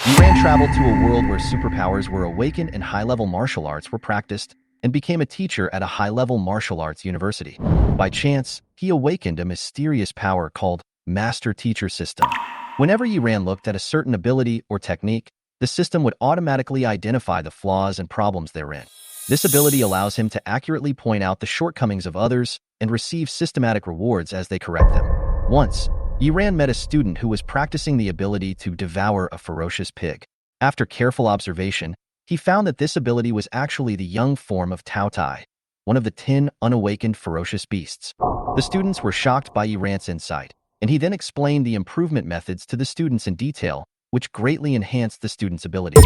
Yuran traveled to a world where superpowers were awakened and high-level martial arts were practiced, and became a teacher at a high-level martial arts university. By chance, he awakened a mysterious power called Master Teacher System. Whenever Yuran looked at a certain ability or technique, the system would automatically identify the flaws and problems therein. This ability allows him to accurately point out the shortcomings of others and receive systematic rewards as they correct them. Once, Yuran met a student who was practicing the ability to devour a ferocious pig. After careful observation, he found that this ability was actually the young form of Taotie, one of the 10 unawakened ferocious beasts. The students were shocked by Yuran's insight, and he then explained the improvement methods to the students in detail, which greatly enhanced the students' abilities.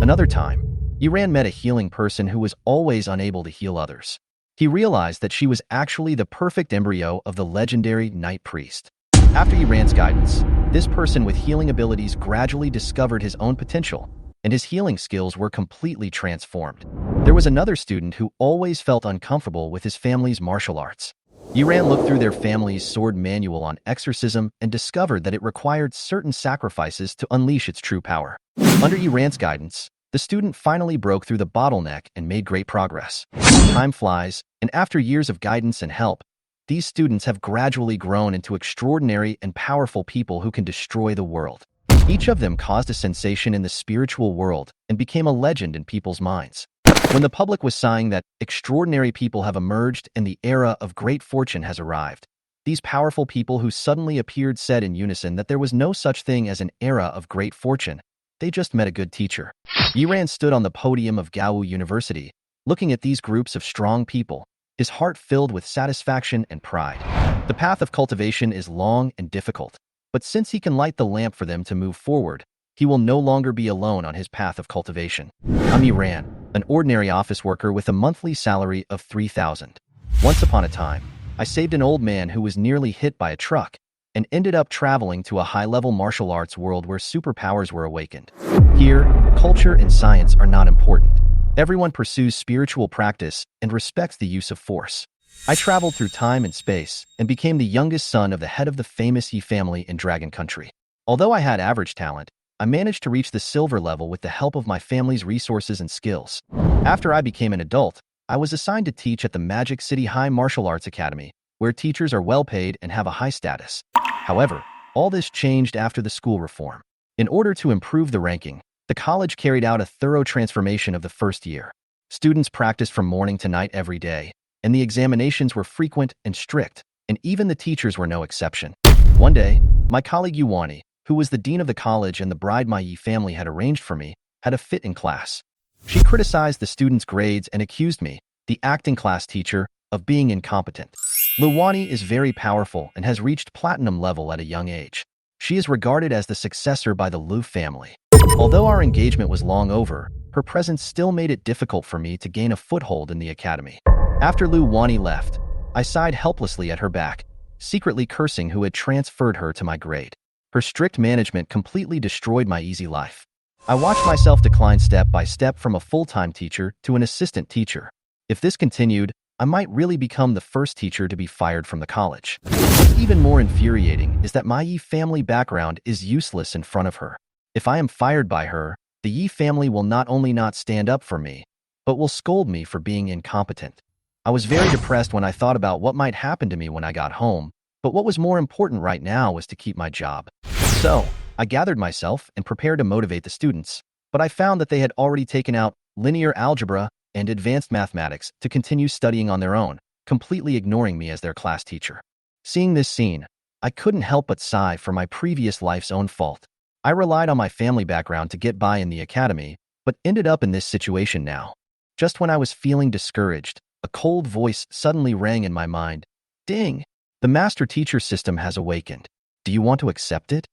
Another time, Yuran met a healing person who was always unable to heal others. He realized that she was actually the perfect embryo of the legendary Night Priest. After Yuran's guidance, this person with healing abilities gradually discovered his own potential, and his healing skills were completely transformed. There was another student who always felt uncomfortable with his family's martial arts. Yuran looked through their family's sword manual on exorcism and discovered that it required certain sacrifices to unleash its true power. Under Yuran's guidance, the student finally broke through the bottleneck and made great progress. Time flies, and after years of guidance and help, these students have gradually grown into extraordinary and powerful people who can destroy the world. Each of them caused a sensation in the spiritual world and became a legend in people's minds. When the public was sighing that extraordinary people have emerged and the era of great fortune has arrived, these powerful people who suddenly appeared said in unison that there was no such thing as an era of great fortune. They just met a good teacher. Yuran stood on the podium of Gaowu University, looking at these groups of strong people, his heart filled with satisfaction and pride. The path of cultivation is long and difficult, but since he can light the lamp for them to move forward, he will no longer be alone on his path of cultivation. I'm Yuran, an ordinary office worker with a monthly salary of 3,000. Once upon a time, I saved an old man who was nearly hit by a truck and ended up traveling to a high-level martial arts world where superpowers were awakened. Here, culture and science are not important. Everyone pursues spiritual practice and respects the use of force. I traveled through time and space and became the youngest son of the head of the famous Yi family in Dragon Country. Although I had average talent, I managed to reach the silver level with the help of my family's resources and skills. After I became an adult, I was assigned to teach at the Magic City High Martial Arts Academy, where teachers are well paid and have a high status. However, all this changed after the school reform. In order to improve the ranking, the college carried out a thorough transformation of the first year. Students practiced from morning to night every day, and the examinations were frequent and strict, and even the teachers were no exception. One day, my colleague Luani, who was the dean of the college and the bride my Yi family had arranged for me, had a fit in class. She criticized the students' grades and accused me, the acting class teacher, of being incompetent. Luani is very powerful and has reached platinum level at a young age. She is regarded as the successor by the Lu family. Although our engagement was long over, her presence still made it difficult for me to gain a foothold in the academy. After Luani left, I sighed helplessly at her back, secretly cursing who had transferred her to my grade. Her strict management completely destroyed my easy life. I watched myself decline step by step from a full-time teacher to an assistant teacher. If this continued, I might really become the first teacher to be fired from the college. What's even more infuriating is that my Yi family background is useless in front of her. If I am fired by her, the Yi family will not only not stand up for me, but will scold me for being incompetent. I was very depressed when I thought about what might happen to me when I got home, but what was more important right now was to keep my job. So, I gathered myself and prepared to motivate the students, but I found that they had already taken out linear algebra and advanced mathematics to continue studying on their own, completely ignoring me as their class teacher. Seeing this scene, I couldn't help but sigh for my previous life's own fault. I relied on my family background to get by in the academy, but ended up in this situation now. Just when I was feeling discouraged, a cold voice suddenly rang in my mind. Ding! The master teacher system has awakened. Do you want to accept it?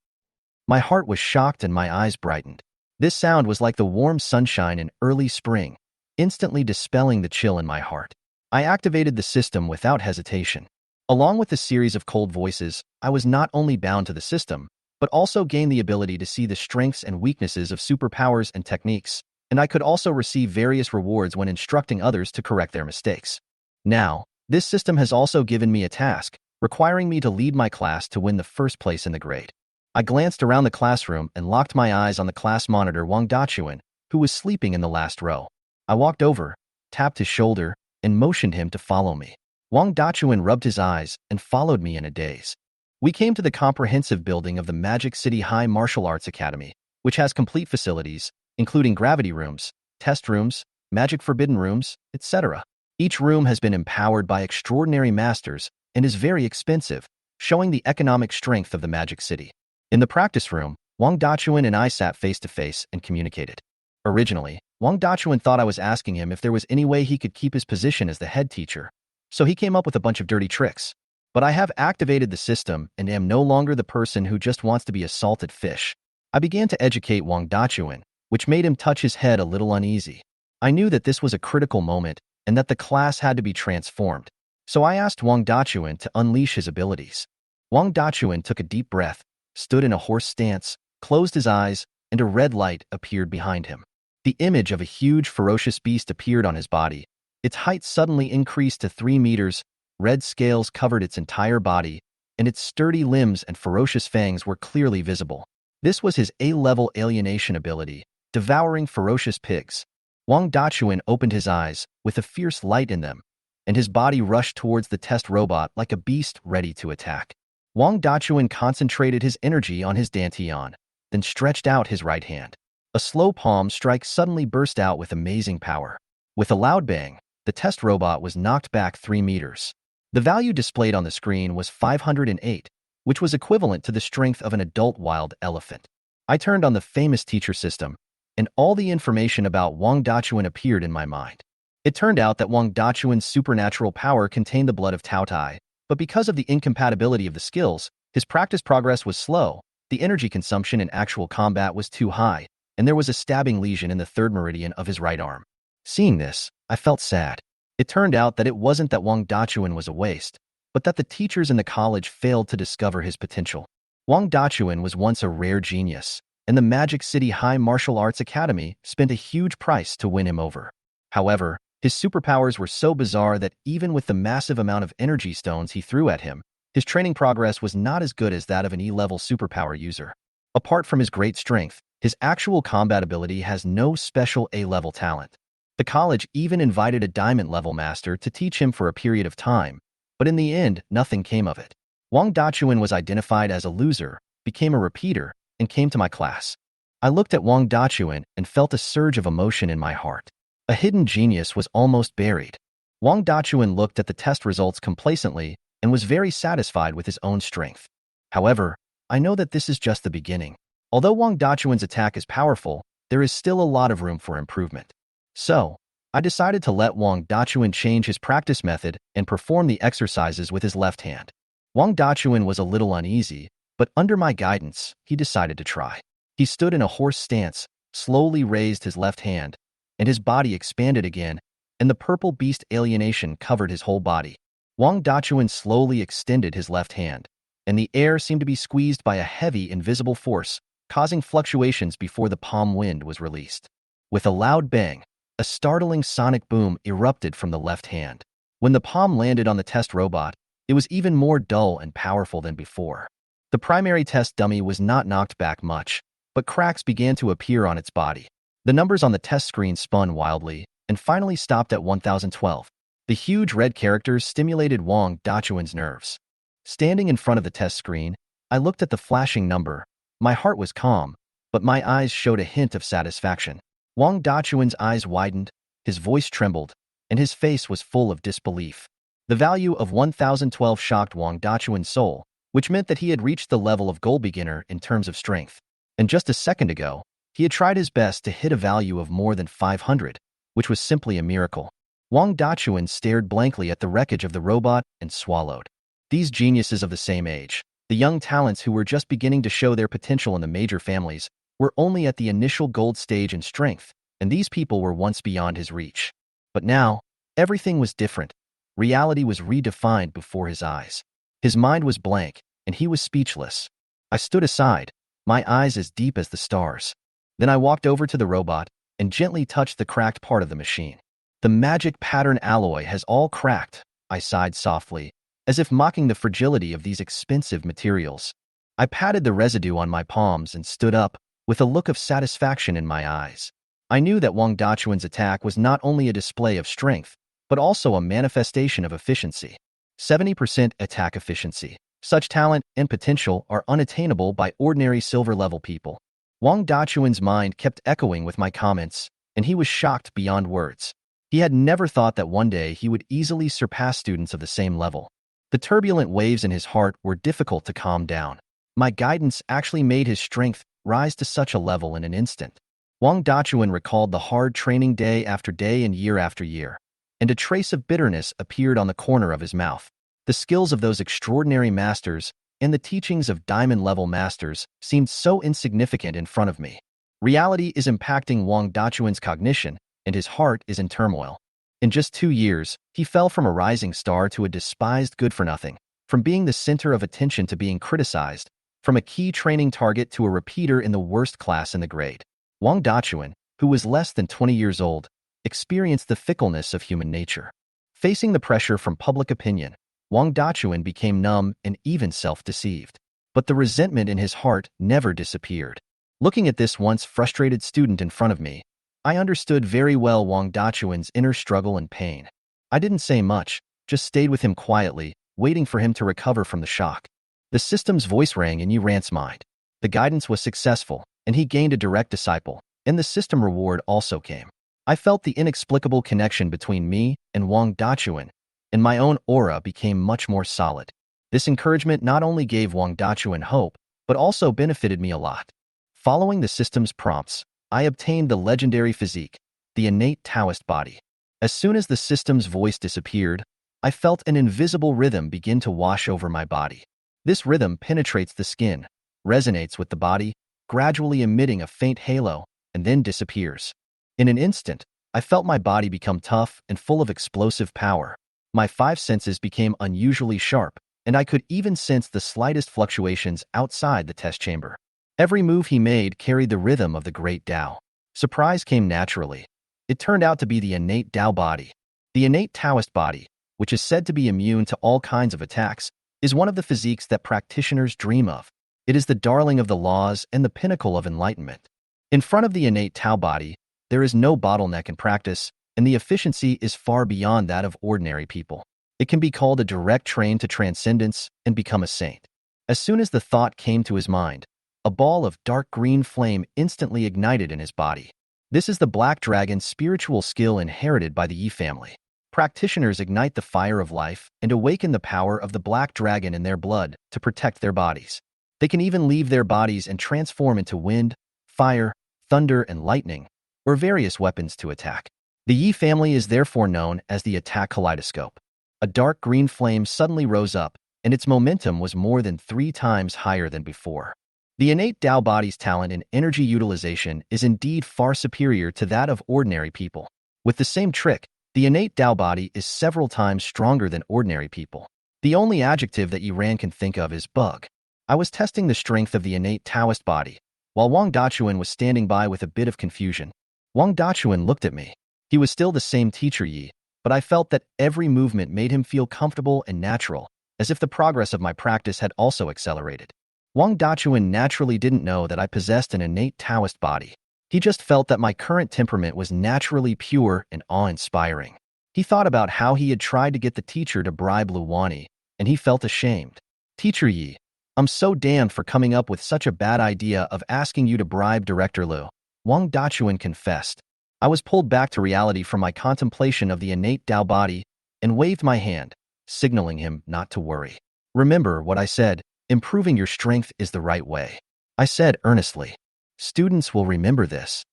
My heart was shocked and my eyes brightened. This sound was like the warm sunshine in early spring, instantly dispelling the chill in my heart. I activated the system without hesitation. Along with the series of cold voices, I was not only bound to the system, but also gained the ability to see the strengths and weaknesses of superpowers and techniques, and I could also receive various rewards when instructing others to correct their mistakes. Now, this system has also given me a task, requiring me to lead my class to win the first place in the grade. I glanced around the classroom and locked my eyes on the class monitor Wang Dachuan, who was sleeping in the last row. I walked over, tapped his shoulder, and motioned him to follow me. Wang Dachuan rubbed his eyes and followed me in a daze. We came to the comprehensive building of the Magic City High Martial Arts Academy, which has complete facilities, including gravity rooms, test rooms, magic forbidden rooms, etc. Each room has been empowered by extraordinary masters and is very expensive, showing the economic strength of the Magic City. In the practice room, Wang Dachuan and I sat face to face and communicated. Originally, Wang Dachuan thought I was asking him if there was any way he could keep his position as the head teacher, so he came up with a bunch of dirty tricks. But I have activated the system and am no longer the person who just wants to be a salted fish. I began to educate Wang Dachuan, which made him touch his head a little uneasy. I knew that this was a critical moment and that the class had to be transformed, so I asked Wang Dachuan to unleash his abilities. Wang Dachuan took a deep breath, stood in a horse stance, closed his eyes, and a red light appeared behind him. The image of a huge, ferocious beast appeared on his body. Its height suddenly increased to 3 meters, red scales covered its entire body, and its sturdy limbs and ferocious fangs were clearly visible. This was his A-level alienation ability, devouring ferocious pigs. Wang Dachuan opened his eyes, with a fierce light in them, and his body rushed towards the test robot like a beast ready to attack. Wang Dachuan concentrated his energy on his dantian, then stretched out his right hand. A slow palm strike suddenly burst out with amazing power. With a loud bang, the test robot was knocked back 3 meters. The value displayed on the screen was 508, which was equivalent to the strength of an adult wild elephant. I turned on the famous teacher system, and all the information about Wang Dachuan appeared in my mind. It turned out that Wang Dachuan's supernatural power contained the blood of Taotie, but because of the incompatibility of the skills, his practice progress was slow, the energy consumption in actual combat was too high, and there was a stabbing lesion in the third meridian of his right arm. Seeing this, I felt sad. It turned out that it wasn't that Wang Dachuan was a waste, but that the teachers in the college failed to discover his potential. Wang Dachuan was once a rare genius, and the Magic City High Martial Arts Academy spent a huge price to win him over. However, his superpowers were so bizarre that even with the massive amount of energy stones he threw at him, his training progress was not as good as that of an E-level superpower user. Apart from his great strength, his actual combat ability has no special A-level talent. The college even invited a diamond-level master to teach him for a period of time, but in the end, nothing came of it. Wang Dachuan was identified as a loser, became a repeater, and came to my class. I looked at Wang Dachuan and felt a surge of emotion in my heart. A hidden genius was almost buried. Wang Dachuan looked at the test results complacently and was very satisfied with his own strength. However, I know that this is just the beginning. Although Wang Dachuan's attack is powerful, there is still a lot of room for improvement. So, I decided to let Wang Dachuan change his practice method and perform the exercises with his left hand. Wang Dachuan was a little uneasy, but under my guidance, he decided to try. He stood in a horse stance, slowly raised his left hand, and his body expanded again, and the purple beast alienation covered his whole body. Wang Dachuan slowly extended his left hand, and the air seemed to be squeezed by a heavy, invisible force, causing fluctuations before the palm wind was released. With a loud bang, a startling sonic boom erupted from the left hand. When the palm landed on the test robot, it was even more dull and powerful than before. The primary test dummy was not knocked back much, but cracks began to appear on its body. The numbers on the test screen spun wildly and finally stopped at 1012. The huge red characters stimulated Wang Dachuan's nerves. Standing in front of the test screen, I looked at the flashing number. My heart was calm, but my eyes showed a hint of satisfaction. Wang Dachuan's eyes widened, his voice trembled, and his face was full of disbelief. The value of 1012 shocked Wang Dachuan's soul, which meant that he had reached the level of gold beginner in terms of strength. And just a second ago, he had tried his best to hit a value of more than 500, which was simply a miracle. Wang Dachuan stared blankly at the wreckage of the robot and swallowed. These geniuses of the same age, the young talents who were just beginning to show their potential in the major families, were only at the initial gold stage in strength, and these people were once beyond his reach. But now, everything was different. Reality was redefined before his eyes. His mind was blank, and he was speechless. I stood aside, my eyes as deep as the stars. Then I walked over to the robot and gently touched the cracked part of the machine. The magic pattern alloy has all cracked, I sighed softly, as if mocking the fragility of these expensive materials. I patted the residue on my palms and stood up, with a look of satisfaction in my eyes. I knew that Wang Dachuan's attack was not only a display of strength, but also a manifestation of efficiency. 70% attack efficiency. Such talent and potential are unattainable by ordinary silver-level people. Wang Dachuan's mind kept echoing with my comments, and he was shocked beyond words. He had never thought that one day he would easily surpass students of the same level. The turbulent waves in his heart were difficult to calm down. My guidance actually made his strength rise to such a level in an instant. Wang Dachuan recalled the hard training day after day and year after year, and a trace of bitterness appeared on the corner of his mouth. The skills of those extraordinary masters and the teachings of diamond-level masters seemed so insignificant in front of me. Reality is impacting Wang Dachuan's cognition, and his heart is in turmoil. In just 2 years, he fell from a rising star to a despised good-for-nothing, from being the center of attention to being criticized, from a key training target to a repeater in the worst class in the grade. Wang Dachuan, who was less than 20 years old, experienced the fickleness of human nature. Facing the pressure from public opinion, Wang Dachuan became numb and even self-deceived. But the resentment in his heart never disappeared. Looking at this once frustrated student in front of me, I understood very well Wang Dachuan's inner struggle and pain. I didn't say much, just stayed with him quietly, waiting for him to recover from the shock. The system's voice rang in Yiran's mind. The guidance was successful, and he gained a direct disciple, and the system reward also came. I felt the inexplicable connection between me and Wang Dachuan, and my own aura became much more solid. This encouragement not only gave Wang Dachuan hope, but also benefited me a lot. Following the system's prompts, I obtained the legendary physique, the innate Taoist body. As soon as the system's voice disappeared, I felt an invisible rhythm begin to wash over my body. This rhythm penetrates the skin, resonates with the body, gradually emitting a faint halo, and then disappears. In an instant, I felt my body become tough and full of explosive power. My 5 senses became unusually sharp, and I could even sense the slightest fluctuations outside the test chamber. Every move he made carried the rhythm of the great Tao. Surprise came naturally. It turned out to be the innate Tao body. The innate Taoist body, which is said to be immune to all kinds of attacks, is one of the physiques that practitioners dream of. It is the darling of the laws and the pinnacle of enlightenment. In front of the innate Tao body, there is no bottleneck in practice, and the efficiency is far beyond that of ordinary people. It can be called a direct train to transcendence and become a saint. As soon as the thought came to his mind, a ball of dark green flame instantly ignited in his body. This is the Black Dragon's spiritual skill inherited by the Yi family. Practitioners ignite the fire of life and awaken the power of the Black Dragon in their blood to protect their bodies. They can even leave their bodies and transform into wind, fire, thunder, and lightning, or various weapons to attack. The Yi family is therefore known as the attack kaleidoscope. A dark green flame suddenly rose up, and its momentum was more than 3 times higher than before. The innate Tao body's talent in energy utilization is indeed far superior to that of ordinary people. With the same trick, the innate Tao body is several times stronger than ordinary people. The only adjective that Yiran can think of is bug. I was testing the strength of the innate Taoist body, while Wang Dachuan was standing by with a bit of confusion. Wang Dachuan looked at me. He was still the same teacher Yi, but I felt that every movement made him feel comfortable and natural, as if the progress of my practice had also accelerated. Wang Dachuan naturally didn't know that I possessed an innate Taoist body. He just felt that my current temperament was naturally pure and awe-inspiring. He thought about how he had tried to get the teacher to bribe Luani, and he felt ashamed. Teacher Yi, I'm so damned for coming up with such a bad idea of asking you to bribe Director Lu, Wang Dachuan confessed. I was pulled back to reality from my contemplation of the innate Tao body and waved my hand, signaling him not to worry. Remember what I said, improving your strength is the right way. I said earnestly. Students will remember this.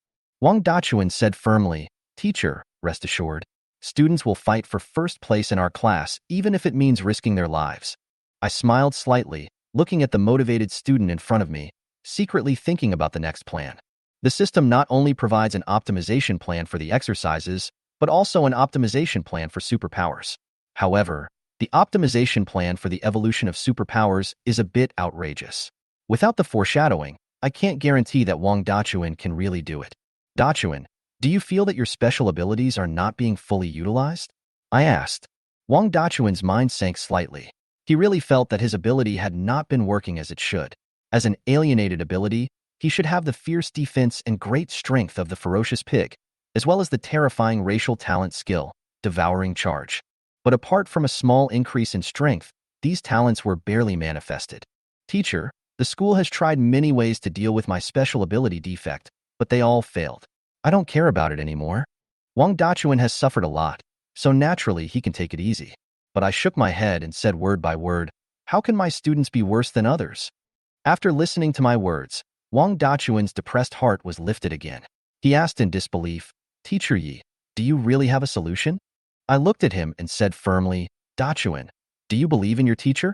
Wang Dachuan said firmly, Teacher, rest assured. Students will fight for first place in our class, even if it means risking their lives. I smiled slightly, looking at the motivated student in front of me, secretly thinking about the next plan. The system not only provides an optimization plan for the exercises, but also an optimization plan for superpowers. However, the optimization plan for the evolution of superpowers is a bit outrageous. Without the foreshadowing, I can't guarantee that Wang Dachuan can really do it. Dachuan, do you feel that your special abilities are not being fully utilized? I asked. Wang Dachuan's mind sank slightly. He really felt that his ability had not been working as it should. As an alienated ability, he should have the fierce defense and great strength of the ferocious pig, as well as the terrifying racial talent skill, devouring charge. But apart from a small increase in strength, these talents were barely manifested. Teacher, the school has tried many ways to deal with my special ability defect, but they all failed. I don't care about it anymore. Wang Dachuan has suffered a lot, so naturally he can take it easy. But I shook my head and said word by word, how can my students be worse than others? After listening to my words, Wang Dachuan's depressed heart was lifted again. He asked in disbelief, Teacher Yi, do you really have a solution? I looked at him and said firmly, Dachuan, do you believe in your teacher?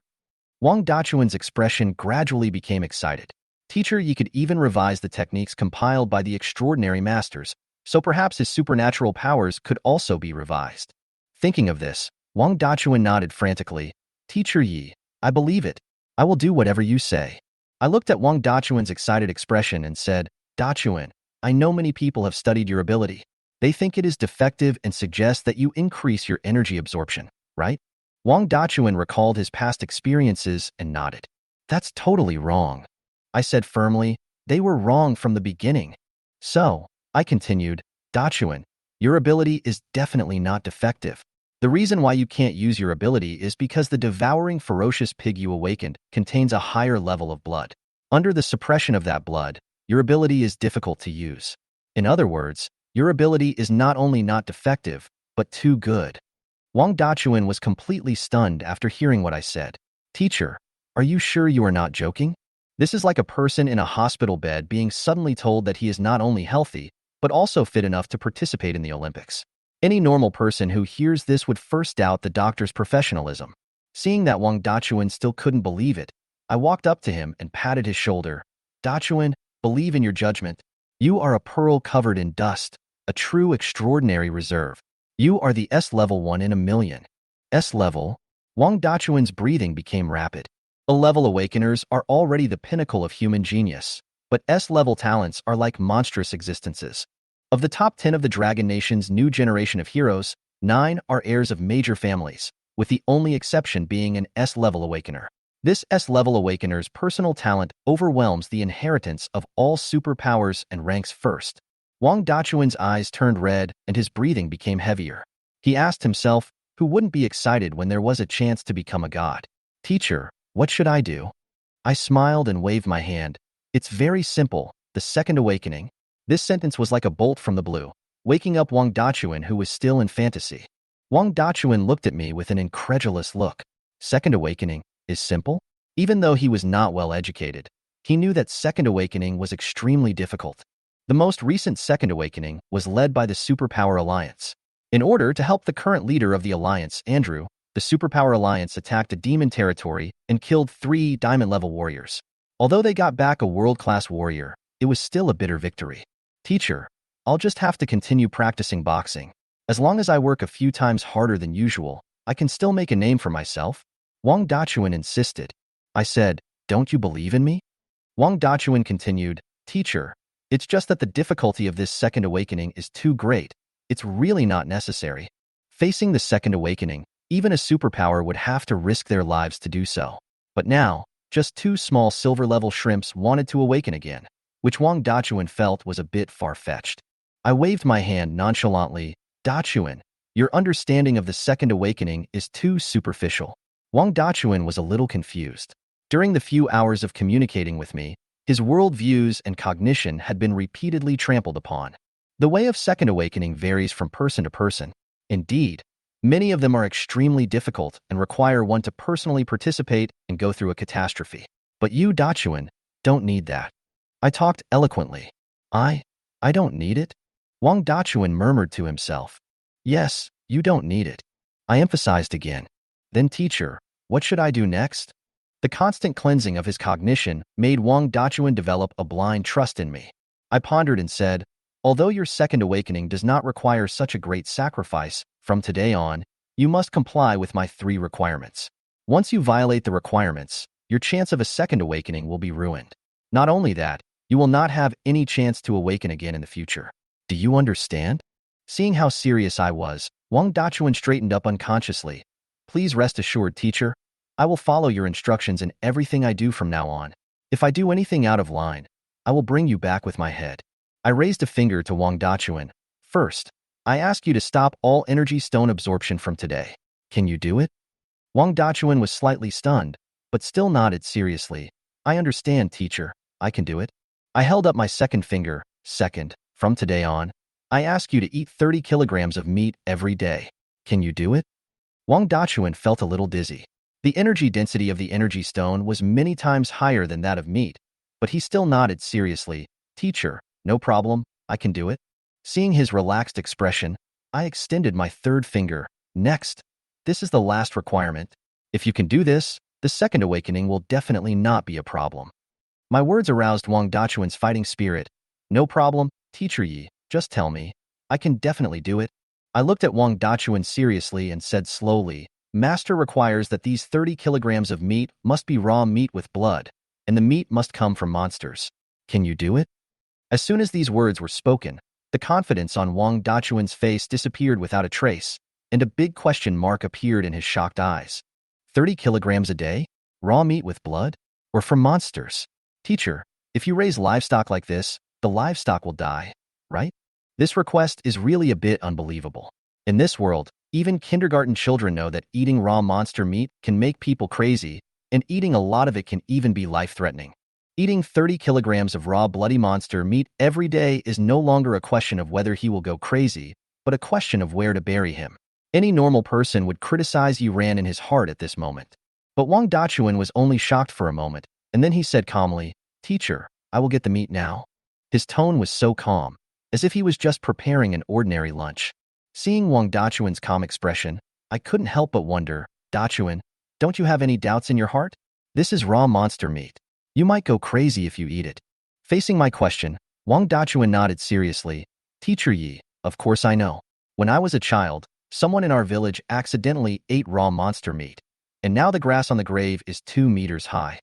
Wang Dachuan's expression gradually became excited. Teacher Yi could even revise the techniques compiled by the extraordinary masters, so perhaps his supernatural powers could also be revised. Thinking of this, Wang Dachuan nodded frantically, Teacher Yi, I believe it. I will do whatever you say. I looked at Wang Dachuan's excited expression and said, Dachuan, I know many people have studied your ability. They think it is defective and suggest that you increase your energy absorption, right? Wang Dachuan recalled his past experiences and nodded. That's totally wrong. I said firmly, they were wrong from the beginning. So, I continued, Dachuan, your ability is definitely not defective. The reason why you can't use your ability is because the devouring ferocious pig you awakened contains a higher level of blood. Under the suppression of that blood, your ability is difficult to use. In other words, your ability is not only not defective, but too good. Wang Dachuan was completely stunned after hearing what I said. Teacher, are you sure you are not joking? This is like a person in a hospital bed being suddenly told that he is not only healthy, but also fit enough to participate in the Olympics. Any normal person who hears this would first doubt the doctor's professionalism. Seeing that Wang Dachuan still couldn't believe it, I walked up to him and patted his shoulder. Dachuan, believe in your judgment. You are a pearl covered in dust, a true extraordinary reserve. You are the S-level 1 in a million. S-level? Wang Dachuan's breathing became rapid. A-level awakeners are already the pinnacle of human genius, but S-level talents are like monstrous existences. Of the top 10 of the Dragon Nation's new generation of heroes, 9 are heirs of major families, with the only exception being an S-level awakener. This S-level awakener's personal talent overwhelms the inheritance of all superpowers and ranks first. Wang Dachuan's eyes turned red and his breathing became heavier. He asked himself, who wouldn't be excited when there was a chance to become a god? Teacher, what should I do? I smiled and waved my hand. It's very simple, the second awakening. This sentence was like a bolt from the blue, waking up Wang Dachuan, who was still in fantasy. Wang Dachuan looked at me with an incredulous look. Second awakening is simple? Even though he was not well educated, he knew that second awakening was extremely difficult. The most recent second awakening was led by the Superpower Alliance. In order to help the current leader of the Alliance, Andrew, the Superpower Alliance attacked a demon territory and killed 3 diamond-level warriors. Although they got back a world-class warrior, it was still a bitter victory. Teacher, I'll just have to continue practicing boxing. As long as I work a few times harder than usual, I can still make a name for myself. Wang Dachuan insisted. I said, don't you believe in me? Wang Dachuan continued, Teacher, it's just that the difficulty of this second awakening is too great. It's really not necessary. Facing the second awakening, even a superpower would have to risk their lives to do so. But now, just 2 small silver-level shrimps wanted to awaken again, which Wang Dachuan felt was a bit far-fetched. I waved my hand nonchalantly. Dachuan, your understanding of the second awakening is too superficial. Wang Dachuan was a little confused. During the few hours of communicating with me, his worldviews and cognition had been repeatedly trampled upon. The way of second awakening varies from person to person. Indeed, many of them are extremely difficult and require one to personally participate and go through a catastrophe. But you, Dachuan, don't need that. I talked eloquently. I don't need it? Wang Dachuan murmured to himself. Yes, you don't need it. I emphasized again. Then teacher, what should I do next? The constant cleansing of his cognition made Wang Dachuan develop a blind trust in me. I pondered and said, although your second awakening does not require such a great sacrifice, from today on, you must comply with my 3 requirements. Once you violate the requirements, your chance of a second awakening will be ruined. Not only that, you will not have any chance to awaken again in the future. Do you understand? Seeing how serious I was, Wang Dachuan straightened up unconsciously. Please rest assured, teacher. I will follow your instructions in everything I do from now on. If I do anything out of line, I will bring you back with my head. I raised a finger to Wang Dachuan. First, I ask you to stop all energy stone absorption from today. Can you do it? Wang Dachuan was slightly stunned, but still nodded seriously. I understand, teacher. I can do it. I held up my second finger. Second, from today on, I ask you to eat 30 kilograms of meat every day. Can you do it? Wang Dachuan felt a little dizzy. The energy density of the energy stone was many times higher than that of meat, but he still nodded seriously. Teacher, no problem, I can do it. Seeing his relaxed expression, I extended my third finger. Next, this is the last requirement. If you can do this, the second awakening will definitely not be a problem. My words aroused Wang Dachuan's fighting spirit. No problem, teacher Yi, just tell me. I can definitely do it. I looked at Wang Dachuan seriously and said slowly, Master requires that these 30 kilograms of meat must be raw meat with blood, and the meat must come from monsters. Can you do it? As soon as these words were spoken, the confidence on Wang Dachuan's face disappeared without a trace, and a big question mark appeared in his shocked eyes. 30 kilograms a day? Raw meat with blood? Or from monsters? Teacher, if you raise livestock like this, the livestock will die, right? This request is really a bit unbelievable. In this world, even kindergarten children know that eating raw monster meat can make people crazy, and eating a lot of it can even be life-threatening. Eating 30 kilograms of raw bloody monster meat every day is no longer a question of whether he will go crazy, but a question of where to bury him. Any normal person would criticize Yuran in his heart at this moment. But Wang Dachuan was only shocked for a moment, and then he said calmly, Teacher, I will get the meat now. His tone was so calm, as if he was just preparing an ordinary lunch. Seeing Wang Dachuan's calm expression, I couldn't help but wonder, Dachuan, don't you have any doubts in your heart? This is raw monster meat. You might go crazy if you eat it. Facing my question, Wang Dachuan nodded seriously. Teacher Yi, of course I know. When I was a child, someone in our village accidentally ate raw monster meat, and now the grass on the grave is 2 meters high.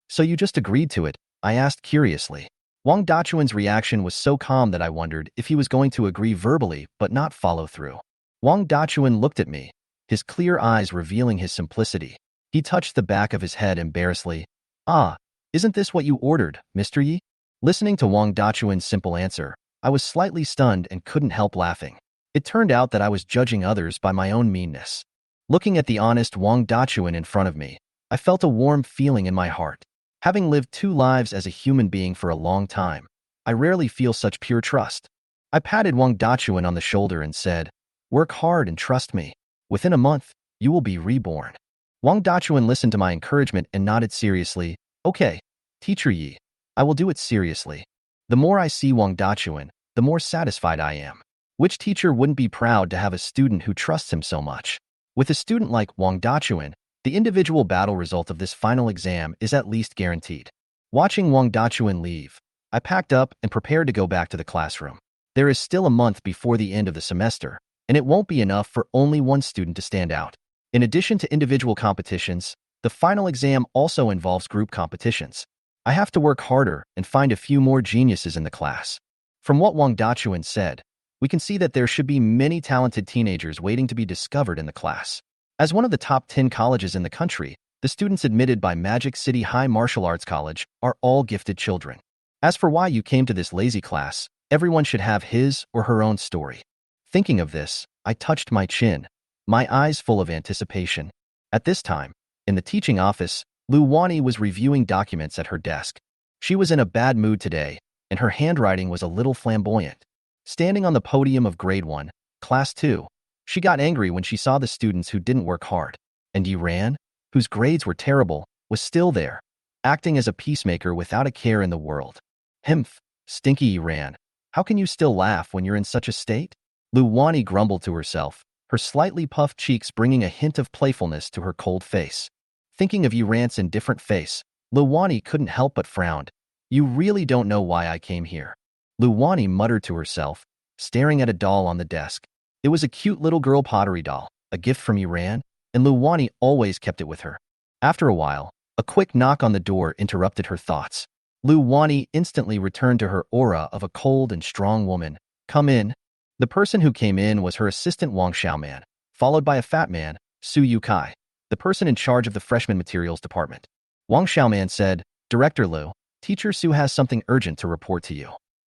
So you just agreed to it? I asked curiously. Wang Dachuan's reaction was so calm that I wondered if he was going to agree verbally but not follow through. Wang Dachuan looked at me, his clear eyes revealing his simplicity. He touched the back of his head embarrassedly. Ah, isn't this what you ordered, Mr. Yi? Listening to Wang Dachuan's simple answer, I was slightly stunned and couldn't help laughing. It turned out that I was judging others by my own meanness. Looking at the honest Wang Dachuan in front of me, I felt a warm feeling in my heart. Having lived 2 lives as a human being for a long time, I rarely feel such pure trust. I patted Wang Dachuan on the shoulder and said, Work hard and trust me. Within a month, you will be reborn. Wang Dachuan listened to my encouragement and nodded seriously. Okay, Teacher Yi, I will do it seriously. The more I see Wang Dachuan, the more satisfied I am. Which teacher wouldn't be proud to have a student who trusts him so much? With a student like Wang Dachuan, the individual battle result of this final exam is at least guaranteed. Watching Wang Dachuan leave, I packed up and prepared to go back to the classroom. There is still a month before the end of the semester, and it won't be enough for only one student to stand out. In addition to individual competitions, the final exam also involves group competitions. I have to work harder and find a few more geniuses in the class. From what Wang Dachuan said, we can see that there should be many talented teenagers waiting to be discovered in the class. As one of the top 10 colleges in the country, the students admitted by Magic City High Martial Arts College are all gifted children. As for why you came to this lazy class, everyone should have his or her own story. Thinking of this, I touched my chin, my eyes full of anticipation. At this time, in the teaching office, Luani was reviewing documents at her desk. She was in a bad mood today, and her handwriting was a little flamboyant. Standing on the podium of Grade 1, Class 2, she got angry when she saw the students who didn't work hard. And Yuran, whose grades were terrible, was still there, acting as a peacemaker without a care in the world. Himph, stinky Yuran, how can you still laugh when you're in such a state? Luani grumbled to herself, her slightly puffed cheeks bringing a hint of playfulness to her cold face. Thinking of Yuran's indifferent face, Luani couldn't help but frown. You really don't know why I came here. Luani muttered to herself, staring at a doll on the desk. It was a cute little girl pottery doll, a gift from Yuran, and Luani always kept it with her. After a while, a quick knock on the door interrupted her thoughts. Luani instantly returned to her aura of a cold and strong woman. Come in. The person who came in was her assistant Wang Xiaoman, followed by a fat man, Su Yukai, the person in charge of the freshman materials department. Wang Xiaoman said, Director Lu, Teacher Su has something urgent to report to you.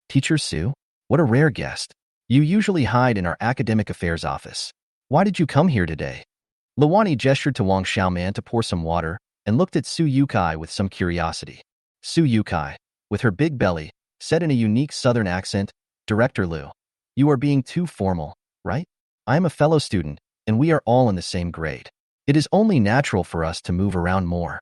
Teacher Su? What a rare guest. You usually hide in our academic affairs office. Why did you come here today? Luani gestured to Wang Xiaoman to pour some water and looked at Su Yukai with some curiosity. Su Yukai, with her big belly, said in a unique southern accent, Director Lu, you are being too formal, right? I am a fellow student, and we are all in the same grade. It is only natural for us to move around more.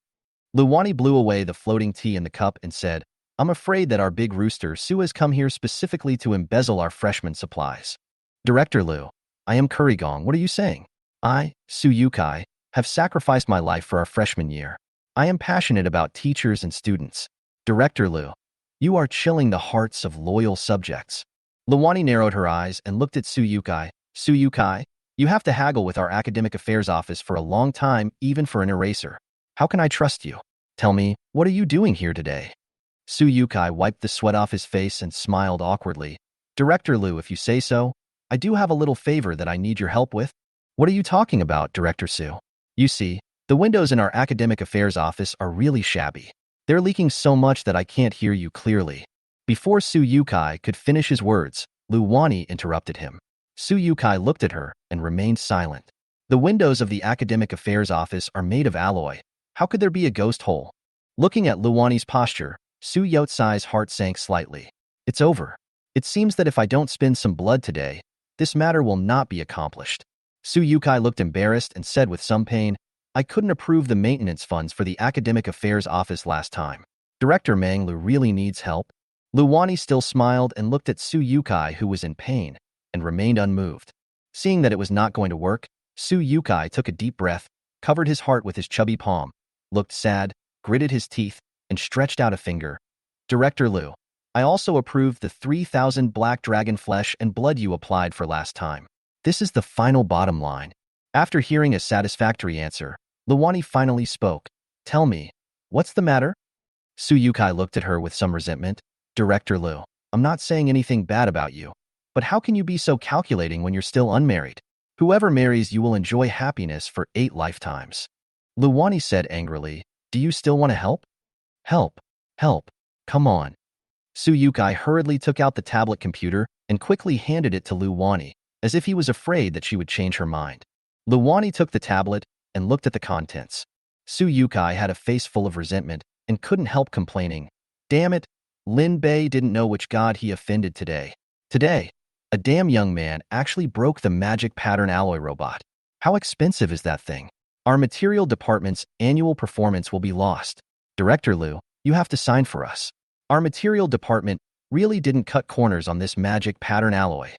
Luani blew away the floating tea in the cup and said, I'm afraid that our big rooster Su has come here specifically to embezzle our freshman supplies. Director Lu, I am Kurigong, what are you saying? I, Su Yukai, have sacrificed my life for our freshman year. I am passionate about teachers and students. Director Lu, you are chilling the hearts of loyal subjects. Luani narrowed her eyes and looked at Su Yukai. Su Yukai, you have to haggle with our academic affairs office for a long time, even for an eraser. How can I trust you? Tell me, what are you doing here today? Su Yukai wiped the sweat off his face and smiled awkwardly. Director Lu, if you say so, I do have a little favor that I need your help with. What are you talking about, Director Su? You see, the windows in our academic affairs office are really shabby. They're leaking so much that I can't hear you clearly. Before Su Yukai could finish his words, Luani interrupted him. Su Yukai looked at her and remained silent. The windows of the academic affairs office are made of alloy. How could there be a ghost hole? Looking at Luani's posture, Su Yotsai's heart sank slightly. It's over. It seems that if I don't spend some blood today, this matter will not be accomplished. Su Yukai looked embarrassed and said with some pain, I couldn't approve the maintenance funds for the academic affairs office last time. Director Manglu really needs help. Luani still smiled and looked at Su Yukai, who was in pain, and remained unmoved. Seeing that it was not going to work, Su Yukai took a deep breath, covered his heart with his chubby palm, looked sad, gritted his teeth, and stretched out a finger. Director Lu, I also approved the 3,000 black dragon flesh and blood you applied for last time. This is the final bottom line. After hearing a satisfactory answer, Luani finally spoke. Tell me, what's the matter? Su Yukai looked at her with some resentment. Director Lu, I'm not saying anything bad about you, but how can you be so calculating when you're still unmarried? Whoever marries you will enjoy happiness for 8 lifetimes. Luani said angrily, do you still want to help? Help, help, come on. Su Yukai hurriedly took out the tablet computer and quickly handed it to Luani, as if he was afraid that she would change her mind. Luani took the tablet and looked at the contents. Su Yukai had a face full of resentment and couldn't help complaining. Damn it, Lin Bei didn't know which god he offended today. Today, a damn young man actually broke the magic pattern alloy robot. How expensive is that thing? Our material department's annual performance will be lost. Director Lu, you have to sign for us. Our material department really didn't cut corners on this magic pattern alloy.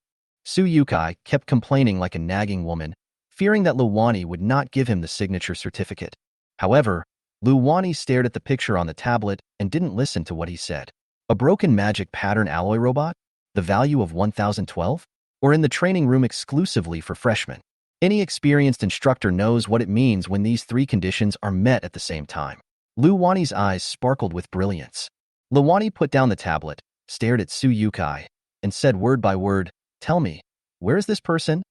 Su Yukai kept complaining like a nagging woman, fearing that Luani would not give him the signature certificate. However, Luani stared at the picture on the tablet and didn't listen to what he said. A broken magic pattern alloy robot? The value of 1,012? Or in the training room exclusively for freshmen? Any experienced instructor knows what it means when these 3 conditions are met at the same time. Luani's eyes sparkled with brilliance. Luani put down the tablet, stared at Su Yukai, and said word by word, tell me, where is this person?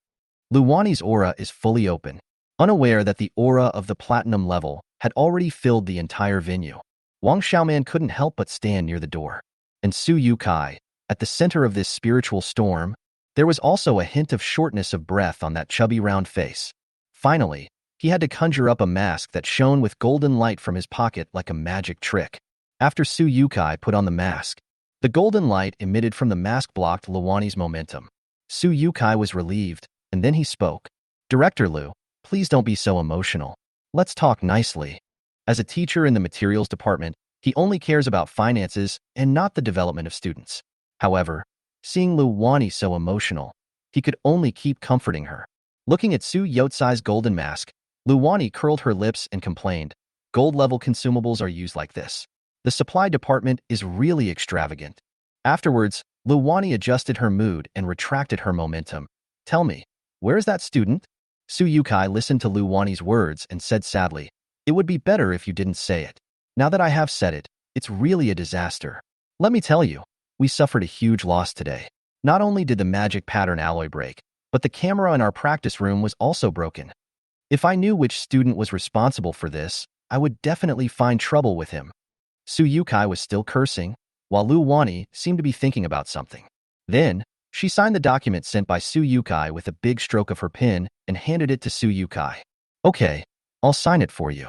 Luani's aura is fully open, unaware that the aura of the platinum level had already filled the entire venue. Wang Xiaoman couldn't help but stand near the door. And Su Yukai, at the center of this spiritual storm, there was also a hint of shortness of breath on that chubby round face. Finally, he had to conjure up a mask that shone with golden light from his pocket like a magic trick. After Su Yukai put on the mask, the golden light emitted from the mask blocked Luani's momentum. Su Yukai was relieved, and then he spoke. Director Lu, please don't be so emotional. Let's talk nicely. As a teacher in the materials department, he only cares about finances and not the development of students. However, seeing Luani so emotional, he could only keep comforting her. Looking at Su Yotsai's golden mask, Luani curled her lips and complained, gold-level consumables are used like this. The supply department is really extravagant. Afterwards, Luani adjusted her mood and retracted her momentum. Tell me, where is that student? Su Yukai listened to Luani's words and said sadly, it would be better if you didn't say it. Now that I have said it, it's really a disaster. Let me tell you, we suffered a huge loss today. Not only did the magic pattern alloy break, but the camera in our practice room was also broken. If I knew which student was responsible for this, I would definitely find trouble with him. Su Yukai was still cursing, while Luani seemed to be thinking about something. Then, she signed the document sent by Su Yukai with a big stroke of her pen and handed it to Su Yukai. Okay, I'll sign it for you.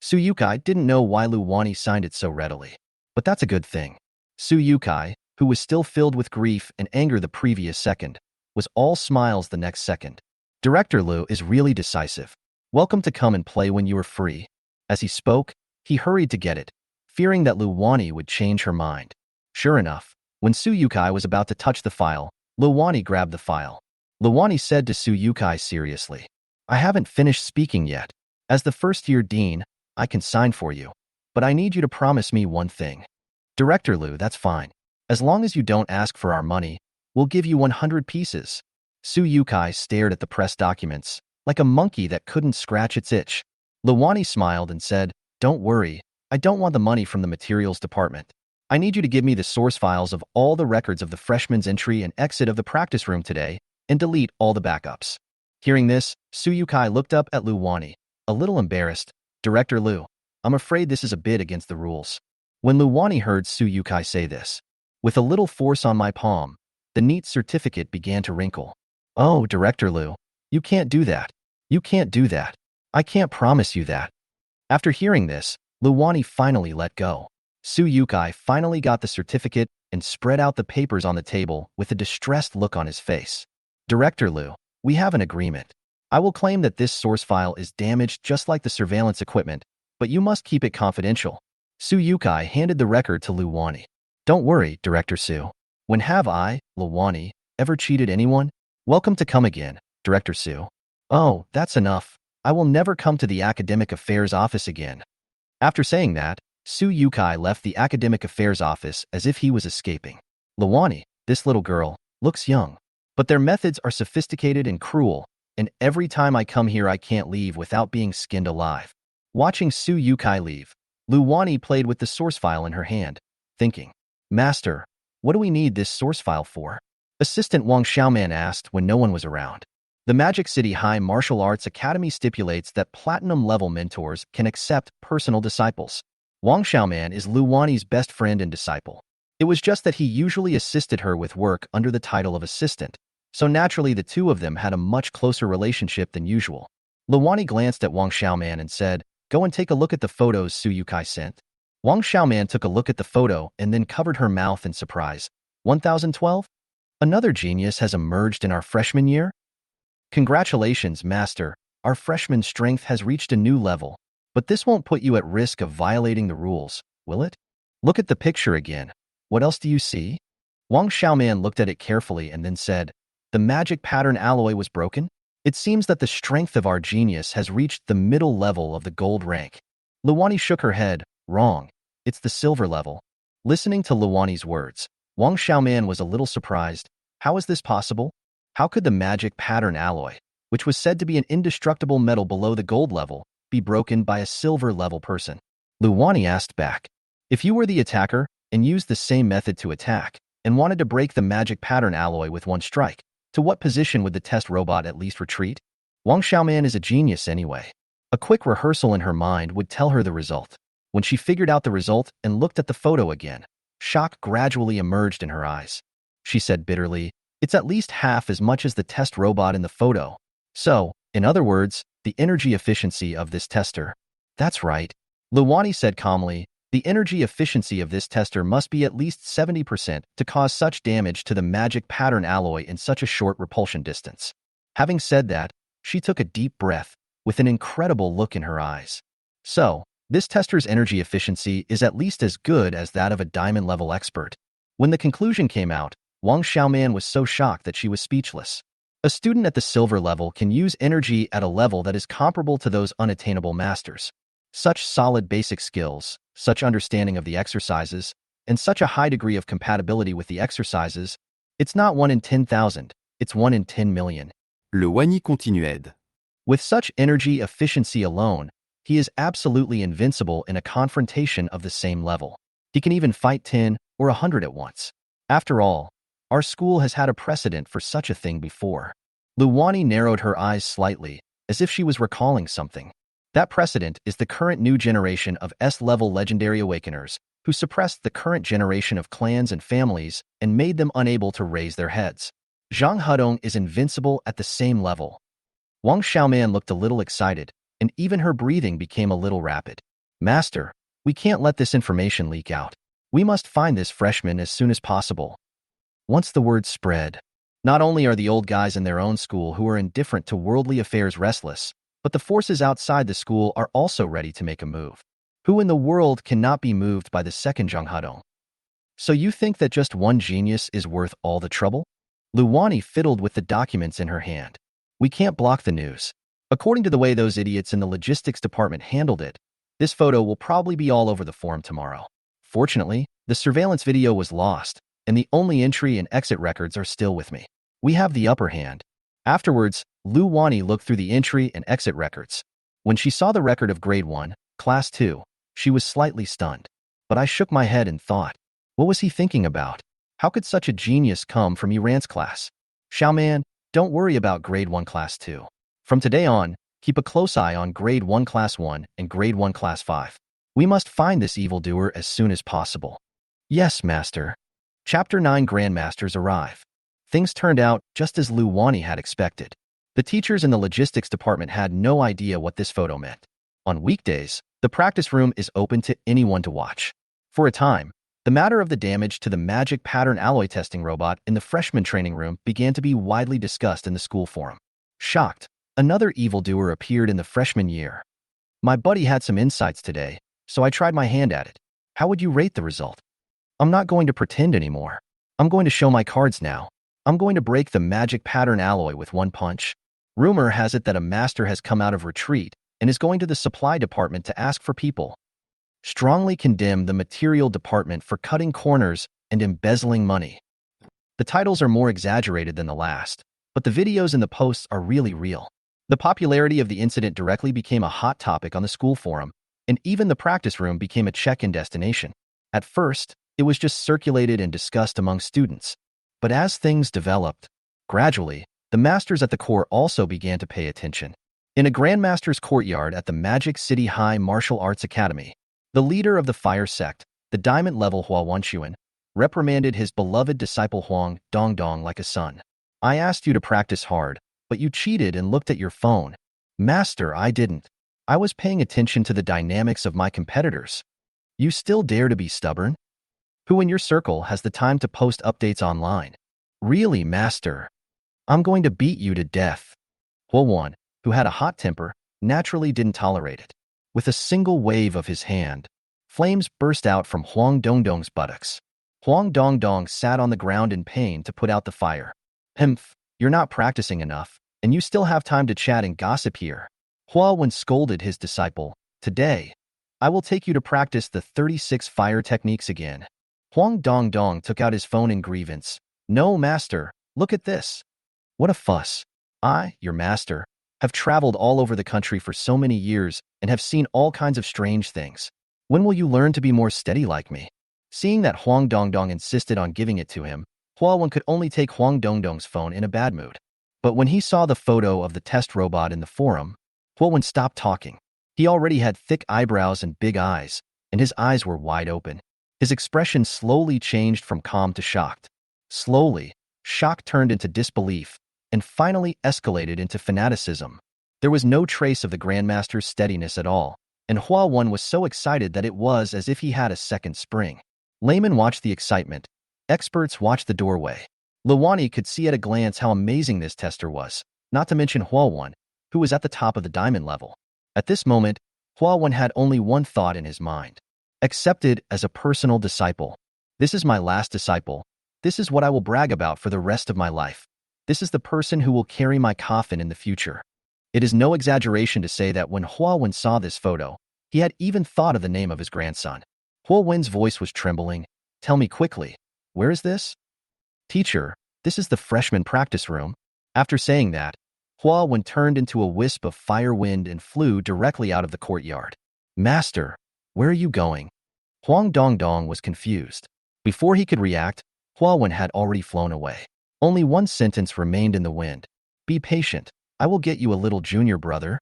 Su Yukai didn't know why Luani signed it so readily, but that's a good thing. Su Yukai, who was still filled with grief and anger the previous second, was all smiles the next second. Director Lu is really decisive. Welcome to come and play when you are free. As he spoke, he hurried to get it, fearing that Luani would change her mind. Sure enough, when Su Yukai was about to touch the file, Luani grabbed the file. Luani said to Su Yukai seriously, I haven't finished speaking yet. As the first-year dean, I can sign for you, but I need you to promise me one thing. Director Lu, that's fine. As long as you don't ask for our money, we'll give you 100 pieces. Su Yukai stared at the press documents, like a monkey that couldn't scratch its itch. Luani smiled and said, Don't worry, I don't want the money from the materials department. I need you to give me the source files of all the records of the freshman's entry and exit of the practice room today, and delete all the backups. Hearing this, Su Yukai looked up at Luani, a little embarrassed. Director Lu, I'm afraid this is a bit against the rules. When Luani heard Su Yukai say this, with a little force on my palm, the neat certificate began to wrinkle. Oh, Director Lu, you can't do that. You can't do that. I can't promise you that. After hearing this, Luani finally let go. Su Yukai finally got the certificate and spread out the papers on the table with a distressed look on his face. Director Lu, we have an agreement. I will claim that this source file is damaged just like the surveillance equipment, but you must keep it confidential. Su Yukai handed the record to Luani. Don't worry, Director Su. When have I, Luani, ever cheated anyone? Welcome to come again, Director Su. Oh, that's enough. I will never come to the Academic Affairs office again. After saying that, Su Yukai left the Academic Affairs office as if he was escaping. Luani, this little girl, looks young. But their methods are sophisticated and cruel, and every time I come here I can't leave without being skinned alive. Watching Su Yukai leave, Luani played with the source file in her hand, thinking, Master, what do we need this source file for? Assistant Wang Xiaoman asked when no one was around. The Magic City High Martial Arts Academy stipulates that platinum-level mentors can accept personal disciples. Wang Xiaoman is Luani's best friend and disciple. It was just that he usually assisted her with work under the title of assistant, so naturally the two of them had a much closer relationship than usual. Luani glanced at Wang Xiaoman and said, Go and take a look at the photos Su Yukai sent. Wang Xiaoman took a look at the photo and then covered her mouth in surprise. 1012? Another genius has emerged in our freshman year? Congratulations, Master. Our freshman strength has reached a new level. But this won't put you at risk of violating the rules, will it? Look at the picture again. What else do you see? Wang Xiaoman looked at it carefully and then said, The magic pattern alloy was broken? It seems that the strength of our genius has reached the middle level of the gold rank. Luani shook her head. Wrong. It's the silver level. Listening to Luani's words, Wang Xiaoman was a little surprised. How is this possible? How could the magic pattern alloy, which was said to be an indestructible metal below the gold level, be broken by a silver-level person? Luani asked back. If you were the attacker and used the same method to attack and wanted to break the magic pattern alloy with one strike, to what position would the test robot at least retreat? Wang Xiaoman is a genius anyway. A quick rehearsal in her mind would tell her the result. When she figured out the result and looked at the photo again, shock gradually emerged in her eyes. She said bitterly, It's at least half as much as the test robot in the photo. So, in other words, the energy efficiency of this tester. That's right. Luani said calmly, the energy efficiency of this tester must be at least 70% to cause such damage to the magic pattern alloy in such a short repulsion distance. Having said that, she took a deep breath, with an incredible look in her eyes. So, this tester's energy efficiency is at least as good as that of a diamond-level expert. When the conclusion came out, Wang Xiaoman was so shocked that she was speechless. A student at the silver level can use energy at a level that is comparable to those unattainable masters. Such solid basic skills, such understanding of the exercises, and such a high degree of compatibility with the exercises, it's not 1 in 10,000, it's 1 in 10 million. Luani continued. With such energy efficiency alone, he is absolutely invincible in a confrontation of the same level. He can even fight 10 or 100 at once. After all, our school has had a precedent for such a thing before. Luani narrowed her eyes slightly, as if she was recalling something. That precedent is the current new generation of S-level legendary awakeners, who suppressed the current generation of clans and families and made them unable to raise their heads. Zhang Hudong is invincible at the same level. Wang Xiaoman looked a little excited, and even her breathing became a little rapid. Master, we can't let this information leak out. We must find this freshman as soon as possible. Once the word spread, not only are the old guys in their own school who are indifferent to worldly affairs restless, but the forces outside the school are also ready to make a move. Who in the world cannot be moved by the second Zhang Hudong? So you think that just one genius is worth all the trouble? Luani fiddled with the documents in her hand. We can't block the news. According to the way those idiots in the logistics department handled it, this photo will probably be all over the forum tomorrow. Fortunately, the surveillance video was lost, and the only entry and exit records are still with me. We have the upper hand. Afterwards, Luani looked through the entry and exit records. When she saw the record of Grade 1, Class 2, she was slightly stunned. But I shook my head and thought, what was he thinking about? How could such a genius come from Iran's class? Xiaoman, don't worry about Grade 1 Class 2. From today on, keep a close eye on Grade 1 Class 1 and Grade 1 Class 5. We must find this evildoer as soon as possible. Yes, Master. Chapter 9 Grandmasters arrive. Things turned out just as Luani had expected. The teachers in the logistics department had no idea what this photo meant. On weekdays, the practice room is open to anyone to watch. For a time, the matter of the damage to the magic pattern alloy testing robot in the freshman training room began to be widely discussed in the school forum. Shocked, another evildoer appeared in the freshman year. My buddy had some insights today, so I tried my hand at it. How would you rate the result? I'm not going to pretend anymore. I'm going to show my cards now. I'm going to break the magic pattern alloy with one punch. Rumor has it that a master has come out of retreat and is going to the supply department to ask for people. Strongly condemn the material department for cutting corners and embezzling money. The titles are more exaggerated than the last, but the videos and the posts are really real. The popularity of the incident directly became a hot topic on the school forum, and even the practice room became a check-in destination. At first, it was just circulated and discussed among students. But as things developed, gradually, the masters at the core also began to pay attention. In a Grandmasters courtyard at the Magic City High Martial Arts Academy, the leader of the fire sect, the diamond-level Hua Wanquan, reprimanded his beloved disciple Huang Dongdong like a son. I asked you to practice hard, but you cheated and looked at your phone. Master, I didn't. I was paying attention to the dynamics of my competitors. You still dare to be stubborn? Who in your circle has the time to post updates online? Really, Master? I'm going to beat you to death. Huan, who had a hot temper, naturally didn't tolerate it. With a single wave of his hand, flames burst out from Huang Dongdong's buttocks. Huang Dongdong sat on the ground in pain to put out the fire. Humph, you're not practicing enough, and you still have time to chat and gossip here. Huan scolded his disciple. Today, I will take you to practice the 36 fire techniques again. Huang Dongdong took out his phone in grievance. No, Master, look at this. What a fuss. I, your master, have traveled all over the country for so many years and have seen all kinds of strange things. When will you learn to be more steady like me? Seeing that Huang Dongdong insisted on giving it to him, Huan could only take Huang Dongdong's phone in a bad mood. But when he saw the photo of the test robot in the forum, Huan stopped talking. He already had thick eyebrows and big eyes, and his eyes were wide open. His expression slowly changed from calm to shocked. Slowly, shock turned into disbelief, and finally escalated into fanaticism. There was no trace of the Grandmaster's steadiness at all, and Huan was so excited that it was as if he had a second spring. Laymen watched the excitement. Experts watched the doorway. Luani could see at a glance how amazing this tester was, not to mention Huan, who was at the top of the diamond level. At this moment, Huan had only one thought in his mind. Accepted as a personal disciple. This is my last disciple. This is what I will brag about for the rest of my life. This is the person who will carry my coffin in the future. It is no exaggeration to say that when Huan saw this photo, he had even thought of the name of his grandson. Huan's voice was trembling. Tell me quickly, where is this? Teacher, this is the freshman practice room. After saying that, Huan turned into a wisp of fire wind and flew directly out of the courtyard. Master, where are you going? Huang Dongdong was confused. Before he could react, Huan had already flown away. Only one sentence remained in the wind. Be patient. I will get you a little junior brother.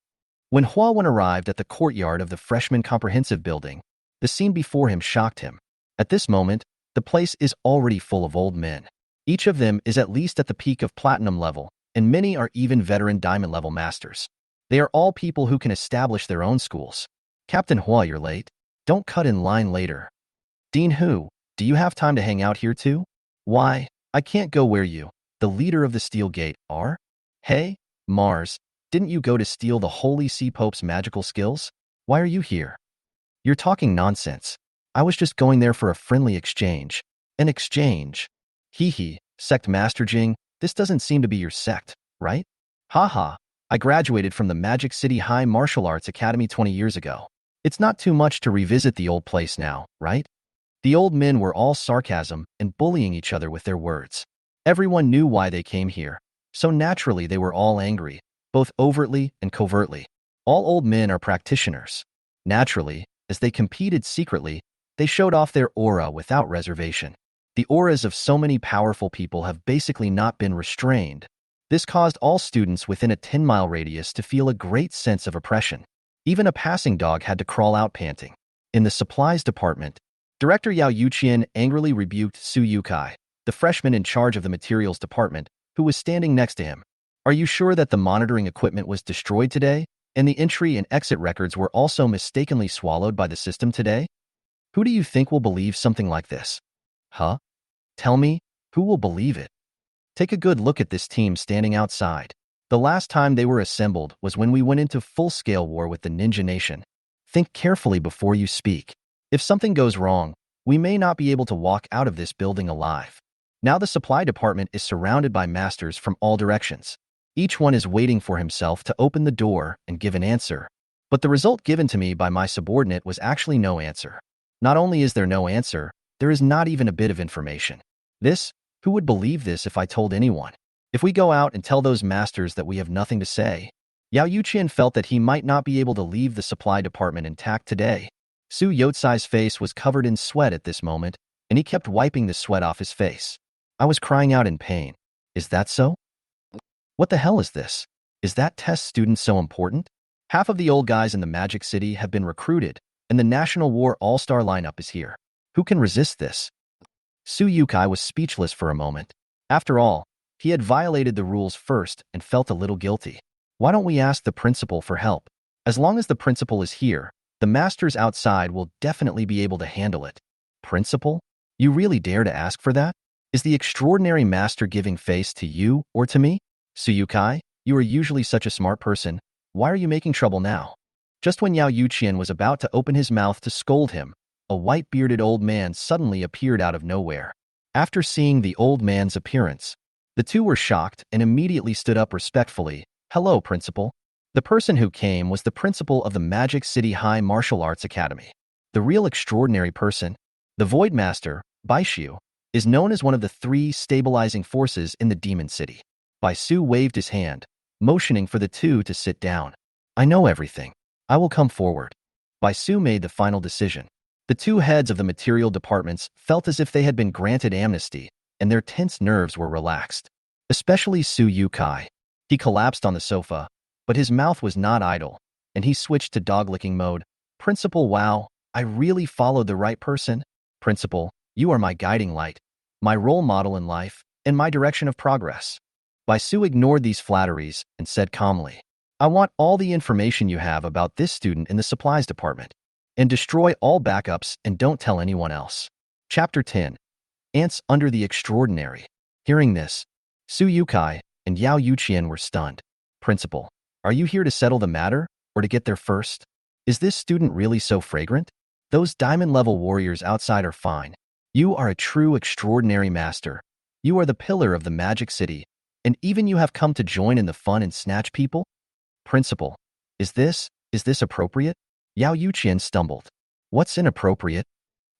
When Huan arrived at the courtyard of the freshman comprehensive building, the scene before him shocked him. At this moment, the place is already full of old men. Each of them is at least at the peak of platinum level, and many are even veteran diamond level masters. They are all people who can establish their own schools. Captain Hua, you're late. Don't cut in line later. Dean Hu, do you have time to hang out here too? Why, I can't go where you, the leader of the Steel Gate, are? Hey, Mars, didn't you go to steal the Holy Sea Pope's magical skills? Why are you here? You're talking nonsense. I was just going there for a friendly exchange. An exchange? Hee hee, Sect Master Jing, this doesn't seem to be your sect, right? Haha, I graduated from the Magic City High Martial Arts Academy 20 years ago. It's not too much to revisit the old place now, right? The old men were all sarcasm and bullying each other with their words. Everyone knew why they came here, so naturally they were all angry, both overtly and covertly. All old men are practitioners. Naturally, as they competed secretly, they showed off their aura without reservation. The auras of so many powerful people have basically not been restrained. This caused all students within a 10-mile radius to feel a great sense of oppression. Even a passing dog had to crawl out panting. In the supplies department, Director Yao Yuqian angrily rebuked Su Yukai, the freshman in charge of the materials department, who was standing next to him. Are you sure that the monitoring equipment was destroyed today, and the entry and exit records were also mistakenly swallowed by the system today? Who do you think will believe something like this? Huh? Tell me, who will believe it? Take a good look at this team standing outside. The last time they were assembled was when we went into full-scale war with the Ninja Nation. Think carefully before you speak. If something goes wrong, we may not be able to walk out of this building alive. Now the supply department is surrounded by masters from all directions. Each one is waiting for himself to open the door and give an answer. But the result given to me by my subordinate was actually no answer. Not only is there no answer, there is not even a bit of information. Who would believe this if I told anyone? If we go out and tell those masters that we have nothing to say? Yao Yuqian felt that he might not be able to leave the supply department intact today. Su Yotsai's face was covered in sweat at this moment, and he kept wiping the sweat off his face. I was crying out in pain. Is that so? What the hell is this? Is that test student so important? Half of the old guys in the Magic City have been recruited, and the National War All-Star lineup is here. Who can resist this? Su Yukai was speechless for a moment. After all, he had violated the rules first and felt a little guilty. Why don't we ask the principal for help? As long as the principal is here, the masters outside will definitely be able to handle it. Principal? You really dare to ask for that? Is the extraordinary master giving face to you or to me? Su Yukai, you are usually such a smart person. Why are you making trouble now? Just when Yao Yuqian was about to open his mouth to scold him, a white-bearded old man suddenly appeared out of nowhere. After seeing the old man's appearance, the two were shocked and immediately stood up respectfully. Hello, principal. The person who came was the principal of the Magic City High Martial Arts Academy. The real extraordinary person, the Void Master, Baishu, is known as one of the 3 stabilizing forces in the Demon City. Baisu waved his hand, motioning for the two to sit down. I know everything. I will come forward. Baisu made the final decision. The two heads of the material departments felt as if they had been granted amnesty, and their tense nerves were relaxed. Especially Su Yukai. He collapsed on the sofa, but his mouth was not idle, and he switched to dog-licking mode. Principal, wow, I really followed the right person. Principal, you are my guiding light, my role model in life, and my direction of progress. Baisu ignored these flatteries and said calmly, I want all the information you have about this student in the supplies department, and destroy all backups and don't tell anyone else. Chapter 10. Ants Under the Extraordinary. Hearing this, Su Yukai and Yao Yuqian were stunned. Principal, are you here to settle the matter, or to get there first? Is this student really so fragrant? Those diamond-level warriors outside are fine. You are a true extraordinary master. You are the pillar of the Magic City, and even you have come to join in the fun and snatch people? Principal, is this appropriate? Yao Yuqian stumbled. What's inappropriate?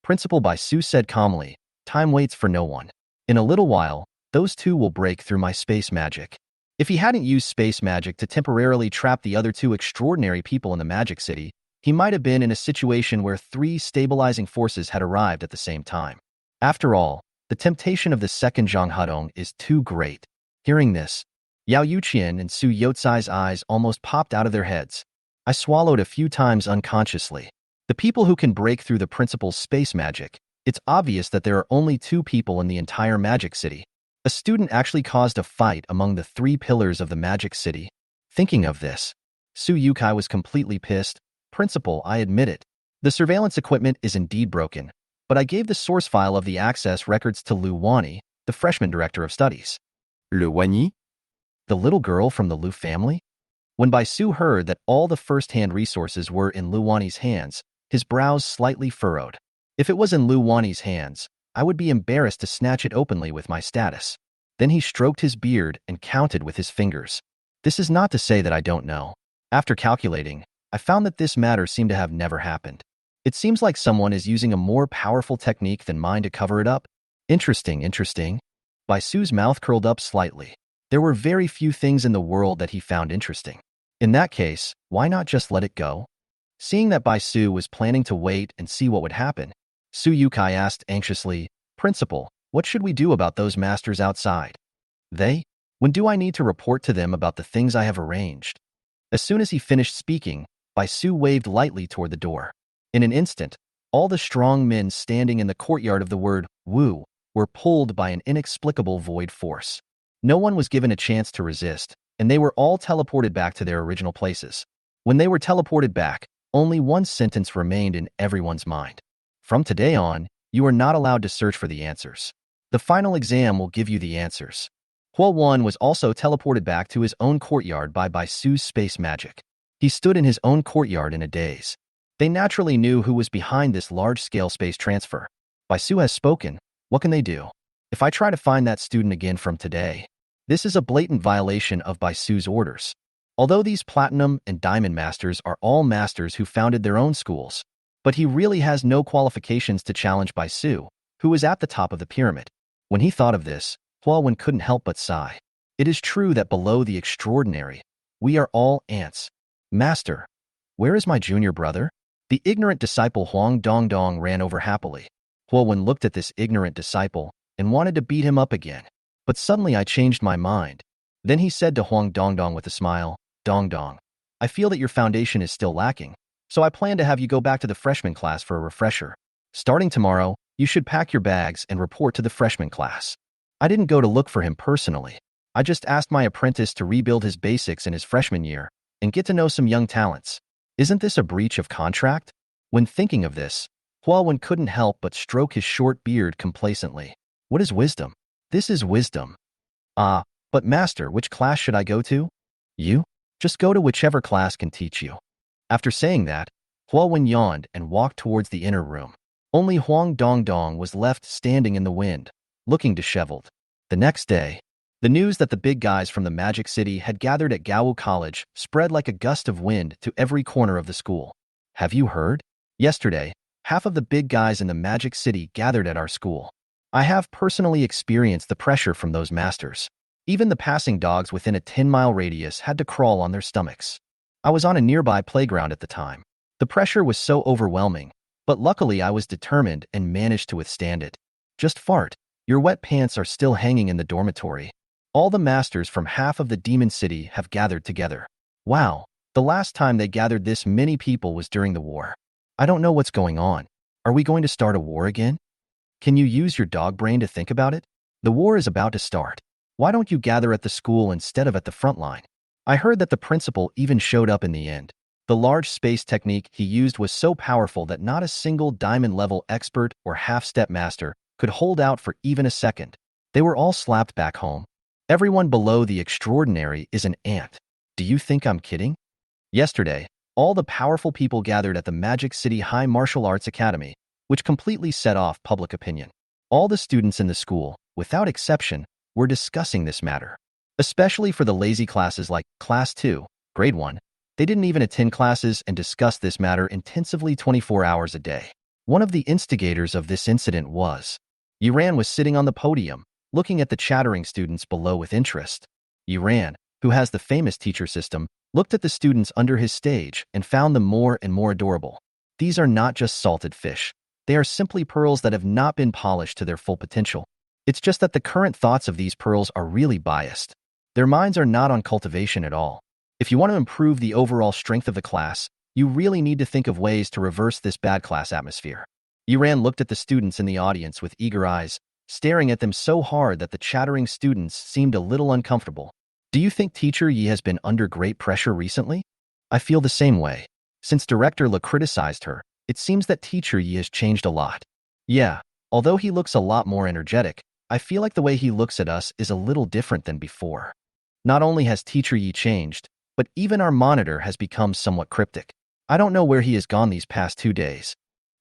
Principal Baisu said calmly, time waits for no one. In a little while, those two will break through my space magic. If he hadn't used space magic to temporarily trap the other 2 extraordinary people in the Magic City, he might have been in a situation where 3 stabilizing forces had arrived at the same time. After all, the temptation of the second Zhonghadong is too great. Hearing this, Yao Yuqian and Su Yotsai's eyes almost popped out of their heads. I swallowed a few times unconsciously. The people who can break through the principal's space magic, It's obvious that there are only two people in the entire Magic City. A student actually caused a fight among the three pillars of the Magic City. Thinking of this, Su Yukai was completely pissed. Principal, I admit it. The surveillance equipment is indeed broken, but I gave the source file of the access records to Luani, the freshman director of studies. Luani? The little girl from the Lu family? When Baisu heard that all the first-hand resources were in Luani's hands, his brows slightly furrowed. If it was in Luani's hands, I would be embarrassed to snatch it openly with my status. Then he stroked his beard and counted with his fingers. This is not to say that I don't know. After calculating, I found that this matter seemed to have never happened. It seems like someone is using a more powerful technique than mine to cover it up. Interesting. Baisu's mouth curled up slightly. There were very few things in the world that he found interesting. In that case, why not just let it go? Seeing that Baisu was planning to wait and see what would happen, Su Yukai asked anxiously, Principal, what should we do about those masters outside? They? When do I need to report to them about the things I have arranged? As soon as he finished speaking, Baisu waved lightly toward the door. In an instant, all the strong men standing in the courtyard of the word Wu were pulled by an inexplicable void force. No one was given a chance to resist, and they were all teleported back to their original places. When they were teleported back, only one sentence remained in everyone's mind. From today on, you are not allowed to search for the answers. The final exam will give you the answers. Huo Wan was also teleported back to his own courtyard by Baisu's space magic. He stood in his own courtyard in a daze. They naturally knew who was behind this large-scale space transfer. Baisu has spoken. What can they do? If I try to find that student again from today, this is a blatant violation of Baisu's orders. Although these Platinum and Diamond Masters are all masters who founded their own schools, but he really has no qualifications to challenge Baisu, who is at the top of the pyramid. When he thought of this, Huowen couldn't help but sigh. It is true that below the extraordinary, we are all ants. Master, where is my junior brother? The ignorant disciple Huang Dongdong ran over happily. Huowen looked at this ignorant disciple and wanted to beat him up again. But suddenly I changed my mind. Then he said to Huang Dongdong with a smile, Dongdong, I feel that your foundation is still lacking, so I plan to have you go back to the freshman class for a refresher. Starting tomorrow, you should pack your bags and report to the freshman class. I didn't go to look for him personally. I just asked my apprentice to rebuild his basics in his freshman year and get to know some young talents. Isn't this a breach of contract? When thinking of this, Huowen couldn't help but stroke his short beard complacently. What is wisdom? This is wisdom. But master, which class should I go to? You? Just go to whichever class can teach you. After saying that, Huowen yawned and walked towards the inner room. Only Huang Dongdong was left standing in the wind, looking disheveled. The next day, the news that the big guys from the Magic City had gathered at Gaowu College spread like a gust of wind to every corner of the school. Have you heard? Yesterday, half of the big guys in the Magic City gathered at our school. I have personally experienced the pressure from those masters. Even the passing dogs within a 10-mile radius had to crawl on their stomachs. I was on a nearby playground at the time. The pressure was so overwhelming, but luckily I was determined and managed to withstand it. Just fart. Your wet pants are still hanging in the dormitory. All the masters from half of the Demon City have gathered together. Wow, the last time they gathered this many people was during the war. I don't know what's going on. Are we going to start a war again? Can you use your dog brain to think about it? The war is about to start. Why don't you gather at the school instead of at the front line? I heard that the principal even showed up in the end. The large space technique he used was so powerful that not a single diamond-level expert or half-step master could hold out for even a second. They were all slapped back home. Everyone below the extraordinary is an ant. Do you think I'm kidding? Yesterday, all the powerful people gathered at the Magic City High Martial Arts Academy, which completely set off public opinion. All the students in the school, without exception, were discussing this matter. Especially for the lazy classes like Class 2, Grade 1, they didn't even attend classes and discussed this matter intensively 24 hours a day. One of the instigators of this incident was Yuran was sitting on the podium, looking at the chattering students below with interest. Yuran, who has the famous teacher system, looked at the students under his stage and found them more and more adorable. These are not just salted fish. They are simply pearls that have not been polished to their full potential. It's just that the current thoughts of these pearls are really biased. Their minds are not on cultivation at all. If you want to improve the overall strength of the class, you really need to think of ways to reverse this bad class atmosphere. Yiran looked at the students in the audience with eager eyes, staring at them so hard that the chattering students seemed a little uncomfortable. Do you think Teacher Yi has been under great pressure recently? I feel the same way. Since Director Le criticized her, it seems that Teacher Yi has changed a lot. Yeah, although he looks a lot more energetic, I feel like the way he looks at us is a little different than before. Not only has Teacher Yi changed, but even our monitor has become somewhat cryptic. I don't know where he has gone these past 2 days.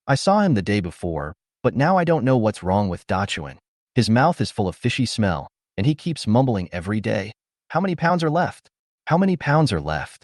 I saw him the day before, but now I don't know what's wrong with Dachuan. His mouth is full of fishy smell, and he keeps mumbling every day. How many pounds are left? How many pounds are left?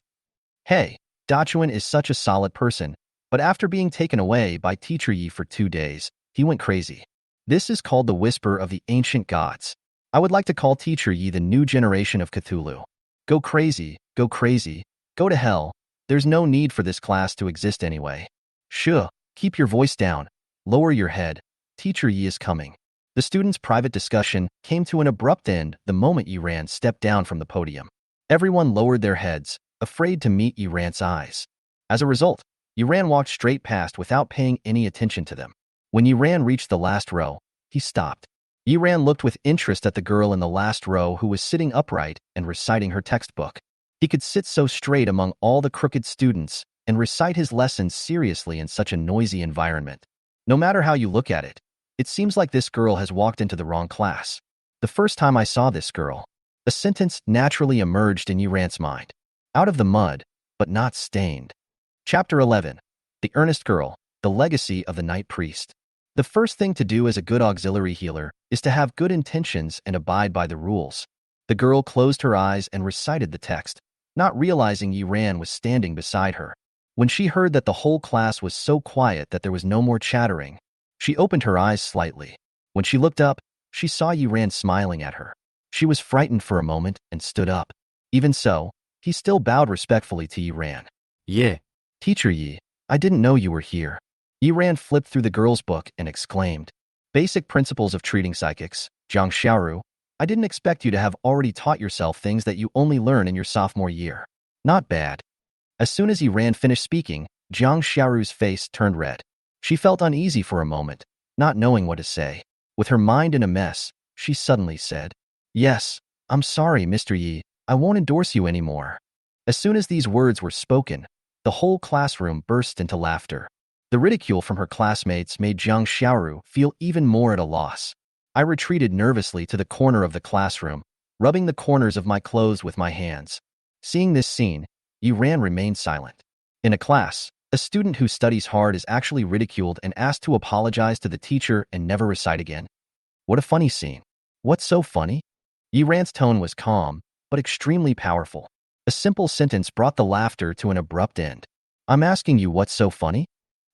Hey, Dachuan is such a solid person, but after being taken away by Teacher Yi for 2 days, he went crazy. This is called the whisper of the ancient gods. I would like to call Teacher Yi the new generation of Cthulhu. Go crazy, go crazy, go to hell. There's no need for this class to exist anyway. Shh, keep your voice down. Lower your head. Teacher Yi is coming. The students' private discussion came to an abrupt end the moment Yiran stepped down from the podium. Everyone lowered their heads, afraid to meet Yiran's eyes. As a result, Yiran walked straight past without paying any attention to them. When Yiran reached the last row, he stopped. Yiran looked with interest at the girl in the last row who was sitting upright and reciting her textbook. He could sit so straight among all the crooked students and recite his lessons seriously in such a noisy environment. No matter how you look at it, it seems like this girl has walked into the wrong class. The first time I saw this girl, a sentence naturally emerged in Yiran's mind. Out of the mud, but not stained. Chapter 11. The Earnest Girl, the Legacy of the Night Priest. The first thing to do as a good auxiliary healer is to have good intentions and abide by the rules. The girl closed her eyes and recited the text, not realizing Yiran was standing beside her. When she heard that the whole class was so quiet that there was no more chattering, she opened her eyes slightly. When she looked up, she saw Yiran smiling at her. She was frightened for a moment and stood up. Even so, he still bowed respectfully to Yiran. Yeah. Teacher Yi, I didn't know you were here. Yiran flipped through the girl's book and exclaimed, Basic Principles of Treating Psychics, Zhang Xiaoru. I didn't expect you to have already taught yourself things that you only learn in your sophomore year. Not bad. As soon as Yiran finished speaking, Zhang Xiaoru's face turned red. She felt uneasy for a moment, not knowing what to say. With her mind in a mess, she suddenly said, Yes, I'm sorry, Mr. Yi. I won't endorse you anymore. As soon as these words were spoken, the whole classroom burst into laughter. The ridicule from her classmates made Zhang Xiaoru feel even more at a loss. I retreated nervously to the corner of the classroom, rubbing the corners of my clothes with my hands. Seeing this scene, Yiran remained silent. In a class, a student who studies hard is actually ridiculed and asked to apologize to the teacher and never recite again. What a funny scene. What's so funny? Yiran's tone was calm, but extremely powerful. A simple sentence brought the laughter to an abrupt end. I'm asking you what's so funny?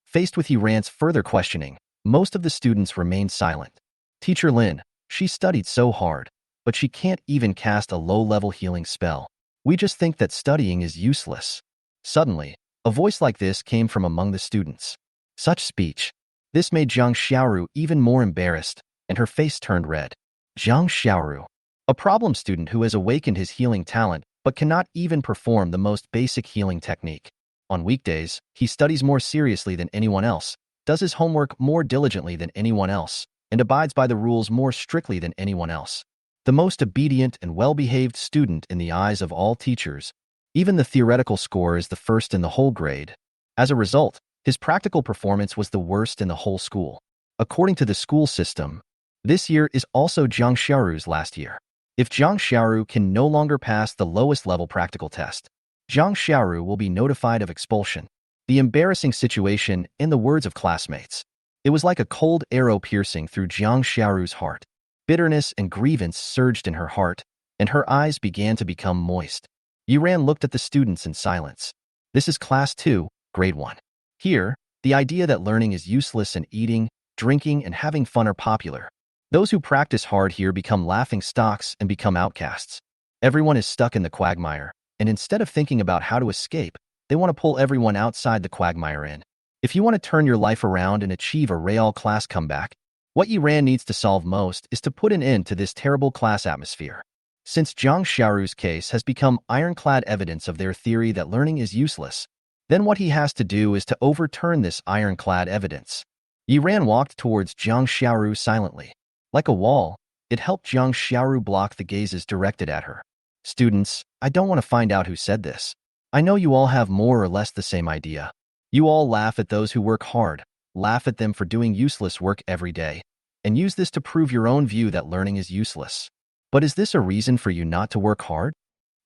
Faced with Yiran's further questioning, most of the students remained silent. Teacher Lin, she studied so hard, but she can't even cast a low-level healing spell. We just think that studying is useless. Suddenly, a voice like this came from among the students. Such speech. This made Zhang Xiaoru even more embarrassed, and her face turned red. Zhang Xiaoru, a problem student who has awakened his healing talent but cannot even perform the most basic healing technique. On weekdays, he studies more seriously than anyone else, does his homework more diligently than anyone else, and abides by the rules more strictly than anyone else. The most obedient and well-behaved student in the eyes of all teachers. Even the theoretical score is the first in the whole grade. As a result, his practical performance was the worst in the whole school. According to the school system, this year is also Zhang Xiaoru's last year. If Zhang Xiaoru can no longer pass the lowest level practical test, Zhang Xiaoru will be notified of expulsion. The embarrassing situation, in the words of classmates. It was like a cold arrow piercing through Zhang Xiaoru's heart. Bitterness and grievance surged in her heart, and her eyes began to become moist. Yiran looked at the students in silence. This is Class 2, Grade 1. Here, the idea that learning is useless and eating, drinking, and having fun are popular. Those who practice hard here become laughing stocks and become outcasts. Everyone is stuck in the quagmire, and instead of thinking about how to escape, they want to pull everyone outside the quagmire in. If you want to turn your life around and achieve a real class comeback, what Yiran needs to solve most is to put an end to this terrible class atmosphere. Since Zhang Xiaoru's case has become ironclad evidence of their theory that learning is useless, then what he has to do is to overturn this ironclad evidence. Yi Ran walked towards Jiang Xiaoru silently. Like a wall, it helped Jiang Xiaoru block the gazes directed at her. Students, I don't want to find out who said this. I know you all have more or less the same idea. You all laugh at those who work hard, laugh at them for doing useless work every day, and use this to prove your own view that learning is useless. But is this a reason for you not to work hard?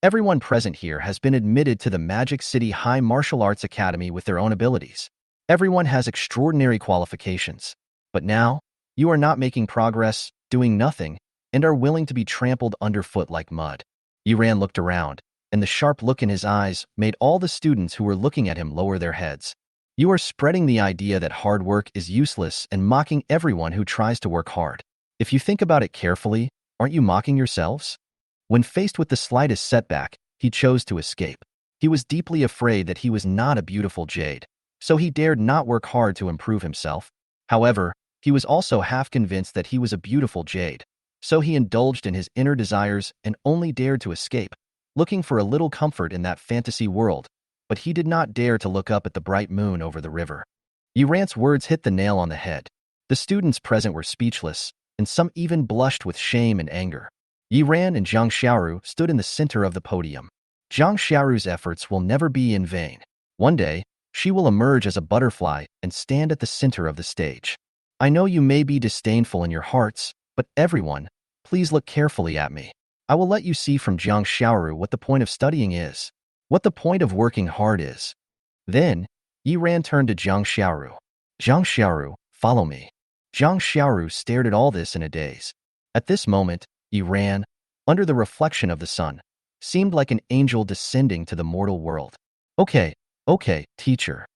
Everyone present here has been admitted to the Magic City High Martial Arts Academy with their own abilities. Everyone has extraordinary qualifications. But now, you are not making progress, doing nothing, and are willing to be trampled underfoot like mud. Yi Ran looked around, and the sharp look in his eyes made all the students who were looking at him lower their heads. You are spreading the idea that hard work is useless and mocking everyone who tries to work hard. If you think about it carefully, aren't you mocking yourselves? When faced with the slightest setback, he chose to escape. He was deeply afraid that he was not a beautiful jade, so he dared not work hard to improve himself. However, he was also half convinced that he was a beautiful jade, so he indulged in his inner desires and only dared to escape, looking for a little comfort in that fantasy world, but he did not dare to look up at the bright moon over the river. Yi Ran's words hit the nail on the head. The students present were speechless, and some even blushed with shame and anger. Yi Ran and Jiang Xiaoru stood in the center of the podium. Jiang Xiaoru's efforts will never be in vain. One day, she will emerge as a butterfly and stand at the center of the stage. I know you may be disdainful in your hearts, but everyone, please look carefully at me. I will let you see from Jiang Xiaoru what the point of studying is, what the point of working hard is. Then, Yi Ran turned to Jiang Xiaoru. Jiang Xiaoru, follow me. Jiang Xiaoru stared at all this in a daze. At this moment, Yi Ran, under the reflection of the sun, seemed like an angel descending to the mortal world. Okay, teacher.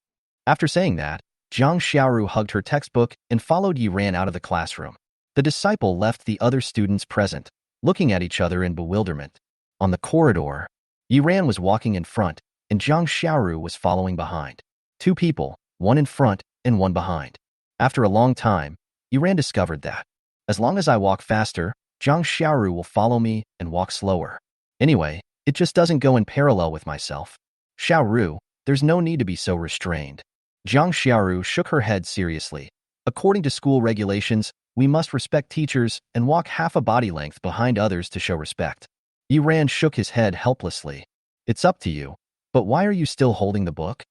After saying that, Jiang Xiaoru hugged her textbook and followed Yi Ran out of the classroom. The disciple left the other students present, looking at each other in bewilderment. On the corridor, Yi Ran was walking in front, and Jiang Xiaoru was following behind. Two people, one in front and one behind. After a long time, Yi Ran discovered that, as long as I walk faster, Jiang Xiaoru will follow me and walk slower. Anyway, it just doesn't go in parallel with myself. Xiaoru, there's no need to be so restrained. Jiang Xiaoru shook her head seriously. According to school regulations, we must respect teachers and walk half a body length behind others to show respect. Yi Ran shook his head helplessly. It's up to you, but why are you still holding the book?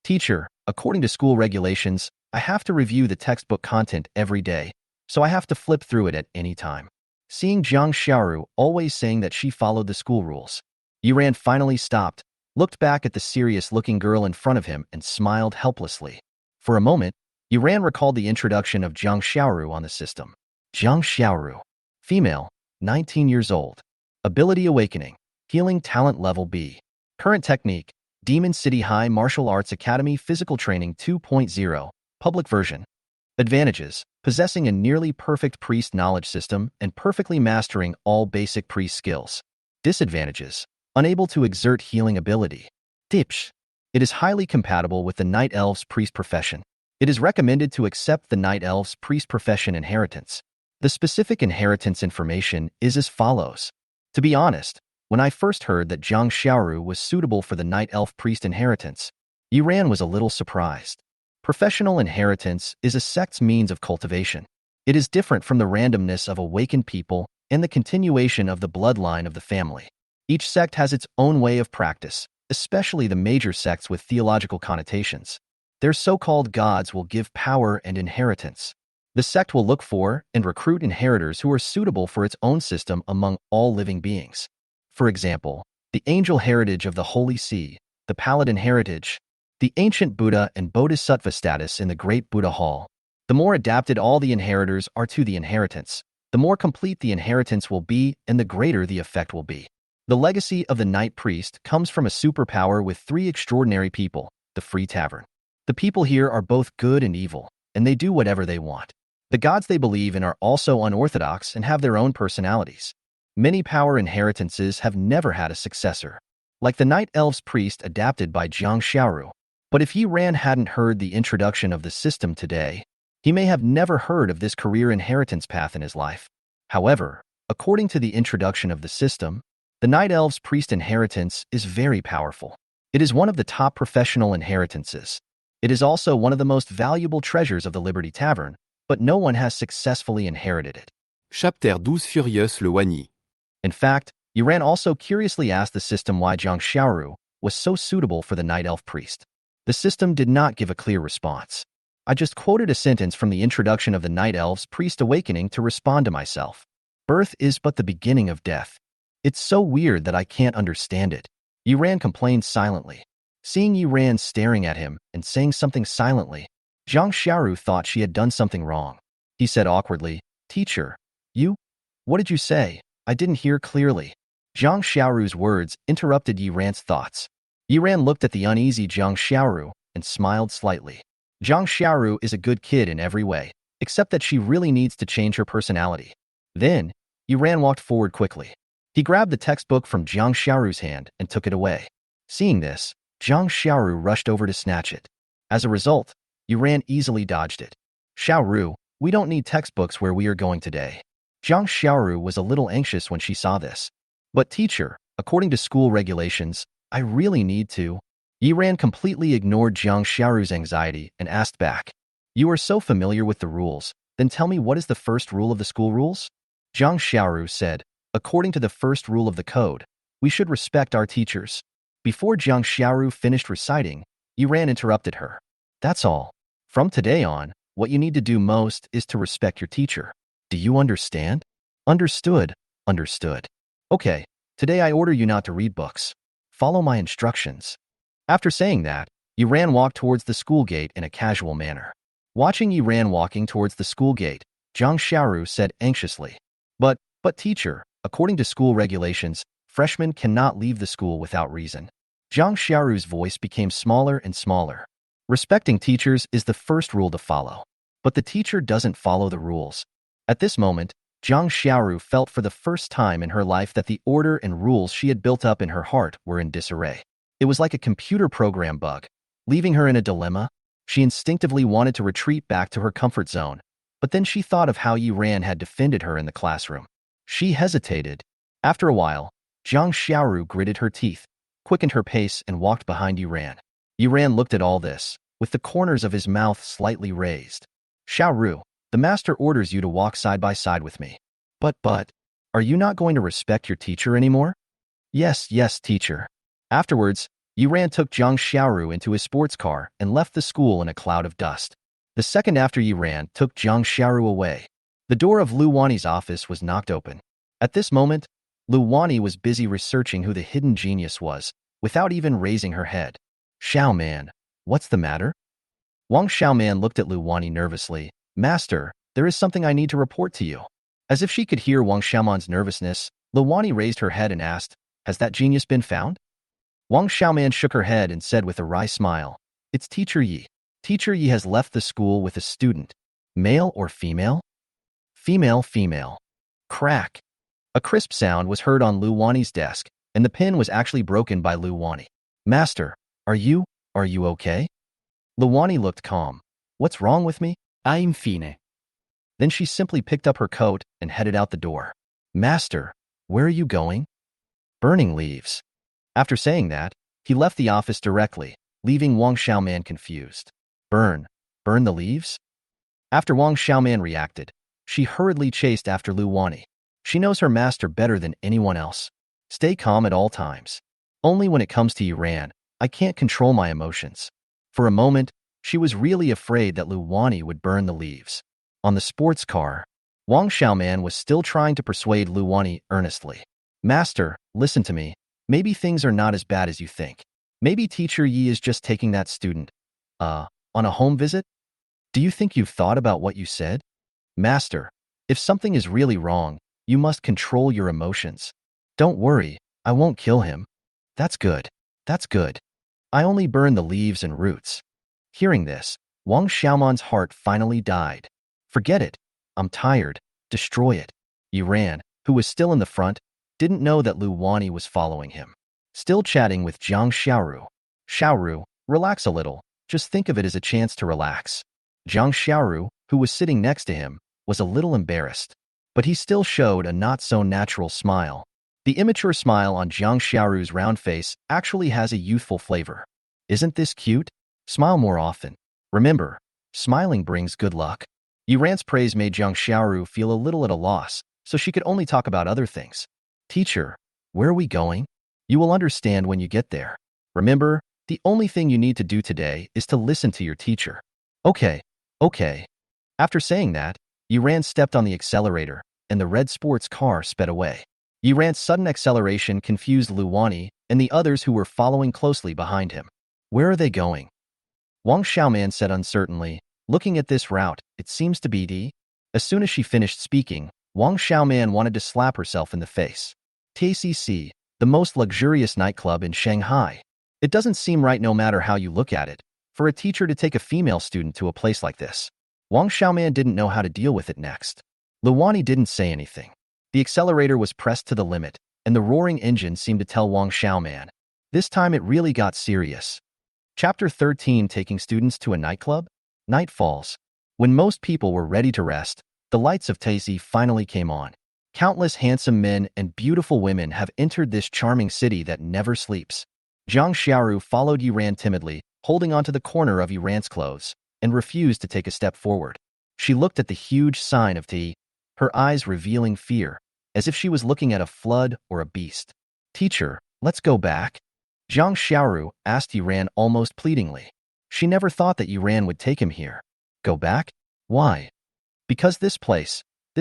Teacher, according to school regulations, I have to review the textbook content every day, so I have to flip through it at any time. Seeing Jiang Xiaoru always saying that she followed the school rules, Yi Ran finally stopped, looked back at the serious-looking girl in front of him and smiled helplessly. For a moment, Yi Ran recalled the introduction of Jiang Xiaoru on the system. Jiang Xiaoru, female, 19 years old. Ability Awakening, Healing Talent Level B. Current Technique, Demon City High Martial Arts Academy Physical Training 2.0, Public Version. Advantages, possessing a nearly perfect priest knowledge system and perfectly mastering all basic priest skills. Disadvantages, unable to exert healing ability. Tips, it is highly compatible with the Night Elves priest profession. It is recommended to accept the Night Elves priest profession inheritance. The specific inheritance information is as follows. To be honest, when I first heard that Jiang Xiaoru was suitable for the Night Elf priest inheritance, Yi Ran was a little surprised. Professional inheritance is a sect's means of cultivation. It is different from the randomness of awakened people and the continuation of the bloodline of the family. Each sect has its own way of practice, especially the major sects with theological connotations. Their so-called gods will give power and inheritance. The sect will look for and recruit inheritors who are suitable for its own system among all living beings. For example, the angel heritage of the Holy See, the paladin heritage, the ancient Buddha and Bodhisattva status in the Great Buddha Hall. The more adapted all the inheritors are to the inheritance, the more complete the inheritance will be and the greater the effect will be. The legacy of the Night Priest comes from a superpower with three extraordinary people, the Free Tavern. The people here are both good and evil, and they do whatever they want. The gods they believe in are also unorthodox and have their own personalities. Many power inheritances have never had a successor, like the Night Elves priest adapted by Jiang Xiaoru. But if Yi Ran hadn't heard the introduction of the system today, he may have never heard of this career inheritance path in his life. However, according to the introduction of the system, the Night Elves priest inheritance is very powerful. It is one of the top professional inheritances. It is also one of the most valuable treasures of the Liberty Tavern, but no one has successfully inherited it. Chapter 12 Furious Luani. In fact, Yuran also curiously asked the system why Zhang Xiaoru was so suitable for the Night Elf Priest. The system did not give a clear response. I just quoted a sentence from the introduction of the Night Elves Priest Awakening to respond to myself. Birth is but the beginning of death. It's so weird that I can't understand it. Yuran complained silently. Seeing Yuran staring at him and saying something silently, Zhang Xiaoru thought she had done something wrong. He said awkwardly, "Teacher, you? What did you say? I didn't hear clearly." Zhang Xiaoru's words interrupted Yuran's thoughts. Yuran looked at the uneasy Zhang Xiaoru and smiled slightly. Zhang Xiaoru is a good kid in every way, except that she really needs to change her personality. Then, Yuran walked forward quickly. He grabbed the textbook from Zhang Xiaoru's hand and took it away. Seeing this, Zhang Xiaoru rushed over to snatch it. As a result, Yuran easily dodged it. "Xiaoru, we don't need textbooks where we are going today." Zhang Xiaoru was a little anxious when she saw this. "But teacher, according to school regulations, I really need to." Yuran completely ignored Zhang Xiaoru's anxiety and asked back, "You are so familiar with the rules, then tell me what is the first rule of the school rules?" Zhang Xiaoru said, "According to the first rule of the code, we should respect our teachers." Before Zhang Xiaoru finished reciting, Yuran interrupted her. "That's all. From today on, what you need to do most is to respect your teacher. Do you understand?" "Understood, understood." "Okay, today I order you not to read books. Follow my instructions." After saying that, Yuran walked towards the school gate in a casual manner. Watching Yuran walking towards the school gate, Zhang Xiaoru said anxiously, But teacher, according to school regulations, freshmen cannot leave the school without reason." Zhang Xiaoru's voice became smaller and smaller. Respecting teachers is the first rule to follow. But the teacher doesn't follow the rules. At this moment, Zhang Xiaoru felt for the first time in her life that the order and rules she had built up in her heart were in disarray. It was like a computer program bug, leaving her in a dilemma. She instinctively wanted to retreat back to her comfort zone, but then she thought of how Yuran had defended her in the classroom. She hesitated. After a while, Zhang Xiaoru gritted her teeth, quickened her pace, and walked behind Yuran. Yuran looked at all this, with the corners of his mouth slightly raised. "Xiaoru, the master orders you to walk side by side with me." But, are you not going to respect your teacher anymore?" Yes, teacher." Afterwards, Yuran took Zhang Xiaoru into his sports car and left the school in a cloud of dust. The second after Yuran took Zhang Xiaoru away, the door of Luani's office was knocked open. At this moment, Luani was busy researching who the hidden genius was, without even raising her head. "Xiaoman, what's the matter?" Wang Xiaoman looked at Luani nervously. "Master, there is something I need to report to you." As if she could hear Wang Xiaoman's nervousness, Luani raised her head and asked, "Has that genius been found?" Wang Xiaoman shook her head and said with a wry smile, "It's Teacher Yi. Teacher Yi has left the school with a student. Male or female?" Female. Crack. A crisp sound was heard on Luani's desk, and the pen was actually broken by Luani. "Master, are you okay?" Luani looked calm. "What's wrong with me?" I'm fine. Then she simply picked up her coat and headed out the door. "Master, where are you going?" "Burning leaves." After saying that, he left the office directly, leaving Wang Xiaoman confused. Burn the leaves?" After Wang Xiaoman reacted, she hurriedly chased after Luani. She knows her master better than anyone else. Stay calm at all times. Only when it comes to Yuran, I can't control my emotions. For a moment, she was really afraid that Luani would burn the leaves. On the sports car, Wang Xiaoman was still trying to persuade Luani earnestly. "Master, listen to me. Maybe things are not as bad as you think. Maybe Teacher Yi is just taking that student, on a home visit? Do you think you've thought about what you said? Master, if something is really wrong, you must control your emotions. Don't worry, I won't kill him." That's good. I only burn the leaves and roots." Hearing this, Wang Xiaoman's heart finally died. "Forget it. I'm tired. Destroy it." Yuran, who was still in the front, didn't know that Luani was following him. Still chatting with Zhang Xiaoru. "Xiaoru, relax a little. Just think of it as a chance to relax." Zhang Xiaoru, who was sitting next to him, was a little embarrassed, but he still showed a not-so-natural smile. The immature smile on Zhang Xiaoru's round face actually has a youthful flavor. "Isn't this cute?" Smile more often. Remember, smiling brings good luck. Yuran's praise made Jiang Xiaoru feel a little at a loss, so she could only talk about other things. Teacher, where are we going? You will understand when you get there. Remember, the only thing you need to do today is to listen to your teacher. Okay, okay. After saying that, Yuran stepped on the accelerator, and the red sports car sped away. Yuran's sudden acceleration confused Luani and the others who were following closely behind him. Where are they going? Wang Xiaoman said uncertainly, looking at this route, it seems to be D. As soon as she finished speaking, Wang Xiaoman wanted to slap herself in the face. TCC, the most luxurious nightclub in Shanghai. It doesn't seem right no matter how you look at it, for a teacher to take a female student to a place like this. Wang Xiaoman didn't know how to deal with it next. Luani didn't say anything. The accelerator was pressed to the limit, and the roaring engine seemed to tell Wang Xiaoman. This time it really got serious. Chapter 13, Taking Students to a Nightclub? Night falls. When most people were ready to rest, the lights of Taotie finally came on. Countless handsome men and beautiful women have entered this charming city that never sleeps. Jiang Xiaoru followed Yuran timidly, holding onto the corner of Yuran's clothes, and refused to take a step forward. She looked at the huge sign of Taotie, her eyes revealing fear, as if she was looking at a flood or a beast. Teacher, let's go back. Jiang Xiaoru asked Yuran almost pleadingly. She never thought that Yuran would take him here. Go back? Why? Because this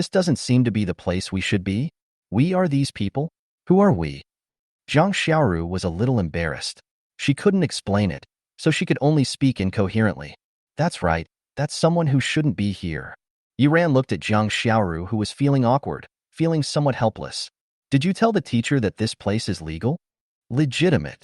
doesn't seem to be the place we should be. We are these people? Who are we? Jiang Xiaoru was a little embarrassed. She couldn't explain it, so she could only speak incoherently. That's right, that's someone who shouldn't be here. Yuran looked at Jiang Xiaoru, who was feeling awkward, feeling somewhat helpless. Did you tell the teacher that this place is legal? Legitimate.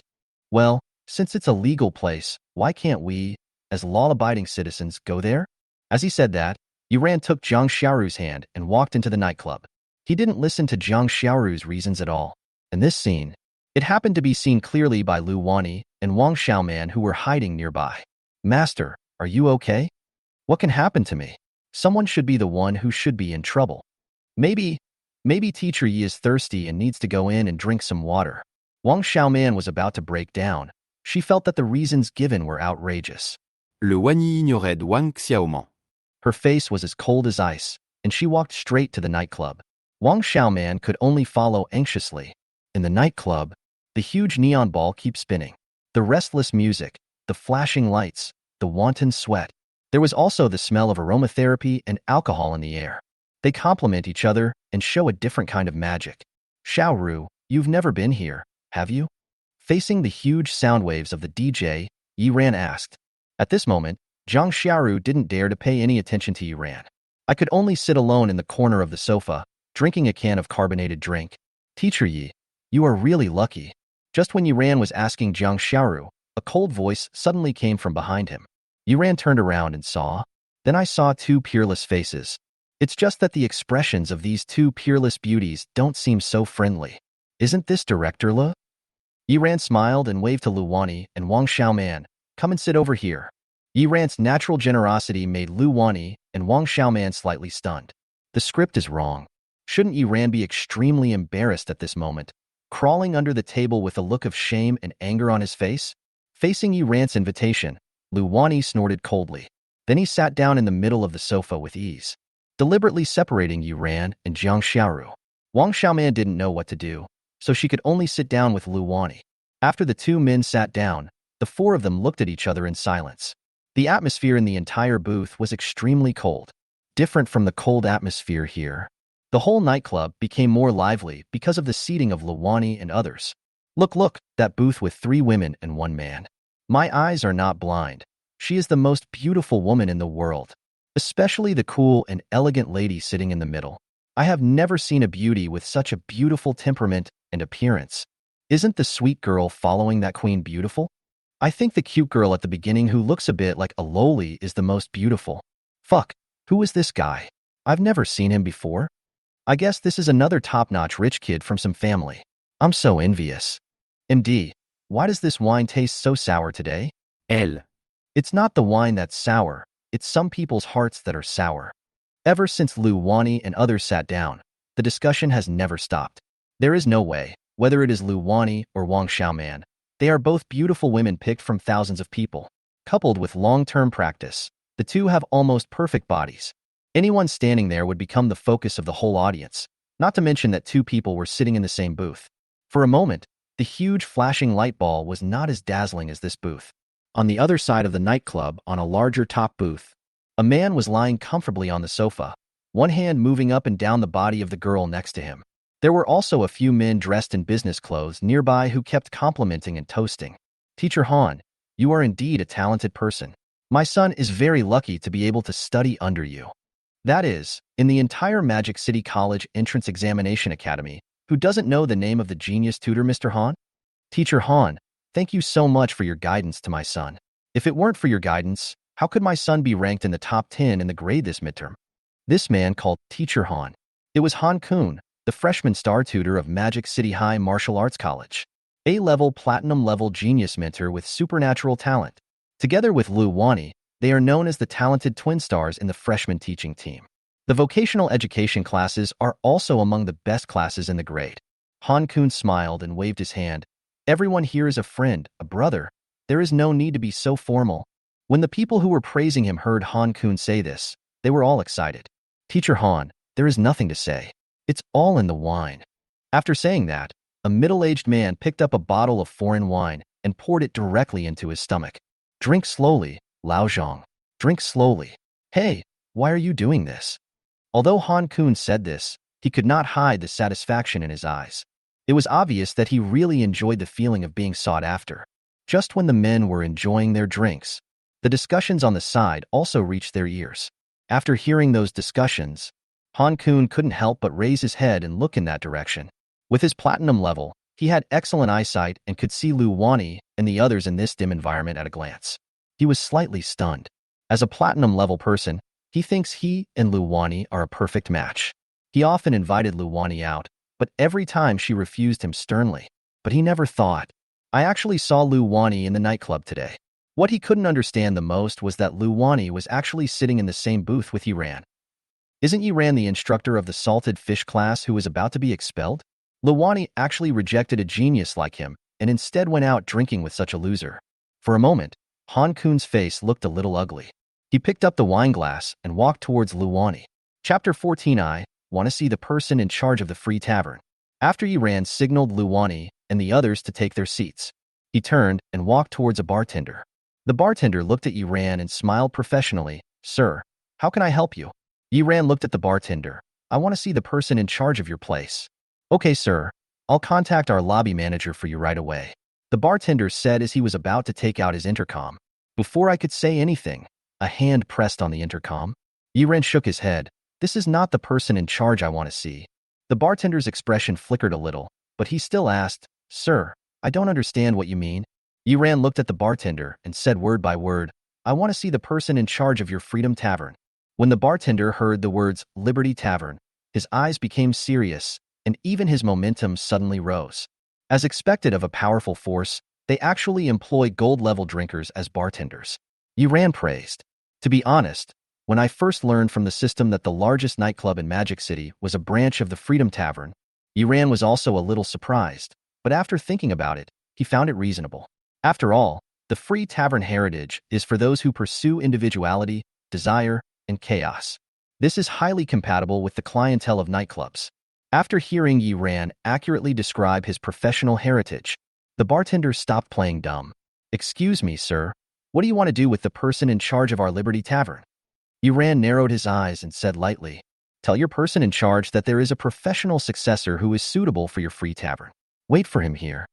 Well, since it's a legal place, why can't we, as law-abiding citizens, go there? As he said that, Yuran took Jiang Xiaoru's hand and walked into the nightclub. He didn't listen to Jiang Xiaoru's reasons at all. In this scene, it happened to be seen clearly by Luani and Wang Xiaoman, who were hiding nearby. Master, are you okay? What can happen to me? Someone should be the one who should be in trouble. Maybe Teacher Yi is thirsty and needs to go in and drink some water. Wang Xiaoman was about to break down. She felt that the reasons given were outrageous. Le Luani ignorait Wang Xiaoman. Her face was as cold as ice, and she walked straight to the nightclub. Wang Xiaoman could only follow anxiously. In the nightclub, the huge neon ball keeps spinning. The restless music, the flashing lights, the wanton sweat. There was also the smell of aromatherapy and alcohol in the air. They complement each other and show a different kind of magic. Xiaoru, you've never been here, have you? Facing the huge sound waves of the DJ, Yuran asked. At this moment, Jiang Xiaoru didn't dare to pay any attention to Yuran. I could only sit alone in the corner of the sofa, drinking a can of carbonated drink. Teacher Yi, you are really lucky. Just when Yuran was asking Jiang Xiaoru, a cold voice suddenly came from behind him. Yuran turned around and saw. Then I saw two peerless faces. It's just that the expressions of these two peerless beauties don't seem so friendly. Isn't this Director Le? Yuran smiled and waved to Luani and Wang Xiaoman. Come and sit over here. Yuran's natural generosity made Luani and Wang Xiaoman slightly stunned. The script is wrong. Shouldn't Yuran be extremely embarrassed at this moment, crawling under the table with a look of shame and anger on his face? Facing Yuran's invitation, Luani snorted coldly. Then he sat down in the middle of the sofa with ease, deliberately separating Yuran and Jiang Xiaoru. Wang Xiaoman didn't know what to do, so she could only sit down with Luani. After the two men sat down, the four of them looked at each other in silence. The atmosphere in the entire booth was extremely cold, different from the cold atmosphere here. The whole nightclub became more lively because of the seating of Luani and others. Look, that booth with 3 women and 1 man. My eyes are not blind. She is the most beautiful woman in the world, especially the cool and elegant lady sitting in the middle. I have never seen a beauty with such a beautiful temperament and appearance. Isn't the sweet girl following that queen beautiful? I think the cute girl at the beginning who looks a bit like a loli is the most beautiful. Fuck, who is this guy? I've never seen him before. I guess this is another top-notch rich kid from some family. I'm so envious. MD, why does this wine taste so sour today? Elle. It's not the wine that's sour, it's some people's hearts that are sour. Ever since Luani and others sat down, the discussion has never stopped. There is no way, whether it is Luani or Wang Xiaoman, they are both beautiful women picked from thousands of people. Coupled with long-term practice, the two have almost perfect bodies. Anyone standing there would become the focus of the whole audience, not to mention that two people were sitting in the same booth. For a moment, the huge flashing light ball was not as dazzling as this booth. On the other side of the nightclub, on a larger top booth, a man was lying comfortably on the sofa, one hand moving up and down the body of the girl next to him. There were also a few men dressed in business clothes nearby who kept complimenting and toasting. Teacher Han, you are indeed a talented person. My son is very lucky to be able to study under you. That is, in the entire Magic City College Entrance Examination Academy, who doesn't know the name of the genius tutor, Mr. Han? Teacher Han, thank you so much for your guidance to my son. If it weren't for your guidance, how could my son be ranked in the top 10 in the grade this midterm? This man called Teacher Han. It was Han Kun, the freshman star tutor of Magic City High Martial Arts College. A-level platinum-level genius mentor with supernatural talent. Together with Luani, they are known as the talented twin stars in the freshman teaching team. The vocational education classes are also among the best classes in the grade. Han Kun smiled and waved his hand. Everyone here is a friend, a brother. There is no need to be so formal. When the people who were praising him heard Han Kun say this, they were all excited. Teacher Han, there is nothing to say. It's all in the wine. After saying that, a middle-aged man picked up a bottle of foreign wine and poured it directly into his stomach. Drink slowly, Lao Zhang. Drink slowly. Hey, why are you doing this? Although Han Kun said this, he could not hide the satisfaction in his eyes. It was obvious that he really enjoyed the feeling of being sought after. Just when the men were enjoying their drinks, the discussions on the side also reached their ears. After hearing those discussions, Han Kun couldn't help but raise his head and look in that direction. With his platinum level, he had excellent eyesight and could see Luani and the others in this dim environment at a glance. He was slightly stunned. As a platinum-level person, he thinks he and Luani are a perfect match. He often invited Luani out, but every time she refused him sternly. But he never thought. I actually saw Luani in the nightclub today. What he couldn't understand the most was that Luani was actually sitting in the same booth with Yiran. Isn't Yiran the instructor of the salted fish class who was about to be expelled? Luani actually rejected a genius like him and instead went out drinking with such a loser. For a moment, Han Kun's face looked a little ugly. He picked up the wine glass and walked towards Luani. Chapter 14. I want to see the person in charge of the free tavern. After Yiran signaled Luani and the others to take their seats, he turned and walked towards a bartender. The bartender looked at Yiran and smiled professionally. Sir, how can I help you? Yiran looked at the bartender. I want to see the person in charge of your place. Okay, sir. I'll contact our lobby manager for you right away. The bartender said as he was about to take out his intercom. Before I could say anything, a hand pressed on the intercom. Yiran shook his head. This is not the person in charge I want to see. The bartender's expression flickered a little, but he still asked, Sir, I don't understand what you mean. Yiran looked at the bartender and said word by word, I want to see the person in charge of your Freedom Tavern. When the bartender heard the words Liberty Tavern, his eyes became serious, and even his momentum suddenly rose. As expected of a powerful force, they actually employ gold-level drinkers as bartenders. Yiran praised. To be honest, when I first learned from the system that the largest nightclub in Magic City was a branch of the Freedom Tavern, Yiran was also a little surprised, but after thinking about it, he found it reasonable. After all, the free tavern heritage is for those who pursue individuality, desire, and chaos. This is highly compatible with the clientele of nightclubs. After hearing Yiran accurately describe his professional heritage, the bartender stopped playing dumb. Excuse me, sir. What do you want to do with the person in charge of our Liberty Tavern? Yiran narrowed his eyes and said lightly, Tell your person in charge that there is a professional successor who is suitable for your free tavern. Wait for him here.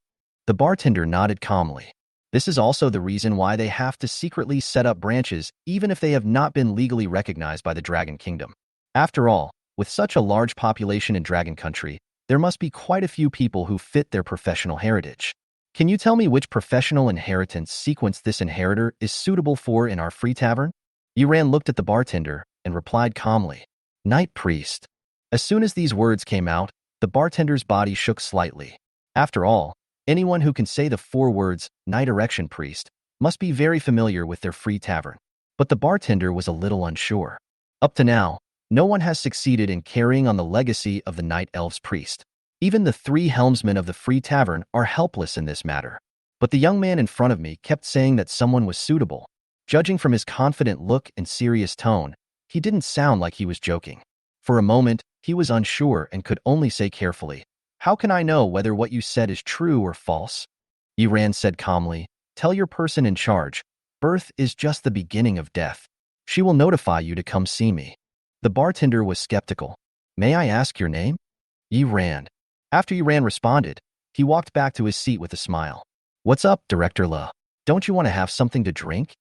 The bartender nodded calmly. This is also the reason why they have to secretly set up branches even if they have not been legally recognized by the Dragon Kingdom. After all, with such a large population in Dragon Country, there must be quite a few people who fit their professional heritage. Can you tell me which professional inheritance sequence this inheritor is suitable for in our free tavern? Yiran looked at the bartender and replied calmly, Night Priest. As soon as these words came out, the bartender's body shook slightly. After all, anyone who can say the 4 words, Night Erection Priest, must be very familiar with their free tavern. But the bartender was a little unsure. Up to now, no one has succeeded in carrying on the legacy of the Night Elves Priest. Even the 3 helmsmen of the free tavern are helpless in this matter. But the young man in front of me kept saying that someone was suitable. Judging from his confident look and serious tone, he didn't sound like he was joking. For a moment, he was unsure and could only say carefully, "How can I know whether what you said is true or false?" Yiran said calmly, "Tell your person in charge, birth is just the beginning of death. She will notify you to come see me." The bartender was skeptical. "May I ask your name?" Yiran. After Yiran responded, he walked back to his seat with a smile. "What's up, Director Le? Don't you want to have something to drink?"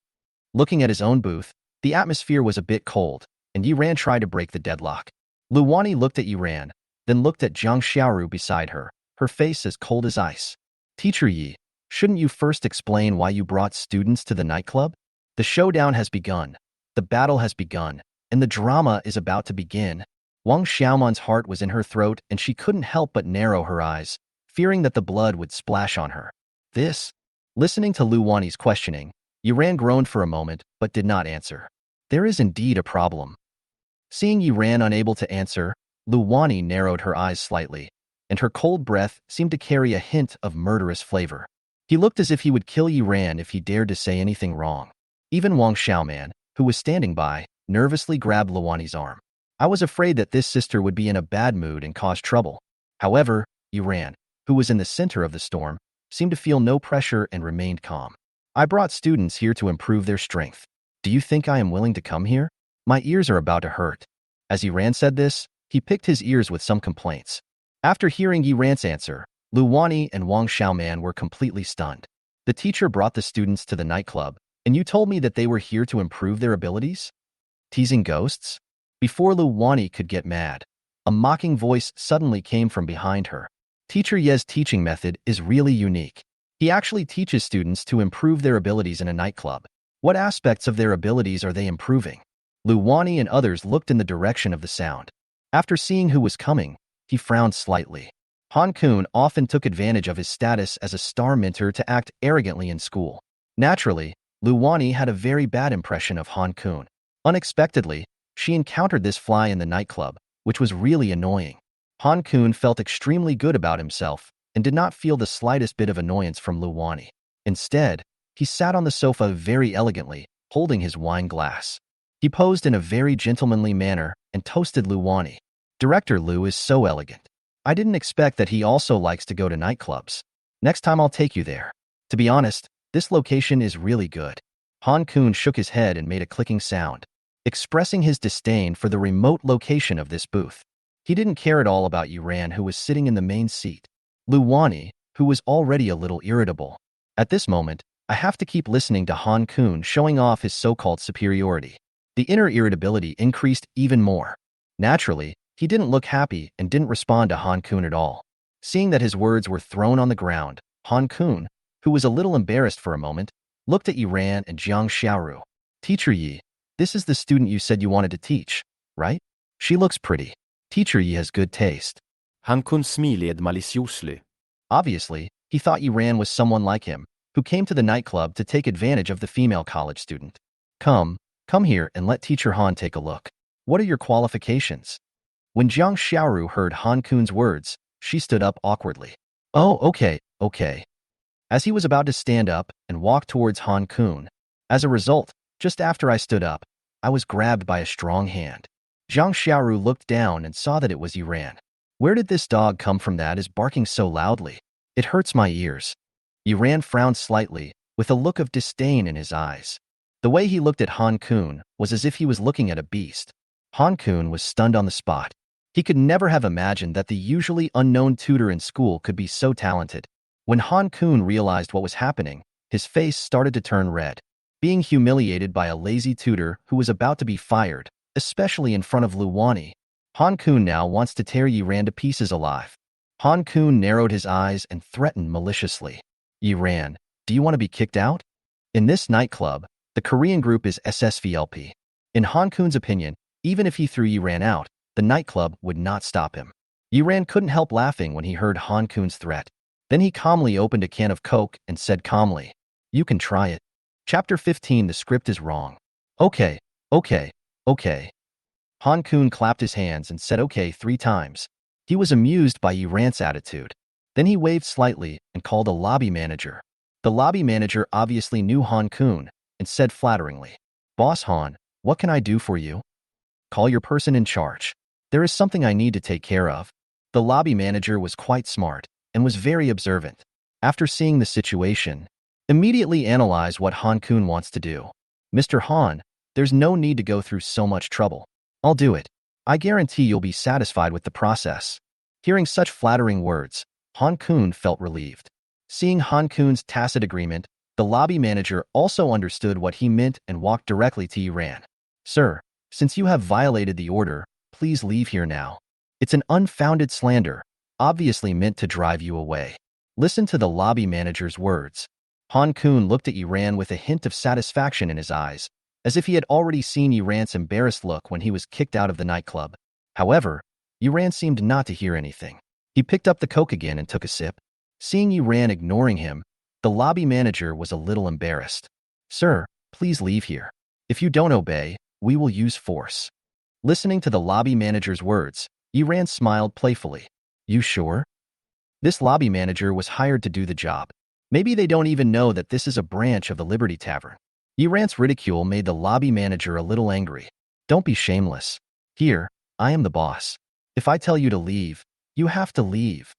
Looking at his own booth, the atmosphere was a bit cold, and Yiran tried to break the deadlock. Luani looked at Yiran, then looked at Jiang Xiaoru beside her, her face as cold as ice. "Teacher Yi, shouldn't you first explain why you brought students to the nightclub? The showdown has begun, the battle has begun, and the drama is about to begin." Wang Xiaoman's heart was in her throat, and she couldn't help but narrow her eyes, fearing that the blood would splash on her. Listening to Luani's questioning, Yiran groaned for a moment, but did not answer. There is indeed a problem. Seeing Yiran unable to answer, Luani narrowed her eyes slightly, and her cold breath seemed to carry a hint of murderous flavor. He looked as if he would kill Yiran if he dared to say anything wrong. Even Wang Xiaoman, who was standing by, nervously grabbed Luani's arm. "I was afraid that this sister would be in a bad mood and cause trouble." However, Yiran, who was in the center of the storm, seemed to feel no pressure and remained calm. "I brought students here to improve their strength. Do you think I am willing to come here? My ears are about to hurt." As Yiran said this, he picked his ears with some complaints. After hearing Yiran's answer, Luani and Wang Xiaoman were completely stunned. "The teacher brought the students to the nightclub, and you told me that they were here to improve their abilities? Teasing ghosts?" Before Luani could get mad, a mocking voice suddenly came from behind her. "Teacher Ye's teaching method is really unique. He actually teaches students to improve their abilities in a nightclub. What aspects of their abilities are they improving?" Luani and others looked in the direction of the sound. After seeing who was coming, he frowned slightly. Han Kun often took advantage of his status as a star mentor to act arrogantly in school. Naturally, Luani had a very bad impression of Han Kun. Unexpectedly, she encountered this fly in the nightclub, which was really annoying. Han Kun felt extremely good about himself and did not feel the slightest bit of annoyance from Luani. Instead, he sat on the sofa very elegantly, holding his wine glass. He posed in a very gentlemanly manner and toasted Luani. "Director Lu is so elegant. I didn't expect that he also likes to go to nightclubs. Next time I'll take you there. To be honest, this location is really good." Han Kun shook his head and made a clicking sound, expressing his disdain for the remote location of this booth. He didn't care at all about Yiran, who was sitting in the main seat. Luani, who was already a little irritable. At this moment, I have to keep listening to Han Kun showing off his so-called superiority. The inner irritability increased even more. Naturally, he didn't look happy and didn't respond to Han Kun at all. Seeing that his words were thrown on the ground, Han Kun, who was a little embarrassed for a moment, looked at Yiran and Jiang Xiaoru. "Teacher Yi, this is the student you said you wanted to teach, right? She looks pretty. Teacher Yi has good taste." Han Kun smiled maliciously. Obviously, he thought Yiran was someone like him, who came to the nightclub to take advantage of the female college student. Come here and let Teacher Han take a look. What are your qualifications?" When Jiang Xiaoru heard Han Kun's words, she stood up awkwardly. "Oh, okay. As he was about to stand up and walk towards Han Kun. As a result, just after I stood up, I was grabbed by a strong hand. Jiang Xiaoru looked down and saw that it was Yiran. "Where did this dog come from that is barking so loudly? It hurts my ears." Yiran frowned slightly, with a look of disdain in his eyes. The way he looked at Han Kun was as if he was looking at a beast. Han Kun was stunned on the spot. He could never have imagined that the usually unknown tutor in school could be so talented. When Han Kun realized what was happening, his face started to turn red. Being humiliated by a lazy tutor who was about to be fired, especially in front of Luani, Han Kun now wants to tear Yiran to pieces alive. Han Kun narrowed his eyes and threatened maliciously. "Yiran, do you want to be kicked out?" In this nightclub, the Korean group is SSVLP. In Han Kun's opinion, even if he threw Yiran out, the nightclub would not stop him. Yiran couldn't help laughing when he heard Han Kun's threat. Then he calmly opened a can of Coke and said calmly, "You can try it." Chapter 15. The script is wrong. Okay. Han Kun clapped his hands and said okay 3 times. He was amused by Yiran's attitude. Then he waved slightly and called a lobby manager. The lobby manager obviously knew Han Kun, and said flatteringly, "Boss Han, what can I do for you?" "Call your person in charge. There is something I need to take care of." The lobby manager was quite smart and was very observant. After seeing the situation, immediately analyze what Han Kun wants to do. "Mr. Han, there's no need to go through so much trouble. I'll do it. I guarantee you'll be satisfied with the process." Hearing such flattering words, Han Kun felt relieved. Seeing Han Kun's tacit agreement, the lobby manager also understood what he meant and walked directly to Iran. "Sir, since you have violated the order, please leave here now. It's an unfounded slander, obviously meant to drive you away." Listen to the lobby manager's words. Han Kun looked at Iran with a hint of satisfaction in his eyes, as if he had already seen Iran's embarrassed look when he was kicked out of the nightclub. However, Iran seemed not to hear anything. He picked up the Coke again and took a sip. Seeing Iran ignoring him, the lobby manager was a little embarrassed. "Sir, please leave here. If you don't obey, we will use force." Listening to the lobby manager's words, Iran smiled playfully. "You sure?" This lobby manager was hired to do the job. Maybe they don't even know that this is a branch of the Liberty Tavern. Iran's ridicule made the lobby manager a little angry. "Don't be shameless. Here, I am the boss. If I tell you to leave, you have to leave."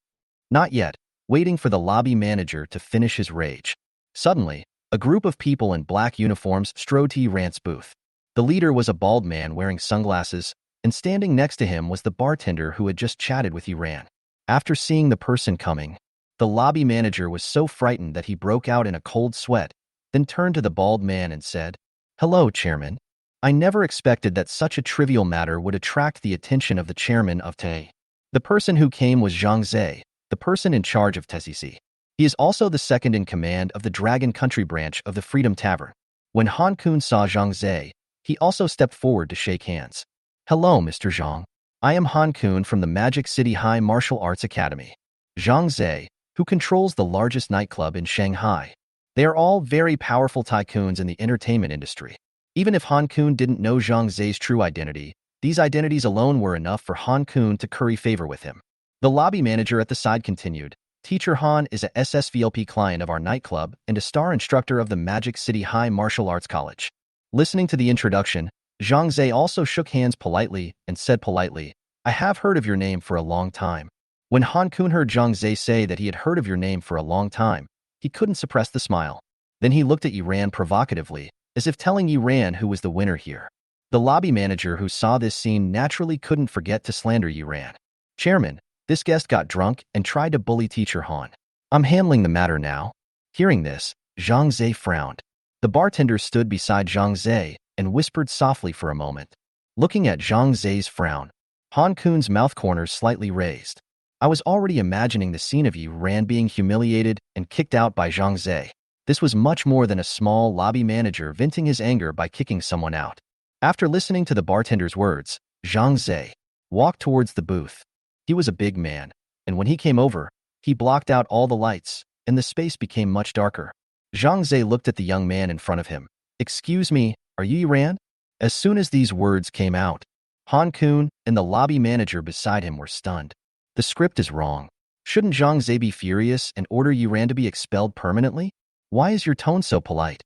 Not yet, waiting for the lobby manager to finish his rage. Suddenly, a group of people in black uniforms strode to Iran's booth. The leader was a bald man wearing sunglasses, and standing next to him was the bartender who had just chatted with Iran. After seeing the person coming, the lobby manager was so frightened that he broke out in a cold sweat, then turned to the bald man and said, "Hello, Chairman. I never expected that such a trivial matter would attract the attention of the chairman of Taotie." The person who came was Zhang Zhe, the person in charge of Taotie. He is also the second in command of the Dragon Country branch of the Freedom Tavern. When Han Kun saw Zhang Zhe, he also stepped forward to shake hands. "Hello, Mr. Zhang. I am Han Kun from the Magic City High Martial Arts Academy." Zhang Zhe, who controls the largest nightclub in Shanghai. They are all very powerful tycoons in the entertainment industry. Even if Han Kun didn't know Zhang Zhe's true identity, these identities alone were enough for Han Kun to curry favor with him. The lobby manager at the side continued, "Teacher Han is a SSVLP client of our nightclub and a star instructor of the Magic City High Martial Arts College." Listening to the introduction, Zhang Zhe also shook hands politely and said politely, "I have heard of your name for a long time." When Han Kun heard Zhang Zhe say that he had heard of your name for a long time, he couldn't suppress the smile. Then he looked at Iran provocatively, as if telling Iran who was the winner here. The lobby manager who saw this scene naturally couldn't forget to slander Iran. "Chairman, this guest got drunk and tried to bully Teacher Han. I'm handling the matter now." Hearing this, Zhang Zhe frowned. The bartender stood beside Zhang Zhe and whispered softly for a moment. Looking at Zhang Zhe's frown, Han Kun's mouth corners slightly raised. I was already imagining the scene of Iran being humiliated and kicked out by Zhang Zhe. This was much more than a small lobby manager venting his anger by kicking someone out. After listening to the bartender's words, Zhang Zhe walked towards the booth. He was a big man, and when he came over, he blocked out all the lights, and the space became much darker. Zhang Zhe looked at the young man in front of him. "Excuse me, are you Iran?" As soon as these words came out, Han Kun and the lobby manager beside him were stunned. The script is wrong. Shouldn't Zhang Zhe be furious and order Iran to be expelled permanently? Why is your tone so polite?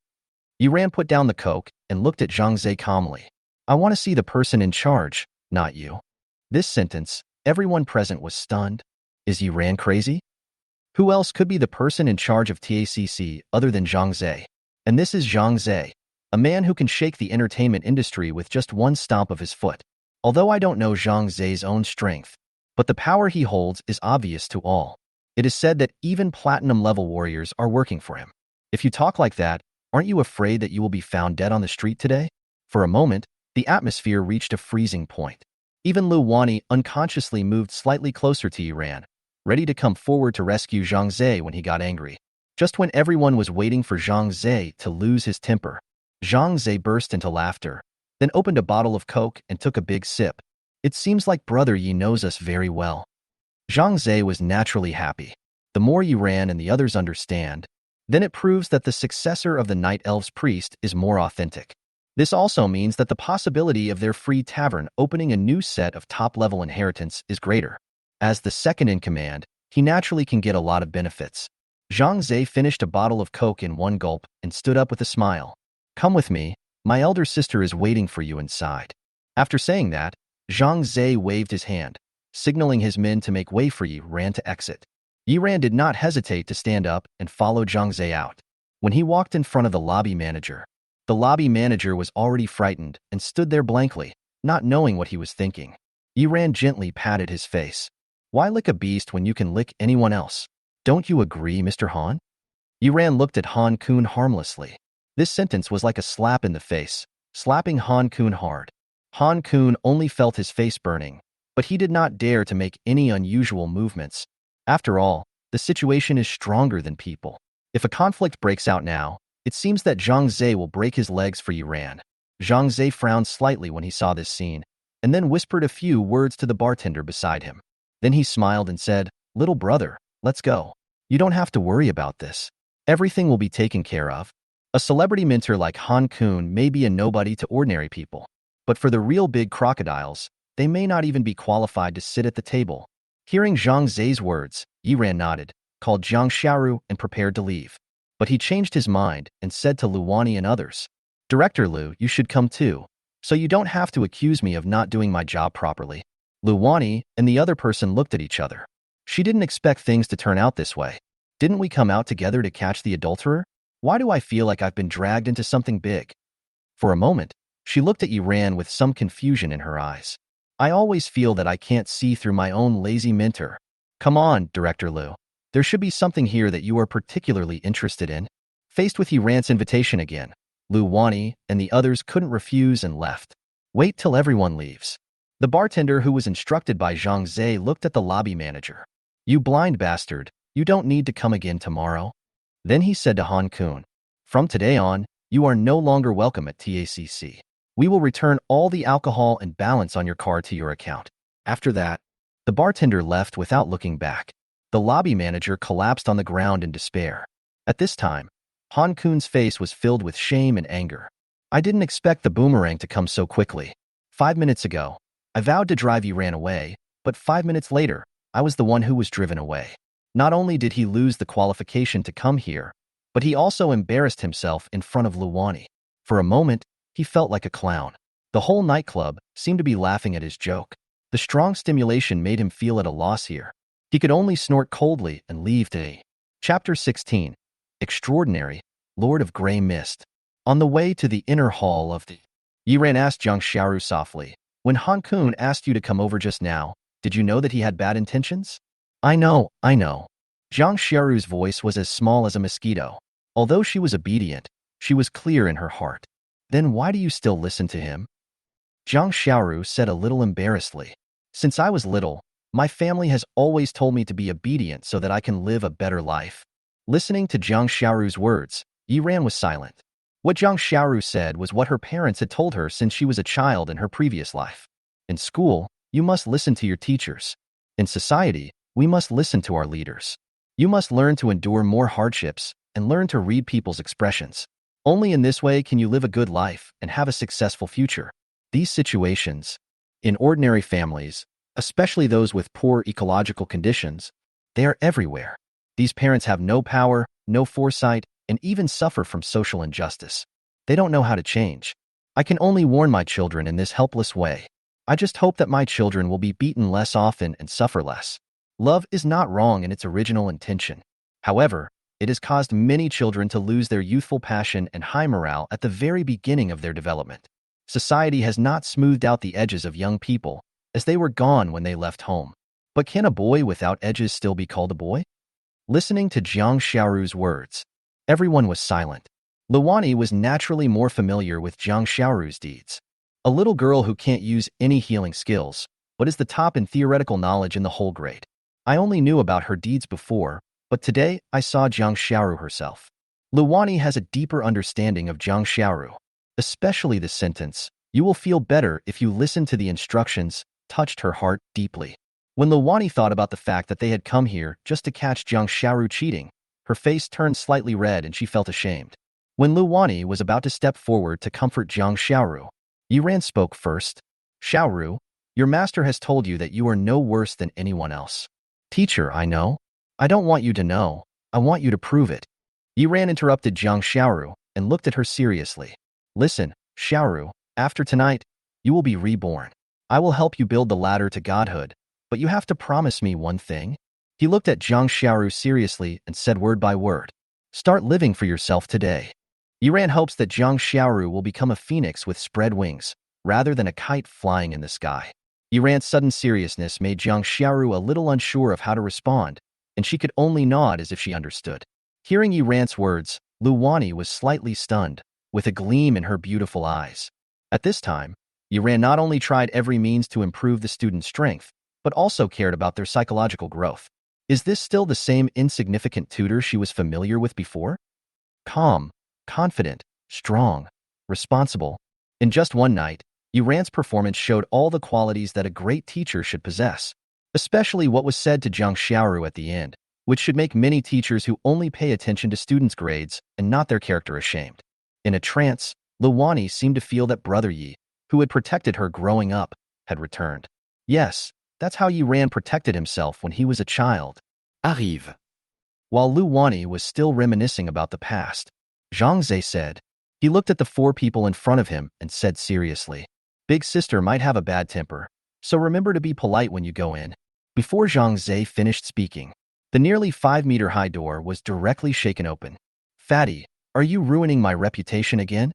Iran put down the Coke and looked at Zhang Zhe calmly. "I want to see the person in charge, not you." This sentence, everyone present was stunned. Is Iran crazy? Who else could be the person in charge of TACC other than Zhang Zhe? And this is Zhang Zhe, a man who can shake the entertainment industry with just one stomp of his foot. Although I don't know Zhang Zhe's own strength, but the power he holds is obvious to all. It is said that even platinum-level warriors are working for him. If you talk like that, aren't you afraid that you will be found dead on the street today? For a moment, the atmosphere reached a freezing point. Even Luani unconsciously moved slightly closer to Iran, ready to come forward to rescue Zhang Zhe when he got angry. Just when everyone was waiting for Zhang Zhe to lose his temper, Zhang Zhe burst into laughter, then opened a bottle of Coke and took a big sip. "It seems like Brother Yi knows us very well." Zhang Zhe was naturally happy. The more Iran and the others understand, then it proves that the successor of the Night Elves priest is more authentic. This also means that the possibility of their free tavern opening a new set of top-level inheritance is greater. As the second in command, he naturally can get a lot of benefits. Zhang Zhe finished a bottle of Coke in one gulp and stood up with a smile. Come with me. My elder sister is waiting for you inside. After saying that, Zhang Zhe waved his hand, signaling his men to make way for Yi Ran to exit. Yi Ran did not hesitate to stand up and follow Zhang Zhe out. When he walked in front of the lobby manager was already frightened and stood there blankly, not knowing what he was thinking. Yi Ran gently patted his face. Why lick a beast when you can lick anyone else? Don't you agree, Mr. Han? Yi Ran looked at Han Kun harmlessly. This sentence was like a slap in the face, slapping Han Kun hard. Han Kun only felt his face burning, but he did not dare to make any unusual movements. After all, the situation is stronger than people. If a conflict breaks out now, it seems that Zhang Zhe will break his legs for Yi Ran. Zhang Zhe frowned slightly when he saw this scene, and then whispered a few words to the bartender beside him. Then he smiled and said, "Little brother, let's go. You don't have to worry about this. Everything will be taken care of." A celebrity mentor like Han Kun may be a nobody to ordinary people, but for the real big crocodiles, they may not even be qualified to sit at the table. Hearing Zhang Zhe's words, Yi Ran nodded, called Jiang Xiaoru and prepared to leave. But he changed his mind and said to Luani and others, "Director Lu, you should come too, so you don't have to accuse me of not doing my job properly." Luani and the other person looked at each other. She didn't expect things to turn out this way. Didn't we come out together to catch the adulterer? Why do I feel like I've been dragged into something big? For a moment, she looked at Yi Ran with some confusion in her eyes. I always feel that I can't see through my own lazy mentor. Come on, Director Lu. There should be something here that you are particularly interested in. Faced with Yi Ran's invitation again, Luani and the others couldn't refuse and left. Wait till everyone leaves. The bartender who was instructed by Zhang Zhe looked at the lobby manager. You blind bastard, you don't need to come again tomorrow. Then he said to Han Kun, from today on, you are no longer welcome at TACC. We will return all the alcohol and balance on your card to your account. After that, the bartender left without looking back. The lobby manager collapsed on the ground in despair. At this time, Han Kun's face was filled with shame and anger. I didn't expect the boomerang to come so quickly. 5 minutes ago, I vowed to drive Yi Ran away, but 5 minutes later, I was the one who was driven away. Not only did he lose the qualification to come here, but he also embarrassed himself in front of Luani. For a moment, he felt like a clown. The whole nightclub seemed to be laughing at his joke. The strong stimulation made him feel at a loss here. He could only snort coldly and leave today. Chapter 16. Extraordinary, Lord of Grey Mist. On the way to the inner hall of the... Yi Ran asked Jiang Xiaoru softly, when Han Kun asked you to come over just now, did you know that he had bad intentions? I know. Jiang Xiaoru's voice was as small as a mosquito. Although she was obedient, she was clear in her heart. Then why do you still listen to him? Jiang Xiaoru said a little embarrassedly. Since I was little, my family has always told me to be obedient so that I can live a better life. Listening to Jiang Xiaoru's words, Yi Ran was silent. What Jiang Xiaoru said was what her parents had told her since she was a child in her previous life. In school, you must listen to your teachers. In society, we must listen to our leaders. You must learn to endure more hardships and learn to read people's expressions. Only in this way can you live a good life and have a successful future. These situations, in ordinary families, especially those with poor ecological conditions, they are everywhere. These parents have no power, no foresight, and even suffer from social injustice. They don't know how to change. I can only warn my children in this helpless way. I just hope that my children will be beaten less often and suffer less. Love is not wrong in its original intention. However, it has caused many children to lose their youthful passion and high morale at the very beginning of their development. Society has not smoothed out the edges of young people, as they were gone when they left home. But can a boy without edges still be called a boy? Listening to Jiang Xiaoru's words, everyone was silent. Luani was naturally more familiar with Jiang Xiaoru's deeds. A little girl who can't use any healing skills, but is the top in theoretical knowledge in the whole grade. I only knew about her deeds before, but today I saw Jiang Xiaoru herself. Luani has a deeper understanding of Jiang Xiaoru. Especially the sentence, "You will feel better if you listen to the instructions," touched her heart deeply. When Luani thought about the fact that they had come here just to catch Jiang Xiaoru cheating, her face turned slightly red and she felt ashamed. When Luani was about to step forward to comfort Jiang Xiaoru, Yi Ran spoke first. "Xiaoru, your master has told you that you are no worse than anyone else." "Teacher, I know. I don't want you to know. I want you to prove it." Yi Ran interrupted Jiang Xiaoru and looked at her seriously. Listen, Xiaoru, after tonight, you will be reborn. I will help you build the ladder to godhood, but you have to promise me one thing." He looked at Zhang Xiaoru seriously and said word by word, "Start living for yourself today." Yiran hopes that Zhang Xiaoru will become a phoenix with spread wings, rather than a kite flying in the sky. Yiran's sudden seriousness made Zhang Xiaoru a little unsure of how to respond, and she could only nod as if she understood. Hearing Yiran's words, Luani was slightly stunned, with a gleam in her beautiful eyes. At this time, Yiran not only tried every means to improve the students' strength, but also cared about their psychological growth. Is this still the same insignificant tutor she was familiar with before? Calm, confident, strong, responsible. In just one night, Yiran's performance showed all the qualities that a great teacher should possess, especially what was said to Zhang Xiaoru at the end, which should make many teachers who only pay attention to students' grades and not their character ashamed. In a trance, Luani seemed to feel that Brother Yi, who had protected her growing up, had returned. Yes, that's how Yiran protected himself when he was a child. Arrive. While Luani was still reminiscing about the past, Zhang Zhe said. He looked at the four people in front of him and said seriously, "Big sister might have a bad temper, so remember to be polite when you go in." Before Zhang Zhe finished speaking, the nearly 5-meter-high door was directly shaken open. "Fatty, are you ruining my reputation again?"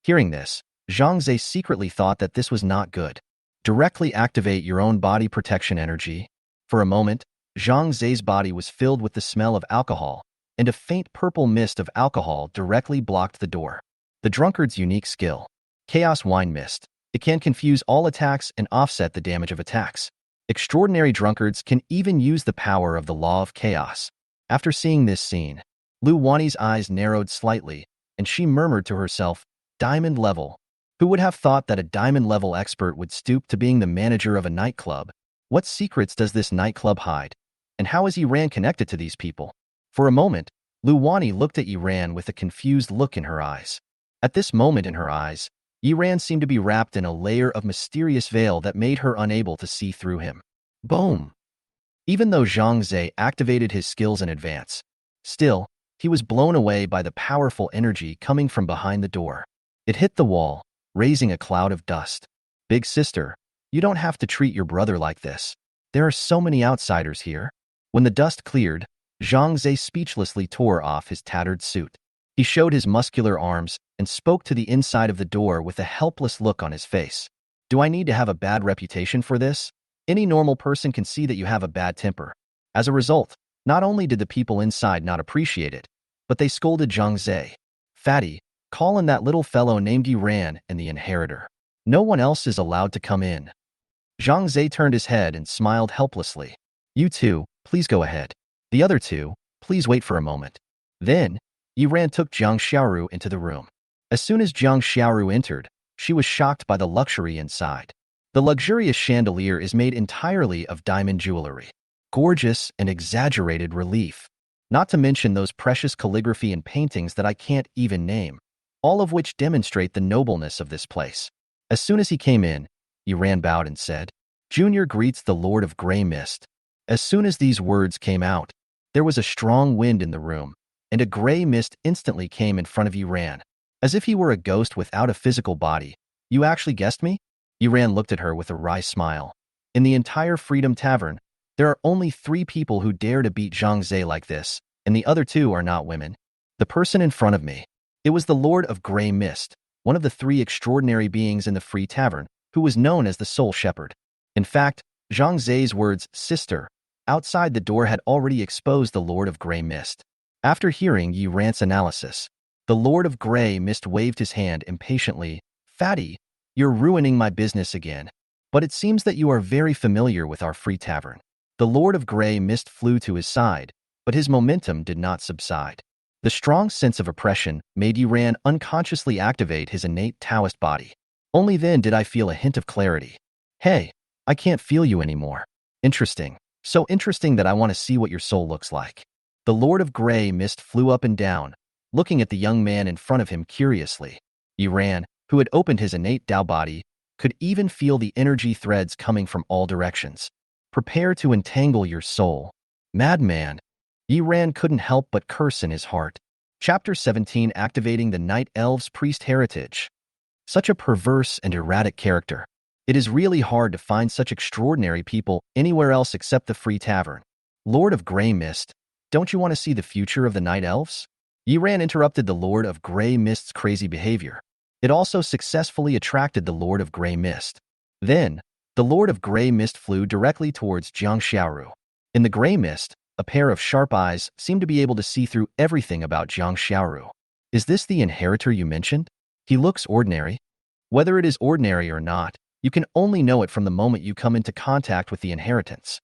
Hearing this, Zhang Zhe secretly thought that this was not good. Directly activate your own body protection energy. For a moment, Zhang Zhe's body was filled with the smell of alcohol, and a faint purple mist of alcohol directly blocked the door. The drunkard's unique skill. Chaos Wine Mist. It can confuse all attacks and offset the damage of attacks. Extraordinary drunkards can even use the power of the law of chaos. After seeing this scene, Luani's eyes narrowed slightly, and she murmured to herself, "Diamond level." Who would have thought that a diamond-level expert would stoop to being the manager of a nightclub? What secrets does this nightclub hide? And how is Yiran connected to these people? For a moment, Luani looked at Yiran with a confused look in her eyes. At this moment in her eyes, Yiran seemed to be wrapped in a layer of mysterious veil that made her unable to see through him. Boom! Even though Zhang Zhe activated his skills in advance, still, he was blown away by the powerful energy coming from behind the door. It hit the wall, raising a cloud of dust. "Big sister, you don't have to treat your brother like this. There are so many outsiders here." When the dust cleared, Zhang Zhe speechlessly tore off his tattered suit. He showed his muscular arms and spoke to the inside of the door with a helpless look on his face. "Do I need to have a bad reputation for this? Any normal person can see that you have a bad temper." As a result, not only did the people inside not appreciate it, but they scolded Zhang Zhe. "Fatty, call in that little fellow named Yiran and the inheritor. No one else is allowed to come in." Zhang Zhe turned his head and smiled helplessly. "You two, please go ahead. The other two, please wait for a moment." Then, Yiran took Zhang Xiaoru into the room. As soon as Zhang Xiaoru entered, she was shocked by the luxury inside. The luxurious chandelier is made entirely of diamond jewelry. Gorgeous and exaggerated relief. Not to mention those precious calligraphy and paintings that I can't even name, all of which demonstrate the nobleness of this place. As soon as he came in, Yiran bowed and said, "Junior greets the Lord of Grey Mist." As soon as these words came out, there was a strong wind in the room, and a gray mist instantly came in front of Yiran, as if he were a ghost without a physical body. "You actually guessed me?" Yiran looked at her with a wry smile. In the entire Freedom Tavern, there are only 3 people who dare to beat Zhang Zhe like this, and the other 2 are not women. The person in front of me. It was the Lord of Grey Mist, one of the 3 extraordinary beings in the Free Tavern, who was known as the Soul Shepherd. In fact, Zhang Zhe's words, "sister," outside the door had already exposed the Lord of Grey Mist. After hearing Yiran's analysis, the Lord of Grey Mist waved his hand impatiently. "Fatty, you're ruining my business again. But it seems that you are very familiar with our Free Tavern." The Lord of Grey Mist flew to his side, but his momentum did not subside. The strong sense of oppression made Yiran unconsciously activate his innate Taoist body. Only then did I feel a hint of clarity. "Hey, I can't feel you anymore. Interesting. So interesting that I want to see what your soul looks like." The Lord of Grey Mist flew up and down, looking at the young man in front of him curiously. Yiran, who had opened his innate Tao body, could even feel the energy threads coming from all directions. "Prepare to entangle your soul." Madman. Yiran couldn't help but curse in his heart. Chapter 17, Activating the Night Elves' Priest Heritage. Such a perverse and erratic character. It is really hard to find such extraordinary people anywhere else except the Free Tavern. Lord of Grey Mist, don't you want to see the future of the Night Elves? Yiran interrupted the Lord of Grey Mist's crazy behavior. It also successfully attracted the Lord of Grey Mist. Then, the Lord of Grey Mist flew directly towards Jiang Xiaoru. In the Grey Mist, a pair of sharp eyes seemed to be able to see through everything about Jiang Xiaoru. Is this the inheritor you mentioned? He looks ordinary. Whether it is ordinary or not, you can only know it from the moment you come into contact with the inheritance.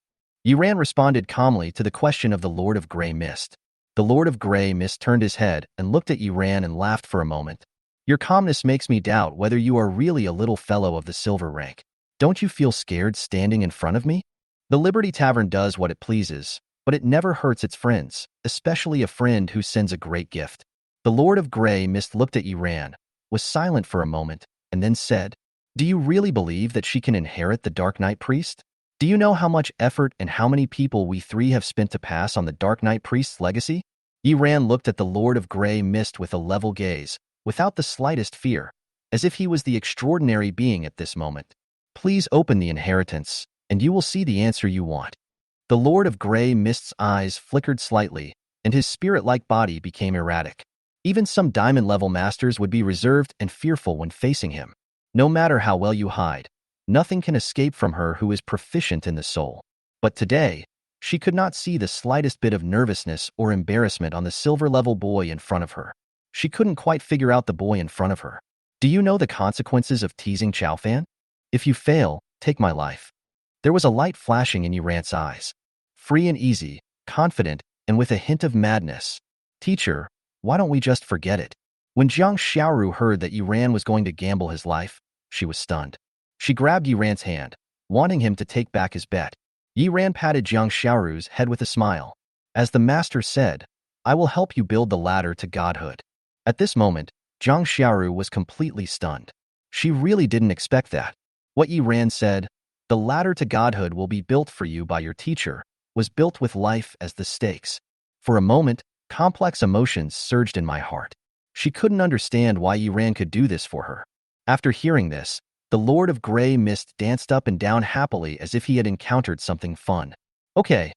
Yiran responded calmly to the question of the Lord of Grey Mist. The Lord of Grey Mist turned his head and looked at Yiran and laughed for a moment. Your calmness makes me doubt whether you are really a little fellow of the silver rank. Don't you feel scared standing in front of me? The Liberty Tavern does what it pleases, but it never hurts its friends, especially a friend who sends a great gift. The Lord of Grey Mist looked at Yiran, was silent for a moment, and then said, Do you really believe that she can inherit the Dark Knight Priest? Do you know how much effort and how many people we three have spent to pass on the Dark Knight Priest's legacy? Yiran looked at the Lord of Grey Mist with a level gaze, without the slightest fear, as if he was the extraordinary being at this moment. Please open the inheritance, and you will see the answer you want. The Lord of Grey Mist's eyes flickered slightly, and his spirit-like body became erratic. Even some diamond-level masters would be reserved and fearful when facing him. No matter how well you hide, nothing can escape from her who is proficient in the soul. But today, she could not see the slightest bit of nervousness or embarrassment on the silver-level boy in front of her. She couldn't quite figure out the boy in front of her. Do you know the consequences of teasing Chaofan? If you fail, take my life. There was a light flashing in Yiran's eyes. Free and easy, confident, and with a hint of madness. Teacher, why don't we just forget it? When Jiang Xiaoru heard that Yiran was going to gamble his life, she was stunned. She grabbed Yiran's hand, wanting him to take back his bet. Yiran patted Jiang Xiaoru's head with a smile. As the master said, I will help you build the ladder to godhood. At this moment, Jiang Xiaoru was completely stunned. She really didn't expect that. What Yiran said, the ladder to godhood will be built for you by your teacher, was built with life as the stakes. For a moment, complex emotions surged in my heart. She couldn't understand why Yiran could do this for her. After hearing this, the Lord of Grey Mist danced up and down happily as if he had encountered something fun. Okay,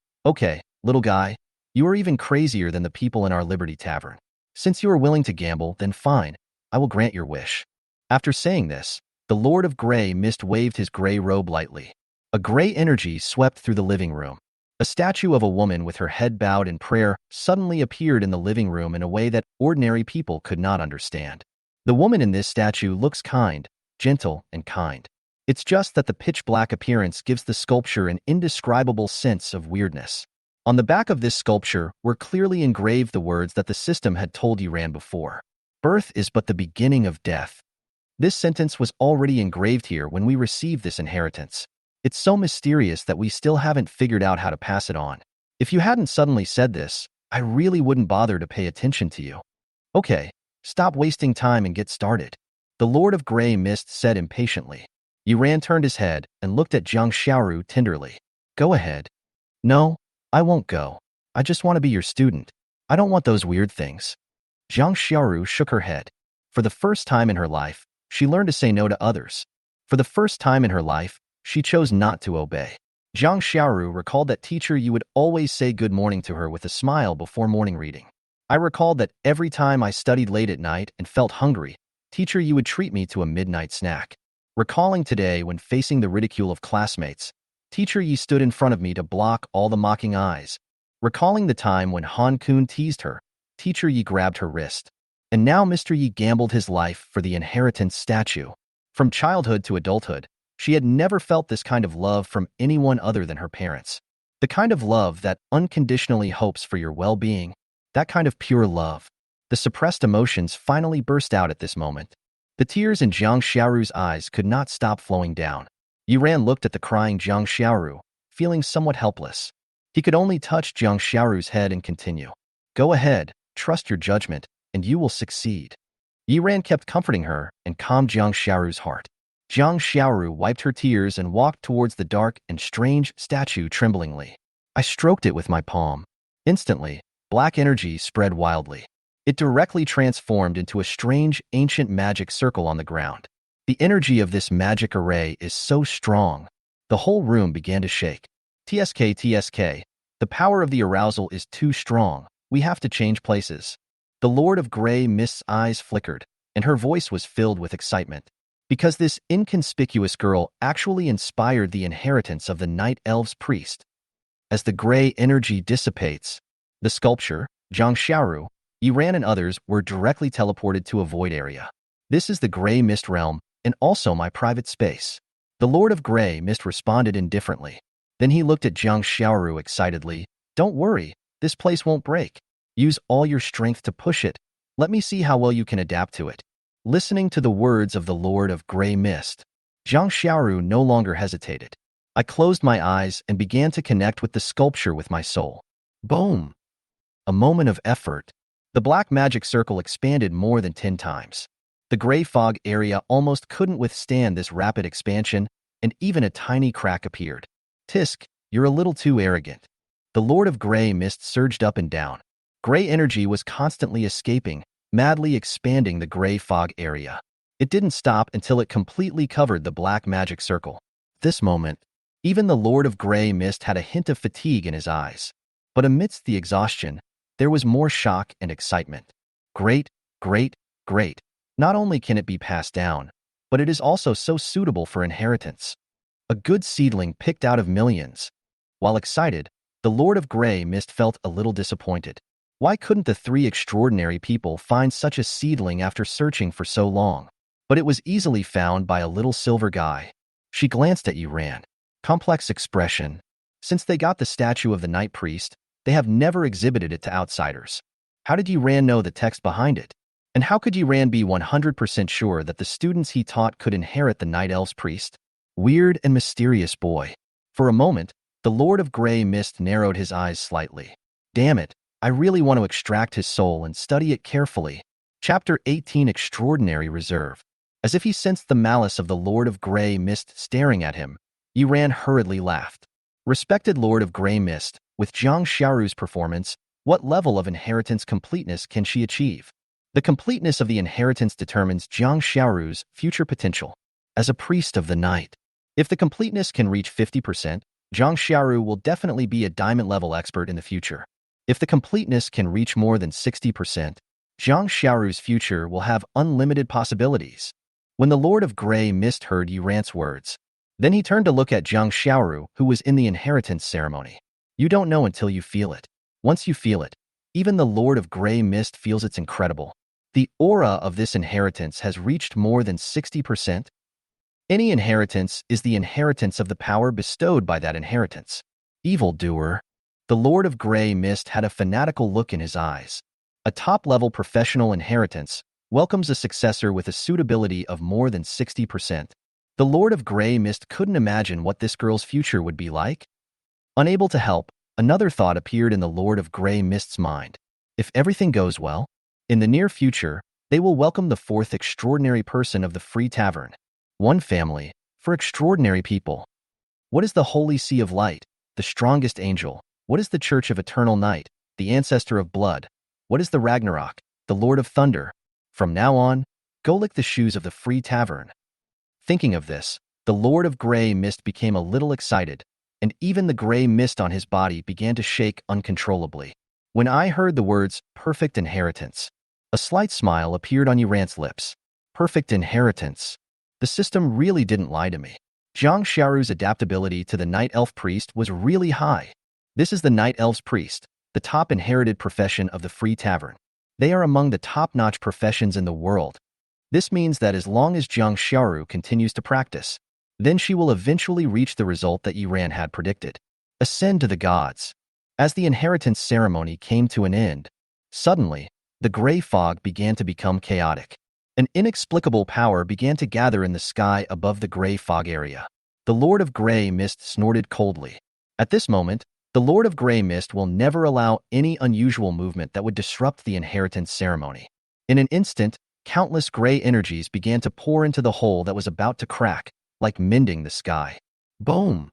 little guy, you are even crazier than the people in our Liberty Tavern. Since you are willing to gamble, then fine, I will grant your wish. After saying this, the Lord of Grey Mist waved his gray robe lightly. A gray energy swept through the living room. A statue of a woman with her head bowed in prayer suddenly appeared in the living room in a way that ordinary people could not understand. The woman in this statue looks kind, gentle, and kind. It's just that the pitch-black appearance gives the sculpture an indescribable sense of weirdness. On the back of this sculpture were clearly engraved the words that the system had told Yiran before. Birth is but the beginning of death. This sentence was already engraved here when we received this inheritance. It's so mysterious that we still haven't figured out how to pass it on. If you hadn't suddenly said this, I really wouldn't bother to pay attention to you. Okay, stop wasting time and get started. The Lord of Grey Mist said impatiently. Yiran turned his head and looked at Jiang Xiaoru tenderly. Go ahead. No, I won't go. I just want to be your student. I don't want those weird things. Jiang Xiaoru shook her head. For the first time in her life, she learned to say no to others. For the first time in her life, she chose not to obey. Jiang Xiaoru recalled that teacher you would always say good morning to her with a smile before morning reading. I recalled that every time I studied late at night and felt hungry, teacher you would treat me to a midnight snack. Recalling today when facing the ridicule of classmates, teacher Yi stood in front of me to block all the mocking eyes. Recalling the time when Han Kun teased her, teacher Yi grabbed her wrist. And now Mr. Yi gambled his life for the inheritance statue. From childhood to adulthood, she had never felt this kind of love from anyone other than her parents. The kind of love that unconditionally hopes for your well-being, that kind of pure love. The suppressed emotions finally burst out at this moment. The tears in Jiang Xiaoru's eyes could not stop flowing down. Yiran looked at the crying Jiang Xiaoru, feeling somewhat helpless. He could only touch Jiang Xiaoru's head and continue. Go ahead, trust your judgment, and you will succeed. Yiran kept comforting her and calmed Jiang Xiaoru's heart. Jiang Xiaoru wiped her tears and walked towards the dark and strange statue tremblingly. I stroked it with my palm. Instantly, black energy spread wildly. It directly transformed into a strange, ancient magic circle on the ground. The energy of this magic array is so strong. The whole room began to shake. TSK, TSK. The power of the arousal is too strong. We have to change places. The Lord of Grey Mist's eyes flickered, and her voice was filled with excitement. Because this inconspicuous girl actually inspired the inheritance of the Night Elves priest. As the gray energy dissipates, the sculpture, Zhang Xiaoru, Yiran and others were directly teleported to a void area. This is the Grey Mist realm, and also my private space. The Lord of Grey Mist responded indifferently. Then he looked at Zhang Xiaoru excitedly. Don't worry, this place won't break. Use all your strength to push it. Let me see how well you can adapt to it. Listening to the words of the Lord of Grey Mist, Zhang Xiaoru no longer hesitated. I closed my eyes and began to connect with the sculpture with my soul. Boom! A moment of effort. The black magic circle expanded more than 10 times. The gray fog area almost couldn't withstand this rapid expansion, and even a tiny crack appeared. Tisk, you're a little too arrogant. The Lord of Grey Mist surged up and down. Gray energy was constantly escaping, madly expanding the gray fog area. It didn't stop until it completely covered the black magic circle. This moment, even the Lord of Grey Mist had a hint of fatigue in his eyes. But amidst the exhaustion, there was more shock and excitement. Great, great, great. Not only can it be passed down, but it is also so suitable for inheritance. A good seedling picked out of millions. While excited, the Lord of Grey Mist felt a little disappointed. Why couldn't the three extraordinary people find such a seedling after searching for so long? But it was easily found by a little silver guy. She glanced at Yiran. Complex expression. Since they got the statue of the Night Priest, they have never exhibited it to outsiders. How did Yiran know the text behind it? And how could Yiran be 100% sure that the students he taught could inherit the Night Elves priest? Weird and mysterious boy. For a moment, the Lord of Grey Mist narrowed his eyes slightly. Damn it, I really want to extract his soul and study it carefully. Chapter 18 Extraordinary Reserve. As if he sensed the malice of the Lord of Grey Mist staring at him, Yiran hurriedly laughed. Respected Lord of Grey Mist, with Zhang Xiaoru's performance, what level of inheritance completeness can she achieve? The completeness of the inheritance determines Zhang Xiaoru's future potential. As a priest of the night, if the completeness can reach 50%, Zhang Xiaoru will definitely be a diamond-level expert in the future. If the completeness can reach more than 60%, Zhang Xiaoru's future will have unlimited possibilities. When the Lord of Grey Mist heard Yiran's words, then he turned to look at Zhang Xiaoru, who was in the inheritance ceremony. You don't know until you feel it. Once you feel it, even the Lord of Grey Mist feels it's incredible. The aura of this inheritance has reached more than 60%. Any inheritance is the inheritance of the power bestowed by that inheritance. Evildoer. The Lord of Grey Mist had a fanatical look in his eyes. A top-level professional inheritance welcomes a successor with a suitability of more than 60%. The Lord of Grey Mist couldn't imagine what this girl's future would be like. Unable to help, another thought appeared in the Lord of Grey Mist's mind. If everything goes well, in the near future, they will welcome the fourth extraordinary person of the Free Tavern. One family, for extraordinary people. What is the Holy Sea of Light, the strongest angel? What is the Church of Eternal Night, the ancestor of blood? What is the Ragnarok, the Lord of Thunder? From now on, go lick the shoes of the Free Tavern. Thinking of this, the Lord of Grey Mist became a little excited, and even the gray mist on his body began to shake uncontrollably. When I heard the words, perfect inheritance, a slight smile appeared on Yiran's lips. Perfect inheritance. The system really didn't lie to me. Zhang Xiaoru's adaptability to the Night Elf Priest was really high. This is the Night Elves Priest, the top inherited profession of the Free Tavern. They are among the top-notch professions in the world. This means that as long as Zhang Xiaoru continues to practice, then she will eventually reach the result that Yiran had predicted. Ascend to the gods. As the inheritance ceremony came to an end, suddenly, the gray fog began to become chaotic. An inexplicable power began to gather in the sky above the gray fog area. The Lord of Grey Mist snorted coldly. At this moment, the Lord of Grey Mist will never allow any unusual movement that would disrupt the inheritance ceremony. In an instant, countless gray energies began to pour into the hole that was about to crack, like mending the sky. Boom!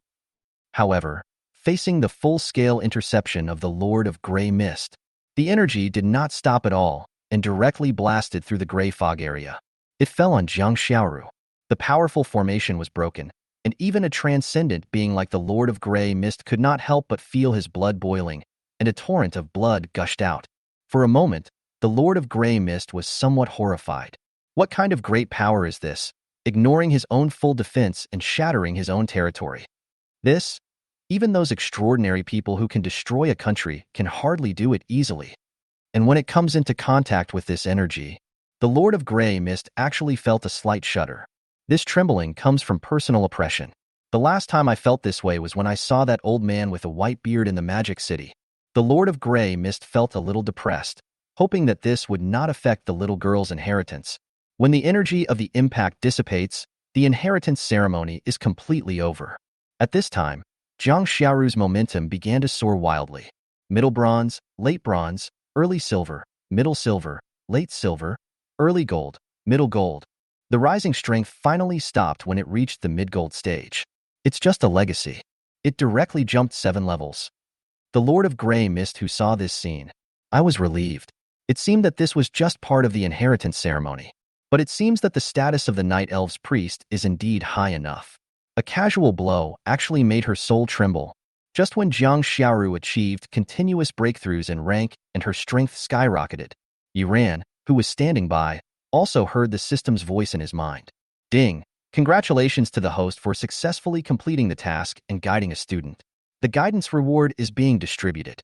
However, facing the full-scale interception of the Lord of Grey Mist, the energy did not stop at all. and directly blasted through the gray fog area. It fell on Jiang Xiaoru. The powerful formation was broken, and even a transcendent being like the Lord of Gray Mist could not help but feel his blood boiling, and a torrent of blood gushed out. For a moment, the Lord of Gray Mist was somewhat horrified. What kind of great power is this, ignoring his own full defense and shattering his own territory? This, even those extraordinary people who can destroy a country can hardly do it easily. And when it comes into contact with this energy, the Lord of Gray Mist actually felt a slight shudder. This trembling comes from personal oppression. The last time I felt this way was when I saw that old man with a white beard in the Magic City. The Lord of Gray Mist felt a little depressed, hoping that this would not affect the little girl's inheritance. When the energy of the impact dissipates, the inheritance ceremony is completely over. At this time, Jiang Xiaoru's momentum began to soar wildly. Middle bronze, late bronze, early silver, late silver, early gold, middle gold. The rising strength finally stopped when it reached the mid-gold stage. It's just a legacy. It directly jumped 7 levels. The Lord of Gray Mist who saw this scene. I was relieved. It seemed that this was just part of the inheritance ceremony. But it seems that the status of the Night Elf's priest is indeed high enough. A casual blow actually made her soul tremble. Just when Jiang Xiaoru achieved continuous breakthroughs in rank and her strength skyrocketed, Yuran, who was standing by, also heard the system's voice in his mind. Ding! Congratulations to the host for successfully completing the task and guiding a student. The guidance reward is being distributed.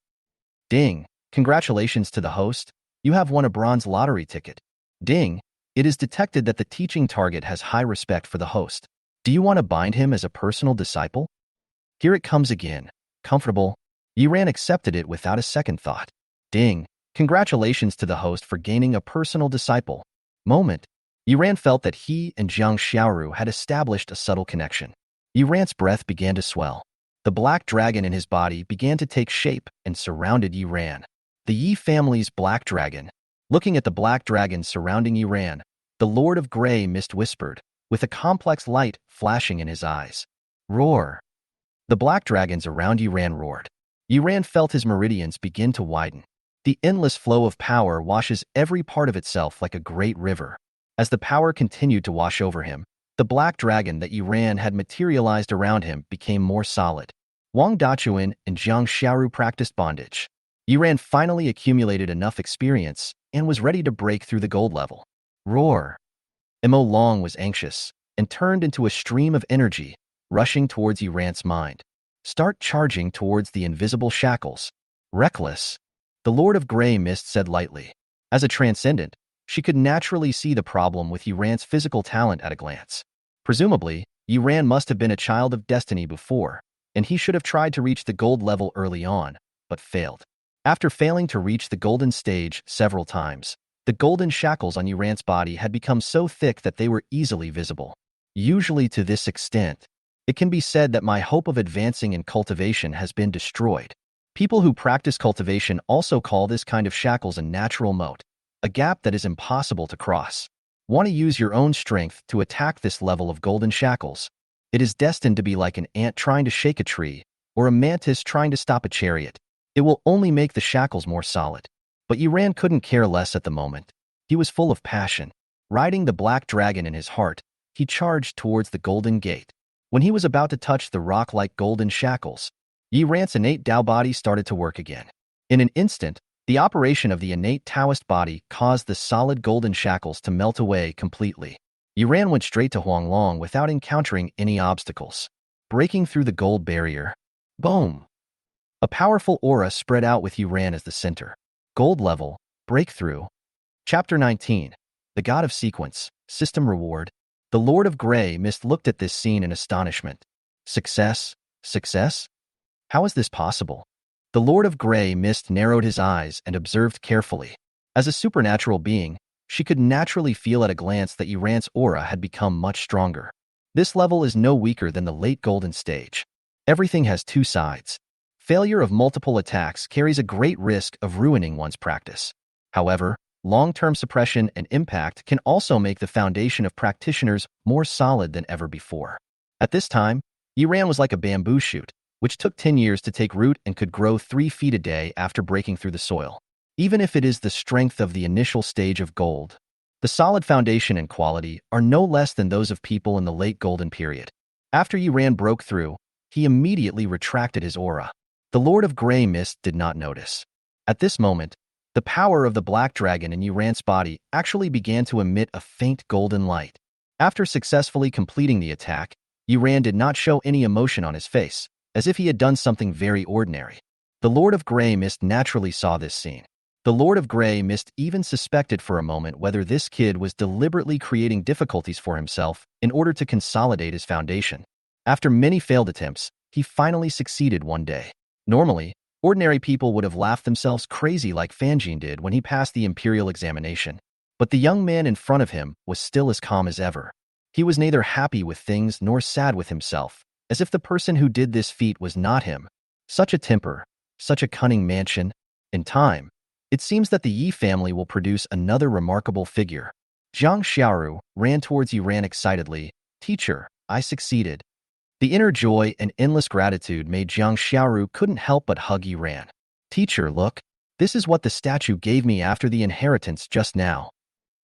Ding! Congratulations to the host. You have won a bronze lottery ticket. Ding! It is detected that the teaching target has high respect for the host. Do you want to bind him as a personal disciple? Here it comes again. Comfortable. Yuran accepted it without a second thought. Ding! Congratulations to the host for gaining a personal disciple. Moment. Yuran felt that he and Jiang Xiaoru had established a subtle connection. Yuran's breath began to swell. The black dragon in his body began to take shape and surrounded Yuran. The Yi family's black dragon. Looking at the black dragon surrounding Yuran, the Lord of Gray Mist whispered, with a complex light flashing in his eyes. Roar! The black dragons around Yuran roared. Yuran felt his meridians begin to widen. The endless flow of power washes every part of itself like a great river. As the power continued to wash over him, the black dragon that Yuran had materialized around him became more solid. Wang Dachuan and Jiang Xiaoru practiced bondage. Yuran finally accumulated enough experience and was ready to break through the gold level. Roar! Mo Long was anxious and turned into a stream of energy, rushing towards Yuran's mind. Start charging towards the invisible shackles. Reckless. The Lord of Gray Mist said lightly. As a transcendent, she could naturally see the problem with Yuran's physical talent at a glance. Presumably, Yuran must have been a child of destiny before, and he should have tried to reach the gold level early on, but failed. After failing to reach the golden stage several times, the golden shackles on Yuran's body had become so thick that they were easily visible. Usually to this extent, it can be said that my hope of advancing in cultivation has been destroyed. People who practice cultivation also call this kind of shackles a natural moat, a gap that is impossible to cross. Want to use your own strength to attack this level of golden shackles? It is destined to be like an ant trying to shake a tree, or a mantis trying to stop a chariot. It will only make the shackles more solid. But Yuran couldn't care less at the moment. He was full of passion. Riding the black dragon in his heart, he charged towards the golden gate. When he was about to touch the rock-like golden shackles, Yuran's innate Tao body started to work again. In an instant, the operation of the innate Taoist body caused the solid golden shackles to melt away completely. Yuran went straight to Huanglong without encountering any obstacles. Breaking through the gold barrier. Boom! A powerful aura spread out with Yuran as the center. Gold level. Breakthrough. Chapter 19. The God of Sequence. System Reward. The Lord of Gray Mist looked at this scene in astonishment. Success? Success? How is this possible? The Lord of Gray Mist narrowed his eyes and observed carefully. As a supernatural being, she could naturally feel at a glance that Yuran's aura had become much stronger. This level is no weaker than the late golden stage. Everything has two sides. Failure of multiple attacks carries a great risk of ruining one's practice. However, long-term suppression and impact can also make the foundation of practitioners more solid than ever before. At this time, Yuran was like a bamboo shoot, which took 10 years to take root and could grow 3 feet a day after breaking through the soil. even if it is the strength of the initial stage of gold. The solid foundation and quality are no less than those of people in the late golden period. After Yiran broke through, he immediately retracted his aura. The Lord of Grey Mist did not notice. At this moment, the power of the black dragon in Yiran's body actually began to emit a faint golden light. After successfully completing the attack, Yiran did not show any emotion on his face, as if he had done something very ordinary. The Lord of Grey Mist naturally saw this scene. The Lord of Grey Mist even suspected for a moment whether this kid was deliberately creating difficulties for himself in order to consolidate his foundation. After many failed attempts, he finally succeeded one day. Normally, ordinary people would have laughed themselves crazy like Fanjin did when he passed the imperial examination. But the young man in front of him was still as calm as ever. He was neither happy with things nor sad with himself, as if the person who did this feat was not him. Such a temper, such a cunning mansion. In time, it seems that the Yi family will produce another remarkable figure. Zhang Xiaoru ran towards Yiran excitedly. Teacher, I succeeded. The inner joy and endless gratitude made Zhang Xiaoru couldn't help but hug Yiran. Teacher, look, this is what the statue gave me after the inheritance just now.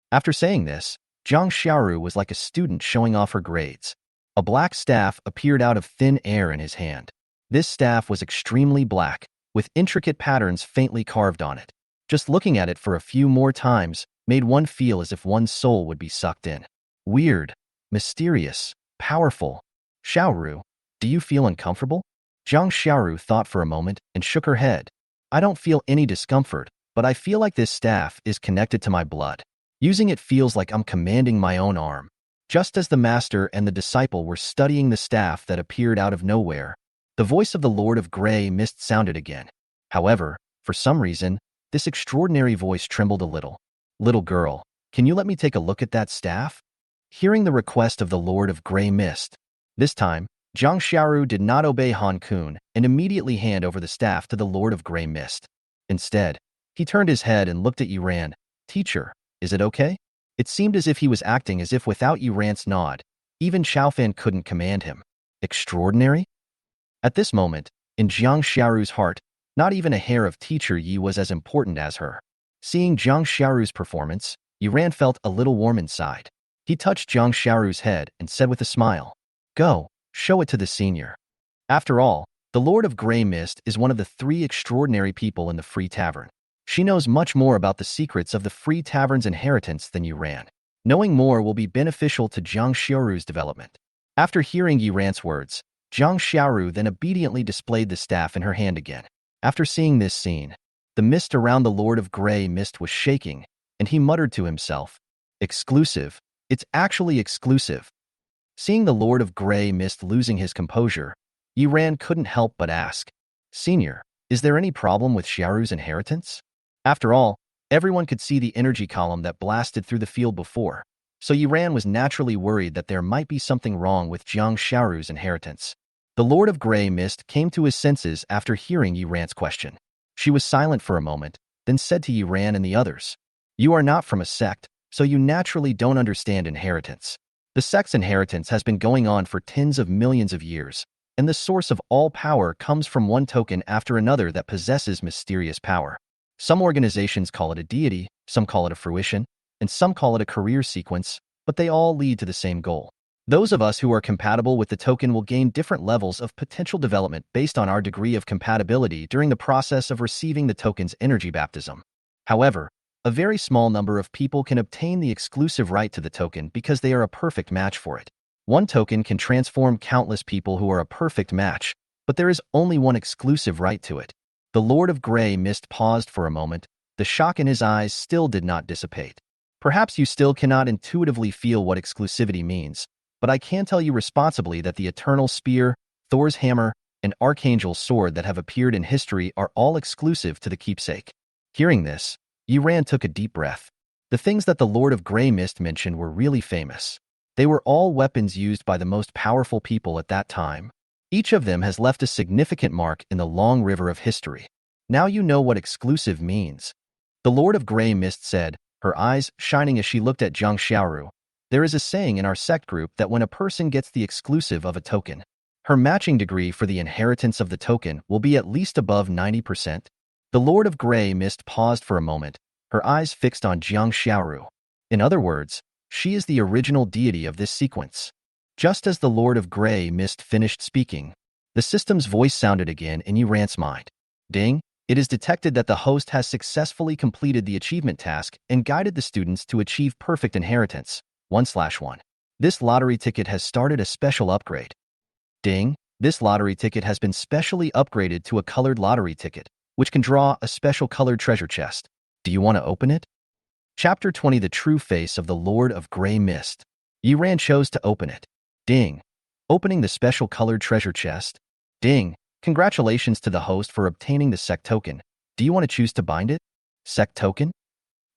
After saying this, Zhang Xiaoru was like a student showing off her grades. A black staff appeared out of thin air in his hand. This staff was extremely black, with intricate patterns faintly carved on it. Just looking at it for a few more times made one feel as if one's soul would be sucked in. Weird, mysterious, powerful. Xiaoru, do you feel uncomfortable? Zhang Xiaoru thought for a moment and shook her head. I don't feel any discomfort, but I feel like this staff is connected to my blood. Using it feels like I'm commanding my own arm. Just as the master and the disciple were studying the staff that appeared out of nowhere, the voice of the Lord of Grey Mist sounded again. However, for some reason, this extraordinary voice trembled a little. Little girl, can you let me take a look at that staff? Hearing the request of the Lord of Grey Mist, this time, Zhang Xiaoru did not obey Han Kun and immediately hand over the staff to the Lord of Grey Mist. Instead, he turned his head and looked at Yiran. Teacher, is it okay? It seemed as if he was acting as if without Yiran's nod, even Xiaofan couldn't command him. Extraordinary? At this moment, in Zhang Xiaoru's heart, not even a hair of Teacher Yi was as important as her. Seeing Zhang Xiaoru's performance, Yiran felt a little warm inside. He touched Zhang Xiaoru's head and said with a smile, Go, show it to the senior. After all, the Lord of Grey Mist is one of the 3 extraordinary people in the Free Tavern. She knows much more about the secrets of the Free Tavern's inheritance than Yiran. Knowing more will be beneficial to Zhang Xiaoru's development. After hearing Yiran's words, Zhang Xiaoru then obediently displayed the staff in her hand again. After seeing this scene, the mist around the Lord of Grey Mist was shaking, and he muttered to himself, Exclusive, it's actually exclusive. Seeing the Lord of Grey Mist losing his composure, Yiran couldn't help but ask, Senior, is there any problem with Xiaoru's inheritance? After all, everyone could see the energy column that blasted through the field before, so Yiran was naturally worried that there might be something wrong with Zhang Xiaoru's inheritance. The Lord of Grey Mist came to his senses after hearing Yiran's question. She was silent for a moment, then said to Yiran and the others, You are not from a sect, so you naturally don't understand inheritance. The sect's inheritance has been going on for tens of millions of years, and the source of all power comes from one token after another that possesses mysterious power. Some organizations call it a deity, some call it a fruition, and some call it a career sequence, but they all lead to the same goal. Those of us who are compatible with the token will gain different levels of potential development based on our degree of compatibility during the process of receiving the token's energy baptism. However, a very small number of people can obtain the exclusive right to the token because they are a perfect match for it. One token can transform countless people who are a perfect match, but there is only one exclusive right to it. The Lord of Grey Mist paused for a moment. The shock in his eyes still did not dissipate. Perhaps you still cannot intuitively feel what exclusivity means, but I can tell you responsibly that the Eternal Spear, Thor's Hammer, and Archangel's Sword that have appeared in history are all exclusive to the keepsake. Hearing this, Yiran took a deep breath. The things that the Lord of Grey Mist mentioned were really famous. They were all weapons used by the most powerful people at that time. Each of them has left a significant mark in the long river of history. Now you know what exclusive means. The Lord of Grey Mist said, her eyes shining as she looked at Zhang Xiaoru. There is a saying in our sect group that when a person gets the exclusive of a token, her matching degree for the inheritance of the token will be at least above 90%. The Lord of Gray Mist paused for a moment, her eyes fixed on Jiang Xiaoru. In other words, she is the original deity of this sequence. Just as the Lord of Gray Mist finished speaking, the system's voice sounded again in Yuran's mind. Ding! It is detected that the host has successfully completed the achievement task and guided the students to achieve perfect inheritance. 1/1. This lottery ticket has started a special upgrade. Ding! This lottery ticket has been specially upgraded to a colored lottery ticket, which can draw a special colored treasure chest. Do you want to open it? Chapter 20: The True Face of the Lord of Gray Mist. Yuran chose to open it. Ding! Opening the special colored treasure chest. Ding! Congratulations to the host for obtaining the sect token. Do you want to choose to bind it? Sect token?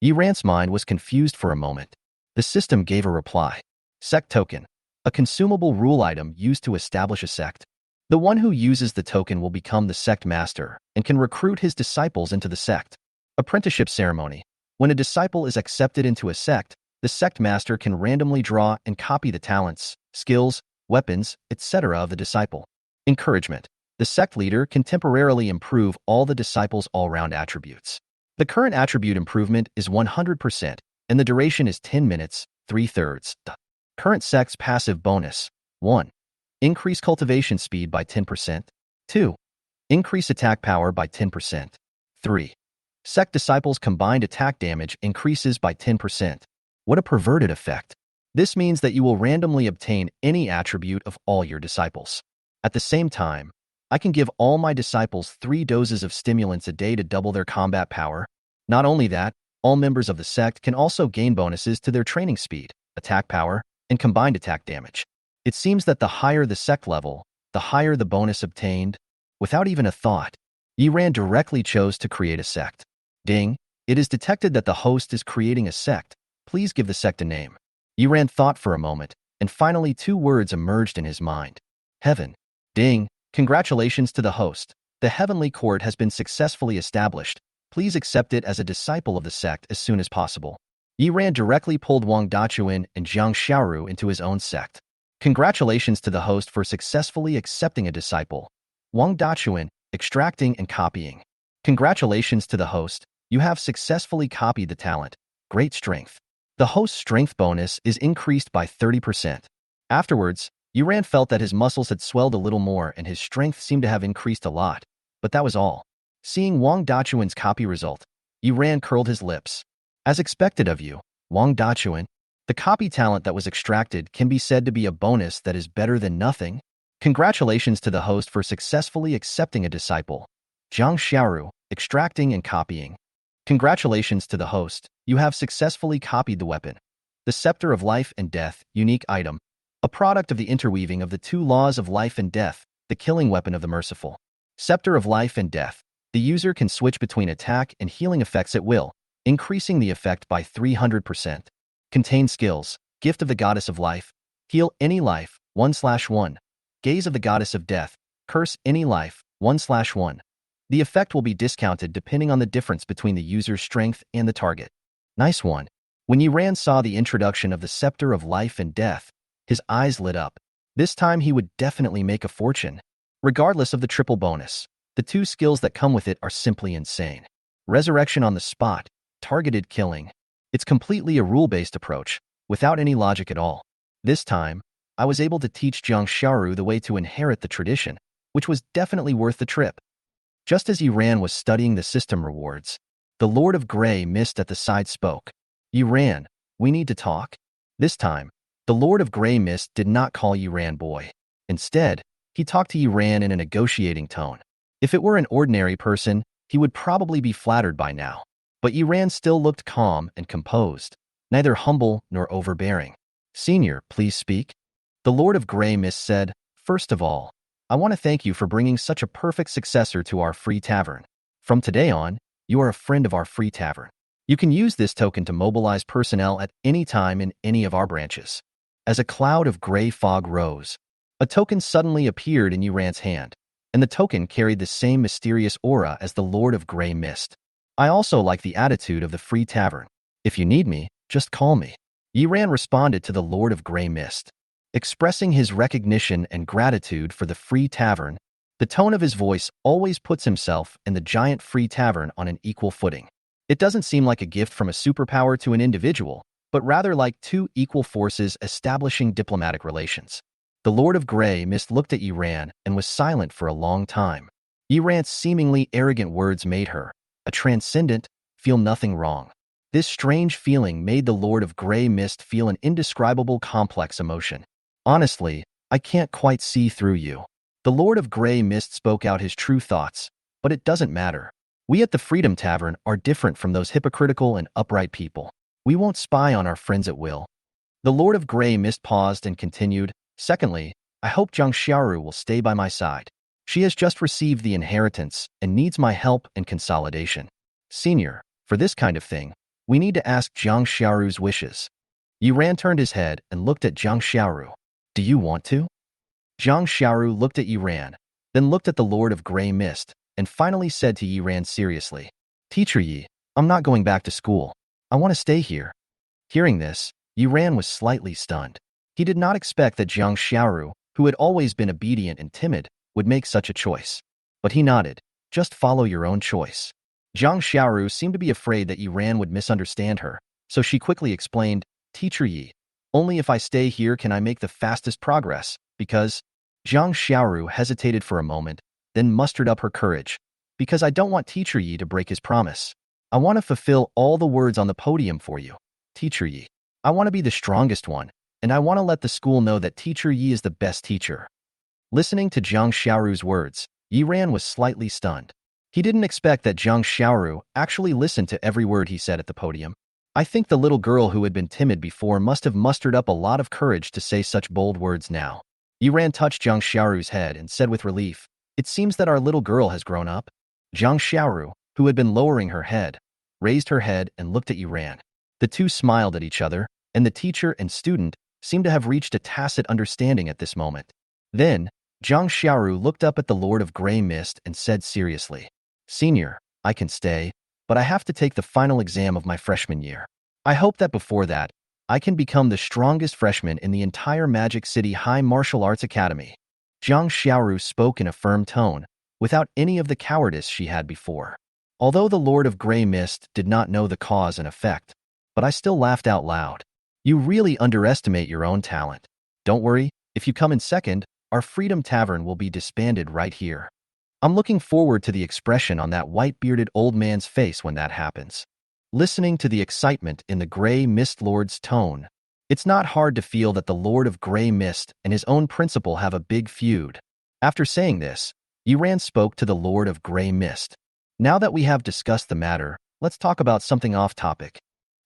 Yuran's mind was confused for a moment. The system gave a reply. Sect token. A consumable rule item used to establish a sect. The one who uses the token will become the sect master and can recruit his disciples into the sect. Apprenticeship ceremony. When a disciple is accepted into a sect, the sect master can randomly draw and copy the talents, skills, weapons, etc. of the disciple. Encouragement. The sect leader can temporarily improve all the disciples' all-round attributes. The current attribute improvement is 100%, and the duration is 10 minutes, 3/3. Current sect's passive bonus. 1. Increase cultivation speed by 10%. 2. Increase attack power by 10%. 3. Sect disciples' combined attack damage increases by 10%. What a perverted effect. This means that you will randomly obtain any attribute of all your disciples. At the same time, I can give all my disciples 3 doses of stimulants a day to double their combat power. Not only that, all members of the sect can also gain bonuses to their training speed, attack power, and combined attack damage. It seems that the higher the sect level, the higher the bonus obtained. Without even a thought, Yuran directly chose to create a sect. Ding! It is detected that the host is creating a sect. Please give the sect a name. Yuran thought for a moment, and finally 2 words emerged in his mind. Heaven. Ding! Congratulations to the host. The heavenly court has been successfully established. Please accept it as a disciple of the sect as soon as possible. Yuran directly pulled Wang Dachuan and Jiang Xiaoru into his own sect. Congratulations to the host for successfully accepting a disciple. Wang Dachuan, extracting and copying. Congratulations to the host. You have successfully copied the talent. Great strength. The host's strength bonus is increased by 30%. Afterwards, Yuran felt that his muscles had swelled a little more and his strength seemed to have increased a lot. But that was all. Seeing Wang Dachuan's copy result, Yuran curled his lips. As expected of you, Wang Dachuan, the copy talent that was extracted can be said to be a bonus that is better than nothing. Congratulations to the host for successfully accepting a disciple. Jiang Xiaoru, extracting and copying. Congratulations to the host, you have successfully copied the weapon. The Scepter of Life and Death, unique item. A product of the interweaving of the 2 laws of life and death, the killing weapon of the merciful. Scepter of Life and Death. The user can switch between attack and healing effects at will, increasing the effect by 300%. Contain skills. Gift of the Goddess of Life. Heal any life, 1/1. Gaze of the Goddess of Death. Curse any life, 1/1. The effect will be discounted depending on the difference between the user's strength and the target. Nice one. When Yuran saw the introduction of the Scepter of Life and Death, his eyes lit up. This time he would definitely make a fortune. Regardless of the triple bonus, the 2 skills that come with it are simply insane. Resurrection on the spot, targeted killing. It's completely a rule-based approach, without any logic at all. This time, I was able to teach Jiang Xiaoru the way to inherit the tradition, which was definitely worth the trip. Just as Yuran was studying the system rewards, the Lord of Gray Mist at the side spoke. Yuran, we need to talk. This time, the Lord of Gray Mist did not call Yuran boy. Instead, he talked to Yuran in a negotiating tone. If it were an ordinary person, he would probably be flattered by now. But Yuran still looked calm and composed, neither humble nor overbearing. Senior, please speak. The Lord of Gray Mist said, First of all, I want to thank you for bringing such a perfect successor to our free tavern. From today on, you are a friend of our free tavern. You can use this token to mobilize personnel at any time in any of our branches. As a cloud of gray fog rose, a token suddenly appeared in Yuran's hand, and the token carried the same mysterious aura as the Lord of Gray Mist. I also like the attitude of the free tavern. If you need me, just call me. Yuran responded to the Lord of Gray Mist. Expressing his recognition and gratitude for the free tavern, The tone of his voice always puts himself and the giant free tavern on an equal footing. It doesn't seem like a gift from a superpower to an individual, but rather like two equal forces establishing diplomatic relations. The Lord of Grey Mist looked at Yiran and was silent for a long time. Yiran's seemingly arrogant words made her, a transcendent, feel nothing wrong. This strange feeling made the Lord of Grey Mist feel an indescribable complex emotion. Honestly, I can't quite see through you. The Lord of Grey Mist spoke out his true thoughts, but it doesn't matter. We at the Freedom Tavern are different from those hypocritical and upright people. We won't spy on our friends at will. The Lord of Grey Mist paused and continued, secondly, I hope Zhang Xiaoru will stay by my side. She has just received the inheritance and needs my help and consolidation. Senior, for this kind of thing, we need to ask Zhang Xiaoru's wishes. Yiran turned his head and looked at Zhang Xiaoru. Do you want to? Zhang Xiaoru looked at Yiran, then looked at the Lord of Grey Mist, and finally said to Yiran seriously, Teacher Yi, I'm not going back to school. I want to stay here. Hearing this, Yiran was slightly stunned. He did not expect that Zhang Xiaoru, who had always been obedient and timid, would make such a choice. But he nodded, just follow your own choice. Zhang Xiaoru seemed to be afraid that Yiran would misunderstand her, so she quickly explained, Teacher Yi, only if I stay here can I make the fastest progress, because… Zhang Xiaoru hesitated for a moment, then mustered up her courage. Because I don't want Teacher Yi to break his promise. I want to fulfill all the words on the podium for you, Teacher Yi. I want to be the strongest one, and I want to let the school know that Teacher Yi is the best teacher. Listening to Zhang Xiaoru's words, Yiran was slightly stunned. He didn't expect that Zhang Xiaoru actually listened to every word he said at the podium. I think the little girl who had been timid before must have mustered up a lot of courage to say such bold words now. Yiran touched Zhang Xiaoru's head and said with relief, It seems that our little girl has grown up. Zhang Xiaoru, who had been lowering her head, raised her head and looked at Yiran. The two smiled at each other, and the teacher and student seemed to have reached a tacit understanding at this moment. Then, Zhang Xiaoru looked up at the Lord of Grey Mist and said seriously, Senior, I can stay, but I have to take the final exam of my freshman year. I hope that before that, I can become the strongest freshman in the entire Magic City High Martial Arts Academy. Zhang Xiaoru spoke in a firm tone, without any of the cowardice she had before. Although the Lord of Grey Mist did not know the cause and effect, but I still laughed out loud. You really underestimate your own talent. Don't worry, if you come in second, our Freedom Tavern will be disbanded right here. I'm looking forward to the expression on that white-bearded old man's face when that happens. Listening to the excitement in the Grey Mist Lord's tone, it's not hard to feel that the Lord of Grey Mist and his own principal have a big feud. After saying this, Yiran spoke to the Lord of Grey Mist. Now that we have discussed the matter, let's talk about something off-topic.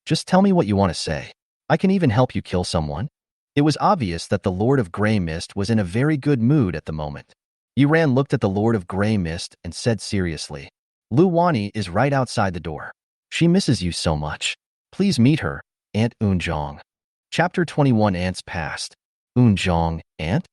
Just tell me what you want to say. I can even help you kill someone. It was obvious that the Lord of Grey Mist was in a very good mood at the moment. Yiran looked at the Lord of Grey Mist and said seriously, Luani is right outside the door. She misses you so much. Please meet her, Aunt Unzhong. Chapter 21 Ants Past. Unzhong, Aunt?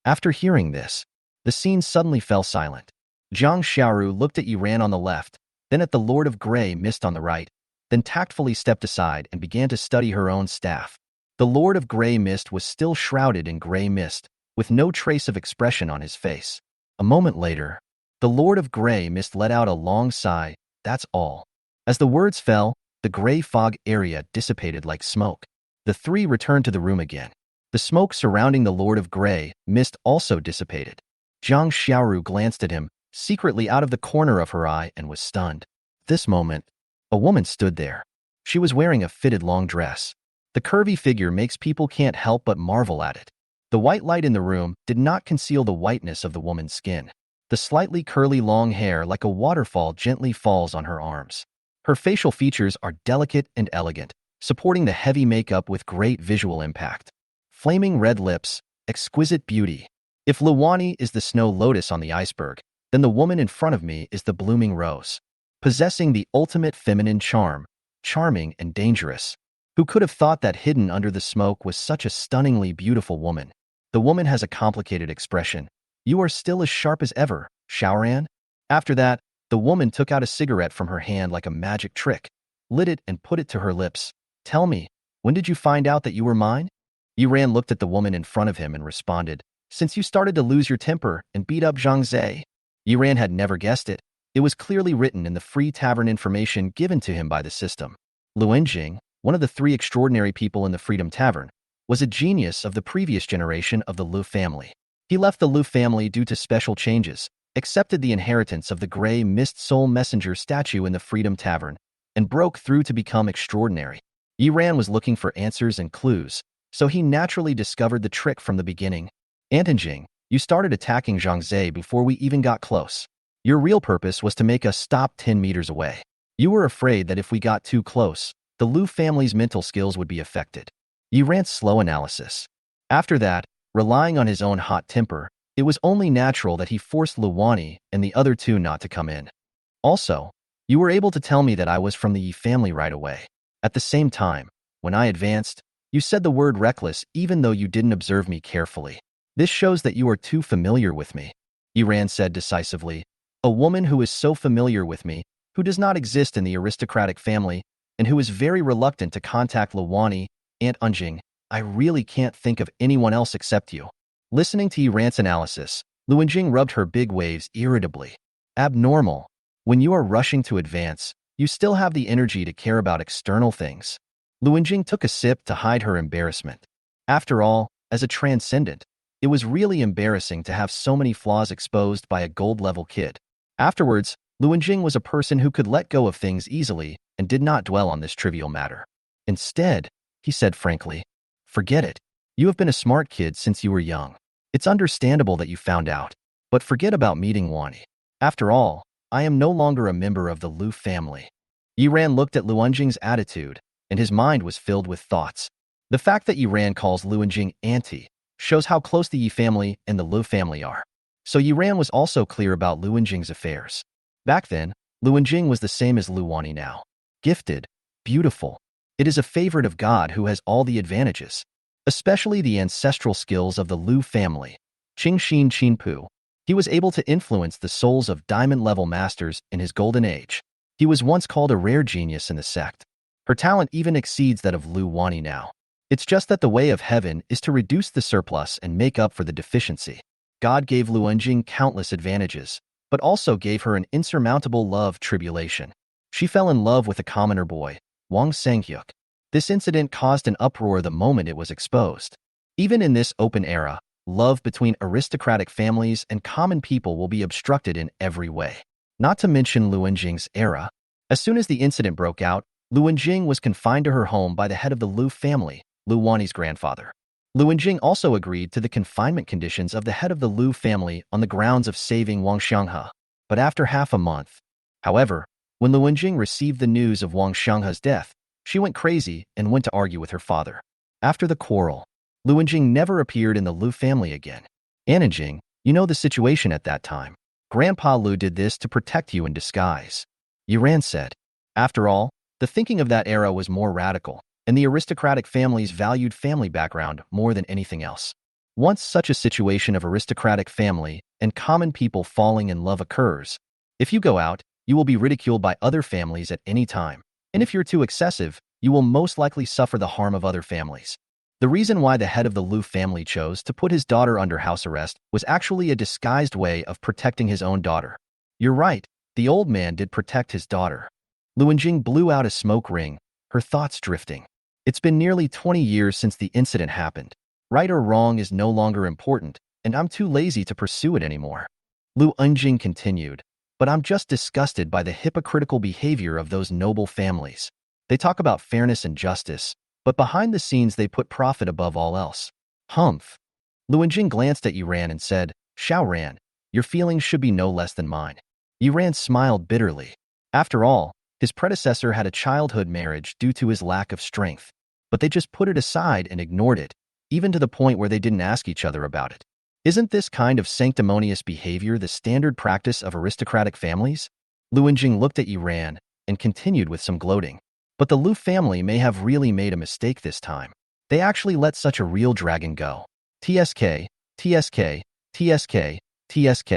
After hearing this, the scene suddenly fell silent. Zhang Xiaoru looked at Yiran on the left, then at the Lord of Grey Mist on the right, then tactfully stepped aside and began to study her own staff. The Lord of Grey Mist was still shrouded in grey mist, with no trace of expression on his face. A moment later, the Lord of Grey Mist let out a long sigh, that's all. As the words fell, the grey fog area dissipated like smoke. The three returned to the room again. The smoke surrounding the Lord of Grey Mist also dissipated. Zhang Xiaoru glanced at him, secretly out of the corner of her eye, and was stunned. This moment, a woman stood there. She was wearing a fitted long dress. The curvy figure makes people can't help but marvel at it. The white light in the room did not conceal the whiteness of the woman's skin. The slightly curly long hair like a waterfall gently falls on her arms. Her facial features are delicate and elegant, supporting the heavy makeup with great visual impact. Flaming red lips, exquisite beauty. If Luani is the snow lotus on the iceberg, then the woman in front of me is the blooming rose. Possessing the ultimate feminine charm, charming and dangerous. Who could have thought that hidden under the smoke was such a stunningly beautiful woman? The woman has a complicated expression. You are still as sharp as ever, Xiaoran. After that, the woman took out a cigarette from her hand like a magic trick, lit it and put it to her lips. Tell me, when did you find out that you were mine? Yiran looked at the woman in front of him and responded, since you started to lose your temper and beat up Zhang Zhe. Yiran had never guessed it. It was clearly written in the free tavern information given to him by the system. Luanjing, one of the 3 extraordinary people in the Freedom Tavern, was a genius of the previous generation of the Lu family. He left the Lu family due to special changes, accepted the inheritance of the gray mist soul messenger statue in the Freedom Tavern, and broke through to become extraordinary. Yiran was looking for answers and clues, so he naturally discovered the trick from the beginning. Antonjing, you started attacking Zhang Zhe before we even got close. Your real purpose was to make us stop 10 meters away. You were afraid that if we got too close, the Lu family's mental skills would be affected. Yiran's slow analysis. After that, relying on his own hot temper, it was only natural that he forced Luani and the other 2 not to come in. Also, you were able to tell me that I was from the Yi family right away. At the same time, when I advanced, you said the word reckless even though you didn't observe me carefully. This shows that you are too familiar with me, Yiran said decisively. A woman who is so familiar with me, who does not exist in the aristocratic family, and who is very reluctant to contact Luani, Aunt Unjing, I really can't think of anyone else except you. Listening to Yiran's analysis, Luanjing rubbed her big waves irritably. Abnormal. When you are rushing to advance, you still have the energy to care about external things. Luanjing took a sip to hide her embarrassment. After all, as a transcendent, it was really embarrassing to have so many flaws exposed by a gold-level kid. Afterwards, Luanjing was a person who could let go of things easily and did not dwell on this trivial matter. Instead, he said frankly, forget it. You have been a smart kid since you were young. It's understandable that you found out, but forget about meeting Luani. After all, I am no longer a member of the Lu family. Yiran looked at Luanjing's attitude, and his mind was filled with thoughts. The fact that Yiran calls Luanjing auntie shows how close the Yi family and the Lu family are. So Yiran was also clear about Luanjing's affairs. Back then, Luanjing was the same as Luani now. Gifted, beautiful. It is a favorite of God who has all the advantages, especially the ancestral skills of the Lu family. Qingxin Qinpu. He was able to influence the souls of diamond-level masters in his golden age. He was once called a rare genius in the sect. Her talent even exceeds that of Luani now. It's just that the way of heaven is to reduce the surplus and make up for the deficiency. God gave Luanjing countless advantages, but also gave her an insurmountable love tribulation. She fell in love with a commoner boy, Wang Sanghyuk. This incident caused an uproar the moment it was exposed. Even in this open era, love between aristocratic families and common people will be obstructed in every way. Not to mention Luanjing's era. As soon as the incident broke out, Luanjing was confined to her home by the head of the Lu family, Luani's grandfather. Luanjing also agreed to the confinement conditions of the head of the Lu family on the grounds of saving Wang Xianghe. But after half a month, however, when Luanjing received the news of Wang Xianghe's death, she went crazy and went to argue with her father. After the quarrel, Luanjing never appeared in the Lu family again. Ananjing, you know the situation at that time. Grandpa Lu did this to protect you in disguise. Yiran said. After all, the thinking of that era was more radical, and the aristocratic families valued family background more than anything else. Once such a situation of aristocratic family and common people falling in love occurs, if you go out, you will be ridiculed by other families at any time, and if you're too excessive, you will most likely suffer the harm of other families. The reason why the head of the Lu family chose to put his daughter under house arrest was actually a disguised way of protecting his own daughter. You're right, the old man did protect his daughter. Luanjing blew out a smoke ring, her thoughts drifting. It's been nearly 20 years since the incident happened. Right or wrong is no longer important, and I'm too lazy to pursue it anymore. Luanjing continued, but I'm just disgusted by the hypocritical behavior of those noble families. They talk about fairness and justice, but behind the scenes they put profit above all else. Humph. Luanjing glanced at Yiran and said, Xiaoran, your feelings should be no less than mine. Yiran smiled bitterly. After all, his predecessor had a childhood marriage due to his lack of strength, but they just put it aside and ignored it, even to the point where they didn't ask each other about it. Isn't this kind of sanctimonious behavior the standard practice of aristocratic families? Luanjing looked at Yiran and continued with some gloating. But the Lu family may have really made a mistake this time. They actually let such a real dragon go. TSK, TSK, TSK, TSK.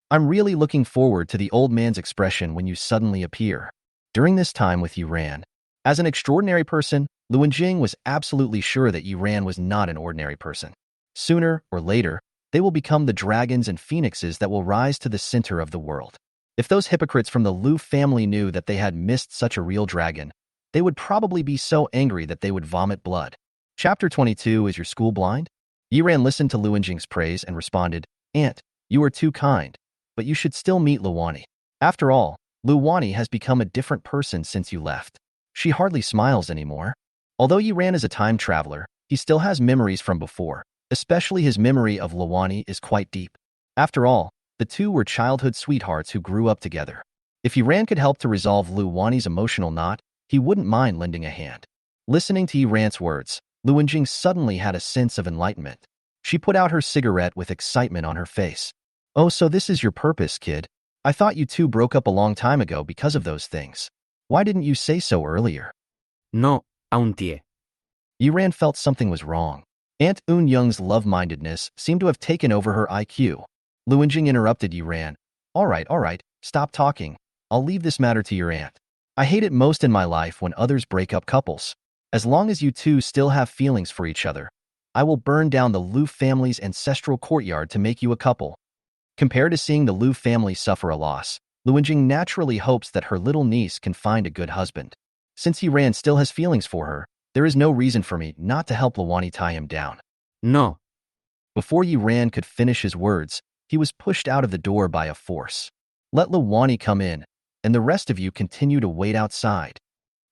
I'm really looking forward to the old man's expression when you suddenly appear. During this time with Yiran, as an extraordinary person, Luanjing was absolutely sure that Yiran was not an ordinary person. Sooner or later, They will become the dragons and phoenixes that will rise to the center of the world. If those hypocrites from the Lu family knew that they had missed such a real dragon, they would probably be so angry that they would vomit blood. Chapter 22. Is your school blind? Yiran listened to Luanjing's praise and responded, Aunt, you are too kind, but you should still meet Luani. After all, Luani has become a different person since you left. She hardly smiles anymore. Although Yiran is a time traveler, he still has memories from before. Especially his memory of Luani is quite deep. After all, the two were childhood sweethearts who grew up together. If Yiran could help to resolve Luani's emotional knot, he wouldn't mind lending a hand. Listening to Yiran's words, Luanjing suddenly had a sense of enlightenment. She put out her cigarette with excitement on her face. Oh, so this is your purpose, kid. I thought you two broke up a long time ago because of those things. Why didn't you say so earlier? No, auntie. Yiran felt something was wrong. Aunt Eun-young's love-mindedness seemed to have taken over her IQ. Luanjing interrupted Yiran. All right, stop talking. I'll leave this matter to your aunt. I hate it most in my life when others break up couples. As long as you two still have feelings for each other, I will burn down the Lu family's ancestral courtyard to make you a couple. Compared to seeing the Lu family suffer a loss, Luanjing naturally hopes that her little niece can find a good husband. Since Yiran still has feelings for her, there is no reason for me not to help Luani tie him down. No. Before Yiran could finish his words, he was pushed out of the door by a force. Let Luani come in, and the rest of you continue to wait outside.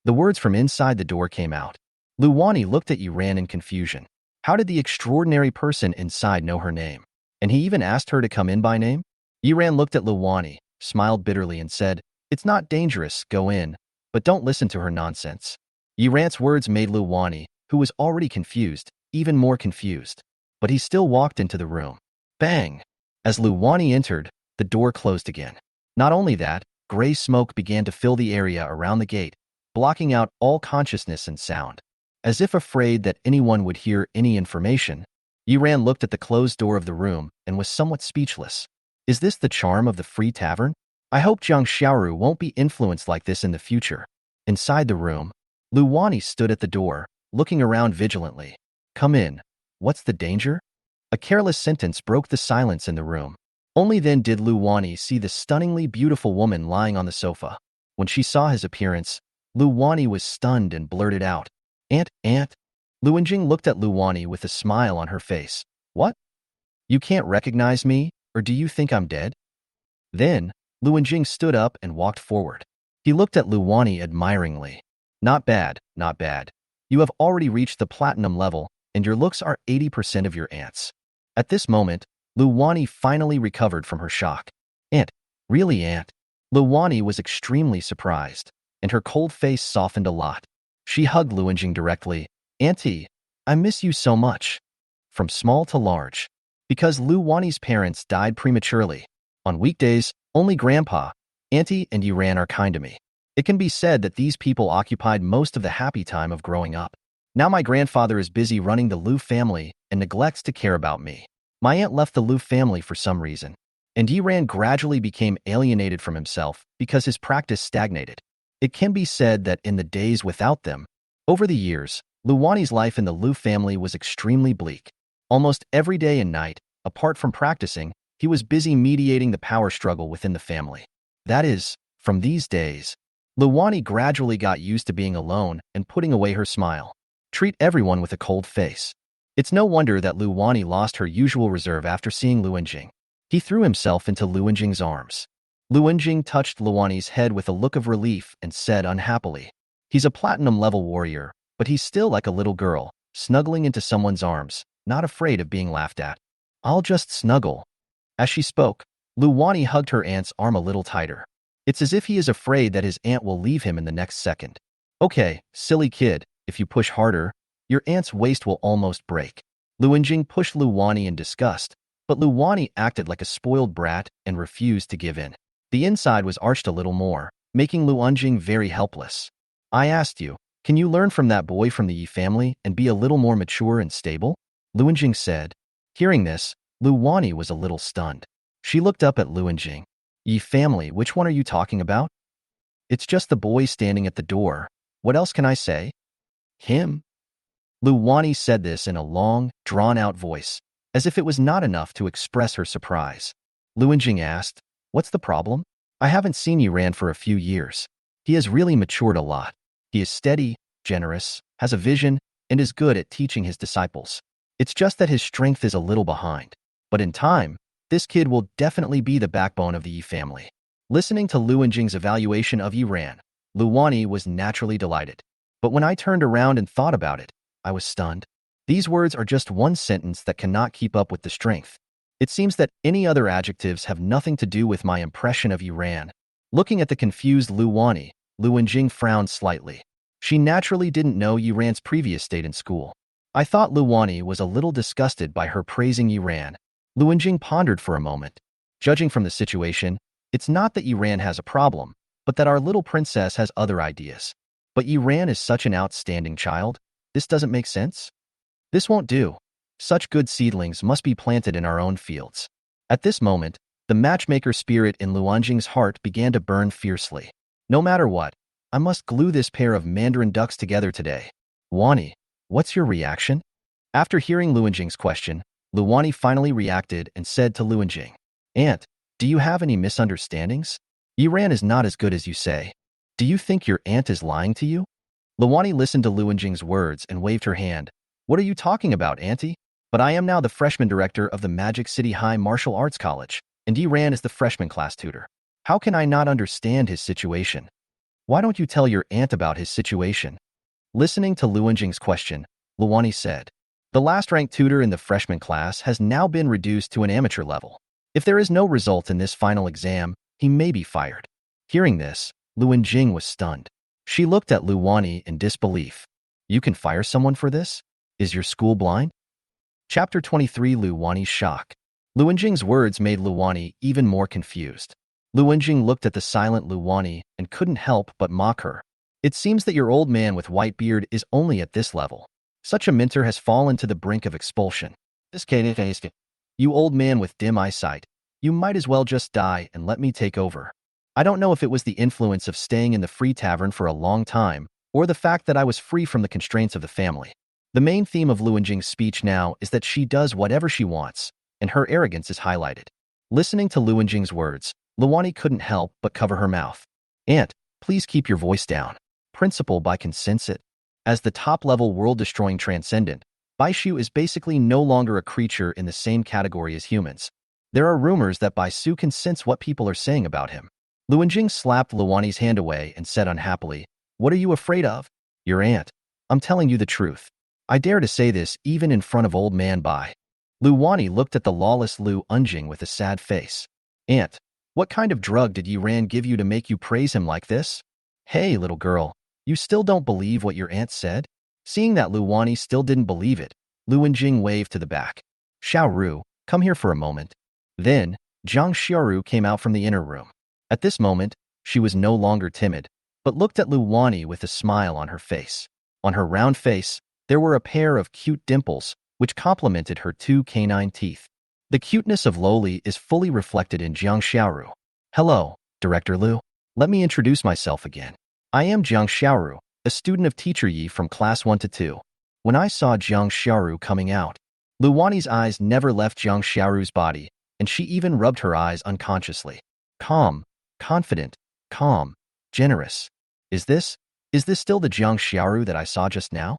The words from inside the door came out. Luani looked at Yiran in confusion. How did the extraordinary person inside know her name? And he even asked her to come in by name? Yiran looked at Luani, smiled bitterly and said, It's not dangerous, go in, but don't listen to her nonsense. Yiran's words made Luani, who was already confused, even more confused. But he still walked into the room. Bang! As Luani entered, the door closed again. Not only that, gray smoke began to fill the area around the gate, blocking out all consciousness and sound. As if afraid that anyone would hear any information, Yiran looked at the closed door of the room and was somewhat speechless. Is this the charm of the free tavern? I hope Jiang Xiaoru won't be influenced like this in the future. Inside the room, Luani stood at the door, looking around vigilantly. Come in. What's the danger? A careless sentence broke the silence in the room. Only then did Luani see the stunningly beautiful woman lying on the sofa. When she saw his appearance, Luani was stunned and blurted out, Aunt. Luanjing looked at Luani with a smile on her face. What? You can't recognize me, or do you think I'm dead? Then, Luanjing stood up and walked forward. He looked at Luani admiringly. Not bad. You have already reached the platinum level, and your looks are 80% of your aunt's. At this moment, Luani finally recovered from her shock. Aunt? Really, Aunt? Luani was extremely surprised, and her cold face softened a lot. She hugged Luanjing directly. Auntie, I miss you so much. From small to large. Because Luani's parents died prematurely. On weekdays, only Grandpa, Auntie, and Yiran are kind to me. It can be said that these people occupied most of the happy time of growing up. Now my grandfather is busy running the Lu family and neglects to care about me. My aunt left the Lu family for some reason, and Yiran gradually became alienated from himself because his practice stagnated. It can be said that in the days without them, over the years, Luani's life in the Lu family was extremely bleak. Almost every day and night, apart from practicing, he was busy mediating the power struggle within the family. That is, from these days, Luani gradually got used to being alone and putting away her smile. Treat everyone with a cold face. It's no wonder that Luani lost her usual reserve after seeing Luanjing. He threw himself into Luanjing's arms. Luanjing touched Luani's head with a look of relief and said unhappily, He's a platinum-level warrior, but he's still like a little girl, snuggling into someone's arms, not afraid of being laughed at. I'll just snuggle. As she spoke, Luani hugged her aunt's arm a little tighter. It's as if he is afraid that his aunt will leave him in the next second. Okay, silly kid, if you push harder, your aunt's waist will almost break. Luanjing pushed Luani in disgust, but Luani acted like a spoiled brat and refused to give in. The inside was arched a little more, making Luanjing very helpless. I asked you, can you learn from that boy from the Yi family and be a little more mature and stable? Luanjing said. Hearing this, Luani was a little stunned. She looked up at Luanjing. Yi family, which one are you talking about? It's just the boy standing at the door. What else can I say? Him? Luani said this in a long, drawn-out voice. As if it was not enough to express her surprise, Luanjing asked, "What's the problem? I haven't seen Yiran for a few years. He has really matured a lot. He is steady, generous, has a vision, and is good at teaching his disciples. It's just that his strength is a little behind. But in time, this kid will definitely be the backbone of the Yi family." Listening to Luanjing's evaluation of Yiran, Luani was naturally delighted. But when I turned around and thought about it, I was stunned. These words are just one sentence that cannot keep up with the strength. It seems that any other adjectives have nothing to do with my impression of Yiran. Looking at the confused Luani, Luanjing frowned slightly. She naturally didn't know Yiran's previous state in school. I thought Luani was a little disgusted by her praising Yiran. Luanjing pondered for a moment. Judging from the situation, it's not that Yiran has a problem, but that our little princess has other ideas. But Yiran is such an outstanding child. This doesn't make sense? This won't do. Such good seedlings must be planted in our own fields. At this moment, the matchmaker spirit in Luanjing's heart began to burn fiercely. No matter what, I must glue this pair of mandarin ducks together today. Luani, what's your reaction? After hearing Luanjing's question, Luani finally reacted and said to Luanjing, "Aunt, do you have any misunderstandings? Yiran is not as good as you say. Do you think your aunt is lying to you?" Luani listened to Luanjing's words and waved her hand. "What are you talking about, auntie? But I am now the freshman director of the Magic City High Martial Arts College, and Yiran is the freshman class tutor. How can I not understand his situation? Why don't you tell your aunt about his situation?" Listening to Luanjing's question, Luani said, "The last-ranked tutor in the freshman class has now been reduced to an amateur level. If there is no result in this final exam, he may be fired." Hearing this, Luanjing was stunned. She looked at Luani in disbelief. "You can fire someone for this? Is your school blind?" Chapter 23. Luani's shock. Luanjing's words made Luani even more confused. Luanjing looked at the silent Luani and couldn't help but mock her. "It seems that your old man with white beard is only at this level. Such a mentor has fallen to the brink of expulsion. This case, you old man with dim eyesight, you might as well just die and let me take over." I don't know if it was the influence of staying in the free tavern for a long time, or the fact that I was free from the constraints of the family. The main theme of Luanjing's speech now is that she does whatever she wants, and her arrogance is highlighted. Listening to Luanjing's words, Luani couldn't help but cover her mouth. "Aunt, please keep your voice down. Principal by consensus." As the top-level world-destroying transcendent, Baishu is basically no longer a creature in the same category as humans. There are rumors that Baisu can sense what people are saying about him. Luanjing slapped Luani's hand away and said unhappily, "What are you afraid of? Your aunt. I'm telling you the truth. I dare to say this even in front of old man Bai." Luani looked at the lawless Luanjing with a sad face. "Aunt, what kind of drug did Yiran give you to make you praise him like this? Hey, little girl, you still don't believe what your aunt said?" Seeing that Luani still didn't believe it, Luanjing waved to the back. "Xiaoru, come here for a moment." Then, Zhang Xiaoru came out from the inner room. At this moment, she was no longer timid, but looked at Luani with a smile on her face. On her round face, there were a pair of cute dimples, which complemented her two canine teeth. The cuteness of Loli is fully reflected in Zhang Xiaoru. "Hello, Director Lu. Let me introduce myself again. I am Zhang Xiaoru, a student of Teacher Yi from Class 1 to 2. When I saw Zhang Xiaoru coming out, Luani's eyes never left Zhang Xiaoru's body, and she even rubbed her eyes unconsciously. Calm, confident, calm, generous. Is this still the Zhang Xiaoru that I saw just now?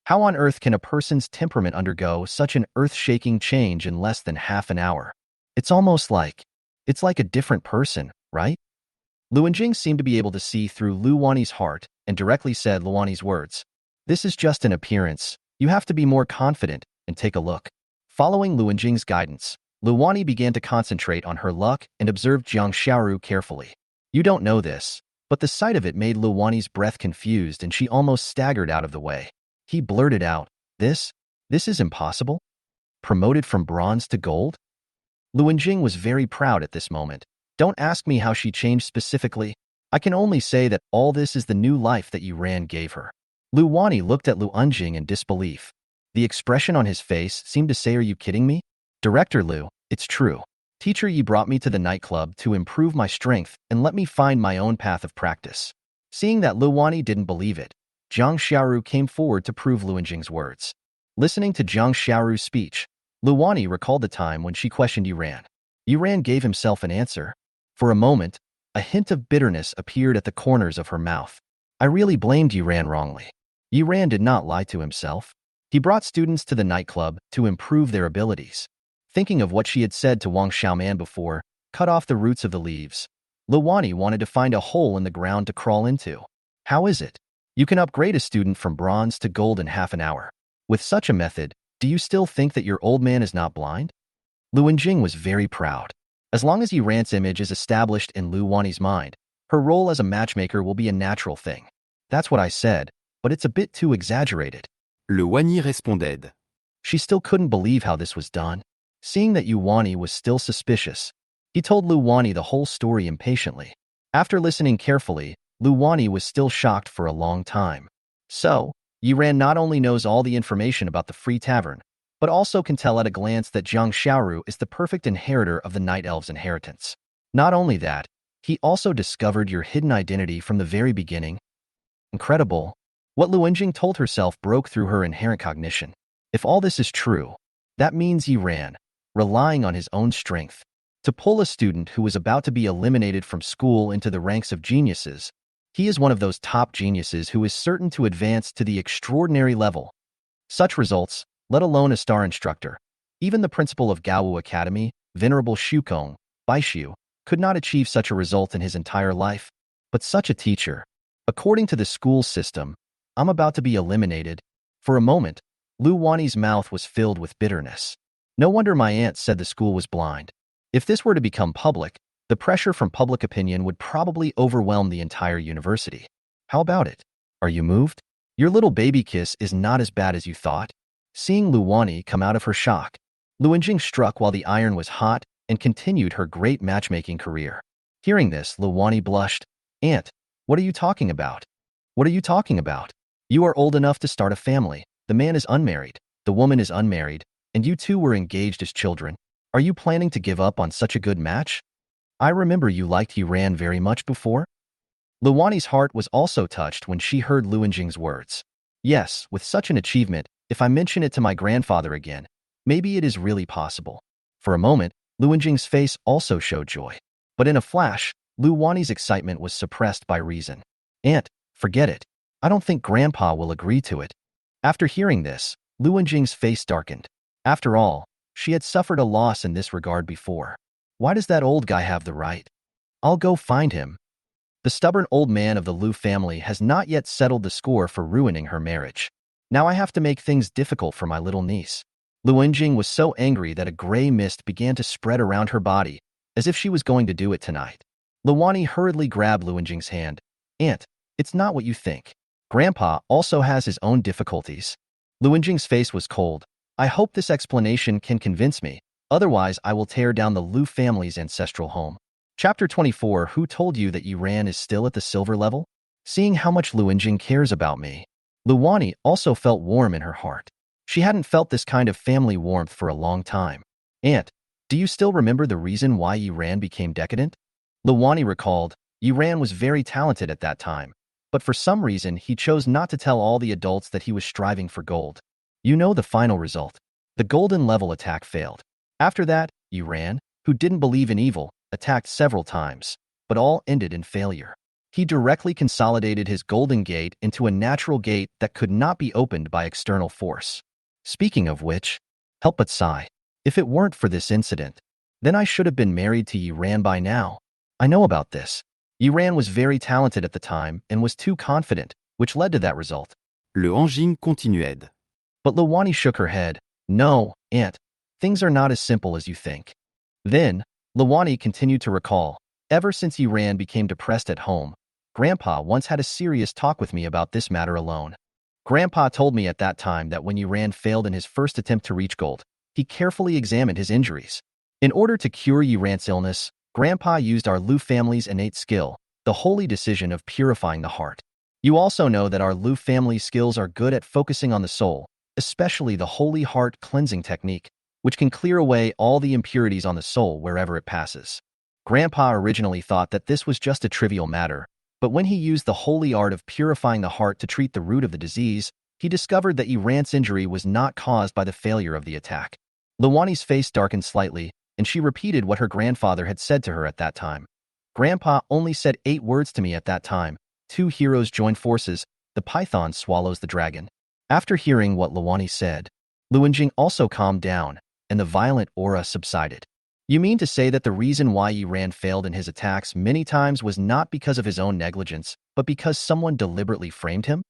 How on earth can a person's temperament undergo such an earth-shaking change in less than half an hour? It's like a different person, right?" Luanjing seemed to be able to see through Luani's heart and directly said Luani's words. "This is just an appearance. You have to be more confident and take a look." Following Luanjing's guidance, Luani began to concentrate on her luck and observed Zhang Xiaoru carefully. You don't know this, but the sight of it made Luani's breath confused and she almost staggered out of the way. He blurted out, This is impossible? Promoted from bronze to gold?" Luanjing was very proud at this moment. Don't ask me how she changed specifically. I can only say that all this is the new life that Yiran gave her. Luani looked at Luanjing in disbelief. The expression on his face seemed to say, "Are you kidding me? Director Lu, it's true. Teacher Yi brought me to the nightclub to improve my strength and let me find my own path of practice." Seeing that Luani didn't believe it, Zhang Xiaoru came forward to prove Luanjing's words. Listening to Zhang Xiaoru's speech, Luani recalled the time when she questioned Yuran. Yuran gave himself an answer. For a moment, a hint of bitterness appeared at the corners of her mouth. I really blamed Yuran wrongly. Yuran did not lie to himself. He brought students to the nightclub to improve their abilities. Thinking of what she had said to Wang Xiaoman before, cut off the roots of the leaves. Luani wanted to find a hole in the ground to crawl into. How is it? You can upgrade a student from bronze to gold in half an hour. With such a method, do you still think that your old man is not blind? Lu Wenjing was very proud. As long as Yuran's image is established in Luani's mind, her role as a matchmaker will be a natural thing. That's what I said, but it's a bit too exaggerated. Luani responded. She still couldn't believe how this was done. Seeing that Luani was still suspicious, he told Luani the whole story impatiently. After listening carefully, Luani was still shocked for a long time. So, Yuran not only knows all the information about the free tavern, but also can tell at a glance that Zhang Xiaoru is the perfect inheritor of the Night Elves' inheritance. Not only that, he also discovered your hidden identity from the very beginning. Incredible. What Lu Wenjing told herself broke through her inherent cognition. If all this is true, that means Yuran, relying on his own strength, to pull a student who was about to be eliminated from school into the ranks of geniuses. He is one of those top geniuses who is certain to advance to the extraordinary level. Such results, let alone a star instructor, even the principal of Gaowu Academy, Venerable Shukong, Baishu, could not achieve such a result in his entire life. But such a teacher. According to the school system, I'm about to be eliminated. For a moment, Luani's mouth was filled with bitterness. No wonder my aunt said the school was blind. If this were to become public, the pressure from public opinion would probably overwhelm the entire university. How about it? Are you moved? Your little baby kiss is not as bad as you thought. Seeing Luani come out of her shock, Lu Wenjing struck while the iron was hot and continued her great matchmaking career. Hearing this, Luani blushed. Aunt, what are you talking about? What are you talking about? You are old enough to start a family. The man is unmarried. The woman is unmarried. And you two were engaged as children. Are you planning to give up on such a good match? I remember you liked Yuran very much before. Luani's heart was also touched when she heard Lu Wenjing's words. Yes, with such an achievement, if I mention it to my grandfather again, maybe it is really possible. For a moment, Lu Wenjing's face also showed joy. But in a flash, Luani's excitement was suppressed by reason. Aunt, forget it. I don't think Grandpa will agree to it. After hearing this, Lu Wenjing's face darkened. After all, she had suffered a loss in this regard before. Why does that old guy have the right? I'll go find him. The stubborn old man of the Lu family has not yet settled the score for ruining her marriage. Now I have to make things difficult for my little niece. Lu Wenjing was so angry that a gray mist began to spread around her body, as if she was going to do it tonight. Luani hurriedly grabbed Lu Wenjing's hand. Aunt, it's not what you think. Grandpa also has his own difficulties. Lu Wenjing's face was cold. I hope this explanation can convince me, otherwise I will tear down the Lu family's ancestral home. Chapter 24. Who told you that Yuran is still at the silver level? Seeing how much Lu Wenjing cares about me, Luani also felt warm in her heart. She hadn't felt this kind of family warmth for a long time. Aunt, do you still remember the reason why Yuran became decadent? Luani recalled, Yuran was very talented at that time, but for some reason he chose not to tell all the adults that he was striving for gold. You know the final result. The golden level attack failed. After that, Yuran, who didn't believe in evil, attacked several times, but all ended in failure. He directly consolidated his golden gate into a natural gate that could not be opened by external force. Speaking of which, help but sigh. If it weren't for this incident, then I should have been married to Yuran by now. I know about this. Yuran was very talented at the time and was too confident, which led to that result. Le Anjing continued. But Luani shook her head. No, Aunt, things are not as simple as you think. Then, Luani continued to recall, ever since Yuran became depressed at home, Grandpa once had a serious talk with me about this matter alone. Grandpa told me at that time that when Yuran failed in his first attempt to reach gold, he carefully examined his injuries. In order to cure Yuran's illness, Grandpa used our Lu family's innate skill, the holy decision of purifying the heart. You also know that our Lu family skills are good at focusing on the soul, especially the holy heart cleansing technique, which can clear away all the impurities on the soul wherever it passes. Grandpa originally thought that this was just a trivial matter, but when he used the holy art of purifying the heart to treat the root of the disease, he discovered that Yuran's injury was not caused by the failure of the attack. Luani's face darkened slightly, and she repeated what her grandfather had said to her at that time. Grandpa only said 8 words to me at that time. 2 heroes join forces. The python swallows the dragon. After hearing what Luani said, Luanjing also calmed down, and the violent aura subsided. You mean to say that the reason why Yiran failed in his attacks many times was not because of his own negligence, but because someone deliberately framed him?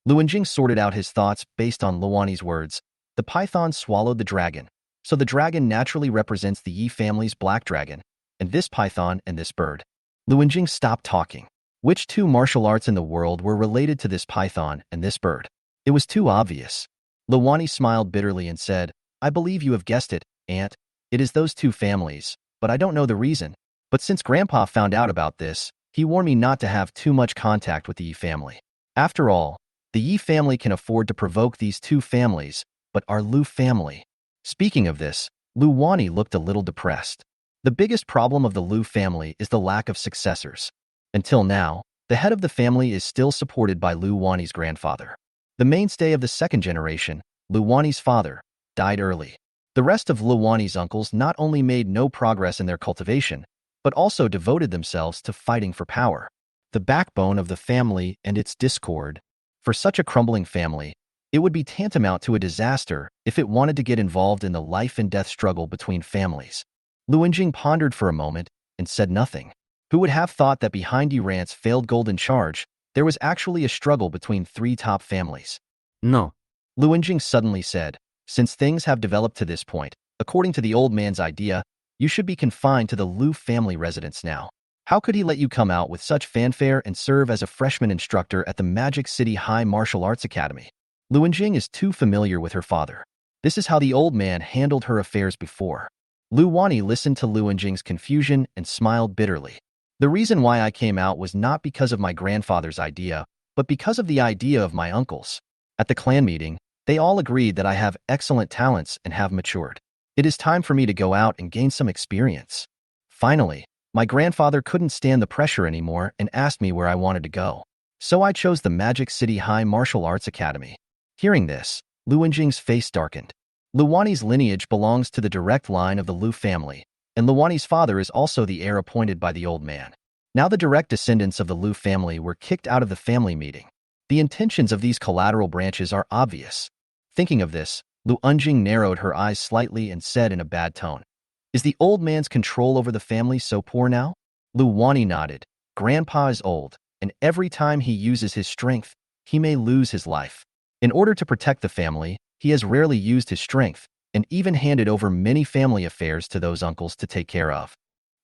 Luanjing sorted out his thoughts based on Luani's words. The python swallowed the dragon, so the dragon naturally represents the Yi family's black dragon, and this python and this bird. Luanjing stopped talking. Which 2 martial arts in the world were related to this python and this bird? It was too obvious. Luani smiled bitterly and said, I believe you have guessed it, Aunt. It is those 2 families, but I don't know the reason. But since Grandpa found out about this, he warned me not to have too much contact with the Yi family. After all, the Yi family can afford to provoke these 2 families, but our Lu family. Speaking of this, Luani looked a little depressed. The biggest problem of the Lu family is the lack of successors. Until now, the head of the family is still supported by Luani's grandfather. The mainstay of the second generation, Luani's father, died early. The rest of Luani's uncles not only made no progress in their cultivation, but also devoted themselves to fighting for power. The backbone of the family and its discord. For such a crumbling family, it would be tantamount to a disaster if it wanted to get involved in the life and death struggle between families. Luanjing pondered for a moment and said nothing. Who would have thought that behind Yiran's failed golden charge, there was actually a struggle between 3 top families? Non. Luanjing suddenly said, since things have developed to this point, according to the old man's idea, you should be confined to the Lu family residence now. How could he let you come out with such fanfare and serve as a freshman instructor at the Magic City High Martial Arts Academy? Luanjing is too familiar with her father. This is how the old man handled her affairs before. Luani listened to Luanjing's confusion and smiled bitterly. The reason why I came out was not because of my grandfather's idea, but because of the idea of my uncles. At the clan meeting, they all agreed that I have excellent talents and have matured. It is time for me to go out and gain some experience. Finally, my grandfather couldn't stand the pressure anymore and asked me where I wanted to go. So I chose the Magic City High Martial Arts Academy. Hearing this, Luanjing's face darkened. Luani's lineage belongs to the direct line of the Lu family, and Luani's father is also the heir appointed by the old man. Now the direct descendants of the Lu family were kicked out of the family meeting. The intentions of these collateral branches are obvious. Thinking of this, Luanjing narrowed her eyes slightly and said in a bad tone, is the old man's control over the family so poor now? Luani nodded. Grandpa is old, and every time he uses his strength, he may lose his life. In order to protect the family, he has rarely used his strength, and even handed over many family affairs to those uncles to take care of.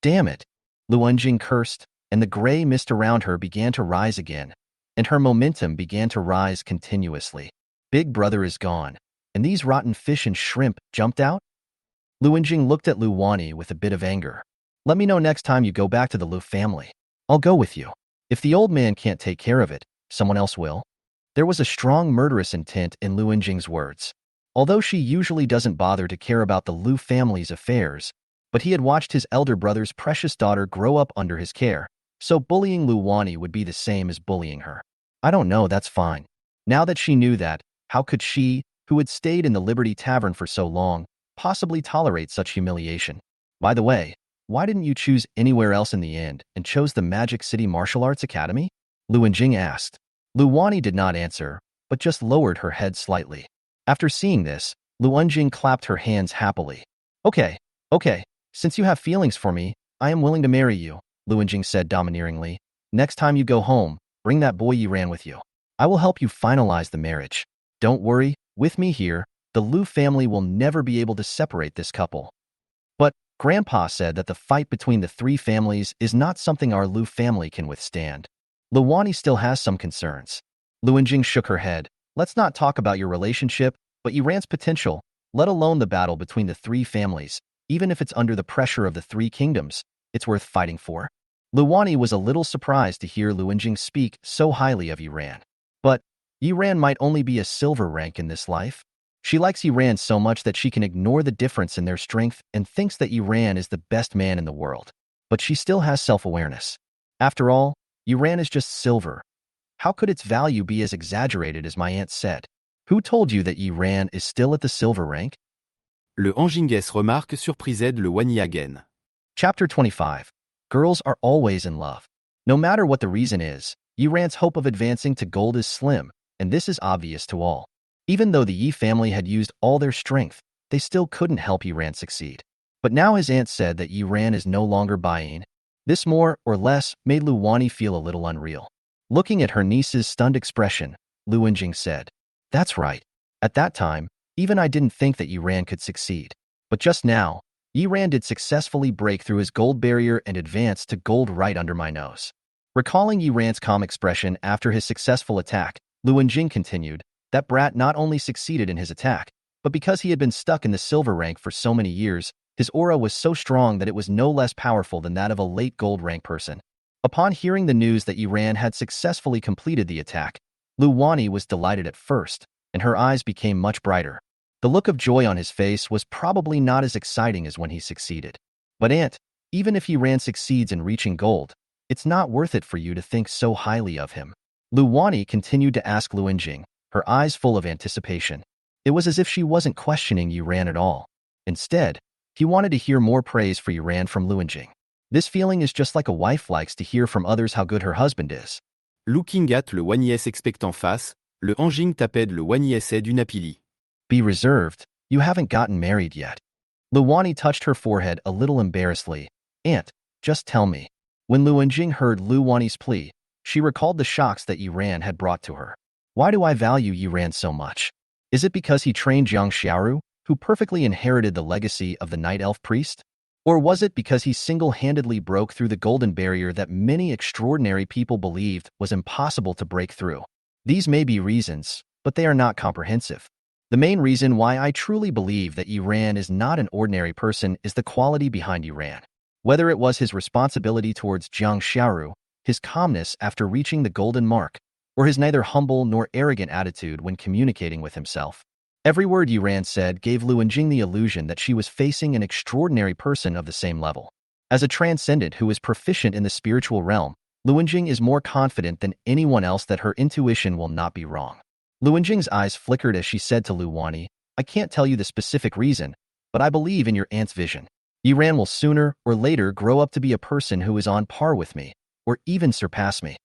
Damn it! Luanjing cursed, and the gray mist around her began to rise again, and her momentum began to rise continuously. Big brother is gone, and these rotten fish and shrimp jumped out? Luanjing looked at Luani with a bit of anger. Let me know next time you go back to the Lu family. I'll go with you. If the old man can't take care of it, someone else will. There was a strong murderous intent in Luanjing's words. Although she usually doesn't bother to care about the Lu family's affairs, but he had watched his elder brother's precious daughter grow up under his care, so bullying Luani would be the same as bullying her. I don't know, that's fine. Now that she knew that, how could she, who had stayed in the Liberty Tavern for so long, possibly tolerate such humiliation? By the way, why didn't you choose anywhere else in the end and chose the Magic City Martial Arts Academy? Luanjing asked. Luani did not answer, but just lowered her head slightly. After seeing this, Luanjing clapped her hands happily. Okay, since you have feelings for me, I am willing to marry you, Luanjing said domineeringly. Next time you go home, bring that boy you ran with you. I will help you finalize the marriage. Don't worry, with me here, the Lu family will never be able to separate this couple. But Grandpa said that the fight between the 3 families is not something our Lu family can withstand. Luani still has some concerns. Luanjing shook her head. Let's not talk about your relationship, but Yiran's potential, let alone the battle between the 3 families, even if it's under the pressure of the 3 kingdoms, it's worth fighting for. Luani was a little surprised to hear Luanjing speak so highly of Yiran. But Yiran might only be a silver rank in this life. She likes Yiran so much that she can ignore the difference in their strength and thinks that Yiran is the best man in the world. But she still has self-awareness. After all, Yiran is just silver. How could its value be as exaggerated as my aunt said? Who told you that Yiran is still at the silver rank? Le Anjinges remarque surprised le Wani again. Chapter 25. Girls are always in love. No matter what the reason is, Yiran's hope of advancing to gold is slim, and this is obvious to all. Even though the Yi family had used all their strength, they still couldn't help Yiran succeed. But now his aunt said that Yiran is no longer buying. This more or less made Luani feel a little unreal. Looking at her niece's stunned expression, Luanjing said, "That's right. At that time, even I didn't think that Yiran could succeed. But just now, Yiran did successfully break through his gold barrier and advance to gold right under my nose." Recalling Yiran's calm expression after his successful attack, Luanjing continued, "That brat not only succeeded in his attack, but because he had been stuck in the silver rank for so many years, his aura was so strong that it was no less powerful than that of a late gold rank person." Upon hearing the news that Yiran had successfully completed the attack, Luani was delighted at first, and her eyes became much brighter. The look of joy on his face was probably not as exciting as when he succeeded. "But Aunt, even if Yiran succeeds in reaching gold, it's not worth it for you to think so highly of him." Luani continued to ask Luanjing, her eyes full of anticipation. It was as if she wasn't questioning Yiran at all. Instead, he wanted to hear more praise for Yiran from Luanjing. This feeling is just like a wife likes to hear from others how good her husband is. Looking at le Wanies expectant face, le Anjing taped le Wanies d'une apili. "Be reserved, you haven't gotten married yet." Luani touched her forehead a little embarrassedly. "Aunt, just tell me." When Luanjing heard Luani's plea, she recalled the shocks that Yiran had brought to her. "Why do I value Yiran so much? Is it because he trained Zhang Xiaoru, who perfectly inherited the legacy of the night elf priest? Or was it because he single-handedly broke through the golden barrier that many extraordinary people believed was impossible to break through? These may be reasons, but they are not comprehensive. The main reason why I truly believe that Yiran is not an ordinary person is the quality behind Yiran. Whether it was his responsibility towards Zhang Xiaoru, his calmness after reaching the golden mark, or his neither humble nor arrogant attitude when communicating with himself. Every word Yiran said gave Luanjing the illusion that she was facing an extraordinary person of the same level. As a transcendent who is proficient in the spiritual realm, Luanjing is more confident than anyone else that her intuition will not be wrong. Luanjing's eyes flickered as she said to Luani, "I can't tell you the specific reason, but I believe in your aunt's vision. Yiran will sooner or later grow up to be a person who is on par with me, or even surpass me."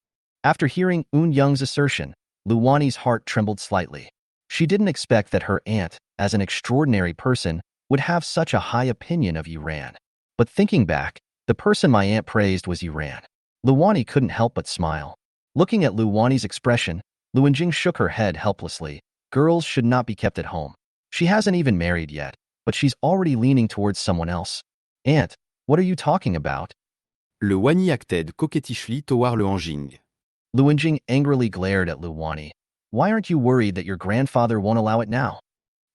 After hearing Young's assertion, Luani's heart trembled slightly. She didn't expect that her aunt, as an extraordinary person, would have such a high opinion of Yiran. But thinking back, the person my aunt praised was Yiran. Luani couldn't help but smile. Looking at Luani's expression, Luanjing shook her head helplessly. Girls should not be kept at home. She hasn't even married yet, but she's already leaning towards someone else. "Aunt, what are you talking about?" Le Wani acted coquettishly toward le Anjing. Luanjing angrily glared at Luani. "Why aren't you worried that your grandfather won't allow it now?"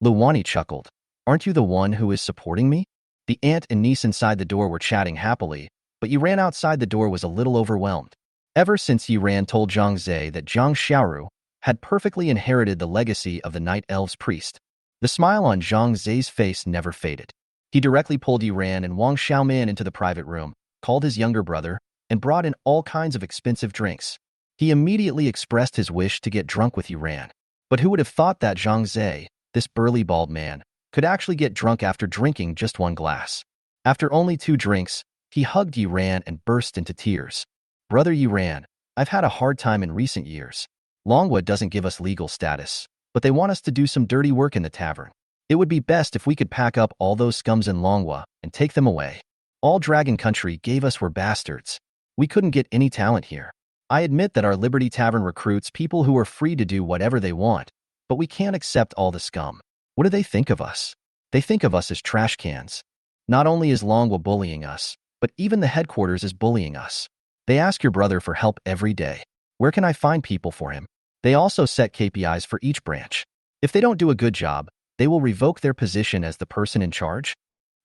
Luani chuckled. "Aren't you the one who is supporting me?" The aunt and niece inside the door were chatting happily, but Yiran outside the door was a little overwhelmed. Ever since Yiran told Zhang Zhe that Zhang Xiaoru had perfectly inherited the legacy of the Night Elves priest, the smile on Zhang Zhe's face never faded. He directly pulled Yiran and Wang Xiaoman into the private room, called his younger brother, and brought in all kinds of expensive drinks. He immediately expressed his wish to get drunk with Yiran. But who would have thought that Zhang Zhe, this burly bald man, could actually get drunk after drinking just one glass? After only 2 drinks, he hugged Yiran and burst into tears. "Brother Yiran, I've had a hard time in recent years. Longwood doesn't give us legal status, but they want us to do some dirty work in the tavern. It would be best if we could pack up all those scums in Longwa and take them away. All Dragon Country gave us were bastards. We couldn't get any talent here. I admit that our Liberty Tavern recruits people who are free to do whatever they want, but we can't accept all the scum. What do they think of us? They think of us as trash cans. Not only is Longwa bullying us, but even the headquarters is bullying us. They ask your brother for help every day. Where can I find people for him? They also set KPIs for each branch. If they don't do a good job, they will revoke their position as the person in charge.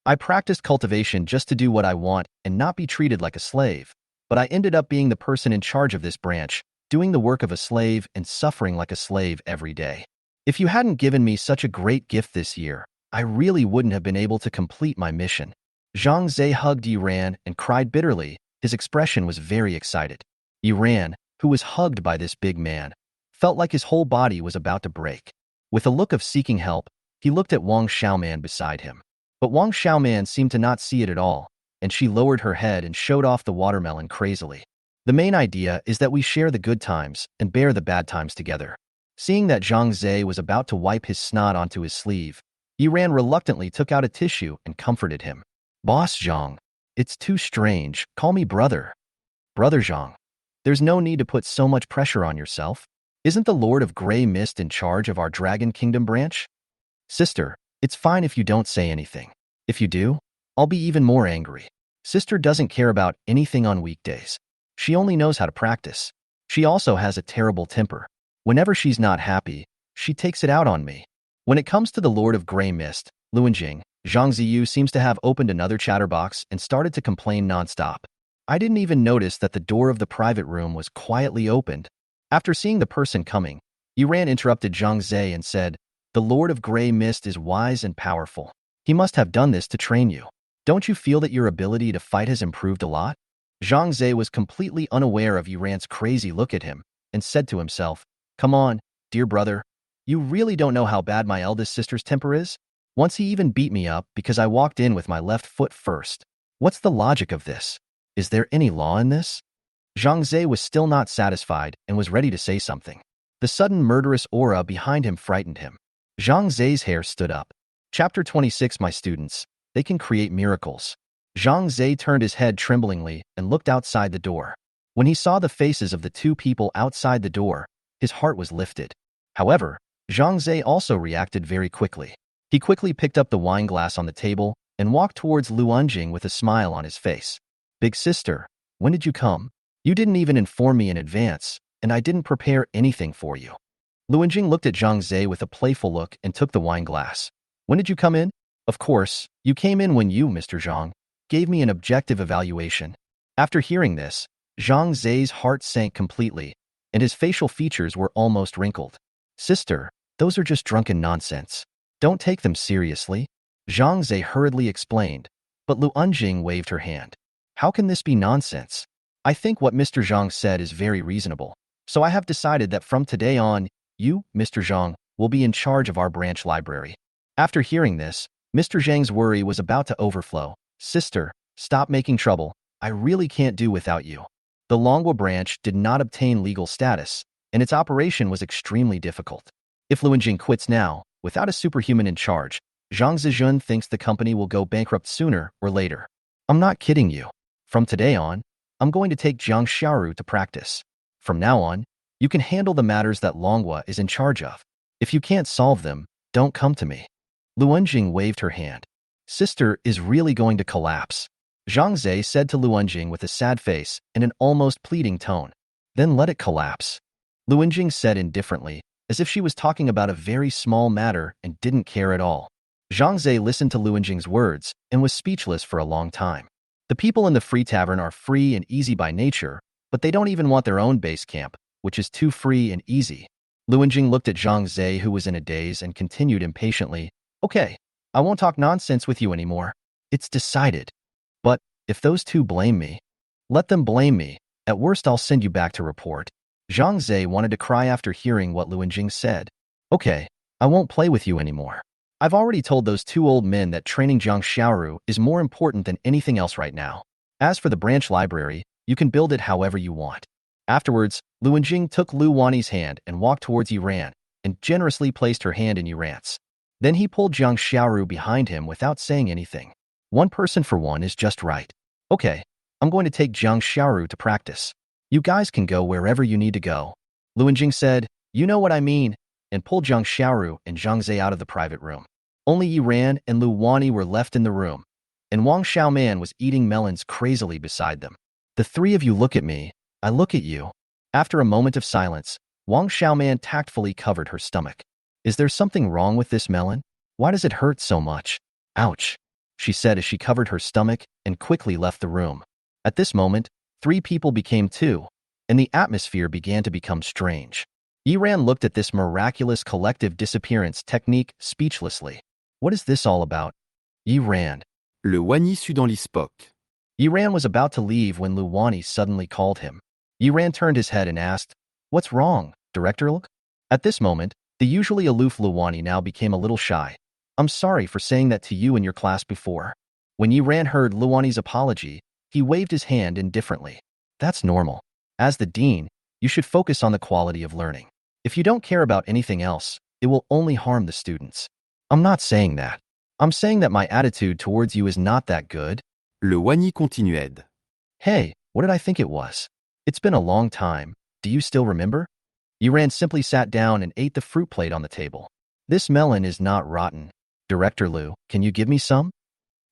I practiced cultivation just to do what I want and not be treated like a slave. But I ended up being the person in charge of this branch, doing the work of a slave and suffering like a slave every day. If you hadn't given me such a great gift this year, I really wouldn't have been able to complete my mission." Zhang Zhe hugged Yiran and cried bitterly. His expression was very excited. Yiran, who was hugged by this big man, felt like his whole body was about to break. With a look of seeking help, He looked at Wang Xiaoman beside him. But Wang Xiaoman seemed to not see it at all, and she lowered her head and showed off the watermelon crazily. The main idea is that we share the good times and bear the bad times together. Seeing that Zhang Zhe was about to wipe his snot onto his sleeve, Yiran reluctantly took out a tissue and comforted him. Boss Zhang, it's too strange. Call me brother. Brother Zhang, there's no need to put so much pressure on yourself. Isn't the Lord of Grey Mist in charge of our Dragon Kingdom branch? Sister, it's fine if you don't say anything. If you do, I'll be even more angry. Sister doesn't care about anything on weekdays. She only knows how to practice. She also has a terrible temper. Whenever she's not happy, she takes it out on me. When it comes to the Lord of Grey Mist, Luanjing, Zhang Ziyu seems to have opened another chatterbox and started to complain nonstop. I didn't even notice that the door of the private room was quietly opened. After seeing the person coming, Yiran interrupted Zhang Zhe and said, "The Lord of Grey Mist is wise and powerful. He must have done this to train you. Don't you feel that your ability to fight has improved a lot?" Zhang Zhe was completely unaware of Yiran's crazy look at him and said to himself, "Come on, dear brother. You really don't know how bad my eldest sister's temper is? Once he even beat me up because I walked in with my left foot first. What's the logic of this? Is there any law in this?" Zhang Zhe was still not satisfied and was ready to say something. The sudden murderous aura behind him frightened him. Zhang Zhe's hair stood up. Chapter 26. My students, they can create miracles. Zhang Zhe turned his head tremblingly and looked outside the door. When he saw the faces of the two people outside the door, his heart was lifted. However, Zhang Zhe also reacted very quickly. He quickly picked up the wine glass on the table and walked towards Luanjing with a smile on his face. "Big sister, when did you come? You didn't even inform me in advance, and I didn't prepare anything for you." Luanjing looked at Zhang Zhe with a playful look and took the wine glass. "When did you come in?" "Of course, you came in when you, Mr. Zhang, gave me an objective evaluation." After hearing this, Zhang Zhe's heart sank completely, and his facial features were almost wrinkled. "Sister, those are just drunken nonsense. Don't take them seriously," Zhang Zhe hurriedly explained, but Luanjing waved her hand. "How can this be nonsense? I think what Mr. Zhang said is very reasonable, so I have decided that from today on, you, Mr. Zhang, will be in charge of our branch library." After hearing this, Mr. Zhang's worry was about to overflow. "Sister, stop making trouble. I really can't do without you." The Longwa branch did not obtain legal status, and its operation was extremely difficult. If Luanjing quits now, without a superhuman in charge, Zhang Zijun thinks the company will go bankrupt sooner or later. "I'm not kidding you. From today on, I'm going to take Jiang Xiaoru to practice. From now on, you can handle the matters that Longwa is in charge of. If you can't solve them, don't come to me." Luanjing waved her hand. "Sister is really going to collapse," Zhang Zhe said to Luanjing with a sad face and an almost pleading tone. "Then let it collapse," Luanjing said indifferently, as if she was talking about a very small matter and didn't care at all. Zhang Zhe listened to Luanjing's words and was speechless for a long time. The people in the free tavern are free and easy by nature, but they don't even want their own base camp, which is too free and easy. Luanjing looked at Zhang Zhe, who was in a daze, and continued impatiently, "Okay, I won't talk nonsense with you anymore. It's decided. But if those two blame me, let them blame me. At worst, I'll send you back to report." Zhang Zhe wanted to cry after hearing what Luanjing said. "Okay, I won't play with you anymore. I've already told those two old men that training Jiang Xiaoru is more important than anything else right now. As for the branch library, you can build it however you want." Afterwards, Luanjing took Luani's hand and walked towards Yiran, and generously placed her hand in Yiran's. Then he pulled Jiang Xiaoru behind him without saying anything. "One person for one is just right. Okay, I'm going to take Jiang Xiaoru to practice. You guys can go wherever you need to go." Luanjing said, "You know what I mean," and pulled Jiang Xiaoru and Zhang Zhe out of the private room. Only Yiran and Luani were left in the room, and Wang Xiaoman was eating melons crazily beside them. "The three of you look at me, I look at you." After a moment of silence, Wang Xiaoman tactfully covered her stomach. "Is there something wrong with this melon? Why does it hurt so much? Ouch," she said as she covered her stomach and quickly left the room. At this moment, 3 people became 2, and the atmosphere began to become strange. Yiran looked at this miraculous collective disappearance technique speechlessly. "What is this all about?" Yiran. Le Wany sut dans l'ispoc. Yiran was about to leave when Luani suddenly called him. Yiran turned his head and asked, "What's wrong, Director Luk?" At this moment, the usually aloof Luani now became a little shy, I'm sorry for saying that to you in your class before. When Yiran heard Luani's apology, he waved his hand indifferently. That's normal. As the dean, you should focus on the quality of learning. If you don't care about anything else, it will only harm the students. I'm not saying that. I'm saying that my attitude towards you is not that good. Le Wany continued. Hey, what did I think it was? It's been a long time. Do you still remember? Yiran simply sat down and ate the fruit plate on the table. This melon is not rotten. Director Lu, can you give me some?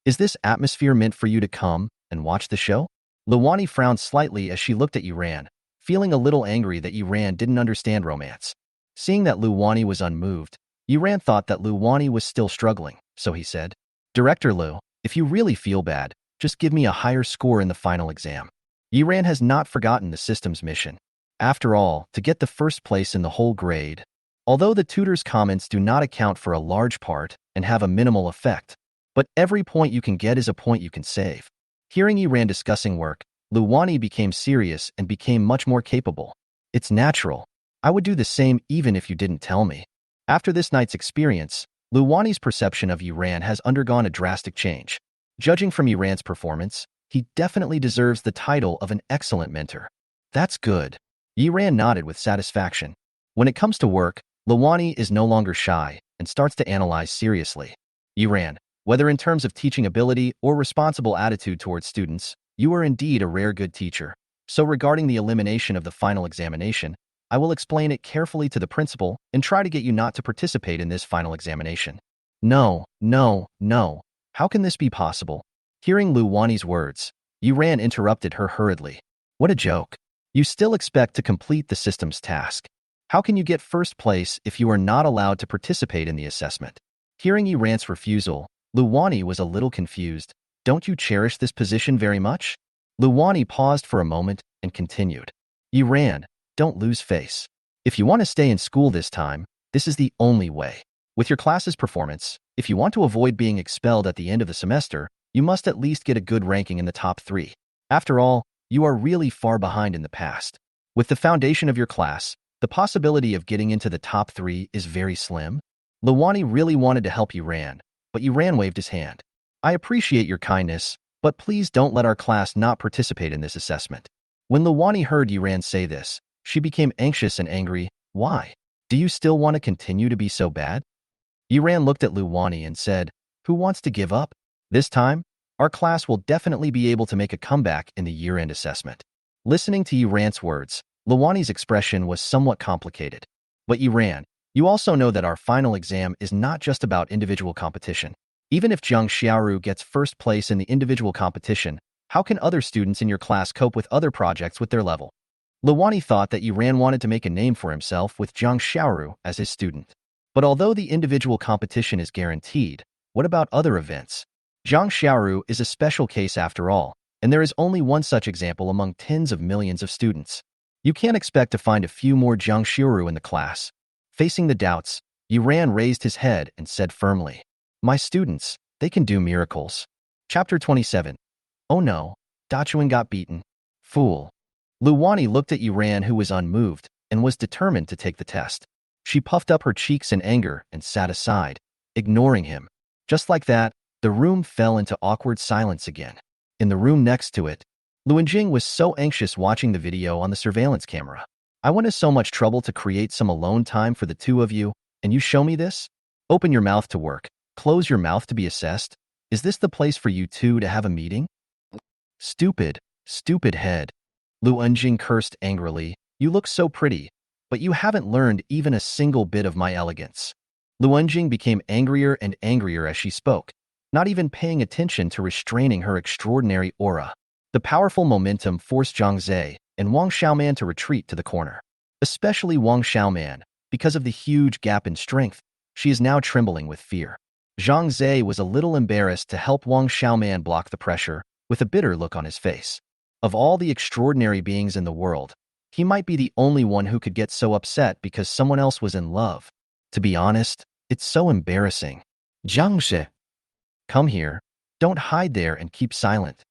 Is this atmosphere meant for you to come and watch the show? Luani frowned slightly as she looked at Yiran, feeling a little angry that Yiran didn't understand romance. Seeing that Luani was unmoved, Yiran thought that Luani was still struggling, so he said, Director Lu, if you really feel bad, just give me a higher score in the final exam. Yiran has not forgotten the system's mission. After all, to get the first place in the whole grade. Although the tutor's comments do not account for a large part and have a minimal effect, but every point you can get is a point you can save. Hearing Yiran discussing work, Luani became serious and became much more capable. It's natural. I would do the same even if you didn't tell me. After this night's experience, Luani's perception of Yiran has undergone a drastic change. Judging from Yiran's performance, he definitely deserves the title of an excellent mentor. That's good. Yiran nodded with satisfaction. When it comes to work, Luani is no longer shy and starts to analyze seriously. Yiran, whether in terms of teaching ability or responsible attitude towards students, you are indeed a rare good teacher. So regarding the elimination of the final examination, I will explain it carefully to the principal and try to get you not to participate in this final examination. No, no, no. How can this be possible? Hearing Luani's words, Yiran interrupted her hurriedly. What a joke. You still expect to complete the system's task. How can you get first place if you are not allowed to participate in the assessment? Hearing Yiran's refusal, Luani was a little confused. Don't you cherish this position very much? Luani paused for a moment and continued. Yiran, don't lose face. If you want to stay in school this time, this is the only way. With your class's performance, if you want to avoid being expelled at the end of the semester, you must at least get a good ranking in the top 3. After all, you are really far behind in the past. With the foundation of your class, the possibility of getting into the top 3 is very slim. Luani really wanted to help Yiran, but Yiran waved his hand. I appreciate your kindness, but please don't let our class not participate in this assessment. When Luani heard Yiran say this, she became anxious and angry. Why? Do you still want to continue to be so bad? Yiran looked at Luani and said, Who wants to give up? This time, our class will definitely be able to make a comeback in the year-end assessment. Listening to Yiran's words, Luani's expression was somewhat complicated. But Yiran, you also know that our final exam is not just about individual competition. Even if Zhang Xiaoru gets first place in the individual competition, how can other students in your class cope with other projects with their level? Luani thought that Yiran wanted to make a name for himself with Zhang Xiaoru as his student. But although the individual competition is guaranteed, what about other events? Zhang Xiaoru is a special case after all, and there is only one such example among tens of millions of students. You can't expect to find a few more Zhang Xiaoru in the class. Facing the doubts, Yiran raised his head and said firmly, My students, they can do miracles. Chapter 27. Oh no, Dachuan got beaten. Fool. Luani looked at Yiran, who was unmoved and was determined to take the test. She puffed up her cheeks in anger and sat aside, ignoring him. Just like that, the room fell into awkward silence again. In the room next to it, Luanjing was so anxious watching the video on the surveillance camera. I went to so much trouble to create some alone time for the two of you, and you show me this? Open your mouth to work. Close your mouth to be assessed. Is this the place for you two to have a meeting? Stupid, stupid head. Luanjing cursed angrily. You look so pretty, but you haven't learned even a single bit of my elegance. Luanjing became angrier and angrier as she spoke, not even paying attention to restraining her extraordinary aura. The powerful momentum forced Zhang Zhe and Wang Xiaoman to retreat to the corner. Especially Wang Xiaoman, because of the huge gap in strength, she is now trembling with fear. Zhang Zhe was a little embarrassed to help Wang Xiaoman block the pressure, with a bitter look on his face. Of all the extraordinary beings in the world, he might be the only one who could get so upset because someone else was in love. To be honest, it's so embarrassing. Zhang Zhe, come here. Don't hide there and keep silent.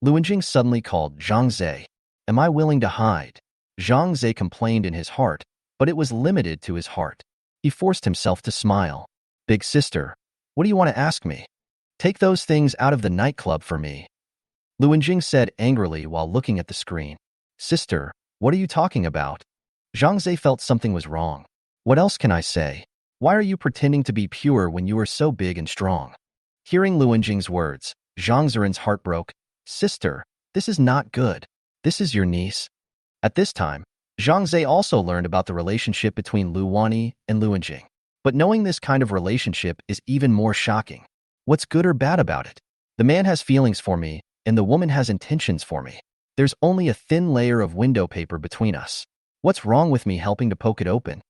Luanjing suddenly called Zhang Zhe. Am I willing to hide? Zhang Zhe complained in his heart, but it was limited to his heart. He forced himself to smile. Big sister, What do you want to ask me? Take those things out of the nightclub for me. Luanjing said angrily while looking at the screen. Sister, what are you talking about? Zhangze felt something was wrong. What else can I say? Why are you pretending to be pure when you are so big and strong? Hearing Luanjing's words, Zhang Ziren's heart broke. Sister, this is not good. This is your niece. At this time, Zhang Ze also learned about the relationship between Luani and Luanjing. But knowing this kind of relationship is even more shocking. What's good or bad about it? The man has feelings for me, and the woman has intentions for me. There's only a thin layer of window paper between us. What's wrong with me helping to poke it open?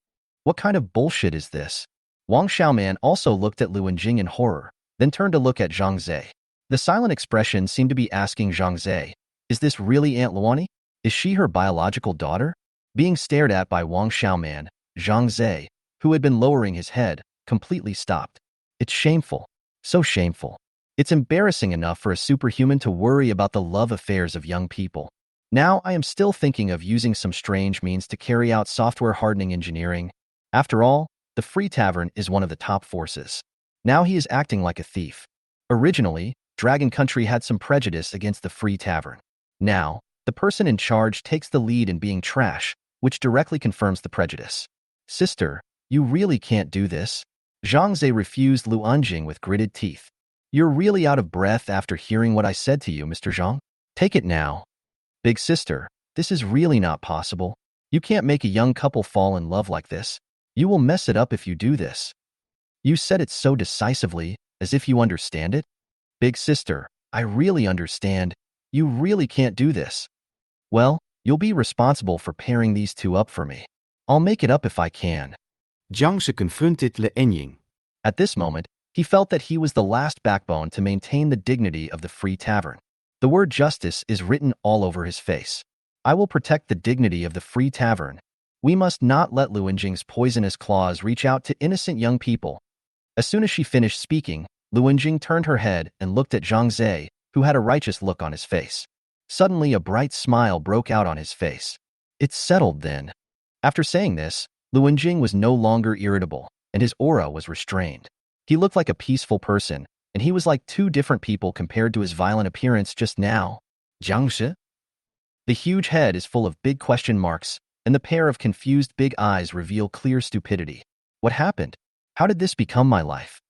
What kind of bullshit is this? Wang Xiaoman also looked at Luanjing in horror, then turned to look at Zhang Ze. The silent expression seemed to be asking Zhang Ze, is this really Aunt Luani? Is she her biological daughter? Being stared at by Wang Xiaoman, Zhang Ze, who had been lowering his head, completely stopped. It's shameful. So shameful. It's embarrassing enough for a superhuman to worry about the love affairs of young people. Now I am still thinking of using some strange means to carry out software hardening engineering. After all, the Free Tavern is one of the top forces. Now he is acting like a thief. Originally, Dragon Country had some prejudice against the Free Tavern. Now, the person in charge takes the lead in being trash, which directly confirms the prejudice. Sister, you really can't do this. Zhang Ze refused Luanjing with gritted teeth. You're really out of breath after hearing what I said to you, Mr. Zhang? Take it now. Big sister, this is really not possible. You can't make a young couple fall in love like this. You will mess it up if you do this. You said it so decisively, as if you understand it. Big sister, I really understand. You really can't do this. Well, you'll be responsible for pairing these two up for me. I'll make it up if I can. Jiang se confronted le Enying. At this moment, he felt that he was the last backbone to maintain the dignity of the Free Tavern. The word justice is written all over his face. I will protect the dignity of the Free Tavern. We must not let Luanjing's poisonous claws reach out to innocent young people. As soon as she finished speaking, Luanjing turned her head and looked at Zhang Ze, who had a righteous look on his face. Suddenly, a bright smile broke out on his face. It's settled then. After saying this, Luanjing was no longer irritable, and his aura was restrained. He looked like a peaceful person, and he was like two different people compared to his violent appearance just now. Jiangshi? The huge head is full of big question marks, and the pair of confused big eyes reveal clear stupidity. What happened? How did this become my life?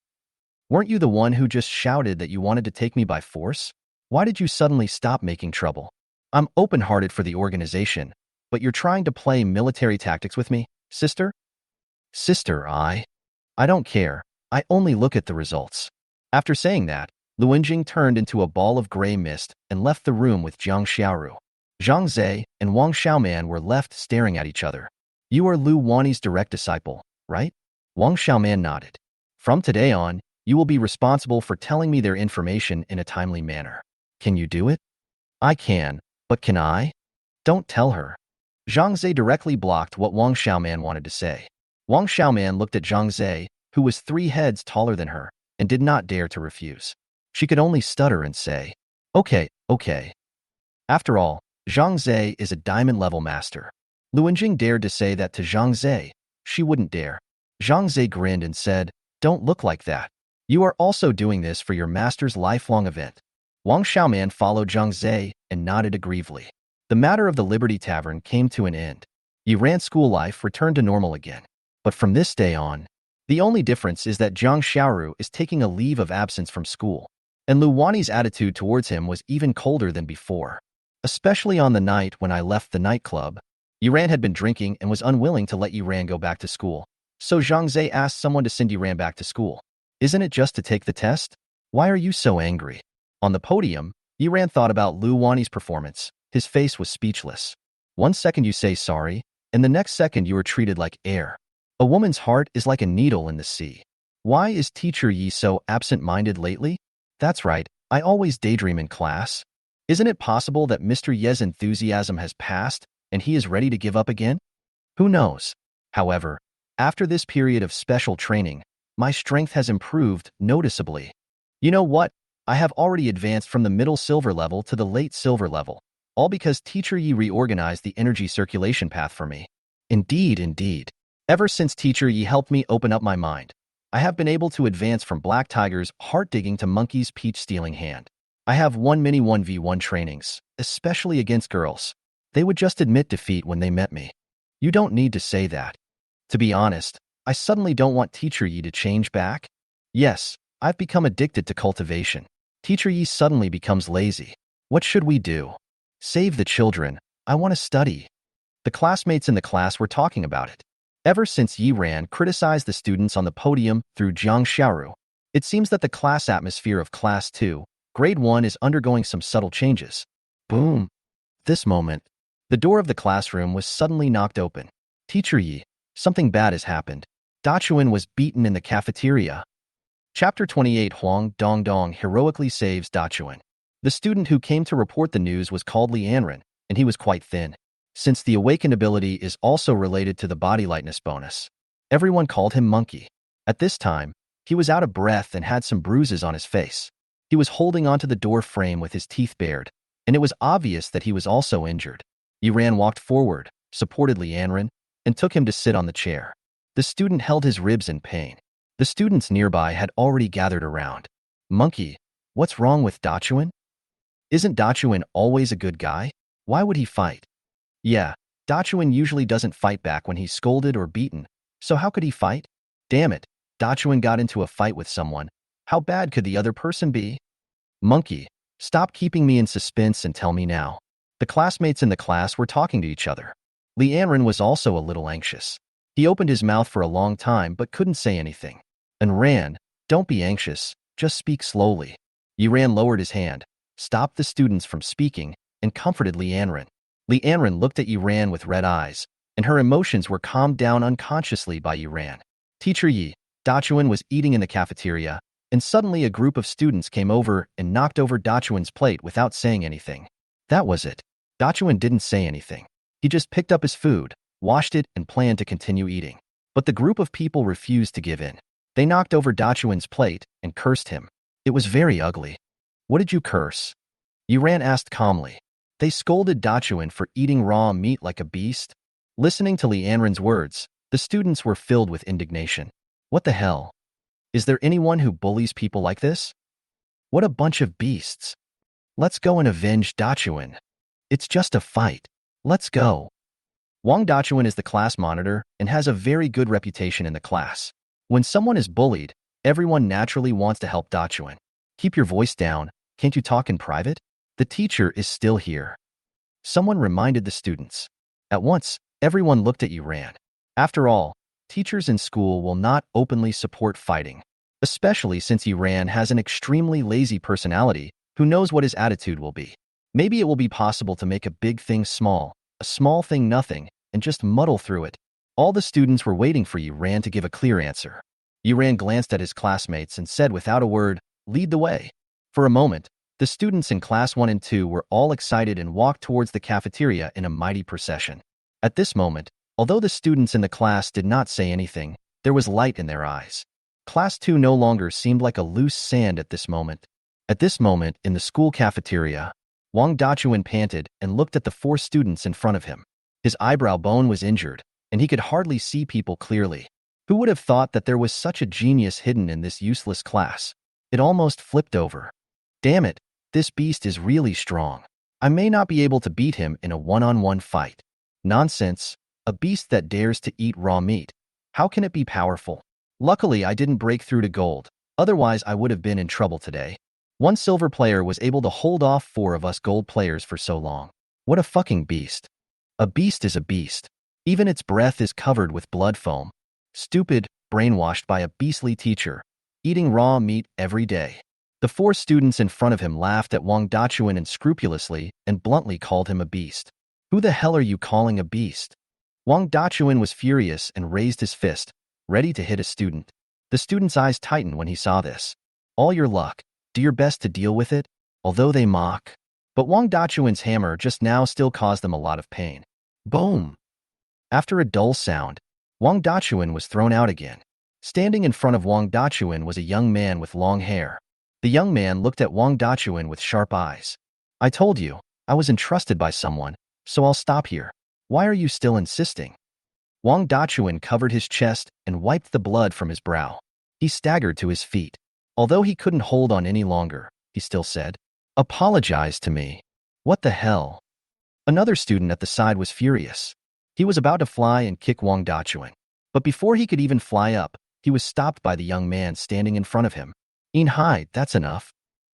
Weren't you the one who just shouted that you wanted to take me by force? Why did you suddenly stop making trouble? I'm open-hearted for the organization, but you're trying to play military tactics with me, sister? Sister, I don't care. I only look at the results. After saying that, Luanjing turned into a ball of gray mist and left the room with Jiang Xiaoru. Zhang Ze and Wang Xiaoman were left staring at each other. You are Luani's direct disciple, right? Wang Xiaoman nodded. From today on, you will be responsible for telling me their information in a timely manner. Can you do it? I can, but can I? Don't tell her. Zhang Ze directly blocked what Wang Xiaoman wanted to say. Wang Xiaoman looked at Zhang Ze, who was 3 heads taller than her, and did not dare to refuse. She could only stutter and say, okay. After all, Zhang Ze is a diamond-level master. Luanjing dared to say that to Zhang Ze. She wouldn't dare. Zhang Ze grinned and said, don't look like that. You are also doing this for your master's lifelong event. Wang Xiaoman followed Zhang Ze and nodded aggressively. The matter of the Liberty Tavern came to an end. Yiran's school life returned to normal again. But from this day on, the only difference is that Jiang Xiaoru is taking a leave of absence from school, and Luani's attitude towards him was even colder than before. Especially on the night when I left the nightclub, Yiran had been drinking and was unwilling to let Yiran go back to school. So Zhang Ze asked someone to send Yiran back to school. Isn't it just to take the test? Why are you so angry? On the podium, Yiran thought about Luani's performance. His face was speechless. One second you say sorry, and the next second you are treated like air. A woman's heart is like a needle in the sea. Why is Teacher Yi so absent-minded lately? That's right, I always daydream in class. Isn't it possible that Mr. Ye's enthusiasm has passed and he is ready to give up again? Who knows? However, after this period of special training, my strength has improved noticeably. You know what? I have already advanced from the middle silver level to the late silver level, all because Teacher Yi reorganized the energy circulation path for me. Indeed. Ever since Teacher Yi helped me open up my mind, I have been able to advance from Black Tiger's heart-digging to Monkey's peach-stealing hand. I have won many 1v1 trainings, especially against girls. They would just admit defeat when they met me. You don't need to say that. To be honest, I suddenly don't want Teacher Yi to change back. Yes, I've become addicted to cultivation. Teacher Yi suddenly becomes lazy. What should we do? Save the children. I want to study. The classmates in the class were talking about it. Ever since Yi Ran criticized the students on the podium through Jiang Xiaoru, it seems that the class atmosphere of Class 2, Grade 1 is undergoing some subtle changes. Boom. This moment, the door of the classroom was suddenly knocked open. Teacher Yi, something bad has happened. Dachuan was beaten in the cafeteria. Chapter 28 Huang Dongdong heroically saves Dachuan. The student who came to report the news was called Li Anren, and he was quite thin. Since the awakened ability is also related to the body lightness bonus, everyone called him Monkey. At this time, he was out of breath and had some bruises on his face. He was holding onto the door frame with his teeth bared, and it was obvious that he was also injured. Yiran walked forward, supported Li Anren, and took him to sit on the chair. The student held his ribs in pain. The students nearby had already gathered around. Monkey, what's wrong with Dachuan? Isn't Dachuan always a good guy? Why would he fight? Yeah, Dachuan usually doesn't fight back when he's scolded or beaten, so how could he fight? Damn it, Dachuan got into a fight with someone. How bad could the other person be? Monkey, stop keeping me in suspense and tell me now. The classmates in the class were talking to each other. Li Anren was also a little anxious. He opened his mouth for a long time but couldn't say anything. And Ran, don't be anxious, just speak slowly. Yiran lowered his hand, stopped the students from speaking, and comforted Li Anren. Li Anren looked at Yiran with red eyes, and her emotions were calmed down unconsciously by Yiran. Teacher Yi, Dachuan was eating in the cafeteria, and suddenly a group of students came over and knocked over Dachuan's plate without saying anything. That was it. Dachuan didn't say anything. He just picked up his food, washed it, and planned to continue eating. But the group of people refused to give in. They knocked over Dachuan's plate and cursed him. It was very ugly. What did you curse? Yiran asked calmly. They scolded Dachuan for eating raw meat like a beast. Listening to Li Anren's words, the students were filled with indignation. What the hell? Is there anyone who bullies people like this? What a bunch of beasts. Let's go and avenge Dachuan. It's just a fight. Let's go. Wang Dachuan is the class monitor and has a very good reputation in the class. When someone is bullied, everyone naturally wants to help Dachuan. Keep your voice down. Can't you talk in private? The teacher is still here. Someone reminded the students. At once, everyone looked at Yiran. After all, teachers in school will not openly support fighting, especially since Yiran has an extremely lazy personality who knows what his attitude will be. Maybe it will be possible to make a big thing small, a small thing nothing, and just muddle through it. All the students were waiting for Yiran to give a clear answer. Yiran glanced at his classmates and said without a word, "Lead the way." For a moment, the students in Class 1 and 2 were all excited and walked towards the cafeteria in a mighty procession. At this moment, although the students in the class did not say anything, there was light in their eyes. Class 2 no longer seemed like a loose sand at this moment. At this moment, in the school cafeteria, Wang Dachuan panted and looked at the 4 students in front of him. His eyebrow bone was injured, and he could hardly see people clearly. Who would have thought that there was such a genius hidden in this useless class? It almost flipped over. Damn it, this beast is really strong. I may not be able to beat him in a one-on-one fight. Nonsense, a beast that dares to eat raw meat. How can it be powerful? Luckily, I didn't break through to gold, otherwise I would have been in trouble today. One silver player was able to hold off 4 of us gold players for so long. What a fucking beast. A beast is a beast. Even its breath is covered with blood foam. Stupid, brainwashed by a beastly teacher, eating raw meat every day. The 4 students in front of him laughed at Wang Dachuan unscrupulously and bluntly called him a beast. Who the hell are you calling a beast? Wang Dachuan was furious and raised his fist, ready to hit a student. The student's eyes tightened when he saw this. All your luck. Do your best to deal with it, although they mock. But Wang Dachuan's hammer just now still caused them a lot of pain. Boom! After a dull sound, Wang Dachuan was thrown out again. Standing in front of Wang Dachuan was a young man with long hair. The young man looked at Wang Dachuan with sharp eyes. I told you, I was entrusted by someone, so I'll stop here. Why are you still insisting? Wang Dachuan covered his chest and wiped the blood from his brow. He staggered to his feet. Although he couldn't hold on any longer, he still said, "Apologize to me." What the hell? Another student at the side was furious. He was about to fly and kick Wang Dachuan. But before he could even fly up, he was stopped by the young man standing in front of him. "Hai, that's enough."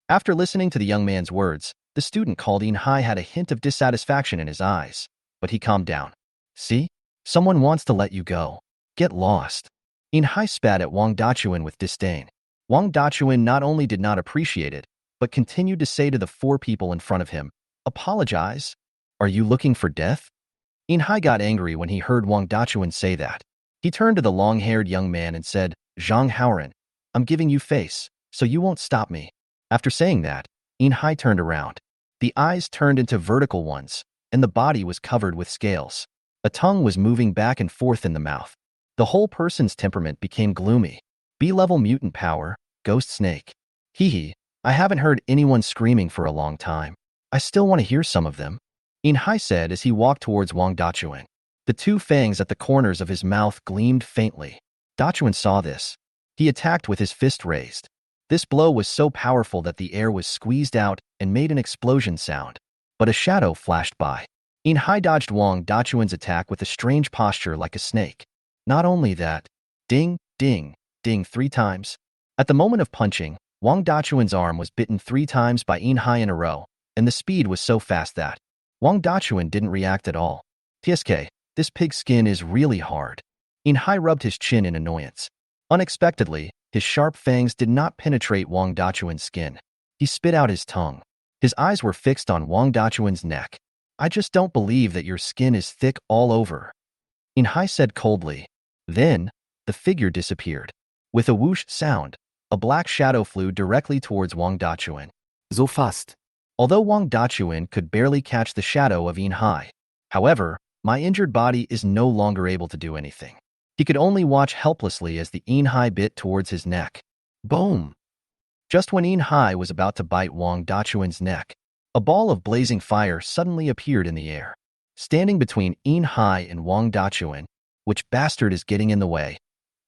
After listening to the young man's words, the student called Hai had a hint of dissatisfaction in his eyes, but he calmed down. "See? Someone wants to let you go. Get lost." Hai spat at Wang Dachuan with disdain. Wang Dachuan not only did not appreciate it, but continued to say to the four people in front of him, "Apologize? Are you looking for death?" Hai got angry when he heard Wang Dachuan say that. He turned to the long-haired young man and said, "Zhang Haoran, I'm giving you face, so you won't stop me." After saying that, Hai turned around. The eyes turned into vertical ones, and the body was covered with scales. A tongue was moving back and forth in the mouth. The whole person's temperament became gloomy. B-level mutant power, ghost snake. Hee hee, I haven't heard anyone screaming for a long time. I still want to hear some of them. Hai said as he walked towards Wang Dachuan. The two fangs at the corners of his mouth gleamed faintly. Dachuan saw this. He attacked with his fist raised. This blow was so powerful that the air was squeezed out and made an explosion sound. But a shadow flashed by. Hai dodged Wang Dachuan's attack with a strange posture like a snake. Not only that, ding, ding, ding 3 times. At the moment of punching, Wang Dachuan's arm was bitten 3 times by Hai in a row, and the speed was so fast that Wang Dachuan didn't react at all. "Tsk, this pig's skin is really hard." Hai rubbed his chin in annoyance. Unexpectedly, his sharp fangs did not penetrate Wang Dachuan's skin. He spit out his tongue. His eyes were fixed on Wang Dachuan's neck. "I just don't believe that your skin is thick all over," Hai said coldly. Then, the figure disappeared. With a whoosh sound, a black shadow flew directly towards Wang Dachuan. So fast. Although Wang Dachuan could barely catch the shadow of Hai. However, my injured body is no longer able to do anything. He could only watch helplessly as the Hai bit towards his neck. Boom! Just when Hai was about to bite Wang Dachuan's neck, a ball of blazing fire suddenly appeared in the air. Standing between Hai and Wang Dachuan, "Which bastard is getting in the way?"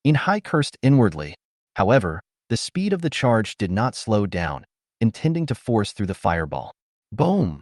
Hai cursed inwardly. However, the speed of the charge did not slow down, intending to force through the fireball. Boom!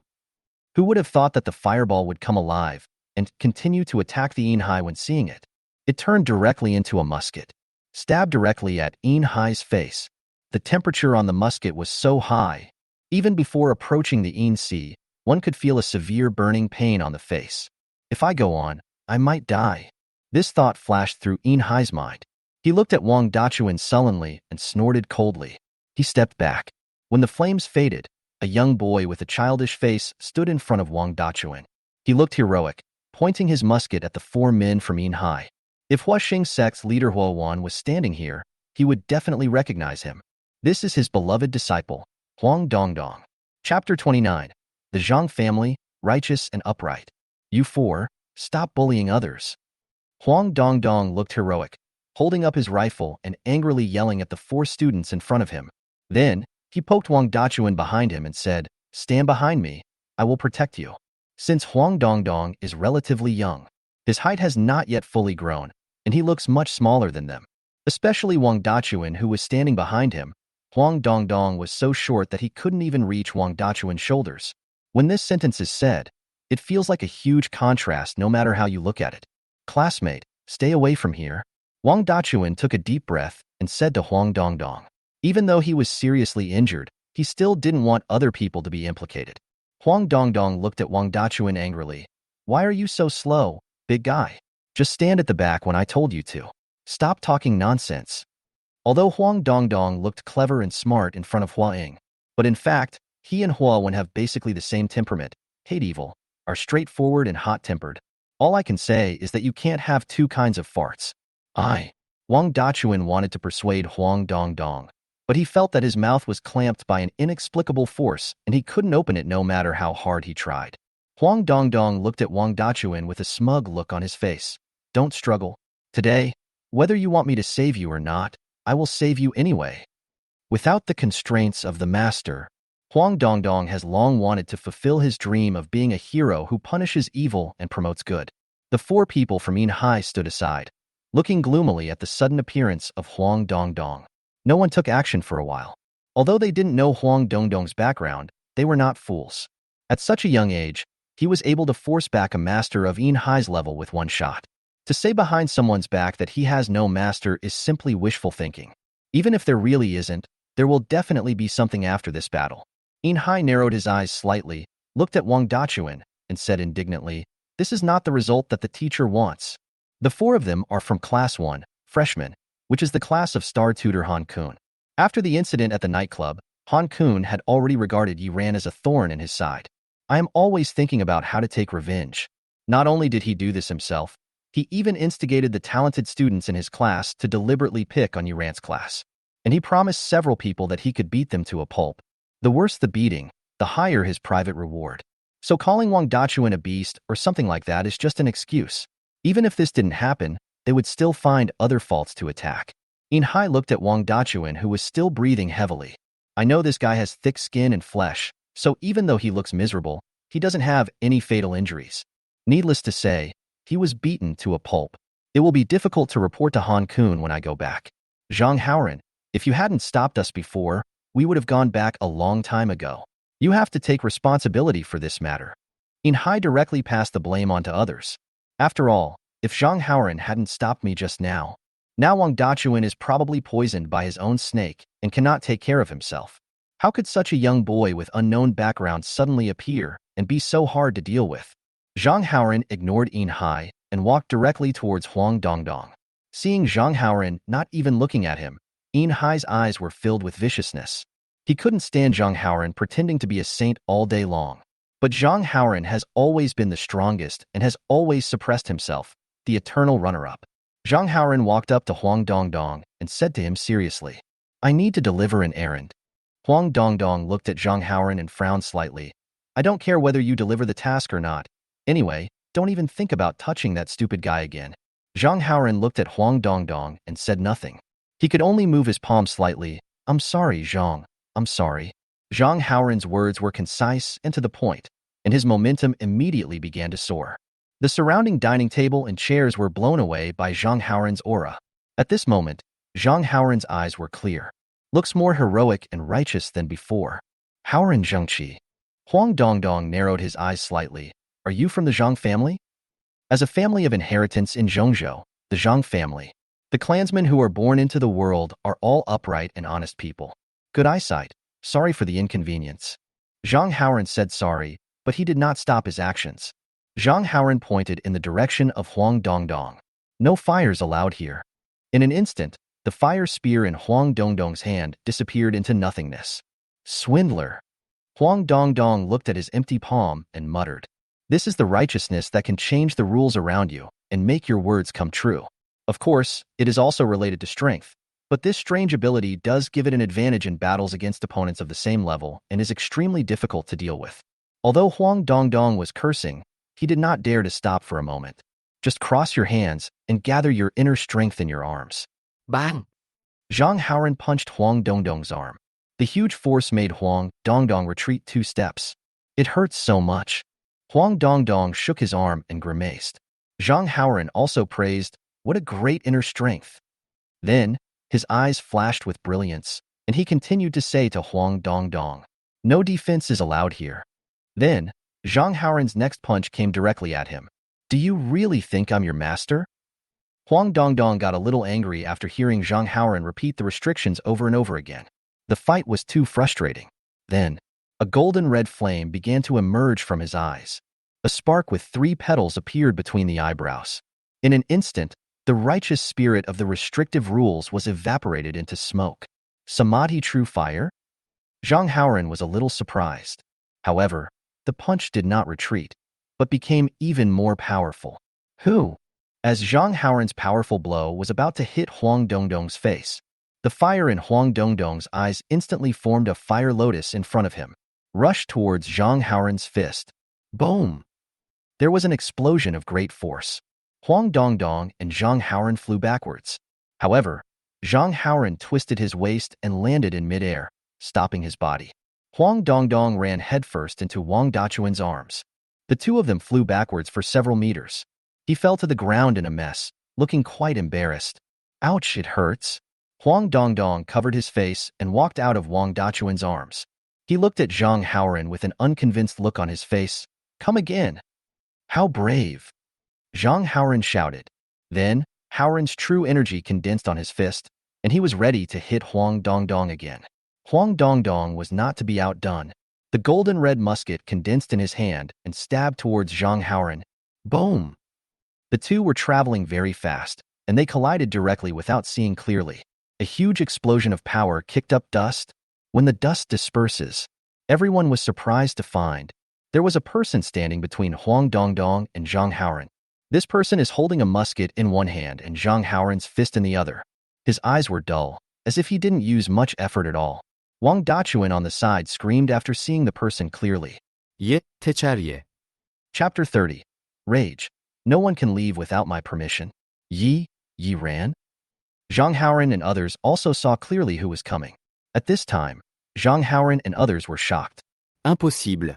Who would have thought that the fireball would come alive and continue to attack the Hai when seeing it? It turned directly into a musket, stabbed directly at Hai's face. The temperature on the musket was so high, even before approaching the sea, one could feel a severe burning pain on the face. "If I go on, I might die." This thought flashed through Hai's mind. He looked at Wang Dachuan sullenly and snorted coldly. He stepped back. When the flames faded, a young boy with a childish face stood in front of Wang Dachuan. He looked heroic, pointing his musket at the 4 men from Hai. If Huaxing sect's leader Huo Wan was standing here, he would definitely recognize him. This is his beloved disciple, Huang Dongdong. Chapter 29. The Zhang family, righteous and upright. "You 4, stop bullying others." Huang Dongdong looked heroic, holding up his rifle and angrily yelling at the 4 students in front of him. Then, he poked Wang Dachuan behind him and said, "Stand behind me, I will protect you." Since Huang Dongdong is relatively young, his height has not yet fully grown, and he looks much smaller than them. Especially Wang Dachuan, who was standing behind him. Huang Dongdong was so short that he couldn't even reach Wang Dachuan's shoulders. When this sentence is said, it feels like a huge contrast no matter how you look at it. "Classmate, stay away from here." Wang Dachuan took a deep breath and said to Huang Dongdong. Even though he was seriously injured, he still didn't want other people to be implicated. Huang Dongdong looked at Wang Dachuan angrily. "Why are you so slow, big guy? Just stand at the back when I told you to. Stop talking nonsense." Although Huang Dongdong looked clever and smart in front of Hua Ying, but in fact, he and Hua Wen have basically the same temperament, hate evil, are straightforward and hot-tempered. All I can say is that you can't have 2 kinds of farts. Wang Dachuan wanted to persuade Huang Dongdong, but he felt that his mouth was clamped by an inexplicable force and he couldn't open it no matter how hard he tried. Huang Dongdong looked at Wang Dachuan with a smug look on his face. "Don't struggle. Today, whether you want me to save you or not, I will save you anyway." Without the constraints of the master, Huang Dongdong has long wanted to fulfill his dream of being a hero who punishes evil and promotes good. The 4 people from Hai stood aside. looking gloomily at the sudden appearance of Huang Dongdong. No one took action for a while. Although they didn't know Huang Dongdong's background, they were not fools. At such a young age, he was able to force back a master of Yin Hai's level with one shot. To say behind someone's back that he has no master is simply wishful thinking. Even if there really isn't, there will definitely be something after this battle. Yin Hai narrowed his eyes slightly, looked at Wang Dachuan, and said indignantly, "This is not the result that the teacher wants." The four of them are from Class 1, freshmen, which is the class of star tutor Han Kun. After the incident at the nightclub, Han Kun had already regarded Yi Ran as a thorn in his side. "I am always thinking about how to take revenge." Not only did he do this himself, he even instigated the talented students in his class to deliberately pick on Yi Ran's class. And he promised several people that he could beat them to a pulp. The worse the beating, the higher his private reward. So calling Wang Dachuan a beast or something like that is just an excuse. Even if this didn't happen, they would still find other faults to attack. Yin Hai looked at Wang Dachuan, who was still breathing heavily. "I know this guy has thick skin and flesh, so even though he looks miserable, he doesn't have any fatal injuries. Needless to say, he was beaten to a pulp. It will be difficult to report to Han Kun when I go back. Zhang Haoran, if you hadn't stopped us before, we would have gone back a long time ago. You have to take responsibility for this matter." Yin Hai directly passed the blame on to others. "After all, if Zhang Haoran hadn't stopped me just now Wang Dachuan is probably poisoned by his own snake and cannot take care of himself. How could such a young boy with unknown background suddenly appear and be so hard to deal with?" Zhang Haoran ignored Yin Hai and walked directly towards Huang Dongdong. Seeing Zhang Haoran not even looking at him, Yin Hai's eyes were filled with viciousness. He couldn't stand Zhang Haoran pretending to be a saint all day long. But Zhang Haoran has always been the strongest and has always suppressed himself, the eternal runner-up. Zhang Haoran walked up to Huang Dongdong and said to him seriously, "I need to deliver an errand." Huang Dongdong looked at Zhang Haoran and frowned slightly. "I don't care whether you deliver the task or not. Anyway, don't even think about touching that stupid guy again." Zhang Haoran looked at Huang Dongdong and said nothing. He could only move his palm slightly. "I'm sorry, Zhang. I'm sorry." Zhang Haoran's words were concise and to the point, and his momentum immediately began to soar. The surrounding dining table and chairs were blown away by Zhang Haoran's aura. At this moment, Zhang Haoran's eyes were clear. "Looks more heroic and righteous than before." "Haoran Zhengqi." Huang Dongdong narrowed his eyes slightly. "Are you from the Zhang family?" As a family of inheritance in Zhongzhou, the Zhang family, the clansmen who are born into the world are all upright and honest people. Good eyesight. Sorry for the inconvenience. Zhang Haoran said sorry, but he did not stop his actions. Zhang Haoran pointed in the direction of Huang Dongdong. "No fires allowed here." In an instant, the fire spear in Huang Dongdong's hand disappeared into nothingness. "Swindler." Huang Dongdong looked at his empty palm and muttered, "This is the righteousness that can change the rules around you and make your words come true. Of course, it is also related to strength, but this strange ability does give it an advantage in battles against opponents of the same level and is extremely difficult to deal with." Although Huang Dongdong was cursing, he did not dare to stop for a moment. "Just cross your hands and gather your inner strength in your arms." Bang! Zhang Haoran punched Huang Dongdong's arm. The huge force made Huang Dongdong retreat 2 steps. "It hurts so much." Huang Dongdong shook his arm and grimaced. Zhang Haoran also praised, "What a great inner strength." Then, his eyes flashed with brilliance, and he continued to say to Huang Dongdong, "No defense is allowed here." Then, Zhang Haoran's next punch came directly at him. "Do you really think I'm your master?" Huang Dongdong got a little angry after hearing Zhang Haoran repeat the restrictions over and over again. The fight was too frustrating. Then, a golden red flame began to emerge from his eyes. A spark with 3 petals appeared between the eyebrows. In an instant, the righteous spirit of the restrictive rules was evaporated into smoke. Samadhi true fire? Zhang Haoran was a little surprised. However, the punch did not retreat, but became even more powerful. "Who?" As Zhang Haoran's powerful blow was about to hit Huang Dongdong's face, the fire in Huang Dongdong's eyes instantly formed a fire lotus in front of him, rushed towards Zhang Haoran's fist. Boom! There was an explosion of great force. Huang Dongdong and Zhang Haoran flew backwards. However, Zhang Haoran twisted his waist and landed in midair, stopping his body. Huang Dongdong ran headfirst into Wang Dachuan's arms. The two of them flew backwards for several meters. He fell to the ground in a mess, looking quite embarrassed. Ouch, it hurts. Huang Dongdong covered his face and walked out of Wang Dachuan's arms. He looked at Zhang Haoran with an unconvinced look on his face. Come again. How brave. Zhang Haoran shouted. Then, Haoran's true energy condensed on his fist, and he was ready to hit Huang Dongdong again. Huang Dongdong was not to be outdone. The golden red musket condensed in his hand and stabbed towards Zhang Haoran. Boom! The two were traveling very fast, and they collided directly without seeing clearly. A huge explosion of power kicked up dust. When the dust disperses, everyone was surprised to find there was a person standing between Huang Dongdong and Zhang Haoran. This person is holding a musket in one hand and Zhang Haoran's fist in the other. His eyes were dull, as if he didn't use much effort at all. Wang Dachuan on the side screamed after seeing the person clearly. Ye, techarye. Chapter 30. Rage. No one can leave without my permission. Yi ran? Zhang Haoran and others also saw clearly who was coming. At this time, Zhang Haoran and others were shocked. Impossible.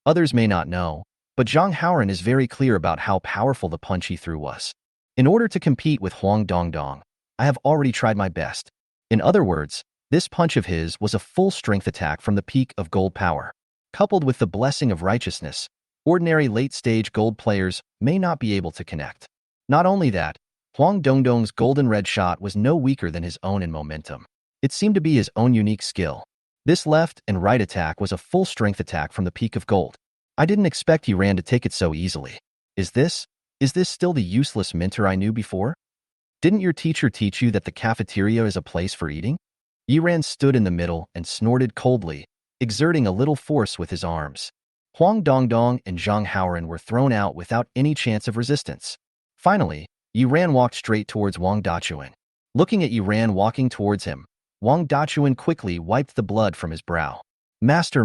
Others may not know, but Zhang Haoran is very clear about how powerful the punch he threw was. In order to compete with Huang Dongdong, I have already tried my best. In other words, this punch of his was a full-strength attack from the peak of gold power. Coupled with the blessing of righteousness, ordinary late-stage gold players may not be able to connect. Not only that, Huang Dongdong's golden red shot was no weaker than his own in momentum. It seemed to be his own unique skill. This left and right attack was a full-strength attack from the peak of gold. I didn't expect Yi Ran to take it so easily. Is this still the useless mentor I knew before? Didn't your teacher teach you that the cafeteria is a place for eating? Yi Ran stood in the middle and snorted coldly, exerting a little force with his arms. Huang Dongdong and Zhang Haoran were thrown out without any chance of resistance. Finally, Yi Ran walked straight towards Wang Dachuan. Looking at Yi Ran walking towards him, Wang Dachuan quickly wiped the blood from his brow. Master,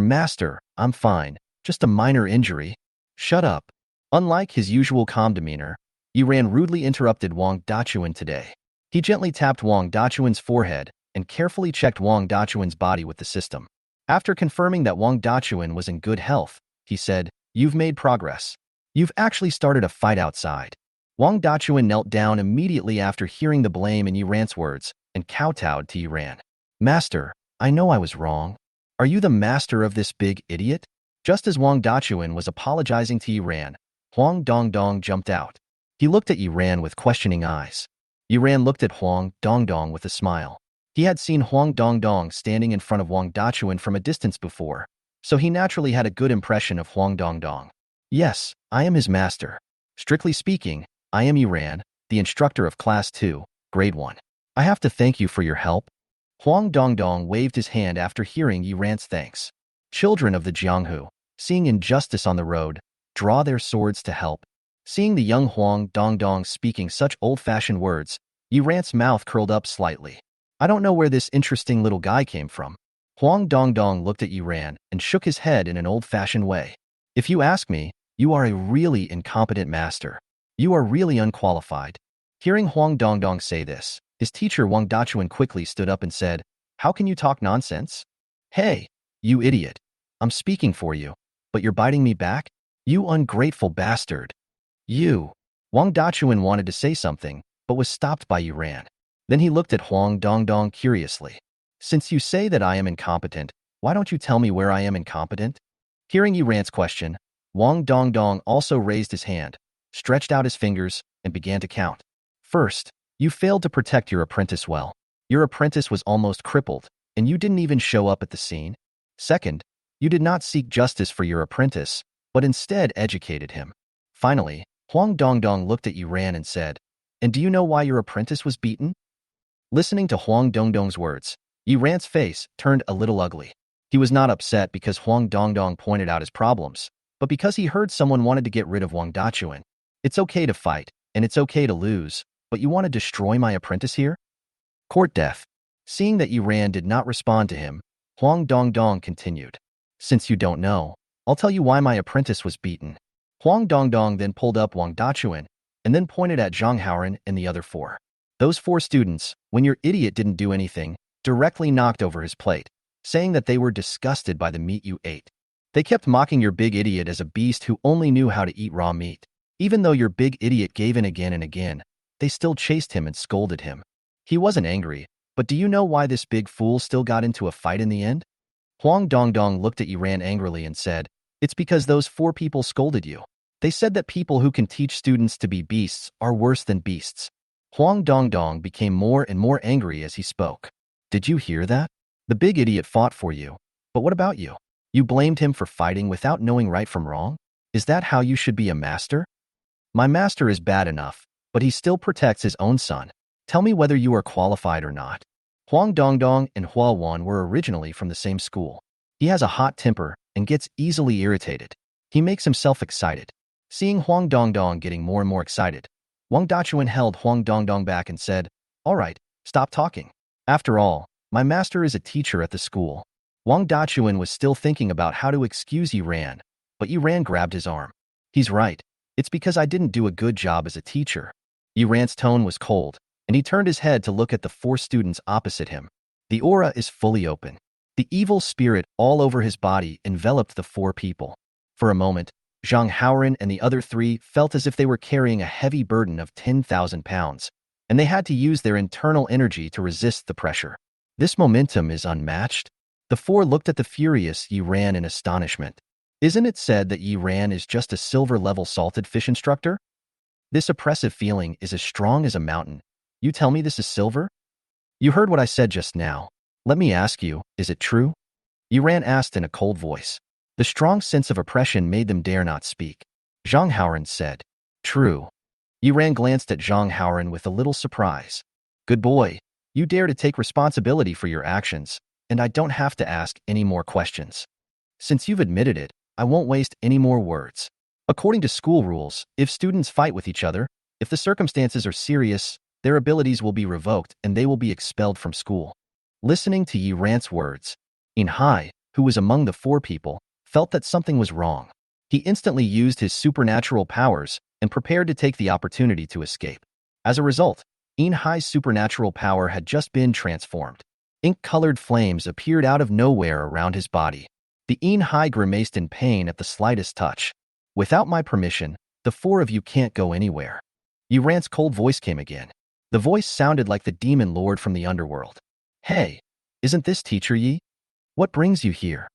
I'm fine. Just a minor injury. Shut up. Unlike his usual calm demeanor, Yi Ran rudely interrupted Wang Dachuan today. He gently tapped Wang Dachuan's forehead and carefully checked Wang Dachuan's body with the system. After confirming that Wang Dachuan was in good health, he said, "You've made progress. You've actually started a fight outside." Wang Dachuan knelt down immediately after hearing the blame in Yi Ran's words and kowtowed to Yi Ran. Master, I know I was wrong. Are you the master of this big idiot? Just as Wang Dachuan was apologizing to Yi Ran, Huang Dongdong jumped out. He looked at Yi Ran with questioning eyes. Yi Ran looked at Huang Dongdong with a smile. He had seen Huang Dongdong standing in front of Wang Dachuan from a distance before, so he naturally had a good impression of Huang Dongdong. Yes, I am his master. Strictly speaking, I am Yi Ran, the instructor of Class 2, Grade 1. I have to thank you for your help. Huang Dongdong waved his hand after hearing Yi Ran's thanks. Children of the Jianghu, seeing injustice on the road, draw their swords to help. Seeing the young Huang Dongdong speaking such old-fashioned words, Yi Ran's mouth curled up slightly. I don't know where this interesting little guy came from. Huang Dongdong looked at Yi Ran and shook his head in an old-fashioned way. If you ask me, you are a really incompetent master. You are really unqualified. Hearing Huang Dongdong say this, his teacher Wang Dachuan quickly stood up and said, "How can you talk nonsense? Hey, you idiot. I'm speaking for you, but you're biting me back? You ungrateful bastard." You. Wang Dachuan wanted to say something, but was stopped by Yi Ran. Then he looked at Huang Dongdong curiously. Since you say that I am incompetent, why don't you tell me where I am incompetent? Hearing Yi Ran's question, Huang Dongdong also raised his hand, stretched out his fingers, and began to count. First, you failed to protect your apprentice well. Your apprentice was almost crippled, and you didn't even show up at the scene. Second, you did not seek justice for your apprentice, but instead educated him. Finally, Huang Dongdong looked at Yi Ran and said, "And do you know why your apprentice was beaten?" Listening to Huang Dongdong's words, Yi Ran's face turned a little ugly. He was not upset because Huang Dongdong pointed out his problems, but because he heard someone wanted to get rid of Wang Dachuan. It's okay to fight, and it's okay to lose, but you want to destroy my apprentice here? Court death. Seeing that Yi Ran did not respond to him, Huang Dongdong continued. Since you don't know, I'll tell you why my apprentice was beaten. Huang Dongdong then pulled up Wang Dachuan, and then pointed at Zhang Haoran and the other four. Those four students, when your idiot didn't do anything, directly knocked over his plate, saying that they were disgusted by the meat you ate. They kept mocking your big idiot as a beast who only knew how to eat raw meat. Even though your big idiot gave in again and again, they still chased him and scolded him. He wasn't angry, but do you know why this big fool still got into a fight in the end? Huang Dongdong looked at Yiran angrily and said, "It's because those 4 people scolded you. They said that people who can teach students to be beasts are worse than beasts." Huang Dongdong became more and more angry as he spoke. "Did you hear that? The big idiot fought for you. But what about you? You blamed him for fighting without knowing right from wrong? Is that how you should be a master? My master is bad enough, but he still protects his own son. Tell me whether you are qualified or not." Huang Dongdong and Hua Wan were originally from the same school. He has a hot temper and gets easily irritated. He makes himself excited. Seeing Huang Dongdong getting more and more excited, Wang Dachuan held Huang Dongdong back and said, "All right, stop talking. After all, my master is a teacher at the school." Wang Dachuan was still thinking about how to excuse Yiran, but Yiran grabbed his arm. "He's right. It's because I didn't do a good job as a teacher." Yiran's tone was cold, and he turned his head to look at the 4 students opposite him. The aura is fully open. The evil spirit all over his body enveloped the 4 people. For a moment, Zhang Haoran and the other 3 felt as if they were carrying a heavy burden of 10,000 pounds, and they had to use their internal energy to resist the pressure. This momentum is unmatched. The 4 looked at the furious Yiran in astonishment. Isn't it said that Yiran is just a silver-level salted fish instructor? This oppressive feeling is as strong as a mountain. You tell me this is silver? You heard what I said just now. Let me ask you, is it true? Yiran asked in a cold voice. The strong sense of oppression made them dare not speak. Zhang Haoran said, "True." Yiran glanced at Zhang Haoran with a little surprise. "Good boy. You dare to take responsibility for your actions, and I don't have to ask any more questions. Since you've admitted it, I won't waste any more words. According to school rules, if students fight with each other, if the circumstances are serious, their abilities will be revoked and they will be expelled from school." Listening to Yiran's words, In Hai, who was among the 4 people, felt that something was wrong. He instantly used his supernatural powers and prepared to take the opportunity to escape. As a result, In Hai's supernatural power had just been transformed. Ink-colored flames appeared out of nowhere around his body. The In Hai grimaced in pain at the slightest touch. "Without my permission, the 4 of you can't go anywhere." Yiran's cold voice came again. The voice sounded like the demon lord from the underworld. "Hey, isn't this Teacher Yi? What brings you here?"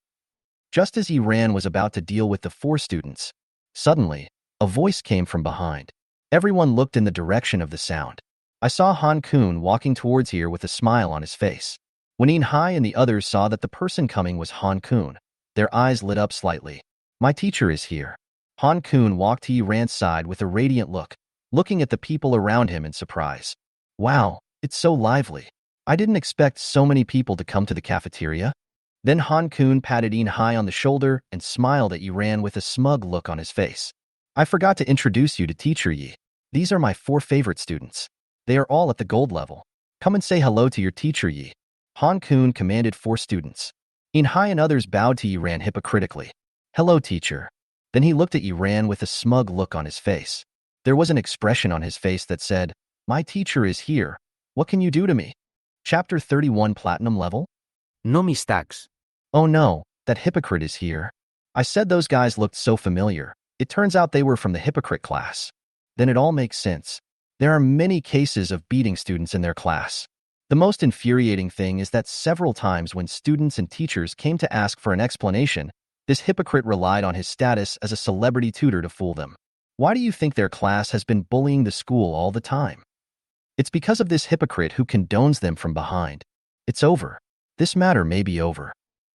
Just as Yiran was about to deal with the 4 students, suddenly, a voice came from behind. Everyone looked in the direction of the sound. I saw Han Kun walking towards here with a smile on his face. When In Hai and the others saw that the person coming was Han Kun, their eyes lit up slightly. "My teacher is here." Han Kun walked to Yiran's side with a radiant look, looking at the people around him in surprise. "Wow, it's so lively. I didn't expect so many people to come to the cafeteria." Then Han Kun patted In Hai on the shoulder and smiled at Yiran with a smug look on his face. "I forgot to introduce you to Teacher Yi. These are my 4 favorite students. They are all at the gold level. Come and say hello to your Teacher Yi." Han Kun commanded 4 students. In Hai and others bowed to Yiran hypocritically. "Hello, teacher." Then he looked at Yiran with a smug look on his face. There was an expression on his face that said, "My teacher is here. What can you do to me?" Chapter 31 Platinum Level? No me stacks. Oh no, that hypocrite is here. I said those guys looked so familiar. It turns out they were from the hypocrite class. Then it all makes sense. There are many cases of beating students in their class. The most infuriating thing is that several times when students and teachers came to ask for an explanation, this hypocrite relied on his status as a celebrity tutor to fool them. Why do you think their class has been bullying the school all the time? It's because of this hypocrite who condones them from behind. It's over. This matter may be over.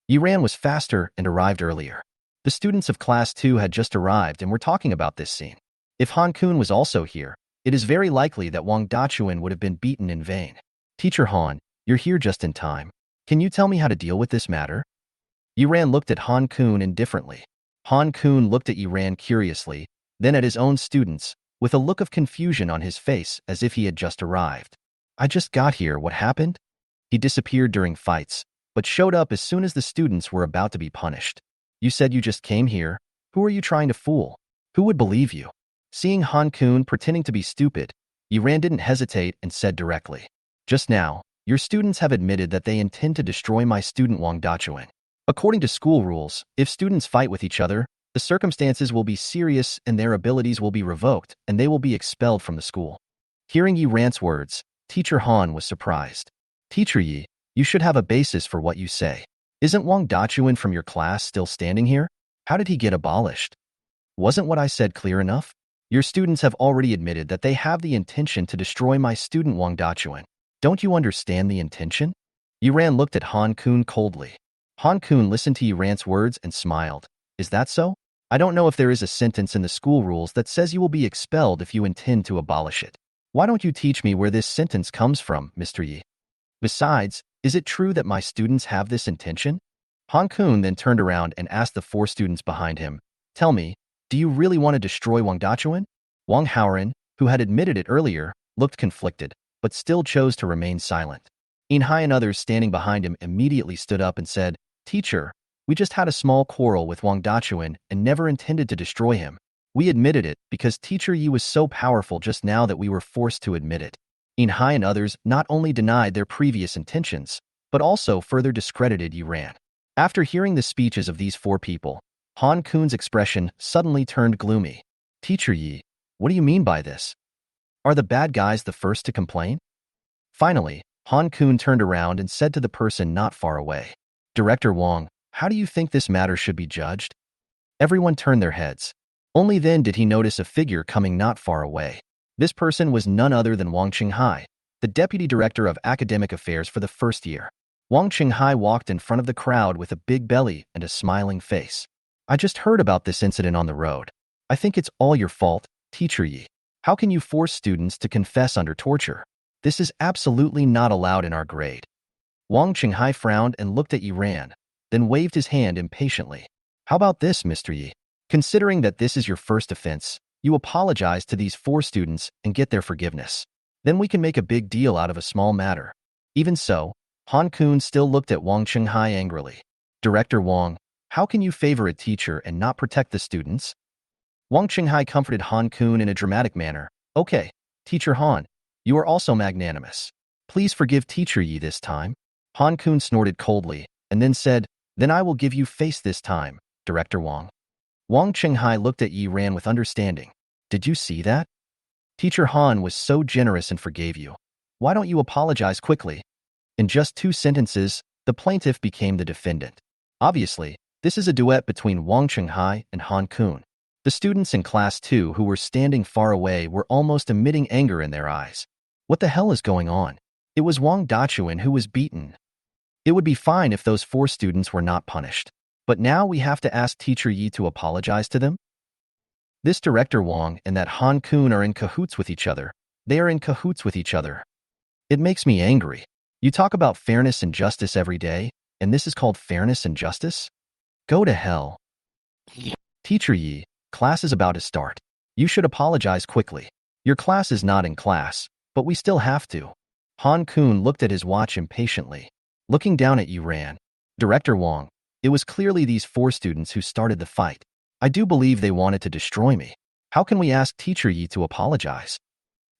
Yiran was faster and arrived earlier. The students of Class 2 had just arrived and were talking about this scene. If Han Kun was also here, it is very likely that Wang Dachuan would have been beaten in vain. "Teacher Han, you're here just in time. Can you tell me how to deal with this matter?" Yiran looked at Han Kun indifferently. Han Kun looked at Yiran curiously, then at his own students, with a look of confusion on his face as if he had just arrived. "I just got here, what happened?" He disappeared during fights, but showed up as soon as the students were about to be punished. "You said you just came here. Who are you trying to fool? Who would believe you?" Seeing Han Kun pretending to be stupid, Yiran didn't hesitate and said directly, "Just now, your students have admitted that they intend to destroy my student Wang Dachuan. According to school rules, if students fight with each other, the circumstances will be serious and their abilities will be revoked and they will be expelled from the school. Hearing Yi Ran's words, Teacher Han was surprised. Teacher Yi, you should have a basis for what you say. Isn't Wang Dachuan from your class still standing here? How did he get abolished? Wasn't what I said clear enough? Your students have already admitted that they have the intention to destroy my student Wang Dachuan. Don't you understand the intention? Yi Ran looked at Han Kun coldly. Han Kun listened to Yi Ran's words and smiled. Is that so? I don't know if there is a sentence in the school rules that says you will be expelled if you intend to abolish it. Why don't you teach me where this sentence comes from, Mr. Yi? Besides, is it true that my students have this intention? Han Kun then turned around and asked the 4 students behind him, Tell me, do you really want to destroy Wang Dachuan? Wang Haoran, who had admitted it earlier, looked conflicted, but still chose to remain silent. In Hai and others standing behind him immediately stood up and said, Teacher, we just had a small quarrel with Wang Dachuan and never intended to destroy him. We admitted it because Teacher Yi was so powerful just now that we were forced to admit it. In Hai and others not only denied their previous intentions, but also further discredited Yi Ran. After hearing the speeches of these 4 people, Han Kun's expression suddenly turned gloomy. Teacher Yi, what do you mean by this? Are the bad guys the first to complain? Finally, Han Kun turned around and said to the person not far away, Director Wang, how do you think this matter should be judged? Everyone turned their heads. Only then did he notice a figure coming not far away. This person was none other than Wang Qinghai, the Deputy Director of Academic Affairs for the first year. Wang Qinghai walked in front of the crowd with a big belly and a smiling face. I just heard about this incident on the road. I think it's all your fault, Teacher Yi. How can you force students to confess under torture? This is absolutely not allowed in our grade. Wang Qinghai frowned and looked at Yi Ran, then waved his hand impatiently. How about this, Mr. Yi? Considering that this is your first offense, you apologize to these 4 students and get their forgiveness. Then we can make a big deal out of a small matter. Even so, Han Kun still looked at Wang Qinghai angrily. Director Wang, how can you favor a teacher and not protect the students? Wang Qinghai comforted Han Kun in a dramatic manner. Okay, Teacher Han, you are also magnanimous. Please forgive Teacher Yi this time. Han Kun snorted coldly and then said, Then I will give you face this time, Director Wang. Wang Qinghai looked at Yi Ran with understanding. Did you see that? Teacher Han was so generous and forgave you. Why don't you apologize quickly? In just 2 sentences, the plaintiff became the defendant. Obviously, this is a duet between Wang Qinghai and Han Kun. The students in Class 2 who were standing far away were almost emitting anger in their eyes. What the hell is going on? It was Wang Dachuan who was beaten. It would be fine if those 4 students were not punished. But now we have to ask Teacher Yi to apologize to them? This Director Wang and that Han Kun are in cahoots with each other. They are in cahoots with each other. It makes me angry. You talk about fairness and justice every day, and this is called fairness and justice? Go to hell. Teacher Yi, class is about to start. You should apologize quickly. Your class is not in class, but we still have to. Han Kun looked at his watch impatiently. Looking down at Yi Ran, Director Wang, it was clearly these 4 students who started the fight. I do believe they wanted to destroy me. How can we ask Teacher Yi to apologize?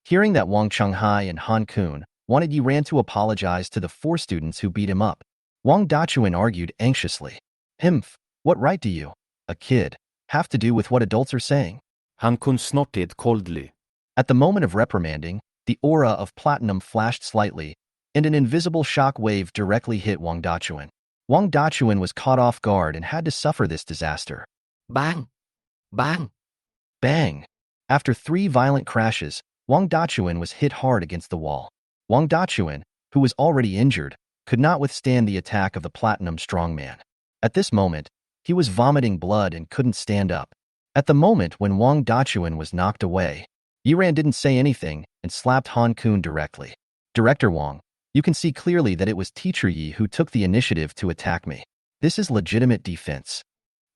Hearing that Wang Qinghai and Han Kun wanted Yi Ran to apologize to the 4 students who beat him up, Wang Dachuan argued anxiously. Himph, what right do you, a kid, have to do with what adults are saying? Han Kun snorted coldly. At the moment of reprimanding, the aura of platinum flashed slightly, and an invisible shock wave directly hit Wang Dachuan. Wang Dachuan was caught off guard and had to suffer this disaster. Bang! Bang! Bang! After 3 violent crashes, Wang Dachuan was hit hard against the wall. Wang Dachuan, who was already injured, could not withstand the attack of the platinum strongman. At this moment, he was vomiting blood and couldn't stand up. At the moment when Wang Dachuan was knocked away, Yi Ran didn't say anything and slapped Han Kun directly. Director Wang, you can see clearly that it was Teacher Yi who took the initiative to attack me. This is legitimate defense.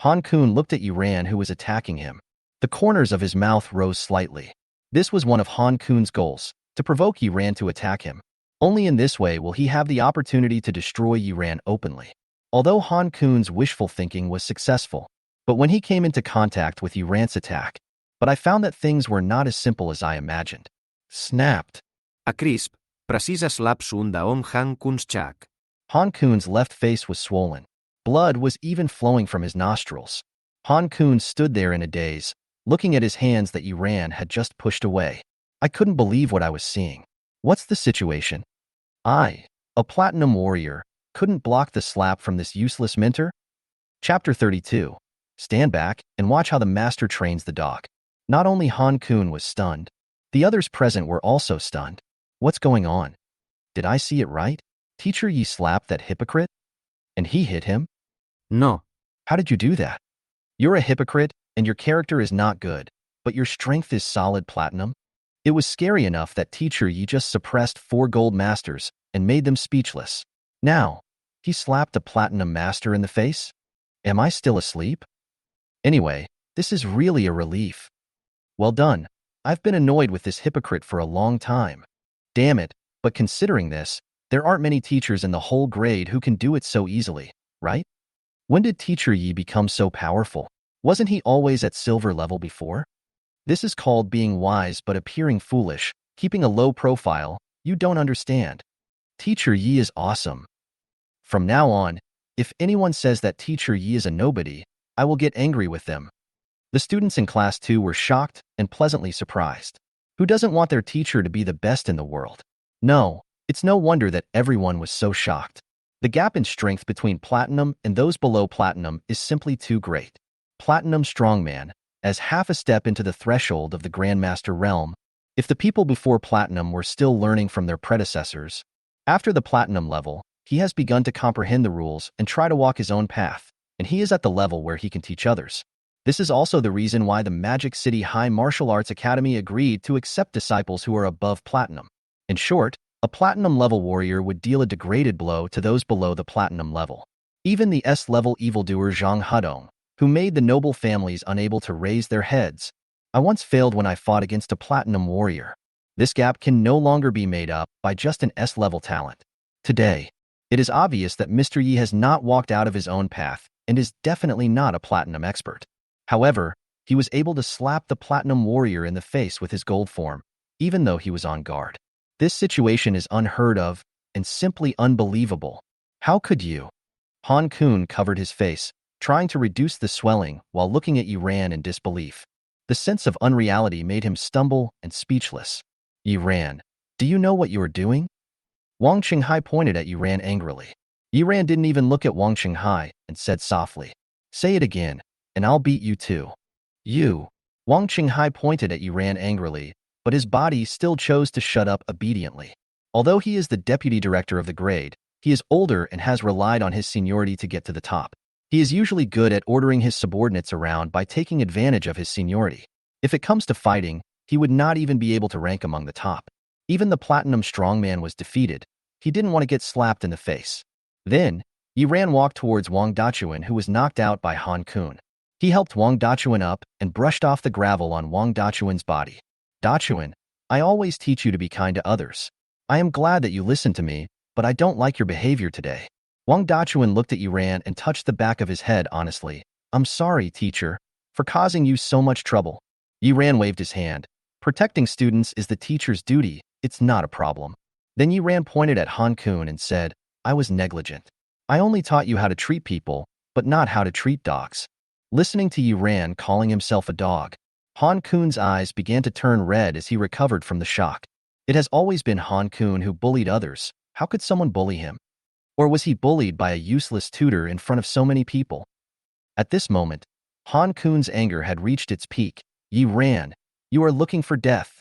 Han Kun looked at Yi Ran who was attacking him. The corners of his mouth rose slightly. This was one of Han Kun's goals, to provoke Yi Ran to attack him. Only in this way will he have the opportunity to destroy Yi Ran openly. Although Han Kun's wishful thinking was successful, but when he came into contact with Yi Ran's attack, but I found that things were not as simple as I imagined. Snapped. A crisp, precisa slap sunda on Han Kun's cheek. Han Kun's left face was swollen. Blood was even flowing from his nostrils. Han Kun stood there in a daze, looking at his hands that Yi Ran had just pushed away. I couldn't believe what I was seeing. What's the situation? I, a platinum warrior, couldn't block the slap from this useless mentor? Chapter 32. Stand back and watch how the master trains the dog. Not only Han Kun was stunned, the others present were also stunned. What's going on? Did I see it right? Teacher Yi slapped that hypocrite? And he hit him? No. How did you do that? You're a hypocrite, and your character is not good, but your strength is solid platinum? It was scary enough that Teacher Yi just suppressed 4 gold masters and made them speechless. Now, he slapped a platinum master in the face? Am I still asleep? Anyway, this is really a relief. Well done. I've been annoyed with this hypocrite for a long time. Damn it, but considering this, there aren't many teachers in the whole grade who can do it so easily, right? When did Teacher Yi become so powerful? Wasn't he always at silver level before? This is called being wise but appearing foolish, keeping a low profile. You don't understand. Teacher Yi is awesome. From now on, if anyone says that Teacher Yi is a nobody, I will get angry with them. The students in Class 2 were shocked and pleasantly surprised. Who doesn't want their teacher to be the best in the world? No, it's no wonder that everyone was so shocked. The gap in strength between Platinum and those below Platinum is simply too great. Platinum Strongman, as half a step into the threshold of the Grandmaster realm. If the people before Platinum were still learning from their predecessors, after the Platinum level, he has begun to comprehend the rules and try to walk his own path, and he is at the level where he can teach others. This is also the reason why the Magic City High Martial Arts Academy agreed to accept disciples who are above Platinum. In short, a Platinum-level warrior would deal a degraded blow to those below the Platinum level. Even the S-level evildoer Zhang Hedong, who made the noble families unable to raise their heads. I once failed when I fought against a Platinum warrior. This gap can no longer be made up by just an S-level talent. Today, it is obvious that Mr. Yi has not walked out of his own path and is definitely not a Platinum expert. However, he was able to slap the Platinum warrior in the face with his gold form, even though he was on guard. This situation is unheard of and simply unbelievable. How could you? Han Kun covered his face, trying to reduce the swelling while looking at Yiran in disbelief. The sense of unreality made him stumble and speechless. Yiran, do you know what you are doing? Wang Qinghai pointed at Yiran angrily. Yiran didn't even look at Wang Qinghai and said softly, "Say it again, and I'll beat you too." You. Wang Qinghai pointed at Yiran angrily, but his body still chose to shut up obediently. Although he is the deputy director of the grade, he is older and has relied on his seniority to get to the top. He is usually good at ordering his subordinates around by taking advantage of his seniority. If it comes to fighting, he would not even be able to rank among the top. Even the Platinum Strongman was defeated. He didn't want to get slapped in the face. Then, Yiran walked towards Wang Dachuan, who was knocked out by Han Kun. He helped Wang Dachuan up and brushed off the gravel on Wang Dachuan's body. "Dachuan, I always teach you to be kind to others. I am glad that you listened to me, but I don't like your behavior today." Wang Dachuan looked at Yiran and touched the back of his head honestly. "I'm sorry, teacher, for causing you so much trouble." Yiran waved his hand. "Protecting students is the teacher's duty. It's not a problem." Then Yiran pointed at Han Kun and said, "I was negligent. I only taught you how to treat people, but not how to treat dogs." Listening to Yiran calling himself a dog, Han Kun's eyes began to turn red as he recovered from the shock. It has always been Han Kun who bullied others. How could someone bully him? Or was he bullied by a useless tutor in front of so many people? At this moment, Han Kun's anger had reached its peak. "Yiran, you are looking for death."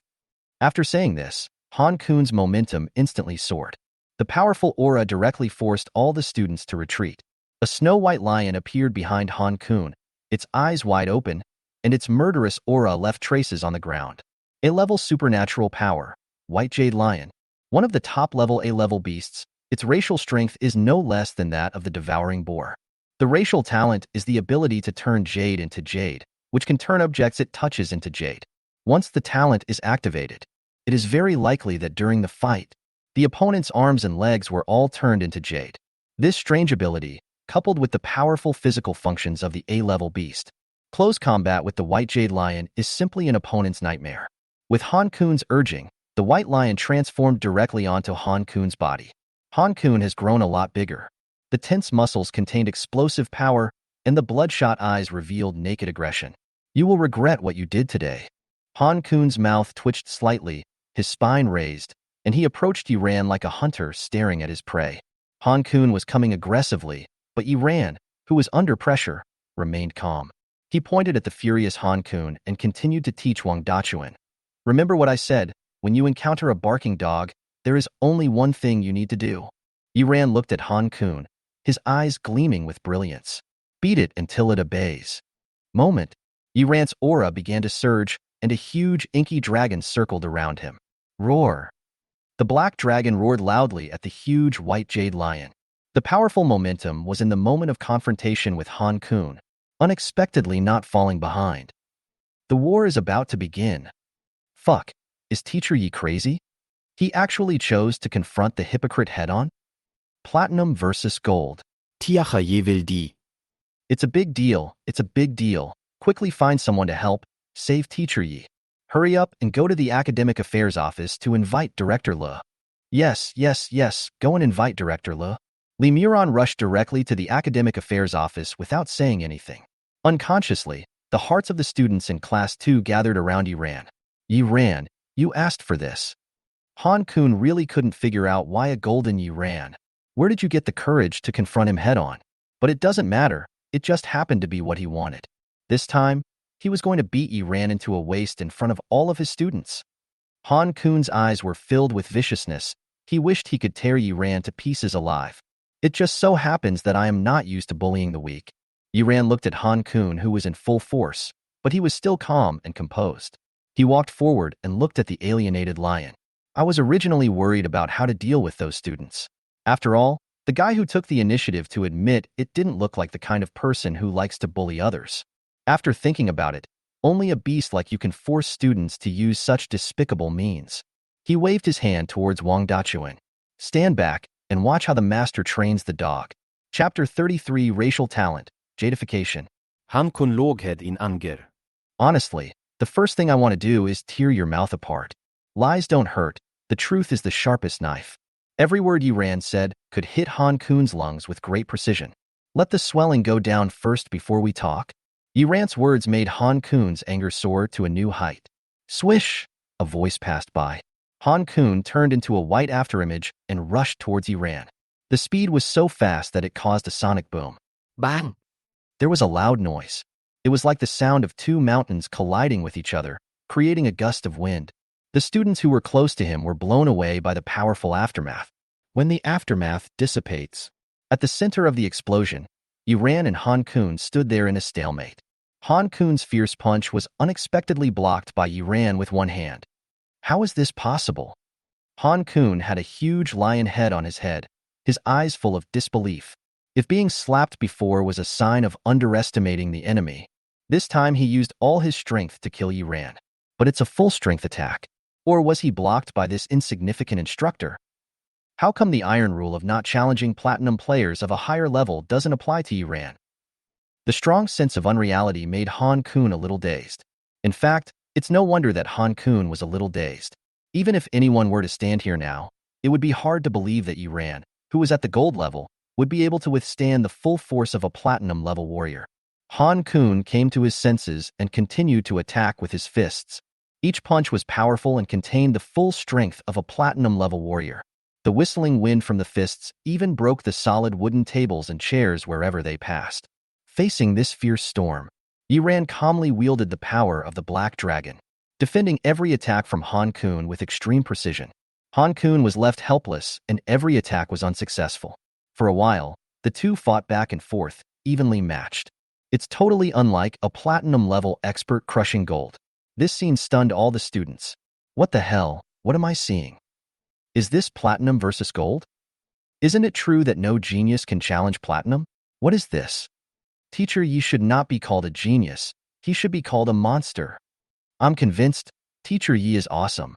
After saying this, Han Kun's momentum instantly soared. The powerful aura directly forced all the students to retreat. A snow-white lion appeared behind Han Kun, its eyes wide open, and its murderous aura left traces on the ground. A-level supernatural power, White Jade Lion. One of the top-level A-level beasts, its racial strength is no less than that of the devouring boar. The racial talent is the ability to turn jade into jade, which can turn objects it touches into jade. Once the talent is activated, it is very likely that during the fight, the opponent's arms and legs were all turned into jade. This strange ability, coupled with the powerful physical functions of the A-level beast, close combat with the White Jade Lion is simply an opponent's nightmare. With Han Kun's urging, the White Lion transformed directly onto Han Kun's body. Han Kun has grown a lot bigger. The tense muscles contained explosive power, and the bloodshot eyes revealed naked aggression. "You will regret what you did today." Han Kun's mouth twitched slightly, his spine raised, and he approached Yiran like a hunter staring at his prey. Han Kun was coming aggressively, but Yiran, who was under pressure, remained calm. He pointed at the furious Han Kun and continued to teach Wang Dachuan. Remember what I said, when you encounter a barking dog, there is only one thing you need to do. Yiran looked at Han Kun, his eyes gleaming with brilliance. Beat it until it obeys. Moment. Yiran's aura began to surge, and a huge inky dragon circled around him. Roar. The black dragon roared loudly at the huge white jade lion. The powerful momentum was in the moment of confrontation with Han Kun, unexpectedly not falling behind. The war is about to begin. Fuck, is Teacher Yi crazy? He actually chose to confront the hypocrite head-on? Platinum versus gold. Tiacha je will die. It's a big deal, it's a big deal. Quickly find someone to help, save Teacher Yi. Hurry up and go to the Academic Affairs office to invite Director Le. Yes, go and invite Director Le. Li Muron rushed directly to the Academic Affairs office without saying anything. Unconsciously, the hearts of the students in Class 2 gathered around Yiran. Yiran, you asked for this. Han Kun really couldn't figure out why a golden Yiran. Where did you get the courage to confront him head-on? But it doesn't matter, it just happened to be what he wanted. This time, he was going to beat Yiran into a waist in front of all of his students. Han Kun's eyes were filled with viciousness. He wished he could tear Yiran to pieces alive. It just so happens that I am not used to bullying the weak. Yiran looked at Han Kun, who was in full force, but he was still calm and composed. He walked forward and looked at the alienated lion. I was originally worried about how to deal with those students. After all, the guy who took the initiative to admit it didn't look like the kind of person who likes to bully others. After thinking about it, only a beast like you can force students to use such despicable means. He waved his hand towards Wang Dachuan. Stand back and watch how the master trains the dog. Chapter 33 Racial Talent, Jadification. Han Kun låg head in anger. Honestly, the first thing I want to do is tear your mouth apart. Lies don't hurt, the truth is the sharpest knife. Every word Yiran said could hit Han Kun's lungs with great precision. Let the swelling go down first before we talk. Yiran's words made Han Kun's anger soar to a new height. Swish! A voice passed by. Han Kun turned into a white afterimage and rushed towards Yiran. The speed was so fast that it caused a sonic boom. Bang! There was a loud noise. It was like the sound of two mountains colliding with each other, creating a gust of wind. The students who were close to him were blown away by the powerful aftermath. When the aftermath dissipates. At the center of the explosion, Yiran and Han Kun stood there in a stalemate. Han Kun's fierce punch was unexpectedly blocked by Yiran with one hand. How is this possible? Han Kun had a huge lion head on his head, his eyes full of disbelief. If being slapped before was a sign of underestimating the enemy, this time he used all his strength to kill Yiran. But it's a full-strength attack. Or was he blocked by this insignificant instructor? How come the iron rule of not challenging platinum players of a higher level doesn't apply to Yiran? The strong sense of unreality made Han Kun a little dazed. In fact, it's no wonder that Han Kun was a little dazed. Even if anyone were to stand here now, it would be hard to believe that Yiran, who was at the gold level, would be able to withstand the full force of a platinum-level warrior. Han Kun came to his senses and continued to attack with his fists. Each punch was powerful and contained the full strength of a platinum-level warrior. The whistling wind from the fists even broke the solid wooden tables and chairs wherever they passed. Facing this fierce storm, Yiran calmly wielded the power of the Black Dragon, defending every attack from Han Kun with extreme precision. Han Kun was left helpless and every attack was unsuccessful. For a while, the two fought back and forth, evenly matched. It's totally unlike a platinum-level expert crushing gold. This scene stunned all the students. What the hell? What am I seeing? Is this platinum versus gold? Isn't it true that no genius can challenge platinum? What is this? Teacher Yi should not be called a genius. He should be called a monster. I'm convinced Teacher Yi is awesome.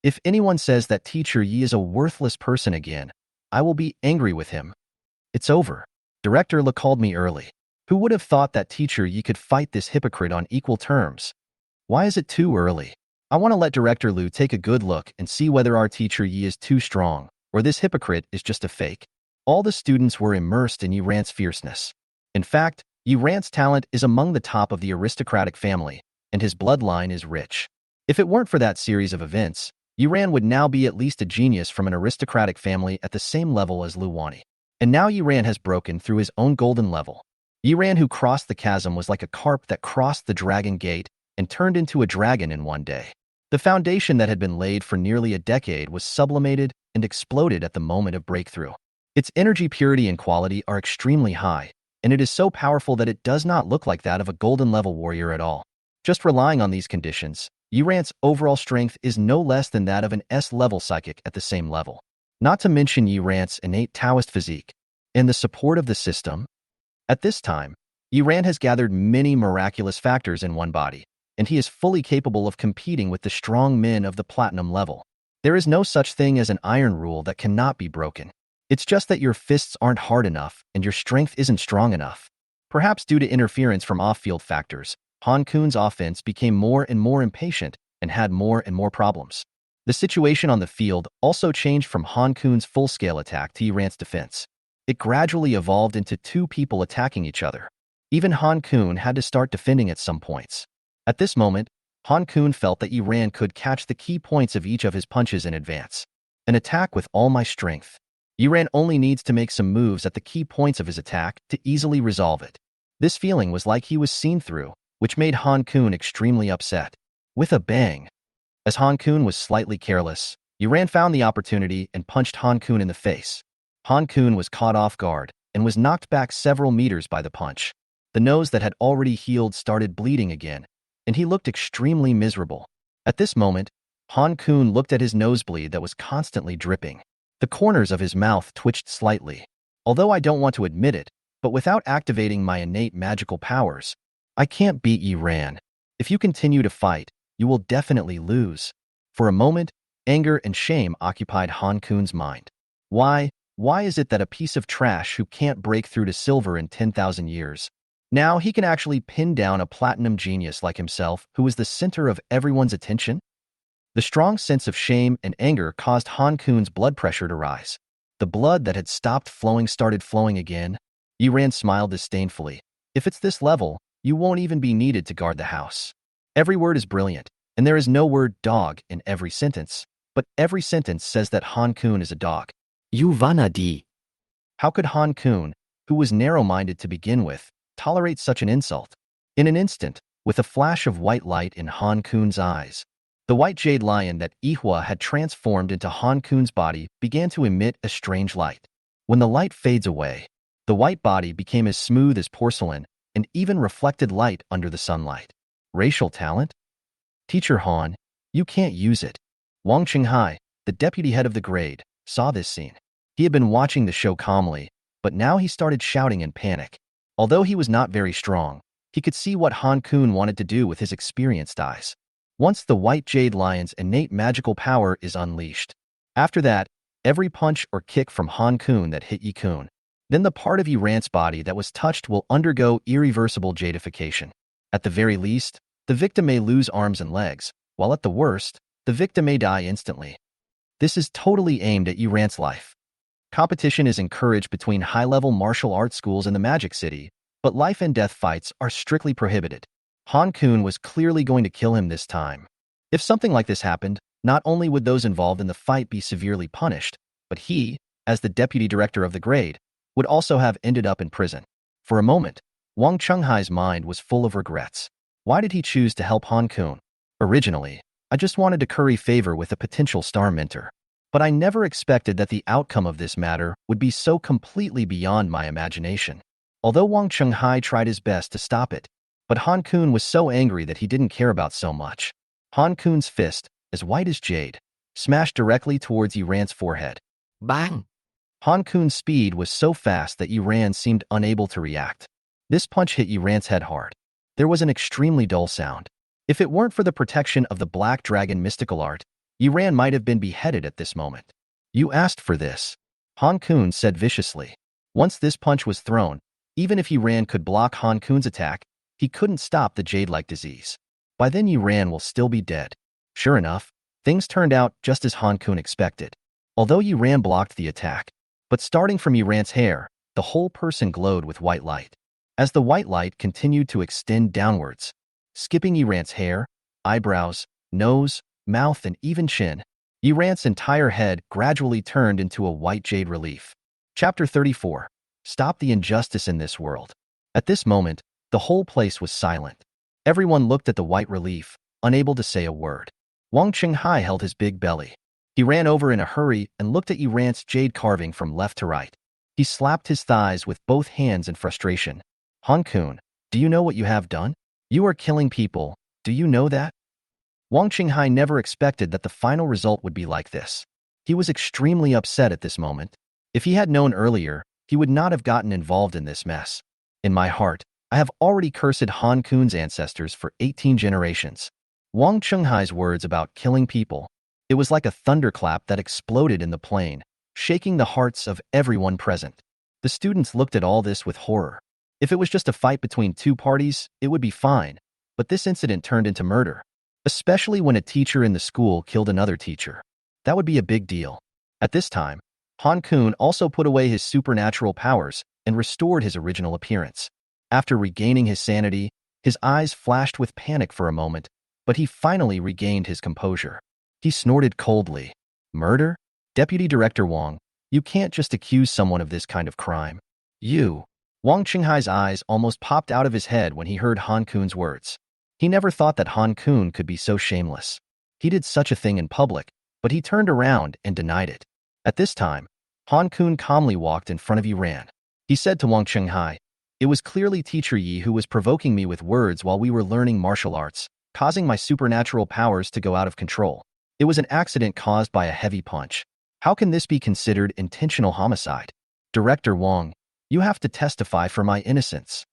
If anyone says that Teacher Yi is a worthless person again, I will be angry with him. It's over. Director Le called me early. Who would have thought that Teacher Yi could fight this hypocrite on equal terms? Why is it too early? I want to let Director Lu take a good look and see whether our Teacher Yi is too strong, or this hypocrite is just a fake. All the students were immersed in Yiran's fierceness. In fact, Yiran's talent is among the top of the aristocratic family, and his bloodline is rich. If it weren't for that series of events, Yiran would now be at least a genius from an aristocratic family at the same level as Luani. And now Yiran has broken through his own golden level. Yiran who crossed the chasm was like a carp that crossed the dragon gate and turned into a dragon in one day. The foundation that had been laid for nearly a decade was sublimated and exploded at the moment of breakthrough. Its energy purity and quality are extremely high, and it is so powerful that it does not look like that of a golden level warrior at all. Just relying on these conditions, Yiran's overall strength is no less than that of an S-level psychic at the same level. Not to mention Yiran's innate Taoist physique and the support of the system. At this time, Yiran has gathered many miraculous factors in one body, and he is fully capable of competing with the strong men of the platinum level. There is no such thing as an iron rule that cannot be broken. It's just that your fists aren't hard enough and your strength isn't strong enough. Perhaps due to interference from off-field factors, Han Kun's offense became more and more impatient and had more and more problems. The situation on the field also changed from Han Kun's full-scale attack to Yiran's defense. It gradually evolved into two people attacking each other. Even Han Kun had to start defending at some points. At this moment, Han Kun felt that Yiran could catch the key points of each of his punches in advance. An attack with all my strength. Yiran only needs to make some moves at the key points of his attack to easily resolve it. This feeling was like he was seen through, which made Han Kun extremely upset. With a bang. As Han Kun was slightly careless, Yiran found the opportunity and punched Han Kun in the face. Han Kun was caught off guard and was knocked back several meters by the punch. The nose that had already healed started bleeding again, and he looked extremely miserable. At this moment, Han Kun looked at his nosebleed that was constantly dripping. The corners of his mouth twitched slightly. Although I don't want to admit it, but without activating my innate magical powers, I can't beat Yiran. If you continue to fight, you will definitely lose. For a moment, anger and shame occupied Han Kun's mind. Why is it that a piece of trash who can't break through to silver in 10,000 years, now he can actually pin down a platinum genius like himself who is the center of everyone's attention? The strong sense of shame and anger caused Han Kun's blood pressure to rise. The blood that had stopped flowing started flowing again. Yiran smiled disdainfully. If it's this level, you won't even be needed to guard the house. Every word is brilliant, and there is no word dog in every sentence, but every sentence says that Han Kun is a dog. Juvenile. How could Han Kun, who was narrow-minded to begin with, tolerate such an insult? In an instant, with a flash of white light in Han Kun's eyes, the white jade lion that Ihua had transformed into Han Kun's body began to emit a strange light. When the light fades away, the white body became as smooth as porcelain and even reflected light under the sunlight. Racial talent? Teacher Han, you can't use it. Wang Qinghai, the deputy head of the grade, saw this scene. He had been watching the show calmly, but now he started shouting in panic. Although he was not very strong, he could see what Han Kun wanted to do with his experienced eyes. Once the white jade lion's innate magical power is unleashed. After that, every punch or kick from Han Kun that hit Yi Kun, then the part of Yiran's body that was touched will undergo irreversible jadification. At the very least, the victim may lose arms and legs, while at the worst, the victim may die instantly. This is totally aimed at Yiran's life. Competition is encouraged between high-level martial arts schools in the Magic City, but life and death fights are strictly prohibited. Han Kun was clearly going to kill him this time. If something like this happened, not only would those involved in the fight be severely punished, but he, as the deputy director of the grade, would also have ended up in prison. For a moment, Wang Qinghai's mind was full of regrets. Why did he choose to help Han Kun? Originally, I just wanted to curry favor with a potential star mentor. But I never expected that the outcome of this matter would be so completely beyond my imagination. Although Wang Qinghai tried his best to stop it, but Han Kun was so angry that he didn't care about so much. Han Kun's fist, as white as jade, smashed directly towards Yiran's forehead. Bang! Han Kun's speed was so fast that Yiran seemed unable to react. This punch hit Yiran's head hard. There was an extremely dull sound. If it weren't for the protection of the Black Dragon mystical art, Yiran might have been beheaded at this moment. You asked for this, Han Kun said viciously. Once this punch was thrown, even if Yiran could block Han Kun's attack, he couldn't stop the jade-like disease. By then Yiran will still be dead. Sure enough, things turned out just as Han Kun expected. Although Yiran blocked the attack, but starting from Yiran's hair, the whole person glowed with white light. As the white light continued to extend downwards, skipping Yiran's hair, eyebrows, nose, mouth, and even chin, Yi-Rant's entire head gradually turned into a white jade relief. Chapter 34. Stop the injustice in this world. At this moment, the whole place was silent. Everyone looked at the white relief, unable to say a word. Wang Qinghai held his big belly. He ran over in a hurry and looked at Yi-Rant's jade carving from left to right. He slapped his thighs with both hands in frustration. Han Kun, do you know what you have done? You are killing people. Do you know that? Wang Qinghai never expected that the final result would be like this. He was extremely upset at this moment. If he had known earlier, he would not have gotten involved in this mess. In my heart, I have already cursed Han Kun's ancestors for 18 generations. Wang Qinghai's words about killing people. It was like a thunderclap that exploded in the plain, shaking the hearts of everyone present. The students looked at all this with horror. If it was just a fight between two parties, it would be fine, but this incident turned into murder. Especially when a teacher in the school killed another teacher. That would be a big deal. At this time, Han Kun also put away his supernatural powers and restored his original appearance. After regaining his sanity, his eyes flashed with panic for a moment, but he finally regained his composure. He snorted coldly. Murder? Deputy Director Wang, you can't just accuse someone of this kind of crime. You. Wang Qinghai's eyes almost popped out of his head when he heard Han Kun's words. He never thought that Han Kun could be so shameless. He did such a thing in public, but he turned around and denied it. At this time, Han Kun calmly walked in front of Yi-Ran. He said to Wang Qinghai, "It was clearly Teacher Yi who was provoking me with words while we were learning martial arts, causing my supernatural powers to go out of control. It was an accident caused by a heavy punch. How can this be considered intentional homicide? Director Wang, you have to testify for my innocence."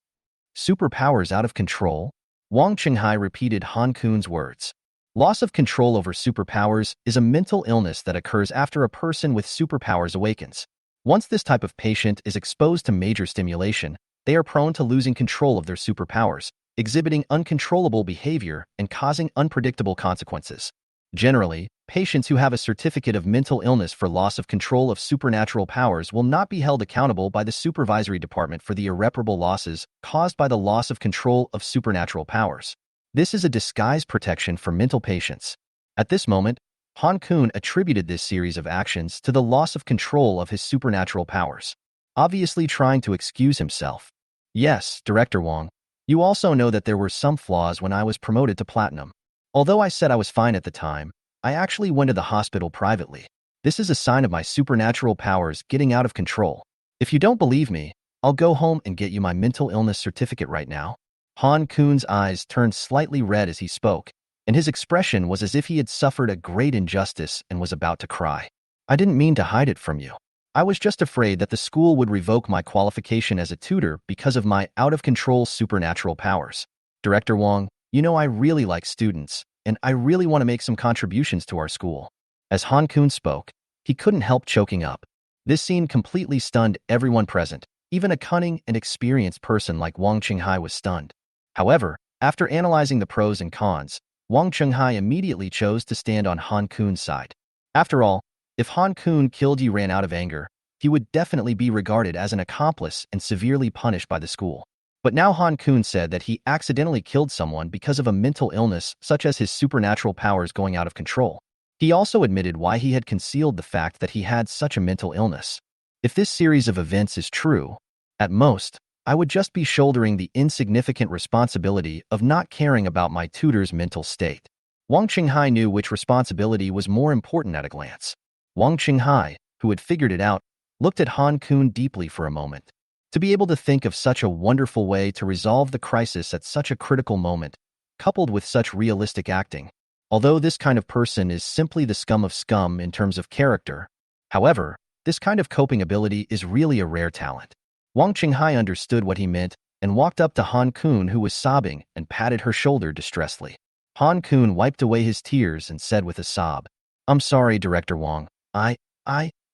Superpowers out of control? Wang Qinghai repeated Han Kun's words. Loss of control over superpowers is a mental illness that occurs after a person with superpowers awakens. Once this type of patient is exposed to major stimulation, they are prone to losing control of their superpowers, exhibiting uncontrollable behavior and causing unpredictable consequences. Generally, patients who have a certificate of mental illness for loss of control of supernatural powers will not be held accountable by the supervisory department for the irreparable losses caused by the loss of control of supernatural powers. This is a disguised protection for mental patients. At this moment, Han Kun attributed this series of actions to the loss of control of his supernatural powers, obviously trying to excuse himself. Yes, Director Wang, you also know that there were some flaws when I was promoted to Platinum. Although I said I was fine at the time, I actually went to the hospital privately. This is a sign of my supernatural powers getting out of control. If you don't believe me, I'll go home and get you my mental illness certificate right now. Han Kun's eyes turned slightly red as he spoke, and his expression was as if he had suffered a great injustice and was about to cry. I didn't mean to hide it from you. I was just afraid that the school would revoke my qualification as a tutor because of my out-of-control supernatural powers. Director Wang, you know I really like students, and I really want to make some contributions to our school. As Han Kun spoke, he couldn't help choking up. This scene completely stunned everyone present. Even a cunning and experienced person like Wang Qinghai was stunned. However, after analyzing the pros and cons, Wang Qinghai immediately chose to stand on Han Kun's side. After all, if Han Kun killed Yi-Ran out of anger, he would definitely be regarded as an accomplice and severely punished by the school. But now Han Kun said that he accidentally killed someone because of a mental illness such as his supernatural powers going out of control. He also admitted why he had concealed the fact that he had such a mental illness. If this series of events is true, at most, I would just be shouldering the insignificant responsibility of not caring about my tutor's mental state. Wang Qinghai knew which responsibility was more important at a glance. Wang Qinghai, who had figured it out, looked at Han Kun deeply for a moment. To be able to think of such a wonderful way to resolve the crisis at such a critical moment, coupled with such realistic acting. Although this kind of person is simply the scum of scum in terms of character, however, this kind of coping ability is really a rare talent. Wang Qinghai understood what he meant and walked up to Han Kun, who was sobbing, and patted her shoulder distressedly. Han Kun wiped away his tears and said with a sob, "I'm sorry, Director Wang. I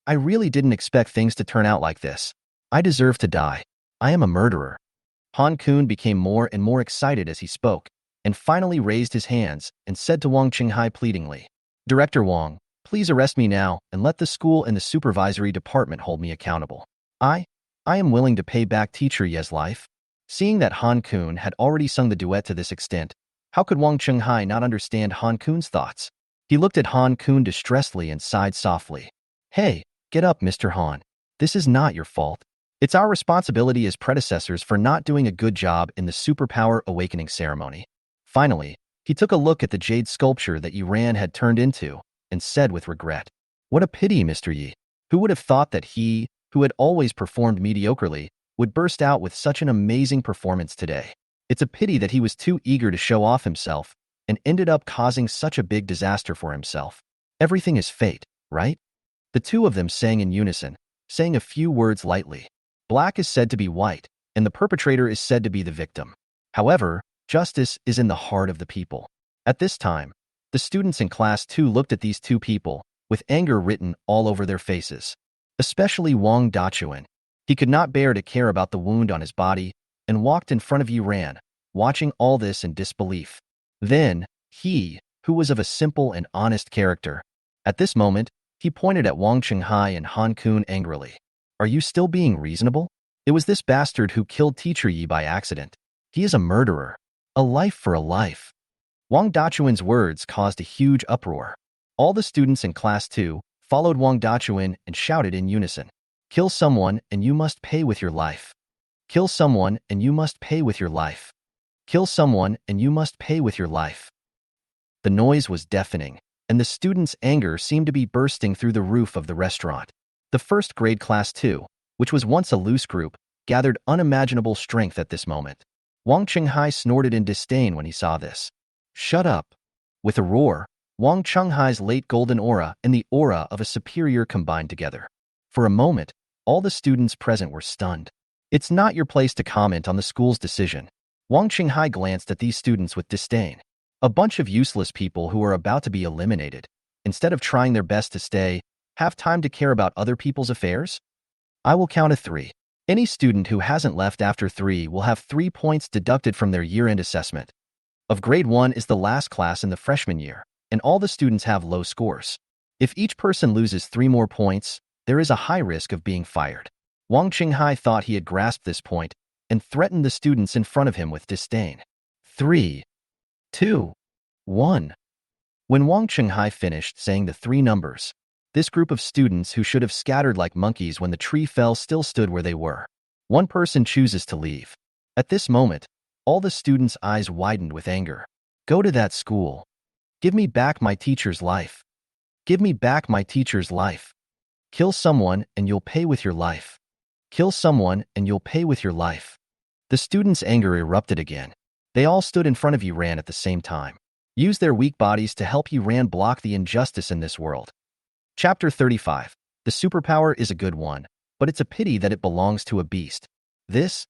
really didn't expect things to turn out like this. I deserve to die. I am a murderer." Han Kun became more and more excited as he spoke, and finally raised his hands and said to Wang Qinghai pleadingly, "Director Wang, please arrest me now and let the school and the supervisory department hold me accountable. I am willing to pay back Teacher Ye's life." Seeing that Han Kun had already sung the duet to this extent, how could Wang Qinghai not understand Han Kun's thoughts? He looked at Han Kun distressedly and sighed softly. Hey, get up, Mr. Han. This is not your fault. It's our responsibility as predecessors for not doing a good job in the superpower awakening ceremony. Finally, he took a look at the jade sculpture that Ran had turned into and said with regret, "What a pity, Mr. Yi. Who would have thought that he, who had always performed mediocrely, would burst out with such an amazing performance today? It's a pity that he was too eager to show off himself and ended up causing such a big disaster for himself. Everything is fate, right?" The two of them sang in unison, saying a few words lightly. Black is said to be white, and the perpetrator is said to be the victim. However, justice is in the heart of the people. At this time, the students in Class 2 looked at these two people, with anger written all over their faces. Especially Wang Dachuan. He could not bear to care about the wound on his body, and walked in front of Ran, watching all this in disbelief. Then, he, who was of a simple and honest character, at this moment, he pointed at Wang Qinghai and Han Kun angrily. "Are you still being reasonable? It was this bastard who killed Teacher Yi by accident. He is a murderer. A life for a life." Wang Dachuan's words caused a huge uproar. All the students in Class 2 followed Wang Dachuan and shouted in unison, "Kill someone and you must pay with your life. Kill someone and you must pay with your life. Kill someone and you must pay with your life." The noise was deafening, and the students' anger seemed to be bursting through the roof of the restaurant. The first grade Class 2, which was once a loose group, gathered unimaginable strength at this moment. Wang Qinghai snorted in disdain when he saw this. "Shut up." With a roar, Wang Qinghai's late golden aura and the aura of a superior combined together. For a moment, all the students present were stunned. "It's not your place to comment on the school's decision." Wang Qinghai glanced at these students with disdain. A bunch of useless people who are about to be eliminated. Instead of trying their best to stay, have time to care about other people's affairs? I will count to 3. Any student who hasn't left after 3 will have 3 points deducted from their year-end assessment. Of grade 1 is the last class in the freshman year, and all the students have low scores. If each person loses 3 more points, there is a high risk of being fired. Wang Qinghai thought he had grasped this point and threatened the students in front of him with disdain. 3, 2, 1. When Wang Qinghai finished saying the 3 numbers, this group of students who should have scattered like monkeys when the tree fell still stood where they were. One person chooses to leave. At this moment, all the students' eyes widened with anger. "Go to that school. Give me back my teacher's life. Give me back my teacher's life. Kill someone and you'll pay with your life. Kill someone and you'll pay with your life." The students' anger erupted again. They all stood in front of Ran at the same time. Use their weak bodies to help Ran block the injustice in this world. Chapter 35. The superpower is a good one, but it's a pity that it belongs to a beast. This?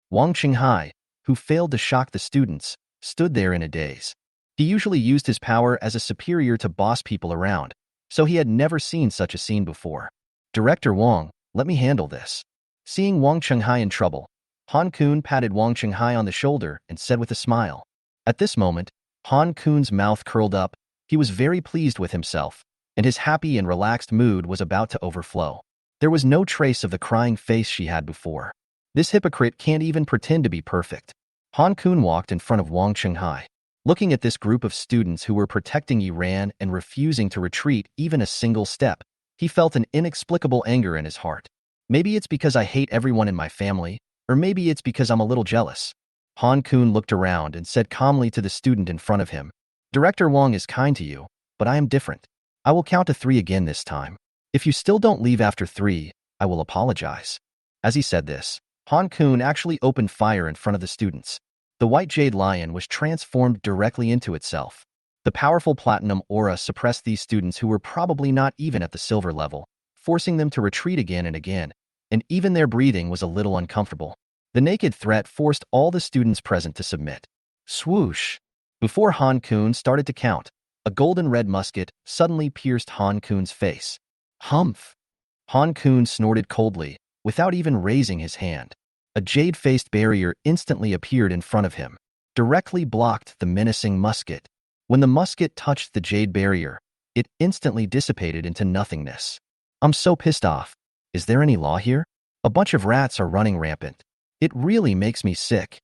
Wang Qinghai, who failed to shock the students, stood there in a daze. He usually used his power as a superior to boss people around, so he had never seen such a scene before. "Director Wang, let me handle this." Seeing Wang Qinghai in trouble, Han Kun patted Wang Qinghai on the shoulder and said with a smile. At this moment, Han Kun's mouth curled up. He was very pleased with himself, and his happy and relaxed mood was about to overflow. There was no trace of the crying face she had before. This hypocrite can't even pretend to be perfect. Han Kun walked in front of Wang Qinghai. Looking at this group of students who were protecting Ran and refusing to retreat even a single step, he felt an inexplicable anger in his heart. Maybe it's because I hate everyone in my family, or maybe it's because I'm a little jealous. Han Kun looked around and said calmly to the student in front of him, "Director Wang is kind to you, but I am different. I will count to 3 again this time. If you still don't leave after 3, I will apologize." As he said this, Han Kun actually opened fire in front of the students. The white jade lion was transformed directly into itself. The powerful platinum aura suppressed these students who were probably not even at the silver level, forcing them to retreat again and again, and even their breathing was a little uncomfortable. The naked threat forced all the students present to submit. Swoosh! Before Han Kun started to count, a golden red musket suddenly pierced Han Kun's face. Humph! Han Kun snorted coldly, without even raising his hand. A jade-faced barrier instantly appeared in front of him, directly blocked the menacing musket. When the musket touched the jade barrier, it instantly dissipated into nothingness. "I'm so pissed off. Is there any law here? A bunch of rats are running rampant. It really makes me sick."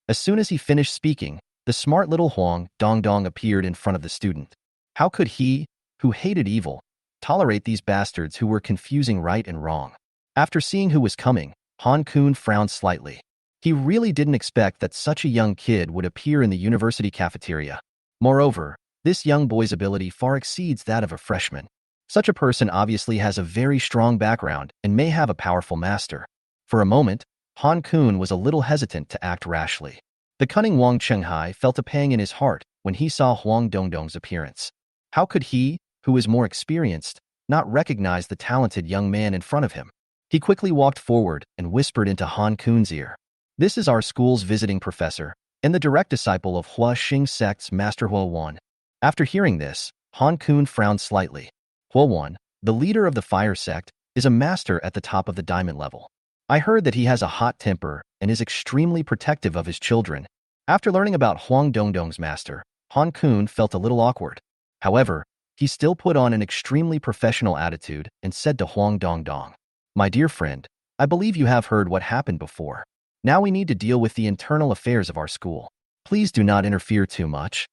As soon as he finished speaking, the smart little Huang Dongdong appeared in front of the student. How could he, who hated evil, tolerate these bastards who were confusing right and wrong? After seeing who was coming, Han Kun frowned slightly. He really didn't expect that such a young kid would appear in the university cafeteria. Moreover, this young boy's ability far exceeds that of a freshman. Such a person obviously has a very strong background and may have a powerful master. For a moment, Han Kun was a little hesitant to act rashly. The cunning Wang Chenghai felt a pang in his heart when he saw Huang Dongdong's appearance. How could he, who was more experienced, not recognize the talented young man in front of him? He quickly walked forward and whispered into Han Kun's ear. "This is our school's visiting professor, and the direct disciple of Hua Xing sect's Master Hua Wan." After hearing this, Han Kun frowned slightly. Hua Wan, the leader of the fire sect, is a master at the top of the diamond level. I heard that he has a hot temper and is extremely protective of his children. After learning about Huang Dongdong's master, Han Kun felt a little awkward. However, he still put on an extremely professional attitude and said to Huang Dongdong, "My dear friend, I believe you have heard what happened before. Now we need to deal with the internal affairs of our school. Please do not interfere too much."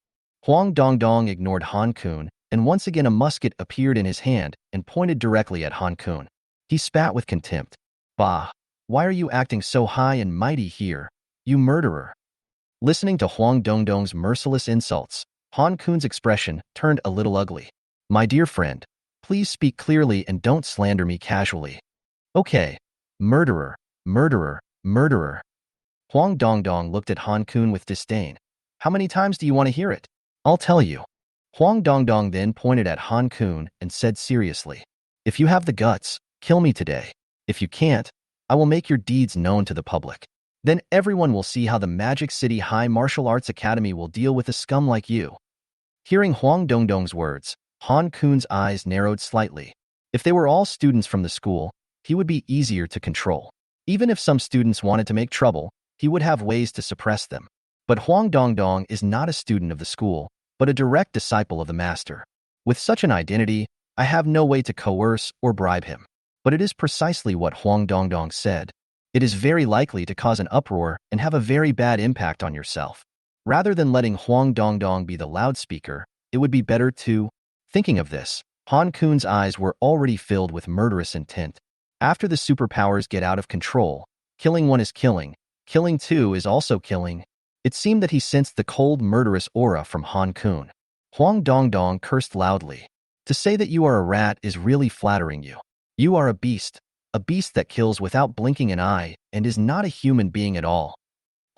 Huang Dongdong ignored Han Kun, and once again a musket appeared in his hand and pointed directly at Han Kun. He spat with contempt. "Bah, why are you acting so high and mighty here, you murderer?" Listening to Huang Dongdong's merciless insults, Han Kun's expression turned a little ugly. "My dear friend, please speak clearly and don't slander me casually." "Okay, murderer, murderer, murderer." Huang Dongdong looked at Han Kun with disdain. "How many times do you want to hear it? I'll tell you." Huang Dongdong then pointed at Han Kun and said seriously, "If you have the guts, kill me today. If you can't, I will make your deeds known to the public. Then everyone will see how the Magic City High Martial Arts Academy will deal with a scum like you." Hearing Huang Dongdong's words, Han Kun's eyes narrowed slightly. If they were all students from the school, he would be easier to control. Even if some students wanted to make trouble, he would have ways to suppress them. But Huang Dongdong is not a student of the school, but a direct disciple of the master. With such an identity, I have no way to coerce or bribe him. But it is precisely what Huang Dongdong said. It is very likely to cause an uproar and have a very bad impact on yourself. Rather than letting Huang Dongdong be the loudspeaker, it would be better to... Thinking of this, Han Kun's eyes were already filled with murderous intent. After the superpowers get out of control, killing one is killing two is also killing. It seemed that he sensed the cold, murderous aura from Han Kun. Huang Dongdong cursed loudly. "To say that you are a rat is really flattering you. You are a beast that kills without blinking an eye and is not a human being at all."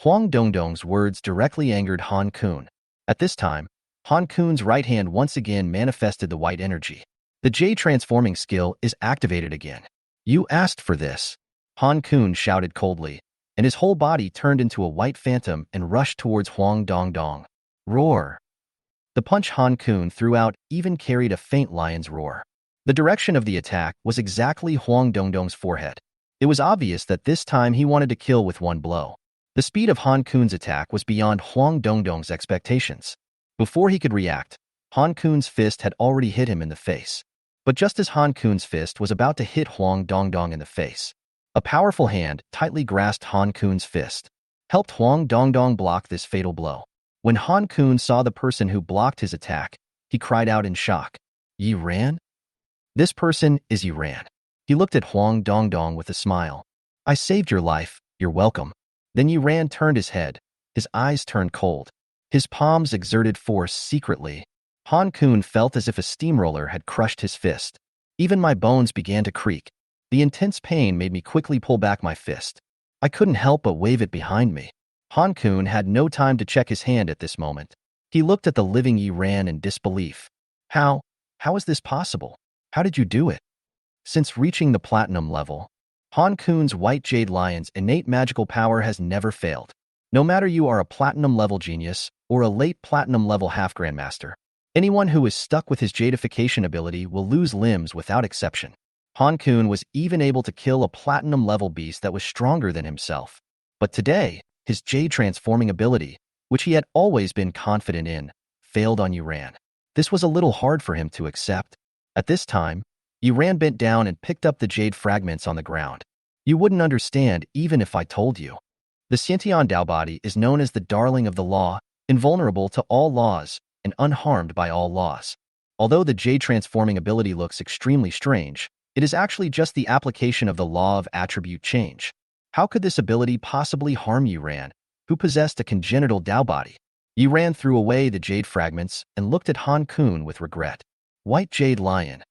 Huang Dongdong's words directly angered Han Kun. At this time, Han Kun's right hand once again manifested the white energy. The Jade transforming skill is activated again. "You asked for this," Han Kun shouted coldly, and his whole body turned into a white phantom and rushed towards Huang Dongdong. Roar! The punch Han Kun threw out even carried a faint lion's roar. The direction of the attack was exactly Huang Dongdong's forehead. It was obvious that this time he wanted to kill with one blow. The speed of Han Kun's attack was beyond Huang Dongdong's expectations. Before he could react, Han Kun's fist had already hit him in the face. But just as Han Kun's fist was about to hit Huang Dongdong in the face, a powerful hand tightly grasped Han Kun's fist, helped Huang Dongdong block this fatal blow. When Han Kun saw the person who blocked his attack, he cried out in shock. "Yi Ran? This person is Yi Ran." He looked at Huang Dongdong with a smile. "I saved your life, you're welcome." Then Yi Ran turned his head. His eyes turned cold. His palms exerted force secretly. Han Kun felt as if a steamroller had crushed his fist. Even my bones began to creak. The intense pain made me quickly pull back my fist. I couldn't help but wave it behind me. Han Kun had no time to check his hand at this moment. He looked at the living Yi Ran in disbelief. How is this possible? How did you do it?" Since reaching the platinum level, Han Kun's White Jade Lion's innate magical power has never failed. No matter you are a platinum-level genius or a late platinum-level half-grandmaster, anyone who is stuck with his jadification ability will lose limbs without exception. Han Kun was even able to kill a platinum-level beast that was stronger than himself. But today, his jade transforming ability, which he had always been confident in, failed on Yi Ran. This was a little hard for him to accept. At this time, Yi Ran bent down and picked up the jade fragments on the ground. "You wouldn't understand even if I told you. The Xiantian Dao body is known as the darling of the law, invulnerable to all laws, and unharmed by all laws. Although the jade transforming ability looks extremely strange, it is actually just the application of the law of attribute change. How could this ability possibly harm Yuran, who possessed a congenital Dao body? Yuran threw away the jade fragments and looked at Han Kun with regret. White Jade Lion.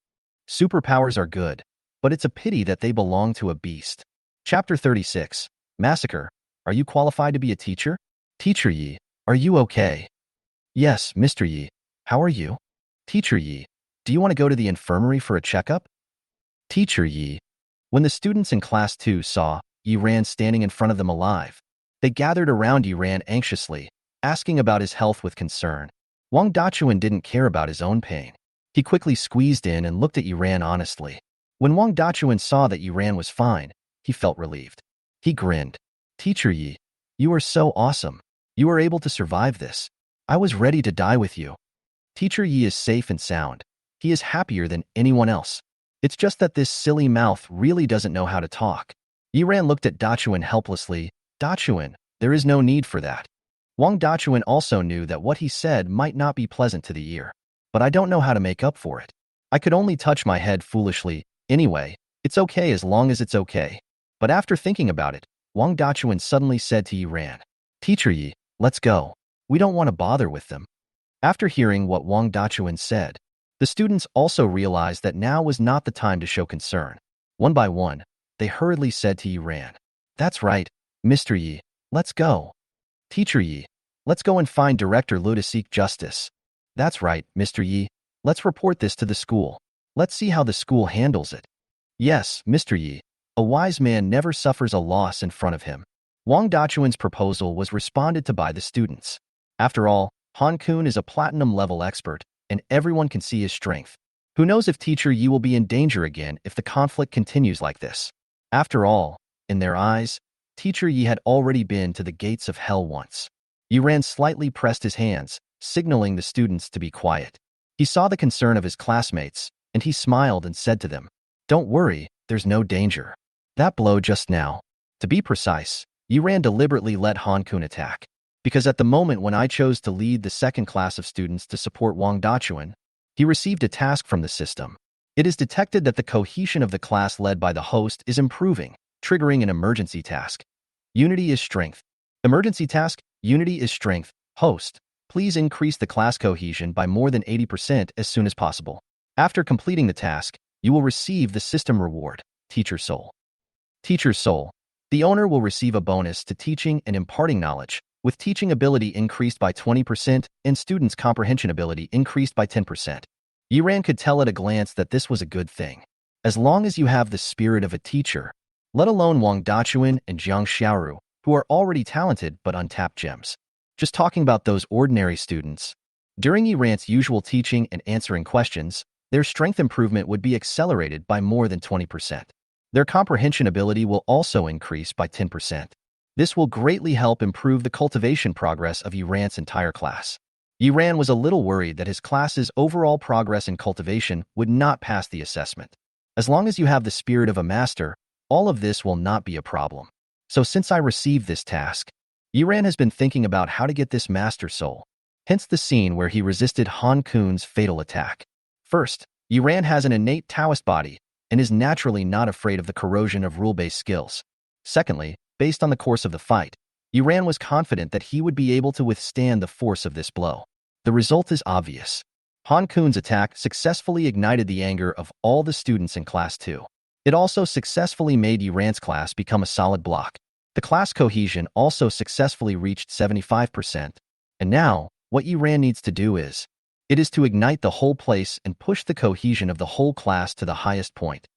Superpowers are good, but it's a pity that they belong to a beast. Chapter 36. Massacre. Are you qualified to be a teacher? Teacher Yi, are you okay? Yes, Mr. Yi. How are you? Teacher Yi, do you want to go to the infirmary for a checkup? Teacher Yi. When the students in Class 2 saw Yuran standing in front of them alive, they gathered around Yuran anxiously, asking about his health with concern. Wang Dachuan didn't care about his own pain. He quickly squeezed in and looked at Yuran honestly. When Wang Dachuan saw that Yuran was fine, he felt relieved. He grinned. Teacher Yi, you are so awesome. You were able to survive this. I was ready to die with you. Teacher Yi is safe and sound. He is happier than anyone else. It's just that this silly mouth really doesn't know how to talk. Yuran looked at Dachuan helplessly. Dachuan, there is no need for that. Wang Dachuan also knew that what he said might not be pleasant to the ear. But I don't know how to make up for it. I could only touch my head foolishly. Anyway, it's okay as long as it's okay. But after thinking about it, Wang Dachuan suddenly said to Yuran, Teacher Yi, let's go. We don't want to bother with them. After hearing what Wang Dachuan said, the students also realized that now was not the time to show concern. One by one, they hurriedly said to Yuran, That's right, Mr. Yi, let's go. Teacher Yi, let's go and find Director Lu to seek justice. That's right, Mr. Yi, let's report this to the school. Let's see how the school handles it. Yes, Mr. Yi, a wise man never suffers a loss in front of him. Wang Dachuan's proposal was responded to by the students. After all, Han Kun is a platinum-level expert, and everyone can see his strength. Who knows if Teacher Yi will be in danger again if the conflict continues like this? After all, in their eyes, Teacher Yi had already been to the gates of hell once. Yuran slightly pressed his hands, signaling the students to be quiet. He saw the concern of his classmates, and he smiled and said to them, Don't worry, there's no danger. That blow just now. To be precise, Yuran deliberately let Han Kun attack. Because at the moment when I chose to lead the second class of students to support Wang Dachuan, he received a task from the system. It is detected that the cohesion of the class led by the host is improving, triggering an emergency task. Unity is strength. Emergency task, unity is strength. Host, please increase the class cohesion by more than 80% as soon as possible. After completing the task, you will receive the system reward, Teacher Soul. Teacher Soul. The owner will receive a bonus to teaching and imparting knowledge, with teaching ability increased by 20% and students' comprehension ability increased by 10%. Yuran could tell at a glance that this was a good thing. As long as you have the spirit of a teacher, let alone Wang Dachuan and Jiang Xiaoru, who are already talented but untapped gems. Just talking about those ordinary students. During Yuran's usual teaching and answering questions, their strength improvement would be accelerated by more than 20%. Their comprehension ability will also increase by 10%. This will greatly help improve the cultivation progress of Yuran's entire class. Yuran was a little worried that his class's overall progress in cultivation would not pass the assessment. As long as you have the spirit of a master, all of this will not be a problem. So since I received this task, Yuran has been thinking about how to get this master soul, hence the scene where he resisted Han Kun's fatal attack. First, Yuran has an innate Taoist body and is naturally not afraid of the corrosion of rule-based skills. Secondly, based on the course of the fight, Yuran was confident that he would be able to withstand the force of this blow. The result is obvious. Han Kun's attack successfully ignited the anger of all the students in Class 2. It also successfully made Yuran's class become a solid block. The class cohesion also successfully reached 75%. And now, what Yuran needs to do is to ignite the whole place and push the cohesion of the whole class to the highest point.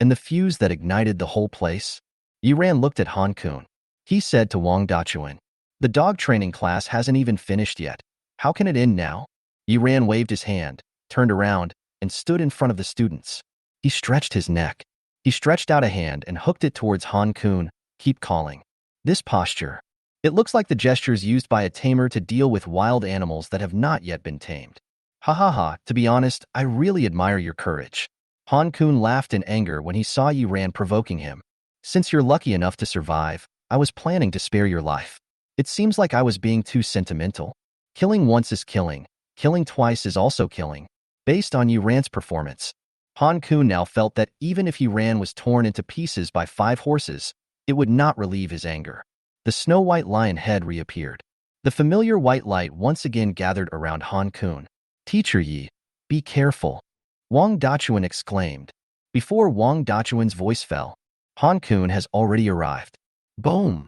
And the fuse that ignited the whole place? Yuran looked at Han Kun. He said to Wang Dachuan, The dog training class hasn't even finished yet. How can it end now? Yuran waved his hand, turned around, and stood in front of the students. He stretched his neck. He stretched out a hand and hooked it towards Han Kun. Keep calling. This posture. It looks like the gestures used by a tamer to deal with wild animals that have not yet been tamed. Ha ha ha, to be honest, I really admire your courage. Han Kun laughed in anger when he saw Yuran provoking him. Since you're lucky enough to survive, I was planning to spare your life. It seems like I was being too sentimental. Killing once is killing. Killing twice is also killing. Based on Yuran's performance, Han Kun now felt that even if Yuran was torn into pieces by 5 horses, it would not relieve his anger. The snow-white lion head reappeared. The familiar white light once again gathered around Han Kun. "Teacher Yi, be careful," Wang Dachuan exclaimed. Before Wang Dachuan's voice fell, Han Kun has already arrived. Boom!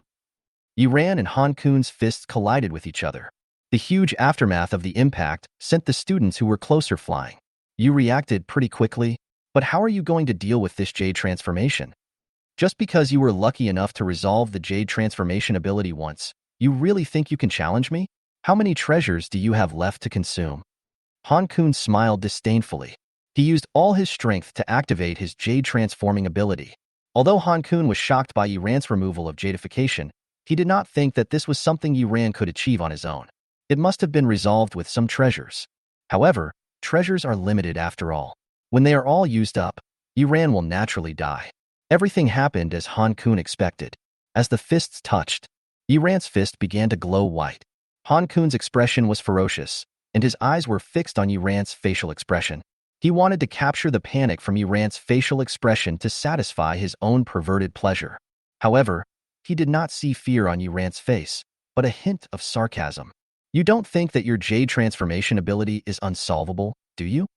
Yuran and Han Kun's fists collided with each other. The huge aftermath of the impact sent the students who were closer flying. You reacted pretty quickly, but how are you going to deal with this Jade transformation? Just because you were lucky enough to resolve the Jade transformation ability once, you really think you can challenge me? How many treasures do you have left to consume? Han Kun smiled disdainfully. He used all his strength to activate his Jade transforming ability. Although Han Kun was shocked by Yuran's removal of Jadification, he did not think that this was something Yuran could achieve on his own. It must have been resolved with some treasures. However, treasures are limited after all. When they are all used up, Yuran will naturally die. Everything happened as Han Kun expected. As the fists touched, Yuran's fist began to glow white. Han Kun's expression was ferocious, and his eyes were fixed on Yuran's facial expression. He wanted to capture the panic from Yuran's facial expression to satisfy his own perverted pleasure. However, he did not see fear on Yuran's face, but a hint of sarcasm. You don't think that your Jade transformation ability is unsolvable, do you?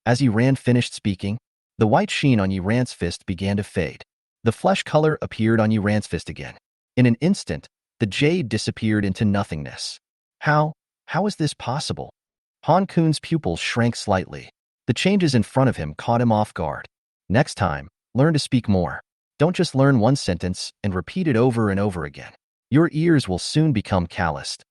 As Yuran finished speaking, the white sheen on Yuran's fist began to fade. The flesh color appeared on Yuran's fist again. In an instant, the Jade disappeared into nothingness. How is this possible? Han Kun's pupils shrank slightly. The changes in front of him caught him off guard. Next time, learn to speak more. Don't just learn one sentence and repeat it over and over again. Your ears will soon become calloused.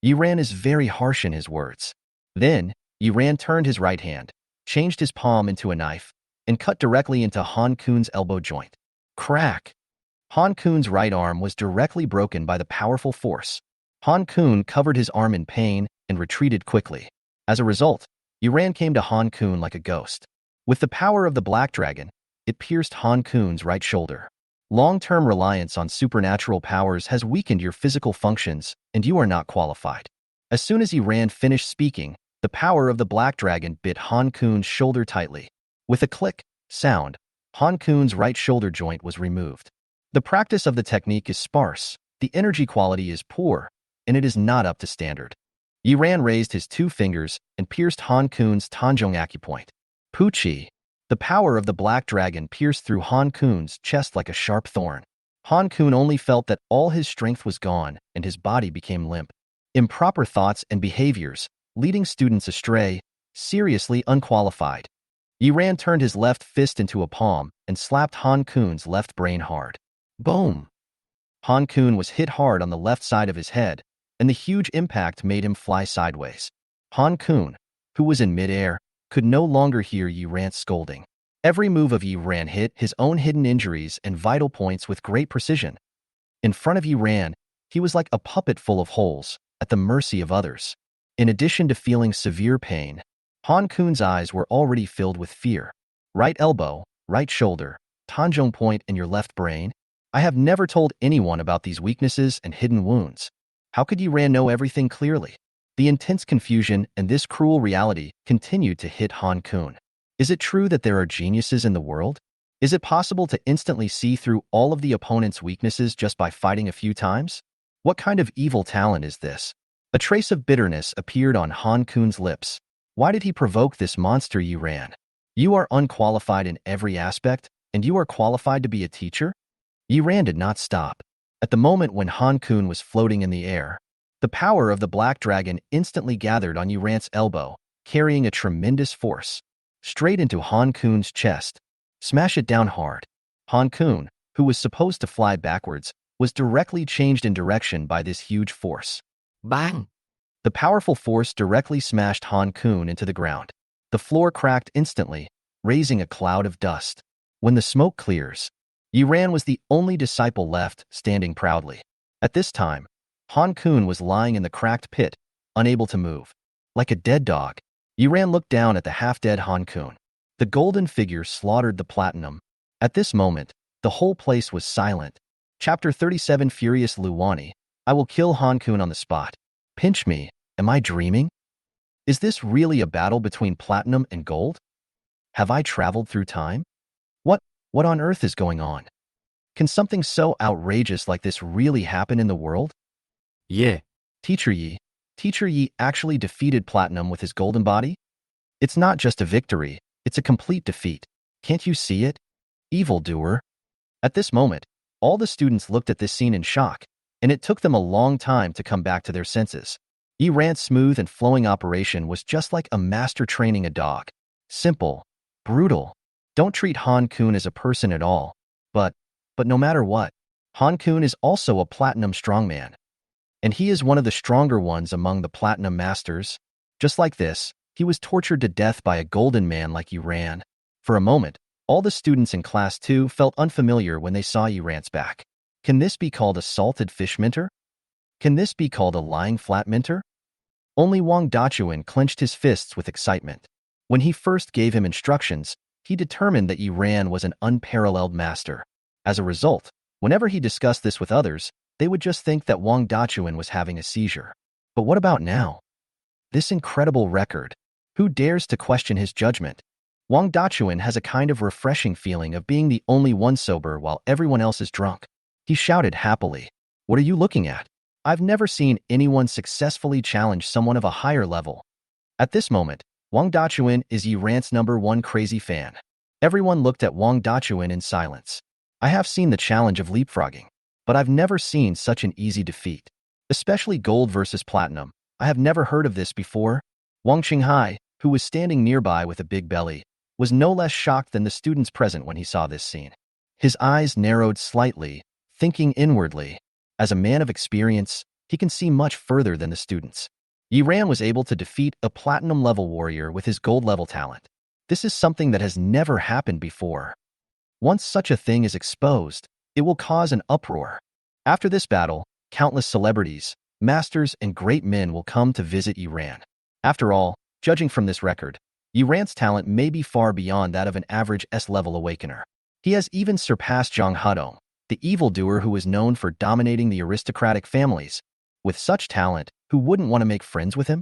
Yuran is very harsh in his words. Then, Yuran turned his right hand, changed his palm into a knife, and cut directly into Han Kun's elbow joint. Crack! Han Kun's right arm was directly broken by the powerful force. Han Kun covered his arm in pain and retreated quickly. As a result, Yuran came to Han Kun like a ghost. With the power of the Black Dragon, it pierced Han Kun's right shoulder. Long-term reliance on supernatural powers has weakened your physical functions, and you are not qualified. As soon as Yuran finished speaking, the power of the Black Dragon bit Han Kun's shoulder tightly. With a click sound, Han Kun's right shoulder joint was removed. The practice of the technique is sparse, the energy quality is poor, and it is not up to standard. Yuran raised his 2 fingers and pierced Han Kun's Tanjong acupoint. Puchi! The power of the Black Dragon pierced through Han Kun's chest like a sharp thorn. Han Kun only felt that all his strength was gone and his body became limp. Improper thoughts and behaviors, leading students astray, seriously unqualified. Yuran turned his left fist into a palm and slapped Han Kun's left brain hard. Boom! Han Kun was hit hard on the left side of his head, and the huge impact made him fly sideways. Han Kun, who was in midair, could no longer hear Yuran's scolding. Every move of Yuran hit his own hidden injuries and vital points with great precision. In front of Yuran, he was like a puppet full of holes, at the mercy of others. In addition to feeling severe pain, Han Kun's eyes were already filled with fear. Right elbow, right shoulder, Tanjong point in your left brain? I have never told anyone about these weaknesses and hidden wounds. How could Yuran know everything clearly? The intense confusion and this cruel reality continued to hit Han Kun. Is it true that there are geniuses in the world? Is it possible to instantly see through all of the opponent's weaknesses just by fighting a few times? What kind of evil talent is this? A trace of bitterness appeared on Han Kun's lips. Why did he provoke this monster Yuran? You are unqualified in every aspect, and you are qualified to be a teacher? Yuran did not stop. At the moment when Han Kun was floating in the air, the power of the Black Dragon instantly gathered on Yuran's elbow, carrying a tremendous force. Straight into Han Kun's chest. Smash it down hard. Han Kun, who was supposed to fly backwards, was directly changed in direction by this huge force. Bang! The powerful force directly smashed Han Kun into the ground. The floor cracked instantly, raising a cloud of dust. When the smoke clears, Yuran was the only disciple left, standing proudly. At this time, Han Kun was lying in the cracked pit, unable to move. Like a dead dog, Yuran looked down at the half-dead Han Kun. The golden figure slaughtered the platinum. At this moment, the whole place was silent. Chapter 37 Furious Luani. I will kill Han Kun on the spot. Pinch me. Am I dreaming? Is this really a battle between platinum and gold? Have I traveled through time? What, what on earth is going on? Can something so outrageous like this really happen in the world? Yeah. Teacher Yi. Teacher Yi actually defeated Platinum with his golden body? It's not just a victory, it's a complete defeat. Can't you see it? Evildoer. At this moment, all the students looked at this scene in shock, and it took them a long time to come back to their senses. Yi Ran's smooth and flowing operation was just like a master training a dog. Simple, brutal. Don't treat Han Kun as a person at all. But no matter what, Han Kun is also a platinum strongman. And he is one of the stronger ones among the platinum masters. Just like this, he was tortured to death by a golden man like Yi Ran. For a moment, all the students in Class 2 felt unfamiliar when they saw Yi Ran's back. Can this be called a salted fish minter? Can this be called a lying flat minter? Only Wang Dachuan clenched his fists with excitement. When he first gave him instructions, he determined that Yi Ran was an unparalleled master. As a result, whenever he discussed this with others, they would just think that Wang Dachuan was having a seizure. But what about now? This incredible record. Who dares to question his judgment? Wang Dachuan has a kind of refreshing feeling of being the only one sober while everyone else is drunk. He shouted happily, "What are you looking at? I've never seen anyone successfully challenge someone of a higher level." At this moment, Wang Dachuan is Yi Ran's #1 crazy fan. Everyone looked at Wang Dachuan in silence. I have seen the challenge of leapfrogging, but I've never seen such an easy defeat. Especially gold versus platinum. I have never heard of this before. Wang Qinghai, who was standing nearby with a big belly, was no less shocked than the students present when he saw this scene. His eyes narrowed slightly, thinking inwardly. As a man of experience, he can see much further than the students. Yi Ran was able to defeat a platinum-level warrior with his gold-level talent. This is something that has never happened before. Once such a thing is exposed, it will cause an uproar. After this battle, countless celebrities, masters, and great men will come to visit Yi Ran. After all, judging from this record, Yi Ran's talent may be far beyond that of an average S-level awakener. He has even surpassed Zhang Hedong, the evildoer who is known for dominating the aristocratic families. With such talent, who wouldn't want to make friends with him?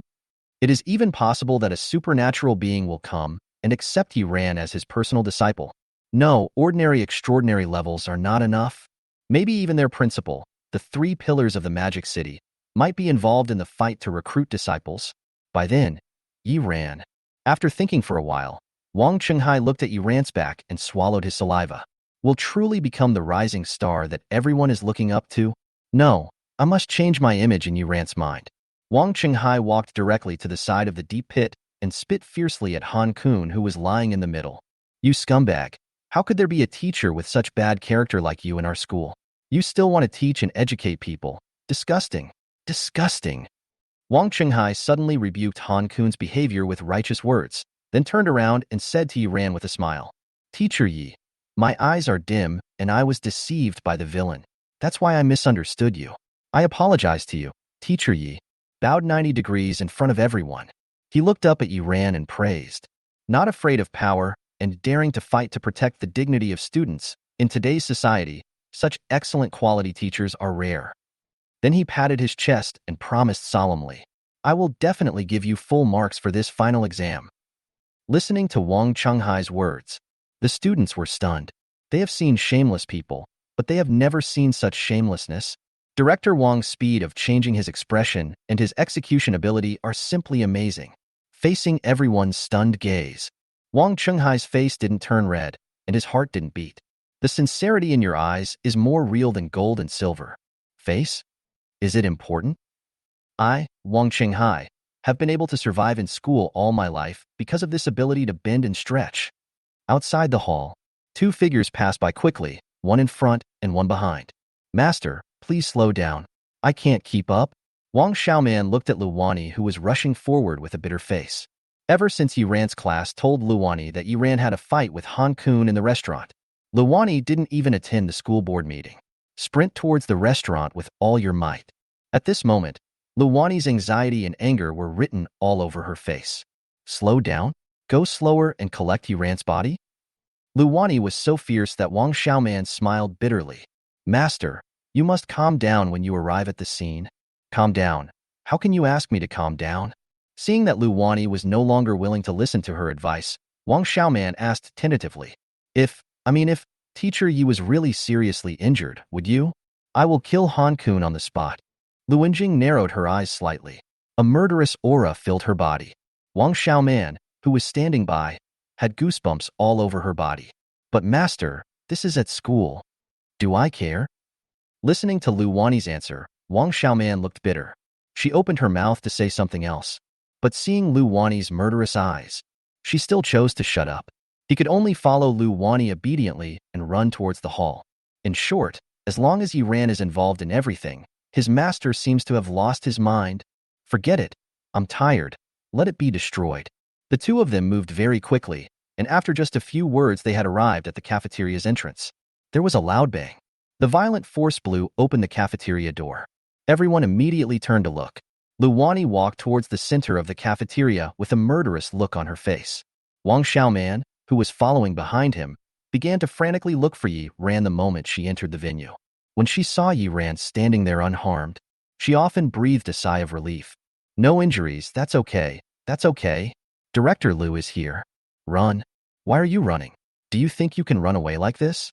It is even possible that a supernatural being will come and accept Yi Ran as his personal disciple. No, ordinary extraordinary levels are not enough. Maybe even their principal, the 3 pillars of the Magic City, might be involved in the fight to recruit disciples. By then, Yi Ran. After thinking for a while, Wang Qinghai looked at Yi Ran's back and swallowed his saliva. Will truly become the rising star that everyone is looking up to? No, I must change my image in Yi Ran's mind. Wang Qinghai walked directly to the side of the deep pit and spit fiercely at Han Kun, who was lying in the middle. You scumbag. How could there be a teacher with such bad character like you in our school? You still want to teach and educate people. Disgusting. Disgusting. Wang Qinghai suddenly rebuked Han Kun's behavior with righteous words, then turned around and said to Yi Ran with a smile, "Teacher Yi, my eyes are dim and I was deceived by the villain. That's why I misunderstood you. I apologize to you." Teacher Yi bowed 90 degrees in front of everyone. He looked up at Yi Ran and praised. Not afraid of power and daring to fight to protect the dignity of students, in today's society, such excellent quality teachers are rare. Then he patted his chest and promised solemnly, "I will definitely give you full marks for this final exam." Listening to Wang Qinghai's words, the students were stunned. They have seen shameless people, but they have never seen such shamelessness. Director Wang's speed of changing his expression and his execution ability are simply amazing. Facing everyone's stunned gaze, Wang Qinghai's face didn't turn red, and his heart didn't beat. The sincerity in your eyes is more real than gold and silver. Face? Is it important? I, Wang Qinghai, have been able to survive in school all my life because of this ability to bend and stretch. Outside the hall, 2 figures passed by quickly, one in front and one behind. "Master, please slow down. I can't keep up." Wang Xiaoman looked at Luani, who was rushing forward with a bitter face. Ever since Yi Ran's class told Luani that Yi Ran had a fight with Han Kun in the restaurant, Luani didn't even attend the school board meeting. Sprint towards the restaurant with all your might. At this moment, Luani's anxiety and anger were written all over her face. Slow down? Go slower and collect Yi Ran's body? Luani was so fierce that Wang Xiaoman smiled bitterly. "Master, you must calm down when you arrive at the scene." "Calm down? How can you ask me to calm down? Seeing that Luani was no longer willing to listen to her advice, Wang Xiaoman asked tentatively, if teacher Yi was really seriously injured, would you? I will kill Han Kun on the spot. Lu Wenjing narrowed her eyes slightly. A murderous aura filled her body. Wang Xiaoman, who was standing by, had goosebumps all over her body. But master, this is at school. Do I care? Listening to Luani's answer, Wang Xiaoman looked bitter. She opened her mouth to say something else. But seeing Luani's murderous eyes, she still chose to shut up. He could only follow Luani obediently and run towards the hall. In short, as long as he ran is involved in everything, his master seems to have lost his mind. Forget it. I'm tired. Let it be destroyed. The two of them moved very quickly, and after just a few words they had arrived at the cafeteria's entrance. There was a loud bang. The violent force blew open the cafeteria door. Everyone immediately turned to look. Luani walked towards the center of the cafeteria with a murderous look on her face. Wang Xiaoman, who was following behind him, began to frantically look for Yi Ran the moment she entered the venue. When she saw Yi Ran standing there unharmed, she often breathed a sigh of relief. No injuries, that's okay. That's okay. Director Lu is here. Run. Why are you running? Do you think you can run away like this?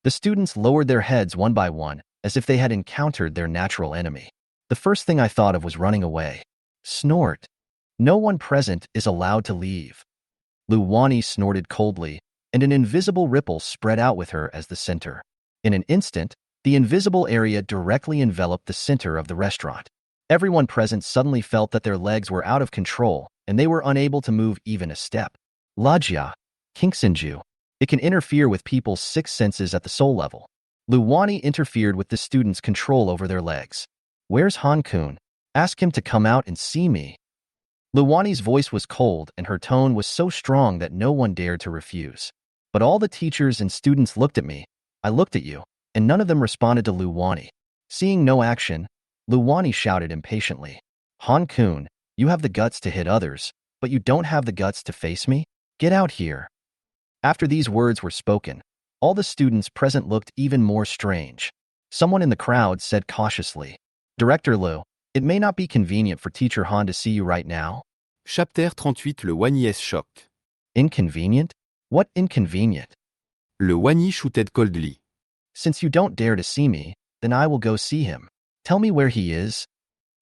The students lowered their heads one by one, as if they had encountered their natural enemy. The first thing I thought of was running away. Snort. No one present is allowed to leave. Luani snorted coldly, and an invisible ripple spread out with her as the center. In an instant, the invisible area directly enveloped the center of the restaurant. Everyone present suddenly felt that their legs were out of control, and they were unable to move even a step. Lajia, Kinksinju. It can interfere with people's sixth senses at the soul level. Luani interfered with the students' control over their legs. Where's Han Kun? Ask him to come out and see me. Luani's voice was cold and her tone was so strong that no one dared to refuse. But all the teachers and students looked at me. I looked at you, and none of them responded to Luani. Seeing no action, Luani shouted impatiently. Han Kun, you have the guts to hit others, but you don't have the guts to face me? Get out here. After these words were spoken, all the students present looked even more strange. Someone in the crowd said cautiously, Director Lu, it may not be convenient for Teacher Han to see you right now. Chapter 38 Le Wany est choqué. Inconvenient? What inconvenient? Le Wany shouted coldly. Since you don't dare to see me, then I will go see him. Tell me where he is.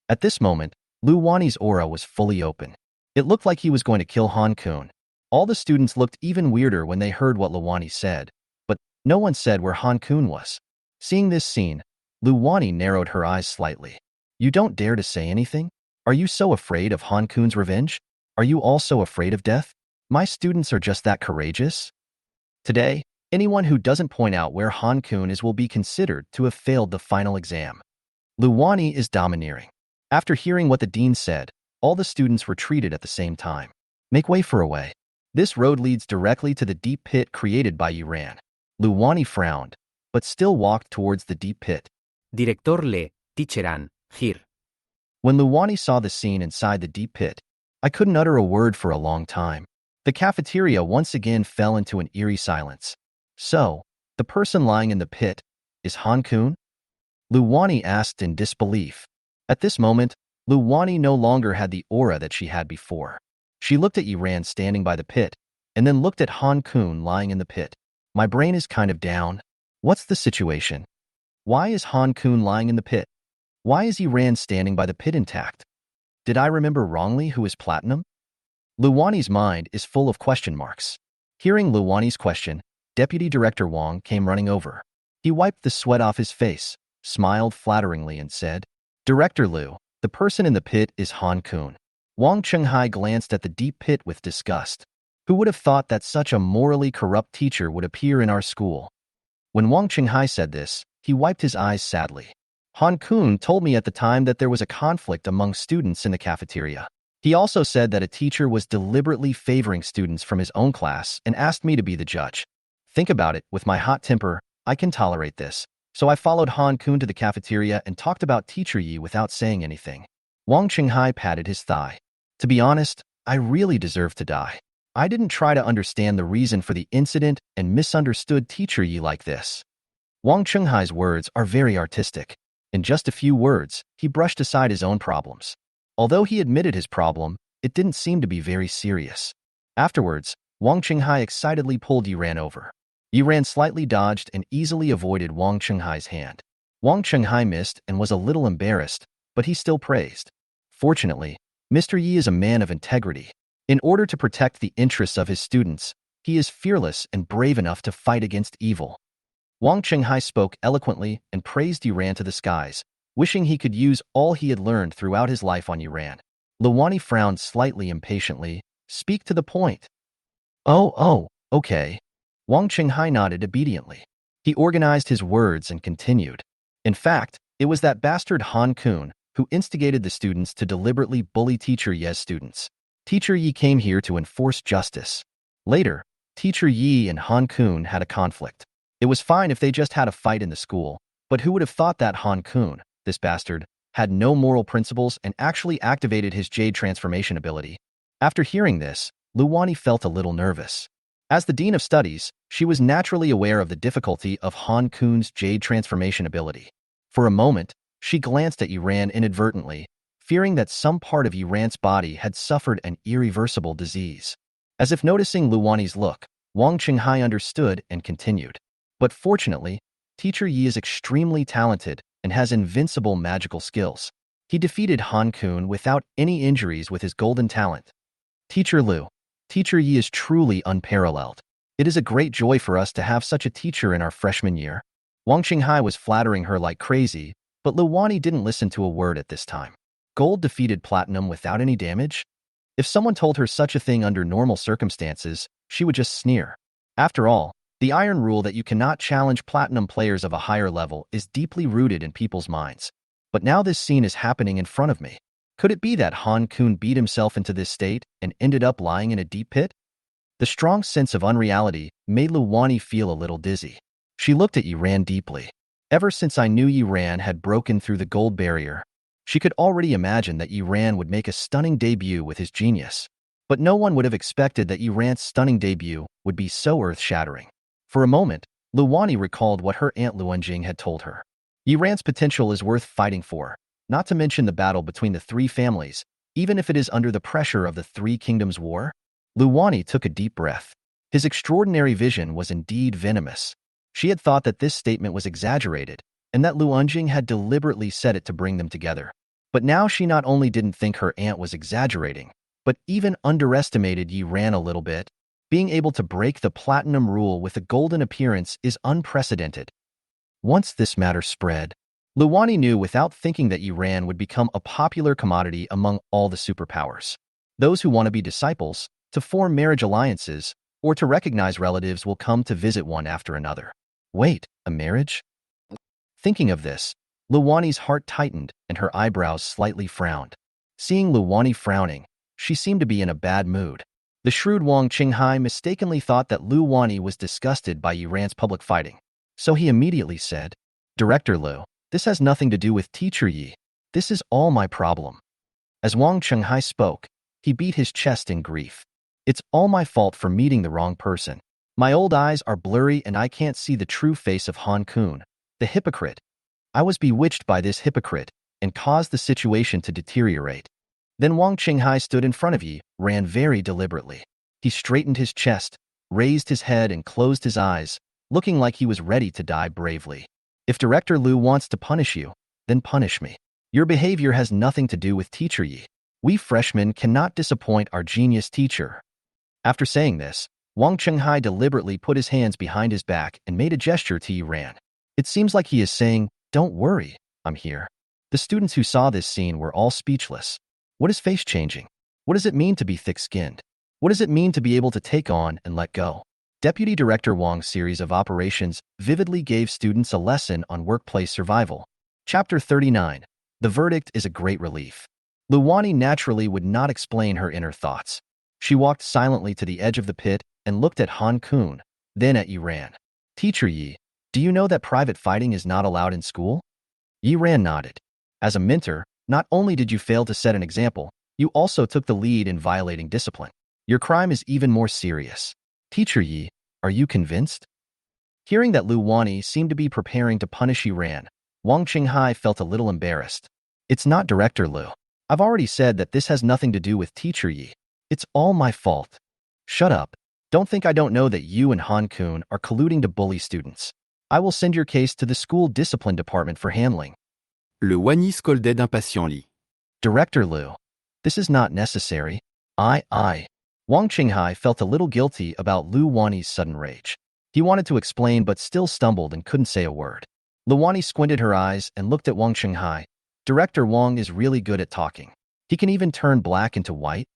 At this moment, Luani's aura was fully open. It looked like he was going to kill Han Kun. All the students looked even weirder when they heard what Luani said, but no one said where Han Kun was. Seeing this scene, Luani narrowed her eyes slightly. You don't dare to say anything? Are you so afraid of Han Kun's revenge? Are you also afraid of death? My students are just that courageous? Today, anyone who doesn't point out where Han Kun is will be considered to have failed the final exam. Luani is domineering. After hearing what the dean said, all the students retreated at the same time. Make way for a way. This road leads directly to the deep pit created by Iran. Luani frowned, but still walked towards the deep pit. Director Le, Teacheran, here. When Luani saw the scene inside the deep pit, I couldn't utter a word for a long time. The cafeteria once again fell into an eerie silence. So, the person lying in the pit is Han Kun? Luani asked in disbelief. At this moment, Luani no longer had the aura that she had before. She looked at Iran standing by the pit, and then looked at Han Kun lying in the pit. My brain is kind of down. What's the situation? Why is Han Kun lying in the pit? Why is Iran standing by the pit intact? Did I remember wrongly who is Platinum? Luani's mind is full of question marks. Hearing Luani's question, Deputy Director Wang came running over. He wiped the sweat off his face, smiled flatteringly and said, Director Lu, the person in the pit is Han Kun. Wang Chenghai glanced at the deep pit with disgust. Who would have thought that such a morally corrupt teacher would appear in our school? When Wang Chenghai said this, he wiped his eyes sadly. Han Kun told me at the time that there was a conflict among students in the cafeteria. He also said that a teacher was deliberately favoring students from his own class and asked me to be the judge. Think about it, with my hot temper, I can tolerate this. So I followed Han Kun to the cafeteria and talked about Teacher Yi without saying anything. Wang Chenghai patted his thigh. To be honest, I really deserve to die. I didn't try to understand the reason for the incident and misunderstood Teacher Yi like this. Wang Chenghai's words are very artistic. In just a few words, he brushed aside his own problems. Although he admitted his problem, it didn't seem to be very serious. Afterwards, Wang Qinghai excitedly pulled Yiran over. Yiran slightly dodged and easily avoided Wang Qinghai's hand. Wang Qinghai missed and was a little embarrassed, but he still praised. Fortunately, Mr. Yi is a man of integrity. In order to protect the interests of his students, he is fearless and brave enough to fight against evil. Wang Qinghai spoke eloquently and praised Yiran to the skies, wishing he could use all he had learned throughout his life on Yiran. Luani frowned slightly impatiently. Speak to the point. Oh, okay. Wang Qinghai nodded obediently. He organized his words and continued. In fact, it was that bastard Han Kun who instigated the students to deliberately bully Teacher Ye's students. Teacher Yi came here to enforce justice. Later, Teacher Yi and Han Kun had a conflict. It was fine if they just had a fight in the school, but who would have thought that Han Kun, this bastard, had no moral principles and actually activated his Jade transformation ability? After hearing this, Luani felt a little nervous. As the Dean of Studies, she was naturally aware of the difficulty of Han Kun's Jade transformation ability. For a moment, she glanced at Yiran inadvertently, fearing that some part of Yiran's body had suffered an irreversible disease. As if noticing Luani's look, Wang Qinghai understood and continued. But fortunately, Teacher Yi is extremely talented and has invincible magical skills. He defeated Han Kun without any injuries with his golden talent. Teacher Yi is truly unparalleled. It is a great joy for us to have such a teacher in our freshman year. Wang Qinghai was flattering her like crazy, but Luani didn't listen to a word at this time. Gold defeated platinum without any damage? If someone told her such a thing under normal circumstances, she would just sneer. After all, the iron rule that you cannot challenge platinum players of a higher level is deeply rooted in people's minds. But now this scene is happening in front of me. Could it be that Han Kun beat himself into this state and ended up lying in a deep pit? The strong sense of unreality made Luani feel a little dizzy. She looked at Yiran deeply. Ever since I knew Yiran had broken through the gold barrier, she could already imagine that Yiran would make a stunning debut with his genius. But no one would have expected that Yiran's stunning debut would be so earth-shattering. For a moment, Luani recalled what her aunt Luanjing had told her. Yiran's potential is worth fighting for, not to mention the battle between the three families, even if it is under the pressure of the Three Kingdoms War. Luani took a deep breath. His extraordinary vision was indeed venomous. She had thought that this statement was exaggerated, and that Luanjing had deliberately said it to bring them together. But now she not only didn't think her aunt was exaggerating, but even underestimated Yiran a little bit. Being able to break the platinum rule with a golden appearance is unprecedented. Once this matter spread, Luani knew without thinking that Yiran would become a popular commodity among all the superpowers. Those who want to be disciples, to form marriage alliances, or to recognize relatives will come to visit one after another. Wait, a marriage? Thinking of this, Luani's heart tightened and her eyebrows slightly frowned. Seeing Luani frowning, she seemed to be in a bad mood. The shrewd Wang Qinghai mistakenly thought that Luani was disgusted by Yiran's public fighting. So he immediately said, "Director Lu, this has nothing to do with Teacher Yi. This is all my problem." As Wang Qinghai spoke, he beat his chest in grief. "It's all my fault for meeting the wrong person. My old eyes are blurry and I can't see the true face of Han Kun, the hypocrite. I was bewitched by this hypocrite and caused the situation to deteriorate." Then Wang Qinghai stood in front of Yi, ran very deliberately. He straightened his chest, raised his head and closed his eyes, looking like he was ready to die bravely. "If Director Lu wants to punish you, then punish me. Your behavior has nothing to do with Teacher Yi. We freshmen cannot disappoint our genius teacher." After saying this, Wang Qinghai deliberately put his hands behind his back and made a gesture to Yiran. It seems like he is saying, "Don't worry, I'm here." The students who saw this scene were all speechless. What is face changing? What does it mean to be thick-skinned? What does it mean to be able to take on and let go? Deputy Director Wang's series of operations vividly gave students a lesson on workplace survival. Chapter 39. The verdict is a great relief. Luani naturally would not explain her inner thoughts. She walked silently to the edge of the pit and looked at Han Kun, then at Yiran. "Teacher Yi, do you know that private fighting is not allowed in school?" Yiran nodded. "As a mentor, not only did you fail to set an example, you also took the lead in violating discipline. Your crime is even more serious. Teacher Yi, are you convinced?" Hearing that Luani seemed to be preparing to punish Yiran, Wang Qinghai felt a little embarrassed. "It's not Director Lu. I've already said that this has nothing to do with Teacher Yi. It's all my fault. Shut up. Don't think I don't know that you and Han-kun are colluding to bully students. I will send your case to the school discipline department for handling. Le Wany scoldait d'impatient. Director Liu, this is not necessary. Wang Qinghai felt a little guilty about Luani's sudden rage. He wanted to explain but still stumbled and couldn't say a word. Luani squinted her eyes and looked at Wang Qinghai. Director Wang is really good at talking. He can even turn black into white.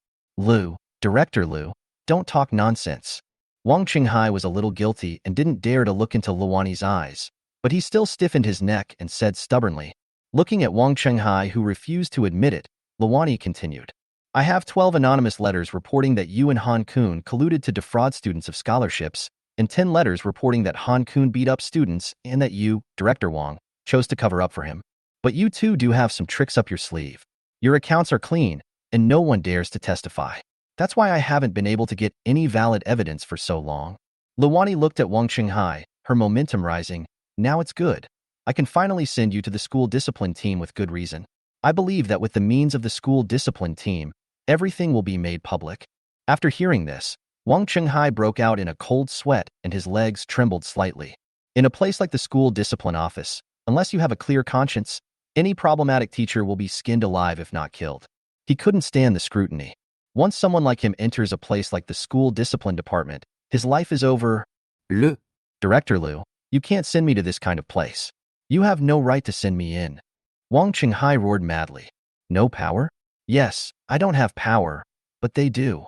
Director Liu, don't talk nonsense. Wang Qinghai was a little guilty and didn't dare to look into Luani's eyes, but he still stiffened his neck and said stubbornly. Looking at Wang Qinghai, who refused to admit it, Luani continued. I have 12 anonymous letters reporting that you and Han-kun colluded to defraud students of scholarships, and 10 letters reporting that Han-kun beat up students and that you, Director Wang, chose to cover up for him. But you too do have some tricks up your sleeve. Your accounts are clean, and no one dares to testify. That's why I haven't been able to get any valid evidence for so long. Luani looked at Wang Qinghai, her momentum rising. Now it's good. I can finally send you to the school discipline team with good reason. I believe that with the means of the school discipline team, everything will be made public. After hearing this, Wang Qinghai broke out in a cold sweat and his legs trembled slightly. In a place like the school discipline office, unless you have a clear conscience, any problematic teacher will be skinned alive if not killed. He couldn't stand the scrutiny. Once someone like him enters a place like the school discipline department, his life is over. Director Liu, you can't send me to this kind of place. You have no right to send me in. Wang Qinghai roared madly. No power? Yes, I don't have power, but they do.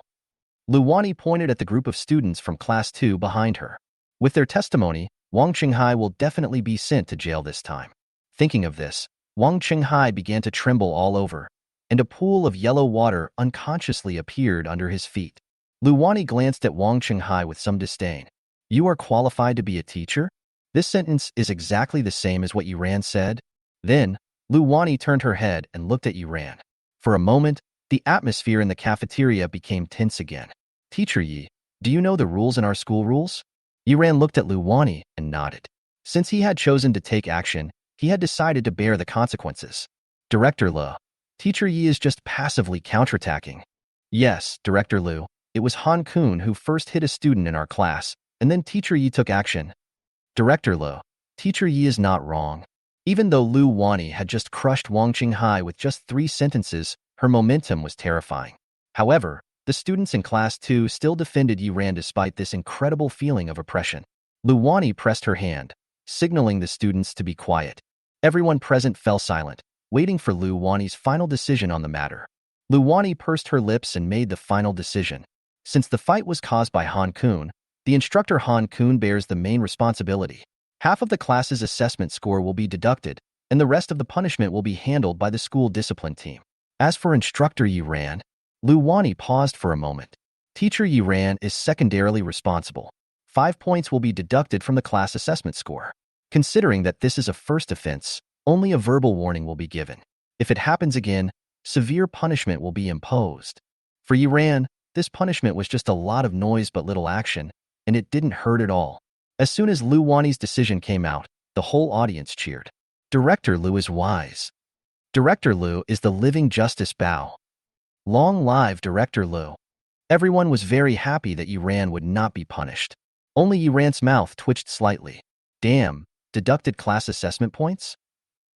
Luani pointed at the group of students from Class 2 behind her. With their testimony, Wang Qinghai will definitely be sent to jail this time. Thinking of this, Wang Qinghai began to tremble all over, and a pool of yellow water unconsciously appeared under his feet. Luani glanced at Wang Qinghai with some disdain. You are qualified to be a teacher? This sentence is exactly the same as what Yuran said. Then, Luani turned her head and looked at Yuran. For a moment, the atmosphere in the cafeteria became tense again. Teacher Yi, do you know the rules in our school rules? Yuran looked at Luani and nodded. Since he had chosen to take action, he had decided to bear the consequences. Director Liu, Teacher Yi is just passively counterattacking. Yes, Director Liu, it was Han-kun who first hit a student in our class, and then Teacher Yi took action. Director Liu, Teacher Yi is not wrong. Even though Luani had just crushed Wang Qinghai with just 3 sentences, her momentum was terrifying. However, the students in Class 2 still defended Yuran despite this incredible feeling of oppression. Luani pressed her hand, signaling the students to be quiet. Everyone present fell silent, waiting for Luani's final decision on the matter. Luani pursed her lips and made the final decision. Since the fight was caused by Han-kun, the instructor Han-kun bears the main responsibility. Half of the class's assessment score will be deducted, and the rest of the punishment will be handled by the school discipline team. As for Instructor Yuran, Luani paused for a moment. Teacher Yuran is secondarily responsible. 5 points will be deducted from the class assessment score. Considering that this is a first offense, only a verbal warning will be given. If it happens again, severe punishment will be imposed. For Yuran, this punishment was just a lot of noise but little action, and it didn't hurt at all. As soon as Luani's decision came out, the whole audience cheered. Director Liu is wise. Director Liu is the living justice Bao. Long live Director Liu. Everyone was very happy that Yuran would not be punished. Only Yuran's mouth twitched slightly. Damn, deducted class assessment points?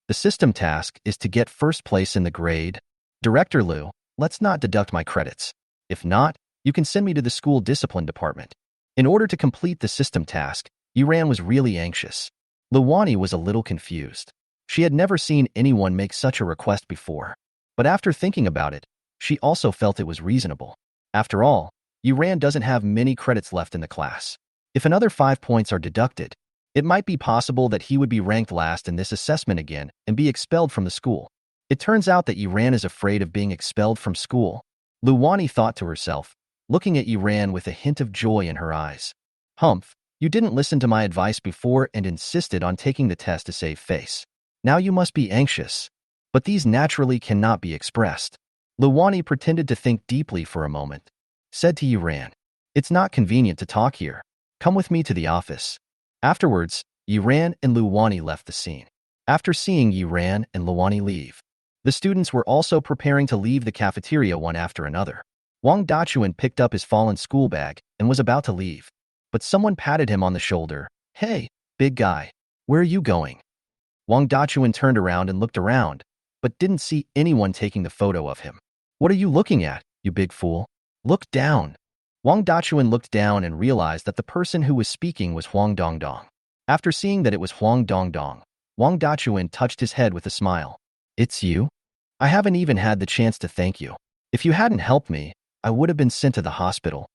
The system task is to get first place in the grade. Director Liu, let's not deduct my credits. If not, you can send me to the school discipline department. In order to complete the system task, Yuran was really anxious. Luani was a little confused. She had never seen anyone make such a request before. But after thinking about it, she also felt it was reasonable. After all, Yuran doesn't have many credits left in the class. If another 5 points are deducted, it might be possible that he would be ranked last in this assessment again and be expelled from the school. It turns out that Yuran is afraid of being expelled from school. Luani thought to herself, looking at Yuran with a hint of joy in her eyes. Humph, you didn't listen to my advice before and insisted on taking the test to save face. Now you must be anxious. But these naturally cannot be expressed. Luani pretended to think deeply for a moment. Said to Yuran, it's not convenient to talk here. Come with me to the office. Afterwards, Yuran and Luani left the scene. After seeing Yuran and Luani leave, The students were also preparing to leave the cafeteria one after another. Wang Dachuan picked up his fallen school bag and was about to leave. But someone patted him on the shoulder. "Hey, big guy, where are you going?" Wang Dachuan turned around and looked around, but didn't see anyone taking the photo of him. "What are you looking at, you big fool? Look down." Wang Dachuan looked down and realized that the person who was speaking was Huang Dongdong. After seeing that it was Huang Dongdong, Wang Dachuan touched his head with a smile. "It's you? I haven't even had the chance to thank you. If you hadn't helped me, I would have been sent to the hospital."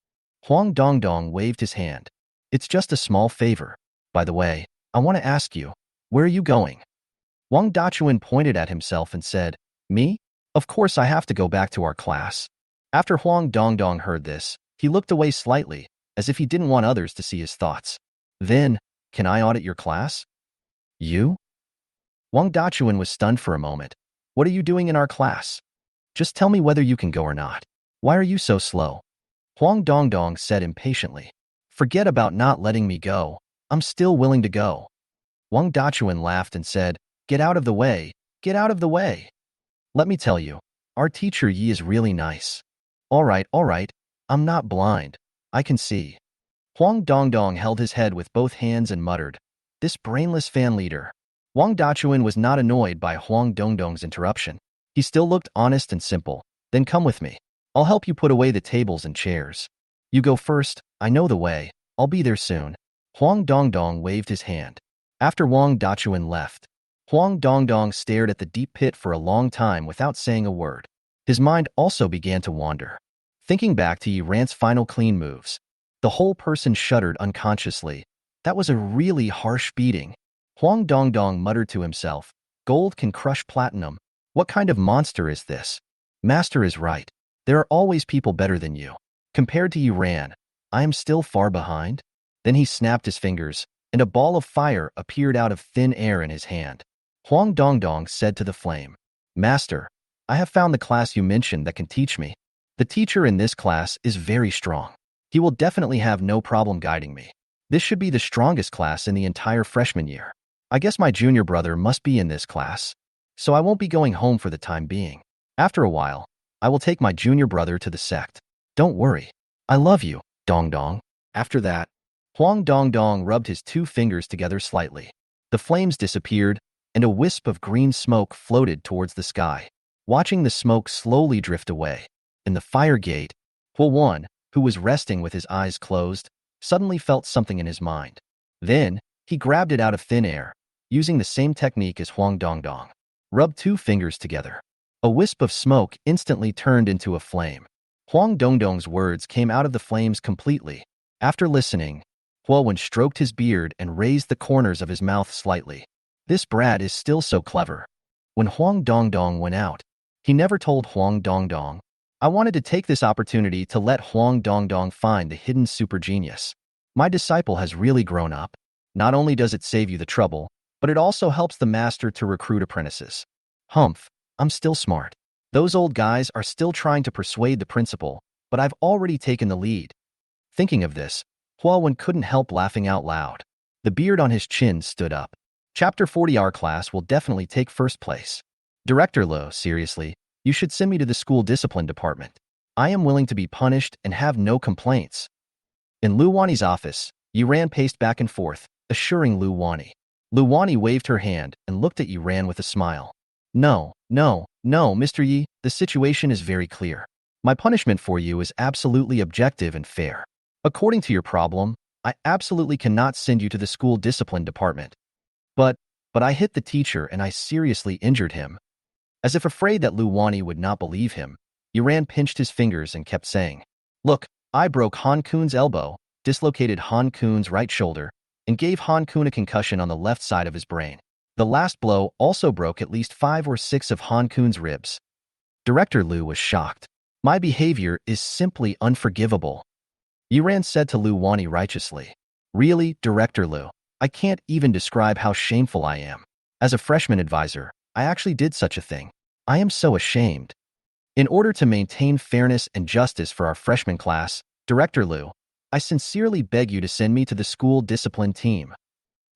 Huang Dongdong waved his hand. "It's just a small favor. By the way, I want to ask you, where are you going?" Wang Dachuan pointed at himself and said, "Me? Of course I have to go back to our class." After Huang Dongdong heard this, he looked away slightly, as if he didn't want others to see his thoughts. "Then, can I audit your class?" "You?" Wang Dachuan was stunned for a moment. "What are you doing in our class? Just tell me whether you can go or not. Why are you so slow?" Huang Dongdong said impatiently. "Forget about not letting me go. I'm still willing to go." Wang Dachuan laughed and said, "Get out of the way, get out of the way. Let me tell you, our teacher Yi is really nice." All right, I'm not blind. I can see." Huang Dongdong held his head with both hands and muttered, "This brainless fan leader." Wang Dachuan was not annoyed by Huang Dongdong's interruption. He still looked honest and simple. "Then come with me. I'll help you put away the tables and chairs. You go first, I know the way. I'll be there soon." Huang Dongdong waved his hand. After Wang Dachuan left, Huang Dongdong stared at the deep pit for a long time without saying a word. His mind also began to wander. Thinking back to Yi Ran's final clean moves, the whole person shuddered unconsciously. That was a really harsh beating. Huang Dongdong muttered to himself, "Gold can crush platinum. What kind of monster is this? Master is right. There are always people better than you. Compared to Yi Ran, I am still far behind." Then he snapped his fingers, and a ball of fire appeared out of thin air in his hand. Huang Dongdong said to the flame, "Master, I have found the class you mentioned that can teach me. The teacher in this class is very strong. He will definitely have no problem guiding me. This should be the strongest class in the entire freshman year. I guess my junior brother must be in this class, so I won't be going home for the time being. After a while, I will take my junior brother to the sect. Don't worry. I love you, Dongdong." After that, Huang Dongdong rubbed his two fingers together slightly. The flames disappeared, and a wisp of green smoke floated towards the sky. Watching the smoke slowly drift away, in the fire gate, Huan, who was resting with his eyes closed, suddenly felt something in his mind. Then, he grabbed it out of thin air, using the same technique as Huang Dongdong. Rubbed two fingers together. A wisp of smoke instantly turned into a flame. Huang Dongdong's words came out of the flames completely. After listening, Huan stroked his beard and raised the corners of his mouth slightly. This brat is still so clever. When Huang Dongdong went out, he never told Huang Dongdong. I wanted to take this opportunity to let Huang Dongdong find the hidden super genius. My disciple has really grown up. Not only does it save you the trouble, but it also helps the master to recruit apprentices. Humph, I'm still smart. Those old guys are still trying to persuade the principal, but I've already taken the lead. Thinking of this, Huan couldn't help laughing out loud. The beard on his chin stood up. Chapter 40. Our class will definitely take first place. Director Lo, seriously, you should send me to the school discipline department. I am willing to be punished and have no complaints. In Luani's office, Yiran paced back and forth, assuring Luani. Luani waved her hand and looked at Yiran with a smile. No, Mr. Yi, the situation is very clear. My punishment for you is absolutely objective and fair. According to your problem, I absolutely cannot send you to the school discipline department. But I hit the teacher and I seriously injured him. As if afraid that Luani would not believe him, Yiran pinched his fingers and kept saying, Look, I broke Han Kun's elbow, dislocated Han Kun's right shoulder, and gave Han Kun a concussion on the left side of his brain. The last blow also broke at least 5 or 6 of Han Kun's ribs. Director Lu was shocked. My behavior is simply unforgivable. Yiran said to Luani righteously. Really, Director Lu, I can't even describe how shameful I am. As a freshman advisor, I actually did such a thing. I am so ashamed. In order to maintain fairness and justice for our freshman class, Director Lu, I sincerely beg you to send me to the school discipline team.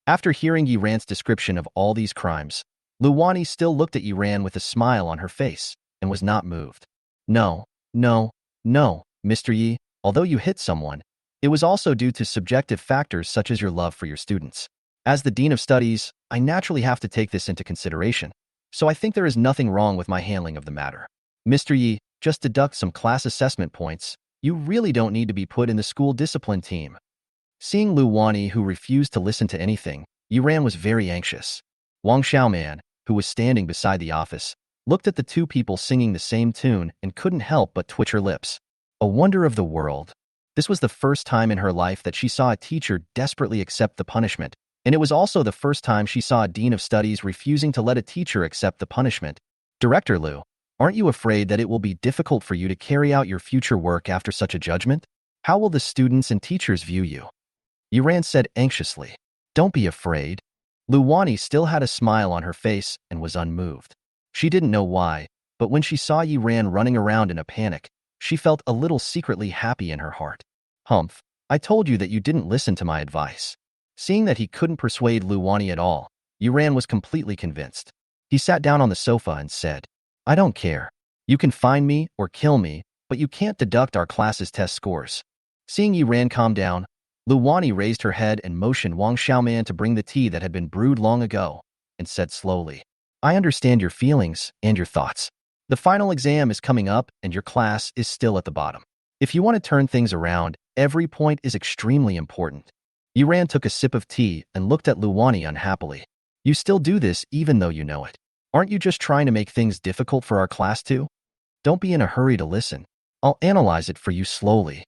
After hearing Yiran's description of all these crimes, Luani still looked at Yiran with a smile on her face and was not moved. No, no, no, Mr. Yi, although you hit someone, it was also due to subjective factors such as your love for your students. As the Dean of Studies, I naturally have to take this into consideration, so I think there is nothing wrong with my handling of the matter. Mr. Yi, just deduct some class assessment points. You really don't need to be put in the school discipline team. Seeing Luani, who refused to listen to anything, Yiran was very anxious. Wang Xiaoman, who was standing beside the office, looked at the two people singing the same tune and couldn't help but twitch her lips. A wonder of the world. This was the first time in her life that she saw a teacher desperately accept the punishment, and it was also the first time she saw a dean of studies refusing to let a teacher accept the punishment. Director Lu, aren't you afraid that it will be difficult for you to carry out your future work after such a judgment? How will the students and teachers view you? Yiran said anxiously. Don't be afraid. Luani still had a smile on her face and was unmoved. She didn't know why, but when she saw Yiran running around in a panic, she felt a little secretly happy in her heart. Humph, I told you that you didn't listen to my advice. Seeing that he couldn't persuade Luani at all, Yiran was completely convinced. He sat down on the sofa and said, I don't care. You can find me or kill me, but you can't deduct our class's test scores. Seeing Yiran calm down, Luani raised her head and motioned Wang Xiaoman to bring the tea that had been brewed long ago, and said slowly, I understand your feelings and your thoughts. The final exam is coming up and your class is still at the bottom. If you want to turn things around, every point is extremely important. Yiran took a sip of tea and looked at Luani unhappily. You still do this even though you know it. Aren't you just trying to make things difficult for our class too? Don't be in a hurry to listen. I'll analyze it for you slowly.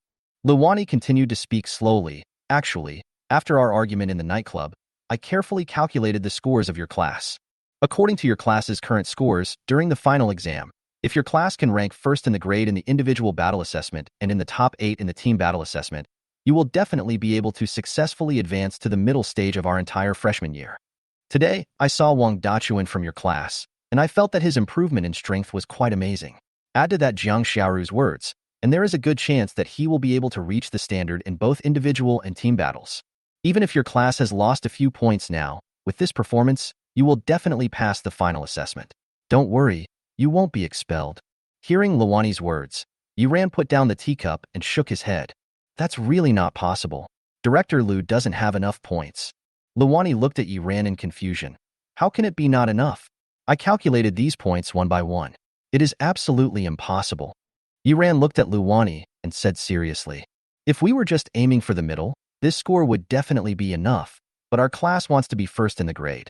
Luani continued to speak slowly. Actually, after our argument in the nightclub, I carefully calculated the scores of your class. According to your class's current scores, during the final exam, if your class can rank first in the grade in the individual battle assessment and in the top 8 in the team battle assessment, you will definitely be able to successfully advance to the middle stage of our entire freshman year. Today, I saw Wang Dachuan from your class, and I felt that his improvement in strength was quite amazing. Add to that Jiang Xiaoru's words, and there is a good chance that he will be able to reach the standard in both individual and team battles. Even if your class has lost a few points now, with this performance, you will definitely pass the final assessment. Don't worry, you won't be expelled. Hearing Luani's words, Yiran put down the teacup and shook his head. That's really not possible. Director Lu doesn't have enough points. Luani looked at Yiran in confusion. How can it be not enough? I calculated these points one by one. It is absolutely impossible. Yiran looked at Luani and said seriously, if we were just aiming for the middle, this score would definitely be enough, but our class wants to be first in the grade.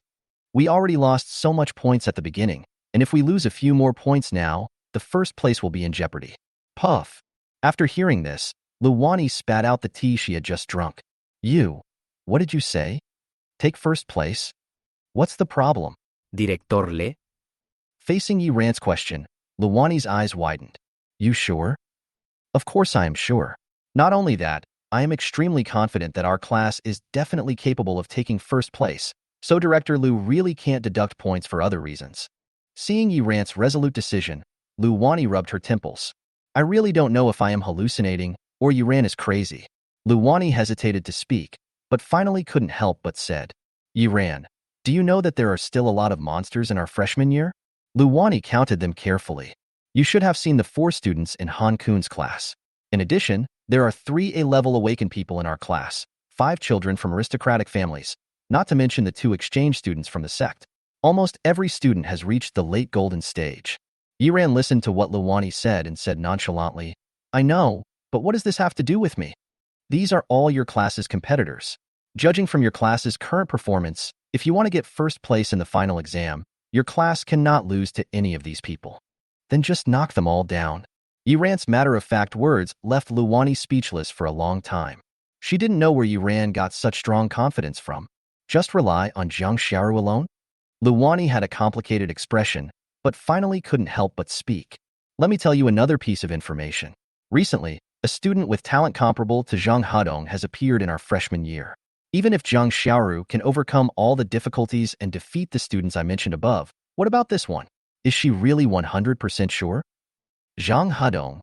We already lost so much points at the beginning, and if we lose a few more points now, the first place will be in jeopardy. Puff. After hearing this, Luani spat out the tea she had just drunk. You, what did you say? Take first place? What's the problem? Director Le. Facing Yiran's question, Luani's eyes widened. You sure? Of course I am sure. Not only that, I am extremely confident that our class is definitely capable of taking first place, so Director Lu really can't deduct points for other reasons. Seeing Yiran's resolute decision, Luani rubbed her temples. I really don't know if I am hallucinating or Yiran is crazy. Luani hesitated to speak, but finally couldn't help but said, Yiran, do you know that there are still a lot of monsters in our freshman year? Luani counted them carefully. You should have seen the 4 students in Han Kun's class. In addition, there are 3 A-level awakened people in our class, 5 children from aristocratic families, not to mention the 2 exchange students from the sect. Almost every student has reached the late golden stage. Yiran listened to what Luani said and said nonchalantly, I know, but what does this have to do with me? These are all your class's competitors. Judging from your class's current performance, if you want to get first place in the final exam, your class cannot lose to any of these people. Then just knock them all down. Yiran's matter-of-fact words left Luani speechless for a long time. She didn't know where Yiran got such strong confidence from. Just rely on Jiang Xiaoru alone? Luani had a complicated expression, but finally couldn't help but speak. Let me tell you another piece of information. Recently, a student with talent comparable to Zhang Hadong has appeared in our freshman year. Even if Jiang Xiaoru can overcome all the difficulties and defeat the students I mentioned above, what about this one? Is she really 100% sure? Zhang Hadong.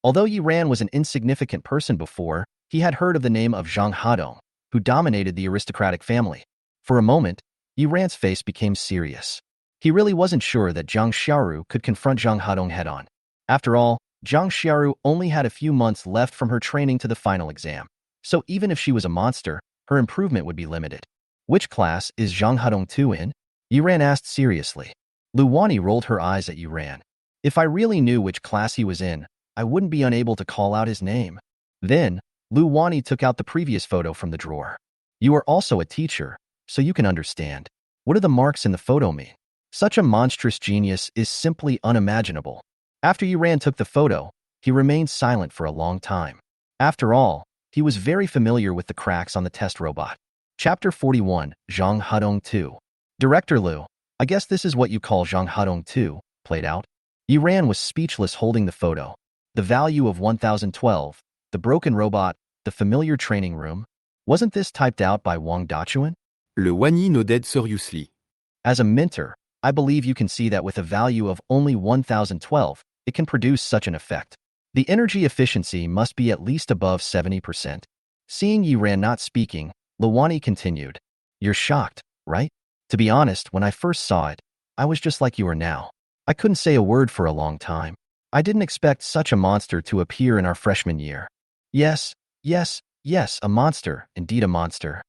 Although Yiran was an insignificant person before, he had heard of the name of Zhang Hadong, who dominated the aristocratic family. For a moment, Yiran's face became serious. He really wasn't sure that Zhang Xiaoru could confront Zhang Hedong head-on. After all, Zhang Xiaoru only had a few months left from her training to the final exam, so even if she was a monster, her improvement would be limited. Which class is Zhang Hedong 2 in? Yuran asked seriously. Luani rolled her eyes at Yuran. If I really knew which class he was in, I wouldn't be unable to call out his name. Then, Luani took out the previous photo from the drawer. You are also a teacher, so you can understand. What do the marks in the photo mean? Such a monstrous genius is simply unimaginable. After Yuran took the photo, he remained silent for a long time. After all, he was very familiar with the cracks on the test robot. Chapter 41, Zhang Hedong 2. Director Lu, I guess this is what you call Zhang Hedong 2, played out. Yuran was speechless holding the photo. The value of 1012, the broken robot, the familiar training room. Wasn't this typed out by Wang Dachuan? Luani nodded seriously. As a minter, I believe you can see that with a value of only 1012, it can produce such an effect. The energy efficiency must be at least above 70%. Seeing Yuran not speaking, Luani continued. You're shocked, right? To be honest, when I first saw it, I was just like you are now. I couldn't say a word for a long time. I didn't expect such a monster to appear in our freshman year. Yes, a monster, indeed a monster.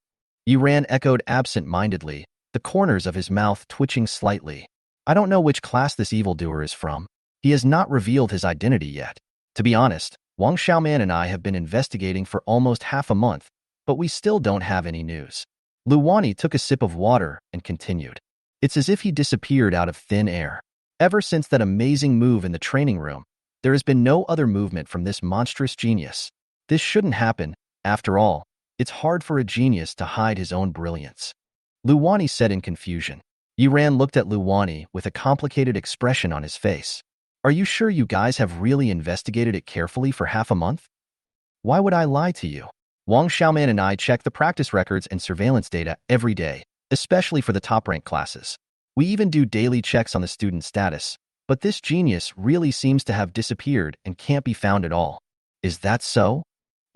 Yuran echoed absent-mindedly, the corners of his mouth twitching slightly. I don't know which class this evildoer is from. He has not revealed his identity yet. To be honest, Wang Xiaoman and I have been investigating for almost half a month, but we still don't have any news. Luani took a sip of water and continued. It's as if he disappeared out of thin air. Ever since that amazing move in the training room, there has been no other movement from this monstrous genius. This shouldn't happen. After all, it's hard for a genius to hide his own brilliance. Luani said in confusion. Yuran looked at Luani with a complicated expression on his face. Are you sure you guys have really investigated it carefully for half a month? Why would I lie to you? Wang Xiaoman and I check the practice records and surveillance data every day, especially for the top-ranked classes. We even do daily checks on the student status, but this genius really seems to have disappeared and can't be found at all. Is that so?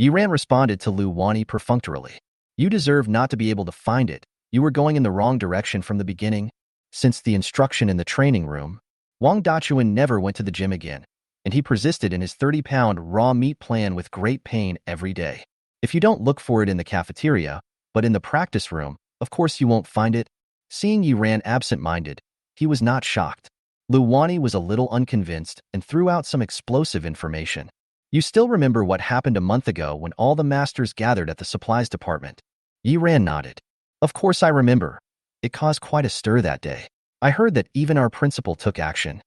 Yuran responded to Luani perfunctorily. You deserve not to be able to find it. You were going in the wrong direction from the beginning. Since the instruction in the training room, Wang Dachuan never went to the gym again, and he persisted in his 30-pound raw meat plan with great pain every day. If you don't look for it in the cafeteria, but in the practice room, of course you won't find it. Seeing Yuran absent-minded, he was not shocked. Luani was a little unconvinced and threw out some explosive information. You still remember what happened a month ago when all the masters gathered at the supplies department? Yuran nodded. Of course I remember. It caused quite a stir that day. I heard that even our principal took action.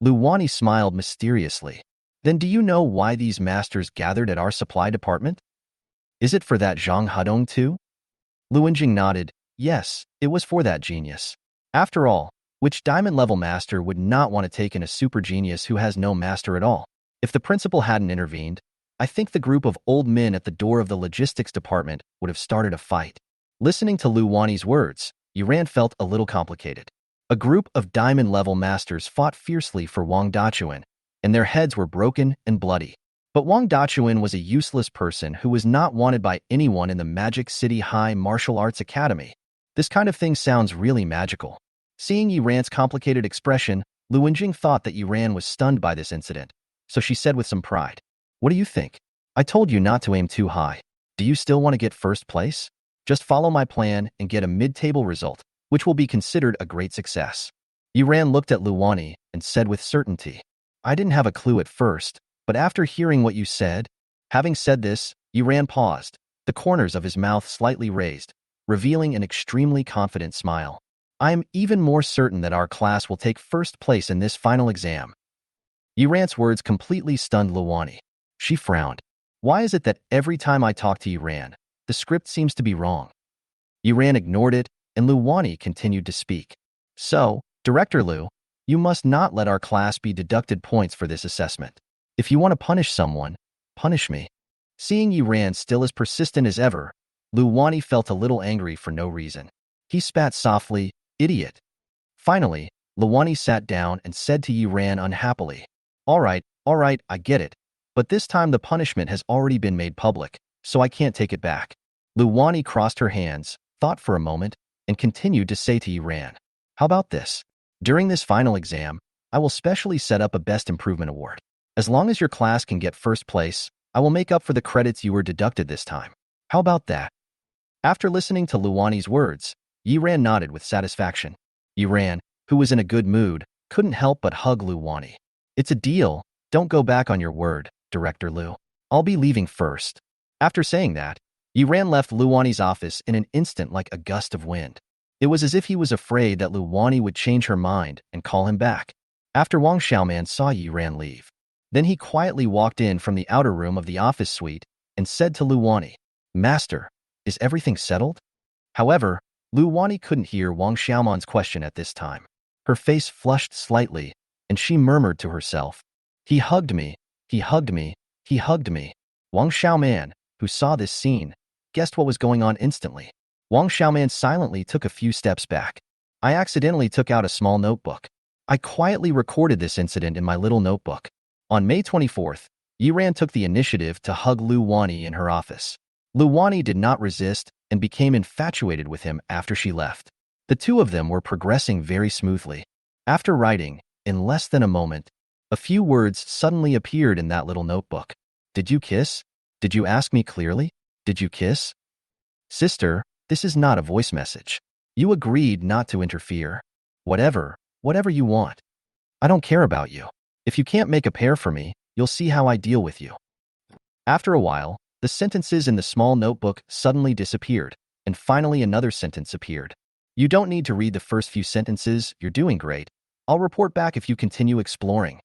Luani smiled mysteriously. Then do you know why these masters gathered at our supply department? Is it for that Zhang Hedong too? Luanjing nodded. Yes, it was for that genius. After all, which diamond-level master would not want to take in a super genius who has no master at all? If the principal hadn't intervened, I think the group of old men at the door of the logistics department would have started a fight. Listening to Luani's words, Yuran felt a little complicated. A group of diamond-level masters fought fiercely for Wang Dachuan, and their heads were broken and bloody. But Wang Dachuan was a useless person who was not wanted by anyone in the Magic City High Martial Arts Academy. This kind of thing sounds really magical. Seeing Yuran's complicated expression, Luanjing thought that Yuran was stunned by this incident, so she said with some pride, What do you think? I told you not to aim too high. Do you still want to get first place? Just follow my plan and get a mid-table result, which will be considered a great success. Yuran looked at Luani and said with certainty, I didn't have a clue at first, but after hearing what you said. Having said this, Yuran paused, the corners of his mouth slightly raised, revealing an extremely confident smile. I am even more certain that our class will take first place in this final exam. Yuran's words completely stunned Luani. She frowned. Why is it that every time I talk to Yuran, the script seems to be wrong? Yuran ignored it, and Luani continued to speak. So, Director Lu, you must not let our class be deducted points for this assessment. If you want to punish someone, punish me. Seeing Yuran still as persistent as ever, Luani felt a little angry for no reason. He spat softly, Idiot. Finally, Luani sat down and said to Yuran unhappily, All right, I get it. But this time the punishment has already been made public, so I can't take it back. Luani crossed her hands, thought for a moment, and continued to say to Yuran, How about this? During this final exam, I will specially set up a Best Improvement Award. As long as your class can get first place, I will make up for the credits you were deducted this time. How about that? After listening to Luani's words, Yiran nodded with satisfaction. Yiran, who was in a good mood, couldn't help but hug Luani. It's a deal. Don't go back on your word, Director Lu. I'll be leaving first. After saying that, Yiran left Luani's office in an instant like a gust of wind. It was as if he was afraid that Luani would change her mind and call him back. After Wang Xiaoman saw Yiran leave, then he quietly walked in from the outer room of the office suite and said to Luani, "Master, is everything settled?" However, Luani couldn't hear Wang Xiaoman's question at this time. Her face flushed slightly, and she murmured to herself, "He hugged me, he hugged me, he hugged me." Wang Xiaoman, who saw this scene, guessed what was going on instantly. Wang Xiaoman silently took a few steps back. I accidentally took out a small notebook. I quietly recorded this incident in my little notebook. On May 24th, Yiran took the initiative to hug Luani in her office. Luani did not resist and became infatuated with him after she left. The two of them were progressing very smoothly. After writing, in less than a moment, a few words suddenly appeared in that little notebook. "Did you kiss? Did you ask me clearly? Did you kiss?" "Sister, this is not a voice message. You agreed not to interfere. Whatever you want. I don't care about you. If you can't make a pair for me, you'll see how I deal with you." After a while, the sentences in the small notebook suddenly disappeared, and finally another sentence appeared. "You don't need to read the first few sentences, you're doing great. I'll report back if you continue exploring.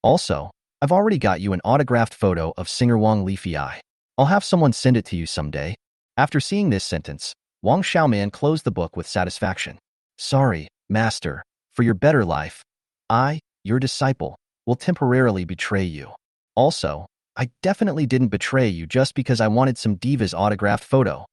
Also, I've already got you an autographed photo of singer Wang Lifei. I'll have someone send it to you someday." After seeing this sentence, Wang Xiaoman closed the book with satisfaction. "Sorry, Master, for your better life. I, your disciple, will temporarily betray you. Also, I definitely didn't betray you just because I wanted some diva's autographed photo."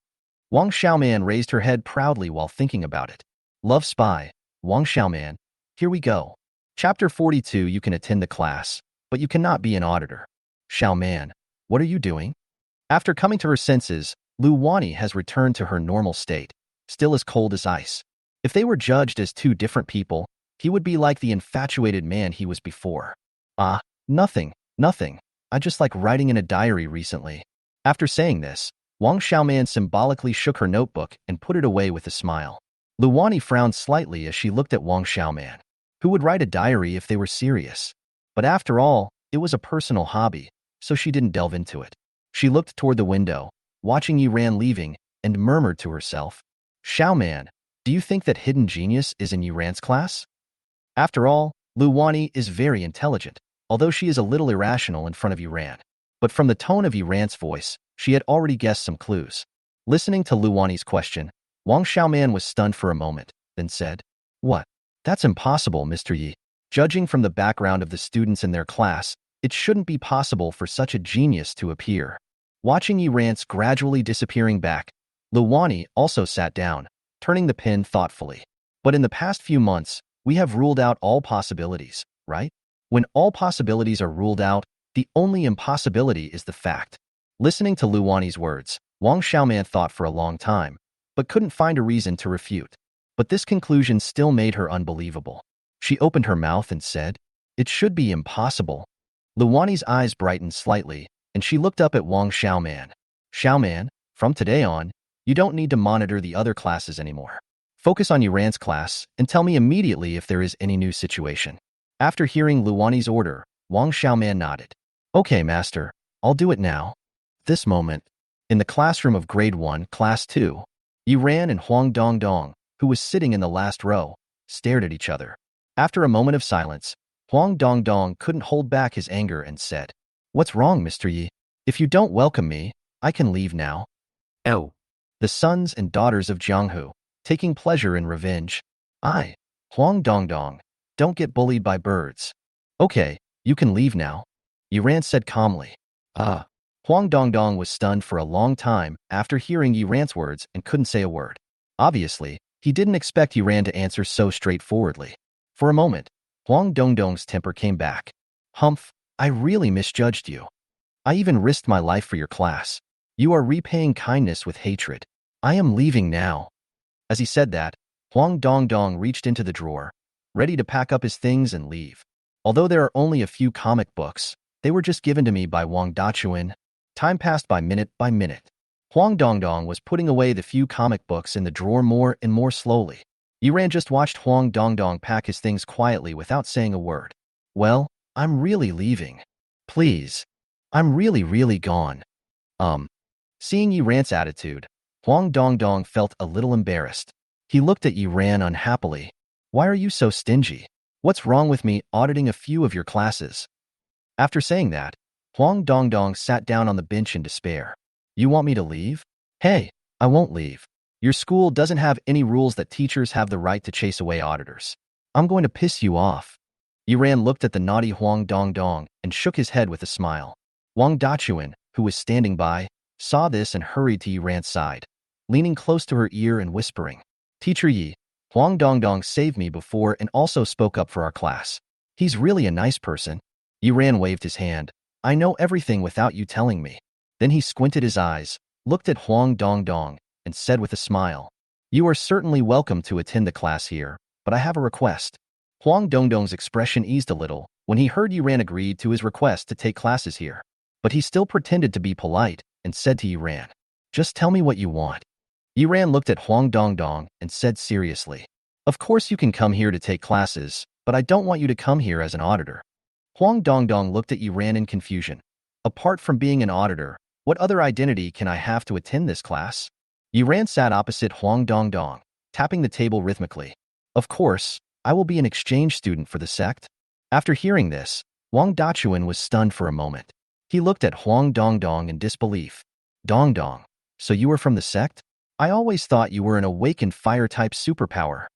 Wang Xiaoman raised her head proudly while thinking about it. Love Spy, Wang Xiaoman, here we go. Chapter 42. You can attend the class, but you cannot be an auditor. Xiaoman, what are you doing? After coming to her senses, Luani has returned to her normal state, still as cold as ice. If they were judged as two different people, he would be like the infatuated man he was before. Nothing. I just like writing in a diary recently." After saying this, Wang Xiaoman symbolically shook her notebook and put it away with a smile. Luani frowned slightly as she looked at Wang Xiaoman. Who would write a diary if they were serious? But after all, it was a personal hobby, so she didn't delve into it. She looked toward the window, watching Yiran leaving, and murmured to herself, "Xiaoman, do you think that hidden genius is in Yiran's class?" After all, Luani is very intelligent, although she is a little irrational in front of Yiran. But from the tone of Yiran's voice, she had already guessed some clues. Listening to Luani's question, Wang Xiaoman was stunned for a moment, then said, "What? That's impossible, Mr. Yi. Judging from the background of the students in their class, it shouldn't be possible for such a genius to appear." Watching Yiran's gradually disappearing back, Luani also sat down, turning the pen thoughtfully. "But in the past few months, we have ruled out all possibilities, right? When all possibilities are ruled out, the only impossibility is the fact." Listening to Luani's words, Wang Xiaoman thought for a long time, but couldn't find a reason to refute. But this conclusion still made her unbelievable. She opened her mouth and said, "It should be impossible." Luani's eyes brightened slightly, and she looked up at Wang Xiaoman. "Xiaoman, from today on, you don't need to monitor the other classes anymore. Focus on Yiran's class and tell me immediately if there is any new situation." After hearing Luani's order, Wang Xiaoman nodded. "Okay, Master, I'll do it now." This moment, in the classroom of Grade 1, Class 2, Yiran and Huang Dongdong, who was sitting in the last row, stared at each other. After a moment of silence, Huang Dongdong couldn't hold back his anger and said, "What's wrong, Mr. Yi? If you don't welcome me, I can leave now." Oh. The sons and daughters of Jianghu, taking pleasure in revenge. Huang Dongdong, don't get bullied by birds." "Okay, you can leave now," Yiran said calmly. Huang Dongdong was stunned for a long time after hearing Yiran's words and couldn't say a word. Obviously, he didn't expect Yiran to answer so straightforwardly. For a moment, Huang Dongdong's temper came back. "Humph, I really misjudged you. I even risked my life for your class. You are repaying kindness with hatred. I am leaving now." As he said that, Huang Dongdong reached into the drawer, ready to pack up his things and leave. Although there are only a few comic books, they were just given to me by Wang Dachuan. Time passed by minute. Huang Dongdong was putting away the few comic books in the drawer more and more slowly. Yuran just watched Huang Dongdong pack his things quietly without saying a word. Well, I'm really leaving. Please. I'm really gone. Seeing Yuran's attitude, Huang Dongdong felt a little embarrassed. He looked at Yuran unhappily. Why are you so stingy? What's wrong with me auditing a few of your classes? After saying that, Huang Dongdong sat down on the bench in despair. You want me to leave? Hey, I won't leave. Your school doesn't have any rules that teachers have the right to chase away auditors. I'm going to piss you off. Yuran looked at the naughty Huang Dongdong and shook his head with a smile. Wang Dachuan, who was standing by, saw this and hurried to Yuran's side, leaning close to her ear and whispering, Teacher Yi, Huang Dongdong saved me before and also spoke up for our class. He's really a nice person. Yuran waved his hand. I know everything without you telling me. Then he squinted his eyes, looked at Huang Dongdong, and said with a smile, You are certainly welcome to attend the class here, but I have a request. Huang Dongdong's expression eased a little when he heard Yuran agreed to his request to take classes here. But he still pretended to be polite and said to Yuran, Just tell me what you want. Yuran looked at Huang Dongdong and said seriously, Of course you can come here to take classes, but I don't want you to come here as an auditor. Huang Dongdong looked at Yuran in confusion. Apart from being an auditor, what other identity can I have to attend this class? Yuran sat opposite Huang Dongdong, tapping the table rhythmically. Of course, I will be an exchange student for the sect. After hearing this, Wang Dachuan was stunned for a moment. He looked at Huang Dongdong in disbelief. Dongdong, so you were from the sect? I always thought you were an awakened fire-type superpower.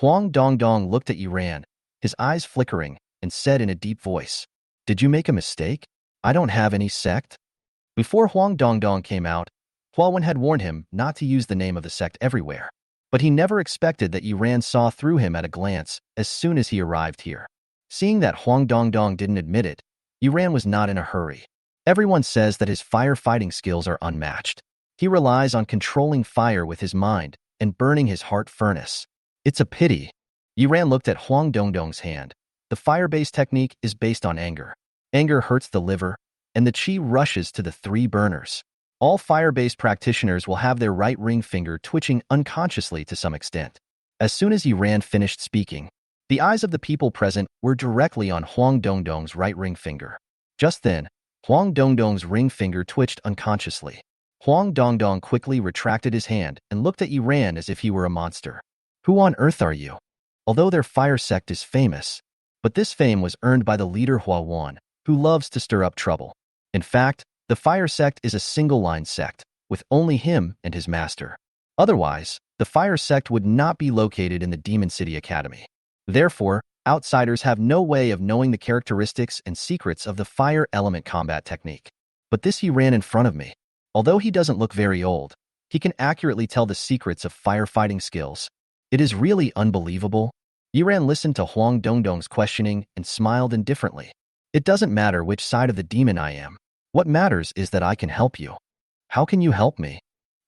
Huang Dongdong looked at Yuran, his eyes flickering, and said in a deep voice, Did you make a mistake? I don't have any sect. Before Huang Dongdong came out, Huawen had warned him not to use the name of the sect everywhere. But he never expected that Yuran saw through him at a glance as soon as he arrived here. Seeing that Huang Dongdong didn't admit it, Yuran was not in a hurry. Everyone says that his firefighting skills are unmatched. He relies on controlling fire with his mind and burning his heart furnace. It's a pity. Yuran looked at Huang Dongdong's hand. The fire-based technique is based on anger. Anger hurts the liver, and the qi rushes to the 3 burners. All fire-based practitioners will have their right ring finger twitching unconsciously to some extent. As soon as Yuran finished speaking, the eyes of the people present were directly on Huang Dongdong's right ring finger. Just then, Huang Dongdong's ring finger twitched unconsciously. Huang Dongdong quickly retracted his hand and looked at Yuran as if he were a monster. Who on earth are you? Although their fire sect is famous, but this fame was earned by the leader Huawan, who loves to stir up trouble. In fact, the fire sect is a single-line sect, with only him and his master. Otherwise, the fire sect would not be located in the Demon City Academy. Therefore, outsiders have no way of knowing the characteristics and secrets of the fire element combat technique. But this he ran in front of me. Although he doesn't look very old, he can accurately tell the secrets of firefighting skills. It is really unbelievable. Yuran listened to Huang Dongdong's questioning and smiled indifferently. It doesn't matter which side of the demon I am. What matters is that I can help you. How can you help me?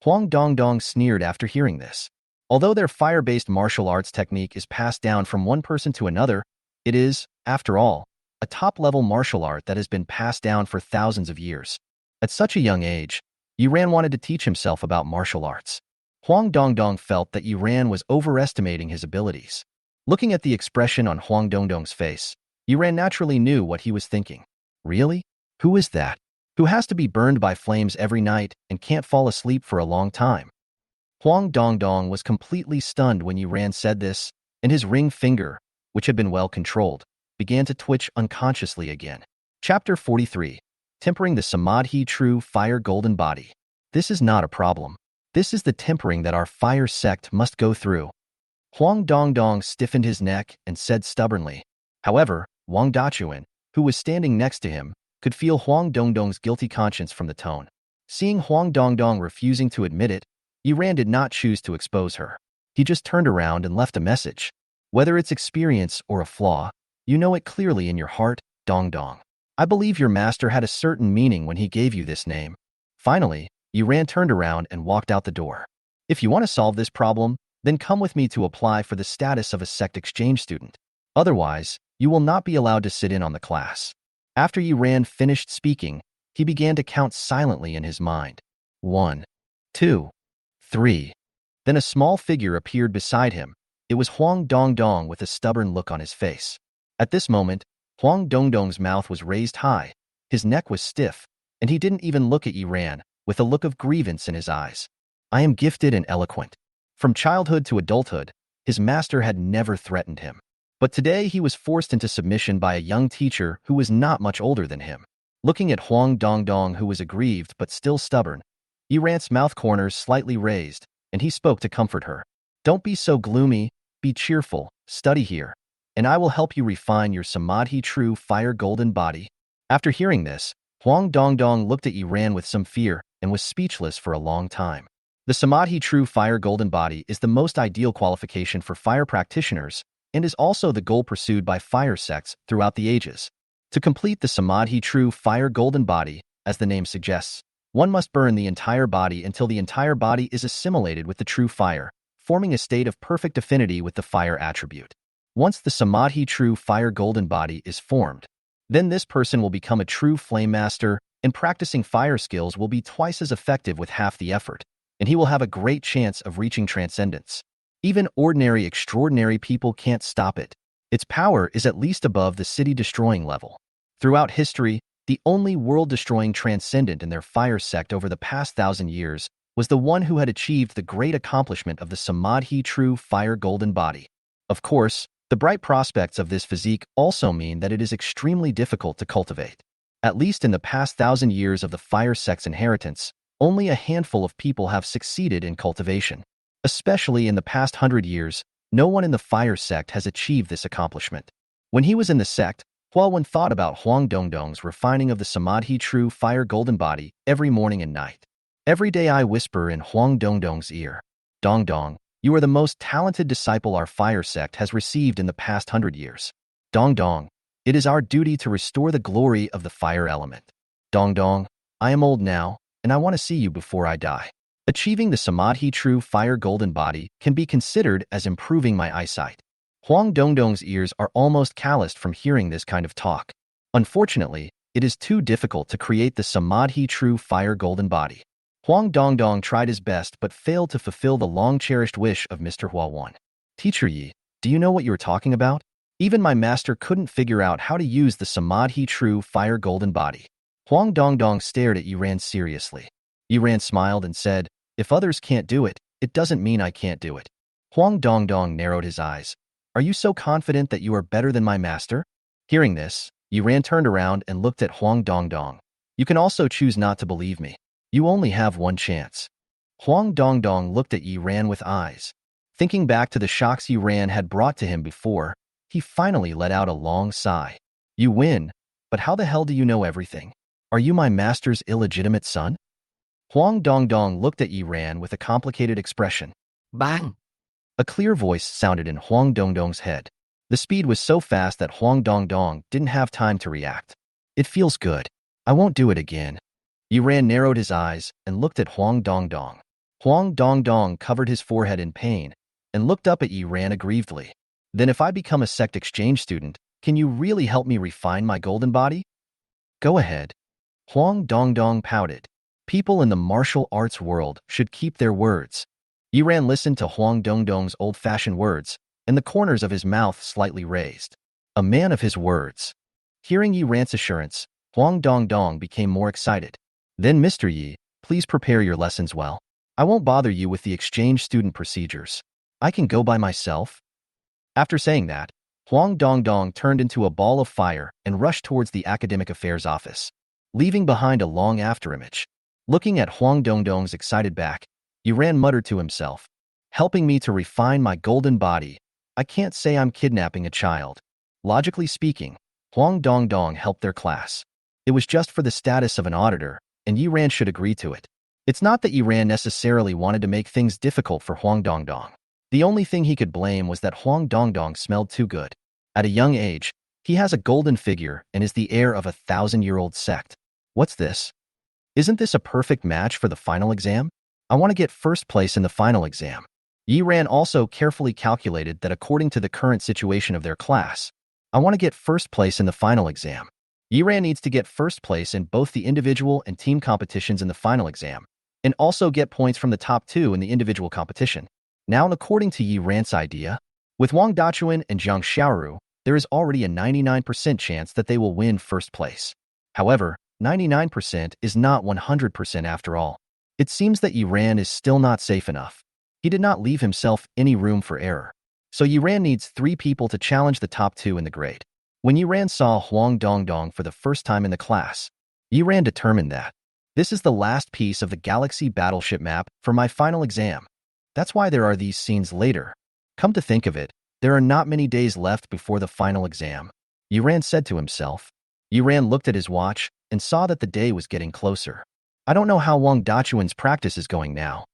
Huang Dongdong sneered after hearing this. Although their fire-based martial arts technique is passed down from one person to another, it is, after all, a top-level martial art that has been passed down for thousands of years. At such a young age, Yuran wanted to teach himself about martial arts. Huang Dongdong felt that Yuran was overestimating his abilities. Looking at the expression on Huang Dongdong's face, Yuran naturally knew what he was thinking. Really? Who is that? Who has to be burned by flames every night and can't fall asleep for a long time? Huang Dongdong was completely stunned when Yuran said this, and his ring finger, which had been well controlled, began to twitch unconsciously again. Chapter 43. Tempering the Samadhi True Fire Golden Body. This is not a problem. This is the tempering that our fire sect must go through. Huang Dongdong stiffened his neck and said stubbornly. However, Wang Dachuan, who was standing next to him, could feel Huang Dongdong's guilty conscience from the tone. Seeing Huang Dongdong refusing to admit it, Yuran did not choose to expose her. He just turned around and left a message. Whether it's experience or a flaw, you know it clearly in your heart, Dongdong. I believe your master had a certain meaning when he gave you this name. Finally, Yuran turned around and walked out the door. If you want to solve this problem, Then come with me to apply for the status of a sect exchange student. Otherwise, you will not be allowed to sit in on the class. After Yiran finished speaking, he began to count silently in his mind. 1, 2, 3. Then a small figure appeared beside him. It was Huang Dongdong with a stubborn look on his face. At this moment, Huang Dongdong's mouth was raised high, his neck was stiff, and he didn't even look at Yiran, with a look of grievance in his eyes. I am gifted and eloquent. From childhood to adulthood, his master had never threatened him. But today he was forced into submission by a young teacher who was not much older than him. Looking at Huang Dongdong, who was aggrieved but still stubborn, Yiran's mouth corners slightly raised, and he spoke to comfort her. Don't be so gloomy, be cheerful, study here, and I will help you refine your Samadhi true fire golden body. After hearing this, Huang Dongdong looked at Yiran with some fear and was speechless for a long time. The Samadhi true fire golden body is the most ideal qualification for fire practitioners and is also the goal pursued by fire sects throughout the ages. To complete the Samadhi true fire golden body, as the name suggests, one must burn the entire body until the entire body is assimilated with the true fire, forming a state of perfect affinity with the fire attribute. Once the Samadhi true fire golden body is formed, then this person will become a true flame master, and practicing fire skills will be twice as effective with half the effort, and he will have a great chance of reaching transcendence. Even ordinary extraordinary people can't stop it. Its power is at least above the city-destroying level. Throughout history, the only world-destroying transcendent in their fire sect over the past 1,000 years was the one who had achieved the great accomplishment of the Samadhi true fire golden body. Of course, the bright prospects of this physique also mean that it is extremely difficult to cultivate. At least in the past 1,000 years of the fire sect's inheritance, only a handful of people have succeeded in cultivation. Especially in the past 100 years, no one in the fire sect has achieved this accomplishment. When he was in the sect, Hualwen thought about Huang Dongdong's refining of the Samadhi true fire golden body every morning and night. Every day I whisper in Huang Dongdong's ear, Dongdong, you are the most talented disciple our fire sect has received in the past 100 years. Dongdong, it is our duty to restore the glory of the fire element. Dongdong, I am old now, and I want to see you before I die. Achieving the Samadhi true fire golden body can be considered as improving my eyesight. Huang Dongdong's ears are almost calloused from hearing this kind of talk. Unfortunately, it is too difficult to create the Samadhi true fire golden body. Huang Dongdong tried his best but failed to fulfill the long-cherished wish of Mr. Hualwen. Teacher Yi, do you know what you are talking about? Even my master couldn't figure out how to use the Samadhi true fire golden body. Huang Dongdong stared at Yiran seriously. Yiran smiled and said, if others can't do it, it doesn't mean I can't do it. Huang Dongdong narrowed his eyes. Are you so confident that you are better than my master? Hearing this, Yiran turned around and looked at Huang Dongdong. You can also choose not to believe me. You only have one chance. Huang Dongdong looked at Yiran with eyes. Thinking back to the shocks Yiran had brought to him before, he finally let out a long sigh. You win, but how the hell do you know everything? Are you my master's illegitimate son? Huang Dongdong looked at Yiran with a complicated expression. Bang! A clear voice sounded in Huang Dongdong's head. The speed was so fast that Huang Dongdong didn't have time to react. It feels good. I won't do it again. Yiran narrowed his eyes and looked at Huang Dongdong. Huang Dongdong covered his forehead in pain and looked up at Yiran aggrievedly. Then if I become a sect exchange student, can you really help me refine my golden body? Go ahead. Huang Dongdong pouted. People in the martial arts world should keep their words. Yiran listened to Huang Dongdong's old-fashioned words, and the corners of his mouth slightly raised. A man of his words. Hearing Yiran's assurance, Huang Dongdong became more excited. Then, Mr. Yi, please prepare your lessons well. I won't bother you with the exchange student procedures. I can go by myself. After saying that, Huang Dongdong turned into a ball of fire and rushed towards the academic affairs office, leaving behind a long afterimage. Looking at Huang Dongdong's excited back, Yiran muttered to himself, helping me to refine my golden body. I can't say I'm kidnapping a child. Logically speaking, Huang Dongdong helped their class. It was just for the status of an auditor, and Yiran should agree to it. It's not that Yiran necessarily wanted to make things difficult for Huang Dongdong. The only thing he could blame was that Huang Dongdong smelled too good. At a young age, he has a golden figure and is the heir of a 1,000-year-old sect. What's this? Isn't this a perfect match for the final exam? I want to get first place in the final exam. Yi Ran also carefully calculated that according to the current situation of their class, I want to get first place in the final exam. Yi Ran needs to get first place in both the individual and team competitions in the final exam, and also get points from the top two in the individual competition. Now, according to Yi Ran's idea, with Wang Dachuan and Zhang Xiaoru, there is already a 99% chance that they will win first place. However, 99% is not 100% after all. It seems that Yi Ran is still not safe enough. He did not leave himself any room for error. So Yi Ran needs 3 people to challenge the top 2 in the grade. When Yi Ran saw Huang Dongdong for the first time in the class, Yi Ran determined that this is the last piece of the Galaxy Battleship map for my final exam. That's why there are these scenes later. Come to think of it, there are not many days left before the final exam. Yi Ran said to himself. Yi Ran looked at his watch and saw that the day was getting closer. I don't know how Wang Dachuan's practice is going now.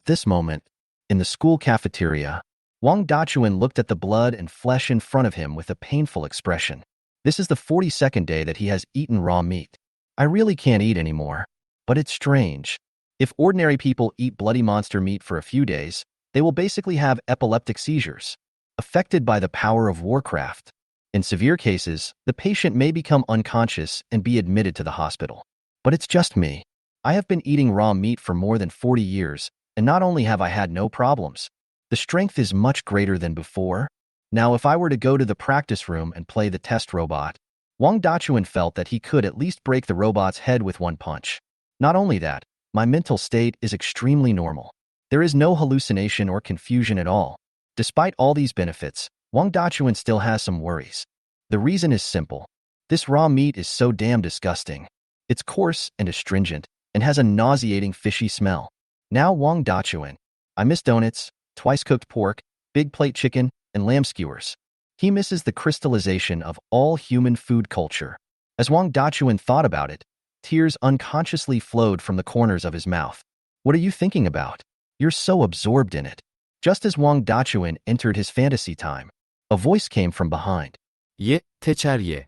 This moment, in the school cafeteria, Wang Dachuan looked at the blood and flesh in front of him with a painful expression. This is the 42nd day that he has eaten raw meat. I really can't eat anymore. But it's strange. If ordinary people eat bloody monster meat for a few days, they will basically have epileptic seizures, affected by the power of Warcraft. In severe cases, the patient may become unconscious and be admitted to the hospital. But it's just me. I have been eating raw meat for more than 40 years, and not only have I had no problems, the strength is much greater than before. Now, if I were to go to the practice room and play the test robot, Wang Dachuan felt that he could at least break the robot's head with one punch. Not only that, my mental state is extremely normal. There is no hallucination or confusion at all. Despite all these benefits, Wang Dachuan still has some worries. The reason is simple. This raw meat is so damn disgusting. It's coarse and astringent, and has a nauseating fishy smell. Now Wang Dachuan, I miss donuts, twice-cooked pork, big plate chicken, and lamb skewers. He misses the crystallization of all human food culture. As Wang Dachuan thought about it, tears unconsciously flowed from the corners of his mouth. What are you thinking about? You're so absorbed in it. Just as Wang Dachuan entered his fantasy time, a voice came from behind. Ye, techar ye.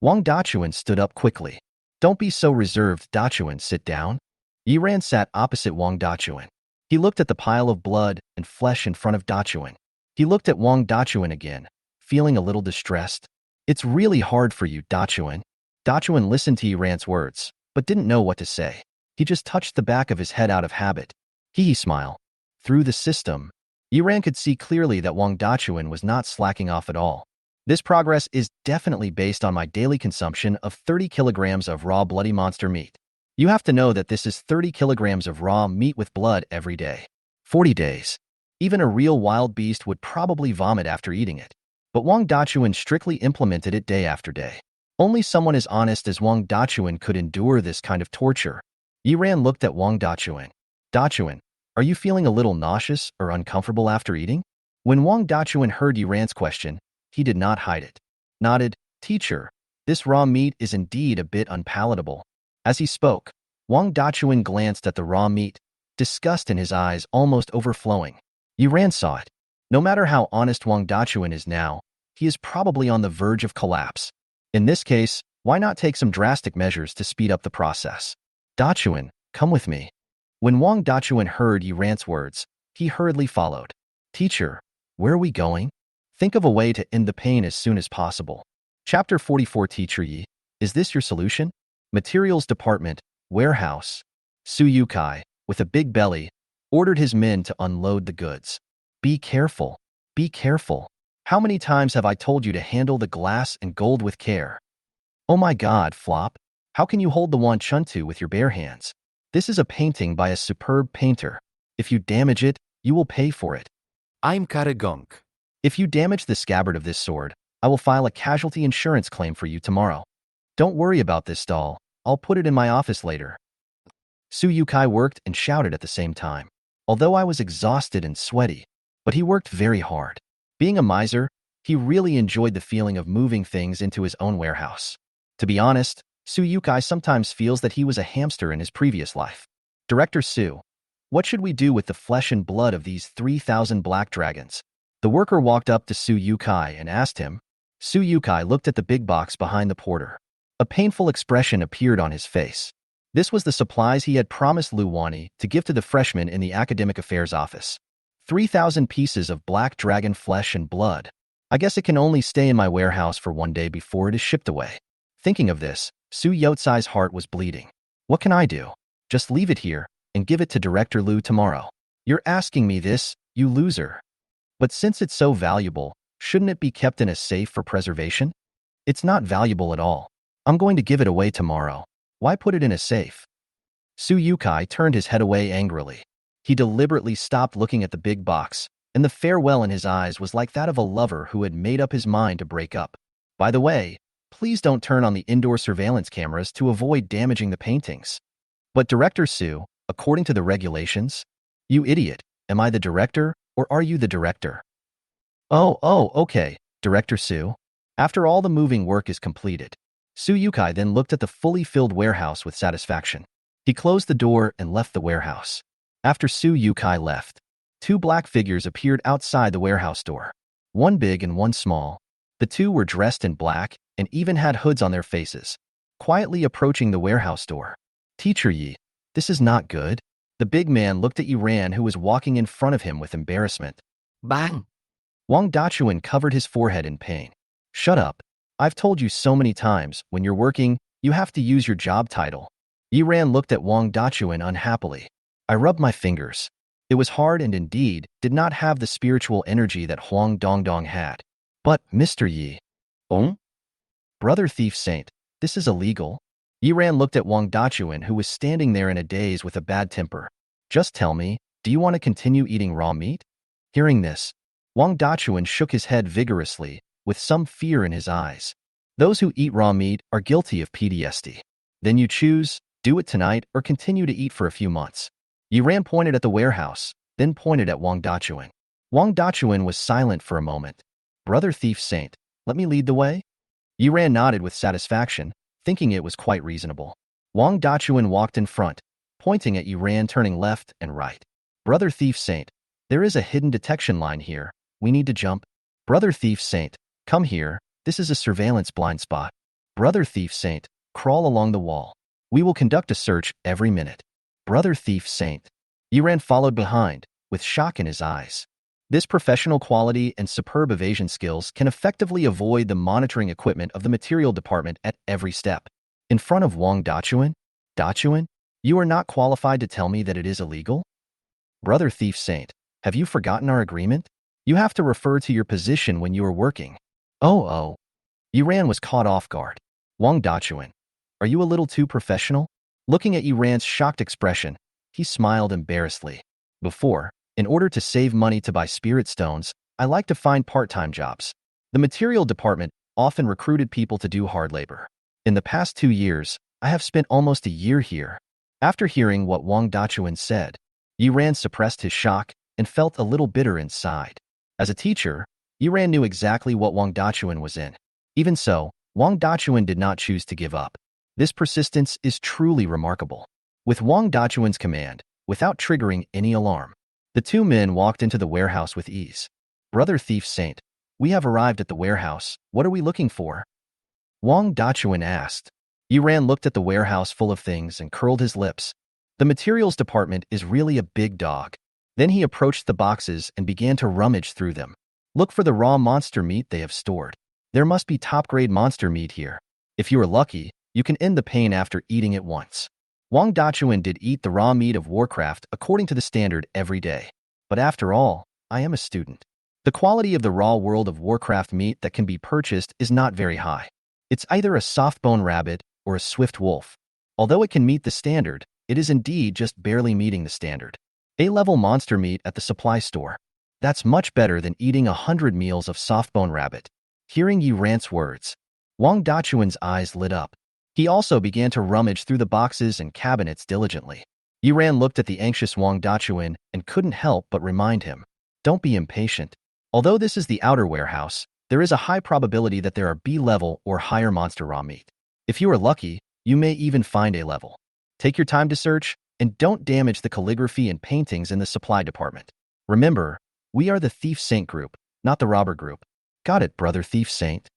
Wang Dachuan stood up quickly. Don't be so reserved, Dachuan, sit down. Yi Ran sat opposite Wang Dachuan. He looked at the pile of blood and flesh in front of Dachuan. He looked at Wang Dachuan again, feeling a little distressed. It's really hard for you, Dachuan. Dachuan listened to Yi Ran's words, but didn't know what to say. He just touched the back of his head out of habit. He smiled. Through the system, Yi Ran could see clearly that Wang Dachuan was not slacking off at all. This progress is definitely based on my daily consumption of 30 kilograms of raw bloody monster meat. You have to know that this is 30 kilograms of raw meat with blood every day. 40 days. Even a real wild beast would probably vomit after eating it. But Wang Dachuan strictly implemented it day after day. Only someone as honest as Wang Dachuan could endure this kind of torture. Yi Ran looked at Wang Dachuan. Dachuan, are you feeling a little nauseous or uncomfortable after eating? When Wang Dachuan heard Yi Ran's question, he did not hide it. Nodded, Teacher, this raw meat is indeed a bit unpalatable. As he spoke, Wang Dachuan glanced at the raw meat, disgust in his eyes almost overflowing. Yi Ran saw it. No matter how honest Wang Dachuan is now, he is probably on the verge of collapse. In this case, why not take some drastic measures to speed up the process? Dachuan, come with me. When Wang Dachuan heard Yi Ran's words, he hurriedly followed. Teacher, where are we going? Think of a way to end the pain as soon as possible. Chapter 44 Teacher Yi, is this your solution? Materials Department, Warehouse. Su Yukai, with a big belly, ordered his men to unload the goods. Be careful. Be careful. How many times have I told you to handle the glass and gold with care? Oh my God, Flop. How can you hold the Wan Chuntu with your bare hands? This is a painting by a superb painter. If you damage it, you will pay for it. I'm Karagunk. If you damage the scabbard of this sword, I will file a casualty insurance claim for you tomorrow. Don't worry about this doll. I'll put it in my office later. Su Yukai worked and shouted at the same time. Although I was exhausted and sweaty, but he worked very hard. Being a miser, he really enjoyed the feeling of moving things into his own warehouse. To be honest, Su Yukai sometimes feels that he was a hamster in his previous life. Director Su, what should we do with the flesh and blood of these 3,000 black dragons? The worker walked up to Su Yukai and asked him. Su Yukai looked at the big box behind the porter. A painful expression appeared on his face. This was the supplies he had promised Luani to give to the freshmen in the academic affairs office. 3,000 pieces of black dragon flesh and blood. I guess it can only stay in my warehouse for one day before it is shipped away. Thinking of this, Su Yotsai's heart was bleeding. What can I do? Just leave it here and give it to Director Liu tomorrow. You're asking me this, you loser. But since it's so valuable, shouldn't it be kept in a safe for preservation? It's not valuable at all. I'm going to give it away tomorrow. Why put it in a safe? Su Yukai turned his head away angrily. He deliberately stopped looking at the big box, and the farewell in his eyes was like that of a lover who had made up his mind to break up. By the way, please don't turn on the indoor surveillance cameras to avoid damaging the paintings. But Director Su, according to the regulations? You idiot, am I the director, or are you the director? Oh, okay, Director Su. After all the moving work is completed, Su Yukai then looked at the fully filled warehouse with satisfaction. He closed the door and left the warehouse. After Su Yukai left, two black figures appeared outside the warehouse door. One big and one small. The two were dressed in black and even had hoods on their faces, quietly approaching the warehouse door. Teacher Yi, this is not good. The big man looked at Yiran, who was walking in front of him with embarrassment. Bang! Wang Dachuan covered his forehead in pain. Shut up. I've told you so many times, when you're working, you have to use your job title. Yiran looked at Wang Dachuan unhappily. I rubbed my fingers. It was hard and indeed did not have the spiritual energy that Huang Dongdong had. But, Mr. Yi. Oh? Brother Thief Saint, this is illegal. Yiran looked at Wang Dachuan, who was standing there in a daze with a bad temper. Just tell me, do you want to continue eating raw meat? Hearing this, Wang Dachuan shook his head vigorously, with some fear in his eyes. Those who eat raw meat are guilty of PTSD. Then you choose, do it tonight or continue to eat for a few months. Yiran pointed at the warehouse, then pointed at Wang Dachuan. Wang Dachuan was silent for a moment. Brother Thief Saint, let me lead the way? Yiran nodded with satisfaction, thinking it was quite reasonable. Wang Dachuan walked in front, pointing at Yiran, turning left and right. Brother Thief Saint, there is a hidden detection line here. We need to jump. Brother Thief Saint, come here. This is a surveillance blind spot. Brother Thief Saint, crawl along the wall. We will conduct a search every minute. Brother Thief Saint. Yiran followed behind, with shock in his eyes. This professional quality and superb evasion skills can effectively avoid the monitoring equipment of the material department at every step. In front of Wang Dachuan? Dachuan, you are not qualified to tell me that it is illegal? Brother Thief Saint, have you forgotten our agreement? You have to refer to your position when you are working. Oh. Yiran was caught off guard. Wang Dachuan, are you a little too professional? Looking at Yiran's shocked expression, he smiled embarrassedly. Before, in order to save money to buy spirit stones, I like to find part-time jobs. The material department often recruited people to do hard labor. In the past 2 years, I have spent almost a year here. After hearing what Wang Dachuan said, Yiran suppressed his shock and felt a little bitter inside. As a teacher, Yiran knew exactly what Wang Dachuan was in. Even so, Wang Dachuan did not choose to give up. This persistence is truly remarkable. With Wang Dachuan's command, without triggering any alarm, the two men walked into the warehouse with ease. Brother Thief Saint, we have arrived at the warehouse. What are we looking for? Wang Dachuan asked. Yiran looked at the warehouse full of things and curled his lips. The materials department is really a big dog. Then he approached the boxes and began to rummage through them. Look for the raw monster meat they have stored. There must be top-grade monster meat here. If you are lucky, you can end the pain after eating it once. Wang Dachuan did eat the raw meat of Warcraft according to the standard every day. But after all, I am a student. The quality of the raw World of Warcraft meat that can be purchased is not very high. It's either a soft-bone rabbit or a swift wolf. Although it can meet the standard, it is indeed just barely meeting the standard. A-level monster meat at the supply store. That's much better than eating 100 meals of soft-bone rabbit. Hearing Yiran's words, Wang Dachuan's eyes lit up. He also began to rummage through the boxes and cabinets diligently. Yiran looked at the anxious Wang Dachuan and couldn't help but remind him, don't be impatient. Although this is the outer warehouse, there is a high probability that there are B-level or higher monster raw meat. If you are lucky, you may even find A-level. Take your time to search, and don't damage the calligraphy and paintings in the supply department. Remember, we are the Thief Saint group, not the robber group. Got it, Brother Thief Saint.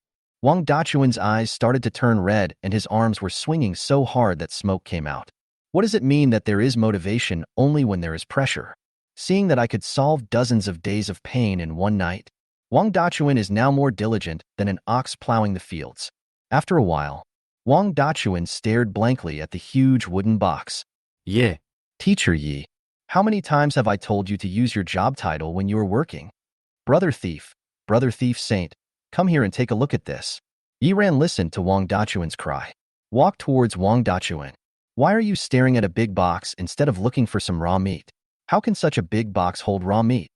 Wang Dachuan's eyes started to turn red and his arms were swinging so hard that smoke came out. What does it mean that there is motivation only when there is pressure? seeing that I could solve dozens of days of pain in one night. Wang Dachuan is now more diligent than an ox plowing the fields. After a while, Wang Dachuan stared blankly at the huge wooden box. Yeah. Teacher Yi, how many times have I told you to use your job title when you are working? Brother thief saint, come here and take a look at this. Yi Ran listened to Wang Dachuan's cry. Walked towards Wang Dachuan. Why are you staring at a big box instead of looking for some raw meat? How can such a big box hold raw meat?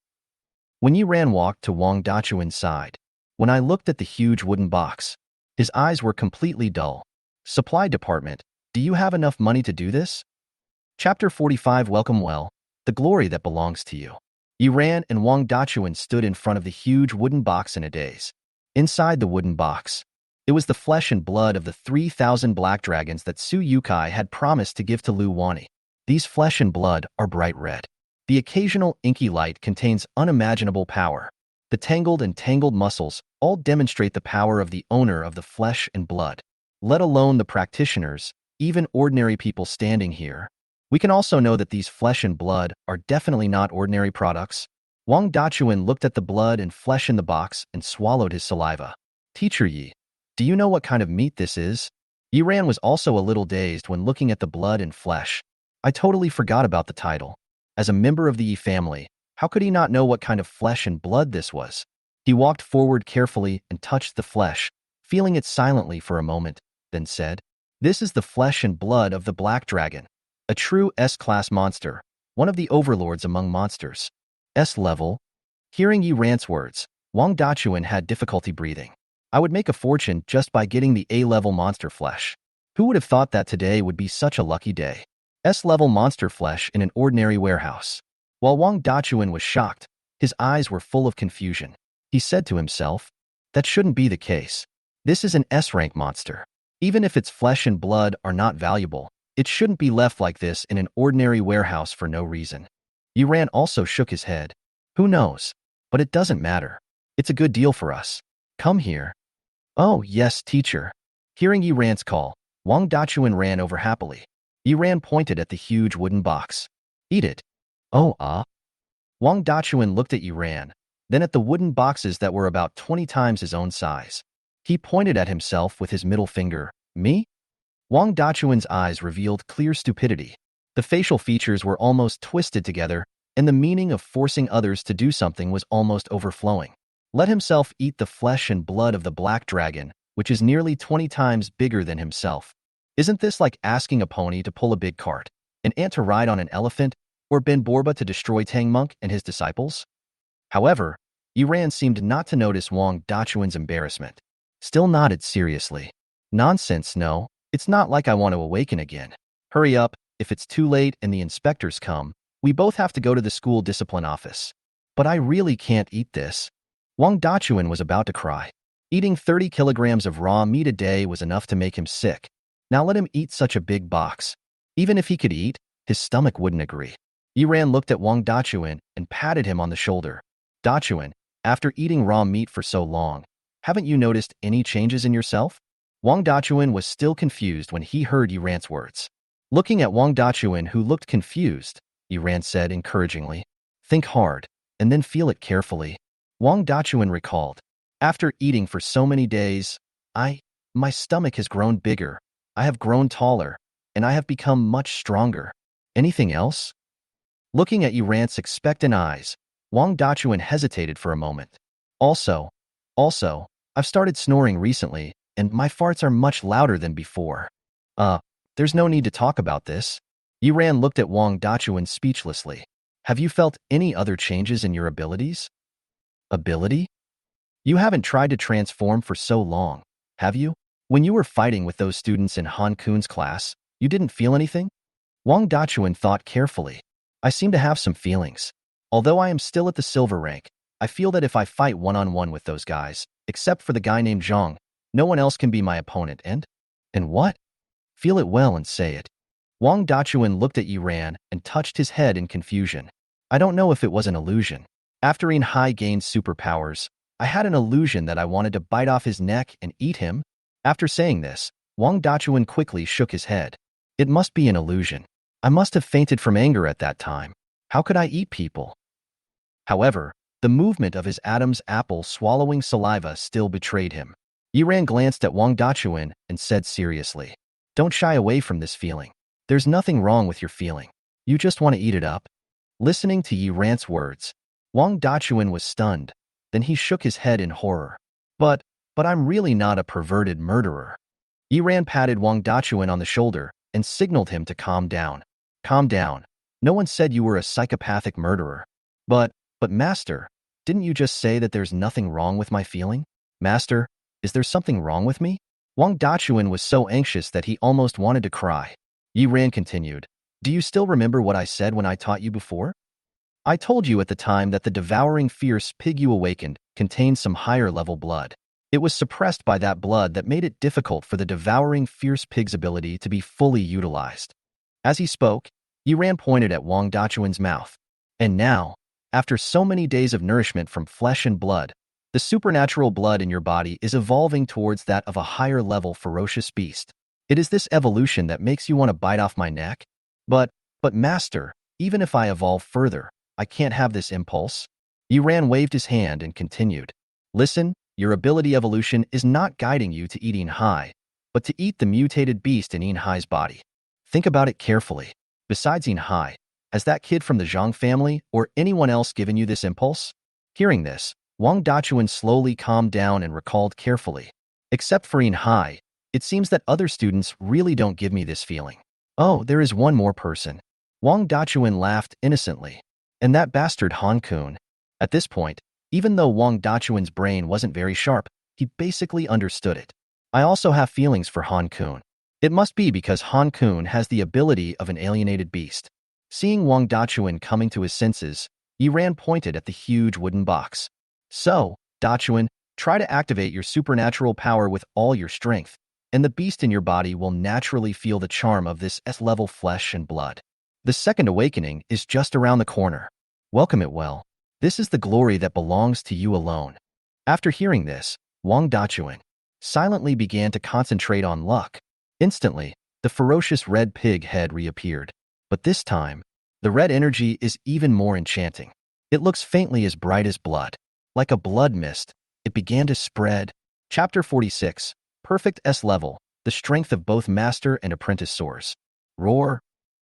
When Yi Ran walked to Wang Dachuan's side, when I looked at the huge wooden box, his eyes were completely dull. Supply department, do you have enough money to do this? Chapter 45 Welcome well, the glory that belongs to you. Yi Ran and Wang Dachuan stood in front of the huge wooden box in a daze. Inside the wooden box, it was the flesh and blood of the 3,000 black dragons that Su Yukai had promised to give to Luani. These flesh and blood are bright red. The occasional inky light contains unimaginable power. The tangled and tangled muscles all demonstrate the power of the owner of the flesh and blood, let alone the practitioners, even ordinary people standing here. We can also know that these flesh and blood are definitely not ordinary products. Wang Dachuan looked at the blood and flesh in the box and swallowed his saliva. Teacher Yi, do you know what kind of meat this is? Yi Ran was also a little dazed when looking at the blood and flesh. I totally forgot about the title. As a member of the Yi family, how could he not know what kind of flesh and blood this was? He walked forward carefully and touched the flesh, feeling it silently for a moment, then said, "This is the flesh and blood of the black dragon. A true S-class monster, one of the overlords among monsters. S-level." Hearing Yi Ran's words, Wang Dachuan had difficulty breathing. I would make a fortune just by getting the A-level monster flesh. Who would have thought that today would be such a lucky day? S-level monster flesh in an ordinary warehouse. While Wang Dachuan was shocked, his eyes were full of confusion. He said to himself, that shouldn't be the case. This is an S-rank monster. Even if its flesh and blood are not valuable, it shouldn't be left like this in an ordinary warehouse for no reason. Yi Ran also shook his head. Who knows? But it doesn't matter. It's a good deal for us. Come here. Oh, yes, teacher. Hearing Yi Ran's call, Wang Dachuan ran over happily. Yi Ran pointed at the huge wooden box. Eat it. Oh, Wang Dachuan looked at Yi Ran, then at the wooden boxes that were about 20 times his own size. He pointed at himself with his middle finger. Me? Wang Dachuan's eyes revealed clear stupidity. The facial features were almost twisted together, and the meaning of forcing others to do something was almost overflowing. Let himself eat the flesh and blood of the black dragon, which is nearly 20 times bigger than himself. Isn't this like asking a pony to pull a big cart, an ant to ride on an elephant, or Ben Borba to destroy Tang Monk and his disciples? However, Yi Ran seemed not to notice Wang Dachuan's embarrassment. Still nodded seriously. Nonsense, no. It's not like I want to awaken again. Hurry up, if it's too late and the inspectors come, we both have to go to the school discipline office. But I really can't eat this. Wang Dachuan was about to cry. Eating 30 kilograms of raw meat a day was enough to make him sick. Now let him eat such a big box. Even if he could eat, his stomach wouldn't agree. Yi Ran looked at Wang Dachuan and patted him on the shoulder. Dachuan, after eating raw meat for so long, haven't you noticed any changes in yourself? Wang Dachuan was still confused when he heard Yi Ran's words. Looking at Wang Dachuan, who looked confused, Yi Ran said encouragingly, "Think hard, and then feel it carefully." Wang Dachuan recalled, "After eating for so many days, my stomach has grown bigger, I have grown taller, and I have become much stronger. Anything else?" Looking at Yi Ran's expectant eyes, Wang Dachuan hesitated for a moment. Also, I've started snoring recently, and my farts are much louder than before. There's no need to talk about this. Yi Ran looked at Wang Dachuan speechlessly. Have you felt any other changes in your abilities? Ability? You haven't tried to transform for so long, have you? When you were fighting with those students in Han Kun's class, you didn't feel anything? Wang Dachuan thought carefully. I seem to have some feelings. Although I am still at the silver rank, I feel that if I fight one-on-one with those guys, except for the guy named Zhang, no one else can be my opponent, and what? Feel it well and say it. Wang Dachuan looked at Yi Ran and touched his head in confusion. I don't know if it was an illusion. After Yin Hai gained superpowers, I had an illusion that I wanted to bite off his neck and eat him. After saying this, Wang Dachuan quickly shook his head. It must be an illusion. I must have fainted from anger at that time. How could I eat people? However, the movement of his Adam's apple swallowing saliva still betrayed him. Yiran glanced at Wang Dachuan and said seriously, "Don't shy away from this feeling. There's nothing wrong with your feeling. You just want to eat it up." Listening to Yiran's words, Wang Dachuan was stunned. Then he shook his head in horror. But I'm really not a perverted murderer." Yiran patted Wang Dachuan on the shoulder and signaled him to calm down. "Calm down. No one said you were a psychopathic murderer." But Master, didn't you just say that there's nothing wrong with my feeling? Master, is there something wrong with me?" Wang Dachuan was so anxious that he almost wanted to cry. Yiran continued, "Do you still remember what I said when I taught you before? I told you at the time that the devouring fierce pig you awakened contained some higher level blood. It was suppressed by that blood that made it difficult for the devouring fierce pig's ability to be fully utilized." As he spoke, Yiran pointed at Wang Dachuan's mouth. "And now, after so many days of nourishment from flesh and blood, the supernatural blood in your body is evolving towards that of a higher level ferocious beast. It is this evolution that makes you want to bite off my neck? But Master, even if I evolve further, I can't have this impulse." Yiran waved his hand and continued, "Listen, your ability evolution is not guiding you to eat Hai, but to eat the mutated beast in Hai's body. Think about it carefully. Besides Hai, has that kid from the Zhang family or anyone else given you this impulse?" Hearing this, Wang Dachuan slowly calmed down and recalled carefully. "Except for Hai, it seems that other students really don't give me this feeling. Oh, there is one more person." Wang Dachuan laughed innocently. "And that bastard Han Kun." At this point, even though Wang Dachuan's brain wasn't very sharp, he basically understood it. "I also have feelings for Han Kun. It must be because Han Kun has the ability of an alienated beast." Seeing Wang Dachuan coming to his senses, Yiran pointed at the huge wooden box. "So, Dachuan, try to activate your supernatural power with all your strength, and the beast in your body will naturally feel the charm of this S-level flesh and blood. The second awakening is just around the corner. Welcome it well. This is the glory that belongs to you alone." After hearing this, Wang Dachuan silently began to concentrate on luck. Instantly, the ferocious red pig head reappeared. But this time, the red energy is even more enchanting. It looks faintly as bright as blood. Like a blood mist, it began to spread. Chapter 46, Perfect S-Level, the strength of both master and apprentice soars. Roar.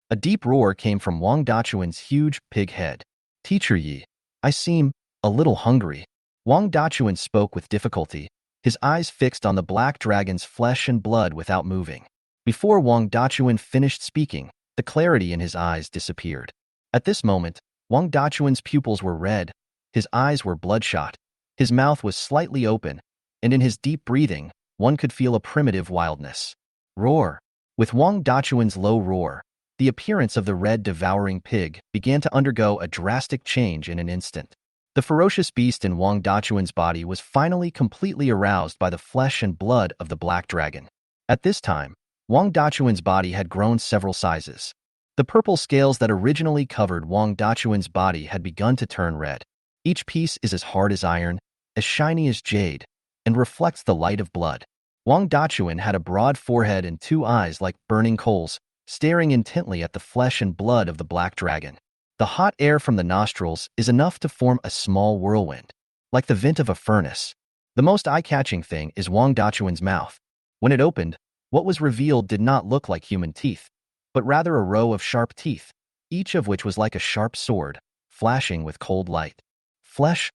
A deep roar came from Wang Dachuan's huge pig head. "Teacher Yi, I seem a little hungry." Wang Dachuan spoke with difficulty, his eyes fixed on the black dragon's flesh and blood without moving. Before Wang Dachuan finished speaking, the clarity in his eyes disappeared. At this moment, Wang Dachuan's pupils were red, his eyes were bloodshot, his mouth was slightly open, and in his deep breathing, one could feel a primitive wildness. Roar. With Wang Dachuan's low roar, the appearance of the red devouring pig began to undergo a drastic change in an instant. The ferocious beast in Wang Dachuan's body was finally completely aroused by the flesh and blood of the black dragon. At this time, Wang Dachuan's body had grown several sizes. The purple scales that originally covered Wang Dachuan's body had begun to turn red. Each piece is as hard as iron, as shiny as jade, and reflects the light of blood. Wang Dachuan had a broad forehead and two eyes like burning coals, staring intently at the flesh and blood of the black dragon. The hot air from the nostrils is enough to form a small whirlwind, like the vent of a furnace. The most eye-catching thing is Wang Dachuan's mouth. When it opened, what was revealed did not look like human teeth, but rather a row of sharp teeth, each of which was like a sharp sword, flashing with cold light. Flesh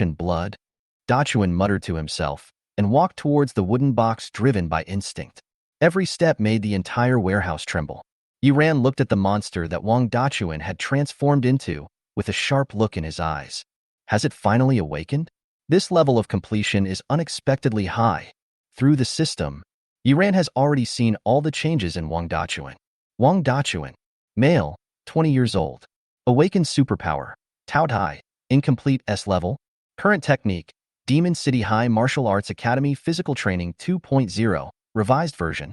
and blood? Dachuan muttered to himself, and walked towards the wooden box driven by instinct. Every step made the entire warehouse tremble. Yiran looked at the monster that Wang Dachuan had transformed into, with a sharp look in his eyes. Has it finally awakened? This level of completion is unexpectedly high. Through the system, Yiran has already seen all the changes in Wang Dachuan. Wang Dachuan, male, 20 years old. Awakened superpower, Taotie, incomplete S-level. Current technique, Demon City High Martial Arts Academy Physical Training 2.0, revised version.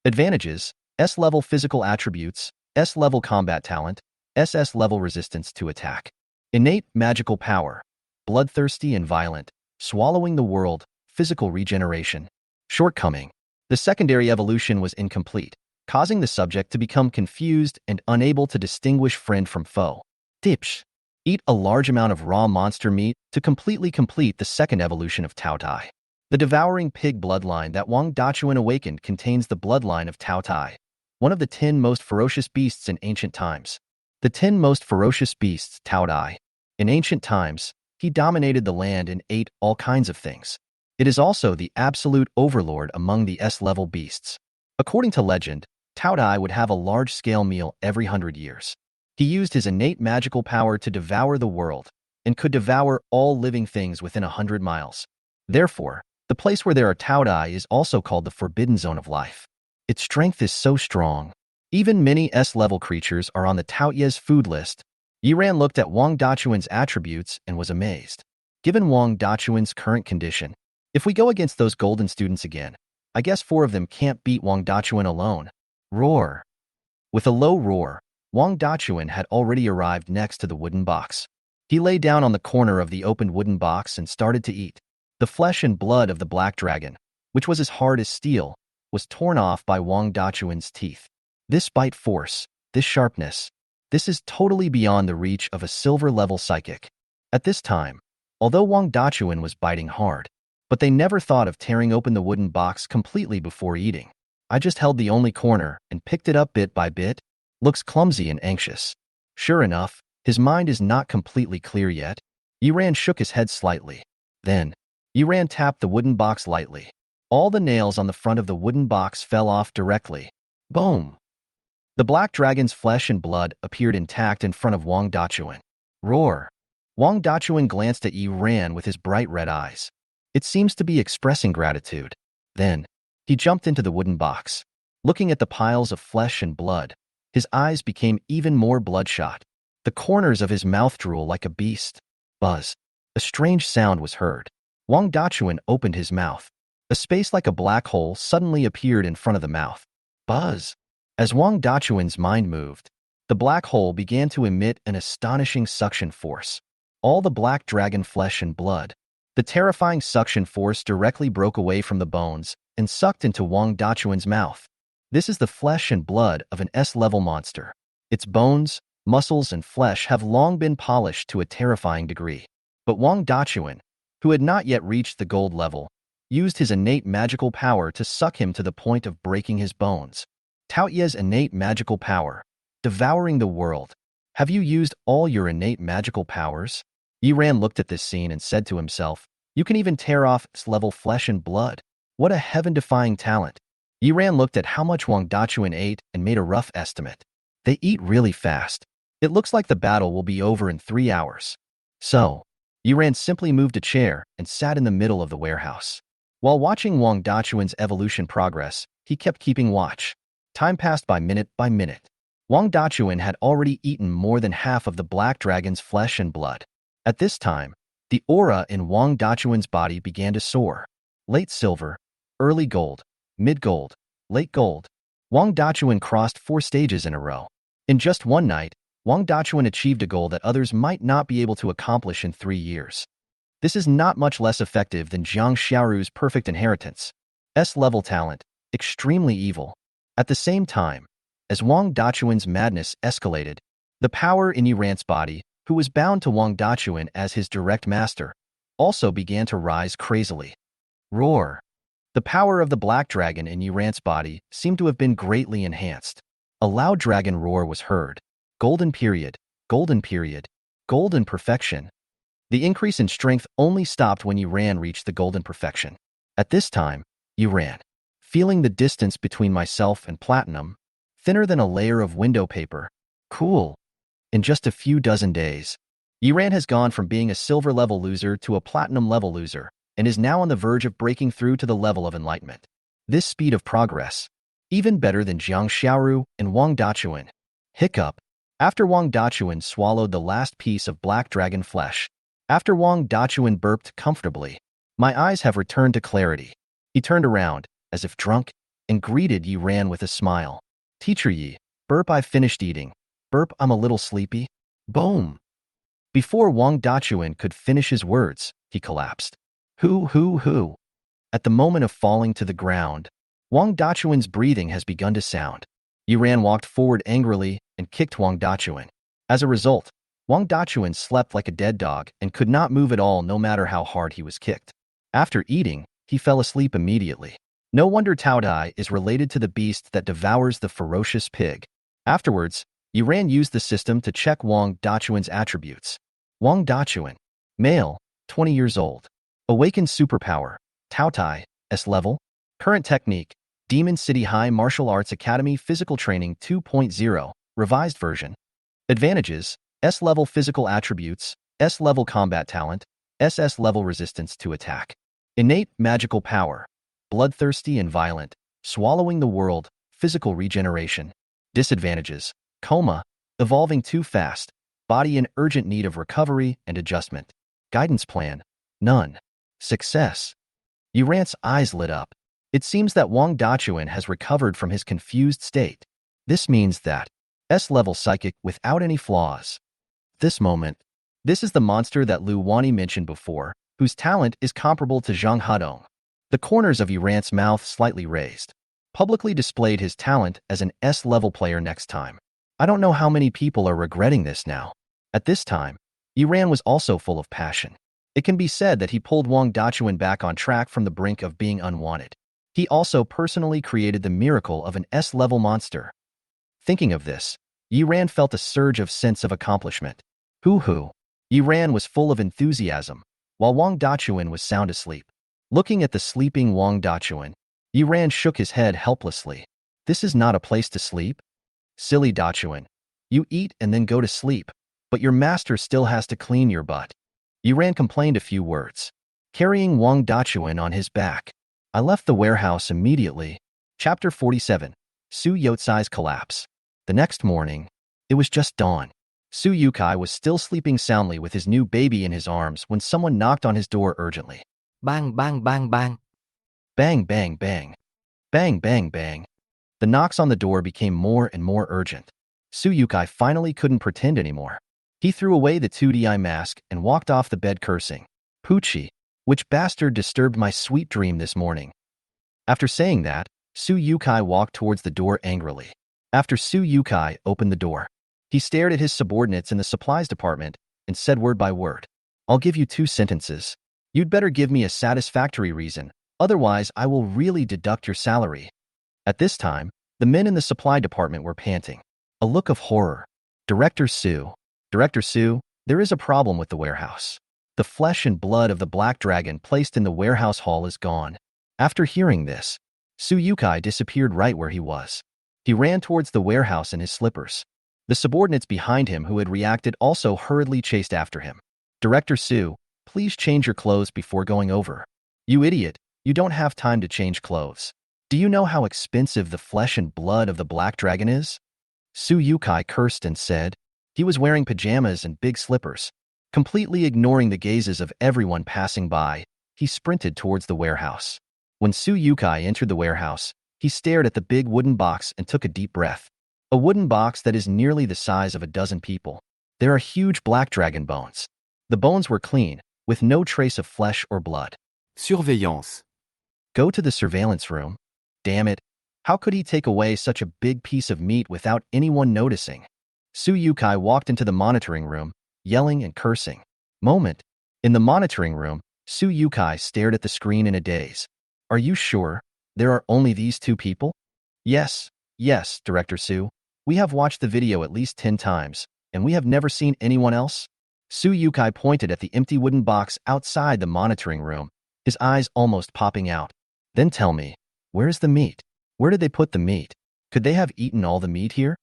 Advantages, S-level physical attributes, S-level combat talent, SS-level resistance to attack. Innate magical power, bloodthirsty and violent, swallowing the world, physical regeneration. Shortcoming, the secondary evolution was incomplete, causing the subject to become confused and unable to distinguish friend from foe. Tips. Eat a large amount of raw monster meat to completely complete the second evolution of Taotie. The devouring pig bloodline that Wang Dachuan awakened contains the bloodline of Taotie, one of the 10 most ferocious beasts in ancient times. The 10 most ferocious beasts, Taotie. In ancient times, he dominated the land and ate all kinds of things. It is also the absolute overlord among the S-level beasts. According to legend, Taotie would have a large-scale meal every 100 years. He used his innate magical power to devour the world and could devour all living things within 100 miles. Therefore, the place where there are Taotie is also called the Forbidden Zone of Life. Its strength is so strong. Even many S-level creatures are on the Taotie's food list. Yiran looked at Wang Dachuan's attributes and was amazed. Given Wang Dachuan's current condition, if we go against those golden students again, I guess 4 of them can't beat Wang Dachuan alone. Roar. With a low roar, Wang Dachuan had already arrived next to the wooden box. He lay down on the corner of the opened wooden box and started to eat. The flesh and blood of the black dragon, which was as hard as steel, was torn off by Wang Dachuan's teeth. This bite force, this sharpness, this is totally beyond the reach of a silver-level psychic. At this time, although Wang Dachuan was biting hard, but they never thought of tearing open the wooden box completely before eating. I just held the only corner and picked it up bit by bit. Looks clumsy and anxious. Sure enough, his mind is not completely clear yet. Yiran shook his head slightly. Then, Yiran tapped the wooden box lightly. All the nails on the front of the wooden box fell off directly. Boom! The black dragon's flesh and blood appeared intact in front of Wang Dachuan. Roar! Wang Dachuan glanced at Yiran with his bright red eyes. It seems to be expressing gratitude. Then, he jumped into the wooden box. Looking at the piles of flesh and blood, his eyes became even more bloodshot. The corners of his mouth drool like a beast. Buzz. A strange sound was heard. Wang Dachuan opened his mouth. A space like a black hole suddenly appeared in front of the mouth. Buzz. As Wang Dachuan's mind moved, the black hole began to emit an astonishing suction force. All the black dragon flesh and blood. The terrifying suction force directly broke away from the bones and sucked into Wang Dachuan's mouth. This is the flesh and blood of an S-level monster. Its bones, muscles, and flesh have long been polished to a terrifying degree. But Wang Dachuan, who had not yet reached the gold level, used his innate magical power to suck him to the point of breaking his bones. Taotie's innate magical power. Devouring the world. Have you used all your innate magical powers? Yiran looked at this scene and said to himself, you can even tear off S-level flesh and blood. What a heaven-defying talent. Yiran looked at how much Wang Dachuan ate and made a rough estimate. They eat really fast. It looks like the battle will be over in 3 hours. So, Yiran simply moved a chair and sat in the middle of the warehouse. While watching Wang Dachuan's evolution progress, he kept keeping watch. Time passed by minute. Wang Dachuan had already eaten more than half of the black dragon's flesh and blood. At this time, the aura in Wang Dachuan's body began to soar. Late silver, early gold, mid-gold, late gold. Wang Dachuan crossed 4 stages in a row. In just one night, Wang Dachuan achieved a goal that others might not be able to accomplish in 3 years. This is not much less effective than Jiang Xiaoru's perfect inheritance. S-level talent, extremely evil. At the same time, as Wang Dachuan's madness escalated, the power in Yiran's body, who was bound to Wang Dachuan as his direct master, also began to rise crazily. Roar! The power of the black dragon in Yiran's body seemed to have been greatly enhanced. A loud dragon roar was heard. Golden period, golden period, golden perfection. The increase in strength only stopped when Yiran reached the golden perfection. At this time, Yiran, feeling the distance between myself and platinum, thinner than a layer of window paper. Cool. In just a few dozen days, Yiran has gone from being a silver-level loser to a platinum-level loser, and is now on the verge of breaking through to the level of enlightenment. This speed of progress, even better than Jiang Xiaoru and Wang Dachuan. Hiccup. After Wang Dachuan swallowed the last piece of black dragon flesh, after Wang Dachuan burped comfortably, my eyes have returned to clarity. He turned around, as if drunk, and greeted Yiran with a smile. Teacher Yi, burp, I finished eating. Burp, I'm a little sleepy. Boom. Before Wang Dachuan could finish his words, he collapsed. Hoo. At the moment of falling to the ground, Wang Dachuan's breathing has begun to sound. Yiran walked forward angrily and kicked Wang Dachuan. As a result, Wang Dachuan slept like a dead dog and could not move at all no matter how hard he was kicked. After eating, he fell asleep immediately. No wonder Taotie is related to the beast that devours the ferocious pig. Afterwards, Yuran used the system to check Wang Dachuan's attributes. Wang Dachuan, male, 20 years old. Awakened superpower, Taotie, S level. Current technique, Demon City High Martial Arts Academy Physical Training 2.0, revised version. Advantages, S level physical attributes, S level combat talent, SS level resistance to attack. Innate magical power, bloodthirsty and violent, swallowing the world, physical regeneration. Disadvantages, coma, evolving too fast, body in urgent need of recovery and adjustment. Guidance plan, none. Success. Yuran's eyes lit up. It seems that Wang Dachuan has recovered from his confused state. This means that S-level psychic without any flaws. This is the monster that Luani mentioned before, whose talent is comparable to Zhang Hedong. The corners of Yuran's mouth slightly raised. Publicly displayed his talent as an S-level player next time. I don't know how many people are regretting this now. At this time, Yuran was also full of passion. It can be said that he pulled Wang Dachuan back on track from the brink of being unwanted. He also personally created the miracle of an S-level monster. Thinking of this, Yuran felt a surge of sense of accomplishment. Hoo-hoo. Yuran was full of enthusiasm, while Wang Dachuan was sound asleep. Looking at the sleeping Wang Dachuan, Yuran shook his head helplessly. This is not a place to sleep? Silly Dachuan. You eat and then go to sleep, but your master still has to clean your butt. Yuran complained a few words, carrying Wang Dachuan on his back. I left the warehouse immediately. Chapter 47. Su Yotsai's Collapse. The next morning, it was just dawn. Su Yukai was still sleeping soundly with his new baby in his arms when someone knocked on his door urgently. Bang, bang, bang, bang. Bang, bang, bang. Bang, bang, bang. The knocks on the door became more and more urgent. Su Yukai finally couldn't pretend anymore. He threw away the 2D mask and walked off the bed cursing. Poochie, which bastard disturbed my sweet dream this morning? After saying that, Su Yukai walked towards the door angrily. After Su Yukai opened the door, he stared at his subordinates in the supplies department and said word by word, I'll give you 2 sentences. You'd better give me a satisfactory reason, otherwise I will really deduct your salary. At this time, the men in the supply department were panting. A look of horror. Director Su, there is a problem with the warehouse. The flesh and blood of the black dragon placed in the warehouse hall is gone. After hearing this, Su Yukai disappeared right where he was. He ran towards the warehouse in his slippers. The subordinates behind him who had reacted also hurriedly chased after him. Director Su, please change your clothes before going over. You idiot, you don't have time to change clothes. Do you know how expensive the flesh and blood of the black dragon is? Su Yukai cursed and said, he was wearing pajamas and big slippers. Completely ignoring the gazes of everyone passing by, he sprinted towards the warehouse. When Su Yukai entered the warehouse, he stared at the big wooden box and took a deep breath. A wooden box that is nearly the size of a dozen people. There are huge black dragon bones. The bones were clean, with no trace of flesh or blood. Surveillance. Go to the surveillance room. Damn it. How could he take away such a big piece of meat without anyone noticing? Su Yukai walked into the monitoring room, yelling and cursing. In the monitoring room, Su Yukai stared at the screen in a daze. Are you sure? There are only these 2 people? Yes, Director Su. We have watched the video at least 10 times, and we have never seen anyone else. Su Yukai pointed at the empty wooden box outside the monitoring room, his eyes almost popping out. Then tell me, where is the meat? Where did they put the meat? Could they have eaten all the meat here?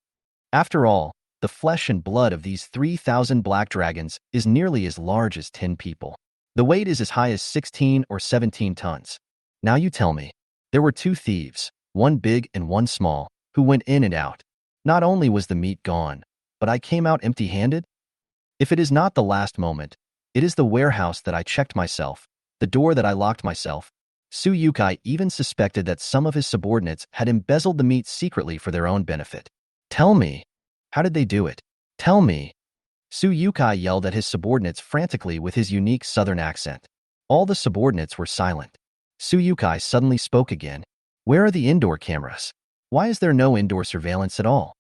After all, the flesh and blood of these 3,000 black dragons is nearly as large as 10 people. The weight is as high as 16 or 17 tons. Now you tell me. There were 2 thieves, one big and one small, who went in and out. Not only was the meat gone, but I came out empty-handed? If it is not the last moment, it is the warehouse that I checked myself, the door that I locked myself. Su Yukai even suspected that some of his subordinates had embezzled the meat secretly for their own benefit. Tell me. How did they do it? Tell me. Su Yukai yelled at his subordinates frantically with his unique southern accent. All the subordinates were silent. Su Yukai suddenly spoke again. Where are the indoor cameras? Why is there no indoor surveillance at all?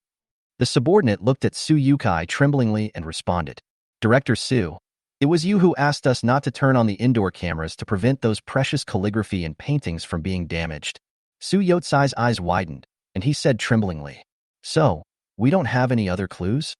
The subordinate looked at Su Yukai tremblingly and responded. Director Su, it was you who asked us not to turn on the indoor cameras to prevent those precious calligraphy and paintings from being damaged. Su Yotsai's eyes widened, and he said tremblingly, So, we don't have any other clues?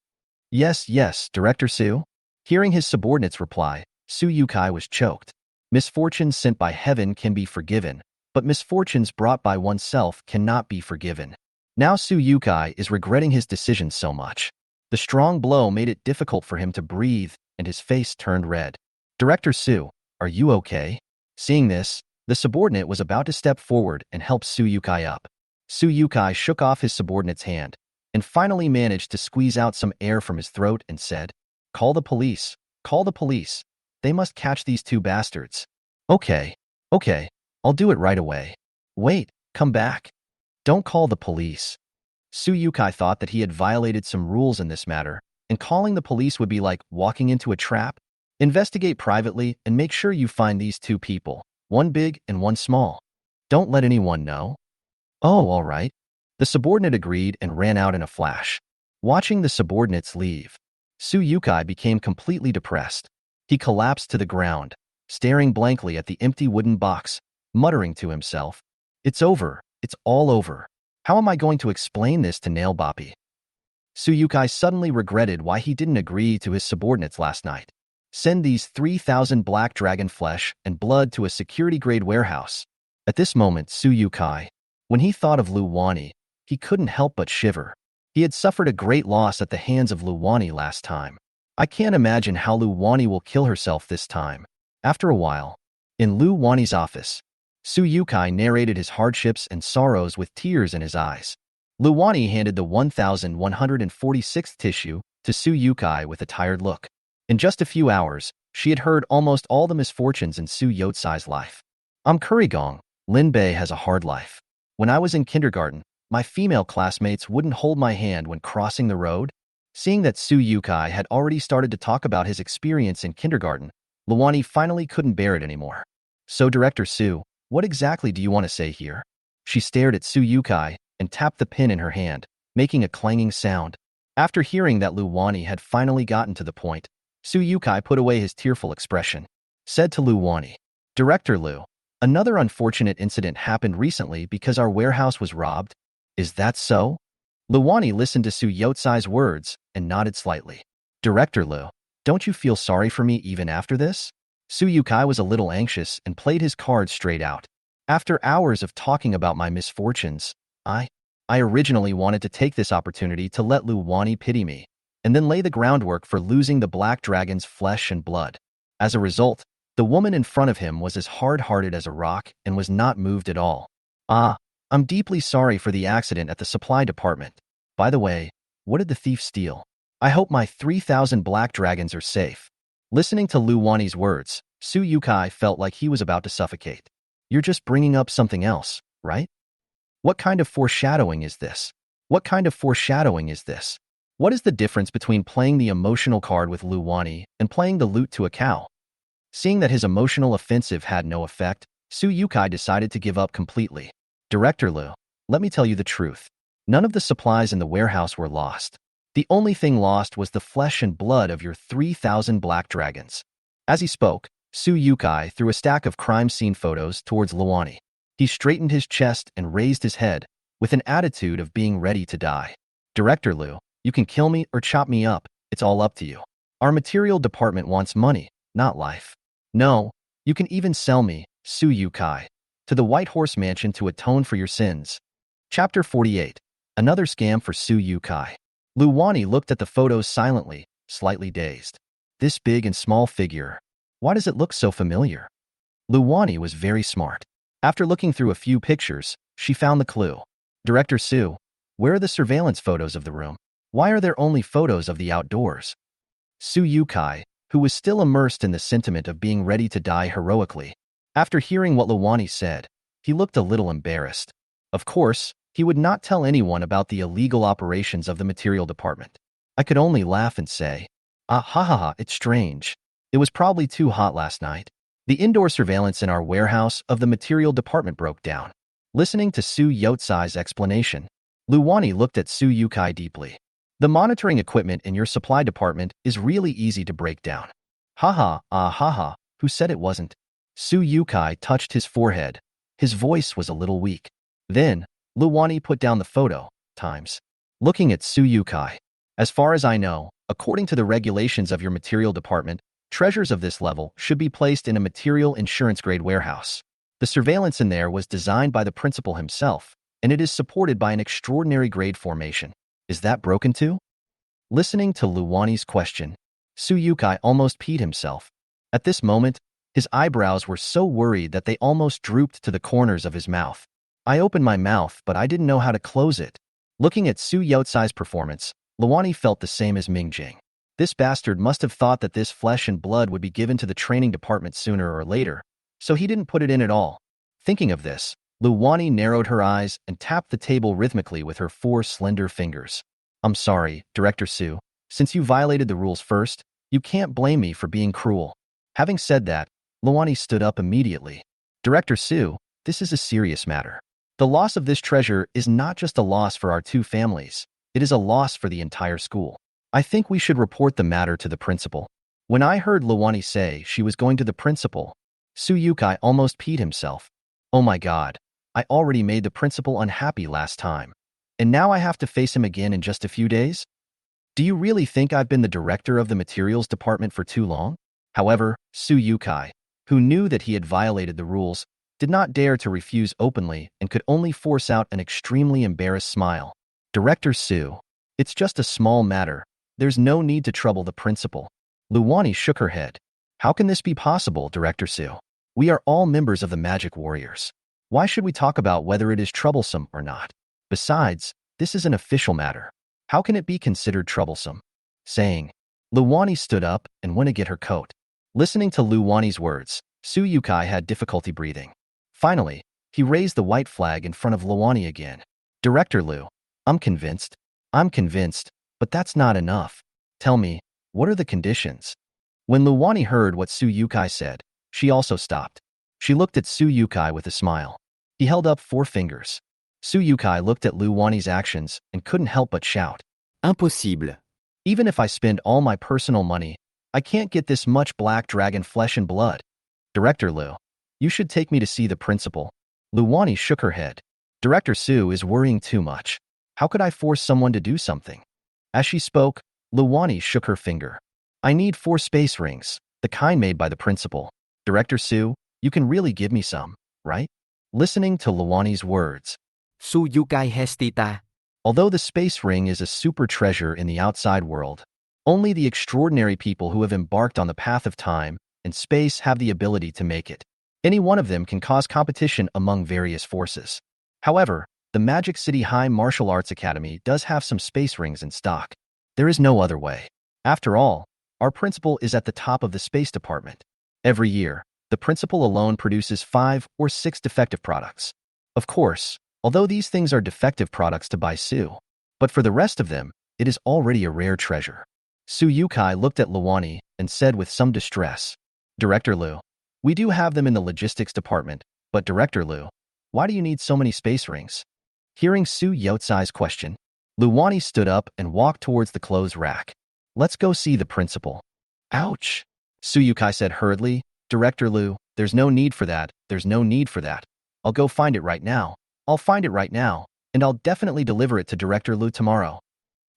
Yes, yes, Director Su. Hearing his subordinate's reply, Su Yukai was choked. Misfortunes sent by heaven can be forgiven, but misfortunes brought by oneself cannot be forgiven. Now Su Yukai is regretting his decision so much. The strong blow made it difficult for him to breathe, and his face turned red. Director Su, are you okay? Seeing this, the subordinate was about to step forward and help Su Yukai up. Su Yukai shook off his subordinate's hand, and finally managed to squeeze out some air from his throat and said, Call the police, call the police. They must catch these two bastards. Okay, I'll do it right away. Wait, come back. Don't call the police. Su Yukai thought that he had violated some rules in this matter, and calling the police would be like walking into a trap. Investigate privately and make sure you find these two people, one big and one small. Don't let anyone know. Oh, all right. The subordinate agreed and ran out in a flash. Watching the subordinates leave, Su Yukai became completely depressed. He collapsed to the ground, staring blankly at the empty wooden box, muttering to himself, It's over. It's all over. How am I going to explain this to Nailboppy? Su Yukai suddenly regretted why he didn't agree to his subordinates last night. Send these 3,000 black dragon flesh and blood to a security-grade warehouse. At this moment, Su Yukai, when he thought of Luani, he couldn't help but shiver. He had suffered a great loss at the hands of Luani last time. I can't imagine how Luani will kill herself this time. After a while, in Luani's office, Su Yukai narrated his hardships and sorrows with tears in his eyes. Luani handed the 1,146th tissue to Su Yukai with a tired look. In just a few hours, she had heard almost all the misfortunes in Su Yotsai's life. I'm Kurigong. Lin Bei has a hard life. When I was in kindergarten, my female classmates wouldn't hold my hand when crossing the road. Seeing that Su Yukai had already started to talk about his experience in kindergarten, Luani finally couldn't bear it anymore. So Director Su, what exactly do you want to say here? She stared at Su Yukai and tapped the pen in her hand, making a clanging sound. After hearing that Luani had finally gotten to the point, Su Yukai put away his tearful expression, said to Luani, Director Lu, another unfortunate incident happened recently because our warehouse was robbed. Is that so? Luani listened to Su Yotsai's words and nodded slightly. Director Lu, don't you feel sorry for me even after this? Su Yukai was a little anxious and played his cards straight out. After hours of talking about my misfortunes, I originally wanted to take this opportunity to let Luani pity me, and then lay the groundwork for losing the black dragon's flesh and blood. As a result, the woman in front of him was as hard-hearted as a rock and was not moved at all. I'm deeply sorry for the accident at the supply department. By the way, what did the thief steal? I hope my 3,000 black dragons are safe. Listening to Luani's words, Su Yukai felt like he was about to suffocate. You're just bringing up something else, right? What kind of foreshadowing is this? What kind of foreshadowing is this? What is the difference between playing the emotional card with Luani and playing the lute to a cow? Seeing that his emotional offensive had no effect, Su Yukai decided to give up completely. Director Lu, let me tell you the truth. None of the supplies in the warehouse were lost. The only thing lost was the flesh and blood of your 3,000 black dragons. As he spoke, Su Yukai threw a stack of crime scene photos towards Luani. He straightened his chest and raised his head, with an attitude of being ready to die. Director Lu, you can kill me or chop me up, it's all up to you. Our material department wants money, not life. No, you can even sell me, Su Yukai, to the White Horse Mansion to atone for your sins. Chapter 48. Another scam for Su Yukai. Luani looked at the photos silently, slightly dazed. This big and small figure. Why does it look so familiar? Luani was very smart. After looking through a few pictures, she found the clue. Director Su, where are the surveillance photos of the room? Why are there only photos of the outdoors? Su Yukai, who was still immersed in the sentiment of being ready to die heroically. After hearing what Luani said, he looked a little embarrassed. Of course, he would not tell anyone about the illegal operations of the material department. I could only laugh and say, ha ha ha, it's strange. It was probably too hot last night. The indoor surveillance in our warehouse of the material department broke down. Listening to Su Yotsai's explanation, Luani looked at Su Yukai deeply. The monitoring equipment in your supply department is really easy to break down. Haha, haha, who said it wasn't? Su Yukai touched his forehead. His voice was a little weak. Then, Luani put down the photo, times. Looking at Su Yukai. As far as I know, according to the regulations of your material department, treasures of this level should be placed in a material insurance-grade warehouse. The surveillance in there was designed by the principal himself, and it is supported by an extraordinary grade formation. Is that broken too? Listening to Luani's question, Su Yukai almost peed himself. At this moment, his eyebrows were so worried that they almost drooped to the corners of his mouth. I opened my mouth, but I didn't know how to close it. Looking at Su Youtsai's performance, Luani felt the same as Mingjing. This bastard must have thought that this flesh and blood would be given to the training department sooner or later, so he didn't put it in at all. Thinking of this, Luani narrowed her eyes and tapped the table rhythmically with her 4 slender fingers. I'm sorry, Director Su. Since you violated the rules first, you can't blame me for being cruel. Having said that, Luani stood up immediately. Director Su, this is a serious matter. The loss of this treasure is not just a loss for our 2 families. It is a loss for the entire school. I think we should report the matter to the principal. When I heard Luani say she was going to the principal, Su Yukai almost peed himself. Oh my god, I already made the principal unhappy last time. And now I have to face him again in just a few days? Do you really think I've been the director of the materials department for too long? However, Su Yukai, who knew that he had violated the rules, did not dare to refuse openly and could only force out an extremely embarrassed smile. Director Su, it's just a small matter. There's no need to trouble the principal. Luani shook her head. How can this be possible, Director Su? We are all members of the Magic Warriors. Why should we talk about whether it is troublesome or not? Besides, this is an official matter. How can it be considered troublesome? Saying, Luani stood up and went to get her coat. Listening to Luani's words, Su Yukai had difficulty breathing. Finally, he raised the white flag in front of Luani again. Director Lu, I'm convinced, but that's not enough. Tell me, what are the conditions? When Luani heard what Su Yukai said, she also stopped. She looked at Su Yukai with a smile. He held up 4 fingers. Su Yukai looked at Luani's actions and couldn't help but shout. Impossible. Even if I spend all my personal money, I can't get this much black dragon flesh and blood. Director Lu, you should take me to see the principal. Luani shook her head. Director Su is worrying too much. How could I force someone to do something? As she spoke, Luani shook her finger. I need 4 space rings, the kind made by the principal. Director Su, you can really give me some, right? Listening to Luani's words, Su Yukai hesita. although the space ring is a super treasure in the outside world, only the extraordinary people who have embarked on the path of time and space have the ability to make it. Any one of them can cause competition among various forces. However, the Magic City High Martial Arts Academy does have some space rings in stock. There is no other way. After all, our principal is at the top of the space department. Every year, the principal alone produces 5 or 6 defective products. Of course, although these things are defective products to buy Su, but for the rest of them, it is already a rare treasure. Su Yukai looked at Luani and said with some distress, Director Lu, we do have them in the logistics department, but Director Lu, why do you need so many space rings? Hearing Su Youtsai's question, Luani stood up and walked towards the clothes rack. Let's go see the principal. Ouch! Su Yukai said hurriedly, Director Lu, there's no need for that, I'll go find it right now. And I'll definitely deliver it to Director Lu tomorrow.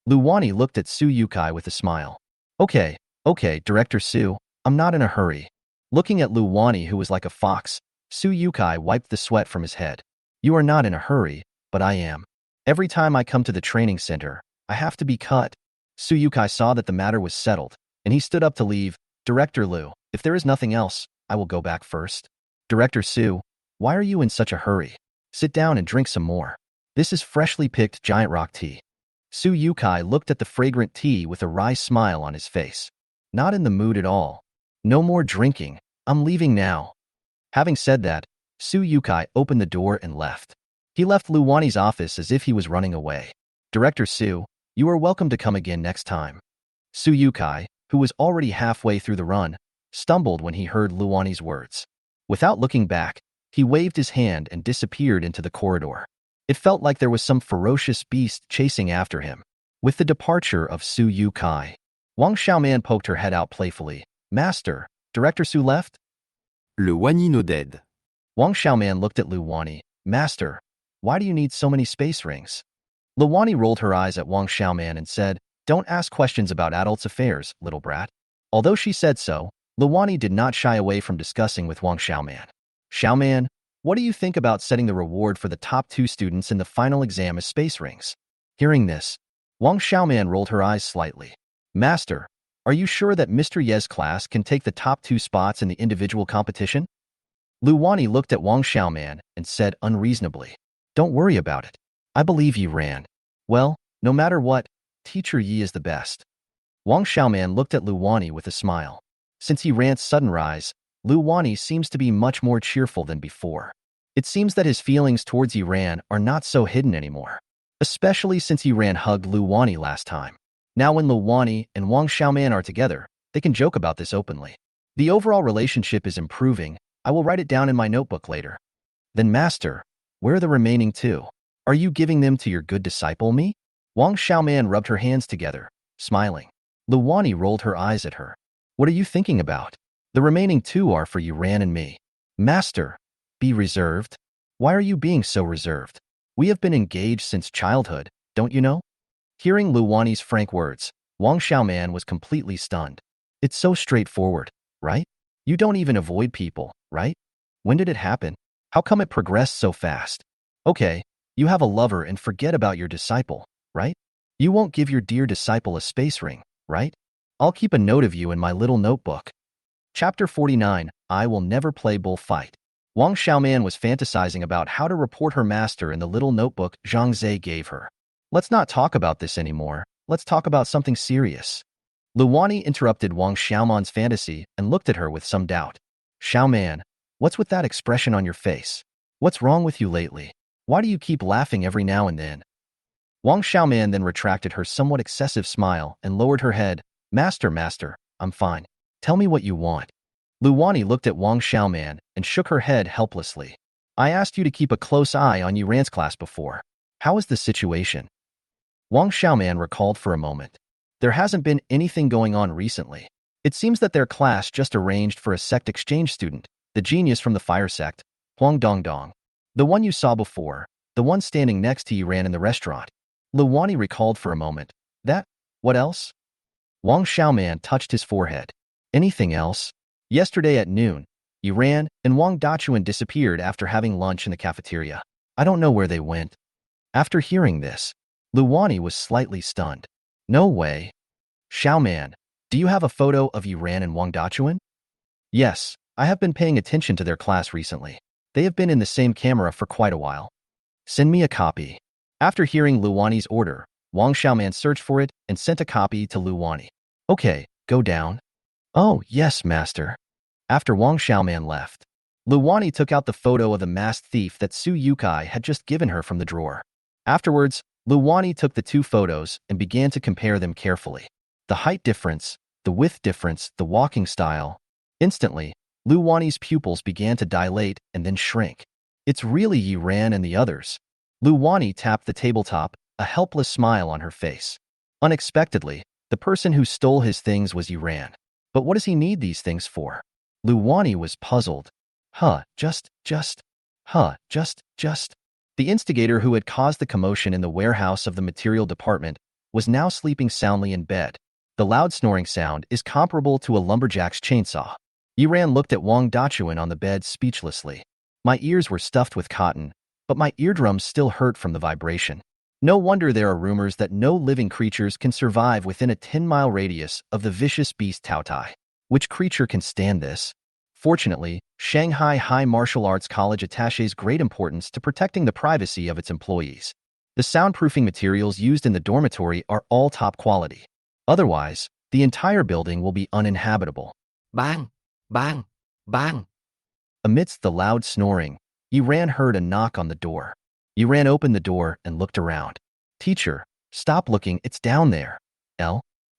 Luani looked at Su Yukai with a smile. Okay, Director Su, I'm not in a hurry. Looking at Luani, who was like a fox, Su Yukai wiped the sweat from his head. You are not in a hurry, but I am. Every time I come to the training center, I have to be cut. Su Yukai saw that the matter was settled, and he stood up to leave. Director Lu, if there is nothing else, I will go back first. Director Su, why are you in such a hurry? Sit down and drink some more. This is freshly picked giant rock tea. Su Yukai looked at the fragrant tea with a wry smile on his face. Not in the mood at all. No more drinking. I'm leaving now. Having said that, Su Yukai opened the door and left. He left Luani's office as if he was running away. Director Su, you are welcome to come again next time. Su Yukai, who was already halfway through the run, stumbled when he heard Luani's words. Without looking back, he waved his hand and disappeared into the corridor. It felt like there was some ferocious beast chasing after him. With the departure of Su Yukai, Wang Xiaoman poked her head out playfully. Master, Director Su left? Le Luani nodded. Wang Xiaoman looked at Luani. Master, why do you need so many space rings? Luani rolled her eyes at Wang Xiaoman and said, Don't ask questions about adults' affairs, little brat. Although she said so, Luani did not shy away from discussing with Wang Xiaoman. Xiaoman, what do you think about setting the reward for the top 2 students in the final exam as space rings? Hearing this, Wang Xiaoman rolled her eyes slightly. Master, are you sure that Mr. Ye's class can take the top 2 spots in the individual competition? Luani looked at Wang Xiaoman and said unreasonably, Don't worry about it. I believe Yi ran. Well, no matter what, Teacher Yi is the best. Wang Xiaoman looked at Luani with a smile. Since he ran sudden rise, Luani seems to be much more cheerful than before. It seems that his feelings towards Yiran are not so hidden anymore, especially since Yiran hugged Luani last time. Now when Luani and Wang Xiaoman are together, they can joke about this openly. The overall relationship is improving. I will write it down in my notebook later. Then Master, where are the remaining 2? Are you giving them to your good disciple me? Wang Xiaoman rubbed her hands together, smiling. Luani rolled her eyes at her. What are you thinking about? The remaining 2 are for Yiran and me. Master, be reserved. Why are you being so reserved? We have been engaged since childhood, don't you know? Hearing Luani's frank words, Wang Xiaoman was completely stunned. It's so straightforward, right? You don't even avoid people, right? When did it happen? How come it progressed so fast? Okay, you have a lover and forget about your disciple, right? You won't give your dear disciple a space ring, right? I'll keep a note of you in my little notebook. Chapter 49, I will never play bullfight. Wang Xiaoman was fantasizing about how to report her master in the little notebook Zhang Zhe gave her. Let's not talk about this anymore. Let's talk about something serious. Luani interrupted Wang Xiaoman's fantasy and looked at her with some doubt. Xiaoman, what's with that expression on your face? What's wrong with you lately? Why do you keep laughing every now and then? Wang Xiaoman then retracted her somewhat excessive smile and lowered her head. Master, I'm fine. Tell me what you want. Luani looked at Wang Xiaoman and shook her head helplessly. I asked you to keep a close eye on Yiran's class before. How is the situation? Wang Xiaoman recalled for a moment. There hasn't been anything going on recently. It seems that their class just arranged for a sect exchange student, the genius from the fire sect, Huang Dongdong. The one you saw before, the one standing next to Yiran in the restaurant. Luani recalled for a moment. That? What else? Wang Xiaoman touched his forehead. Anything else? Yesterday at noon, Yiran and Wang Dachuan disappeared after having lunch in the cafeteria. I don't know where they went. After hearing this, Luani was slightly stunned. No way. Xiaoman, do you have a photo of Yiran and Wang Dachuan? Yes, I have been paying attention to their class recently. They have been in the same camera for quite a while. Send me a copy. After hearing Luani's order, Wang Xiaoman searched for it and sent a copy to Luani. Okay, go down. Oh, yes, master. After Wang Xiaoman left, Luani took out the photo of the masked thief that Su Yukai had just given her from the drawer. Afterwards, Luani took the 2 photos and began to compare them carefully. The height difference, the width difference, the walking style. Instantly, Luani's pupils began to dilate and then shrink. It's really Yiran and the others. Luani tapped the tabletop, a helpless smile on her face. Unexpectedly, the person who stole his things was Yiran. But what does he need these things for? Luani was puzzled. Just. The instigator who had caused the commotion in the warehouse of the material department was now sleeping soundly in bed. The loud snoring sound is comparable to a lumberjack's chainsaw. Yiran looked at Wang Dachuan on the bed speechlessly. My ears were stuffed with cotton, but my eardrums still hurt from the vibration. No wonder there are rumors that no living creatures can survive within a 10-mile radius of the vicious beast Taotie. Which creature can stand this? Fortunately, Shanghai High Martial Arts College attaches great importance to protecting the privacy of its employees. The soundproofing materials used in the dormitory are all top quality. Otherwise, the entire building will be uninhabitable. Bang! Bang! Bang! Amidst the loud snoring, Yiran heard a knock on the door. Yiran opened the door and looked around. Teacher, stop looking, it's down there.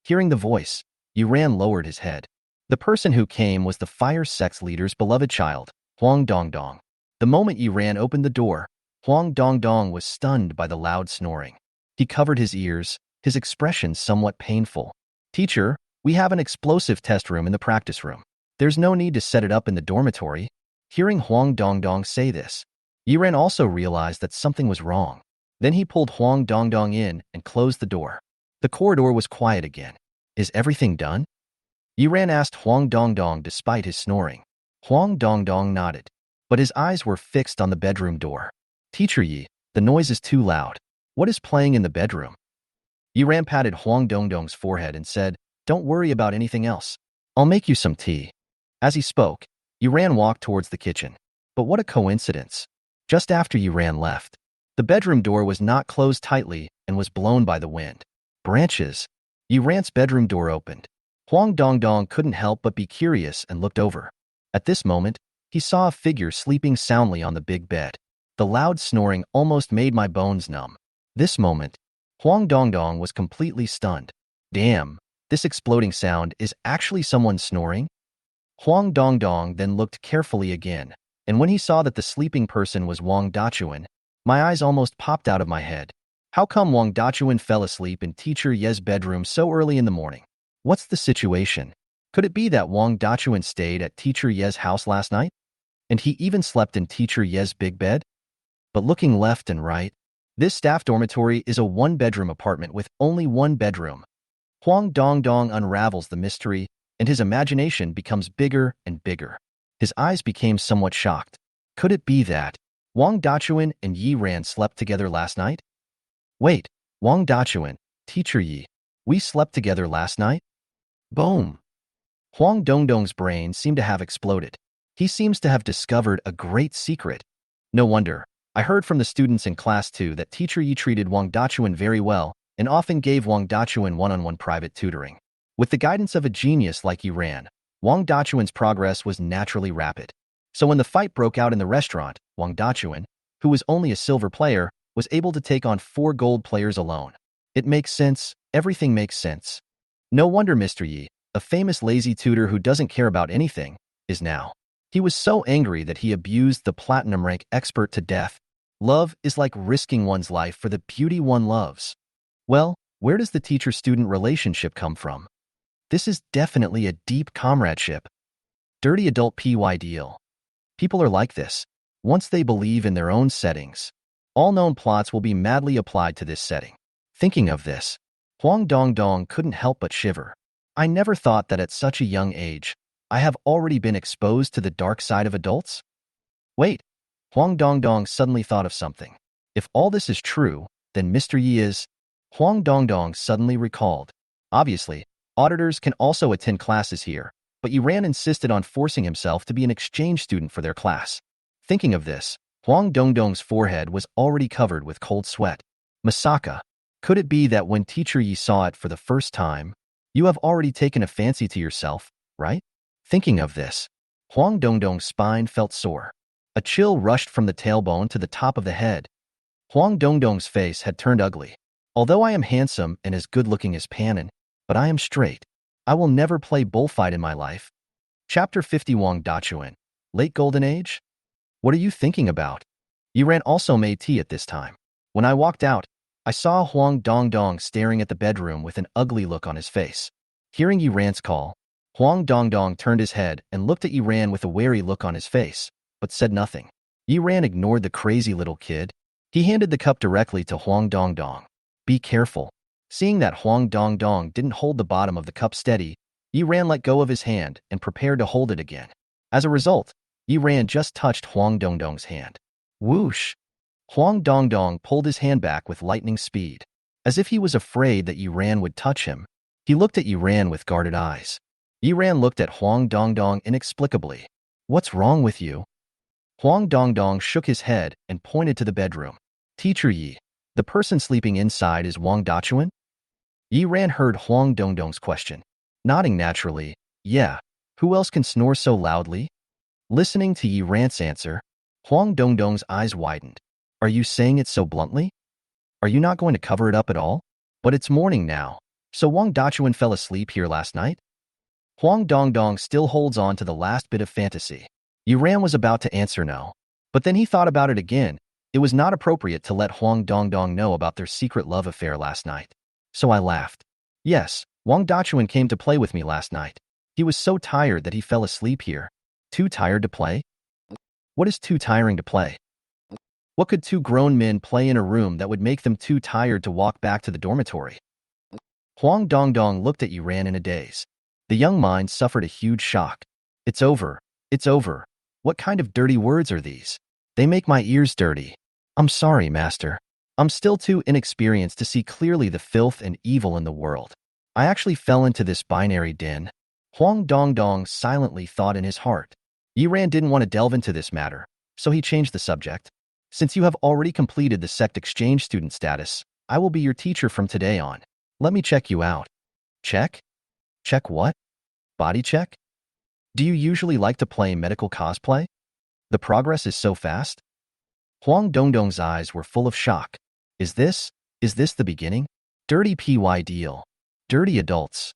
Hearing the voice, Yiran lowered his head. The person who came was the fire sect's leader's beloved child, Huang Dongdong. The moment Yiran opened the door, Huang Dongdong was stunned by the loud snoring. He covered his ears, his expression somewhat painful. Teacher, we have an explosive test room in the practice room. There's no need to set it up in the dormitory. Hearing Huang Dongdong say this, Yiran also realized that something was wrong. Then he pulled Huang Dongdong in and closed the door. The corridor was quiet again. Is everything done? Yiran asked Huang Dongdong despite his snoring. Huang Dongdong nodded, but his eyes were fixed on the bedroom door. Teacher Yi, the noise is too loud. What is playing in the bedroom? Yiran patted Huang Dongdong's forehead and said, Don't worry about anything else. I'll make you some tea. As he spoke, Yiran walked towards the kitchen. But what a coincidence. Just after Yiran left, the bedroom door was not closed tightly and was blown by the wind. Branches. Yiran's bedroom door opened. Huang Dongdong couldn't help but be curious and looked over. At this moment, he saw a figure sleeping soundly on the big bed. The loud snoring almost made my bones numb. This moment, Huang Dongdong was completely stunned. Damn, this exploding sound is actually someone snoring? Huang Dongdong then looked carefully again, and when he saw that the sleeping person was Wang Dachuan, my eyes almost popped out of my head. How come Wang Dachuan fell asleep in Teacher Ye's bedroom so early in the morning? What's the situation? Could it be that Wang Dachuan stayed at Teacher Ye's house last night? And he even slept in Teacher Ye's big bed? But looking left and right, this staff dormitory is a one-bedroom apartment with only one bedroom. Huang Dongdong unravels the mystery, and his imagination becomes bigger and bigger. His eyes became somewhat shocked. Could it be that Wang Dachuan and Yi Ran slept together last night? Wait, Wang Dachuan, Teacher Yi, we slept together last night? Boom! Huang Dongdong's brain seemed to have exploded. He seems to have discovered a great secret. No wonder. I heard from the students in class 2 that Teacher Yi treated Wang Dachuan very well and often gave Wang Dachuan one-on-one private tutoring. With the guidance of a genius like Yi Ran, Wang Dachuan's progress was naturally rapid. So when the fight broke out in the restaurant, Wang Dachuan, who was only a silver player, was able to take on 4 gold players alone. It makes sense. Everything makes sense. No wonder Mr. Yi, a famous lazy tutor who doesn't care about anything, is now. He was so angry that he abused the platinum rank expert to death. Love is like risking one's life for the beauty one loves. Well, where does the teacher-student relationship come from? This is definitely a deep comradeship. Dirty adult PY deal. People are like this. Once they believe in their own settings, all known plots will be madly applied to this setting. Thinking of this, Huang Dongdong couldn't help but shiver. I never thought that at such a young age, I have already been exposed to the dark side of adults? Wait, Huang Dongdong suddenly thought of something. If all this is true, then Mr. Yi is... Huang Dongdong suddenly recalled. Obviously, auditors can also attend classes here, but Yiran insisted on forcing himself to be an exchange student for their class. Thinking of this, Huang Dongdong's forehead was already covered with cold sweat. Masaka, could it be that when Teacher Yi saw it for the first time, you have already taken a fancy to yourself, right? Thinking of this, Huang Dongdong's spine felt sore. A chill rushed from the tailbone to the top of the head. Huang Dongdong's face had turned ugly. Although I am handsome and as good-looking as Panin, but I am straight. I will never play bullfight in my life. Chapter 50 Wang Dachuan. Late Golden Age? What are you thinking about? Yiran also made tea at this time. When I walked out, I saw Huang Dongdong staring at the bedroom with an ugly look on his face. Hearing Yiran's call, Huang Dongdong turned his head and looked at Yiran with a wary look on his face, but said nothing. Yiran ignored the crazy little kid. He handed the cup directly to Huang Dongdong. Be careful. Seeing that Huang Dongdong didn't hold the bottom of the cup steady, Yiran let go of his hand and prepared to hold it again. As a result, Yiran just touched Huang Dongdong's hand. Whoosh! Huang Dongdong pulled his hand back with lightning speed. As if he was afraid that Yiran would touch him, he looked at Yiran with guarded eyes. Yiran looked at Huang Dongdong inexplicably. What's wrong with you? Huang Dongdong shook his head and pointed to the bedroom. Teacher Yi, the person sleeping inside is Wang Dachuan? Yiran heard Huang Dongdong's question. Nodding naturally, yeah, who else can snore so loudly? Listening to Yiran's answer, Huang Dongdong's eyes widened. Are you saying it so bluntly? Are you not going to cover it up at all? But it's morning now, so Wang Dachuan fell asleep here last night? Huang Dongdong still holds on to the last bit of fantasy. Yiran was about to answer no, but then he thought about it again. It was not appropriate to let Huang Dongdong know about their secret love affair last night. So I laughed. Yes, Wang Dachuan came to play with me last night. He was so tired that he fell asleep here. Too tired to play? What is too tiring to play? What could two grown men play in a room that would make them too tired to walk back to the dormitory? Huang Dongdong looked at Yuran in a daze. The young mind suffered a huge shock. It's over. It's over. What kind of dirty words are these? They make my ears dirty. I'm sorry, master. I'm still too inexperienced to see clearly the filth and evil in the world. I actually fell into this binary den. Huang Dongdong silently thought in his heart. Yuran didn't want to delve into this matter, so he changed the subject. Since you have already completed the sect exchange student status, I will be your teacher from today on. Let me check you out. Check? Check what? Body check? Do you usually like to play medical cosplay? The progress is so fast? Huang Dongdong's eyes were full of shock. Is this the beginning? Dirty PY deal. Dirty adults.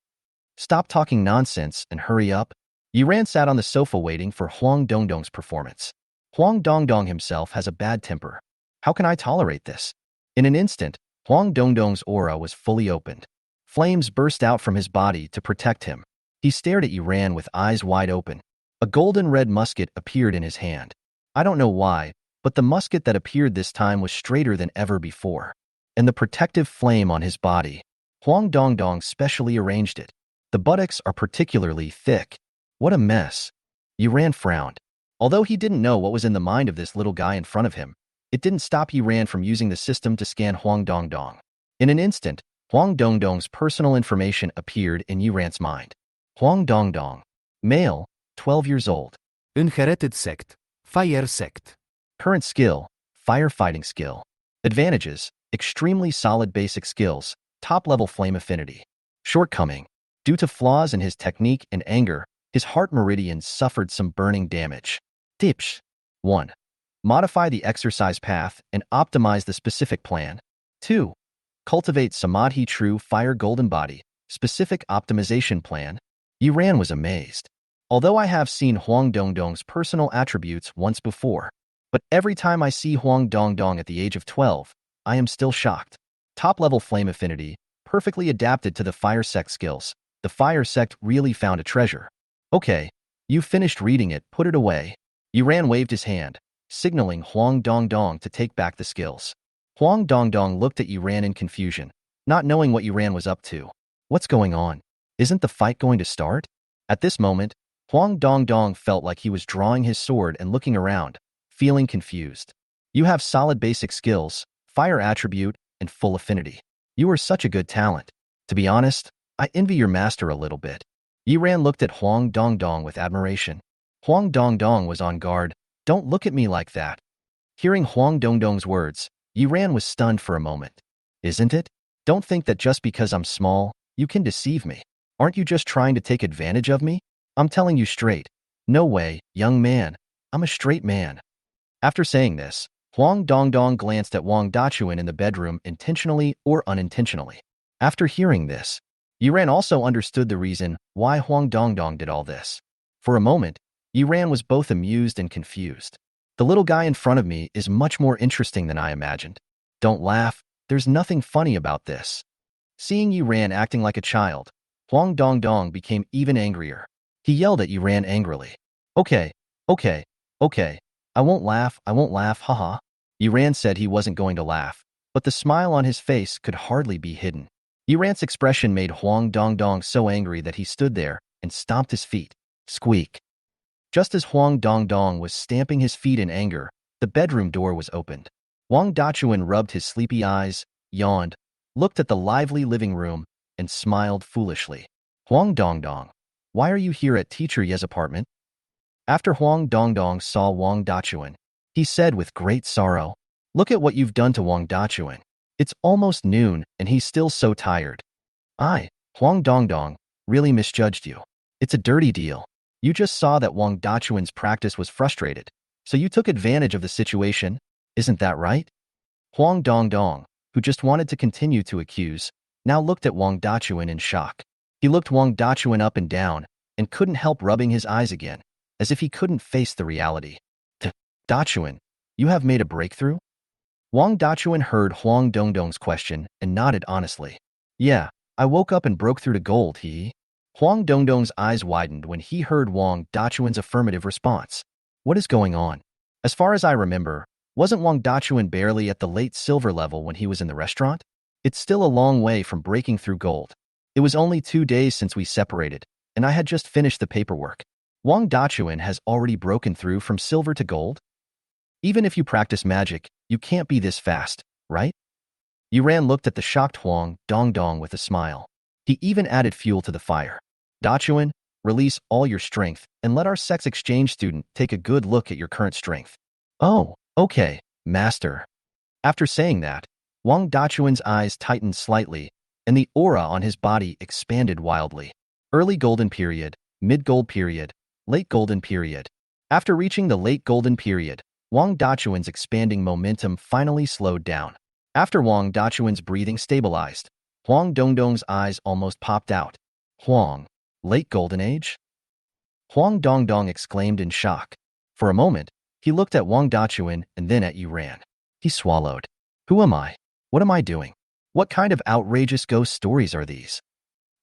Stop talking nonsense and hurry up. Yuran sat on the sofa waiting for Huang Dongdong's performance. Huang Dongdong himself has a bad temper. How can I tolerate this? In an instant, Huang Dongdong's aura was fully opened. Flames burst out from his body to protect him. He stared at Yuran with eyes wide open. A golden red musket appeared in his hand. I don't know why, but the musket that appeared this time was straighter than ever before. And the protective flame on his body. Huang Dongdong specially arranged it. The buttocks are particularly thick. What a mess. Yuran frowned. Although he didn't know what was in the mind of this little guy in front of him, it didn't stop Yuran from using the system to scan Huang Dongdong. In an instant, Huang Dongdong's personal information appeared in Yuran's mind. Huang Dongdong, male, 12 years old. Inherited sect. Fire sect. Current skill, firefighting skill. Advantages, extremely solid basic skills, top-level flame affinity. Shortcoming, due to flaws in his technique and anger, his heart meridians suffered some burning damage. Tips. 1. Modify the exercise path and optimize the specific plan. 2. Cultivate Samadhi True Fire Golden Body, specific optimization plan. Yuran was amazed. Although I have seen Huang Dongdong's personal attributes once before, but every time I see Huang Dongdong at the age of 12, I am still shocked. Top-level flame affinity, perfectly adapted to the fire sect skills. The fire sect really found a treasure. Okay, you finished reading it, put it away. Yuran waved his hand, signaling Huang Dongdong to take back the skills. Huang Dongdong looked at Yuran in confusion, not knowing what Yuran was up to. What's going on? Isn't the fight going to start? At this moment, Huang Dongdong felt like he was drawing his sword and looking around, feeling confused. You have solid basic skills, fire attribute, and full affinity. You are such a good talent. To be honest, I envy your master a little bit. Yuran looked at Huang Dongdong with admiration. Huang Dongdong was on guard. Don't look at me like that. Hearing Huang Dongdong's words, Yuran was stunned for a moment. Isn't it? Don't think that just because I'm small, you can deceive me. Aren't you just trying to take advantage of me? I'm telling you straight. No way, young man. I'm a straight man. After saying this, Huang Dongdong glanced at Wang Dachuan in the bedroom intentionally or unintentionally. After hearing this, Yuran also understood the reason why Huang Dongdong did all this. For a moment, Yuran was both amused and confused. The little guy in front of me is much more interesting than I imagined. Don't laugh, there's nothing funny about this. Seeing Yuran acting like a child, Huang Dongdong became even angrier. He yelled at Yuran angrily. Okay, I won't laugh, haha. Yuran said he wasn't going to laugh, but the smile on his face could hardly be hidden. Yuran's expression made Huang Dongdong so angry that he stood there and stomped his feet. Squeak. Just as Huang Dongdong was stamping his feet in anger, the bedroom door was opened. Wang Dachuan rubbed his sleepy eyes, yawned, looked at the lively living room, and smiled foolishly. Huang Dongdong, why are you here at Teacher Ye's apartment? After Huang Dongdong saw Wang Dachuan, he said with great sorrow, look at what you've done to Wang Dachuan. It's almost noon, and he's still so tired. I, Huang Dongdong, really misjudged you. It's a dirty deal. You just saw that Wang Dachuan's practice was frustrated, so you took advantage of the situation. Isn't that right? Huang Dongdong, who just wanted to continue to accuse, now looked at Wang Dachuan in shock. He looked Wang Dachuan up and down, and couldn't help rubbing his eyes again, as if he couldn't face the reality. Dachuan, you have made a breakthrough? Wang Dachuan heard Huang Dongdong's question and nodded honestly. Yeah, I woke up and broke through to gold, he. Huang Dongdong's eyes widened when he heard Wang Dachuan's affirmative response. What is going on? As far as I remember, wasn't Wang Dachuan barely at the late silver level when he was in the restaurant? It's still a long way from breaking through gold. It was only 2 days since we separated, and I had just finished the paperwork. Wang Dachuan has already broken through from silver to gold? Even if you practice magic, you can't be this fast, right? Yuran looked at the shocked Huang Dongdong with a smile. He even added fuel to the fire. Dachuan, release all your strength and let our sex exchange student take a good look at your current strength. Oh, okay, master. After saying that, Wang Dachuan's eyes tightened slightly, and the aura on his body expanded wildly. Early golden period, mid-gold period, late golden period. After reaching the late golden period, Wang Dachuan's expanding momentum finally slowed down. After Wang Dachuan's breathing stabilized, Huang Dongdong's eyes almost popped out. Huang, late golden age? Huang Dongdong exclaimed in shock. For a moment, he looked at Wang Dachuan and then at Yuran. He swallowed. Who am I? What am I doing? What kind of outrageous ghost stories are these?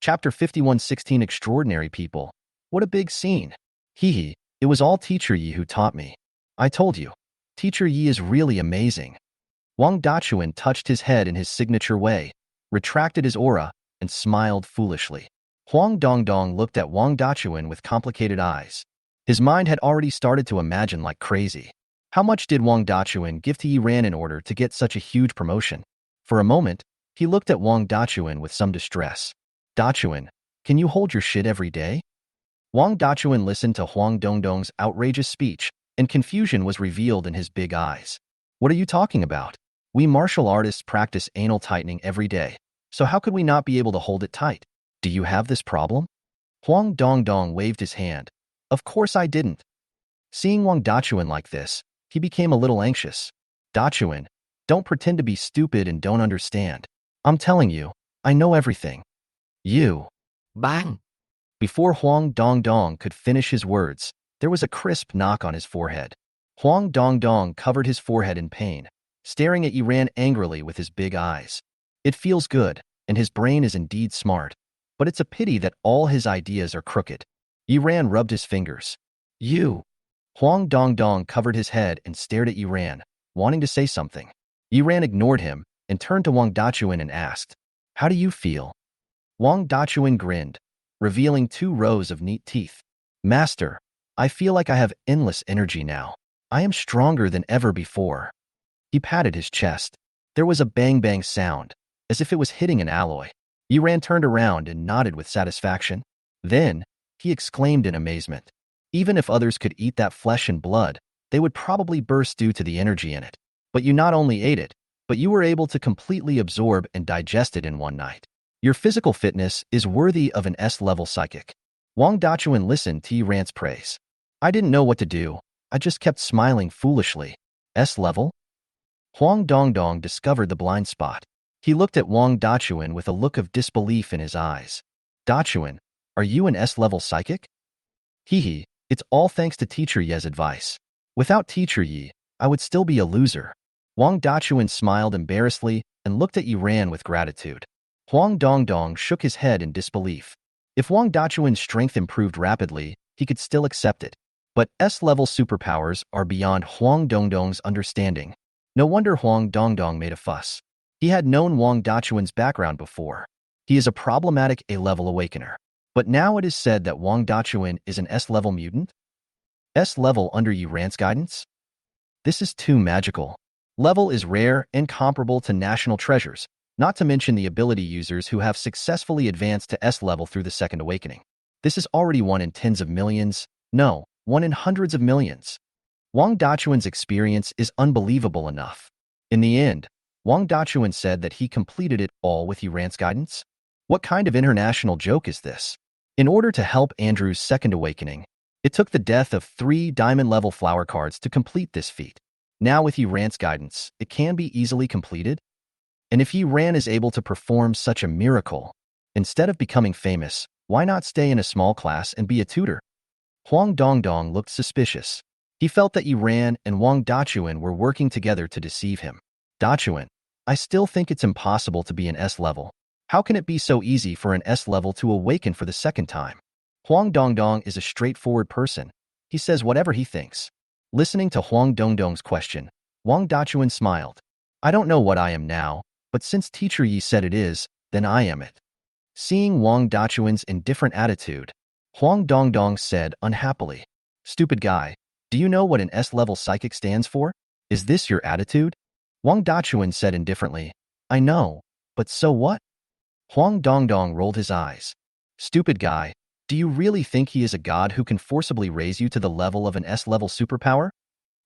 Chapter 51:16 Extraordinary People. What a big scene. Hee hee, it was all Teacher Yi who taught me. I told you, Teacher Yi is really amazing. Wang Dachuan touched his head in his signature way, retracted his aura, and smiled foolishly. Huang Dongdong looked at Wang Dachuan with complicated eyes. His mind had already started to imagine like crazy. How much did Wang Dachuan give to Yiran in order to get such a huge promotion? For a moment, he looked at Wang Dachuan with some distress. Dachuan, can you hold your shit every day? Wang Dachuan listened to Huang Dongdong's outrageous speech, and confusion was revealed in his big eyes. What are you talking about? We martial artists practice anal tightening every day, so how could we not be able to hold it tight? Do you have this problem? Huang Dongdong waved his hand. Of course I didn't. Seeing Wang Dachuan like this, he became a little anxious. Dachuan, don't pretend to be stupid and don't understand. I'm telling you, I know everything. You. Bang! Before Huang Dongdong could finish his words, there was a crisp knock on his forehead. Huang Dongdong covered his forehead in pain, staring at Yiran angrily with his big eyes. It feels good, and his brain is indeed smart, but it's a pity that all his ideas are crooked. Yiran rubbed his fingers. You. Huang Dongdong covered his head and stared at Yiran, wanting to say something. Yiran ignored him and turned to Wang Dachuan and asked, How do you feel? Wang Dachuan grinned, revealing 2 rows of neat teeth. Master, I feel like I have endless energy now. I am stronger than ever before. He patted his chest. There was a bang-bang sound, as if it was hitting an alloy. Yiran turned around and nodded with satisfaction. Then, he exclaimed in amazement. Even if others could eat that flesh and blood, they would probably burst due to the energy in it. But you not only ate it, but you were able to completely absorb and digest it in one night. Your physical fitness is worthy of an S-level psychic. Wang Dachuan listened to Yiran's praise. I didn't know what to do. I just kept smiling foolishly. S-level? Huang Dongdong discovered the blind spot. He looked at Wang Dachuan with a look of disbelief in his eyes. Dachuan, are you an S-level psychic? Hee hee, it's all thanks to Teacher Ye's advice. Without Teacher Ye, I would still be a loser. Wang Dachuan smiled embarrassedly and looked at Yiran with gratitude. Huang Dongdong shook his head in disbelief. If Wang Dachuan's strength improved rapidly, he could still accept it. But S-level superpowers are beyond Huang Dongdong's understanding. No wonder Huang Dongdong made a fuss. He had known Wang Dachuan's background before. He is a problematic A-level awakener. But now it is said that Wang Dachuan is an S-level mutant? S-level under Yiran's guidance? This is too magical. Level is rare and comparable to national treasures, not to mention the ability users who have successfully advanced to S-level through the Second Awakening. This is already one in tens of millions. No, one in hundreds of millions. Wang Dachuan's experience is unbelievable enough. In the end, Wang Dachuan said that he completed it all with Yiran's guidance. What kind of international joke is this? In order to help Andrew's Second Awakening, it took the death of 3 diamond-level flower cards to complete this feat. Now with Yiran's guidance, it can be easily completed. And if Yiran is able to perform such a miracle, instead of becoming famous, why not stay in a small class and be a tutor? Huang Dongdong looked suspicious. He felt that Yiran and Wang Dachuan were working together to deceive him. Dachuan, I still think it's impossible to be an S-level. How can it be so easy for an S level to awaken for the second time? Huang Dongdong is a straightforward person. He says whatever he thinks. Listening to Huang Dongdong's question, Wang Dachuan smiled. I don't know what I am now, but since Teacher Yi said it is, then I am it. Seeing Wang Dachuan's indifferent attitude, Huang Dongdong said unhappily, Stupid guy, do you know what an S-level psychic stands for? Is this your attitude? Wang Dachuan said indifferently, I know, but so what? Huang Dongdong rolled his eyes. Stupid guy, do you really think he is a god who can forcibly raise you to the level of an S-level superpower?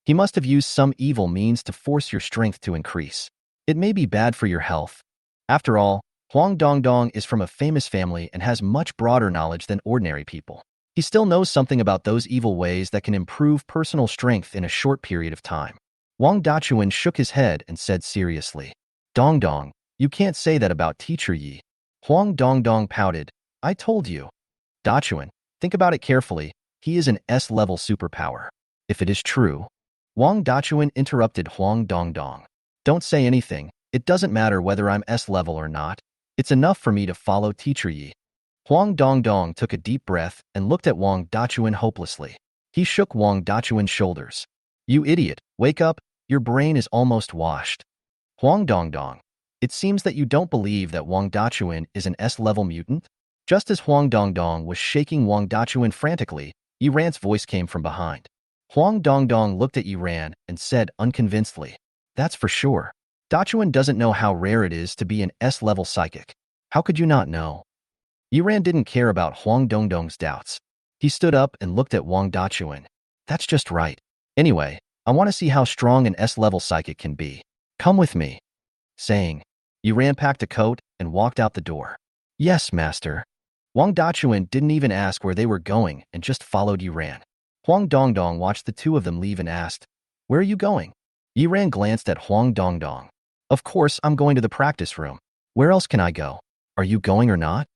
He must have used some evil means to force your strength to increase. It may be bad for your health. After all, Huang Dongdong is from a famous family and has much broader knowledge than ordinary people. He still knows something about those evil ways that can improve personal strength in a short period of time. Wang Dachuan shook his head and said seriously, Dongdong, you can't say that about Teacher Yi. Huang Dongdong pouted, I told you. Dachuan, think about it carefully. He is an S-level superpower. If it is true. Wang Dachuan interrupted Huang Dongdong. Don't say anything. It doesn't matter whether I'm S-level or not. It's enough for me to follow Teacher Yi. Huang Dongdong took a deep breath and looked at Wang Dachuan hopelessly. He shook Wang Dachuan's shoulders. You idiot, wake up, your brain is almost washed. Huang Dongdong, it seems that you don't believe that Wang Dachuan is an S-level mutant? Just as Huang Dongdong was shaking Wang Dachuan frantically, Yiran's voice came from behind. Huang Dongdong looked at Yiran and said unconvincedly, That's for sure. Dachuan doesn't know how rare it is to be an S-level psychic. How could you not know? Yiran didn't care about Huang Dongdong's doubts. He stood up and looked at Wang Dachuan. That's just right. Anyway, I want to see how strong an S-level psychic can be. Come with me. Saying, Yiran packed a coat and walked out the door. Yes, master. Wang Dachuan didn't even ask where they were going and just followed Yiran. Huang Dongdong watched the two of them leave and asked, Where are you going? Yiran glanced at Huang Dongdong. Of course, I'm going to the practice room. Where else can I go? Are you going or not?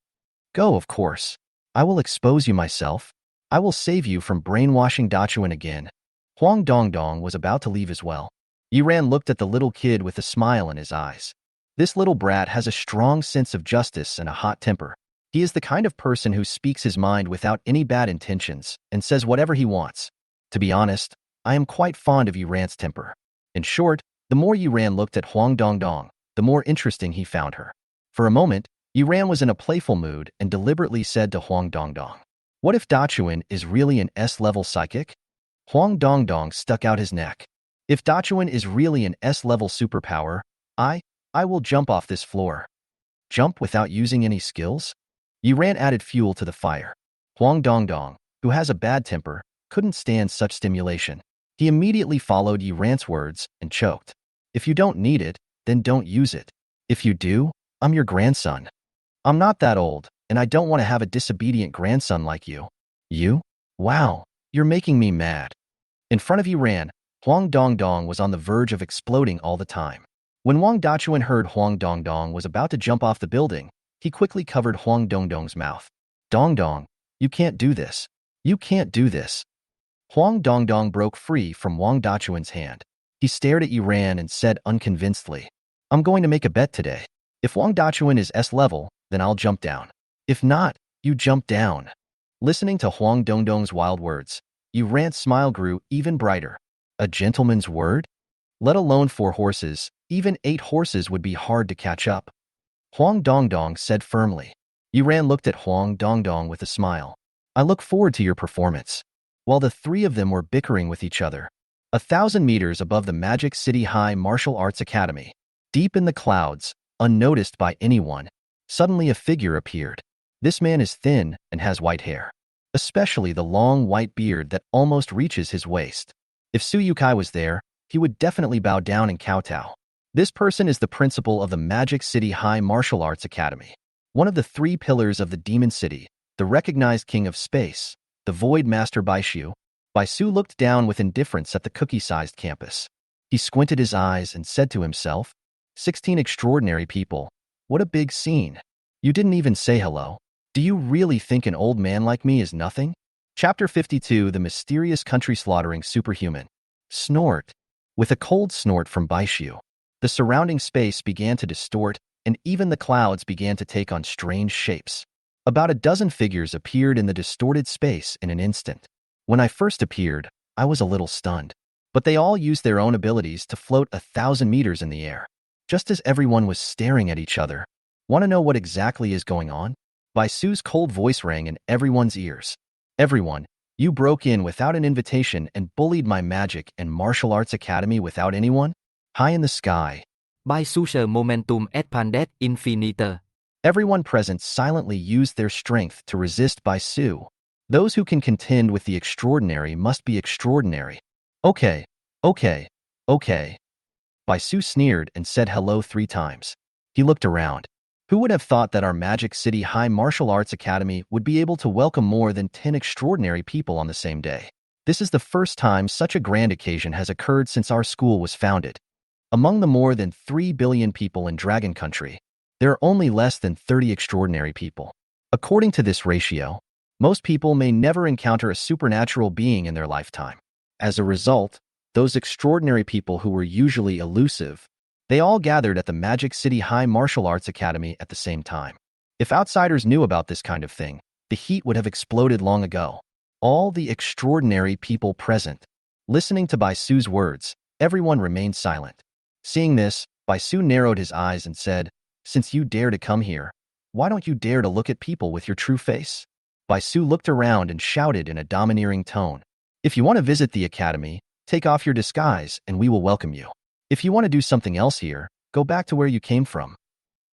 Go, of course. I will expose you myself. I will save you from brainwashing Dachuan again. Huang Dongdong was about to leave as well. Yiran looked at the little kid with a smile in his eyes. This little brat has a strong sense of justice and a hot temper. He is the kind of person who speaks his mind without any bad intentions and says whatever he wants. To be honest, I am quite fond of Yiran's temper. In short, the more Yiran looked at Huang Dongdong, the more interesting he found her. For a moment, Yiran was in a playful mood and deliberately said to Huang Dongdong, What if Dachuan is really an S-level psychic? Huang Dongdong stuck out his neck. If Dachuan is really an S-level superpower, I will jump off this floor. Jump without using any skills? Yiran added fuel to the fire. Huang Dongdong, who has a bad temper, couldn't stand such stimulation. He immediately followed Yiran's words and choked. If you don't need it, then don't use it. If you do, I'm your grandson. I'm not that old, and I don't want to have a disobedient grandson like you. You? Wow, you're making me mad. In front of Yiran, Huang Dongdong was on the verge of exploding all the time. When Wang Dachuan heard Huang Dongdong was about to jump off the building, he quickly covered Huang Dongdong's mouth. Dongdong, you can't do this. You can't do this. Huang Dongdong broke free from Wang Dachuan's hand. He stared at Yiran and said unconvincedly, I'm going to make a bet today. If Wang Dachuan is S-level, then I'll jump down. If not, you jump down. Listening to Huang Dongdong's wild words, Yiran's smile grew even brighter. A gentleman's word? Let alone 4 horses, even 8 horses would be hard to catch up. Huang Dongdong said firmly. Yiran looked at Huang Dongdong with a smile. I look forward to your performance. While the 3 of them were bickering with each other, 1,000 meters above the Magic City High Martial Arts Academy, deep in the clouds, unnoticed by anyone, suddenly a figure appeared. This man is thin and has white hair, especially the long white beard that almost reaches his waist. If Su Yukai was there, he would definitely bow down and kowtow. This person is the principal of the Magic City High Martial Arts Academy, one of the 3 pillars of the Demon City, the recognized king of space, the Void Master Baishu. Baisu looked down with indifference at the cookie-sized campus. He squinted his eyes and said to himself, 16 extraordinary people. What a big scene. You didn't even say hello. Do you really think an old man like me is nothing? Chapter 52, The Mysterious Country Slaughtering Superhuman. Snort. With a cold snort from Baishu, the surrounding space began to distort and even the clouds began to take on strange shapes. About a dozen figures appeared in the distorted space in an instant. When I first appeared, I was a little stunned. But they all used their own abilities to float 1,000 meters in the air. Just as everyone was staring at each other. Want to know what exactly is going on? Baisu's cold voice rang in everyone's ears. Everyone, you broke in without an invitation and bullied my magic and martial arts academy without anyone? High in the sky. By social momentum expanded infiniter. Everyone present silently used their strength to resist Baisu. Those who can contend with the extraordinary must be extraordinary. Okay. Baisu sneered and said hello 3 times. He looked around. Who would have thought that our Magic City High Martial Arts Academy would be able to welcome more than 10 extraordinary people on the same day? This is the first time such a grand occasion has occurred since our school was founded. Among the more than 3 billion people in Dragon Country, there are only less than 30 extraordinary people. According to this ratio, most people may never encounter a supernatural being in their lifetime. As a result, those extraordinary people who were usually elusive, they all gathered at the Magic City High Martial Arts Academy at the same time. If outsiders knew about this kind of thing, the heat would have exploded long ago. All the extraordinary people present. Listening to Baisu's words, everyone remained silent. Seeing this, Baisu narrowed his eyes and said, "Since you dare to come here, why don't you dare to look at people with your true face?" Baisu looked around and shouted in a domineering tone, "If you want to visit the academy, take off your disguise and we will welcome you. If you want to do something else here, go back to where you came from."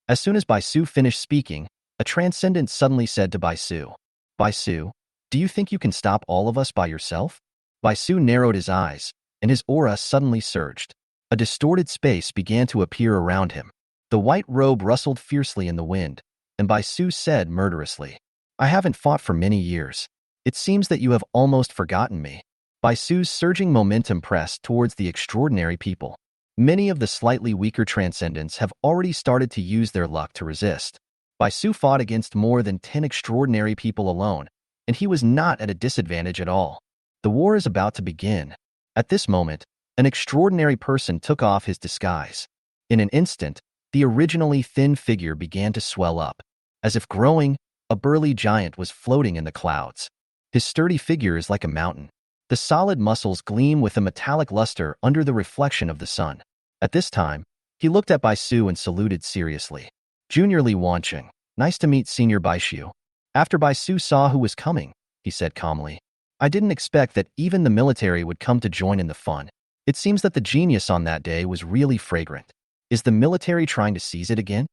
As soon as Baisu finished speaking, a transcendent suddenly said to Baisu, "Baisu, do you think you can stop all of us by yourself?" Baisu narrowed his eyes, and his aura suddenly surged. A distorted space began to appear around him. The white robe rustled fiercely in the wind, and Baisu said murderously, "I haven't fought for many years. It seems that you have almost forgotten me." Baisu's surging momentum pressed towards the extraordinary people. Many of the slightly weaker transcendents have already started to use their luck to resist. Baisu fought against more than 10 extraordinary people alone, and he was not at a disadvantage at all. The war is about to begin. At this moment, an extraordinary person took off his disguise. In an instant, the originally thin figure began to swell up. As if growing, a burly giant was floating in the clouds. His sturdy figure is like a mountain. The solid muscles gleam with a metallic luster under the reflection of the sun. At this time, he looked at Baisu and saluted seriously. "Junior Li Wanqing, nice to meet Senior Baishu." After Baisu saw who was coming, he said calmly, "I didn't expect that even the military would come to join in the fun. It seems that the genius on that day was really fragrant. Is the military trying to seize it again?"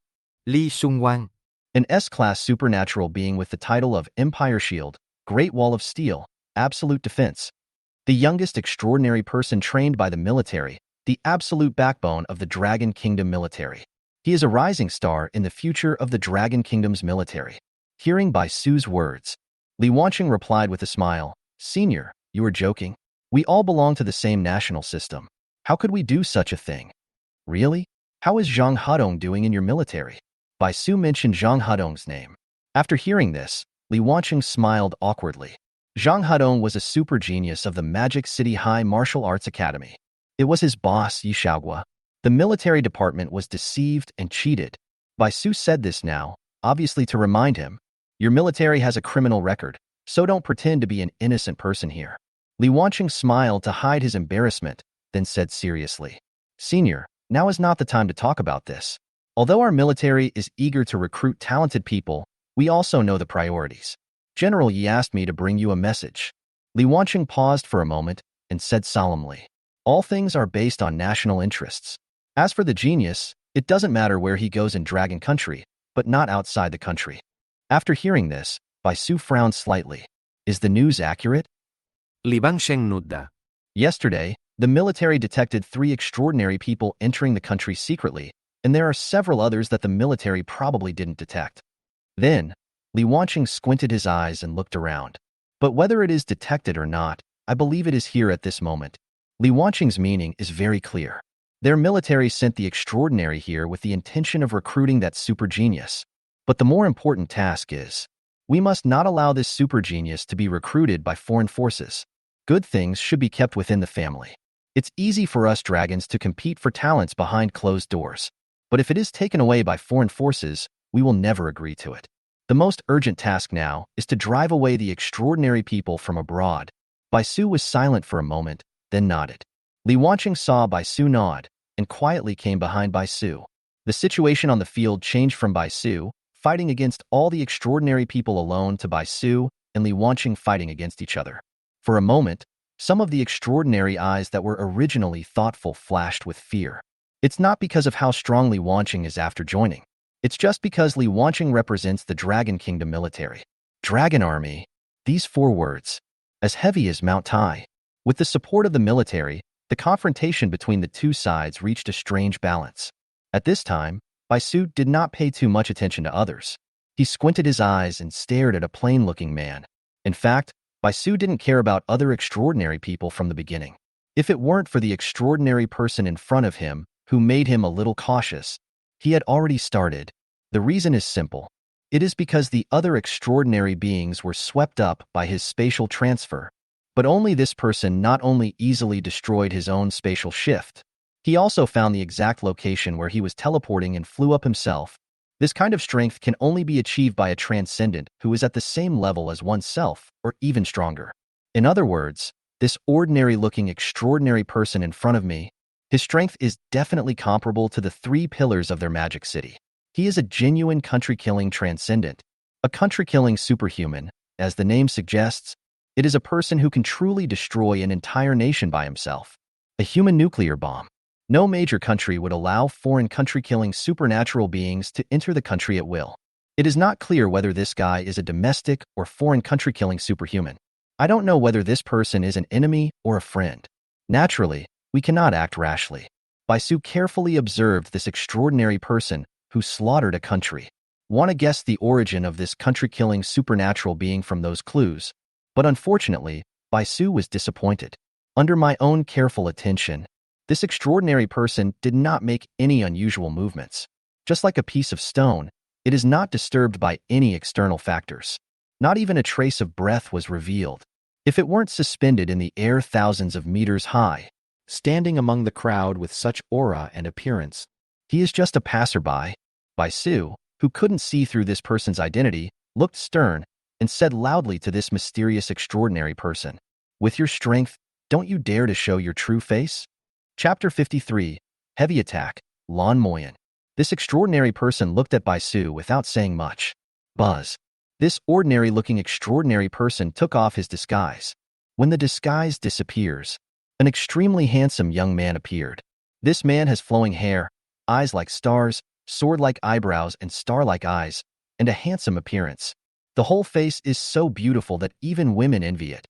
Li Shungwang. An S-class supernatural being with the title of Empire Shield, Great Wall of Steel, Absolute Defense. The youngest extraordinary person trained by the military, the absolute backbone of the Dragon Kingdom military. He is a rising star in the future of the Dragon Kingdom's military. Hearing Baisu's words, Li Wanqing replied with a smile, "Senior, you are joking? We all belong to the same national system. How could we do such a thing?" "Really? How is Zhang Hedong doing in your military?" Baisu mentioned Zhang Hedong's name. After hearing this, Li Wanqing smiled awkwardly. Zhang Hedong was a super genius of the Magic City High Martial Arts Academy. It was his boss, Yi Shaogua. The military department was deceived and cheated. Baisu said this now, obviously to remind him, "Your military has a criminal record, so don't pretend to be an innocent person here." Li Wanqing smiled to hide his embarrassment, then said seriously, "Senior, now is not the time to talk about this. Although our military is eager to recruit talented people, we also know the priorities. General Yi asked me to bring you a message." Li Wanqing paused for a moment and said solemnly, "All things are based on national interests. As for the genius, it doesn't matter where he goes in Dragon Country, but not outside the country." After hearing this, Baisu frowned slightly. "Is the news accurate?" Li Bangsheng Nudda. Yesterday, the military detected 3 extraordinary people entering the country secretly, and there are several others that the military probably didn't detect. Then, Li Wanqing squinted his eyes and looked around. "But whether it is detected or not, I believe it is here at this moment." Li Wanqing's meaning is very clear. Their military sent the extraordinary here with the intention of recruiting that super genius. But the more important task is, we must not allow this super genius to be recruited by foreign forces. Good things should be kept within the family. It's easy for us dragons to compete for talents behind closed doors. But if it is taken away by foreign forces, we will never agree to it. The most urgent task now is to drive away the extraordinary people from abroad. Bai Su was silent for a moment, then nodded. Li Wanqing saw Bai Su nod, and quietly came behind Bai Su. The situation on the field changed from Bai Su fighting against all the extraordinary people alone to Bai Su and Li Wanqing fighting against each other. For a moment, some of the extraordinary eyes that were originally thoughtful flashed with fear. It's not because of how strong Li Wanqing is after joining. It's just because Li Wanqing represents the Dragon Kingdom military. Dragon Army. These 4 words. As heavy as Mount Tai. With the support of the military, the confrontation between the two sides reached a strange balance. At this time, Bai Su did not pay too much attention to others. He squinted his eyes and stared at a plain-looking man. In fact, Bai Su didn't care about other extraordinary people from the beginning. If it weren't for the extraordinary person in front of him, who made him a little cautious, he had already started. The reason is simple. It is because the other extraordinary beings were swept up by his spatial transfer. But only this person not only easily destroyed his own spatial shift, he also found the exact location where he was teleporting and flew up himself. This kind of strength can only be achieved by a transcendent who is at the same level as oneself, or even stronger. In other words, this ordinary-looking extraordinary person in front of me, his strength is definitely comparable to the 3 pillars of their magic city. He is a genuine country-killing transcendent, a country-killing superhuman. As the name suggests, it is a person who can truly destroy an entire nation by himself. A human nuclear bomb. No major country would allow foreign country-killing supernatural beings to enter the country at will. It is not clear whether this guy is a domestic or foreign country-killing superhuman. I don't know whether this person is an enemy or a friend. Naturally, we cannot act rashly. Bai Su carefully observed this extraordinary person who slaughtered a country. Want to guess the origin of this country-killing supernatural being from those clues? But unfortunately, Bai Su was disappointed. Under my own careful attention, this extraordinary person did not make any unusual movements. Just like a piece of stone, it is not disturbed by any external factors. Not even a trace of breath was revealed. If it weren't suspended in the air thousands of meters high, standing among the crowd with such aura and appearance, he is just a passerby. Bai Su, who couldn't see through this person's identity, looked stern and said loudly to this mysterious extraordinary person, "With your strength, don't you dare to show your true face?" Chapter 53, Heavy Attack, Lan Moyen. This extraordinary person looked at Bai Su without saying much. Buzz. This ordinary-looking extraordinary person took off his disguise. When the disguise disappears, an extremely handsome young man appeared. This man has flowing hair, eyes like stars, sword-like eyebrows and star-like eyes, and a handsome appearance. The whole face is so beautiful that even women envy it.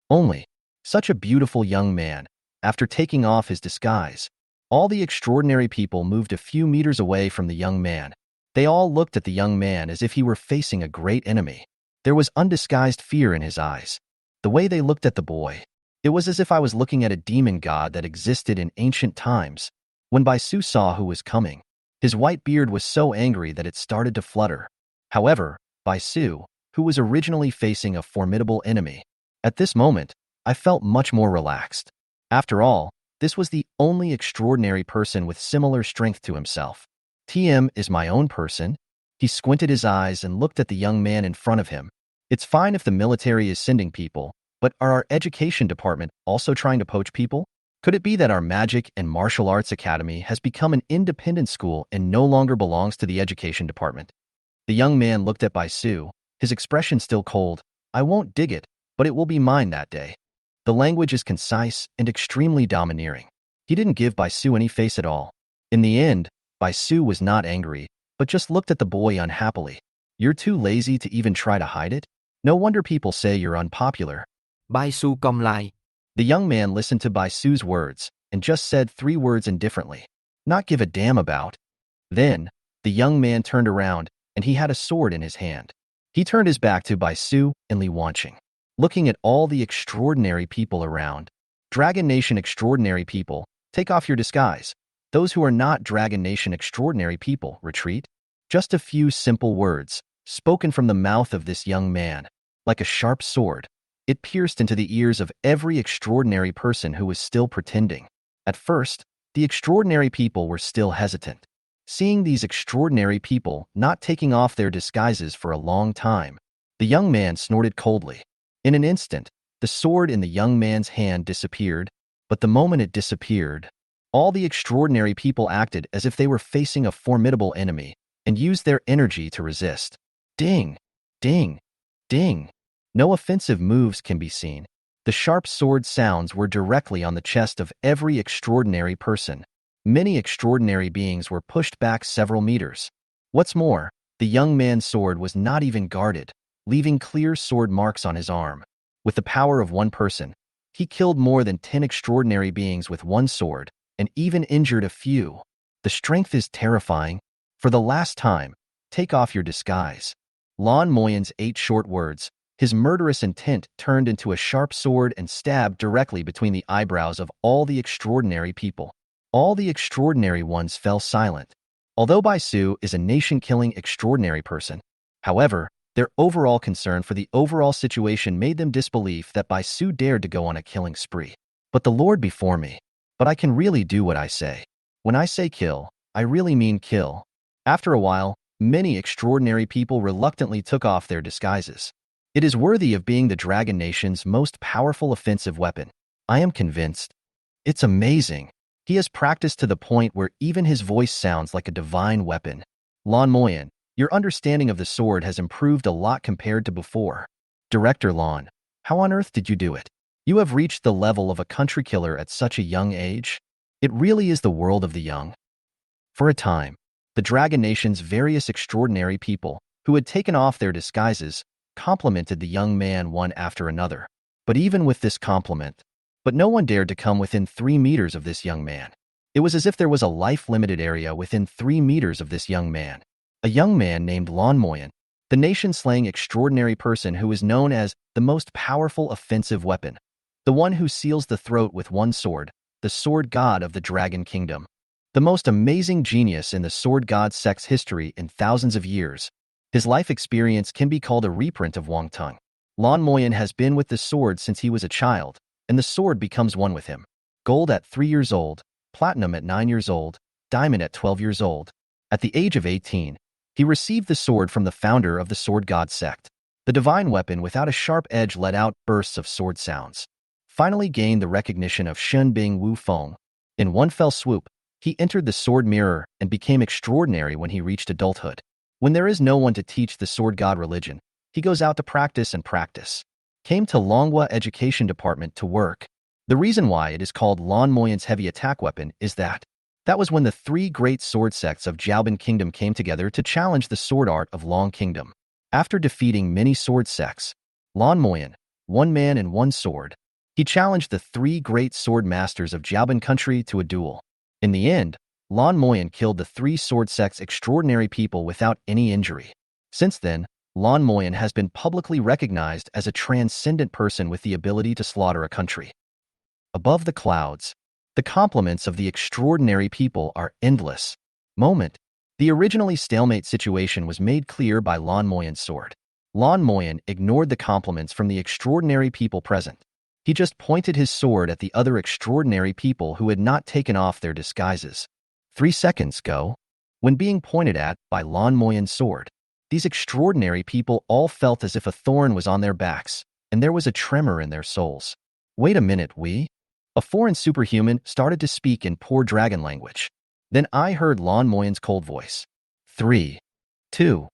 Only, such a beautiful young man. After taking off his disguise, all the extraordinary people moved a few meters away from the young man. They all looked at the young man as if he were facing a great enemy. There was undisguised fear in his eyes. The way they looked at the boy, it was as if I was looking at a demon god that existed in ancient times. When Bai Su saw who was coming, his white beard was so angry that it started to flutter. However, Bai Su, who was originally facing a formidable enemy, at this moment, I felt much more relaxed. After all, this was the only extraordinary person with similar strength to himself. TM is my own person. He squinted his eyes and looked at the young man in front of him. It's fine if the military is sending people, but are our education department also trying to poach people? Could it be that our magic and martial arts academy has become an independent school and no longer belongs to the education department? The young man looked at Bai Su, his expression still cold. I won't dig it, but it will be mine that day. The language is concise and extremely domineering. He didn't give Bai Su any face at all. In the end, Bai Su was not angry, but just looked at the boy unhappily. You're too lazy to even try to hide it? No wonder people say you're unpopular. Bai Su cong lại. The young man listened to Bai Su's words and just said 3 words indifferently. Not give a damn about. Then, the young man turned around and he had a sword in his hand. He turned his back to Bai Su and Li Wanqing. Looking at all the extraordinary people around. Dragon Nation extraordinary people, take off your disguise. Those who are not Dragon Nation extraordinary people, retreat. Just a few simple words, spoken from the mouth of this young man. Like a sharp sword, it pierced into the ears of every extraordinary person who was still pretending. At first, the extraordinary people were still hesitant. Seeing these extraordinary people not taking off their disguises for a long time, the young man snorted coldly. In an instant, the sword in the young man's hand disappeared, but the moment it disappeared, all the extraordinary people acted as if they were facing a formidable enemy and used their energy to resist. Ding! Ding! Ding! No offensive moves can be seen. The sharp sword sounds were directly on the chest of every extraordinary person. Many extraordinary beings were pushed back several meters. What's more, the young man's sword was not even guarded, leaving clear sword marks on his arm. With the power of one person, he killed more than 10 extraordinary beings with one sword, and even injured a few. The strength is terrifying. For the last time, take off your disguise. Lan Moyan's 8 short words, his murderous intent turned into a sharp sword and stabbed directly between the eyebrows of all the extraordinary people. All the extraordinary ones fell silent. Although Bai Su is a nation-killing extraordinary person, however, their overall concern for the overall situation made them disbelief that Bai Su dared to go on a killing spree. But the Lord before me. But I can really do what I say. When I say kill, I really mean kill. After a while, many extraordinary people reluctantly took off their disguises. It is worthy of being the Dragon Nation's most powerful offensive weapon. I am convinced. It's amazing. He has practiced to the point where even his voice sounds like a divine weapon. Lan Moyan, your understanding of the sword has improved a lot compared to before. Director Lan, how on earth did you do it? You have reached the level of a country killer at such a young age? It really is the world of the young. For a time, the Dragon Nation's various extraordinary people, who had taken off their disguises, complimented the young man one after another. But even with this compliment, no one dared to come within 3 meters of this young man. It was as if there was a life-limited area within 3 meters of this young man. A young man named Lan Moyan, the nation-slaying extraordinary person who is known as the most powerful offensive weapon, the one who seals the throat with one sword, the sword god of the Dragon Kingdom. The most amazing genius in the sword god sect's history in thousands of years. His life experience can be called a reprint of Wang Tung. Lan Moyan has been with the sword since he was a child, and the sword becomes one with him. Gold at 3 years old, platinum at 9 years old, diamond at 12 years old. At the age of 18, he received the sword from the founder of the sword god sect. The divine weapon without a sharp edge let out bursts of sword sounds. Finally gained the recognition of Shen Bing Wu Feng. In one fell swoop, he entered the sword mirror and became extraordinary when he reached adulthood. When there is no one to teach the sword god religion, he goes out to practice and practice. Came to Longhua Education Department to work. The reason why it is called Lan Moyan's heavy attack weapon is that was when the 3 great sword sects of Jiaobin Kingdom came together to challenge the sword art of Long Kingdom. After defeating many sword sects, Lan Moyan, one man and one sword, he challenged the 3 great sword masters of Jiaobin country to a duel. In the end, Lan Moyan killed the 3 sword sects' extraordinary people without any injury. Since then, Lan Moyan has been publicly recognized as a transcendent person with the ability to slaughter a country. Above the clouds, the compliments of the extraordinary people are endless. The originally stalemate situation was made clear by Lan Moyan's sword. Lan Moyan ignored the compliments from the extraordinary people present. He just pointed his sword at the other extraordinary people who had not taken off their disguises. 3 seconds ago, when being pointed at by Lan Moyan's sword, these extraordinary people all felt as if a thorn was on their backs, and there was a tremor in their souls. Wait a minute, a foreign superhuman started to speak in poor dragon language. Then I heard Lan Moyan's cold voice. 3, 2,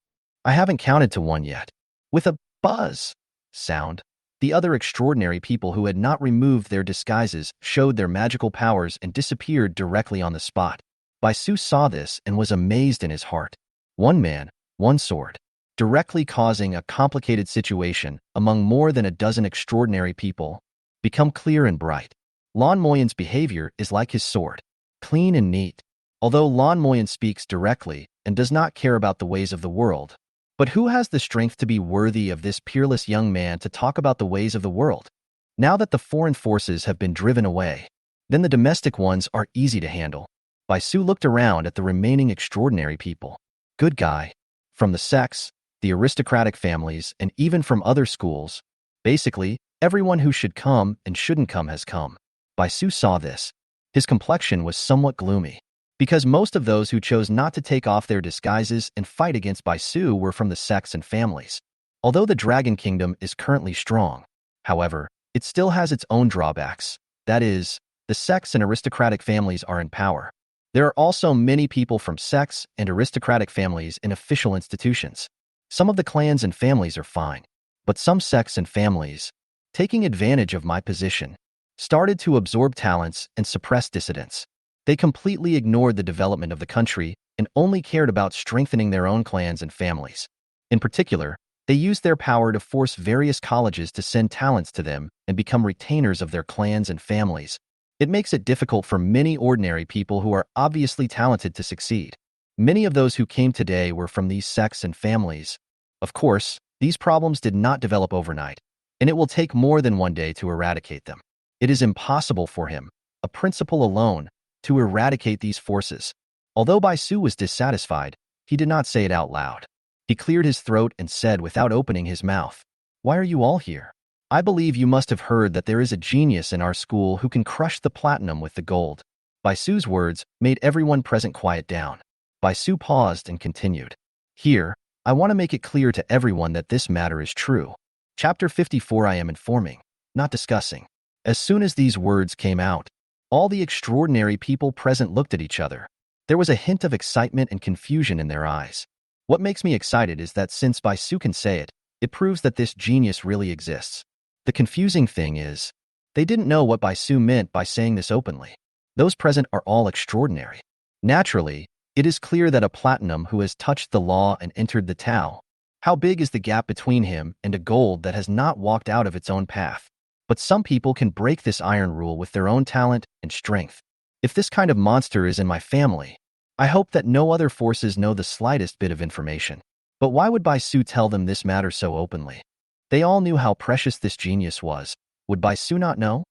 I haven't counted to 1 yet. With a buzz sound, the other extraordinary people who had not removed their disguises showed their magical powers and disappeared directly on the spot. Bai Su saw this and was amazed in his heart. One man, one sword, directly causing a complicated situation among more than a dozen extraordinary people, become clear and bright. Lan Moyan's behavior is like his sword, clean and neat. Although Lan Moyan speaks directly and does not care about the ways of the world, but who has the strength to be worthy of this peerless young man to talk about the ways of the world? Now that the foreign forces have been driven away, then the domestic ones are easy to handle. Bai Su looked around at the remaining extraordinary people. Good guy. From the sects, the aristocratic families, and even from other schools. Basically, everyone who should come and shouldn't come has come. Bai Su saw this. His complexion was somewhat gloomy. because most of those who chose not to take off their disguises and fight against Baisu were from the sects and families. Although the Dragon Kingdom is currently strong, however, it still has its own drawbacks. That is, the sects and aristocratic families are in power. There are also many people from sects and aristocratic families in official institutions. Some of the clans and families are fine, but some sects and families, taking advantage of my position, started to absorb talents and suppress dissidents. They completely ignored the development of the country and only cared about strengthening their own clans and families. In particular, they used their power to force various colleges to send talents to them and become retainers of their clans and families. It makes it difficult for many ordinary people who are obviously talented to succeed. Many of those who came today were from these sects and families. Of course, these problems did not develop overnight, and it will take more than one day to eradicate them. It is impossible for him, a principal alone, to eradicate these forces. Although Baisu was dissatisfied, he did not say it out loud. He cleared his throat and said without opening his mouth, "Why are you all here? I believe you must have heard that there is a genius in our school who can crush the platinum with the gold." Baisu's words made everyone present quiet down. Baisu paused and continued. "Here, I want to make it clear to everyone that this matter is true. Chapter 54 I am informing, not discussing." As soon as these words came out, all the extraordinary people present looked at each other. There was a hint of excitement and confusion in their eyes. What makes me excited is that since Baisu can say it, it proves that this genius really exists. The confusing thing is, they didn't know what Baisu meant by saying this openly. Those present are all extraordinary. Naturally, it is clear that a platinum who has touched the law and entered the Tao. How big is the gap between him and a gold that has not walked out of its own path? But some people can break this iron rule with their own talent and strength. If this kind of monster is in my family, I hope that no other forces know the slightest bit of information. But why would Baisu tell them this matter so openly? They all knew how precious this genius was. Would Baisu not know?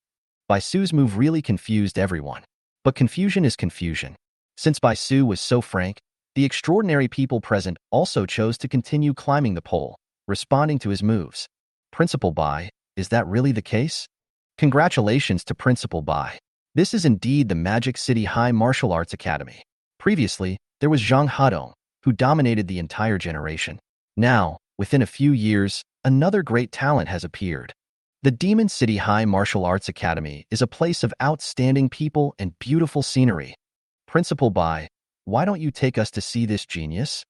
Baisu's move really confused everyone. But confusion is confusion. Since Baisu was so frank, the extraordinary people present also chose to continue climbing the pole, responding to his moves. Principal Bai, is that really the case? Congratulations to Principal Bai. This is indeed the Magic City High Martial Arts Academy. Previously, there was Zhang Hadong, who dominated the entire generation. Now, within a few years, another great talent has appeared. The Demon City High Martial Arts Academy is a place of outstanding people and beautiful scenery. Principal Bai, why don't you take us to see this genius?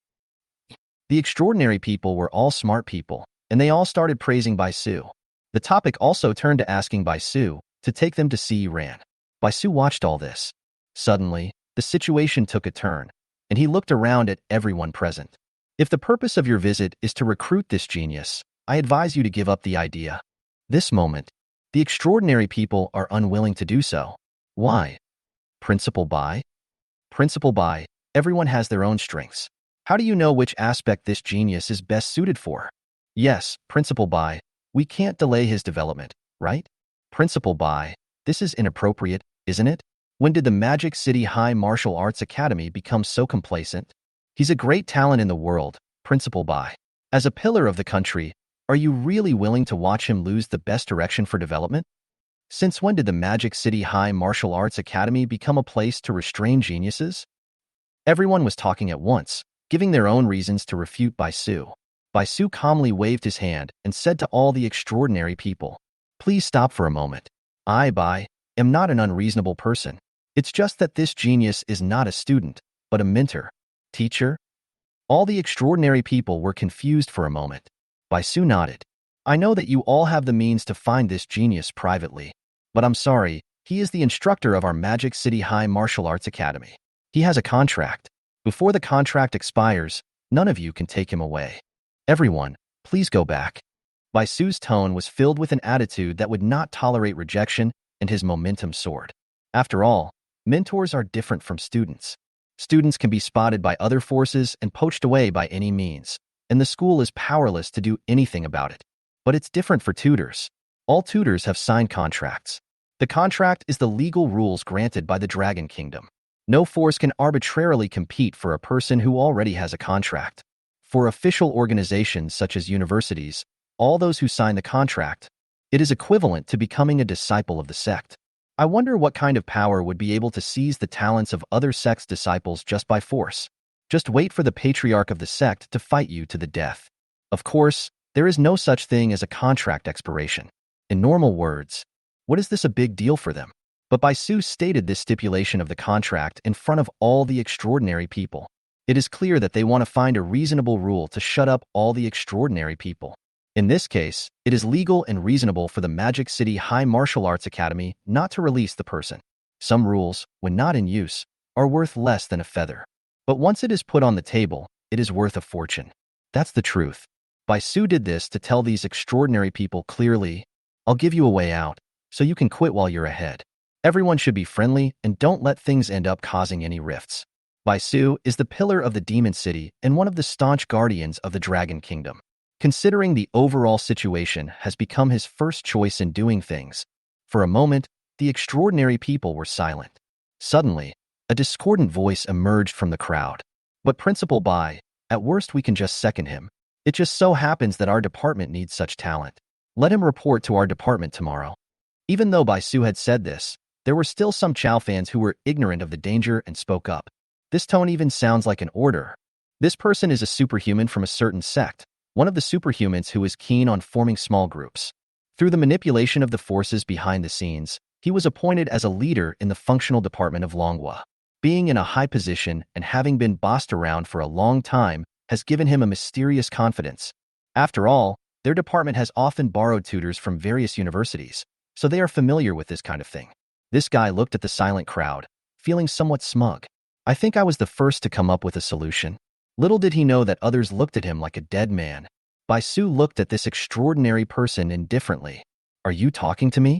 The extraordinary people were all smart people, and they all started praising Baisu. The topic also turned to asking Baisu to take them to see Iran. Baisu watched all this. Suddenly, the situation took a turn, and he looked around at everyone present. If the purpose of your visit is to recruit this genius, I advise you to give up the idea. This moment, the extraordinary people are unwilling to do so. Why? Principal Bai? Principal Bai, everyone has their own strengths. How do you know which aspect this genius is best suited for? Yes, Principal Bai, we can't delay his development, right? Principal Bai, this is inappropriate, isn't it? When did the Magic City High Martial Arts Academy become so complacent? He's a great talent in the world, Principal Bai. As a pillar of the country, are you really willing to watch him lose the best direction for development? Since when did the Magic City High Martial Arts Academy become a place to restrain geniuses? Everyone was talking at once, giving their own reasons to refute Baisu. Baisu calmly waved his hand and said to all the extraordinary people, "Please stop for a moment. I, Bai, am not an unreasonable person. It's just that this genius is not a student, but a mentor. Teacher?" All the extraordinary people were confused for a moment. Baisu nodded. "I know that you all have the means to find this genius privately, but I'm sorry, he is the instructor of our Magic City High Martial Arts Academy. He has a contract. Before the contract expires, none of you can take him away. Everyone, please go back." Baisu's tone was filled with an attitude that would not tolerate rejection, and his momentum soared. After all, mentors are different from students. Students can be spotted by other forces and poached away by any means, and the school is powerless to do anything about it. But it's different for tutors. All tutors have signed contracts. The contract is the legal rules granted by the Dragon Kingdom. No force can arbitrarily compete for a person who already has a contract. For official organizations such as universities, all those who sign the contract, it is equivalent to becoming a disciple of the sect. I wonder what kind of power would be able to seize the talents of other sect's disciples just by force. Just wait for the patriarch of the sect to fight you to the death. Of course, there is no such thing as a contract expiration. In normal words, what is this a big deal for them? But Baisu stated this stipulation of the contract in front of all the extraordinary people. It is clear that they want to find a reasonable rule to shut up all the extraordinary people. In this case, it is legal and reasonable for the Magic City High Martial Arts Academy not to release the person. Some rules, when not in use, are worth less than a feather. But once it is put on the table, it is worth a fortune. That's the truth. Baisu did this to tell these extraordinary people clearly, I'll give you a way out, so you can quit while you're ahead. Everyone should be friendly and don't let things end up causing any rifts. Baisu is the pillar of the Demon City and one of the staunch guardians of the Dragon Kingdom. Considering the overall situation has become his first choice in doing things. For a moment, the extraordinary people were silent. Suddenly, a discordant voice emerged from the crowd. But Principal Bai, at worst we can just second him. It just so happens that our department needs such talent. Let him report to our department tomorrow. Even though Baisu had said this, there were still some Chao fans who were ignorant of the danger and spoke up. This tone even sounds like an order. This person is a superhuman from a certain sect. One of the superhumans who is keen on forming small groups. Through the manipulation of the forces behind the scenes, he was appointed as a leader in the functional department of Longhua. Being in a high position and having been bossed around for a long time has given him a mysterious confidence. After all, their department has often borrowed tutors from various universities, so they are familiar with this kind of thing. This guy looked at the silent crowd, feeling somewhat smug. I think I was the first to come up with a solution. Little did he know that others looked at him like a dead man. Baisu looked at this extraordinary person indifferently. Are you talking to me?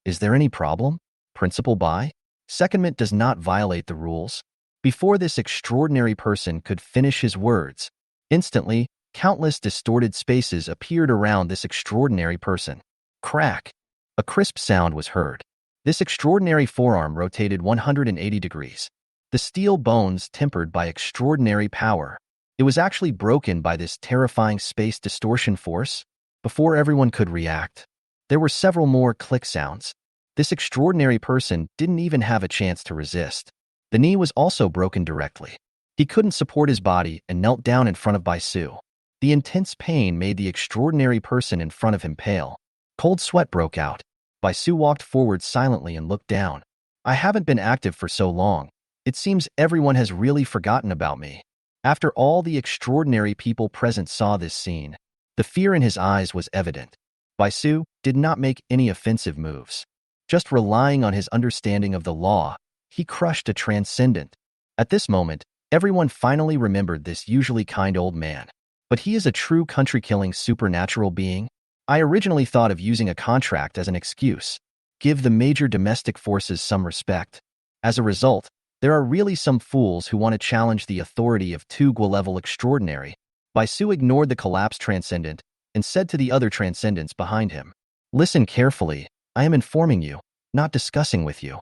Is there any problem? Principal Bai? Secondment does not violate the rules. Before this extraordinary person could finish his words, instantly, countless distorted spaces appeared around this extraordinary person. Crack! A crisp sound was heard. This extraordinary forearm rotated 180 degrees. The steel bones tempered by extraordinary power. It was actually broken by this terrifying space distortion force. Before everyone could react, there were several more click sounds. This extraordinary person didn't even have a chance to resist. The knee was also broken directly. He couldn't support his body and knelt down in front of Baisu. The intense pain made the extraordinary person in front of him pale. Cold sweat broke out. Baisu walked forward silently and looked down. I haven't been active for so long. It seems everyone has really forgotten about me. After all the extraordinary people present saw this scene, the fear in his eyes was evident. Baisu did not make any offensive moves. Just relying on his understanding of the law, he crushed a transcendent. At this moment, everyone finally remembered this usually kind old man. But he is a true country-killing supernatural being. I originally thought of using a contract as an excuse. Give the major domestic forces some respect. As a result, there are really some fools who want to challenge the authority of two Gua-level extraordinary. Baisu ignored the collapsed transcendent and said to the other transcendents behind him, Listen carefully, I am informing you, not discussing with you.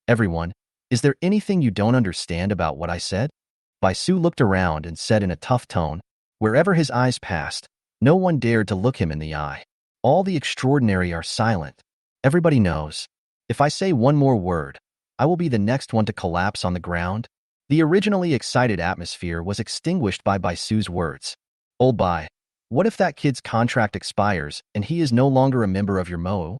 Everyone, is there anything you don't understand about what I said? Baisu looked around and said in a tough tone, wherever his eyes passed, no one dared to look him in the eye. All the extraordinary are silent. Everybody knows. If I say one more word, I will be the next one to collapse on the ground. The originally excited atmosphere was extinguished by Baisu's words. Old Bai, what if that kid's contract expires and he is no longer a member of your Mo'u?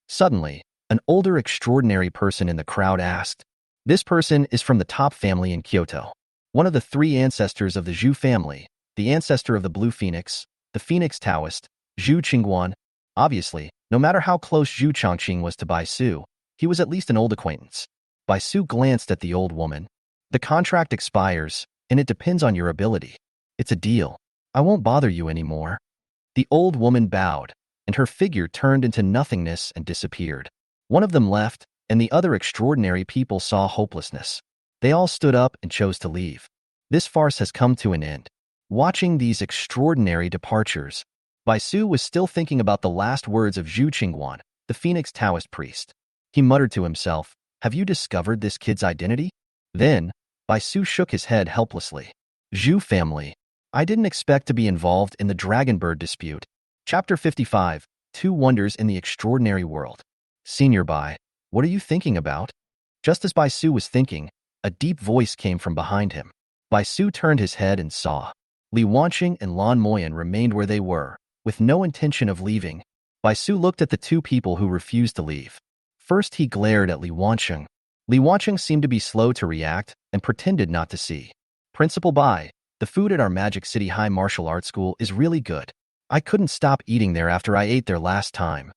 Suddenly, an older extraordinary person in the crowd asked. This person is from the top family in Kyoto. One of the three ancestors of the Zhu family, the ancestor of the Blue Phoenix, the Phoenix Taoist, Zhu Qingguan. Obviously, no matter how close Zhu Chongqing was to Baisu, he was at least an old acquaintance. Baisu glanced at the old woman. The contract expires, and it depends on your ability. It's a deal. I won't bother you anymore. The old woman bowed, and her figure turned into nothingness and disappeared. One of them left, and the other extraordinary people saw hopelessness. They all stood up and chose to leave. This farce has come to an end. Watching these extraordinary departures, Baisu was still thinking about the last words of Zhu Qingguan, the Phoenix Taoist priest. He muttered to himself, Have you discovered this kid's identity? Then, Baisu shook his head helplessly. Zhu family. I didn't expect to be involved in the Dragonbird dispute. Chapter 55, Two Wonders in the Extraordinary World. Senior Bai. What are you thinking about? Just as Bai Su was thinking, a deep voice came from behind him. Bai Su turned his head and saw. Li Wanqing and Lan Moyan remained where they were, with no intention of leaving. Bai Su looked at the two people who refused to leave. First, he glared at Li Wanqing. Li Wanqing seemed to be slow to react and pretended not to see. Principal Bai, the food at our Magic City High Martial Arts School is really good. I couldn't stop eating there after I ate there last time.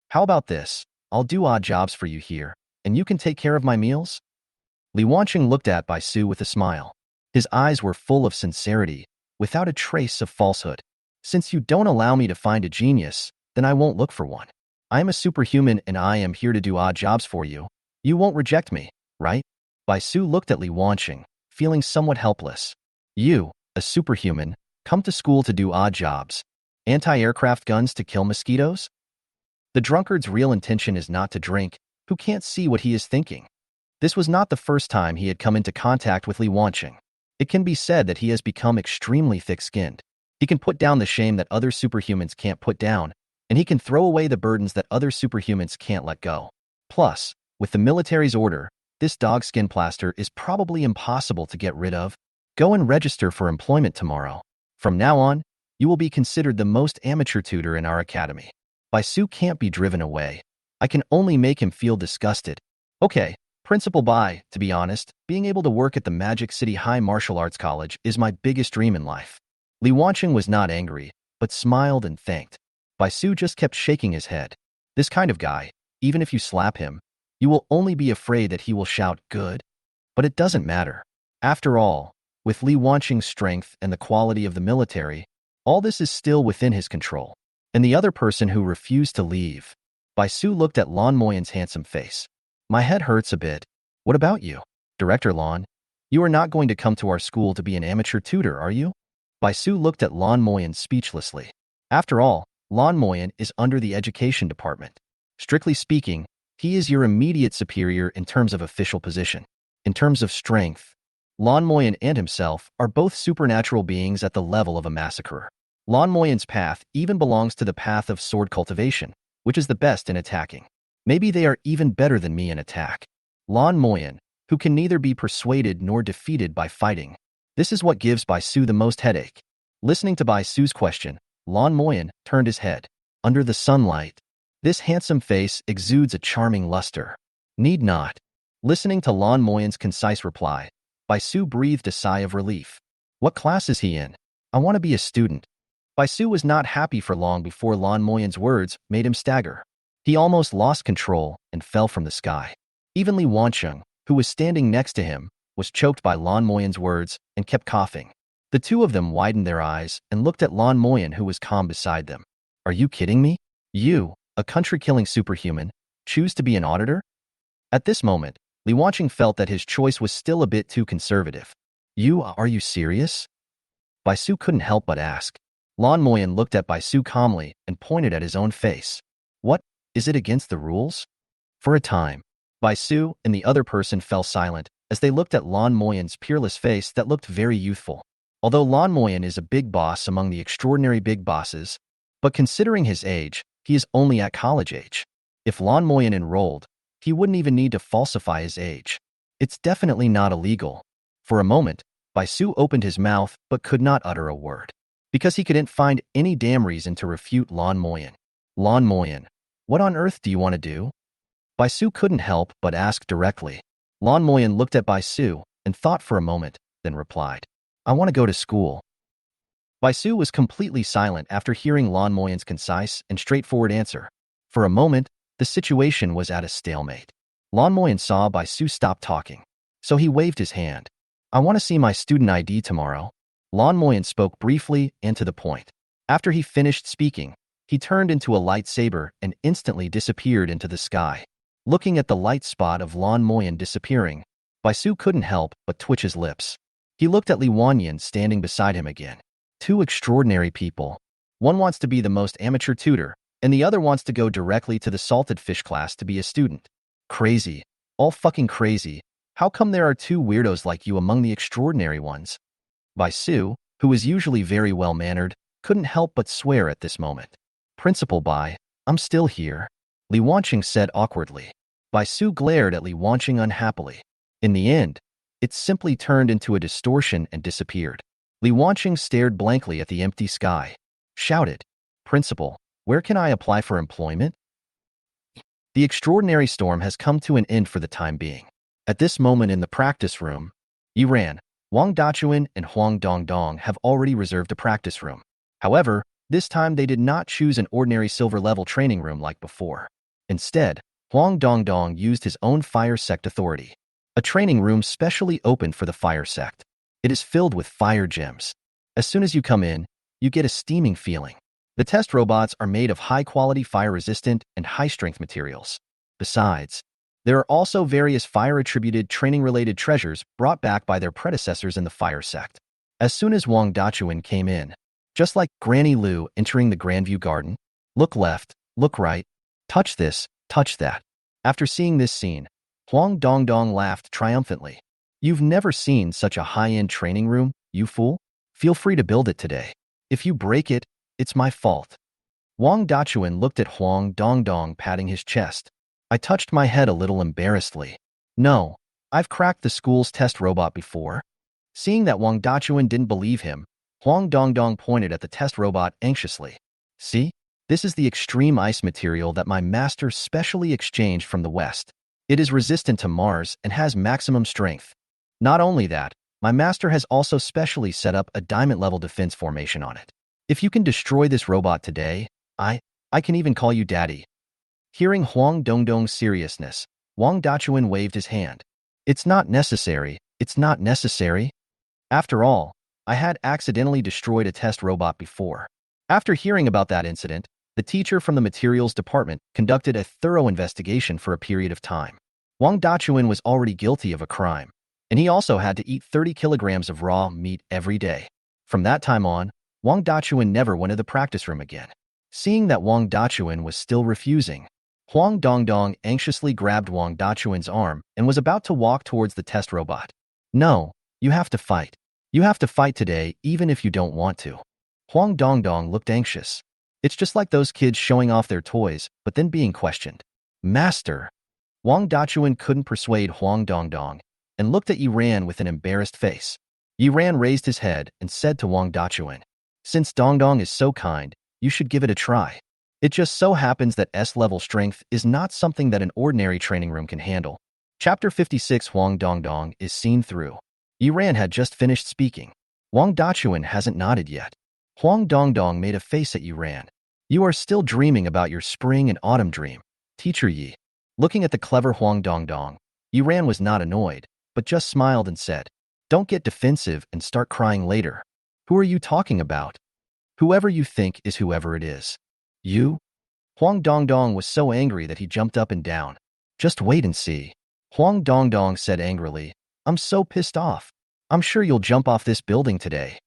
How about this? I'll do odd jobs for you here, and you can take care of my meals? Li Wanqing looked at Bai Su with a smile. His eyes were full of sincerity, without a trace of falsehood. Since you don't allow me to find a genius, then I won't look for one. I am a superhuman and I am here to do odd jobs for you. You won't reject me, right? Bai Su looked at Li Wanqing, feeling somewhat helpless. You, a superhuman, come to school to do odd jobs. Anti-aircraft guns to kill mosquitoes? The drunkard's real intention is not to drink, who can't see what he is thinking. This was not the first time he had come into contact with Li Wanqing. It can be said that he has become extremely thick-skinned. He can put down the shame that other superhumans can't put down, and he can throw away the burdens that other superhumans can't let go. Plus, with the military's order, this dog skin plaster is probably impossible to get rid of. Go and register for employment tomorrow. From now on, you will be considered the most amateur tutor in our academy. Bai Su can't be driven away. I can only make him feel disgusted. Okay, Principal Bai, to be honest, being able to work at the Magic City High Martial Arts College is my biggest dream in life. Li Wanqing was not angry, but smiled and thanked. Bai Su just kept shaking his head. This kind of guy, even if you slap him, you will only be afraid that he will shout, good. But it doesn't matter. After all, with Li Wanqing's strength and the quality of the military, all this is still within his control. And the other person who refused to leave. Bai Su looked at Lan Moyan's handsome face. My head hurts a bit. What about you? Director Lan, you are not going to come to our school to be an amateur tutor, are you? Bai Su looked at Lan Moyan speechlessly. After all, Lan Moyan is under the education department. Strictly speaking, he is your immediate superior in terms of official position. In terms of strength, Lan Moyan and himself are both supernatural beings at the level of a massacrer. Lan Moyan's path even belongs to the path of sword cultivation, which is the best in attacking. Maybe they are even better than me in attack. Lan Moyan, who can neither be persuaded nor defeated by fighting. This is what gives Bai Su the most headache. Listening to Bai Su's question, Lan Moyan turned his head. Under the sunlight, this handsome face exudes a charming luster. Need not. Listening to Lan Moyan's concise reply, Bai Su breathed a sigh of relief. What class is he in? I want to be a student. Bai Su was not happy for long before Lan Moyan's words made him stagger. He almost lost control and fell from the sky. Even Li Wanqing, who was standing next to him, was choked by Lan Moyan's words and kept coughing. The two of them widened their eyes and looked at Lan Moyan, who was calm beside them. Are you kidding me? You, a country-killing superhuman, choose to be an auditor? At this moment, Li Wanqing felt that his choice was still a bit too conservative. Are you serious? Bai Su couldn't help but ask. Lan Moyan looked at Bai Su calmly and pointed at his own face. What? Is it against the rules? For a time, Bai Su and the other person fell silent as they looked at Lan Moyan's peerless face that looked very youthful. Although Lan Moyan is a big boss among the extraordinary big bosses, but considering his age, he is only at college age. If Lan Moyan enrolled, he wouldn't even need to falsify his age. It's definitely not illegal. For a moment, Bai Su opened his mouth but could not utter a word, because he couldn't find any damn reason to refute Lan Moyan. Lan Moyan, what on earth do you want to do? Bai Su couldn't help but ask directly. Lan Moyan looked at Bai Su and thought for a moment, then replied, I want to go to school. Bai Su was completely silent after hearing Lan Moyan's concise and straightforward answer. For a moment, the situation was at a stalemate. Lan Moyan saw Bai Su stop talking, so he waved his hand. I want to see my student ID tomorrow. Lan Moyan spoke briefly and to the point. After he finished speaking, he turned into a lightsaber and instantly disappeared into the sky. Looking at the light spot of Lan Moyan disappearing, Bai Su couldn't help but twitch his lips. He looked at Li Wanyan standing beside him again. Two extraordinary people. One wants to be the most amateur tutor, and the other wants to go directly to the salted fish class to be a student. Crazy. All fucking crazy. How come there are two weirdos like you among the extraordinary ones? Bai Su, who is usually very well-mannered, couldn't help but swear at this moment. Principal Bai, I'm still here, Li Wanqing said awkwardly. Bai Su glared at Li Wanqing unhappily. In the end, it simply turned into a distortion and disappeared. Li Wanqing stared blankly at the empty sky, shouted, "Principal, where can I apply for employment?" The extraordinary storm has come to an end for the time being. At this moment in the practice room, Yiran, Wang Dachuan, and Huang Dongdong have already reserved a practice room. However, this time they did not choose an ordinary silver-level training room like before. Instead, Huang Dongdong used his own fire sect authority, a training room specially opened for the fire sect. It is filled with fire gems. As soon as you come in, you get a steaming feeling. The test robots are made of high-quality fire-resistant and high-strength materials. Besides, there are also various fire-attributed training-related treasures brought back by their predecessors in the fire sect. As soon as Wang Dachuan came in, just like Granny Lu entering the Grandview Garden, look left, look right, touch this, touch that. After seeing this scene, Huang Dongdong laughed triumphantly. "You've never seen such a high-end training room, you fool? Feel free to build it today. If you break it, it's my fault." Wang Dachuan looked at Huang Dongdong patting his chest. I touched my head a little embarrassedly. "No, I've cracked the school's test robot before." Seeing that Wang Dachuan didn't believe him, Huang Dongdong pointed at the test robot anxiously. "See? This is the extreme ice material that my master specially exchanged from the West. It is resistant to Mars and has maximum strength. Not only that, my master has also specially set up a diamond-level defense formation on it. If you can destroy this robot today, I can even call you daddy." Hearing Huang Dongdong's seriousness, Wang Dachuan waved his hand. "It's not necessary, it's not necessary. After all, I had accidentally destroyed a test robot before." After hearing about that incident, the teacher from the materials department conducted a thorough investigation for a period of time. Wang Dachuan was already guilty of a crime, and he also had to eat 30 kilograms of raw meat every day. From that time on, Wang Dachuan never went to the practice room again. Seeing that Wang Dachuan was still refusing, Huang Dongdong anxiously grabbed Wang Dachuan's arm and was about to walk towards the test robot. "No, you have to fight. You have to fight today even if you don't want to." Huang Dongdong looked anxious. It's just like those kids showing off their toys, but then being questioned. "Master." Wang Dachuan couldn't persuade Huang Dongdong and looked at Yiran with an embarrassed face. Yiran raised his head and said to Wang Dachuan, "Since Dongdong is so kind, you should give it a try. It just so happens that S-level strength is not something that an ordinary training room can handle." Chapter 56. Huang Dongdong is seen through. Yiran had just finished speaking. Wang Dachuan hasn't nodded yet. Huang Dongdong made a face at Yiran. "You are still dreaming about your spring and autumn dream, Teacher Yi." Looking at the clever Huang Dongdong, Yiran was not annoyed, but just smiled and said, "Don't get defensive and start crying later. Who are you talking about?" "Whoever you think is whoever it is." "You?" Huang Dongdong was so angry that he jumped up and down. "Just wait and see." Huang Dongdong said angrily, "I'm so pissed off. I'm sure you'll jump off this building today."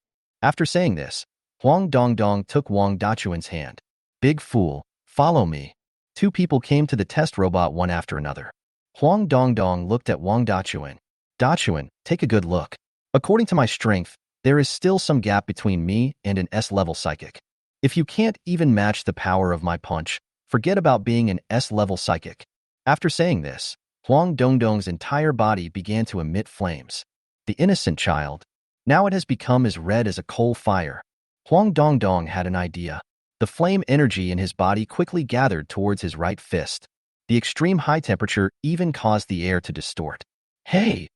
After saying this, Huang Dongdong took Wang Dachuan's hand. "Big fool, follow me." Two people came to the test robot one after another. Huang Dongdong looked at Wang Dachuan. "Dachuan, take a good look. According to my strength, there is still some gap between me and an S-level psychic. If you can't even match the power of my punch, forget about being an S-level psychic." After saying this, Huang Dongdong's entire body began to emit flames. The innocent child. Now it has become as red as a coal fire. Huang Dongdong had an idea. The flame energy in his body quickly gathered towards his right fist. The extreme high temperature even caused the air to distort. "Hey!"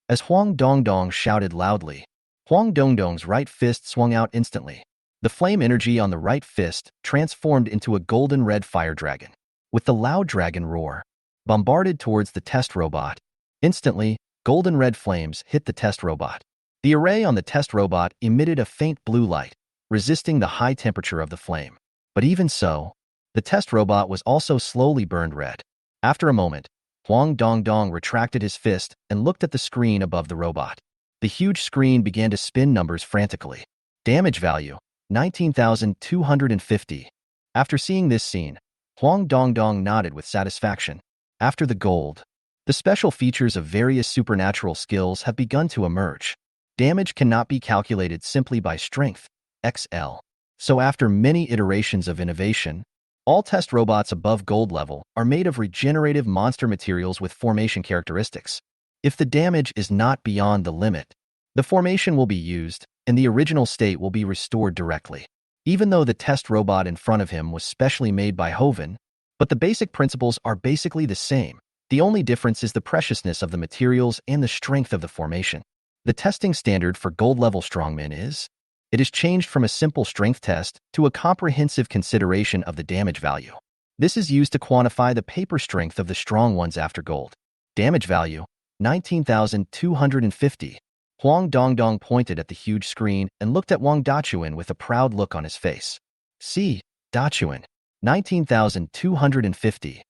As Huang Dongdong shouted loudly, Huang Dongdong's right fist swung out instantly. The flame energy on the right fist transformed into a golden red fire dragon. With the loud dragon roar, bombarded towards the test robot. Instantly, golden red flames hit the test robot. The array on the test robot emitted a faint blue light, resisting the high temperature of the flame. But even so, the test robot was also slowly burned red. After a moment, Huang Dongdong retracted his fist and looked at the screen above the robot. The huge screen began to spin numbers frantically. Damage value, 19,250. After seeing this scene, Huang Dongdong nodded with satisfaction. After the gold, the special features of various supernatural skills have begun to emerge. Damage cannot be calculated simply by strength, XL. So after many iterations of innovation, All test robots above gold level are made of regenerative monster materials with formation characteristics. If the damage is not beyond the limit, the formation will be used, and the original state will be restored directly. Even though the test robot in front of him was specially made by Hoven, but the basic principles are basically the same. The only difference is the preciousness of the materials and the strength of the formation. The testing standard for gold-level strongmen is, it is changed from a simple strength test to a comprehensive consideration of the damage value. This is used to quantify the paper strength of the strong ones after gold. Damage value, 19,250. Huang Dongdong pointed at the huge screen and looked at Wang Dachuan with a proud look on his face. See, Dachuan, 19,250.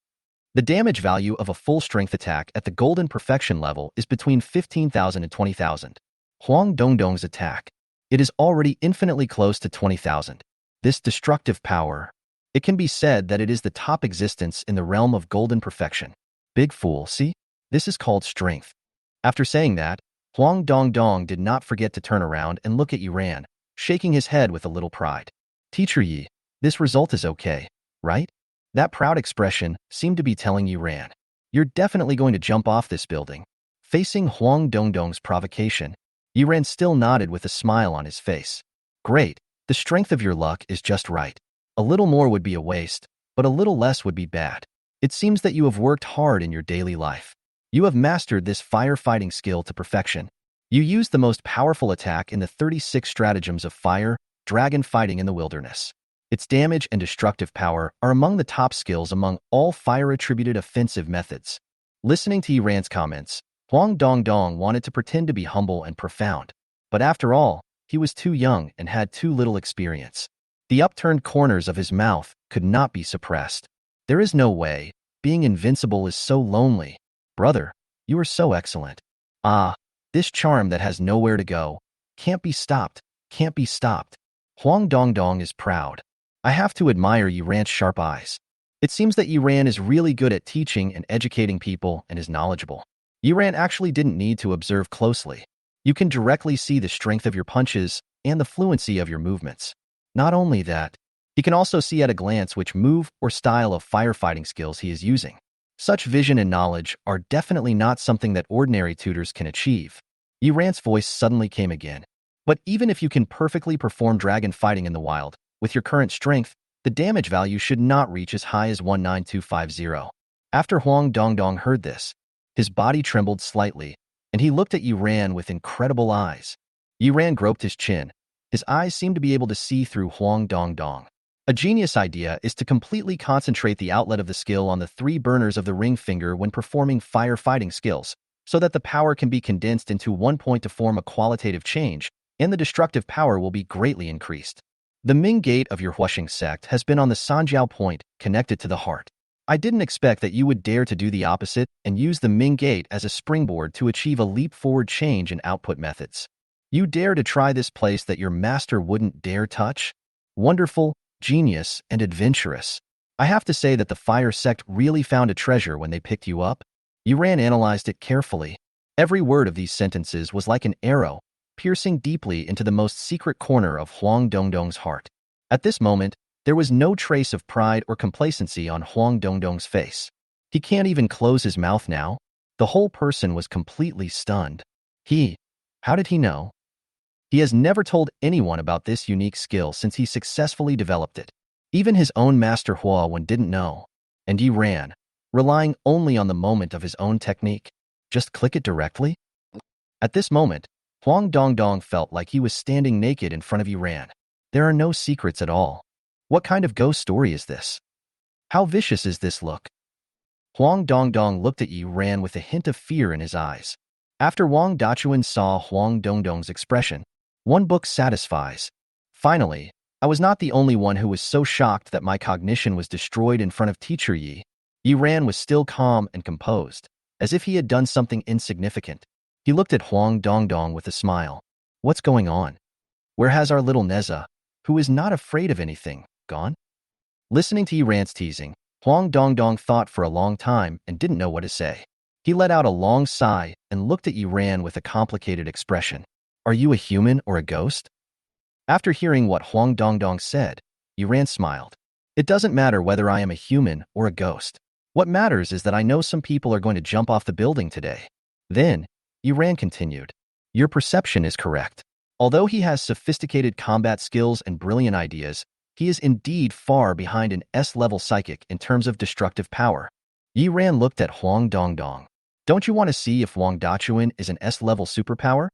The damage value of a full-strength attack at the golden perfection level is between 15,000 and 20,000. Huang Dongdong's attack, it is already infinitely close to 20,000. This destructive power, it can be said that it is the top existence in the realm of golden perfection. Big fool, see? This is called strength. After saying that, Huang Dongdong did not forget to turn around and look at Yuran, shaking his head with a little pride. Teacher Yi, this result is okay, right? That proud expression seemed to be telling Yuran, you're definitely going to jump off this building. Facing Huang Dongdong's provocation, Yuran still nodded with a smile on his face. Great, the strength of your luck is just right. A little more would be a waste, but a little less would be bad. It seems that you have worked hard in your daily life. You have mastered this firefighting skill to perfection. You used the most powerful attack in the 36 stratagems of fire, dragon fighting in the wilderness. Its damage and destructive power are among the top skills among all fire-attributed offensive methods. Listening to Yuran's comments, Huang Dongdong wanted to pretend to be humble and profound. But after all, he was too young and had too little experience. The upturned corners of his mouth could not be suppressed. There is no way. Being invincible is so lonely. Brother, you are so excellent. Ah, this charm that has nowhere to go. Can't be stopped, can't be stopped. Huang Dongdong is proud. I have to admire Yuran's sharp eyes. It seems that Yuran is really good at teaching and educating people and is knowledgeable. Yuran actually didn't need to observe closely. You can directly see the strength of your punches and the fluency of your movements. Not only that, he can also see at a glance which move or style of firefighting skills he is using. Such vision and knowledge are definitely not something that ordinary tutors can achieve. Yuran's voice suddenly came again. But even if you can perfectly perform dragon fighting in the wild, with your current strength, the damage value should not reach as high as 19250. After Huang Dongdong heard this, his body trembled slightly, and he looked at Yuran with incredible eyes. Yuran groped his chin. His eyes seemed to be able to see through Huang Dongdong. A genius idea is to completely concentrate the outlet of the skill on the 3 burners of the ring finger when performing firefighting skills, so that the power can be condensed into one point to form a qualitative change, and the destructive power will be greatly increased. The Ming Gate of your Huashing sect has been on the Sanjiao point, connected to the heart. I didn't expect that you would dare to do the opposite and use the Ming Gate as a springboard to achieve a leap-forward change in output methods. You dare to try this place that your master wouldn't dare touch? Wonderful, genius, and adventurous. I have to say that the Fire Sect really found a treasure when they picked you up. Yuran analyzed it carefully. Every word of these sentences was like an arrow, piercing deeply into the most secret corner of Huang Dongdong's heart. At this moment, there was no trace of pride or complacency on Huang Dongdong's face. He can't even close his mouth now. The whole person was completely stunned. How did he know? He has never told anyone about this unique skill since he successfully developed it. Even his own master Huawen didn't know. And he ran, relying only on the moment of his own technique. Just click it directly? At this moment, Huang Dongdong felt like he was standing naked in front of Yuran. There are no secrets at all. What kind of ghost story is this? How vicious is this look? Huang Dongdong looked at Yuran with a hint of fear in his eyes. After Wang Dachuan saw Huang Dongdong's expression, one book satisfies. Finally, I was not the only one who was so shocked that my cognition was destroyed in front of Teacher Yi. Yuran was still calm and composed, as if he had done something insignificant. He looked at Huang Dongdong with a smile. What's going on? Where has our little Neza, who is not afraid of anything, gone? Listening to Yuran's teasing, Huang Dongdong thought for a long time and didn't know what to say. He let out a long sigh and looked at Yuran with a complicated expression. Are you a human or a ghost? After hearing what Huang Dongdong said, Yuran smiled. It doesn't matter whether I am a human or a ghost. What matters is that I know some people are going to jump off the building today. Then, Yuran continued, your perception is correct. Although he has sophisticated combat skills and brilliant ideas, he is indeed far behind an S-level psychic in terms of destructive power. Yi Ran looked at Huang Dongdong. Don't you want to see if Wang Dachuan is an S-level superpower?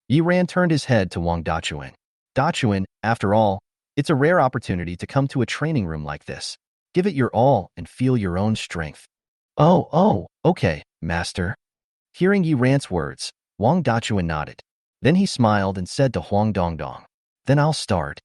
Yi Ran turned his head to Wang Dachuan. Dachuan, after all, it's a rare opportunity to come to a training room like this. Give it your all and feel your own strength. Oh, okay, master. Hearing Yi Ran's words, Wang Dachuan nodded. Then he smiled and said to Huang Dongdong, then I'll start.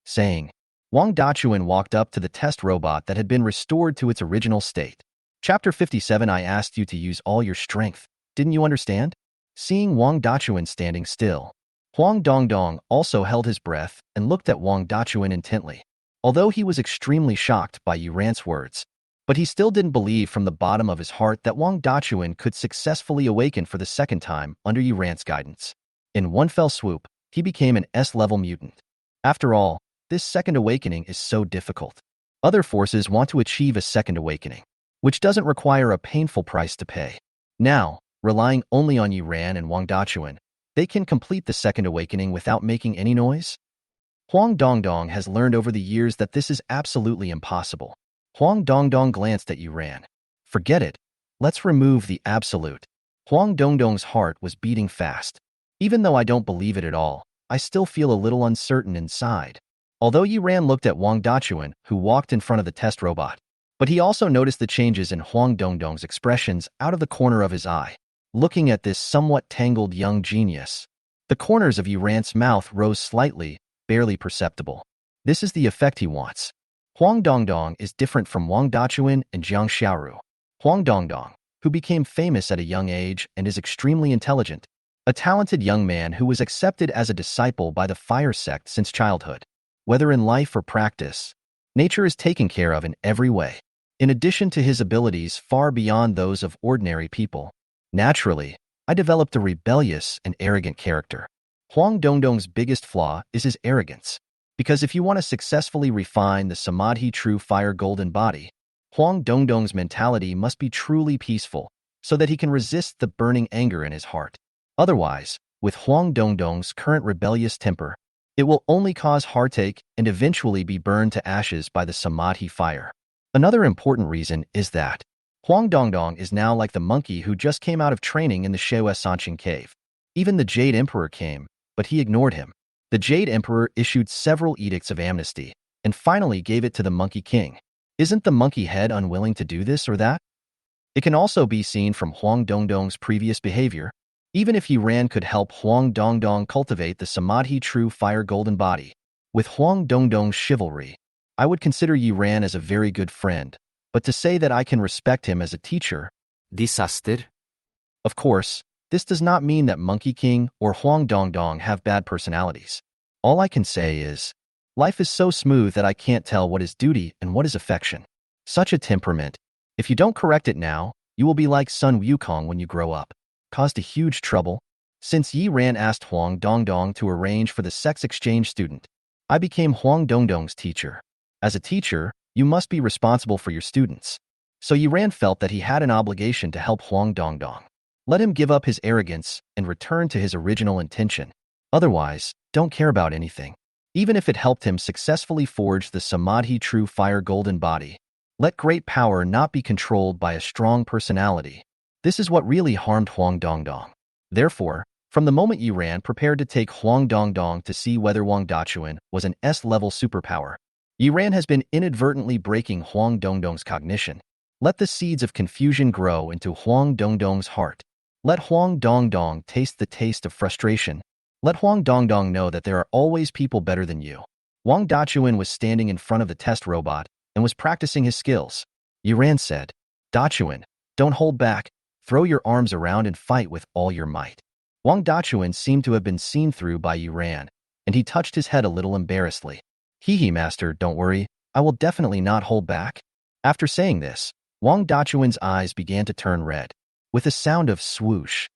Saying, Wang Dachuan walked up to the test robot that had been restored to its original state. Chapter 57 I asked you to use all your strength. Didn't you understand? Seeing Wang Dachuan standing still, Huang Dongdong also held his breath and looked at Wang Dachuan intently. Although he was extremely shocked by Yi Ran's words, but he still didn't believe from the bottom of his heart that Wang Dachuan could successfully awaken for the second time under Yi Ran's guidance. In one fell swoop, he became an S-level mutant. After all, this second awakening is so difficult. Other forces want to achieve a second awakening, which doesn't require a painful price to pay. Now, relying only on Yi Ran and Wang Dachuan, they can complete the second awakening without making any noise? Huang Dongdong has learned over the years that this is absolutely impossible. Huang Dongdong glanced at Yi Ran. Forget it. Let's remove the absolute. Huang Dongdong's heart was beating fast. Even though I don't believe it at all, I still feel a little uncertain inside. Although Yi Ran looked at Wang Dachuan, who walked in front of the test robot, but he also noticed the changes in Huang Dongdong's expressions out of the corner of his eye. Looking at this somewhat tangled young genius, the corners of Yi Ran's mouth rose slightly, barely perceptible. This is the effect he wants. Huang Dongdong is different from Wang Dachuan and Jiang Xiaoru. Huang Dongdong, who became famous at a young age and is extremely intelligent, a talented young man who was accepted as a disciple by the fire sect since childhood. Whether in life or practice, nature is taken care of in every way. In addition to his abilities far beyond those of ordinary people, naturally, I developed a rebellious and arrogant character. Huang Dongdong's biggest flaw is his arrogance, because if you want to successfully refine the Samadhi True Fire Golden Body, Huang Dongdong's mentality must be truly peaceful, so that he can resist the burning anger in his heart. Otherwise, with Huang Dongdong's current rebellious temper, it will only cause heartache and eventually be burned to ashes by the Samadhi fire. Another important reason is that Huang Dongdong is now like the monkey who just came out of training in the Shewa Sanqing cave. Even the Jade Emperor came, but he ignored him. The Jade Emperor issued several edicts of amnesty, and finally gave it to the Monkey King. Isn't the monkey head unwilling to do this or that? It can also be seen from Huang Dongdong's previous behavior. Even if Yi Ran could help Huang Dongdong cultivate the Samadhi True Fire Golden Body, with Huang Dongdong's chivalry, I would consider Yi Ran as a very good friend, but to say that I can respect him as a teacher, Disaster. of course, this does not mean that Monkey King or Huang Dongdong have bad personalities. All I can say is, life is so smooth that I can't tell what is duty and what is affection. Such a temperament, if you don't correct it now, you will be like Sun Wukong when you grow up. Caused a huge trouble. Since Yi Ran asked Huang Dongdong to arrange for the sex exchange student, I became Huang Dongdong's teacher. As a teacher, you must be responsible for your students. So Yi Ran felt that he had an obligation to help Huang Dongdong. Let him give up his arrogance and return to his original intention. Otherwise, don't care about anything. Even if it helped him successfully forge the Samadhi True Fire Golden Body, let great power not be controlled by a strong personality. This is what really harmed Huang Dongdong. Therefore, from the moment Yi Ran prepared to take Huang Dongdong to see whether Wang Dachuan was an S-level superpower, Yi Ran has been inadvertently breaking Huang Dongdong's cognition. Let the seeds of confusion grow into Huang Dongdong's heart. Let Huang Dongdong taste the taste of frustration. Let Huang Dongdong know that there are always people better than you. Wang Dachuan was standing in front of the test robot and was practicing his skills. Yi Ran said, Dachuan, don't hold back. Throw your arms around and fight with all your might. Wang Dachuan seemed to have been seen through by Yi Ran, and he touched his head a little embarrassedly. Hee master, don't worry. I will definitely not hold back. After saying this, Wang Dachuan's eyes began to turn red. With a sound of swoosh,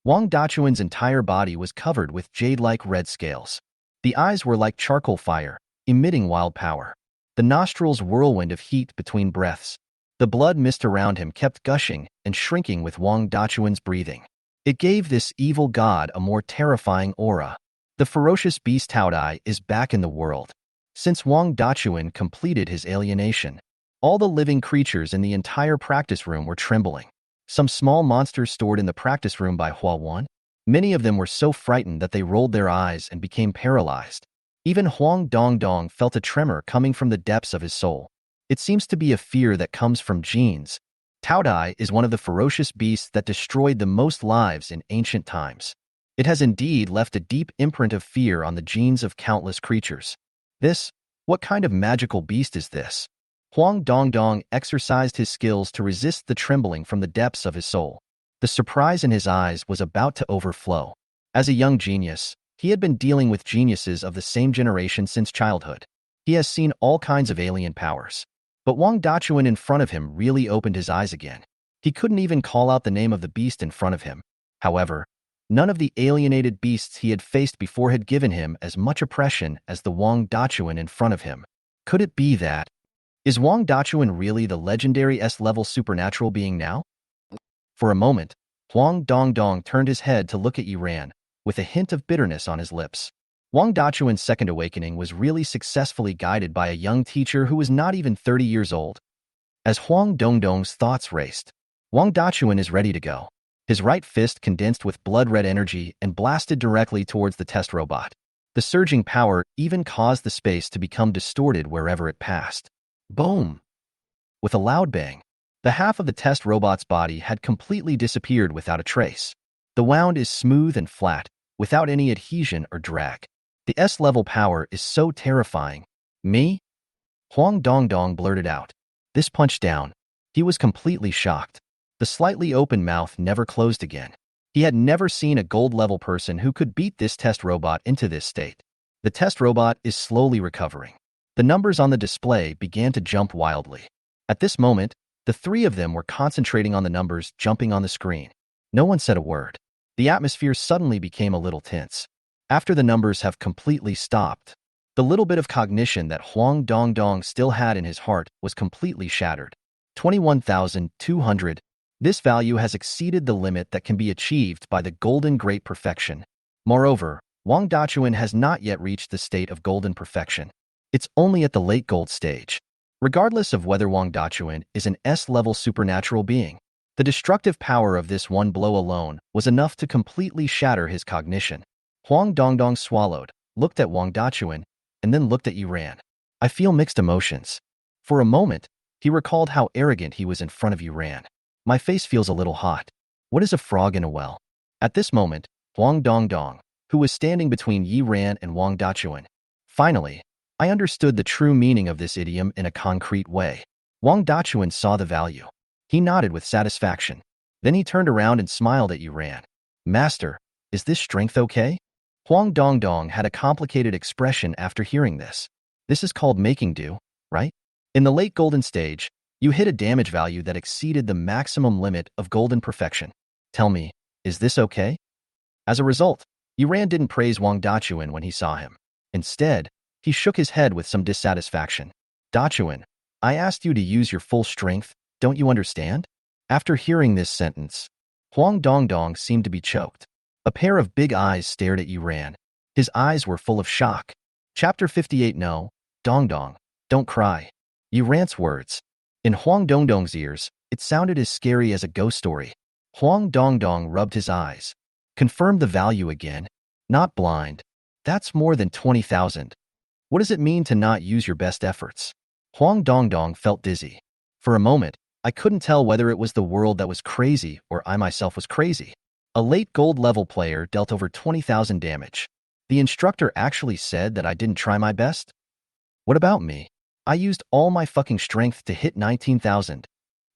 Wang Dachuan's entire body was covered with jade-like red scales. The eyes were like charcoal fire, emitting wild power. the nostrils whirlwind of heat between breaths. The blood mist around him kept gushing and shrinking with Wang Dachuan's breathing. It gave this evil god a more terrifying aura. The ferocious beast Taotie is back in the world. Since Wang Dachuan completed his alienation, all the living creatures in the entire practice room were trembling. Some small monsters stored in the practice room by Hua Wan. Many of them were so frightened that they rolled their eyes and became paralyzed. Even Huang Dongdong felt a tremor coming from the depths of his soul. It seems to be a fear that comes from genes. Taotie is one of the ferocious beasts that destroyed the most lives in ancient times. It has indeed left a deep imprint of fear on the genes of countless creatures. What kind of magical beast is this? Huang Dongdong exercised his skills to resist the trembling from the depths of his soul. The surprise in his eyes was about to overflow. As a young genius, he had been dealing with geniuses of the same generation since childhood. He has seen all kinds of alien powers. But Wang Dachuan in front of him really opened his eyes again. He couldn't even call out the name of the beast in front of him. However, none of the alienated beasts he had faced before had given him as much oppression as the Wang Dachuan in front of him. Could it be that? Is Wang Dachuan really the legendary S-level supernatural being now? For a moment, Huang Dongdong turned his head to look at Yiran, with a hint of bitterness on his lips. Wang Dachuan's second awakening was really successfully guided by a young teacher who was not even 30 years old. As Huang Dongdong's thoughts raced, Wang Dachuan is ready to go. His right fist condensed with blood-red energy and blasted directly towards the test robot. The surging power even caused the space to become distorted wherever it passed. Boom! With a loud bang, the half of the test robot's body had completely disappeared without a trace. The wound is smooth and flat, without any adhesion or drag. The S-level power is so terrifying. Me? Huang Dongdong blurted out. This punch down. He was completely shocked. The slightly open mouth never closed again. He had never seen a gold-level person who could beat this test robot into this state. The test robot is slowly recovering. The numbers on the display began to jump wildly. At this moment, the three of them were concentrating on the numbers jumping on the screen. No one said a word. The atmosphere suddenly became a little tense. After the numbers have completely stopped, the little bit of cognition that Huang Dongdong still had in his heart was completely shattered. 21,200. This value has exceeded the limit that can be achieved by the golden great perfection. Moreover, Wang Dachuan has not yet reached the state of golden perfection. It's only at the late gold stage. Regardless of whether Wang Dachuan is an S-level supernatural being, the destructive power of this one blow alone was enough to completely shatter his cognition. Huang Dongdong swallowed, looked at Wang Dachuan, and then looked at Yiran. I feel mixed emotions. For a moment, he recalled how arrogant he was in front of Yiran. My face feels a little hot. What is a frog in a well? At this moment, Huang Dongdong, who was standing between Yiran and Wang Dachuan, finally, I understood the true meaning of this idiom in a concrete way. Wang Dachuan saw the value. He nodded with satisfaction. Then he turned around and smiled at Yiran. Master, is this strength okay? Huang Dongdong had a complicated expression after hearing this. This is called making do, right? In the late golden stage, you hit a damage value that exceeded the maximum limit of golden perfection. Tell me, is this okay? As a result, Yiran didn't praise Wang Dachuan when he saw him. Instead, he shook his head with some dissatisfaction. Dachuan, I asked you to use your full strength, don't you understand? After hearing this sentence, Huang Dongdong seemed to be choked. A pair of big eyes stared at Yiran. His eyes were full of shock. Chapter 58. No, Dongdong, don't cry. Yiran's words. In Huang Dongdong's ears, it sounded as scary as a ghost story. Huang Dongdong rubbed his eyes. Confirm the value again. Not blind. That's more than 20,000. What does it mean to not use your best efforts? Huang Dongdong felt dizzy. For a moment, I couldn't tell whether it was the world that was crazy or I myself was crazy. A late gold level player dealt over 20,000 damage. The instructor actually said that I didn't try my best? What about me? I used all my fucking strength to hit 19,000.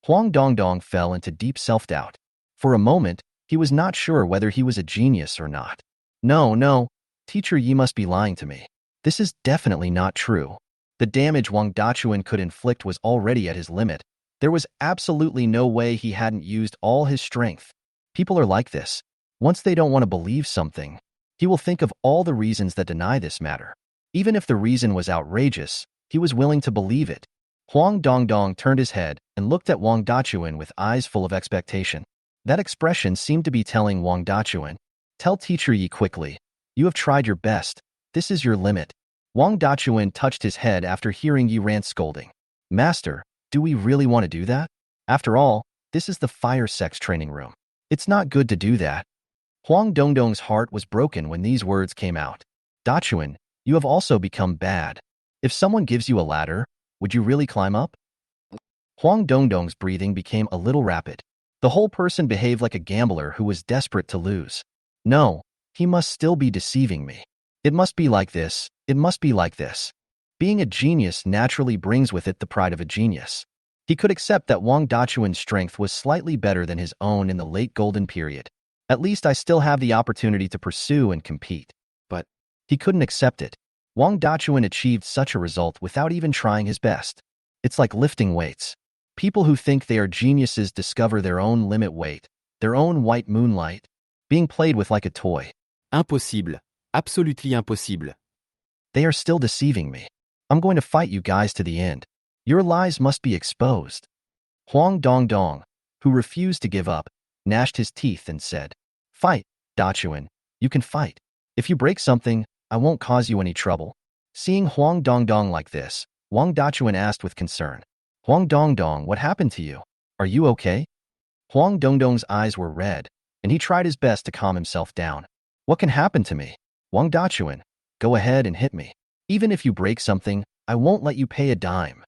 Huang Dongdong fell into deep self-doubt. For a moment, he was not sure whether he was a genius or not. No, teacher, you must be lying to me. This is definitely not true. The damage Wang Dachuan could inflict was already at his limit. There was absolutely no way he hadn't used all his strength. People are like this. Once they don't want to believe something, he will think of all the reasons that deny this matter. Even if the reason was outrageous, He was willing to believe it. Huang Dongdong turned his head and looked at Wang Dachuan with eyes full of expectation. That expression seemed to be telling Wang Dachuan, "Tell Teacher Yi quickly. You have tried your best. This is your limit." Wang Dachuan touched his head after hearing Yi Ran's scolding. "Master, do we really want to do that? After all, this is the fire sex training room. It's not good to do that." Huang Dongdong's heart was broken when these words came out. "Dachuan, you have also become bad. If someone gives you a ladder, would you really climb up?" Huang Dongdong's breathing became a little rapid. The whole person behaved like a gambler who was desperate to lose. No, he must still be deceiving me. It must be like this. It must be like this. Being a genius naturally brings with it the pride of a genius. He could accept that Wang Dachuan's strength was slightly better than his own in the late golden period. At least I still have the opportunity to pursue and compete. But he couldn't accept it. Wang Dachuan achieved such a result without even trying his best. It's like lifting weights. People who think they are geniuses discover their own limit weight, their own white moonlight, being played with like a toy. Impossible. Absolutely impossible. They are still deceiving me. I'm going to fight you guys to the end. Your lies must be exposed. Huang Dongdong, who refused to give up, gnashed his teeth and said, "Fight, Dachuan. You can fight. If you break something, I won't cause you any trouble." Seeing Huang Dongdong like this, Wang Dachuan asked with concern, "Huang Dongdong, what happened to you? Are you okay?" Huang Dongdong's eyes were red, and he tried his best to calm himself down. "What can happen to me? Wang Dachuan, go ahead and hit me. Even if you break something, I won't let you pay a dime."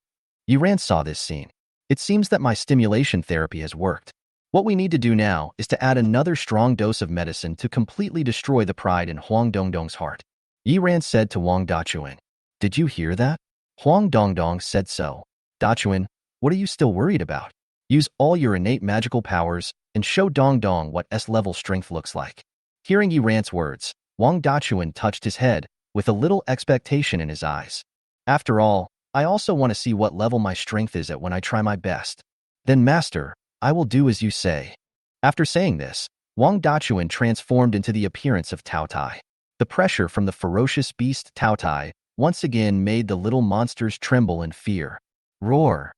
Yi Ran saw this scene. "It seems that my stimulation therapy has worked. What we need to do now is to add another strong dose of medicine to completely destroy the pride in Huang Dongdong's heart." Yi Ran said to Wang Dachuan, "Did you hear that?" Huang Dongdong said so. "Dachuan, what are you still worried about? Use all your innate magical powers and show Dongdong what S-level strength looks like." Hearing Yi Ran's words, Wang Dachuan touched his head with a little expectation in his eyes. "After all, I also want to see what level my strength is at when I try my best. Then, Master, I will do as you say." After saying this, Wang Dachuan transformed into the appearance of Taotie. The pressure from the ferocious beast Taotie once again made the little monsters tremble in fear. Roar!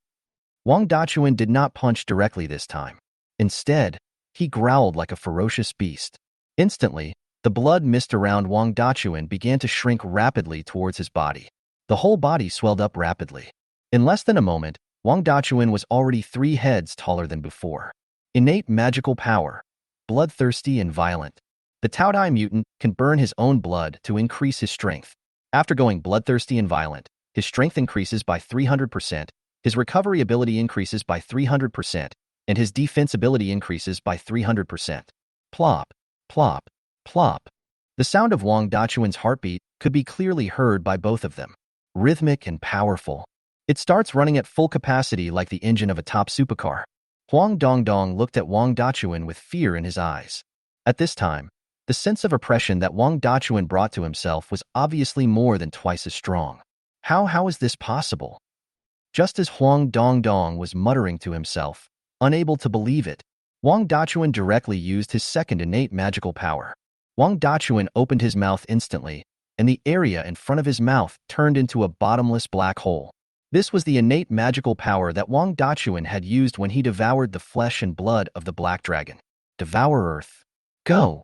Wang Dachuan did not punch directly this time. Instead, he growled like a ferocious beast. Instantly, the blood mist around Wang Dachuan began to shrink rapidly towards his body. The whole body swelled up rapidly. In less than a moment, Wang Dachuan was already 3 heads taller than before. Innate magical power. Bloodthirsty and violent. The Taotie mutant can burn his own blood to increase his strength. After going bloodthirsty and violent, his strength increases by 300%, his recovery ability increases by 300%, and his defense ability increases by 300%. Plop, plop, plop. The sound of Wang Dachuan's heartbeat could be clearly heard by both of them. Rhythmic and powerful. It starts running at full capacity like the engine of a top supercar. Huang Dongdong looked at Wang Dachuan with fear in his eyes. At this time, the sense of oppression that Wang Dachuan brought to himself was obviously more than twice as strong. How is this possible? Just as Huang Dongdong was muttering to himself, unable to believe it, Wang Dachuan directly used his second innate magical power. Wang Dachuan opened his mouth instantly, and the area in front of his mouth turned into a bottomless black hole. This was the innate magical power that Wang Dachuan had used when he devoured the flesh and blood of the Black Dragon. Devour Earth. Go!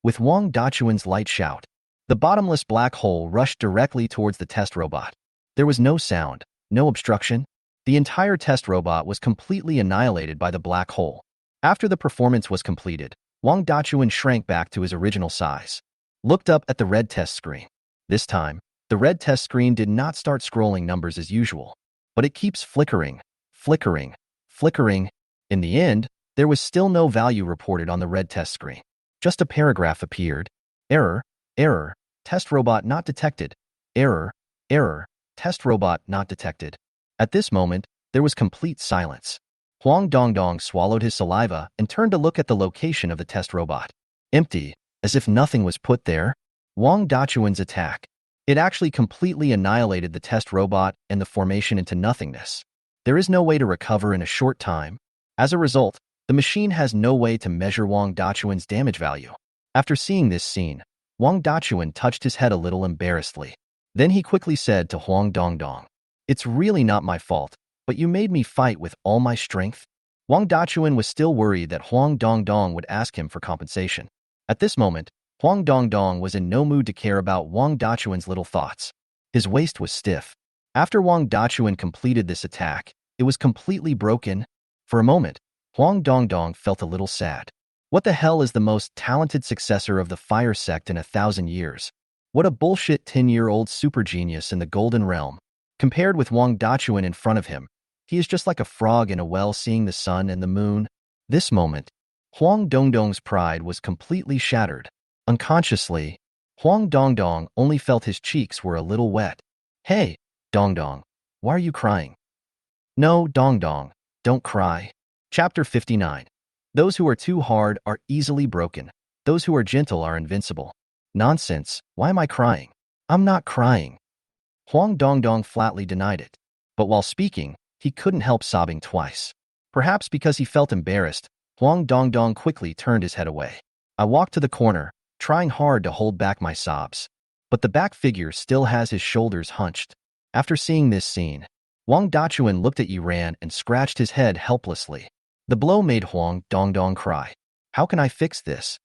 With Wang Dachuan's light shout, the bottomless black hole rushed directly towards the test robot. There was no sound, no obstruction. The entire test robot was completely annihilated by the black hole. After the performance was completed, Wang Dachuan shrank back to his original size. Looked up at the red test screen. This time, the red test screen did not start scrolling numbers as usual, but it keeps flickering, flickering, flickering. In the end, there was still no value reported on the red test screen. Just a paragraph appeared. Error, error, test robot not detected. Error, error, test robot not detected. At this moment, there was complete silence. Huang Dongdong swallowed his saliva and turned to look at the location of the test robot. Empty, as if nothing was put there. Wang Dachuan's attack. It actually completely annihilated the test robot and the formation into nothingness. There is no way to recover in a short time. As a result, the machine has no way to measure Wang Dachuan's damage value. After seeing this scene, Wang Dachuan touched his head a little embarrassedly. Then he quickly said to Huang Dongdong, It's really not my fault, but you made me fight with all my strength. Huang Dachuan was still worried that Huang Dongdong would ask him for compensation. At this moment, Huang Dongdong was in no mood to care about Huang Dachuan's little thoughts. His waist was stiff. After Huang Dachuan completed this attack, it was completely broken. For a moment, Huang Dongdong felt a little sad. What the hell is the most talented successor of the fire sect in 1,000 years? What a bullshit 10-year-old super genius in the Golden Realm. Compared with Huang Dachuan in front of him, he is just like a frog in a well seeing the sun and the moon. This moment, Huang Dongdong's pride was completely shattered. Unconsciously, Huang Dongdong only felt his cheeks were a little wet. Hey, Dongdong, why are you crying? No, Dongdong, don't cry. Chapter 59. Those who are too hard are easily broken. Those who are gentle are invincible. Nonsense, why am I crying? I'm not crying. Huang Dongdong flatly denied it. But while speaking, he couldn't help sobbing twice. Perhaps because he felt embarrassed, Huang Dongdong quickly turned his head away. I walked to the corner, trying hard to hold back my sobs. But the back figure still has his shoulders hunched. After seeing this scene, Huang Dachuan looked at Yiran and scratched his head helplessly. The blow made Huang Dongdong cry. How can I fix this?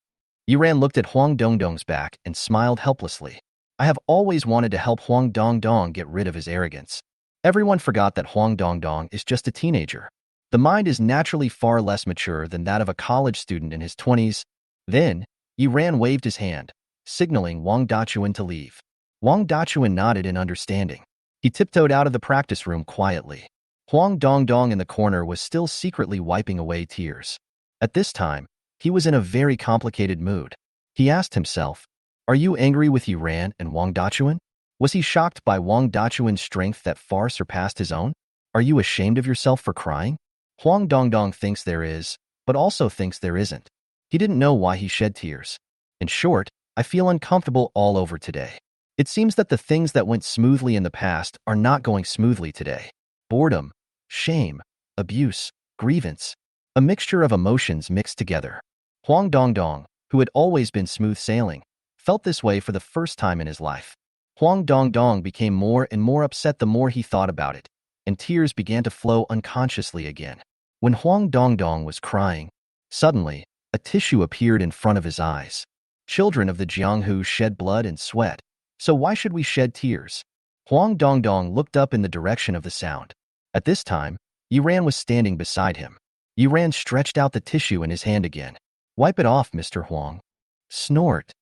Yiran looked at Huang Dongdong's back and smiled helplessly. I have always wanted to help Huang Dongdong get rid of his arrogance. Everyone forgot that Huang Dongdong is just a teenager. The mind is naturally far less mature than that of a college student in his 20s. Then, Yiran waved his hand, signaling Huang Dachuan to leave. Huang Dachuan nodded in understanding. He tiptoed out of the practice room quietly. Huang Dongdong in the corner was still secretly wiping away tears. At this time, he was in a very complicated mood. He asked himself, are you angry with Yiran and Huang Dachuan? Was he shocked by Huang Dachuan's strength that far surpassed his own? Are you ashamed of yourself for crying? Huang Dongdong thinks there is, but also thinks there isn't. He didn't know why he shed tears. In short, I feel uncomfortable all over today. It seems that the things that went smoothly in the past are not going smoothly today. Boredom, shame, abuse, grievance, a mixture of emotions mixed together. Huang Dongdong, who had always been smooth sailing, felt this way for the first time in his life. Huang Dongdong became more and more upset the more he thought about it, and tears began to flow unconsciously again. When Huang Dongdong was crying, suddenly, a tissue appeared in front of his eyes. Children of the Jianghu shed blood and sweat, so why should we shed tears? Huang Dongdong looked up in the direction of the sound. At this time, Yiran was standing beside him. Yiran stretched out the tissue in his hand again. Wipe it off, Mr. Huang. Snort.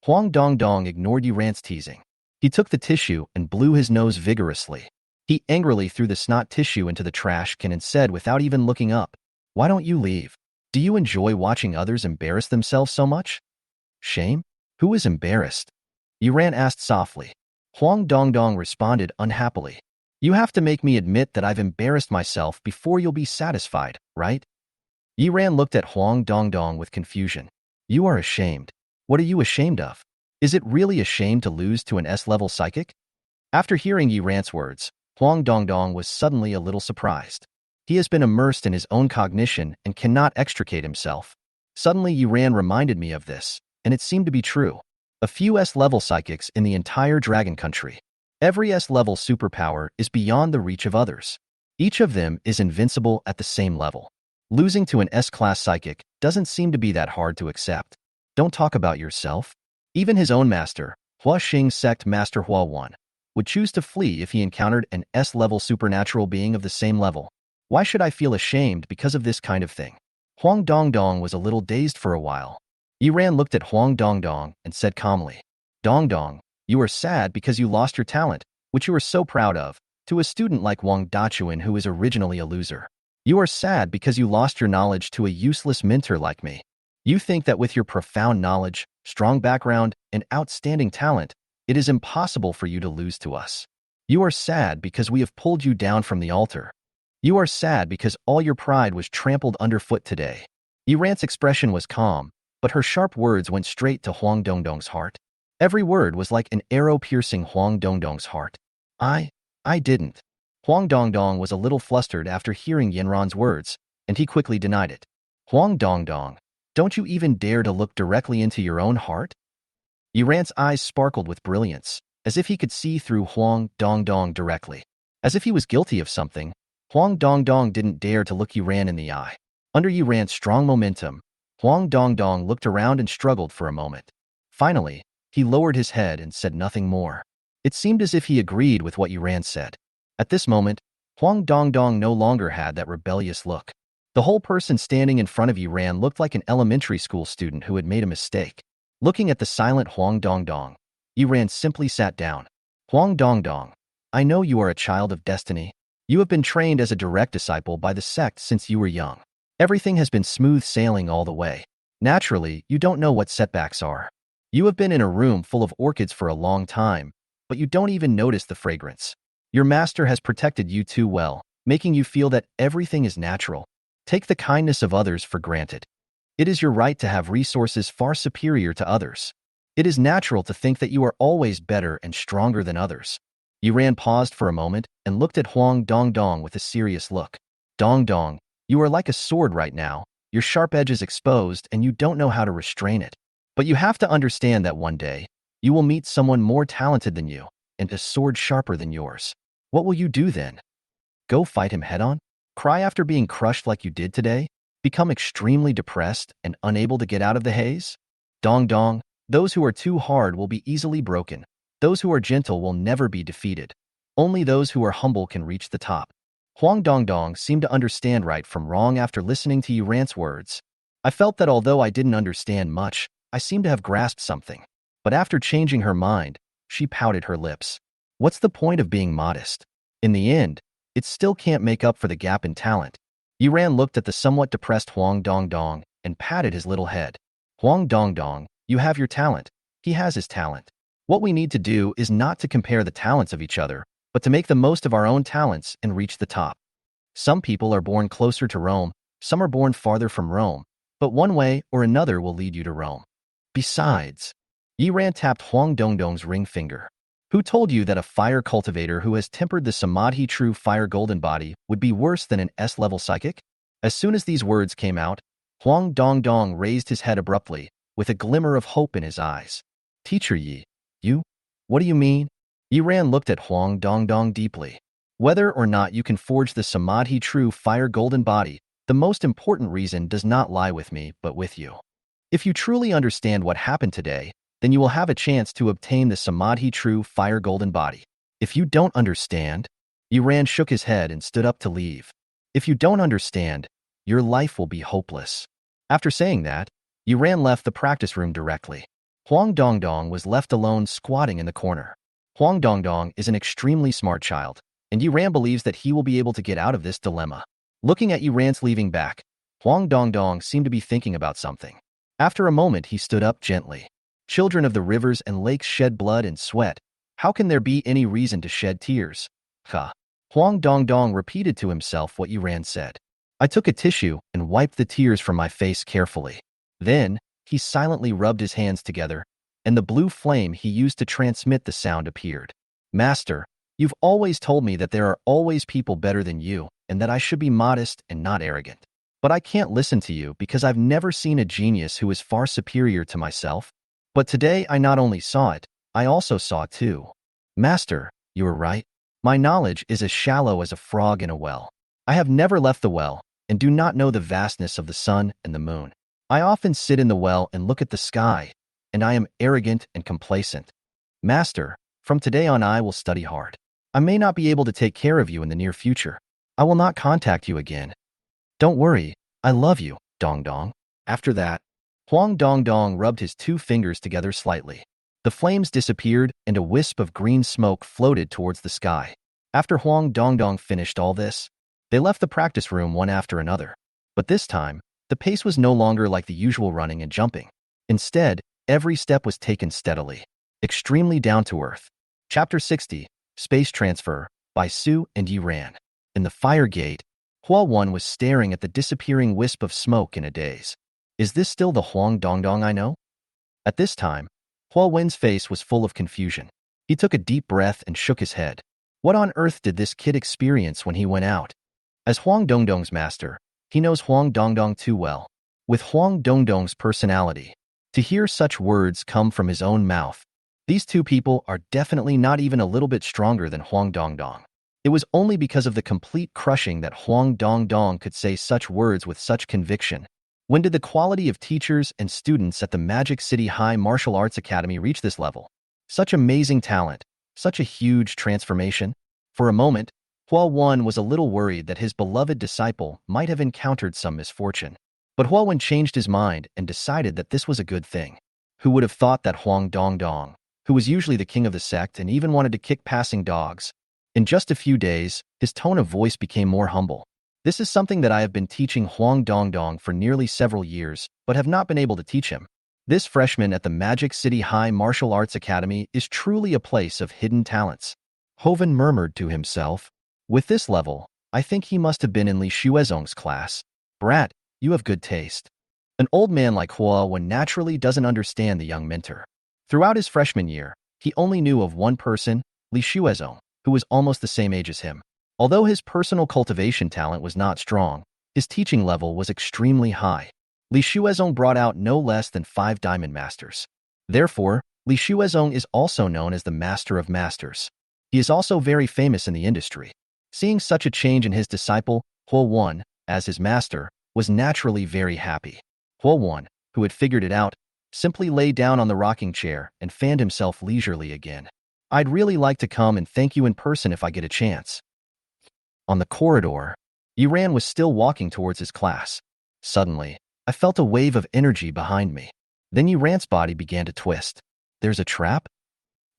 Huang Dongdong ignored Yiran's teasing. He took the tissue and blew his nose vigorously. He angrily threw the snot tissue into the trash can and said without even looking up, why don't you leave? Do you enjoy watching others embarrass themselves so much? Shame? Who is embarrassed? Yiran asked softly. Huang Dongdong responded unhappily. You have to make me admit that I've embarrassed myself before you'll be satisfied, right? Yiran looked at Huang Dongdong with confusion. You are ashamed. What are you ashamed of? Is it really a shame to lose to an S-level psychic? After hearing Yiran's words, Huang Dongdong was suddenly a little surprised. He has been immersed in his own cognition and cannot extricate himself. Suddenly Yiran reminded me of this, and it seemed to be true. A few S-level psychics in the entire Dragon Country. Every S-level superpower is beyond the reach of others. Each of them is invincible at the same level. Losing to an S-class psychic doesn't seem to be that hard to accept. Don't talk about yourself. Even his own master, Hua Xing Sect Master Hua 1, would choose to flee if he encountered an S-level supernatural being of the same level. Why should I feel ashamed because of this kind of thing? Huang Dongdong was a little dazed for a while. Yiran looked at Huang Dongdong and said calmly, Dongdong, you are sad because you lost your talent, which you are so proud of, to a student like Huang Dachuan who is originally a loser. You are sad because you lost your knowledge to a useless mentor like me. You think that with your profound knowledge, strong background, and outstanding talent, it is impossible for you to lose to us. You are sad because we have pulled you down from the altar. You are sad because all your pride was trampled underfoot today. Yiran's expression was calm, but her sharp words went straight to Huang Dongdong's heart. Every word was like an arrow piercing Huang Dongdong's heart. I didn't. Huang Dongdong was a little flustered after hearing Yiran's words, and he quickly denied it. Huang Dongdong, don't you even dare to look directly into your own heart? Yiran's eyes sparkled with brilliance, as if he could see through Huang Dongdong directly. As if he was guilty of something, Huang Dongdong didn't dare to look Yiran in the eye. Under Yiran's strong momentum, Huang Dongdong looked around and struggled for a moment. Finally, he lowered his head and said nothing more. It seemed as if he agreed with what Yiran said. At this moment, Huang Dongdong no longer had that rebellious look. The whole person standing in front of Yiran looked like an elementary school student who had made a mistake. Looking at the silent Huang Dongdong, Yiran simply sat down. Huang Dongdong, I know you are a child of destiny. You have been trained as a direct disciple by the sect since you were young. Everything has been smooth sailing all the way. Naturally, you don't know what setbacks are. You have been in a room full of orchids for a long time, but you don't even notice the fragrance. Your master has protected you too well, making you feel that everything is natural. Take the kindness of others for granted. It is your right to have resources far superior to others. It is natural to think that you are always better and stronger than others. Yiran paused for a moment and looked at Huang Dongdong with a serious look. Dongdong, you are like a sword right now. Your sharp edge is exposed and you don't know how to restrain it. But you have to understand that one day, you will meet someone more talented than you and a sword sharper than yours. What will you do then? Go fight him head-on? Cry after being crushed like you did today? Become extremely depressed and unable to get out of the haze? Dongdong, those who are too hard will be easily broken. Those who are gentle will never be defeated. Only those who are humble can reach the top. Huang Dongdong seemed to understand right from wrong after listening to Yiran's words. I felt that although I didn't understand much, I seemed to have grasped something. But after changing her mind, she pouted her lips. What's the point of being modest? In the end, it still can't make up for the gap in talent. Yiran looked at the somewhat depressed Huang Dongdong and patted his little head. Huang Dongdong, you have your talent. He has his talent. What we need to do is not to compare the talents of each other, but to make the most of our own talents and reach the top. Some people are born closer to Rome, some are born farther from Rome, but one way or another will lead you to Rome. Besides, Yiran tapped Huang Dongdong's ring finger. Who told you that a fire cultivator who has tempered the Samadhi true fire golden body would be worse than an S-level psychic? As soon as these words came out, Huang Dongdong raised his head abruptly, with a glimmer of hope in his eyes. Teacher Yi, you? What do you mean? Yiran looked at Huang Dongdong deeply. Whether or not you can forge the Samadhi true fire golden body, the most important reason does not lie with me, but with you. If you truly understand what happened today, then you will have a chance to obtain the Samadhi true fire golden body. If you don't understand, Yiran shook his head and stood up to leave. If you don't understand, your life will be hopeless. After saying that, Yiran left the practice room directly. Huang Dongdong was left alone squatting in the corner. Huang Dongdong is an extremely smart child, and Yiran believes that he will be able to get out of this dilemma. Looking at Yiran's leaving back, Huang Dongdong seemed to be thinking about something. After a moment, he stood up gently. Children of the rivers and lakes shed blood and sweat. How can there be any reason to shed tears? Huang Dongdong repeated to himself what Yiran said. I took a tissue and wiped the tears from my face carefully. Then, he silently rubbed his hands together, and the blue flame he used to transmit the sound appeared. Master, you've always told me that there are always people better than you, and that I should be modest and not arrogant. But I can't listen to you because I've never seen a genius who is far superior to myself. But today I not only saw it, I also saw it too. Master, you are right. My knowledge is as shallow as a frog in a well. I have never left the well, and do not know the vastness of the sun and the moon. I often sit in the well and look at the sky, and I am arrogant and complacent. Master, from today on I will study hard. I may not be able to take care of you in the near future. I will not contact you again. Don't worry, I love you, Dongdong. After that, Huang Dongdong rubbed his two fingers together slightly. The flames disappeared and a wisp of green smoke floated towards the sky. After Huang Dongdong finished all this, they left the practice room one after another. But this time, the pace was no longer like the usual running and jumping. Instead, every step was taken steadily, extremely down to earth. Chapter 60, Space Transfer, by Su and Yiran. In the fire gate, Hua Wan was staring at the disappearing wisp of smoke in a daze. Is this still the Huang Dongdong I know? At this time, Hua Wen's face was full of confusion. He took a deep breath and shook his head. What on earth did this kid experience when he went out? As Huang Dongdong's master, he knows Huang Dongdong too well. With Huang Dongdong's personality, to hear such words come from his own mouth, these two people are definitely not even a little bit stronger than Huang Dongdong. It was only because of the complete crushing that Huang Dongdong could say such words with such conviction. When did the quality of teachers and students at the Magic City High Martial Arts Academy reach this level? Such amazing talent, such a huge transformation. For a moment, Hua Wen was a little worried that his beloved disciple might have encountered some misfortune. But Hua Wen changed his mind and decided that this was a good thing. Who would have thought that Huang Dongdong, who was usually the king of the sect and even wanted to kick passing dogs, in just a few days, his tone of voice became more humble. This is something that I have been teaching Huang Dongdong for nearly several years, but have not been able to teach him. This freshman at the Magic City High Martial Arts Academy is truly a place of hidden talents. Hoven murmured to himself. With this level, I think he must have been in Li Shuezong's class. Brat, you have good taste. An old man like Hua Wen naturally doesn't understand the young mentor. Throughout his freshman year, he only knew of one person, Li Shuezong, who was almost the same age as him. Although his personal cultivation talent was not strong, his teaching level was extremely high. Li Shuezong brought out no less than 5 diamond masters. Therefore, Li Shuezong is also known as the Master of Masters. He is also very famous in the industry. Seeing such a change in his disciple, Hua Wen, as his master, was naturally very happy. Hua Wen, who had figured it out, simply lay down on the rocking chair and fanned himself leisurely again. I'd really like to come and thank you in person if I get a chance. On the corridor, Yiran was still walking towards his class. Suddenly, I felt a wave of energy behind me. Then Yiran's body began to twist. There's a trap?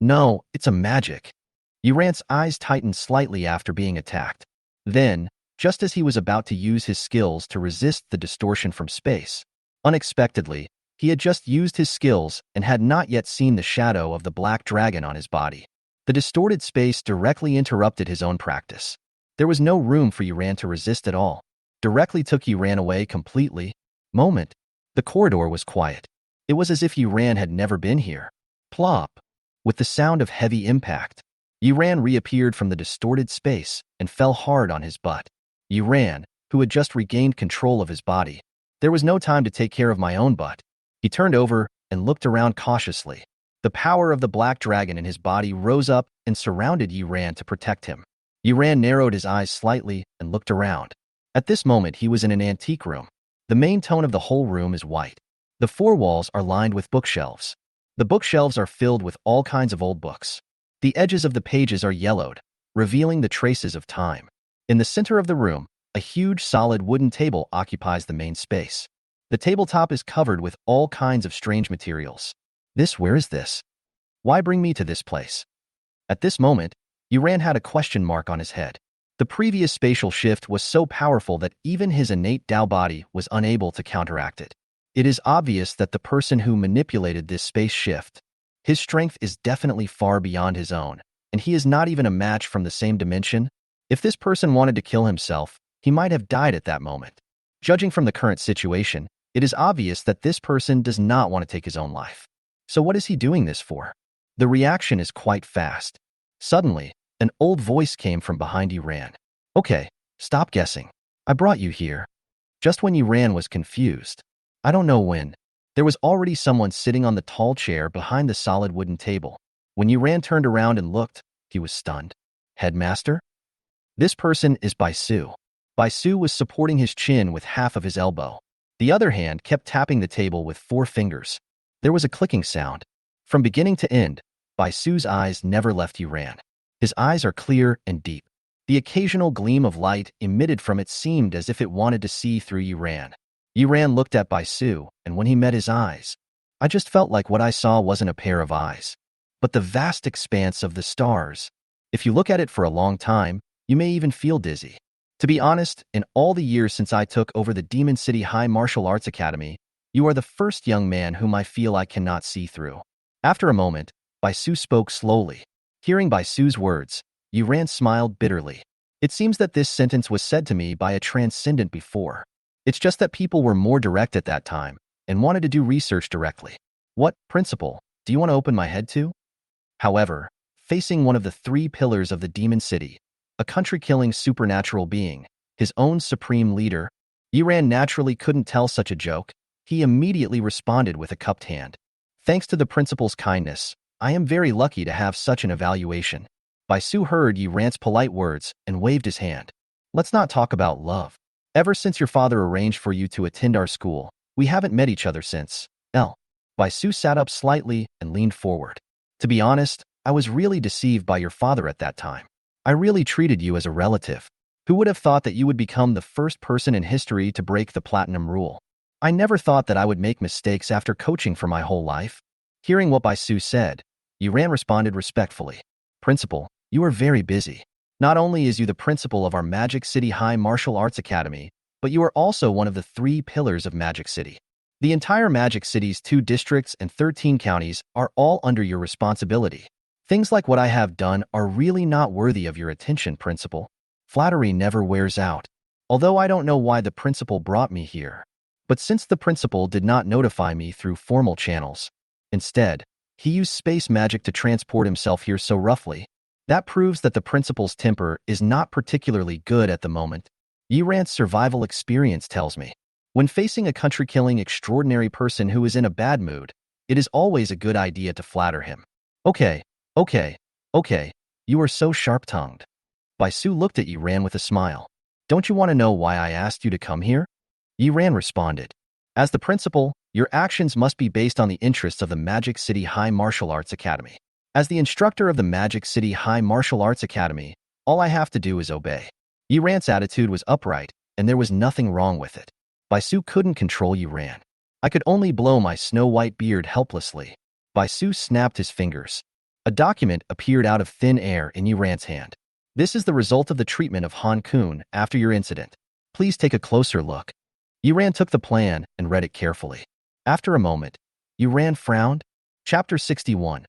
No, it's a magic. Yiran's eyes tightened slightly after being attacked. Then, just as he was about to use his skills to resist the distortion from space, unexpectedly, he had just used his skills and had not yet seen the shadow of the black dragon on his body. The distorted space directly interrupted his own practice. There was no room for Yiran to resist at all. Directly took Yiran away completely. Moment. The corridor was quiet. It was as if Yiran had never been here. Plop. With the sound of heavy impact, Yiran reappeared from the distorted space and fell hard on his butt. Yiran, who had just regained control of his body. There was no time to take care of my own butt. He turned over and looked around cautiously. The power of the black dragon in his body rose up and surrounded Yiran to protect him. Yiran narrowed his eyes slightly and looked around. At this moment, he was in an antique room. The main tone of the whole room is white. The 4 walls are lined with bookshelves. The bookshelves are filled with all kinds of old books. The edges of the pages are yellowed, revealing the traces of time. In the center of the room, a huge solid wooden table occupies the main space. The tabletop is covered with all kinds of strange materials. Where is this? Why bring me to this place? At this moment, Yiran had a question mark on his head. The previous spatial shift was so powerful that even his innate Tao body was unable to counteract it. It is obvious that the person who manipulated this space shift, his strength is definitely far beyond his own, and he is not even a match from the same dimension. If this person wanted to kill himself, he might have died at that moment. Judging from the current situation, it is obvious that this person does not want to take his own life. So what is he doing this for? The reaction is quite fast. Suddenly, an old voice came from behind Yiran. Okay, stop guessing. I brought you here. Just when Yiran was confused, I don't know when, there was already someone sitting on the tall chair behind the solid wooden table. When Yiran turned around and looked, he was stunned. Headmaster? This person is Baisu. Baisu was supporting his chin with half of his elbow. The other hand kept tapping the table with 4 fingers. There was a clicking sound. From beginning to end, Baisu's eyes never left Yiran. His eyes are clear and deep. The occasional gleam of light emitted from it seemed as if it wanted to see through Yiran. Yiran looked at Baisu, and when he met his eyes, I just felt like what I saw wasn't a pair of eyes, but the vast expanse of the stars. If you look at it for a long time, you may even feel dizzy. To be honest, in all the years since I took over the Demon City High Martial Arts Academy, you are the first young man whom I feel I cannot see through. After a moment, Baisu spoke slowly. Hearing Baisu's words, Yiran smiled bitterly. It seems that this sentence was said to me by a transcendent before. It's just that people were more direct at that time and wanted to do research directly. What, principal, do you want to open my head to? However, facing one of the 3 pillars of the Demon City, a country-killing supernatural being, his own supreme leader, Yiran naturally couldn't tell such a joke. He immediately responded with a cupped hand. Thanks to the principal's kindness, I am very lucky to have such an evaluation. Bai Su heard Yi Ran's polite words and waved his hand. Let's not talk about love. Ever since your father arranged for you to attend our school, we haven't met each other since. Bai Su sat up slightly and leaned forward. To be honest, I was really deceived by your father at that time. I really treated you as a relative. Who would have thought that you would become the first person in history to break the platinum rule? I never thought that I would make mistakes after coaching for my whole life. Hearing what Bai Su said, Yi Ran responded respectfully. Principal, you are very busy. Not only is you the principal of our Magic City High Martial Arts Academy, but you are also one of the 3 pillars of Magic City. The entire Magic City's 2 districts and 13 counties are all under your responsibility. Things like what I have done are really not worthy of your attention, Principal. Flattery never wears out. Although I don't know why the principal brought me here. But since the principal did not notify me through formal channels, instead, he used space magic to transport himself here so roughly, that proves that the principal's temper is not particularly good at the moment. Yi Ran's survival experience tells me. When facing a country-killing extraordinary person who is in a bad mood, it is always a good idea to flatter him. Okay, you are so sharp-tongued. Bai Su looked at Yi Ran with a smile. Don't you want to know why I asked you to come here? Yi Ran responded. As the principal, your actions must be based on the interests of the Magic City High Martial Arts Academy. As the instructor of the Magic City High Martial Arts Academy, all I have to do is obey. Yi Ran's attitude was upright, and there was nothing wrong with it. Bai Su couldn't control Yi Ran. I could only blow my snow-white beard helplessly. Bai Su snapped his fingers. A document appeared out of thin air in Yi Ran's hand. This is the result of the treatment of Han Kun after your incident. Please take a closer look. Yi Ran took the plan and read it carefully. After a moment, Yi Ran frowned. Chapter 61.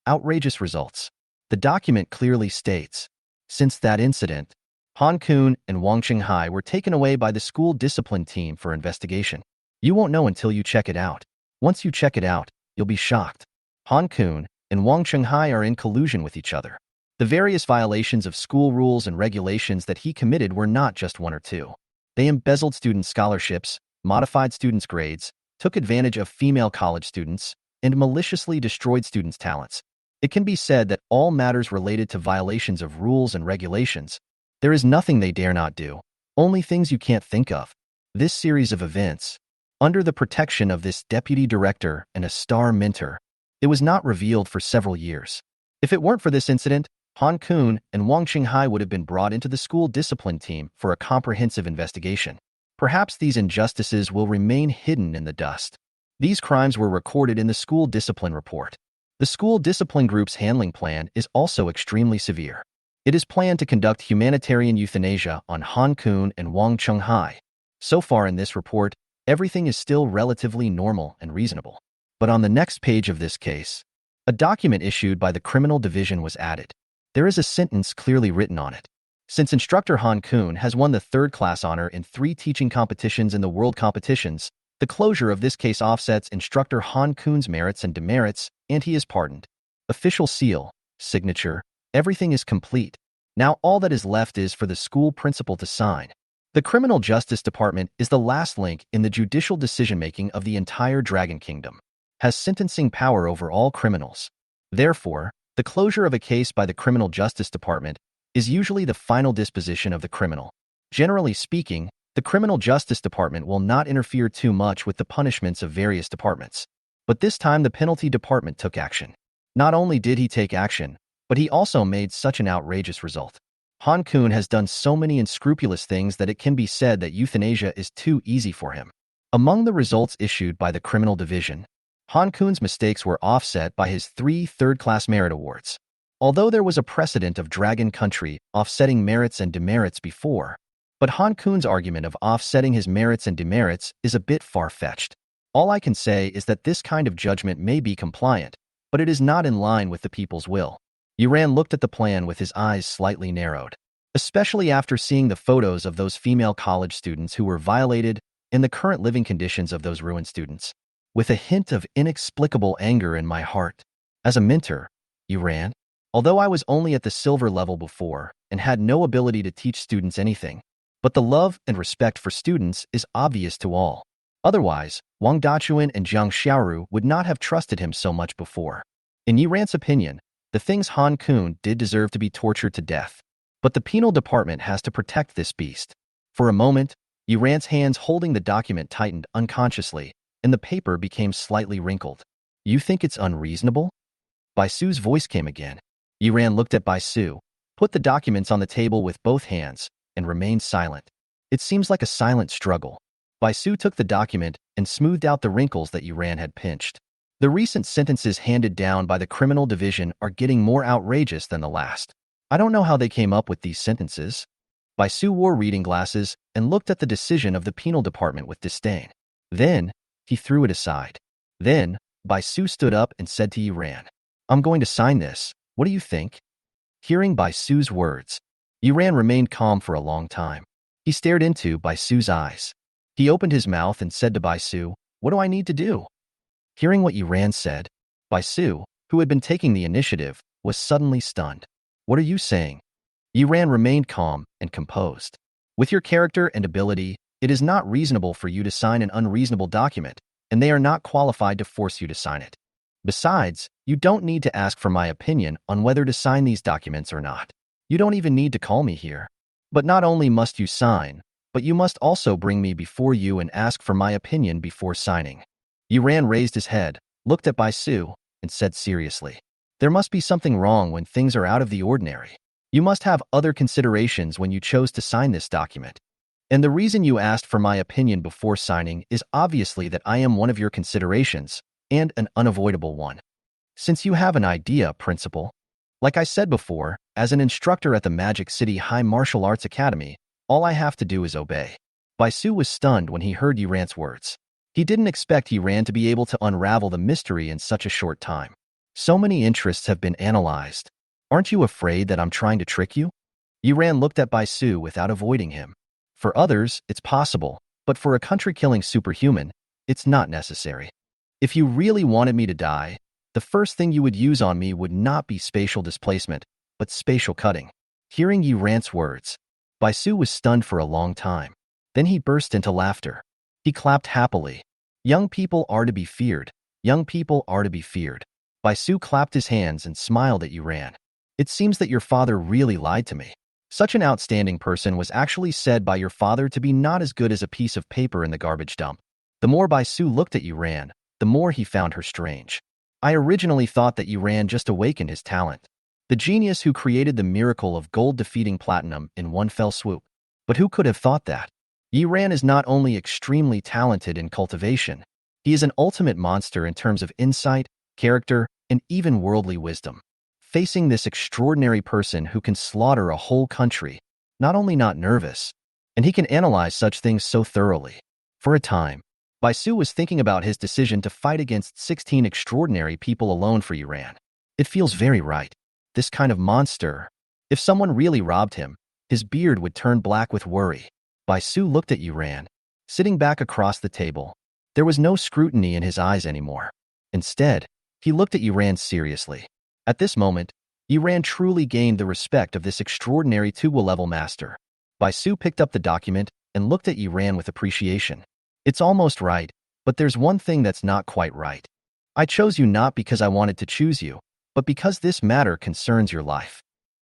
Outrageous Results. The document clearly states, since that incident, Han Kun and Wang Qinghai were taken away by the school discipline team for investigation. You won't know until you check it out. Once you check it out, you'll be shocked. Han Kun and Wang Qinghai are in collusion with each other. The various violations of school rules and regulations that he committed were not just 1 or 2. They embezzled student scholarships, modified students' grades, took advantage of female college students, and maliciously destroyed students' talents. It can be said that all matters related to violations of rules and regulations, there is nothing they dare not do, only things you can't think of. This series of events, under the protection of this deputy director and a star mentor, it was not revealed for several years. If it weren't for this incident, Han Kun and Wang Qinghai would have been brought into the school discipline team for a comprehensive investigation. Perhaps these injustices will remain hidden in the dust. These crimes were recorded in the school discipline report. The school discipline group's handling plan is also extremely severe. It is planned to conduct humanitarian euthanasia on Han Kun and Wang Qinghai. So far in this report, everything is still relatively normal and reasonable. But on the next page of this case, a document issued by the criminal division was added. There is a sentence clearly written on it. Since instructor Han Kun has won the 3rd class honor in 3 teaching competitions in the world competitions, the closure of this case offsets instructor Han Kun's merits and demerits, and he is pardoned. Official seal, signature, everything is complete. Now all that is left is for the school principal to sign. The Criminal Justice Department is the last link in the judicial decision-making of the entire Dragon Kingdom, has sentencing power over all criminals. Therefore, the closure of a case by the Criminal Justice Department is usually the final disposition of the criminal. Generally speaking, the Criminal Justice Department will not interfere too much with the punishments of various departments. But this time the Penalty Department took action. Not only did he take action, but he also made such an outrageous result. Han Kun has done so many unscrupulous things that it can be said that euthanasia is too easy for him. Among the results issued by the Criminal Division, Han Kun's mistakes were offset by his 3 third-class merit awards. Although there was a precedent of Dragon Country offsetting merits and demerits before, but Han Kun's argument of offsetting his merits and demerits is a bit far-fetched. All I can say is that this kind of judgment may be compliant, but it is not in line with the people's will. Yi Ran looked at the plan with his eyes slightly narrowed, especially after seeing the photos of those female college students who were violated and the current living conditions of those ruined students. With a hint of inexplicable anger in my heart. As a mentor, Yi Ran, although I was only at the silver level before and had no ability to teach students anything, but the love and respect for students is obvious to all. Otherwise, Wang Dachuan and Jiang Xiaoru would not have trusted him so much before. In Yi Ran's opinion, The things Han Kun did deserve to be tortured to death. But the penal department has to protect this beast. For a moment, Yuran's hands holding the document tightened unconsciously, and the paper became slightly wrinkled. You think it's unreasonable? Bai Su's voice came again. Yuran looked at Bai Su, put the documents on the table with both hands, and remained silent. It seems like a silent struggle. Bai Su took the document and smoothed out the wrinkles that Yuran had pinched. The recent sentences handed down by the criminal division are getting more outrageous than the last. I don't know how they came up with these sentences. Bai Su wore reading glasses and looked at the decision of the penal department with disdain. Then, he threw it aside. Then, Bai Su stood up and said to Yuran, I'm going to sign this. What do you think? Hearing Bai Su's words, Yuran remained calm for a long time. He stared into Bai Su's eyes. He opened his mouth and said to Bai Su, What do I need to do? Hearing what Yuran said, Bai Su, who had been taking the initiative, was suddenly stunned. What are you saying? Yuran remained calm and composed. With your character and ability, it is not reasonable for you to sign an unreasonable document, and they are not qualified to force you to sign it. Besides, you don't need to ask for my opinion on whether to sign these documents or not. You don't even need to call me here. But not only must you sign, but you must also bring me before you and ask for my opinion before signing. Yuran raised his head, looked at Bai Su, and said seriously, There must be something wrong when things are out of the ordinary. You must have other considerations when you chose to sign this document. And the reason you asked for my opinion before signing is obviously that I am one of your considerations, and an unavoidable one. Since you have an idea, Principal. Like I said before, as an instructor at the Magic City High Martial Arts Academy, all I have to do is obey. Bai Su was stunned when he heard Yuran's words. He didn't expect Yuran to be able to unravel the mystery in such a short time. So many interests have been analyzed. Aren't you afraid that I'm trying to trick you? Yuran looked at Bai Su without avoiding him. For others, it's possible, but for a country-killing superhuman, it's not necessary. If you really wanted me to die, the first thing you would use on me would not be spatial displacement, but spatial cutting. Hearing Yuran's words, Bai Su was stunned for a long time. Then he burst into laughter. He clapped happily. Young people are to be feared. Young people are to be feared. Bai Su clapped his hands and smiled at Yuran. It seems that your father really lied to me. Such an outstanding person was actually said by your father to be not as good as a piece of paper in the garbage dump. The more Bai Su looked at Yuran, the more he found her strange. I originally thought that Yuran just awakened his talent. The genius who created the miracle of gold defeating platinum in one fell swoop. But who could have thought that? Yuran is not only extremely talented in cultivation, he is an ultimate monster in terms of insight, character, and even worldly wisdom. Facing this extraordinary person who can slaughter a whole country, not only not nervous, and he can analyze such things so thoroughly. For a time, Bai Su was thinking about his decision to fight against 16 extraordinary people alone for Yuran. It feels very right. This kind of monster. If someone really robbed him, his beard would turn black with worry. Bai Su looked at Yuran, sitting back across the table. There was no scrutiny in his eyes anymore. Instead, he looked at Yuran seriously. At this moment, Yuran truly gained the respect of this extraordinary Tuwa-level master. Bai Su picked up the document and looked at Yuran with appreciation. It's almost right, but there's one thing that's not quite right. I chose you not because I wanted to choose you, but because this matter concerns your life.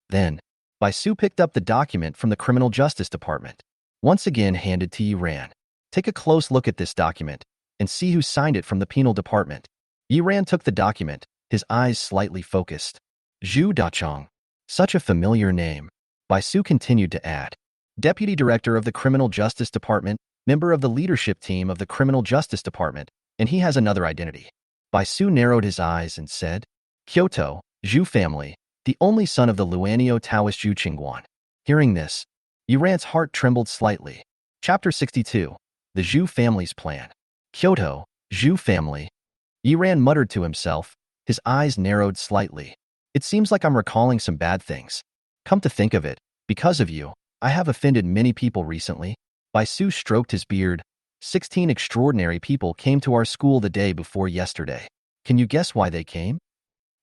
Then, Bai Su picked up the document from the Criminal Justice Department, once again handed to Yuran. Take a close look at this document and see who signed it from the penal department. Yuran took the document, his eyes slightly focused. Zhu Dachong. Such a familiar name. Bai Su continued to add. Deputy Director of the Criminal Justice Department, member of the leadership team of the Criminal Justice Department, and he has another identity. Bai Su narrowed his eyes and said, Kyoto, Zhu family, the only son of the Luani Taoist Zhu Qingguan. Hearing this, Yuran's heart trembled slightly. Chapter 62. The Zhu family's plan. Kyoto, Zhu family. Yuran muttered to himself, his eyes narrowed slightly. It seems like I'm recalling some bad things. Come to think of it, because of you, I have offended many people recently. Bai Su stroked his beard. 16 extraordinary people came to our school the day before yesterday. Can you guess why they came?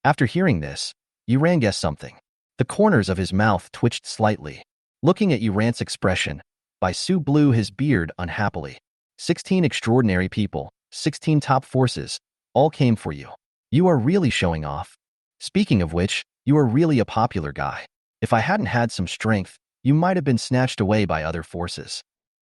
After hearing this, Yuran guessed something. The corners of his mouth twitched slightly. Looking at Yuran's expression, Bai Su blew his beard unhappily. 16 extraordinary people, 16 top forces, all came for you. You are really showing off. Speaking of which, You are really a popular guy. If I hadn't had some strength, you might have been snatched away by other forces."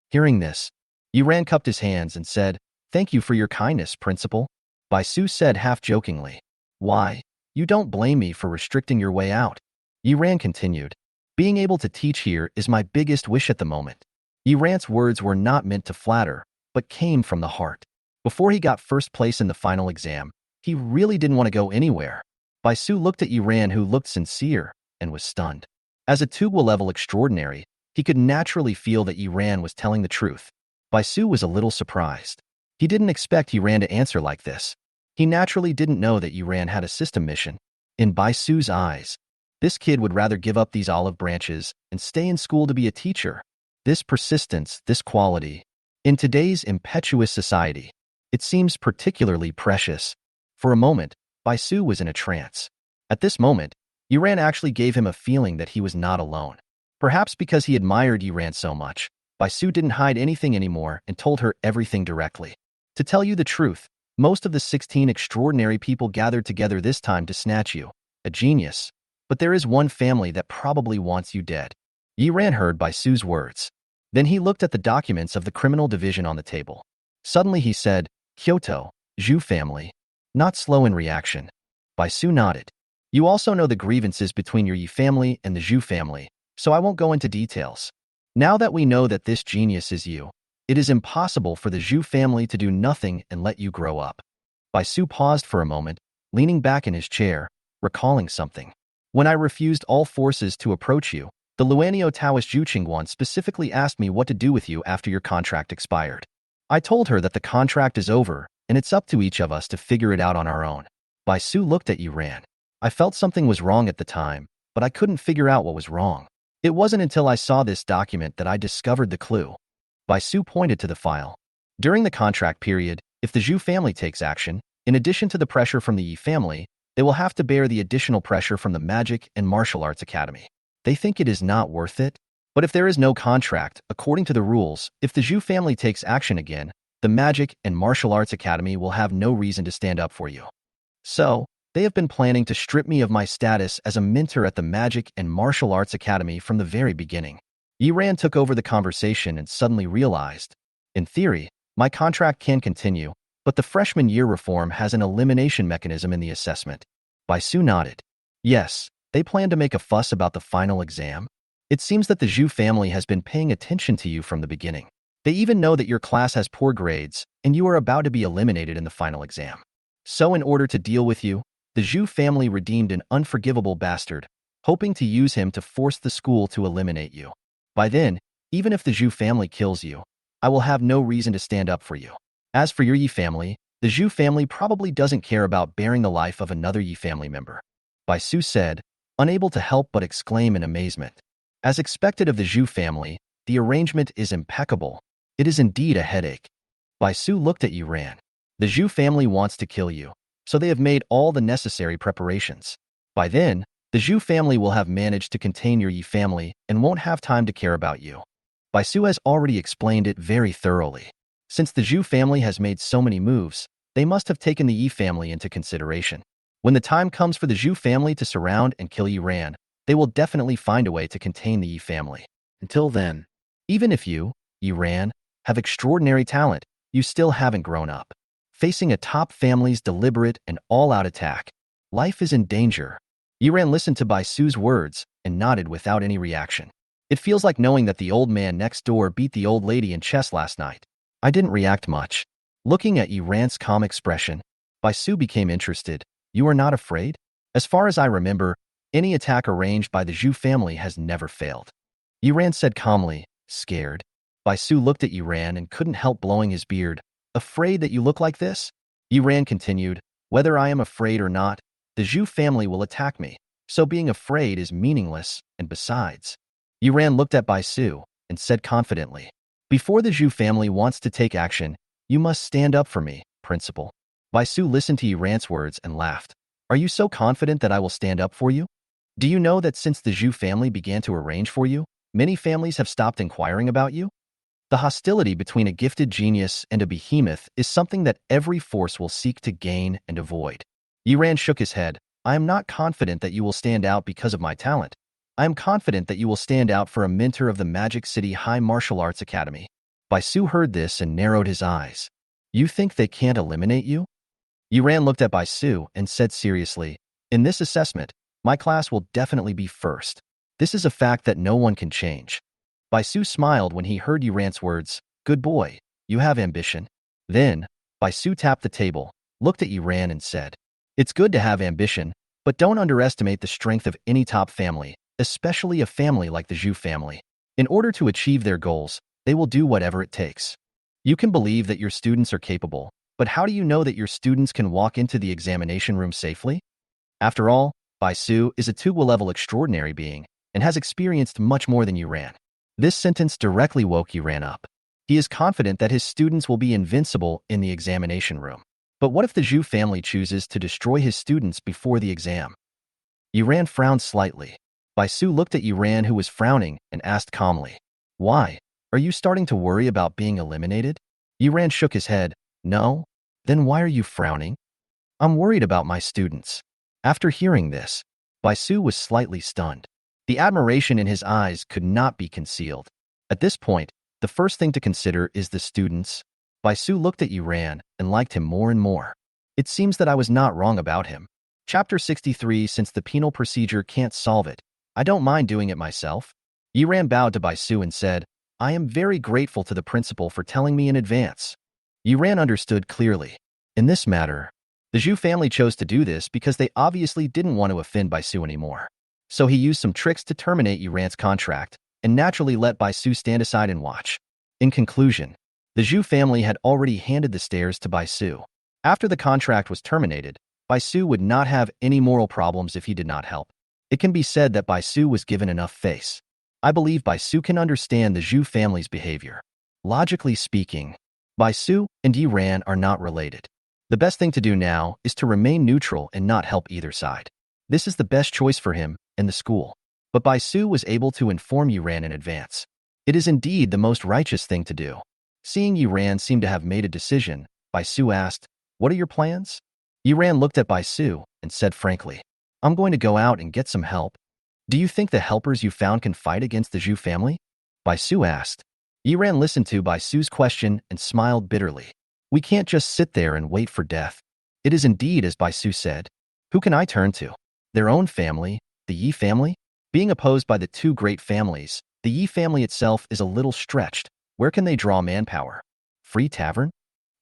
Hearing this, Yiran cupped his hands and said, "Thank you for your kindness, Principal." Bai Su said half-jokingly, "Why, you don't blame me for restricting your way out." Yiran continued, "Being able to teach here is my biggest wish at the moment." Yiran's words were not meant to flatter, but came from the heart. Before he got first place in the final exam, he really didn't want to go anywhere. Bai Su looked at Yiran, who looked sincere, and was stunned. As a Tugwa-level extraordinary, he could naturally feel that Yiran was telling the truth. Bai Su was a little surprised. He didn't expect Yiran to answer like this. He naturally didn't know that Yiran had a system mission. In Bai Su's eyes, this kid would rather give up these olive branches and stay in school to be a teacher. This persistence, this quality. In today's impetuous society, it seems particularly precious. For a moment, Bai Su was in a trance. At this moment, Yiran actually gave him a feeling that he was not alone. Perhaps because he admired Yiran so much, Bai Su didn't hide anything anymore and told her everything directly. To tell you the truth, most of the 16 extraordinary people gathered together this time to snatch you, a genius. But there is one family that probably wants you dead. Yiran heard Bai Su's words. Then he looked at the documents of the criminal division on the table. Suddenly he said, "Kyoto, Zhu family." Not slow in reaction. Bai Su nodded. "You also know the grievances between your Yi family and the Zhu family, so I won't go into details. Now that we know that this genius is you, it is impossible for the Zhu family to do nothing and let you grow up." Bai Su paused for a moment, leaning back in his chair, recalling something. "When I refused all forces to approach you, the Luani Taoist Juqingguan specifically asked me what to do with you after your contract expired. I told her that the contract is over and it's up to each of us to figure it out on our own." Bai Su looked at Yiran. "I felt something was wrong at the time, but I couldn't figure out what was wrong. It wasn't until I saw this document that I discovered the clue." Bai Su pointed to the file. "During the contract period, if the Zhu family takes action, in addition to the pressure from the Yi family, they will have to bear the additional pressure from the Magic and Martial Arts Academy. They think it is not worth it. But if there is no contract, according to the rules, if the Zhu family takes action again, the Magic and Martial Arts Academy will have no reason to stand up for you. So, they have been planning to strip me of my status as a mentor at the Magic and Martial Arts Academy from the very beginning." Yiran took over the conversation and suddenly realized, "In theory, my contract can continue, but the freshman year reform has an elimination mechanism in the assessment." Bai Su nodded. "Yes, they plan to make a fuss about the final exam. It seems that the Zhu family has been paying attention to you from the beginning. They even know that your class has poor grades and you are about to be eliminated in the final exam. So in order to deal with you, the Zhu family redeemed an unforgivable bastard, hoping to use him to force the school to eliminate you. By then, even if the Zhu family kills you, I will have no reason to stand up for you. As for your Yi family, the Zhu family probably doesn't care about bearing the life of another Yi family member." Bai Su said, unable to help but exclaim in amazement. As expected of the Zhu family, the arrangement is impeccable. It is indeed a headache. Bai Su looked at Yiran. "The Zhu family wants to kill you, so they have made all the necessary preparations. By then, the Zhu family will have managed to contain your Yi family and won't have time to care about you." Bai Su has already explained it very thoroughly. Since the Zhu family has made so many moves, they must have taken the Yi family into consideration. When the time comes for the Zhu family to surround and kill Yiran, they will definitely find a way to contain the Yi family. Until then, even if you, Yiran, have extraordinary talent, you still haven't grown up. Facing a top family's deliberate and all-out attack, life is in danger. Yiran listened to Bai Su's words and nodded without any reaction. "It feels like knowing that the old man next door beat the old lady in chess last night." I didn't react much. Looking at Yiran's calm expression, Bai Su became interested. "You are not afraid? As far as I remember, any attack arranged by the Zhu family has never failed." Yiran said calmly, "Scared?" Bai Su looked at Yiran and couldn't help blowing his beard. "Afraid that you look like this?" Yiran continued, "Whether I am afraid or not, the Zhu family will attack me, so being afraid is meaningless, and besides." Yiran looked at Bai Su and said confidently, "Before the Zhu family wants to take action, you must stand up for me, Principal." Bai Su listened to Yiran's words and laughed. "Are you so confident that I will stand up for you? Do you know that since the Zhu family began to arrange for you, many families have stopped inquiring about you? The hostility between a gifted genius and a behemoth is something that every force will seek to gain and avoid." Yiran shook his head, I am not confident that you will stand out because of my talent. I am confident that you will stand out for a mentor of the Magic City High Martial Arts Academy. Bai Su heard this and narrowed his eyes. You think they can't eliminate you? Yuran looked at Bai Su and said seriously, in this assessment, my class will definitely be first. This is a fact that no one can change. Bai Su smiled when he heard Yuran's words. Good boy, you have ambition. Then, Bai Su tapped the table, looked at Yuran and said, it's good to have ambition, but don't underestimate the strength of any top family, especially a family like the Zhu family. In order to achieve their goals, they will do whatever it takes. You can believe that your students are capable, but how do you know that your students can walk into the examination room safely? After all, Bai Su is a two-level extraordinary being and has experienced much more than Yuran. This sentence directly woke Yuran up. He is confident that his students will be invincible in the examination room. But what if the Zhu family chooses to destroy his students before the exam? Yuran frowned slightly. Bai Su looked at Yuran, who was frowning, and asked calmly, why? Are you starting to worry about being eliminated? Yuran shook his head. No? Then why are you frowning? I'm worried about my students. After hearing this, Bai Su was slightly stunned. The admiration in his eyes could not be concealed. At this point, the first thing to consider is the students. Bai Su looked at Yuran and liked him more and more. It seems that I was not wrong about him. Chapter 63. Since the penal procedure can't solve it, I don't mind doing it myself. Yuran bowed to Bai Su and said, I am very grateful to the principal for telling me in advance. Yuran understood clearly. In this matter, the Zhu family chose to do this because they obviously didn't want to offend Bai Su anymore. So he used some tricks to terminate Yuran's contract and naturally let Bai Su stand aside and watch. In conclusion, the Zhu family had already handed the stairs to Bai Su. After the contract was terminated, Bai Su would not have any moral problems if he did not help. It can be said that Bai Su was given enough face. I believe Bai Su can understand the Zhu family's behavior. Logically speaking, Bai Su and Yuran are not related. The best thing to do now is to remain neutral and not help either side. This is the best choice for him and the school. But Bai Su was able to inform Yuran in advance. It is indeed the most righteous thing to do. Seeing Yuran seem to have made a decision, Bai Su asked, what are your plans? Yuran looked at Bai Su and said frankly, I'm going to go out and get some help. Do you think the helpers you found can fight against the Zhu family? Bai Su asked. Yuran listened to Bai Su's question and smiled bitterly. We can't just sit there and wait for death. It is indeed as Bai Su said. Who can I turn to? Their own family, the Yi family? Being opposed by the two great families, the Yi family itself is a little stretched. Where can they draw manpower? Free Tavern?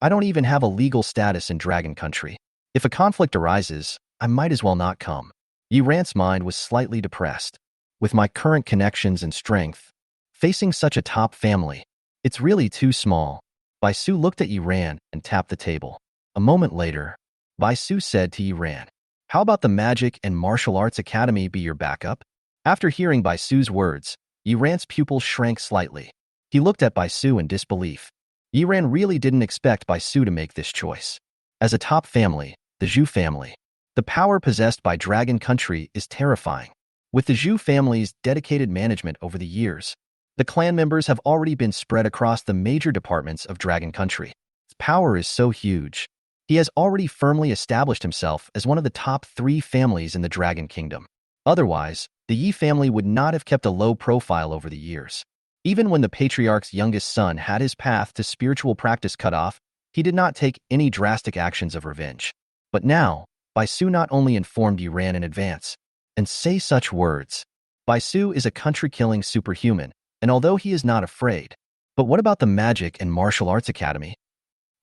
I don't even have a legal status in Dragon Country. If a conflict arises, I might as well not come. Yuran's mind was slightly depressed. With my current connections and strength, facing such a top family, it's really too small. Bai Su looked at Yuran and tapped the table. A moment later, Bai Su said to Yuran, how about the Magic and Martial Arts Academy be your backup? After hearing Bai Su's words, Yuran's pupil shrank slightly. He looked at Bai Su in disbelief. Yuran really didn't expect Bai Su to make this choice. As a top family, the Zhu family, the power possessed by Dragon Country is terrifying. With the Zhu family's dedicated management over the years, the clan members have already been spread across the major departments of Dragon Country. Its power is so huge. He has already firmly established himself as one of the top 3 families in the Dragon Kingdom. Otherwise, the Yi family would not have kept a low profile over the years. Even when the patriarch's youngest son had his path to spiritual practice cut off, he did not take any drastic actions of revenge. But now, Bai Su not only informed Yuran in advance, and say such words. Bai Su is a country-killing superhuman, and although he is not afraid, but what about the Magic and Martial Arts Academy?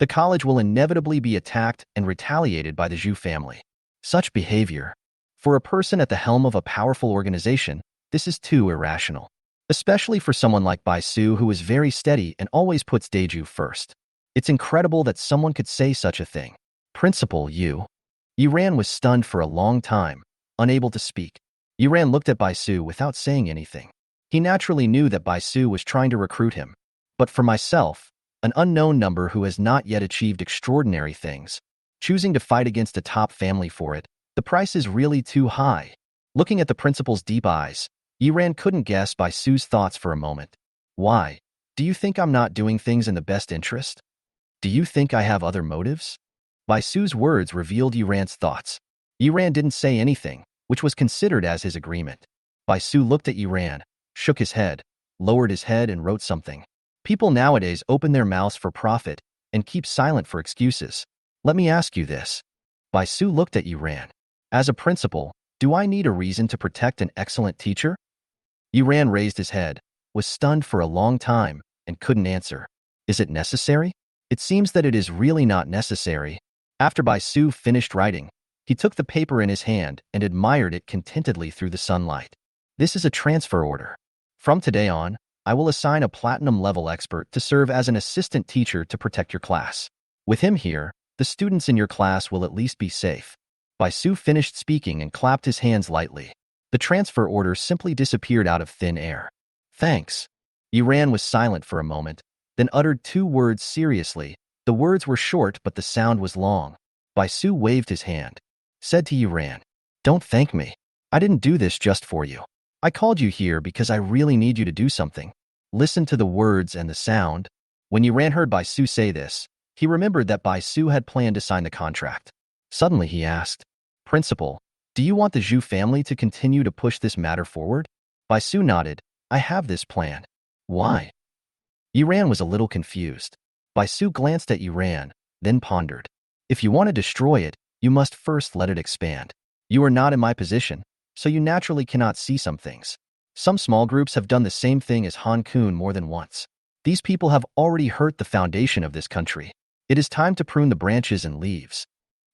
The college will inevitably be attacked and retaliated by the Zhu family. Such behavior, for a person at the helm of a powerful organization, this is too irrational. Especially for someone like Bai Su, who is very steady and always puts Daiju first. It's incredible that someone could say such a thing. Principal Yuran was stunned for a long time, unable to speak. Yuran looked at Bai Su without saying anything. He naturally knew that Bai Su was trying to recruit him. But for myself, an unknown number who has not yet achieved extraordinary things, choosing to fight against a top family for it, the price is really too high. Looking at the principal's deep eyes, Yuran couldn't guess Bai Su's thoughts for a moment. Why? Do you think I'm not doing things in the best interest? Do you think I have other motives? Bai Su's words revealed Yuran's thoughts. Yiran didn't say anything, which was considered as his agreement. Bai Su looked at Yiran, shook his head, lowered his head and wrote something. People nowadays open their mouths for profit and keep silent for excuses. Let me ask you this. Bai Su looked at Yiran. As a principal, do I need a reason to protect an excellent teacher? Yiran raised his head, was stunned for a long time, and couldn't answer. Is it necessary? It seems that it is really not necessary. After Bai Su finished writing, he took the paper in his hand and admired it contentedly through the sunlight. This is a transfer order. From today on, I will assign a platinum-level expert to serve as an assistant teacher to protect your class. With him here, the students in your class will at least be safe. Bai Su finished speaking and clapped his hands lightly. The transfer order simply disappeared out of thin air. Thanks. Yiran was silent for a moment, then uttered 2 words seriously. The words were short, but the sound was long. Bai Su waved his hand, said to Yiran, "Don't thank me. I didn't do this just for you. I called you here because I really need you to do something. Listen to the words and the sound." When Yiran heard Bai Su say this, he remembered that Bai Su had planned to sign the contract. Suddenly he asked, "Principal, do you want the Zhu family to continue to push this matter forward?" Bai Su nodded. "I have this plan." "Why?" Yiran was a little confused. Bai Su glanced at Yiran, then pondered. "If you want to destroy it, you must first let it expand. You are not in my position, so you naturally cannot see some things. Some small groups have done the same thing as Han Kun more than once. These people have already hurt the foundation of this country. It is time to prune the branches and leaves."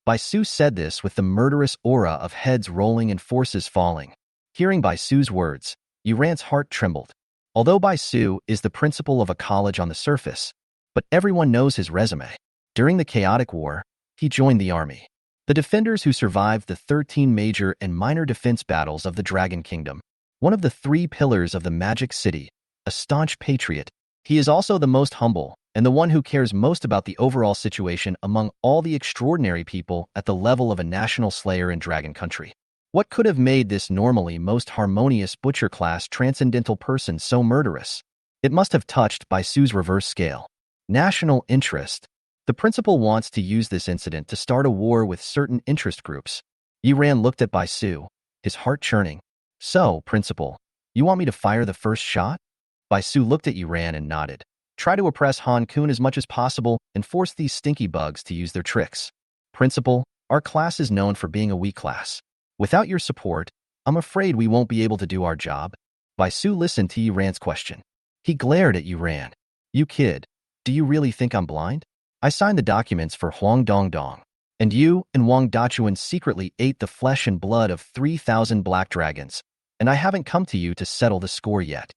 Bai Su said this with the murderous aura of heads rolling and forces falling. Hearing Bai Su's words, Yiran's heart trembled. Although Bai Su is the principal of a college on the surface, but everyone knows his resume. During the chaotic war, he joined the army. The defenders who survived the 13 major and minor defense battles of the Dragon Kingdom. One of the 3 pillars of the Magic City, a staunch patriot. He is also the most humble and the one who cares most about the overall situation among all the extraordinary people at the level of a national slayer in Dragon Country. What could have made this normally most harmonious butcher-class transcendental person so murderous? It must have touched Bai Su's reverse scale. National interest. The principal wants to use this incident to start a war with certain interest groups. Yiran looked at Bai Su, his heart churning. "So, principal, you want me to fire the first shot?" Bai Su looked at Yiran and nodded. "Try to oppress Han Kun as much as possible and force these stinky bugs to use their tricks. Principal, our class is known for being a weak class. Without your support, I'm afraid we won't be able to do our job." Bai Su listened to Yiran's question. He glared at Yiran. "You kid, do you really think I'm blind? I signed the documents for Huang Dongdong, and you and Wang Dachuan secretly ate the flesh and blood of 3,000 black dragons, and I haven't come to you to settle the score yet."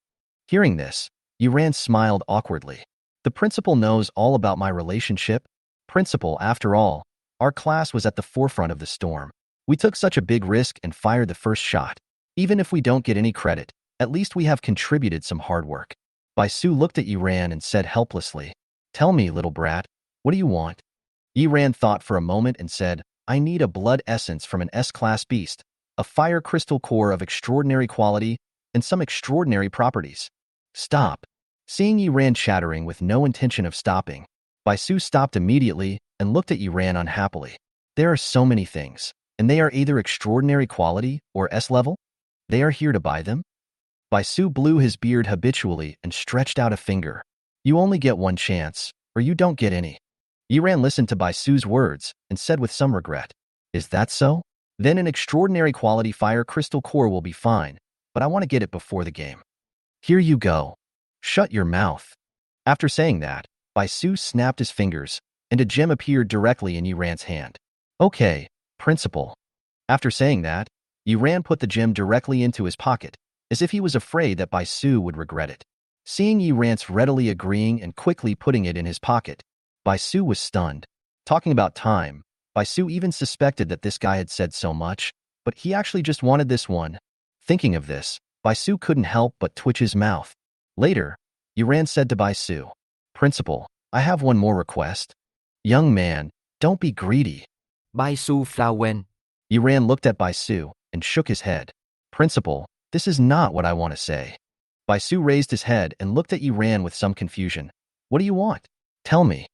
Hearing this, Yiran smiled awkwardly. "The principal knows all about my relationship. Principal, after all, our class was at the forefront of the storm. We took such a big risk and fired the first shot. Even if we don't get any credit, at least we have contributed some hard work." Bai Su looked at Yiran and said helplessly, "Tell me, little brat, what do you want?" Yiran thought for a moment and said, "I need a blood essence from an S-class beast, a fire crystal core of extraordinary quality, and some extraordinary properties." "Stop." Seeing Yiran chattering with no intention of stopping, Bai Su stopped immediately and looked at Yiran unhappily. "There are so many things, and they are either extraordinary quality or S-level. They are here to buy them." Bai Su blew his beard habitually and stretched out a finger. "You only get one chance, or you don't get any." Yiran listened to Bai Su's words and said with some regret, "Is that so? Then an extraordinary quality fire crystal core will be fine, but I want to get it before the game." "Here you go. Shut your mouth." After saying that, Bai Su snapped his fingers, and a gem appeared directly in Yiran's hand. "Okay, principal." After saying that, Yiran put the gem directly into his pocket, as if he was afraid that Bai Su would regret it. Seeing Yiran readily agreeing and quickly putting it in his pocket, Bai Su was stunned. Talking about time, Bai Su even suspected that this guy had said so much, but he actually just wanted this one. Thinking of this, Bai Su couldn't help but twitch his mouth. Later, Yiran said to Bai Su, "Principal, I have one more request." "Young man, don't be greedy." Bai Su frowned. Yiran looked at Bai Su and shook his head. "Principal, this is not what I want to say." Bai Su raised his head and looked at Yiran with some confusion. "What do you want? Tell me."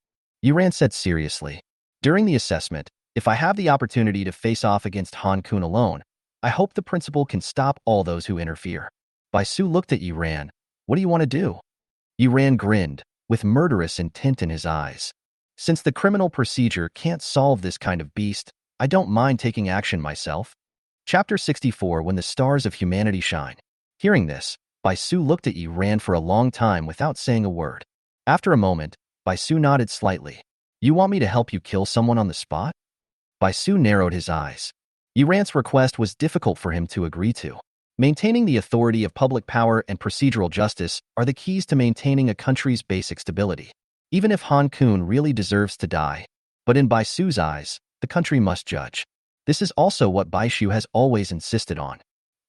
Yiran said seriously. "During the assessment, If I have the opportunity to face off against Han Kun alone, I hope the principal can stop all those who interfere. Bai Su looked at Yiran. What do you want to do? Yiran grinned, with murderous intent in his eyes. Since the criminal procedure can't solve this kind of beast, I don't mind taking action myself. Chapter 64, When the Stars of Humanity Shine. Hearing this, Bai Su looked at Yiran for a long time without saying a word. After a moment, Bai Su nodded slightly. You want me to help you kill someone on the spot? Bai Su narrowed his eyes. Yiran's request was difficult for him to agree to. Maintaining the authority of public power and procedural justice are the keys to maintaining a country's basic stability. Even if Han Kun really deserves to die, but in Bai Su's eyes, the country must judge. This is also what Bai Su has always insisted on.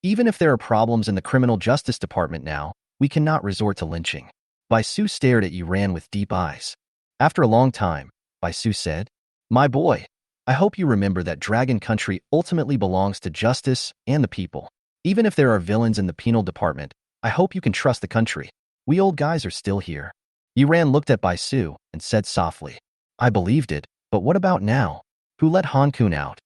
Even if there are problems in the criminal justice department now, we cannot resort to lynching. Bai Su stared at Yiran with deep eyes. After a long time, Bai Su said, My boy, I hope you remember that Dragon Country ultimately belongs to justice and the people. Even if there are villains in the penal department, I hope you can trust the country. We old guys are still here. Yiran looked at Bai Su and said softly, I believed it, but what about now? Who let Han Kun out?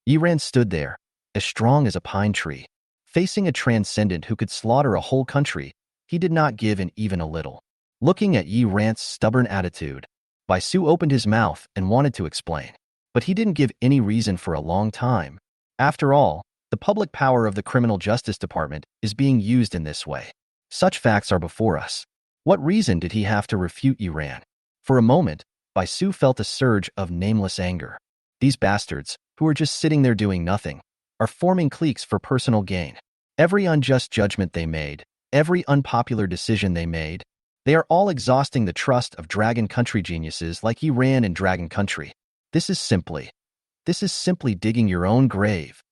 Yiran stood there, as strong as a pine tree. Facing a transcendent who could slaughter a whole country, he did not give in even a little. Looking at Yiran's stubborn attitude, Bai Su opened his mouth and wanted to explain. But he didn't give any reason for a long time. After all, the public power of the criminal justice department is being used in this way. Such facts are before us. What reason did he have to refute Yiran? For a moment, Bai Su felt a surge of nameless anger. These bastards, who are just sitting there doing nothing, are forming cliques for personal gain. Every unjust judgment they made, every unpopular decision they made, they are all exhausting the trust of Dragon Country geniuses like Yiran in Dragon Country. This is simply digging your own grave.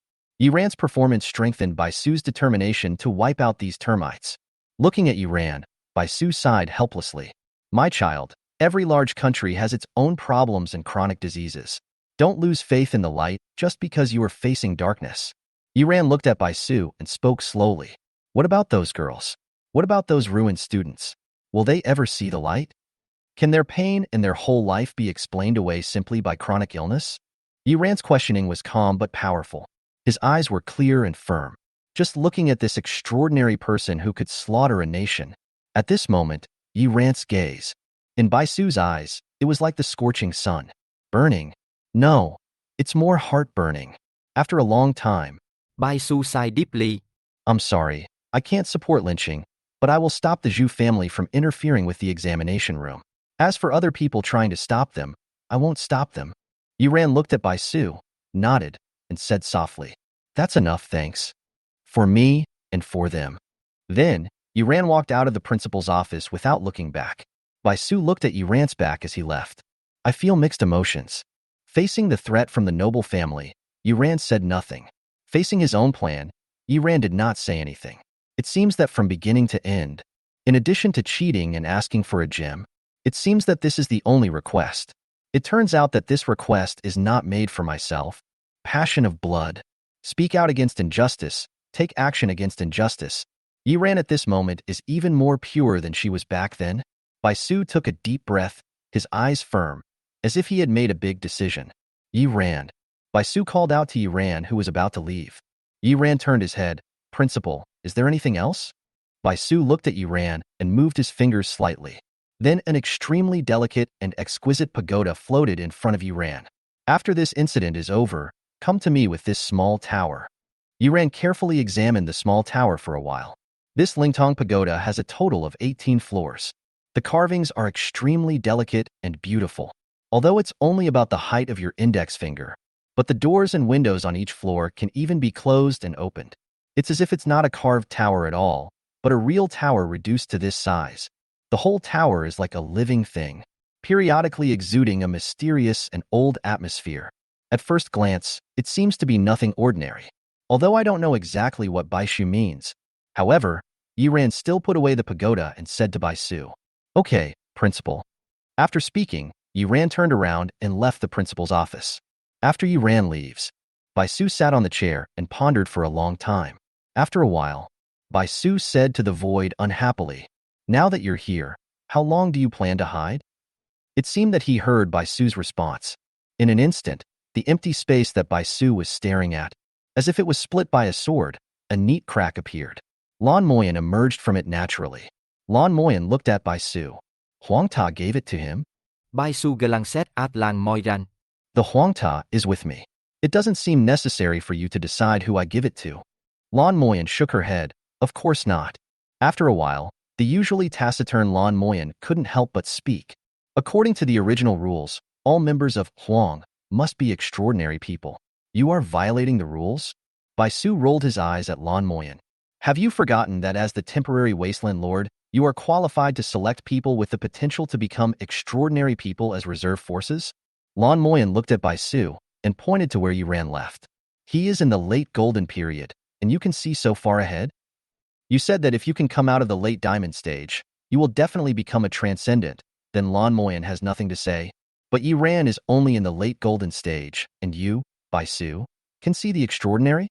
Yiran's performance strengthened Bai Su's determination to wipe out these termites. Looking at Yiran, Bai Su sighed helplessly. My child, every large country has its own problems and chronic diseases. Don't lose faith in the light just because you are facing darkness. Yiran looked at Bai Su and spoke slowly. What about those girls? What about those ruined students? Will they ever see the light? Can their pain and their whole life be explained away simply by chronic illness? Yiran's questioning was calm but powerful. His eyes were clear and firm. Just looking at this extraordinary person who could slaughter a nation. At this moment, Yiran's gaze. In Bai Su's eyes, it was like the scorching sun. Burning? No, it's more heart-burning. After a long time, Bai Su sighed deeply. I'm sorry, I can't support lynching, but I will stop the Zhu family from interfering with the examination room. As for other people trying to stop them, I won't stop them. Yiran looked at Bai Su, nodded, and said softly, That's enough, thanks. For me and for them. Then, Yiran walked out of the principal's office without looking back. Bai Su looked at Yiran's back as he left. I feel mixed emotions. Facing the threat from the noble family, Yiran said nothing. Facing his own plan, Yiran did not say anything. It seems that from beginning to end, in addition to cheating and asking for a gem, it seems that this is the only request. It turns out that this request is not made for myself. Passion of blood. Speak out against injustice. Take action against injustice. Yiran at this moment is even more pure than she was back then. Bai Su took a deep breath, his eyes firm, as if he had made a big decision. Yiran. Bai Su called out to Yiran, who was about to leave. Yiran turned his head. Principal, is there anything else? Bai Su looked at Yiran and moved his fingers slightly. Then an extremely delicate and exquisite pagoda floated in front of Yiran. After this incident is over, come to me with this small tower. Yiran carefully examined the small tower for a while. This Lingtong pagoda has a total of 18 floors. The carvings are extremely delicate and beautiful, although it's only about the height of your index finger. But the doors and windows on each floor can even be closed and opened. It's as if it's not a carved tower at all, but a real tower reduced to this size. The whole tower is like a living thing, periodically exuding a mysterious and old atmosphere. At first glance, it seems to be nothing ordinary, although I don't know exactly what Bai Su means. However, Yiran still put away the pagoda and said to Bai Su, Okay, principal. After speaking, Yiran turned around and left the principal's office. After Yiran leaves, Bai Su sat on the chair and pondered for a long time. After a while, Bai Su said to the void unhappily, Now that you're here, how long do you plan to hide? It seemed that he heard Bai Su's response. In an instant, the the empty space that Bai Su was staring at. As if it was split by a sword, a neat crack appeared. Lan Moyen emerged from it naturally. Lan Moyen looked at Bai Su. Huang Ta gave it to him? Bai Su galang set at Lan Moyen. The Huang Ta is with me. It doesn't seem necessary for you to decide who I give it to. Lan Moyen shook her head. Of course not. After a while, the usually taciturn Lan Moyen couldn't help but speak. According to the original rules, all members of Huang must be extraordinary people. You are violating the rules? Bai Su rolled his eyes at Lan Moyen. Have you forgotten that as the temporary wasteland lord, you are qualified to select people with the potential to become extraordinary people as reserve forces? Lan Moyen looked at Bai Su and pointed to where Yi Ran left. He is in the late golden period, and you can see so far ahead? You said that if you can come out of the late diamond stage, you will definitely become a transcendent. Then Lan Moyen has nothing to say. But Yi Ran is only in the late golden stage, and you, Bai Su, can see the extraordinary?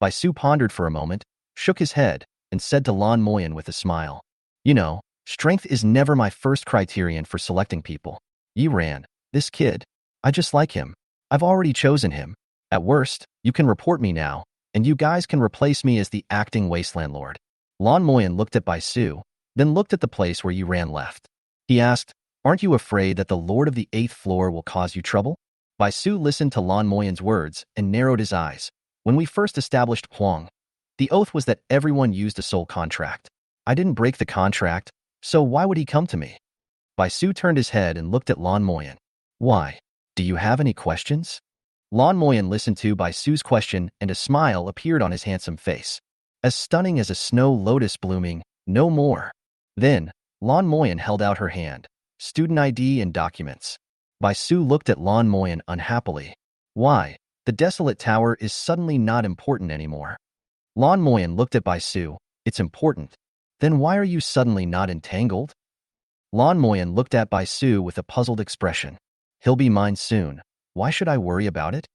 Bai Su pondered for a moment, shook his head, and said to Lan Moyen with a smile, You know, strength is never my first criterion for selecting people. Yi Ran, this kid, I just like him. I've already chosen him. At worst, you can report me now, and you guys can replace me as the acting wasteland lord. Lan Moyen looked at Bai Su, then looked at the place where Yi Ran left. He asked, Aren't you afraid that the lord of the 8th floor will cause you trouble? Bai Su listened to Lan Moyen's words and narrowed his eyes. When we first established Huang, the oath was that everyone used a soul contract. I didn't break the contract, so why would he come to me? Bai Su turned his head and looked at Lan Moyen. Why? Do you have any questions? Lan Moyen listened to Bai Su's question and a smile appeared on his handsome face. As stunning as a snow lotus blooming, no more. Then, Lan Moyen held out her hand. Student ID and documents. Bai Su looked at Lan Moyen unhappily. Why? The desolate tower is suddenly not important anymore. Lan Moyen looked at Bai Su. It's important. Then why are you suddenly not entangled? Lan Moyen looked at Bai Su with a puzzled expression. He'll be mine soon. Why should I worry about it?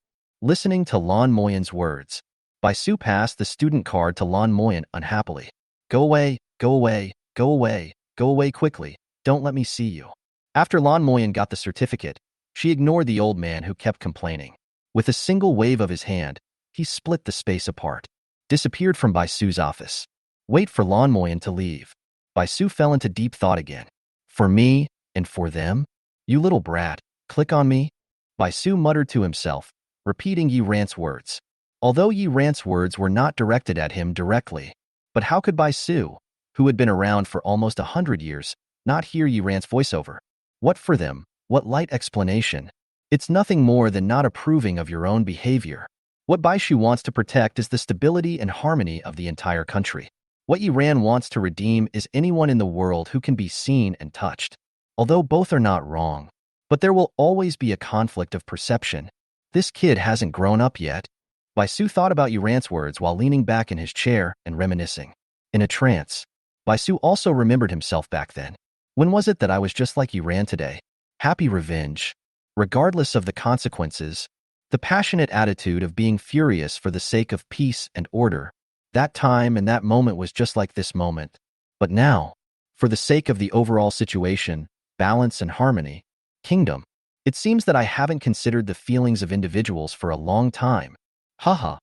Listening to Lan Moyen's words, Bai Su passed the student card to Lan Moyen unhappily. Go away, go away, go away, go away quickly. Don't let me see you. After Lan Moyen got the certificate, she ignored the old man who kept complaining. With a single wave of his hand, he split the space apart, disappeared from Bai Su's office. Wait for Lan Moyen to leave. Bai Su fell into deep thought again. For me and for them? You little brat, click on me? Bai Su muttered to himself, repeating Yi Ran's words. Although Yi Ran's words were not directed at him directly, but how could Bai Su, who had been around for almost 100 years, not hear Yi Ran's voiceover? What for them? What light explanation? It's nothing more than not approving of your own behavior. What Bai Su wants to protect is the stability and harmony of the entire country. What Yi Ran wants to redeem is anyone in the world who can be seen and touched. Although both are not wrong, but there will always be a conflict of perception. This kid hasn't grown up yet. Bai Su thought about Yi Ran's words while leaning back in his chair and reminiscing. In a trance, Bai Su also remembered himself back then. When was it that I was just like Yi Ran today? Happy revenge. Regardless of the consequences, the passionate attitude of being furious for the sake of peace and order. That time and that moment was just like this moment. But now, for the sake of the overall situation, balance and harmony, kingdom, it seems that I haven't considered the feelings of individuals for a long time. Haha.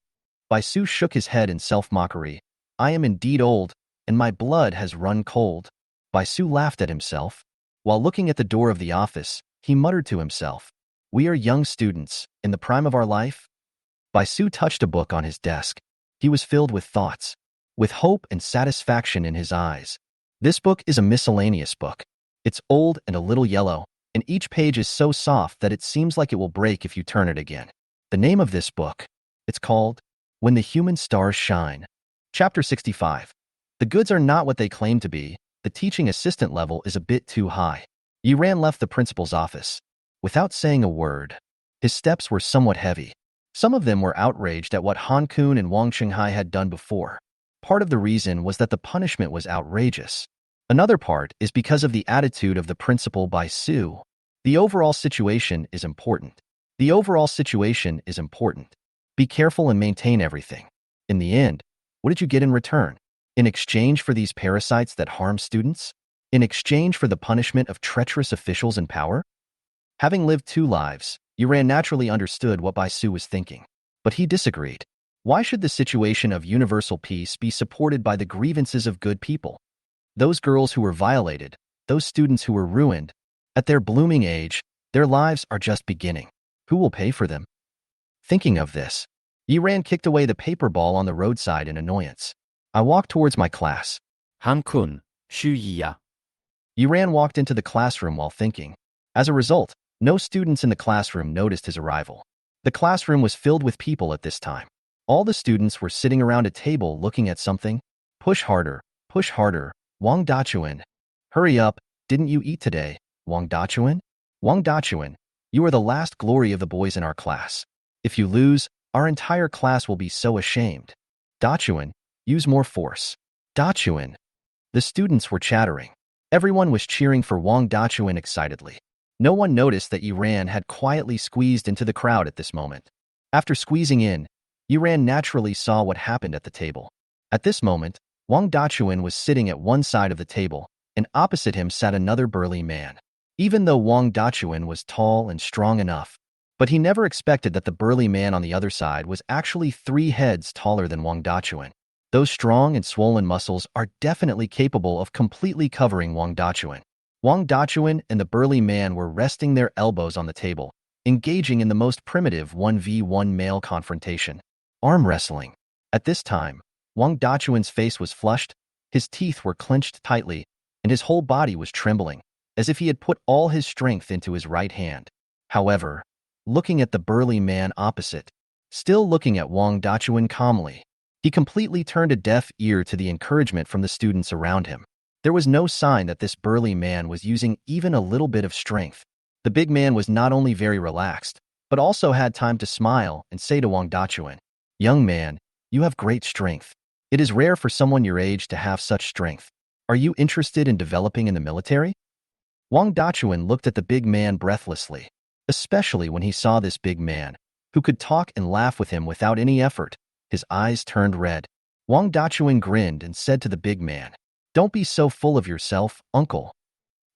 Bai Su shook his head in self-mockery. I am indeed old, and my blood has run cold. Bai Su laughed at himself. While looking at the door of the office, he muttered to himself, We are young students, in the prime of our life. Bai Su touched a book on his desk. He was filled with thoughts, with hope and satisfaction in his eyes. This book is a miscellaneous book. It's old and a little yellow, and each page is so soft that it seems like it will break if you turn it again. The name of this book, it's called When the Human Stars Shine. Chapter 65. The goods are not what they claim to be. The teaching assistant level is a bit too high. Yi Ran left the principal's office. Without saying a word, his steps were somewhat heavy. Some of them were outraged at what Han Kun and Wang Qinghai had done before. Part of the reason was that the punishment was outrageous. Another part is because of the attitude of the principal Bai Su. The overall situation is important. The overall situation is important. Be careful and maintain everything. In the end, what did you get in return? In exchange for these parasites that harm students? In exchange for the punishment of treacherous officials in power? Having lived 2 lives, Ran naturally understood what Bai Su was thinking, but he disagreed. Why should the situation of universal peace be supported by the grievances of good people? Those girls who were violated, those students who were ruined, at their blooming age, their lives are just beginning. Who will pay for them? Thinking of this, Ran kicked away the paper ball on the roadside in annoyance. I walked towards my class. Han-kun, shu-yi-ya. Ran walked into the classroom while thinking. As a result, no students in the classroom noticed his arrival. The classroom was filled with people at this time. All the students were sitting around a table looking at something. Push harder, Wang Dachuan. Hurry up, didn't you eat today, Wang Dachuan? Wang Dachuan, you are the last glory of the boys in our class. If you lose, our entire class will be so ashamed. Dachuan, use more force. Dachuan. The students were chattering. Everyone was cheering for Wang Dachuan excitedly. No one noticed that Ran had quietly squeezed into the crowd at this moment. After squeezing in, Ran naturally saw what happened at the table. At this moment, Wang Dachuan was sitting at one side of the table, and opposite him sat another burly man. Even though Wang Dachuan was tall and strong enough, but he never expected that the burly man on the other side was actually 3 heads taller than Wang Dachuan. Those strong and swollen muscles are definitely capable of completely covering Wang Dachuan. Wang Dachuan and the burly man were resting their elbows on the table, engaging in the most primitive 1v1 male confrontation. Arm wrestling. At this time, Wang Dachuan's face was flushed, his teeth were clenched tightly, and his whole body was trembling, as if he had put all his strength into his right hand. However, looking at the burly man opposite, still looking at Wang Dachuan calmly, he completely turned a deaf ear to the encouragement from the students around him. There was no sign that this burly man was using even a little bit of strength. The big man was not only very relaxed, but also had time to smile and say to Wang Dachuan, "Young man, you have great strength. It is rare for someone your age to have such strength. Are you interested in developing in the military?" Wang Dachuan looked at the big man breathlessly, especially when he saw this big man, who could talk and laugh with him without any effort. His eyes turned red. Wang Dachuan grinned and said to the big man, "Don't be so full of yourself, uncle."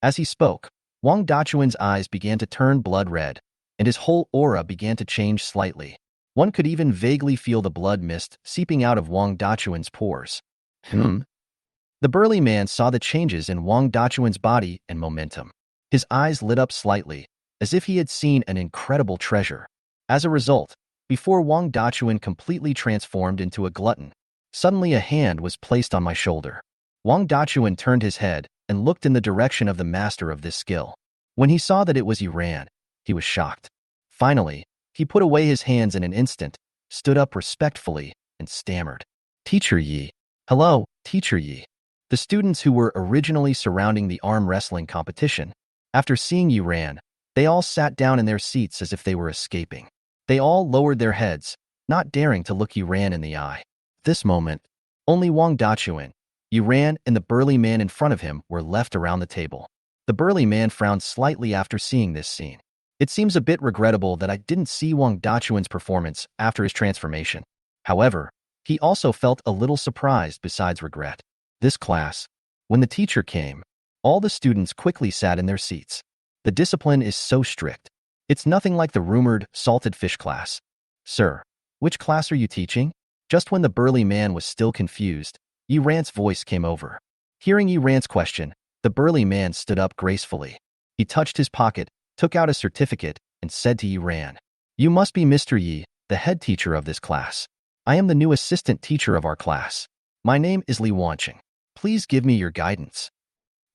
As he spoke, Wang Dachuan's eyes began to turn blood red, and his whole aura began to change slightly. One could even vaguely feel the blood mist seeping out of Wang Dachuan's pores. The burly man saw the changes in Wang Dachuan's body and momentum. His eyes lit up slightly, as if he had seen an incredible treasure. As a result, before Wang Dachuan completely transformed into a glutton, suddenly a hand was placed on my shoulder. Wang Dachuan turned his head and looked in the direction of the master of this skill. When he saw that it was Ran, he was shocked. Finally, he put away his hands in an instant, stood up respectfully, and stammered, "Teacher Yi." "Hello, Teacher Yi." The students who were originally surrounding the arm wrestling competition, after seeing Ran, they all sat down in their seats as if they were escaping. They all lowered their heads, not daring to look Ran in the eye. This moment, only Wang Dachuan, Ran, and the burly man in front of him were left around the table. The burly man frowned slightly after seeing this scene. It seems a bit regrettable that I didn't see Wang Dachuan's performance after his transformation. However, he also felt a little surprised besides regret. This class, when the teacher came, all the students quickly sat in their seats. The discipline is so strict. It's nothing like the rumored salted fish class. "Sir, which class are you teaching?" Just when the burly man was still confused, Ran's voice came over. Hearing Ran's question, the burly man stood up gracefully. He touched his pocket, took out a certificate, and said to Ran, "You must be Mr. Yi, the head teacher of this class. I am the new assistant teacher of our class. My name is Luani. Please give me your guidance."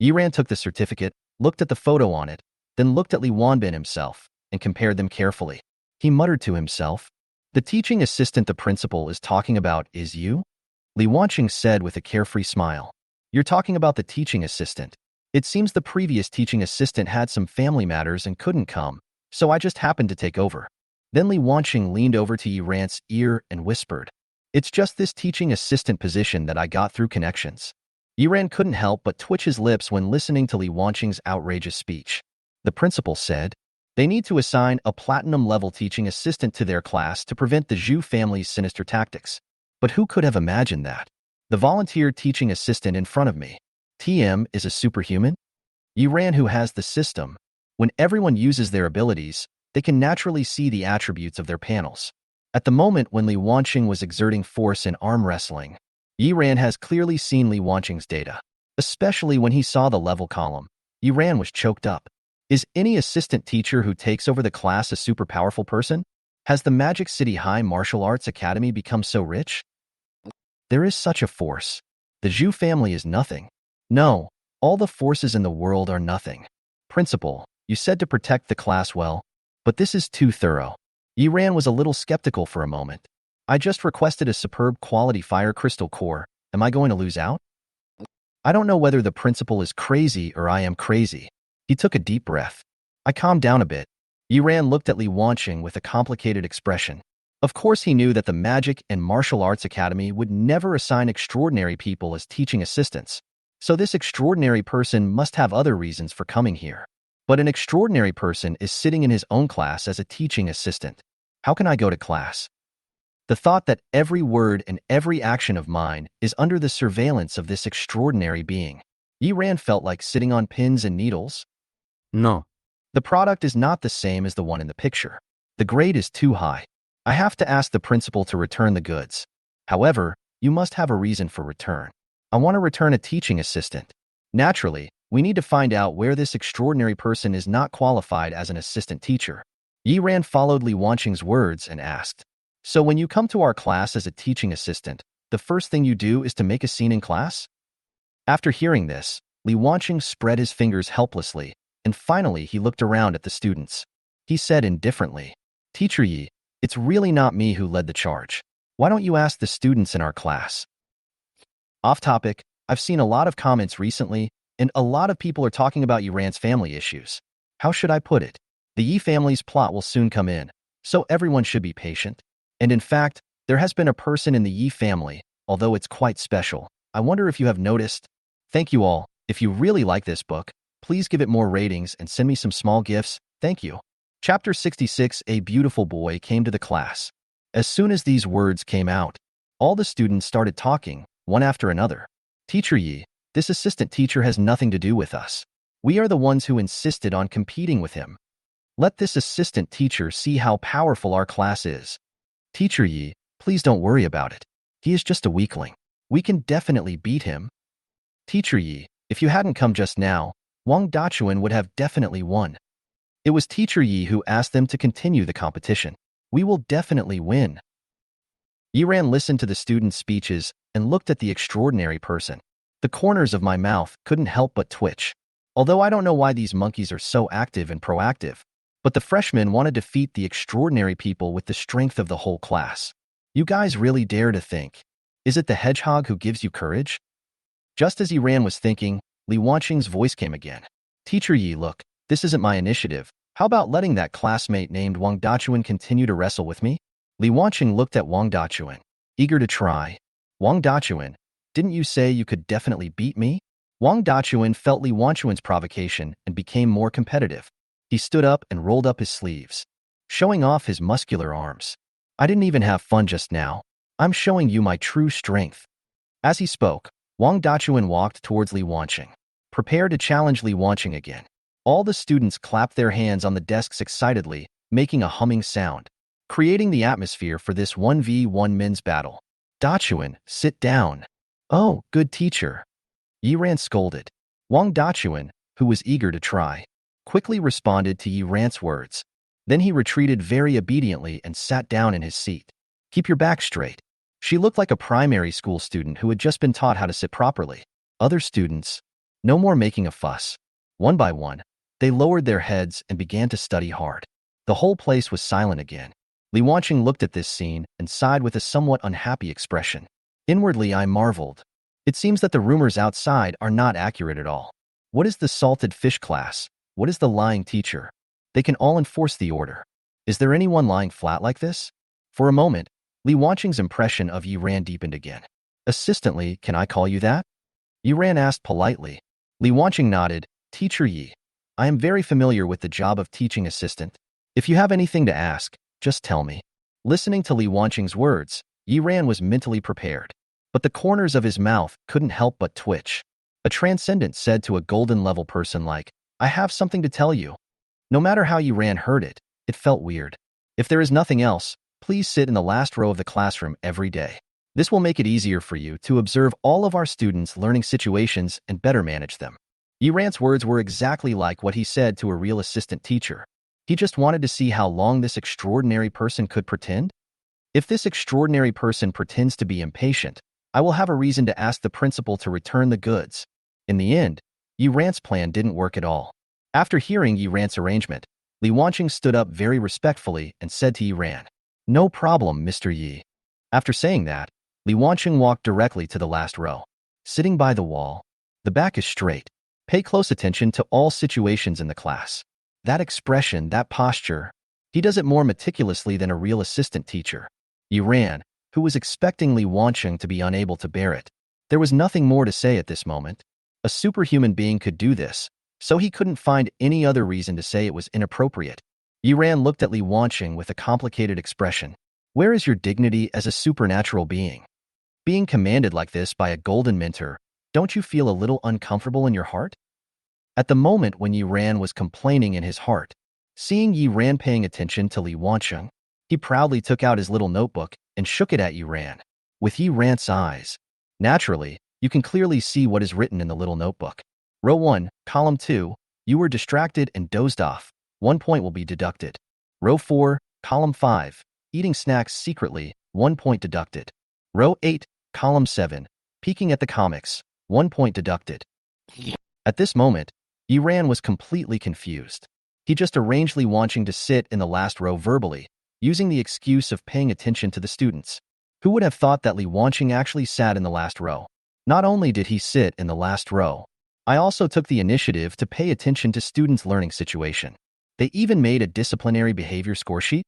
Ran took the certificate, looked at the photo on it, then looked at Luanbin himself, and compared them carefully. He muttered to himself, "The teaching assistant the principal is talking about is you?" Luani said with a carefree smile, "You're talking about the teaching assistant. It seems the previous teaching assistant had some family matters and couldn't come, so I just happened to take over." Then Luani leaned over to Ran's ear and whispered, "It's just this teaching assistant position that I got through connections." Ran couldn't help but twitch his lips when listening to Luani's outrageous speech. The principal said, "They need to assign a platinum-level teaching assistant to their class to prevent the Zhu family's sinister tactics. But who could have imagined that? The volunteer teaching assistant in front of me, TM, is a superhuman? Ran, who has the system. When everyone uses their abilities, They can naturally see the attributes of their panels. At the moment when Li Wanqing was exerting force in arm wrestling, Yi Ran has clearly seen Li Wanqing's data, especially when he saw the level column. Yi Ran was choked up. Is any assistant teacher who takes over the class a super powerful person? Has the Magic City High Martial Arts Academy become so rich? There is such a force. The Zhu family is nothing. No, all the forces in the world are nothing. Principal, you said to protect the class well, but this is too thorough. Yi Ran was a little skeptical for a moment. I just requested a superb quality fire crystal core. Am I going to lose out? I don't know whether the principal is crazy or I am crazy. He took a deep breath. I calmed down a bit. Yi Ran looked at Li Wanqing with a complicated expression. Of course he knew that the Magic and Martial Arts Academy would never assign extraordinary people as teaching assistants, so this extraordinary person must have other reasons for coming here. But an extraordinary person is sitting in his own class as a teaching assistant. How can I go to class? The thought that every word and every action of mine is under the surveillance of this extraordinary being. Yi Ran felt like sitting on pins and needles. No. The product is not the same as the one in the picture. The grade is too high. I have to ask the principal to return the goods. However, you must have a reason for return. I want to return a teaching assistant. Naturally, we need to find out where this extraordinary person is not qualified as an assistant teacher. Yi Ran followed Li Wanqing's words and asked, so when you come to our class as a teaching assistant, the first thing you do is to make a scene in class? After hearing this, Li Wanqing spread his fingers helplessly, and finally he looked around at the students. He said indifferently, Teacher Yi, it's really not me who led the charge. Why don't you ask the students in our class? Off topic, I've seen a lot of comments recently, and a lot of people are talking about Yi Ran's family issues. How should I put it? The Yi family's plot will soon come in, so everyone should be patient. And in fact, there has been a person in the Yi family, although it's quite special. I wonder if you have noticed. Thank you all. If you really like this book, please give it more ratings and send me some small gifts. Thank you. Chapter 66. A beautiful boy came to the class. As soon as these words came out, all the students started talking, one after another. Teacher Yi, this assistant teacher has nothing to do with us. We are the ones who insisted on competing with him. Let this assistant teacher see how powerful our class is. Teacher Yi, please don't worry about it. He is just a weakling. We can definitely beat him. Teacher Yi, if you hadn't come just now, Wang Dachuan would have definitely won. It was Teacher Yi who asked them to continue the competition. We will definitely win. Yi Ran listened to the students' speeches and looked at the extraordinary person. The corners of my mouth couldn't help but twitch. Although I don't know why these monkeys are so active and proactive, but the freshmen want to defeat the extraordinary people with the strength of the whole class. You guys really dare to think. Is it the hedgehog who gives you courage? Just as Yi Ran was thinking, Li Wanqing's voice came again. Teacher Yi, look, this isn't my initiative. How about letting that classmate named Wang Dachuan continue to wrestle with me? Li Wanqing looked at Wang Dachuan, eager to try. Wang Dachuan, didn't you say you could definitely beat me? Wang Dachuan felt Li Wanquing's provocation and became more competitive. He stood up and rolled up his sleeves, showing off his muscular arms. I didn't even have fun just now. I'm showing you my true strength. As he spoke, Wang Dachuan walked towards Li Wanqing, prepared to challenge Li Wanqing again. All the students clapped their hands on the desks excitedly, making a humming sound, creating the atmosphere for this 1v1 men's battle. Dachuan, sit down. Oh, good teacher. Yi Ran scolded. Wang Dachuan, who was eager to try, quickly responded to Yi Ran's words. Then he retreated very obediently and sat down in his seat. Keep your back straight. She looked like a primary school student who had just been taught how to sit properly. Other students, no more making a fuss. One by one, they lowered their heads and began to study hard. The whole place was silent again. Li Wanqing looked at this scene and sighed with a somewhat unhappy expression. Inwardly, I marveled. It seems that the rumors outside are not accurate at all. What is the salted fish class? What is the lying teacher? They can all enforce the order. Is there anyone lying flat like this? For a moment, Li Wanqing's impression of Yi Ran deepened again. Assistantly, can I call you that? Yi Ran asked politely. Li Wanqing nodded. Teacher Yi, I am very familiar with the job of teaching assistant. If you have anything to ask, just tell me. Listening to Li Wanqing's words, Yi Ran was mentally prepared, but the corners of his mouth couldn't help but twitch. A transcendent said to a golden level person like, I have something to tell you. No matter how Yi Ran heard it, It felt weird. If there is nothing else, please sit in the last row of the classroom every day. This will make it easier for you to observe all of our students' learning situations and better manage them. Yi Ran's words were exactly like what he said to a real assistant teacher. He just wanted to see how long this extraordinary person could pretend. If this extraordinary person pretends to be impatient, I will have a reason to ask the principal to return the goods. In the end, Yi Ran's plan didn't work at all. After hearing Yi Ran's arrangement, Li Wanqing stood up very respectfully and said to Yi Ran, "No problem, Mr. Yi." After saying that, Li Wanqing walked directly to the last row. Sitting by the wall, the back is straight. Pay close attention to all situations in the class. That expression, that posture, he does it more meticulously than a real assistant teacher. Yi Ran, who was expecting Li Wanqing to be unable to bear it. There was nothing more to say at this moment. A superhuman being could do this, so he couldn't find any other reason to say it was inappropriate. Yi Ran looked at Li Wanqing with a complicated expression. Where is your dignity as a supernatural being? Being commanded like this by a golden mentor, don't you feel a little uncomfortable in your heart? At the moment when Yi Ran was complaining in his heart, seeing Yi Ran paying attention to Li Wanqing, he proudly took out his little notebook and shook it at Yi Ran. With Yi Ran's eyes, naturally, you can clearly see what is written in the little notebook. Row 1, column 2, you were distracted and dozed off. 1 point will be deducted. Row 4, column 5, eating snacks secretly. 1 point deducted. Row 8, column 7, peeking at the comics. 1 point deducted. At this moment, Yi Ran was completely confused. He just arranged Li Wanqing to sit in the last row verbally, using the excuse of paying attention to the students. Who would have thought that Li Wanqing actually sat in the last row? Not only did he sit in the last row, I also took the initiative to pay attention to students' learning situation. They even made a disciplinary behavior score sheet.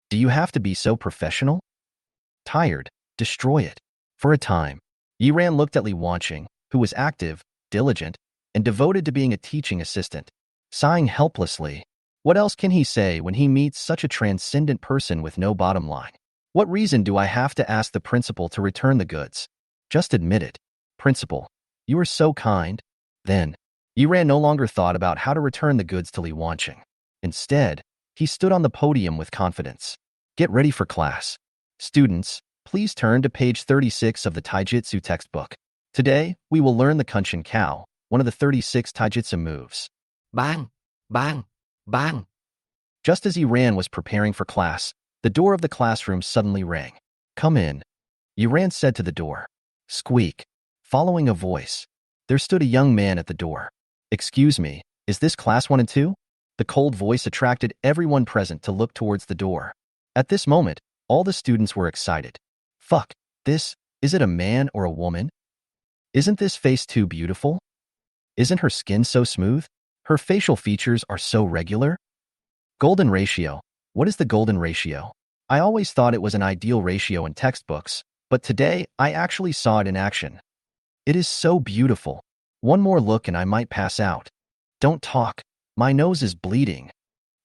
Do you have to be so professional? Tired, destroy it. For a time, Yi Ran looked at Li Wanqing, who was active, diligent, and devoted to being a teaching assistant, sighing helplessly. What else can he say when he meets such a transcendent person with no bottom line? What reason do I have to ask the principal to return the goods? Just admit it. Principal, you are so kind. Then, Yi Ran no longer thought about how to return the goods to Li Wanqing. Instead, he stood on the podium with confidence. Get ready for class. Students, please turn to page 36 of the Taijutsu textbook. Today, we will learn the Kunshin Cow, one of the 36 Taijutsu moves. Bang! Bang! Bang! Just as Yi Ran was preparing for class, the door of the classroom suddenly rang. Come in. Yi Ran said to the door. Squeak. Following a voice, there stood a young man at the door. Excuse me, is this class 1 and 2? The cold voice attracted everyone present to look towards the door. At this moment, all the students were excited. Fuck, is it a man or a woman? Isn't this face too beautiful? Isn't her skin so smooth? Her facial features are so regular? Golden ratio. What is the golden ratio? I always thought it was an ideal ratio in textbooks, but today I actually saw it in action. It is so beautiful. One more look and I might pass out. Don't talk. My nose is bleeding.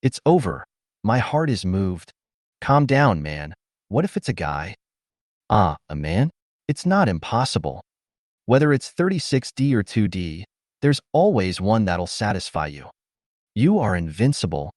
It's over. My heart is moved. Calm down, man. What if it's a guy? Ah, a man? It's not impossible. Whether it's 36D or 2D, there's always one that'll satisfy you. You are invincible.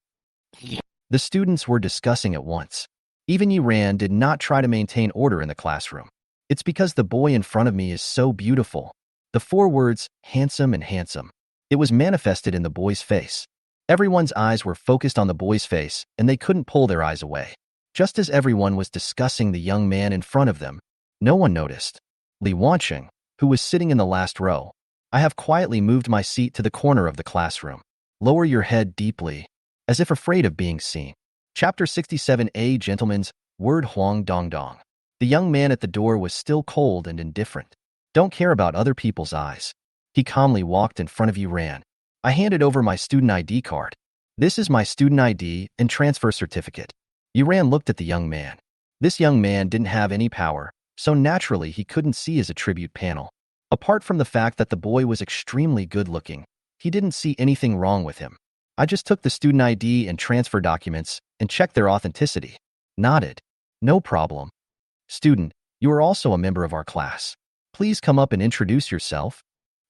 The students were discussing at once. Even Yi Ran did not try to maintain order in the classroom. It's because the boy in front of me is so beautiful. The 4 words, handsome and handsome. It was manifested in the boy's face. Everyone's eyes were focused on the boy's face, and they couldn't pull their eyes away. Just as everyone was discussing the young man in front of them, no one noticed. Li Wanqing, who was sitting in the last row. I have quietly moved my seat to the corner of the classroom. Lower your head deeply, as if afraid of being seen. Chapter 67a Gentleman's Word Huang Dong Dong. The young man at the door was still cold and indifferent. Don't care about other people's eyes. He calmly walked in front of Yi Ran. I handed over my student ID card. This is my student ID and transfer certificate. Yi Ran looked at the young man. This young man didn't have any power, so naturally he couldn't see his attribute panel. Apart from the fact that the boy was extremely good-looking, he didn't see anything wrong with him. I just took the student ID and transfer documents and checked their authenticity. Nodded. No problem. Student, you are also a member of our class. Please come up and introduce yourself.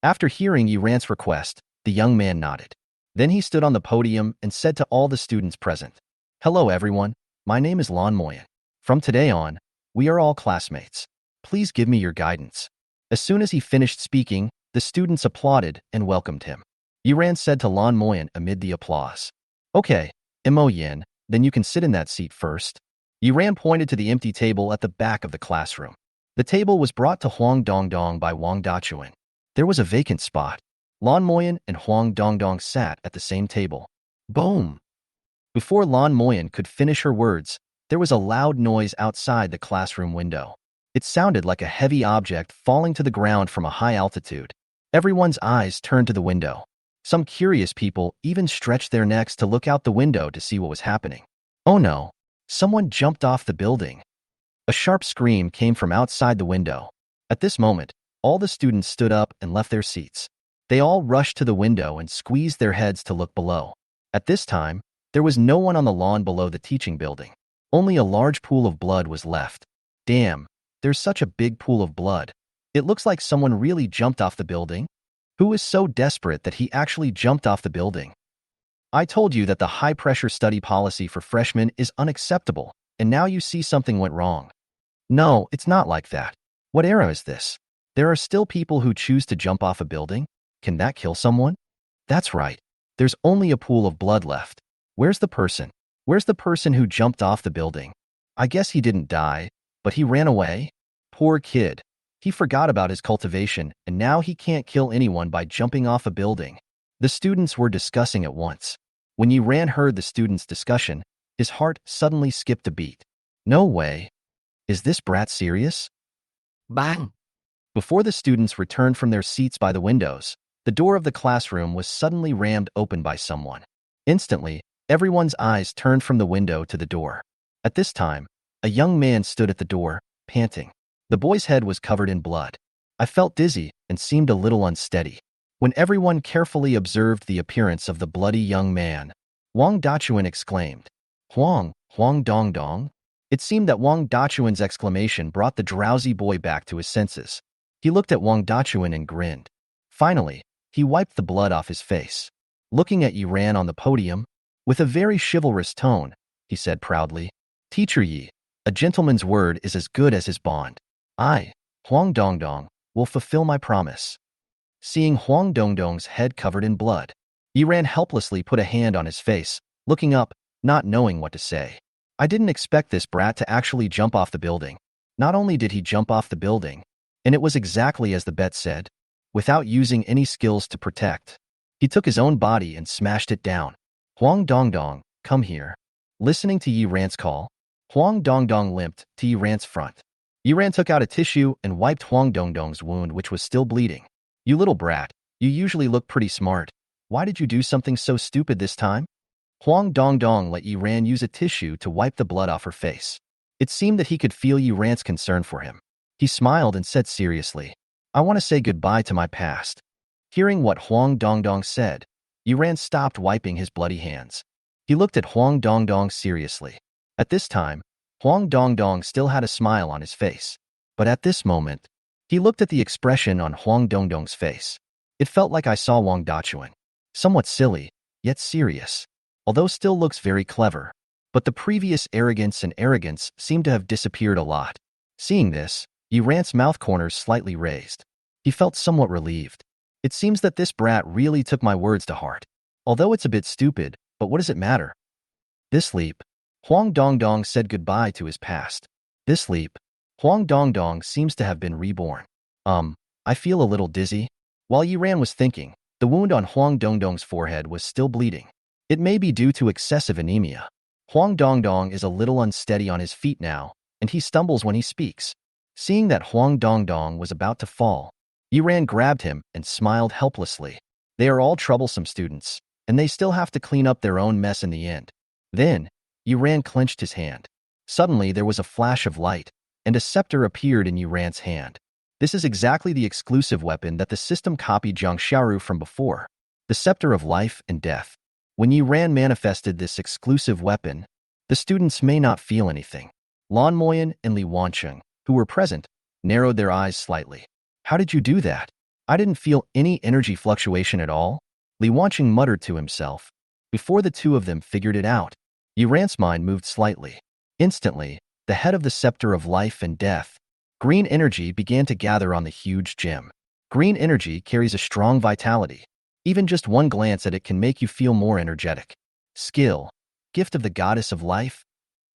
After hearing Yi Ran's request, the young man nodded. Then he stood on the podium and said to all the students present, Hello everyone, my name is Lan Moyen. From today on, we are all classmates. Please give me your guidance. As soon as he finished speaking, the students applauded and welcomed him. Yiran said to Lan Moyen amid the applause. Okay, Mo Yin, then you can sit in that seat first. Yiran pointed to the empty table at the back of the classroom. The table was brought to Huang Dongdong by Wang Dachuan. There was a vacant spot. Lan Moyen and Huang Dongdong sat at the same table. Boom! Before Lan Moyen could finish her words, there was a loud noise outside the classroom window. It sounded like a heavy object falling to the ground from a high altitude. Everyone's eyes turned to the window. Some curious people even stretched their necks to look out the window to see what was happening. Oh no! Someone jumped off the building. A sharp scream came from outside the window. At this moment, all the students stood up and left their seats. They all rushed to the window and squeezed their heads to look below. At this time, there was no one on the lawn below the teaching building. Only a large pool of blood was left. Damn, there's such a big pool of blood. It looks like someone really jumped off the building. Who is so desperate that he actually jumped off the building? I told you that the high-pressure study policy for freshmen is unacceptable, and now you see something went wrong. No, it's not like that. What era is this? There are still people who choose to jump off a building? Can that kill someone? That's right. There's only a pool of blood left. Where's the person? Where's the person who jumped off the building? I guess he didn't die, but he ran away? Poor kid. He forgot about his cultivation, and now he can't kill anyone by jumping off a building. The students were discussing at once. When Yiran heard the students' discussion, his heart suddenly skipped a beat. No way. Is this brat serious? Bang! Before the students returned from their seats by the windows, the door of the classroom was suddenly rammed open by someone. Instantly, everyone's eyes turned from the window to the door. At this time, a young man stood at the door, panting. The boy's head was covered in blood. I felt dizzy and seemed a little unsteady. When everyone carefully observed the appearance of the bloody young man, Wang Dachuan exclaimed, Huang Dongdong? It seemed that Wang Dachuan's exclamation brought the drowsy boy back to his senses. He looked at Wang Dachuan and grinned. Finally, he wiped the blood off his face. Looking at Yiran on the podium, with a very chivalrous tone, he said proudly, Teacher Yi, a gentleman's word is as good as his bond. I, Huang Dongdong, will fulfill my promise. Seeing Huang Dongdong's head covered in blood, Yiran helplessly put a hand on his face, looking up, not knowing what to say. I didn't expect this brat to actually jump off the building. Not only did he jump off the building, and it was exactly as the bet said, without using any skills to protect. He took his own body and smashed it down. Huang Dongdong, come here. Listening to Yiran's call, Huang Dongdong limped to Yiran's front. Yiran took out a tissue and wiped Huang Dongdong's wound, which was still bleeding. You little brat, you usually look pretty smart. Why did you do something so stupid this time? Huang Dongdong let Yiran use a tissue to wipe the blood off her face. It seemed that he could feel Yiran's concern for him. He smiled and said seriously, I want to say goodbye to my past. Hearing what Huang Dongdong said, Yiran stopped wiping his bloody hands. He looked at Huang Dongdong seriously. At this time, Huang Dongdong still had a smile on his face. But at this moment, he looked at the expression on Huang Dongdong's face. It felt like I saw Wang Dachuan. Somewhat silly, yet serious. Although still looks very clever. But the previous arrogance seemed to have disappeared a lot. Seeing this, Yiran's mouth corners slightly raised. He felt somewhat relieved. It seems that this brat really took my words to heart. Although it's a bit stupid, but what does it matter? This leap, Huang Dongdong said goodbye to his past. This leap, Huang Dongdong seems to have been reborn. I feel a little dizzy. While Yiran was thinking, the wound on Huang Dongdong's forehead was still bleeding. It may be due to excessive anemia. Huang Dongdong is a little unsteady on his feet now, and he stumbles when he speaks. Seeing that Huang Dongdong was about to fall, Yiran grabbed him and smiled helplessly. They are all troublesome students, and they still have to clean up their own mess in the end. Then, Yiran clenched his hand. Suddenly, there was a flash of light, and a scepter appeared in Yiran's hand. This is exactly the exclusive weapon that the system copied Zhang Xiaoru from before, the Scepter of Life and Death. When Yiran manifested this exclusive weapon, the students may not feel anything. Lan Moyen and Li Wancheng, who were present, narrowed their eyes slightly. How did you do that? I didn't feel any energy fluctuation at all. Li Wancheng muttered to himself. Before the two of them figured it out, Yi Ran's mind moved slightly. Instantly, the head of the Scepter of Life and Death, green energy, began to gather on the huge gem. Green energy carries a strong vitality. Even just one glance at it can make you feel more energetic. Skill, gift of the goddess of life.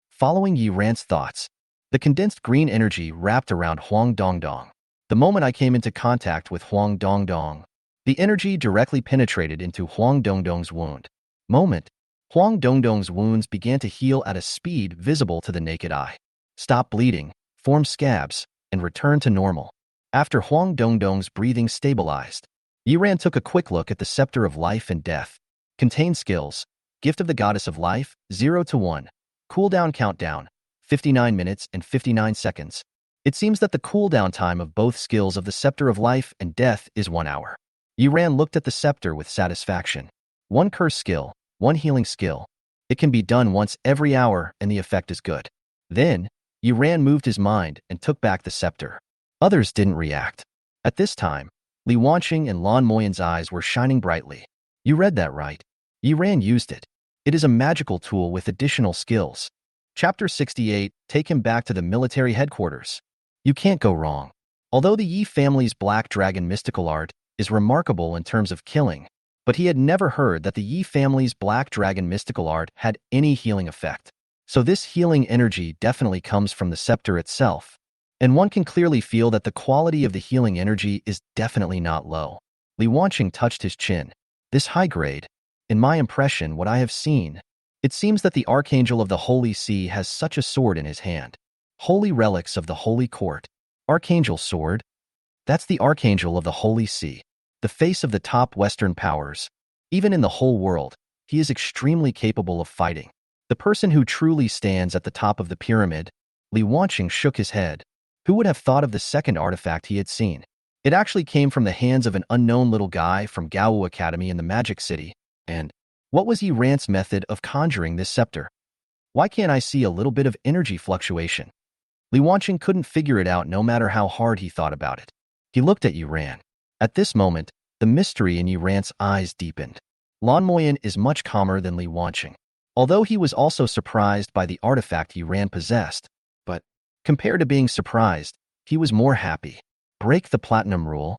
Following Yi Ran's thoughts, the condensed green energy wrapped around Huang Dongdong. The moment I came into contact with Huang Dongdong, the energy directly penetrated into Huang Dongdong's wound. Huang Dongdong's wounds began to heal at a speed visible to the naked eye. Stop bleeding, form scabs, and return to normal. After Huang Dongdong's breathing stabilized, Yi Ran took a quick look at the Scepter of Life and Death. Contain skills, gift of the goddess of life, 0 to 1. Cooldown countdown, 59 minutes and 59 seconds. It seems that the cooldown time of both skills of the Scepter of Life and Death is 1 hour. Yi Ran looked at the scepter with satisfaction. 1 curse skill, 1 healing skill. It can be done once every hour and the effect is good. Then, Yi Ran moved his mind and took back the scepter. Others didn't react. At this time, Li Wanqing and Lan Moyan's eyes were shining brightly. You read that right. Yi Ran used it. It is a magical tool with additional skills. Chapter 68, take him back to the military headquarters. You can't go wrong. Although the Yi family's Black Dragon mystical art is remarkable in terms of killing, but he had never heard that the Yi family's Black Dragon mystical art had any healing effect. So this healing energy definitely comes from the scepter itself. And one can clearly feel that the quality of the healing energy is definitely not low. Li Wanqing touched his chin. This high grade, in my impression, what I have seen, it seems that the Archangel of the Holy See has such a sword in his hand. Holy relics of the Holy Court. Archangel sword? That's the Archangel of the Holy See, the face of the top Western powers. Even in the whole world, he is extremely capable of fighting. The person who truly stands at the top of the pyramid. Li Wanqing shook his head. Who would have thought of the second artifact he had seen? It actually came from the hands of an unknown little guy from Gaowu Academy in the Magic City. And what was Yi Ran's method of conjuring this scepter? Why can't I see a little bit of energy fluctuation? Li Wanqing couldn't figure it out no matter how hard he thought about it. He looked at Yi Ran. At this moment, the mystery in Yi Ran's eyes deepened. Lan Moyan is much calmer than Li Wanqing. Although he was also surprised by the artifact Yi Ran possessed, but compared to being surprised, he was more happy. Break the platinum rule.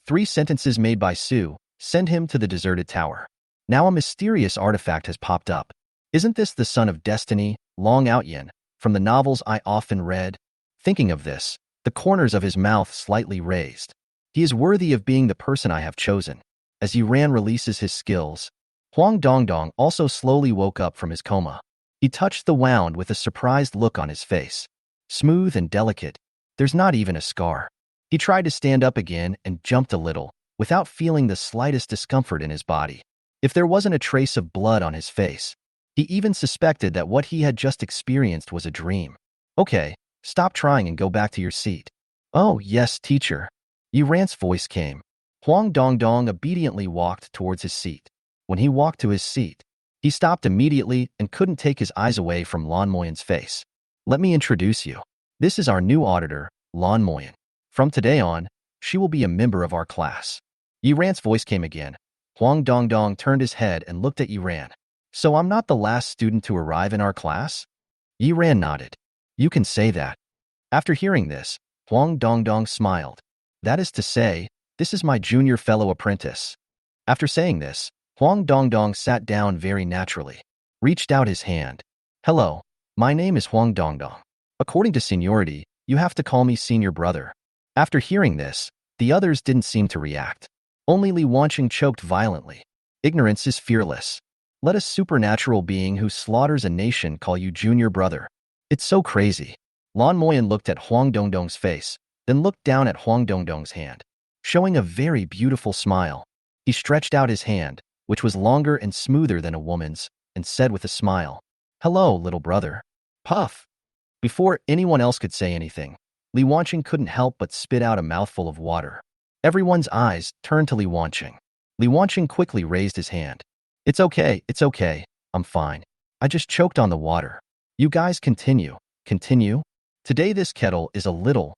3 sentences made by Su. Send him to the deserted tower. Now a mysterious artifact has popped up. Isn't this the son of destiny, Long Outyen, from the novels I often read? Thinking of this, the corners of his mouth slightly raised. He is worthy of being the person I have chosen. As Yi Ran releases his skills, Huang Dongdong also slowly woke up from his coma. He touched the wound with a surprised look on his face. Smooth and delicate. There's not even a scar. He tried to stand up again and jumped a little, without feeling the slightest discomfort in his body. If there wasn't a trace of blood on his face, he even suspected that what he had just experienced was a dream. Okay, stop trying and go back to your seat. Oh, yes, teacher. Yi Ran's voice came. Huang Dongdong obediently walked towards his seat. When he walked to his seat, he stopped immediately and couldn't take his eyes away from Lan Moyan's face. Let me introduce you. This is our new auditor, Lan Moyan. From today on, she will be a member of our class. Yi Ran's voice came again. Huang Dongdong turned his head and looked at Yi Ran. So I'm not the last student to arrive in our class? Yi Ran nodded. You can say that. After hearing this, Huang Dongdong smiled. That is to say, this is my junior fellow apprentice. After saying this, Huang Dongdong sat down very naturally, reached out his hand. Hello, my name is Huang Dongdong. According to seniority, you have to call me senior brother. After hearing this, the others didn't seem to react. Only Li Wanqing choked violently. Ignorance is fearless. Let a supernatural being who slaughters a nation call you junior brother. It's so crazy. Lan Moyan looked at Huang Dongdong's face, then looked down at Huang Dongdong's hand. Showing a very beautiful smile, he stretched out his hand, which was longer and smoother than a woman's, and said with a smile, Hello, little brother. Puff. Before anyone else could say anything, Li Wanqing couldn't help but spit out a mouthful of water. Everyone's eyes turned to Li Wanqing. Li Wanqing quickly raised his hand. It's okay, I'm fine. I just choked on the water. You guys continue. Today this kettle is a little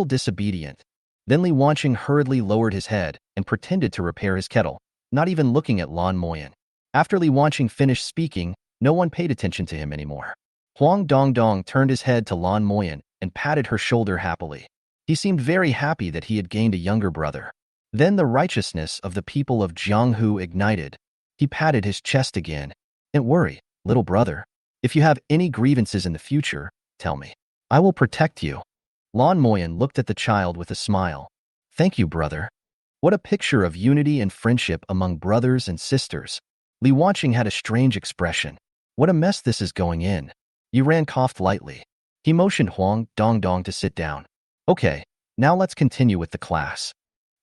disobedient. Then Li Wanqing hurriedly lowered his head and pretended to repair his kettle, not even looking at Lan Moyan. After Li Wanqing finished speaking, No one paid attention to him anymore. Huang Dongdong turned his head to Lan Moyan and patted her shoulder happily. He seemed very happy that he had gained a younger brother. Then the righteousness of the people of Jianghu ignited. He patted his chest again. Don't worry, little brother. If you have any grievances in the future, tell me. I will protect you. Lan Moyan looked at the child with a smile. Thank you, brother. What a picture of unity and friendship among brothers and sisters. Li Wanqing had a strange expression. What a mess this is going in. Yuran coughed lightly. He motioned Huang Dongdong to sit down. Okay, now let's continue with the class.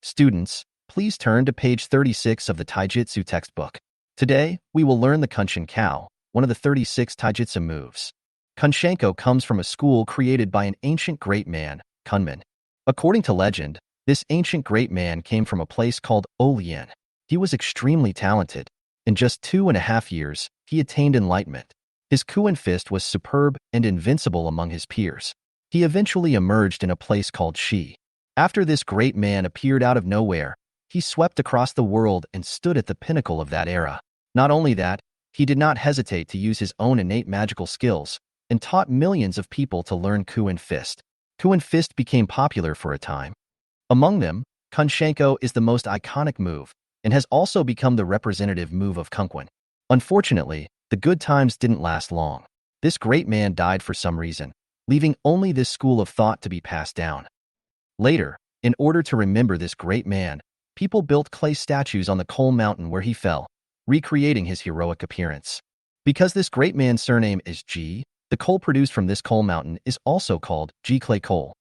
Students, please turn to page 36 of the Taijutsu textbook. Today, we will learn the Kunshin Kao, one of the 36 Taijutsu moves. Kunshenko comes from a school created by an ancient great man, Kunmin. According to legend, this ancient great man came from a place called Olian. He was extremely talented. In just 2.5 years, he attained enlightenment. His Kuan fist was superb and invincible among his peers. He eventually emerged in a place called Shi. After this great man appeared out of nowhere, he swept across the world and stood at the pinnacle of that era. Not only that, he did not hesitate to use his own innate magical skills and taught millions of people to learn Kuan fist. Kuan fist became popular for a time. Among them, Kunshenko is the most iconic move and has also become the representative move of Kunquan. Unfortunately, the good times didn't last long. This great man died for some reason, leaving only this school of thought to be passed down. Later, in order to remember this great man, people built clay statues on the coal mountain where he fell, recreating his heroic appearance. Because this great man's surname is Ji, the coal produced from this coal mountain is also called Ji clay coal.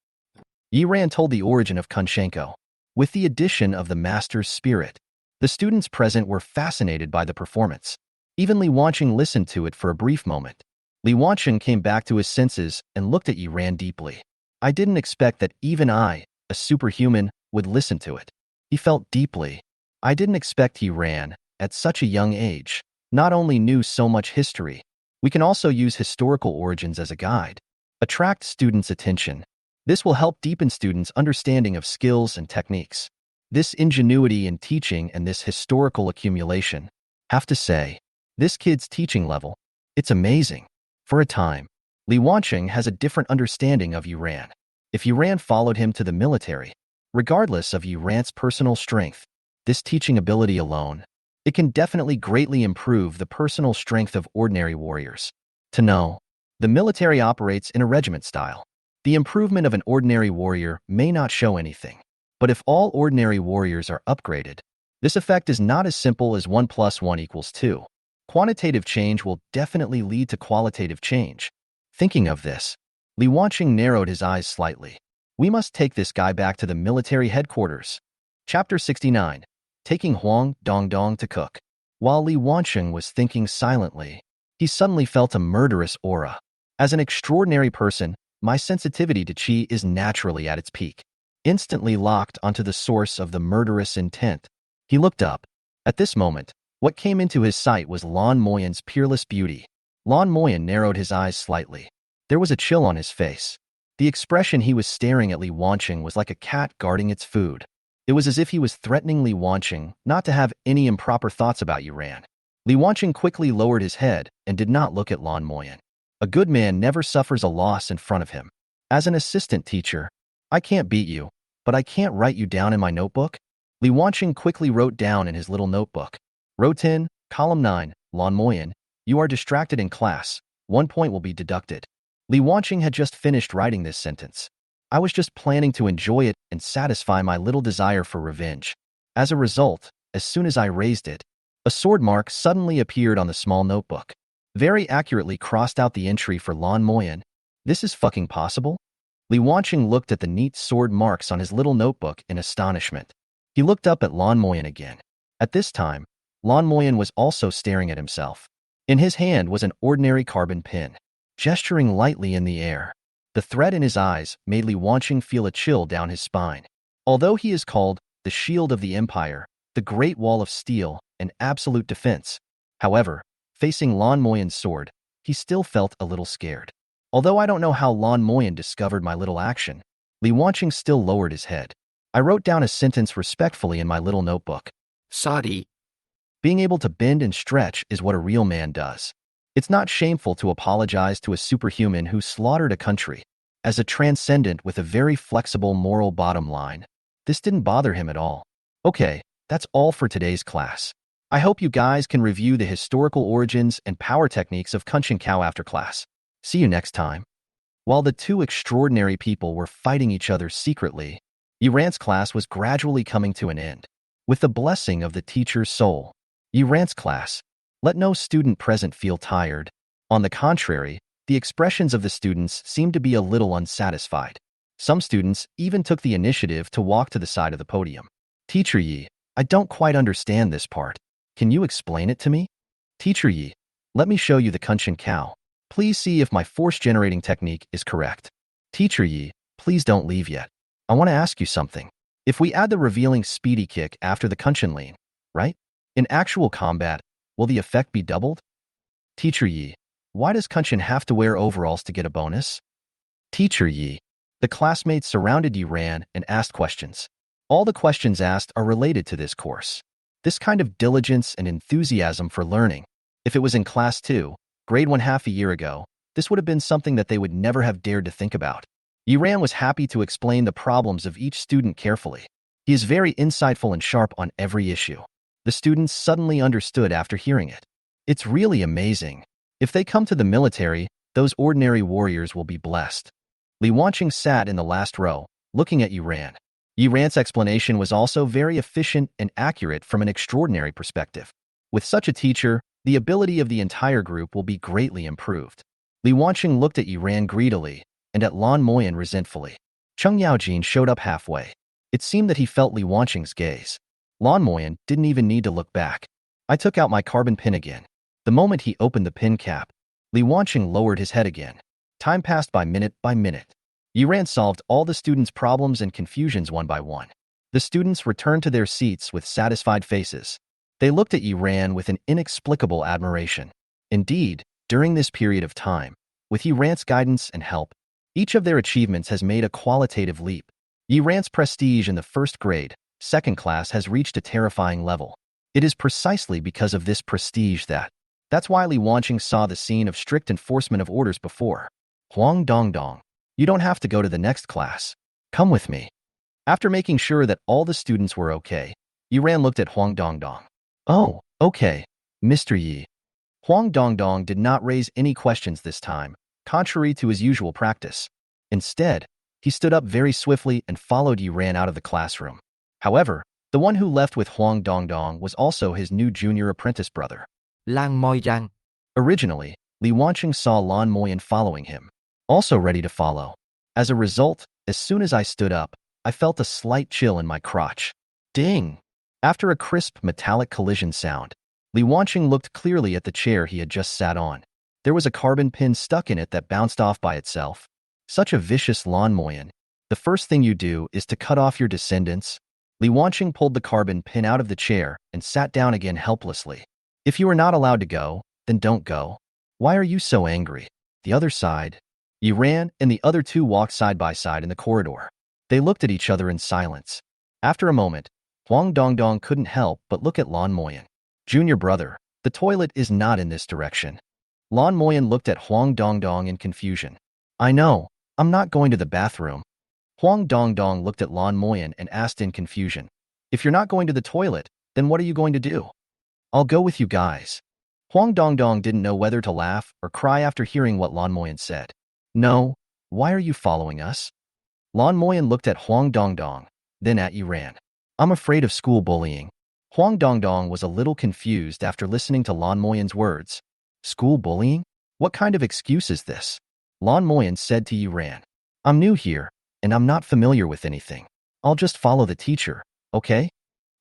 Yiran told the origin of Kunshenko. With the addition of the master's spirit, the students present were fascinated by the performance. Even Li Wanqing listened to it for a brief moment. Li Wanqing came back to his senses and looked at Yiran deeply. I didn't expect that even I, a superhuman, would listen to it. He felt deeply. I didn't expect Yiran, at such a young age, not only knew so much history. We can also use historical origins as a guide. Attract students' attention. This will help deepen students' understanding of skills and techniques. This ingenuity in teaching and this historical accumulation. Have to say, this kid's teaching level, it's amazing. For a time, Li Wanqing has a different understanding of Yiran. If Yiran followed him to the military, regardless of Yiran's personal strength, this teaching ability alone, it can definitely greatly improve the personal strength of ordinary warriors. To know, the military operates in a regiment style. The improvement of an ordinary warrior may not show anything, but if all ordinary warriors are upgraded, this effect is not as simple as 1 + 1 = 2. Quantitative change will definitely lead to qualitative change. Thinking of this, Li Wanqing narrowed his eyes slightly. We must take this guy back to the military headquarters. Chapter 69. Taking Huang Dongdong to cook. While Li Wanqing was thinking silently, he suddenly felt a murderous aura. As an extraordinary person, my sensitivity to qi is naturally at its peak. Instantly locked onto the source of the murderous intent, he looked up. At this moment, what came into his sight was Lan Moyan's peerless beauty. Lan Moyan narrowed his eyes slightly. There was a chill on his face. The expression he was staring at Li Wanqing was like a cat guarding its food. It was as if he was threatening Li Wanqing not to have any improper thoughts about Yiran. Li Wanqing quickly lowered his head and did not look at Lan Moyan. A good man never suffers a loss in front of him. As an assistant teacher, I can't beat you, but I can't write you down in my notebook. Li Wanqing quickly wrote down in his little notebook. Row 10, column 9, Lan Moyan, you are distracted in class. 1 point will be deducted. Li Wanqing had just finished writing this sentence. I was just planning to enjoy it and satisfy my little desire for revenge. As a result, as soon as I raised it, a sword mark suddenly appeared on the small notebook. Very accurately crossed out the entry for Lan Moyan. This is fucking possible? Li Wanqing looked at the neat sword marks on his little notebook in astonishment. He looked up at Lan Moyan again. At this time, Lan Moyan was also staring at himself. In his hand was an ordinary carbon pin. Gesturing lightly in the air, the threat in his eyes made Li Wanqing feel a chill down his spine. Although he is called the Shield of the Empire, the Great Wall of Steel, and absolute defense, however, facing Lan Moyan's sword, he still felt a little scared. Although I don't know how Lan Moyan discovered my little action, Li Wanqing still lowered his head. I wrote down a sentence respectfully in my little notebook. Sorry. Being able to bend and stretch is what a real man does. It's not shameful to apologize to a superhuman who slaughtered a country. As a transcendent with a very flexible moral bottom line, this didn't bother him at all. Okay, that's all for today's class. I hope you guys can review the historical origins and power techniques of Kunshin Kao after class. See you next time. While the two extraordinary people were fighting each other secretly, Yiran's class was gradually coming to an end. With the blessing of the teacher's soul, Yiran's class, let no student present feel tired. On the contrary, the expressions of the students seemed to be a little unsatisfied. Some students even took the initiative to walk to the side of the podium. Teacher Yi, I don't quite understand this part. Can you explain it to me? Teacher Yi, let me show you the Kunshin Kao. Please see if my force-generating technique is correct. Teacher Yi, please don't leave yet. I want to ask you something. If we add the revealing speedy kick after the Kunshin lean, right? In actual combat, will the effect be doubled? Teacher Yi, why does Kunshin have to wear overalls to get a bonus? Teacher Yi. The classmates surrounded Yiran and asked questions. All the questions asked are related to this course. This kind of diligence and enthusiasm for learning. If it was in class 2, grade 1 half a year ago, this would have been something that they would never have dared to think about. Yiran was happy to explain the problems of each student carefully. He is very insightful and sharp on every issue. The students suddenly understood after hearing it. It's really amazing. If they come to the military, those ordinary warriors will be blessed. Li Wanqing sat in the last row, looking at Yiran. Yiran's explanation was also very efficient and accurate from an extraordinary perspective. With such a teacher, the ability of the entire group will be greatly improved. Li Wanqing looked at Yiran greedily and at Lan Moyan resentfully. Cheng Yaojin showed up halfway. It seemed that he felt Li Wanqing's gaze. Lan Moyan didn't even need to look back. I took out my carbon pin again. The moment he opened the pin cap, Li Wanqing lowered his head again. Time passed by minute. Yiran solved all the students' problems and confusions one by one. The students returned to their seats with satisfied faces. They looked at Yiran with an inexplicable admiration. Indeed, during this period of time, with Yiran's guidance and help, each of their achievements has made a qualitative leap. Yiran's prestige in the first grade, second class has reached a terrifying level. It is precisely because of this prestige that's why Li Wanqing saw the scene of strict enforcement of orders before. Huang Dongdong, you don't have to go to the next class. Come with me. After making sure that all the students were okay, Yiran looked at Huang Dongdong. Oh, okay, Mr. Yi. Huang Dongdong did not raise any questions this time, contrary to his usual practice. Instead, he stood up very swiftly and followed Yiran out of the classroom. However, the one who left with Huang Dongdong was also his new junior apprentice brother. Lan Moyan. Originally, Li Wanqing saw Lan Moyan following him, also ready to follow. As a result, as soon as I stood up, I felt a slight chill in my crotch. Ding! After a crisp metallic collision sound, Li Wanqing looked clearly at the chair he had just sat on. There was a carbon pin stuck in it that bounced off by itself. Such a vicious Lan Moyan. The first thing you do is to cut off your descendants. Li Wanqing pulled the carbon pin out of the chair and sat down again helplessly. If you are not allowed to go, then don't go. Why are you so angry? The other side. Yiran and the other two walked side by side in the corridor. They looked at each other in silence. After a moment, Huang Dongdong couldn't help but look at Lan Moyan. Junior brother, the toilet is not in this direction. Lan Moyan looked at Huang Dongdong in confusion. I know, I'm not going to the bathroom. Huang Dongdong looked at Lan Moyan and asked in confusion. If you're not going to the toilet, then what are you going to do? I'll go with you guys. Huang Dongdong didn't know whether to laugh or cry after hearing what Lan Moyan said. No, why are you following us? Lan Moyan looked at Huang Dongdong, then at Yiran. I'm afraid of school bullying. Huang Dongdong was a little confused after listening to Lan Moyan's words. School bullying? What kind of excuse is this? Lan Moyan said to Yiran. I'm new here, and I'm not familiar with anything. I'll just follow the teacher, okay?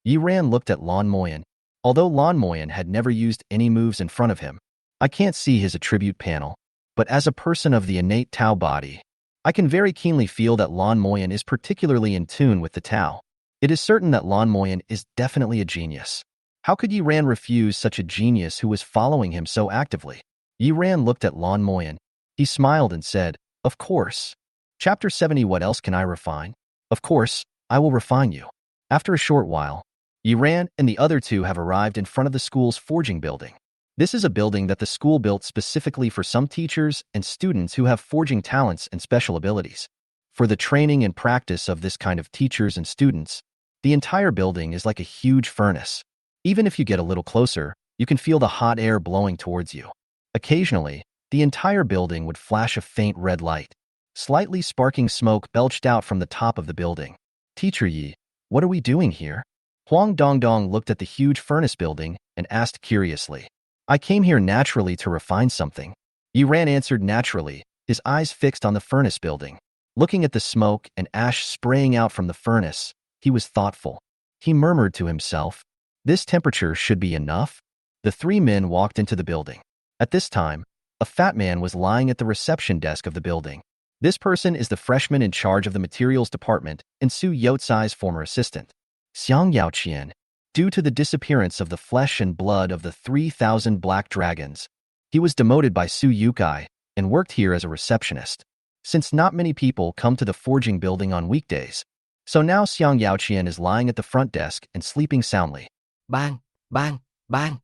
Yiran looked at Lan Moyan. Although Lan Moyan had never used any moves in front of him, I can't see his attribute panel, but as a person of the innate Tao body, I can very keenly feel that Lan Moyan is particularly in tune with the Tao. It is certain that Lan Moyan is definitely a genius. How could Yiran refuse such a genius who was following him so actively? Yiran looked at Lan Moyan. He smiled and said, of course. Chapter 70. What else can I refine? Of course, I will refine you. After a short while, Yiran and the other two have arrived in front of the school's forging building. This is a building that the school built specifically for some teachers and students who have forging talents and special abilities. For the training and practice of this kind of teachers and students, the entire building is like a huge furnace. Even if you get a little closer, you can feel the hot air blowing towards you. Occasionally, the entire building would flash a faint red light. Slightly sparking smoke belched out from the top of the building. Teacher Yi, what are we doing here? Huang Dongdong looked at the huge furnace building and asked curiously. I came here naturally to refine something. Yi Ran answered naturally, his eyes fixed on the furnace building. Looking at the smoke and ash spraying out from the furnace, he was thoughtful. He murmured to himself, this temperature should be enough. The three men walked into the building. At this time, a fat man was lying at the reception desk of the building. This person is the freshman in charge of the materials department and Su Yotsai's former assistant. Xiang Yaoqian. Due to the disappearance of the flesh and blood of the 3,000 black dragons, he was demoted by Su Yukai and worked here as a receptionist. Since not many people come to the forging building on weekdays, so now Xiang Yaoqian is lying at the front desk and sleeping soundly. Bang, bang, bang.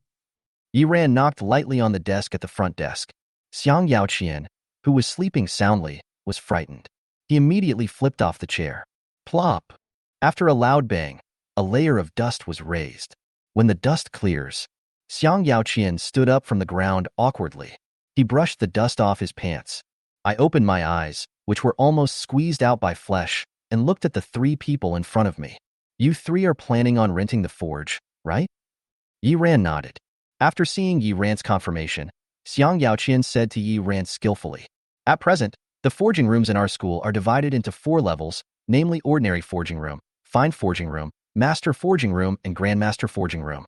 Yi Ran knocked lightly on the desk at the front desk. Xiang Yaoqian, who was sleeping soundly, was frightened. He immediately flipped off the chair. Plop! After a loud bang, a layer of dust was raised. When the dust clears, Xiang Yaoqian stood up from the ground awkwardly. He brushed the dust off his pants. I opened my eyes, which were almost squeezed out by flesh, and looked at the three people in front of me. You three are planning on renting the forge, right? Yi Ran nodded. After seeing Yi Ran's confirmation, Xiang Yaoqian said to Yi Ran skillfully, at present, the forging rooms in our school are divided into 4 levels, namely ordinary forging room, fine forging room, master forging room, and grandmaster forging room.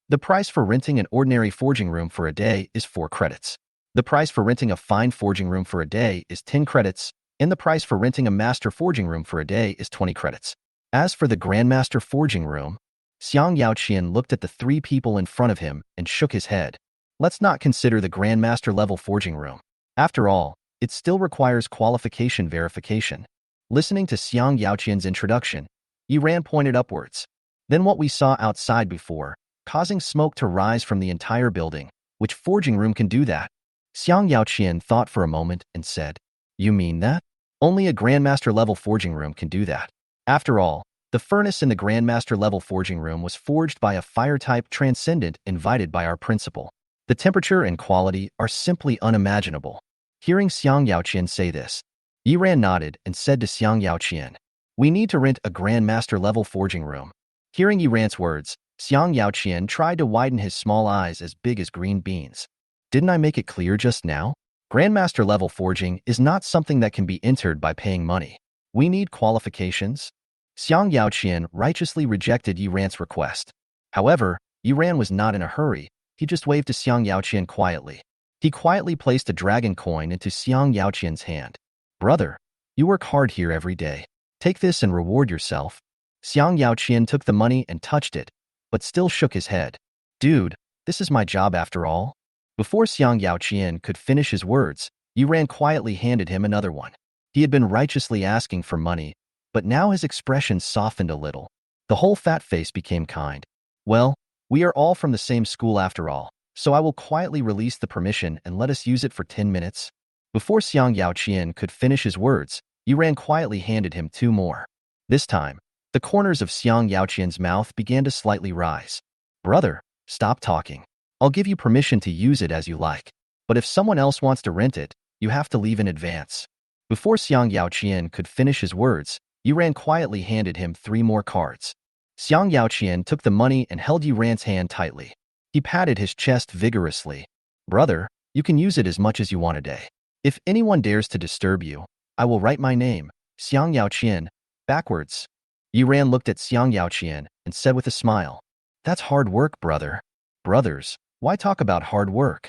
The price for renting an ordinary forging room for a day is 4 credits. The price for renting a fine forging room for a day is 10 credits, and the price for renting a master forging room for a day is 20 credits. As for the grandmaster forging room, Xiang Yaoqian looked at the 3 people in front of him and shook his head. Let's not consider the grandmaster level forging room. After all, it still requires qualification verification. Listening to Xiang Yaoqian's introduction, Yi Ran pointed upwards. Then what we saw outside before, causing smoke to rise from the entire building. Which forging room can do that? Xiang Yaoqian thought for a moment and said, you mean that? Only a grandmaster level forging room can do that. After all, the furnace in the grandmaster level forging room was forged by a fire type transcendent invited by our principal. The temperature and quality are simply unimaginable. Hearing Xiang Yaoqian say this, Yi Ran nodded and said to Xiang Yaoqian, we need to rent a grandmaster level forging room. Hearing Yi Ran's words, Xiang Yaoqian tried to widen his small eyes as big as green beans. Didn't I make it clear just now? Grandmaster level forging is not something that can be entered by paying money. We need qualifications. Xiang Yaoqian righteously rejected Yi Ran's request. However, Yi Ran was not in a hurry. He just waved to Xiang Yaoqian quietly. He quietly placed a dragon coin into Xiang Yaoqian's hand. Brother, you work hard here every day. Take this and reward yourself. Xiang Yaoqian took the money and touched it, but still shook his head. Dude, this is my job after all. Before Xiang Yaoqian could finish his words, Yi Ran quietly handed him another one. He had been righteously asking for money, but now his expression softened a little. The whole fat face became kind. Well, we are all from the same school after all, so I will quietly release the permission and let us use it for 10 minutes. Before Xiang Yaoqian could finish his words, Yi Ran quietly handed him 2 more. This time, the corners of Xiang Yaoqian's mouth began to slightly rise. Brother, stop talking. I'll give you permission to use it as you like. But if someone else wants to rent it, you have to leave in advance. Before Xiang Yaoqian could finish his words, Yi Ran quietly handed him 3 more cards. Xiang Yaoqian took the money and held Yi Ran's hand tightly. He patted his chest vigorously. Brother, you can use it as much as you want a day. If anyone dares to disturb you, I will write my name, Xiang Yaoqian, backwards. Yi Ran looked at Xiang Yaoqian and said with a smile, that's hard work, brother. Brothers, why talk about hard work?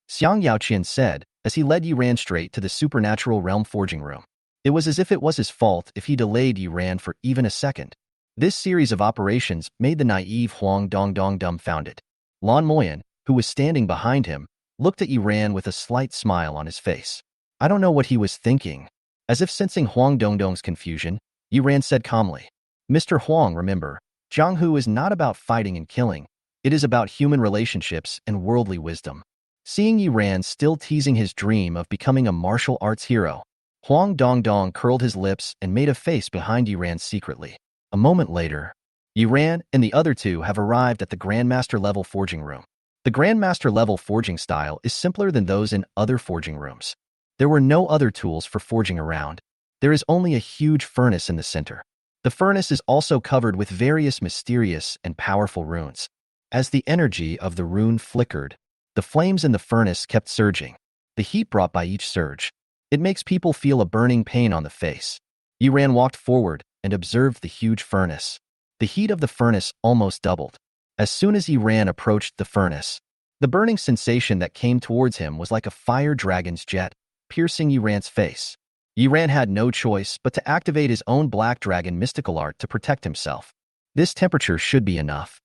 Xiang Yaoqian said, as he led Yi Ran straight to the supernatural realm forging room. It was as if it was his fault if he delayed Yi Ran for even a second. This series of operations made the naive Huang Dongdong dumbfounded. Lan Moyan, who was standing behind him, looked at Yi Ran with a slight smile on his face. I don't know what he was thinking. As if sensing Huang Dongdong's confusion, Yi Ran said calmly, Mr. Huang, remember, Jianghu is not about fighting and killing. It is about human relationships and worldly wisdom. Seeing Yi Ran still teasing his dream of becoming a martial arts hero, Huang Dongdong curled his lips and made a face behind Yi Ran secretly. A moment later, Yi Ran and the other two have arrived at the Grandmaster level forging room. The Grandmaster level forging style is simpler than those in other forging rooms. There were no other tools for forging around. There is only a huge furnace in the center. The furnace is also covered with various mysterious and powerful runes. As the energy of the rune flickered, the flames in the furnace kept surging. The heat brought by each surge, it makes people feel a burning pain on the face. Yi Ran walked forward and observed the huge furnace. The heat of the furnace almost doubled. As soon as Yi Ran approached the furnace, the burning sensation that came towards him was like a fire dragon's jet, piercing Yi Ran's face. Yi Ran had no choice but to activate his own Black Dragon mystical art to protect himself. This temperature should be enough.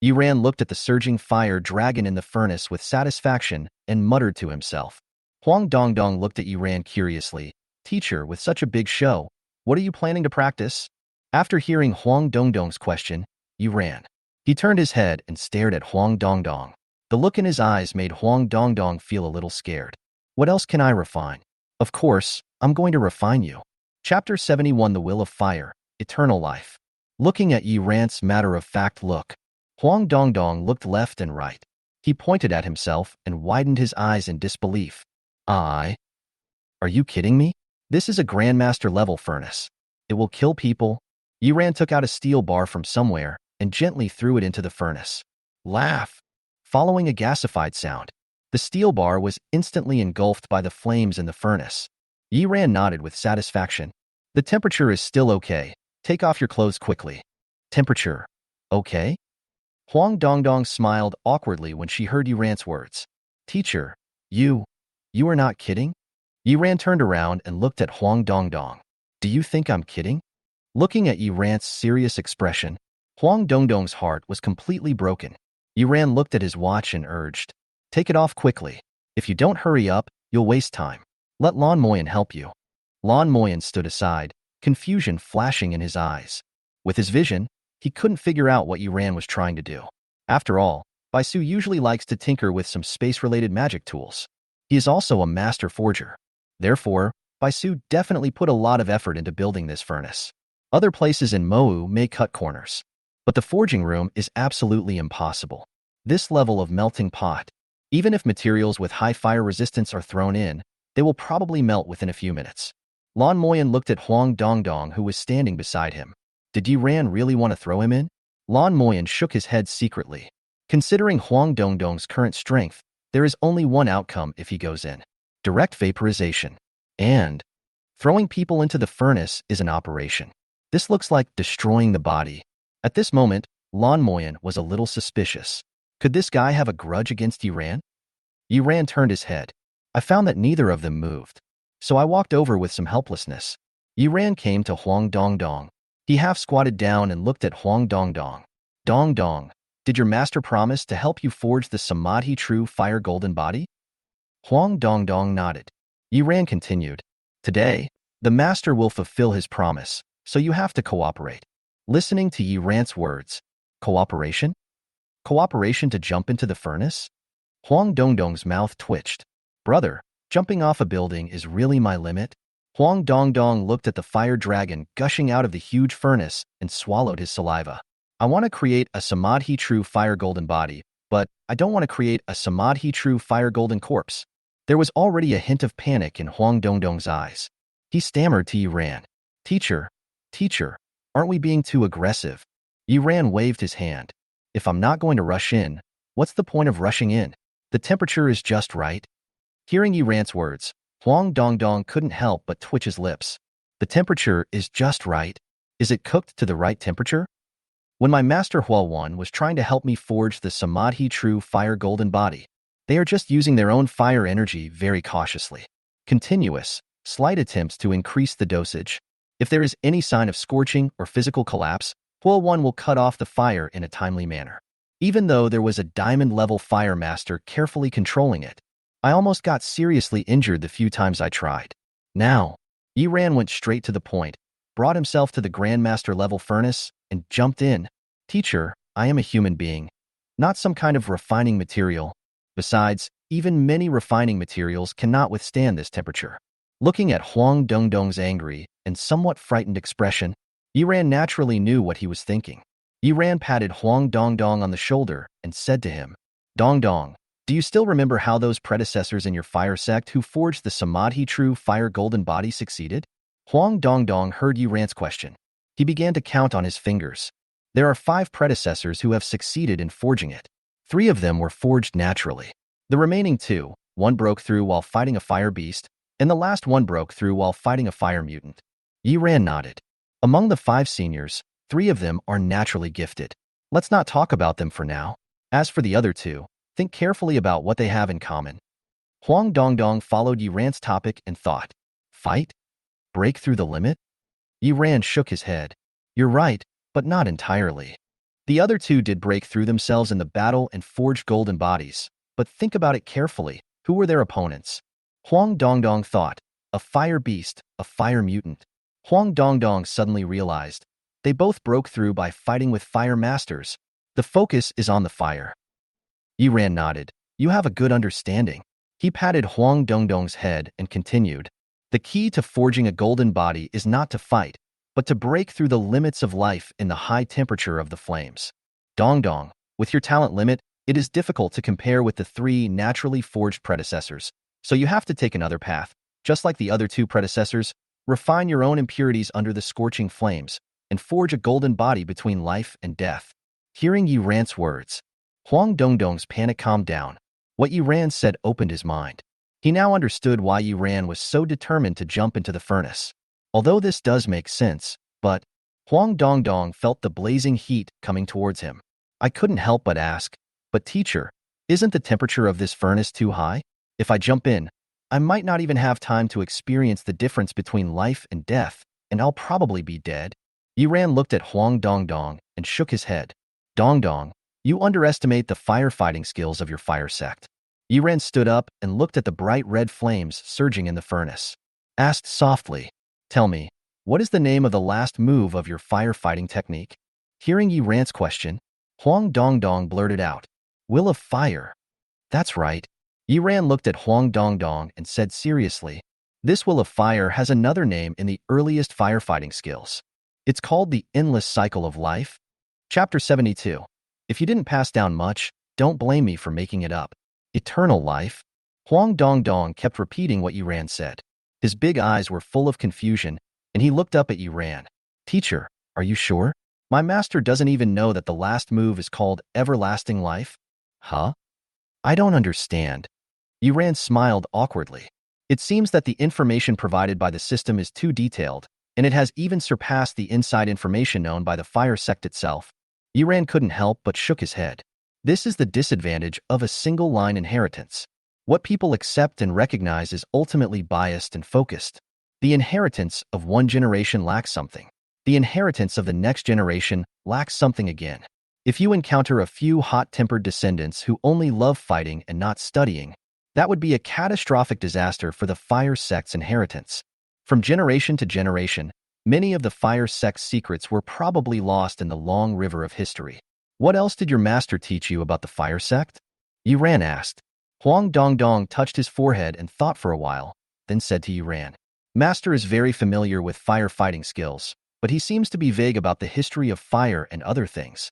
Yi Ran looked at the surging fire dragon in the furnace with satisfaction and muttered to himself. Huang Dongdong looked at Yi Ran curiously. Teacher, with such a big show, what are you planning to practice? After hearing Huang Dongdong's question, Yi Ran. He turned his head and stared at Huang Dongdong. The look in his eyes made Huang Dongdong feel a little scared. What else can I refine? Of course, I'm going to refine you. Chapter 71 The Will of Fire, Eternal Life. Looking at Yi Ran's matter-of-fact look, Huang Dongdong looked left and right. He pointed at himself and widened his eyes in disbelief. Are you kidding me? This is a Grandmaster level furnace. It will kill people. Yi Ran took out a steel bar from somewhere and gently threw it into the furnace. Laugh. Following a gasified sound, the steel bar was instantly engulfed by the flames in the furnace. Yi Ran nodded with satisfaction. The temperature is still okay. Take off your clothes quickly. Temperature. Okay? Huang Dongdong smiled awkwardly when she heard Yi Ran's words. Teacher, you are not kidding? Yi Ran turned around and looked at Huang Dongdong. Do you think I'm kidding? Looking at Yi Ran's serious expression, Huang Dongdong's heart was completely broken. Yi Ran looked at his watch and urged, take it off quickly. If you don't hurry up, you'll waste time. Let Lan Moyan help you. Lan Moyan stood aside, confusion flashing in his eyes. With his vision, he couldn't figure out what Yi Ran was trying to do. After all, Baisu usually likes to tinker with some space-related magic tools. He is also a master forger. Therefore, Baisu definitely put a lot of effort into building this furnace. Other places in Mowu may cut corners, but the forging room is absolutely impossible. This level of melting pot, even if materials with high fire resistance are thrown in, they will probably melt within a few minutes. Lan Moyan looked at Huang Dongdong, who was standing beside him. Did Yi Ran really want to throw him in? Lan Moyan shook his head secretly. Considering Huang Dongdong's current strength, there is only one outcome if he goes in. Direct vaporization. And throwing people into the furnace is an operation. This looks like destroying the body. At this moment, Lan Moyan was a little suspicious. Could this guy have a grudge against Yi Ran? Yi Ran turned his head. I found that neither of them moved, so I walked over with some helplessness. Yi Ran came to Huang Dongdong. He half squatted down and looked at Huang Dongdong. Dongdong, did your master promise to help you forge the Samadhi True Fire Golden Body? Huang Dongdong nodded. Yi Ran continued. Today, the master will fulfill his promise, so you have to cooperate. Listening to Yi Ran's words, cooperation? Cooperation to jump into the furnace? Huang Dongdong's mouth twitched. Brother, jumping off a building is really my limit? Huang Dongdong looked at the fire dragon gushing out of the huge furnace and swallowed his saliva. I want to create a Samadhi True Fire Golden Body, but I don't want to create a Samadhi True Fire Golden Corpse. There was already a hint of panic in Huang Dongdong's eyes. He stammered to Yi Ran. Teacher, aren't we being too aggressive? Yi Ran waved his hand. If I'm not going to rush in, what's the point of rushing in? The temperature is just right. Hearing Yi Ran's words, Huang Dongdong couldn't help but twitch his lips. The temperature is just right. Is it cooked to the right temperature? When my master Huo was trying to help me forge the Samadhi True Fire Golden Body, they are just using their own fire energy very cautiously. Continuous, slight attempts to increase the dosage. If there is any sign of scorching or physical collapse, Huo will cut off the fire in a timely manner. Even though there was a diamond-level fire master carefully controlling it, I almost got seriously injured the few times I tried. Now, Yi Ran went straight to the point, brought himself to the Grandmaster level furnace, and jumped in. Teacher, I am a human being. not some kind of refining material. Besides, even many refining materials cannot withstand this temperature. Looking at Huang Dongdong's angry and somewhat frightened expression, Yiran naturally knew what he was thinking. Yiran patted Huang Dongdong on the shoulder and said to him, Dongdong, do you still remember how those predecessors in your fire sect who forged the Samadhi true fire golden body succeeded? Huang Dongdong heard Yiran's question. He began to count on his fingers. There are 5 predecessors who have succeeded in forging it. 3 of them were forged naturally. The remaining 2, one broke through while fighting a fire beast, and the last one broke through while fighting a fire mutant. Yiran nodded. Among the 5 seniors, 3 of them are naturally gifted. Let's not talk about them for now. As for the other 2, think carefully about what they have in common. Huang Dongdong followed Yiran's topic and thought, fight? Break through the limit? Yiran shook his head. You're right, but not entirely. The other 2 did break through themselves in the battle and forged golden bodies, but think about it carefully. Who were their opponents? Huang Dongdong thought, a fire beast, a fire mutant. Huang Dongdong suddenly realized, they both broke through by fighting with fire masters. The focus is on the fire. Yiran nodded. You have a good understanding. He patted Huang Dongdong's head and continued, the key to forging a golden body is not to fight, but to break through the limits of life in the high temperature of the flames. Dongdong, with your talent limit, it is difficult to compare with the 3 naturally forged predecessors, so you have to take another path. Just like the other 2 predecessors, refine your own impurities under the scorching flames, and forge a golden body between life and death. Hearing Yiran's words, Huang Dongdong's panic calmed down. What Yiran said opened his mind. He now understood why Yiran was so determined to jump into the furnace. Although this does make sense, but Huang Dongdong felt the blazing heat coming towards him. I couldn't help but ask, but teacher, isn't the temperature of this furnace too high? If I jump in, I might not even have time to experience the difference between life and death, and I'll probably be dead. Yiran looked at Huang Dongdong and shook his head. Dongdong, you underestimate the firefighting skills of your fire sect. Yiran stood up and looked at the bright red flames surging in the furnace. Asked softly, tell me, what is the name of the last move of your firefighting technique? Hearing Yiran's question, Huang Dongdong blurted out, Will of Fire. That's right. Yiran looked at Huang Dongdong and said seriously, this Will of Fire has another name in the earliest firefighting skills. It's called the Endless Cycle of Life. Chapter 72. If you didn't pass down much, don't blame me for making it up. Eternal life? Huang Dongdong kept repeating what Yiran said. His big eyes were full of confusion, and he looked up at Yiran. Teacher, are you sure? My master doesn't even know that the last move is called Everlasting Life? Huh? I don't understand. Yiran smiled awkwardly. It seems that the information provided by the system is too detailed, and it has even surpassed the inside information known by the fire sect itself. Yiran couldn't help but shook his head. This is the disadvantage of a single-line inheritance. What people accept and recognize is ultimately biased and focused. The inheritance of one generation lacks something. The inheritance of the next generation lacks something again. If you encounter a few hot-tempered descendants who only love fighting and not studying, that would be a catastrophic disaster for the fire sect's inheritance. From generation to generation, many of the fire sect's secrets were probably lost in the long river of history. What else did your master teach you about the fire sect? Yiran asked. Huang Dongdong touched his forehead and thought for a while, then said to Yiran, Master is very familiar with firefighting skills, but he seems to be vague about the history of fire and other things.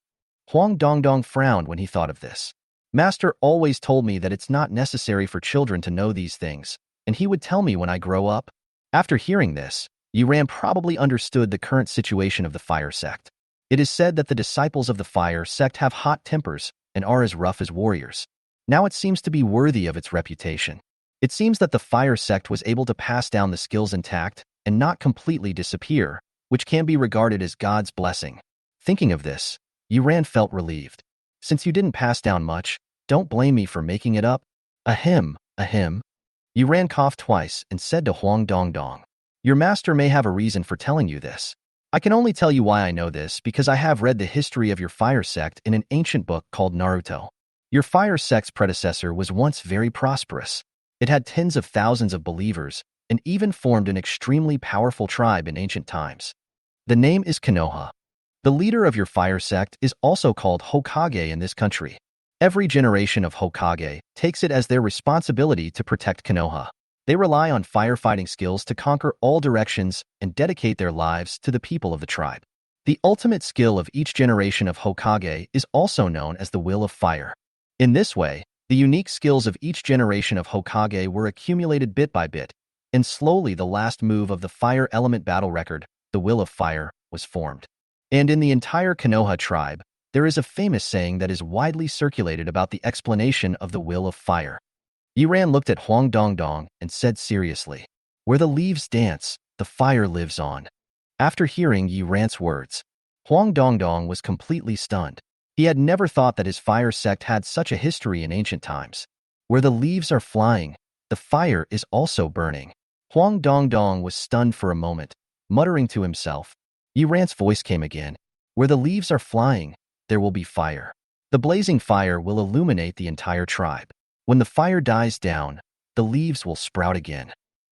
Huang Dongdong frowned when he thought of this. Master always told me that it's not necessary for children to know these things, and he would tell me when I grow up. After hearing this, Yiran probably understood the current situation of the fire sect. It is said that the disciples of the fire sect have hot tempers and are as rough as warriors. Now it seems to be worthy of its reputation. It seems that the fire sect was able to pass down the skills intact and not completely disappear, which can be regarded as God's blessing. Thinking of this, Yiran felt relieved. Since you didn't pass down much, don't blame me for making it up. Ahem, ahem. Yiran coughed twice and said to Huang Dongdong, Your master may have a reason for telling you this. I can only tell you why I know this because I have read the history of your fire sect in an ancient book called Naruto. Your fire sect's predecessor was once very prosperous. It had tens of thousands of believers and even formed an extremely powerful tribe in ancient times. The name is Konoha. The leader of your fire sect is also called Hokage in this country. Every generation of Hokage takes it as their responsibility to protect Konoha. They rely on firefighting skills to conquer all directions and dedicate their lives to the people of the tribe. The ultimate skill of each generation of Hokage is also known as the Will of Fire. In this way, the unique skills of each generation of Hokage were accumulated bit by bit, and slowly the last move of the fire element battle record, the Will of Fire, was formed. And in the entire Konoha tribe, there is a famous saying that is widely circulated about the explanation of the Will of Fire. Yiran looked at Huang Dongdong and said seriously, "Where the leaves dance, the fire lives on." After hearing Yiran's words, Huang Dongdong was completely stunned. He had never thought that his fire sect had such a history in ancient times. Where the leaves are flying, the fire is also burning. Huang Dongdong was stunned for a moment, muttering to himself. Yiran's voice came again. "Where the leaves are flying, there will be fire. The blazing fire will illuminate the entire tribe. When the fire dies down, the leaves will sprout again."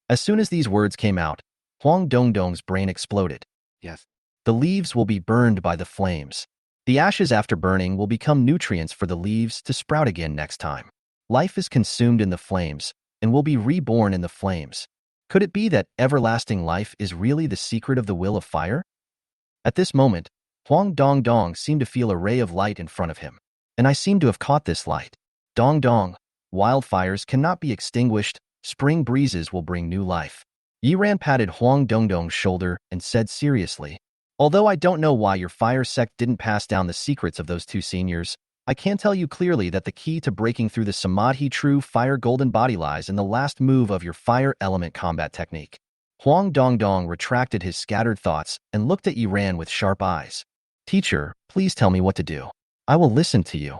As soon as these words came out, Huang Dongdong's brain exploded. Yes. The leaves will be burned by the flames. The ashes after burning will become nutrients for the leaves to sprout again next time. Life is consumed in the flames and will be reborn in the flames. Could it be that everlasting life is really the secret of the Will of Fire? At this moment, Huang Dongdong seemed to feel a ray of light in front of him, and I seem to have caught this light. Dongdong, wildfires cannot be extinguished, spring breezes will bring new life. Yiran patted Huang Dongdong's shoulder and said seriously, "Although I don't know why your fire sect didn't pass down the secrets of those two seniors, I can tell you clearly that the key to breaking through the Samadhi true fire golden body lies in the last move of your fire element combat technique." Huang Dongdong retracted his scattered thoughts and looked at Yiran with sharp eyes. "Teacher, please tell me what to do. I will listen to you."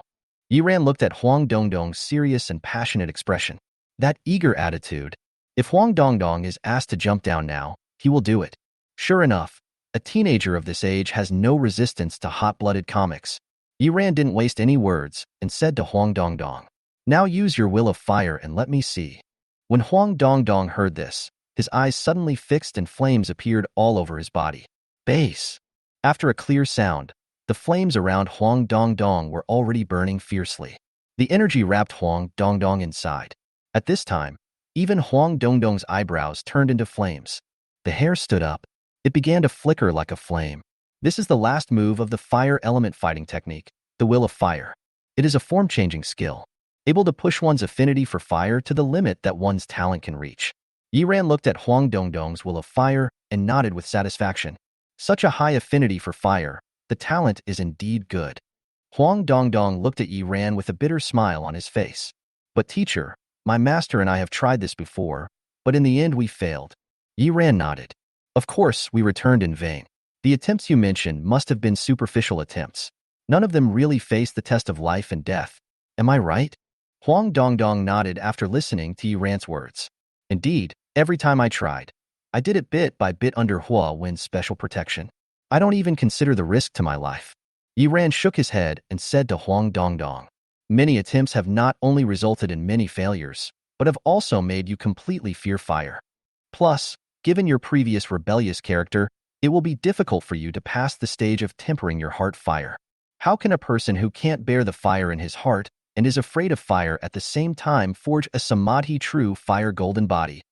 Yiran looked at Huang Dongdong's serious and passionate expression. That eager attitude. If Huang Dongdong is asked to jump down now, he will do it. Sure enough, a teenager of this age has no resistance to hot-blooded comics. Yiran didn't waste any words and said to Huang Dongdong, "Now use your Will of Fire and let me see." When Huang Dongdong heard this, his eyes suddenly fixed and flames appeared all over his body. Bass. After a clear sound, the flames around Huang Dongdong were already burning fiercely. The energy wrapped Huang Dongdong inside. At this time, even Huang Dongdong's eyebrows turned into flames. The hair stood up. It began to flicker like a flame. This is the last move of the fire element fighting technique, the Will of Fire. It is a form-changing skill, able to push one's affinity for fire to the limit that one's talent can reach. Yiran looked at Huang Dongdong's Will of Fire and nodded with satisfaction. Such a high affinity for fire, the talent is indeed good. Huang Dongdong looked at Yiran with a bitter smile on his face. "But teacher, my master and I have tried this before, but in the end we failed." Yiran nodded. "Of course, we returned in vain. The attempts you mentioned must have been superficial attempts. None of them really faced the test of life and death. Am I right?" Huang Dongdong nodded after listening to Yiran's words. "Indeed, every time I tried, I did it bit by bit under Hua Wen's special protection. I don't even consider the risk to my life." Yiran shook his head and said to Huang Dongdong, "Many attempts have not only resulted in many failures, but have also made you completely fear fire. Plus, given your previous rebellious character, it will be difficult for you to pass the stage of tempering your heart fire. How can a person who can't bear the fire in his heart and is afraid of fire at the same time forge a Samadhi true fire golden body?"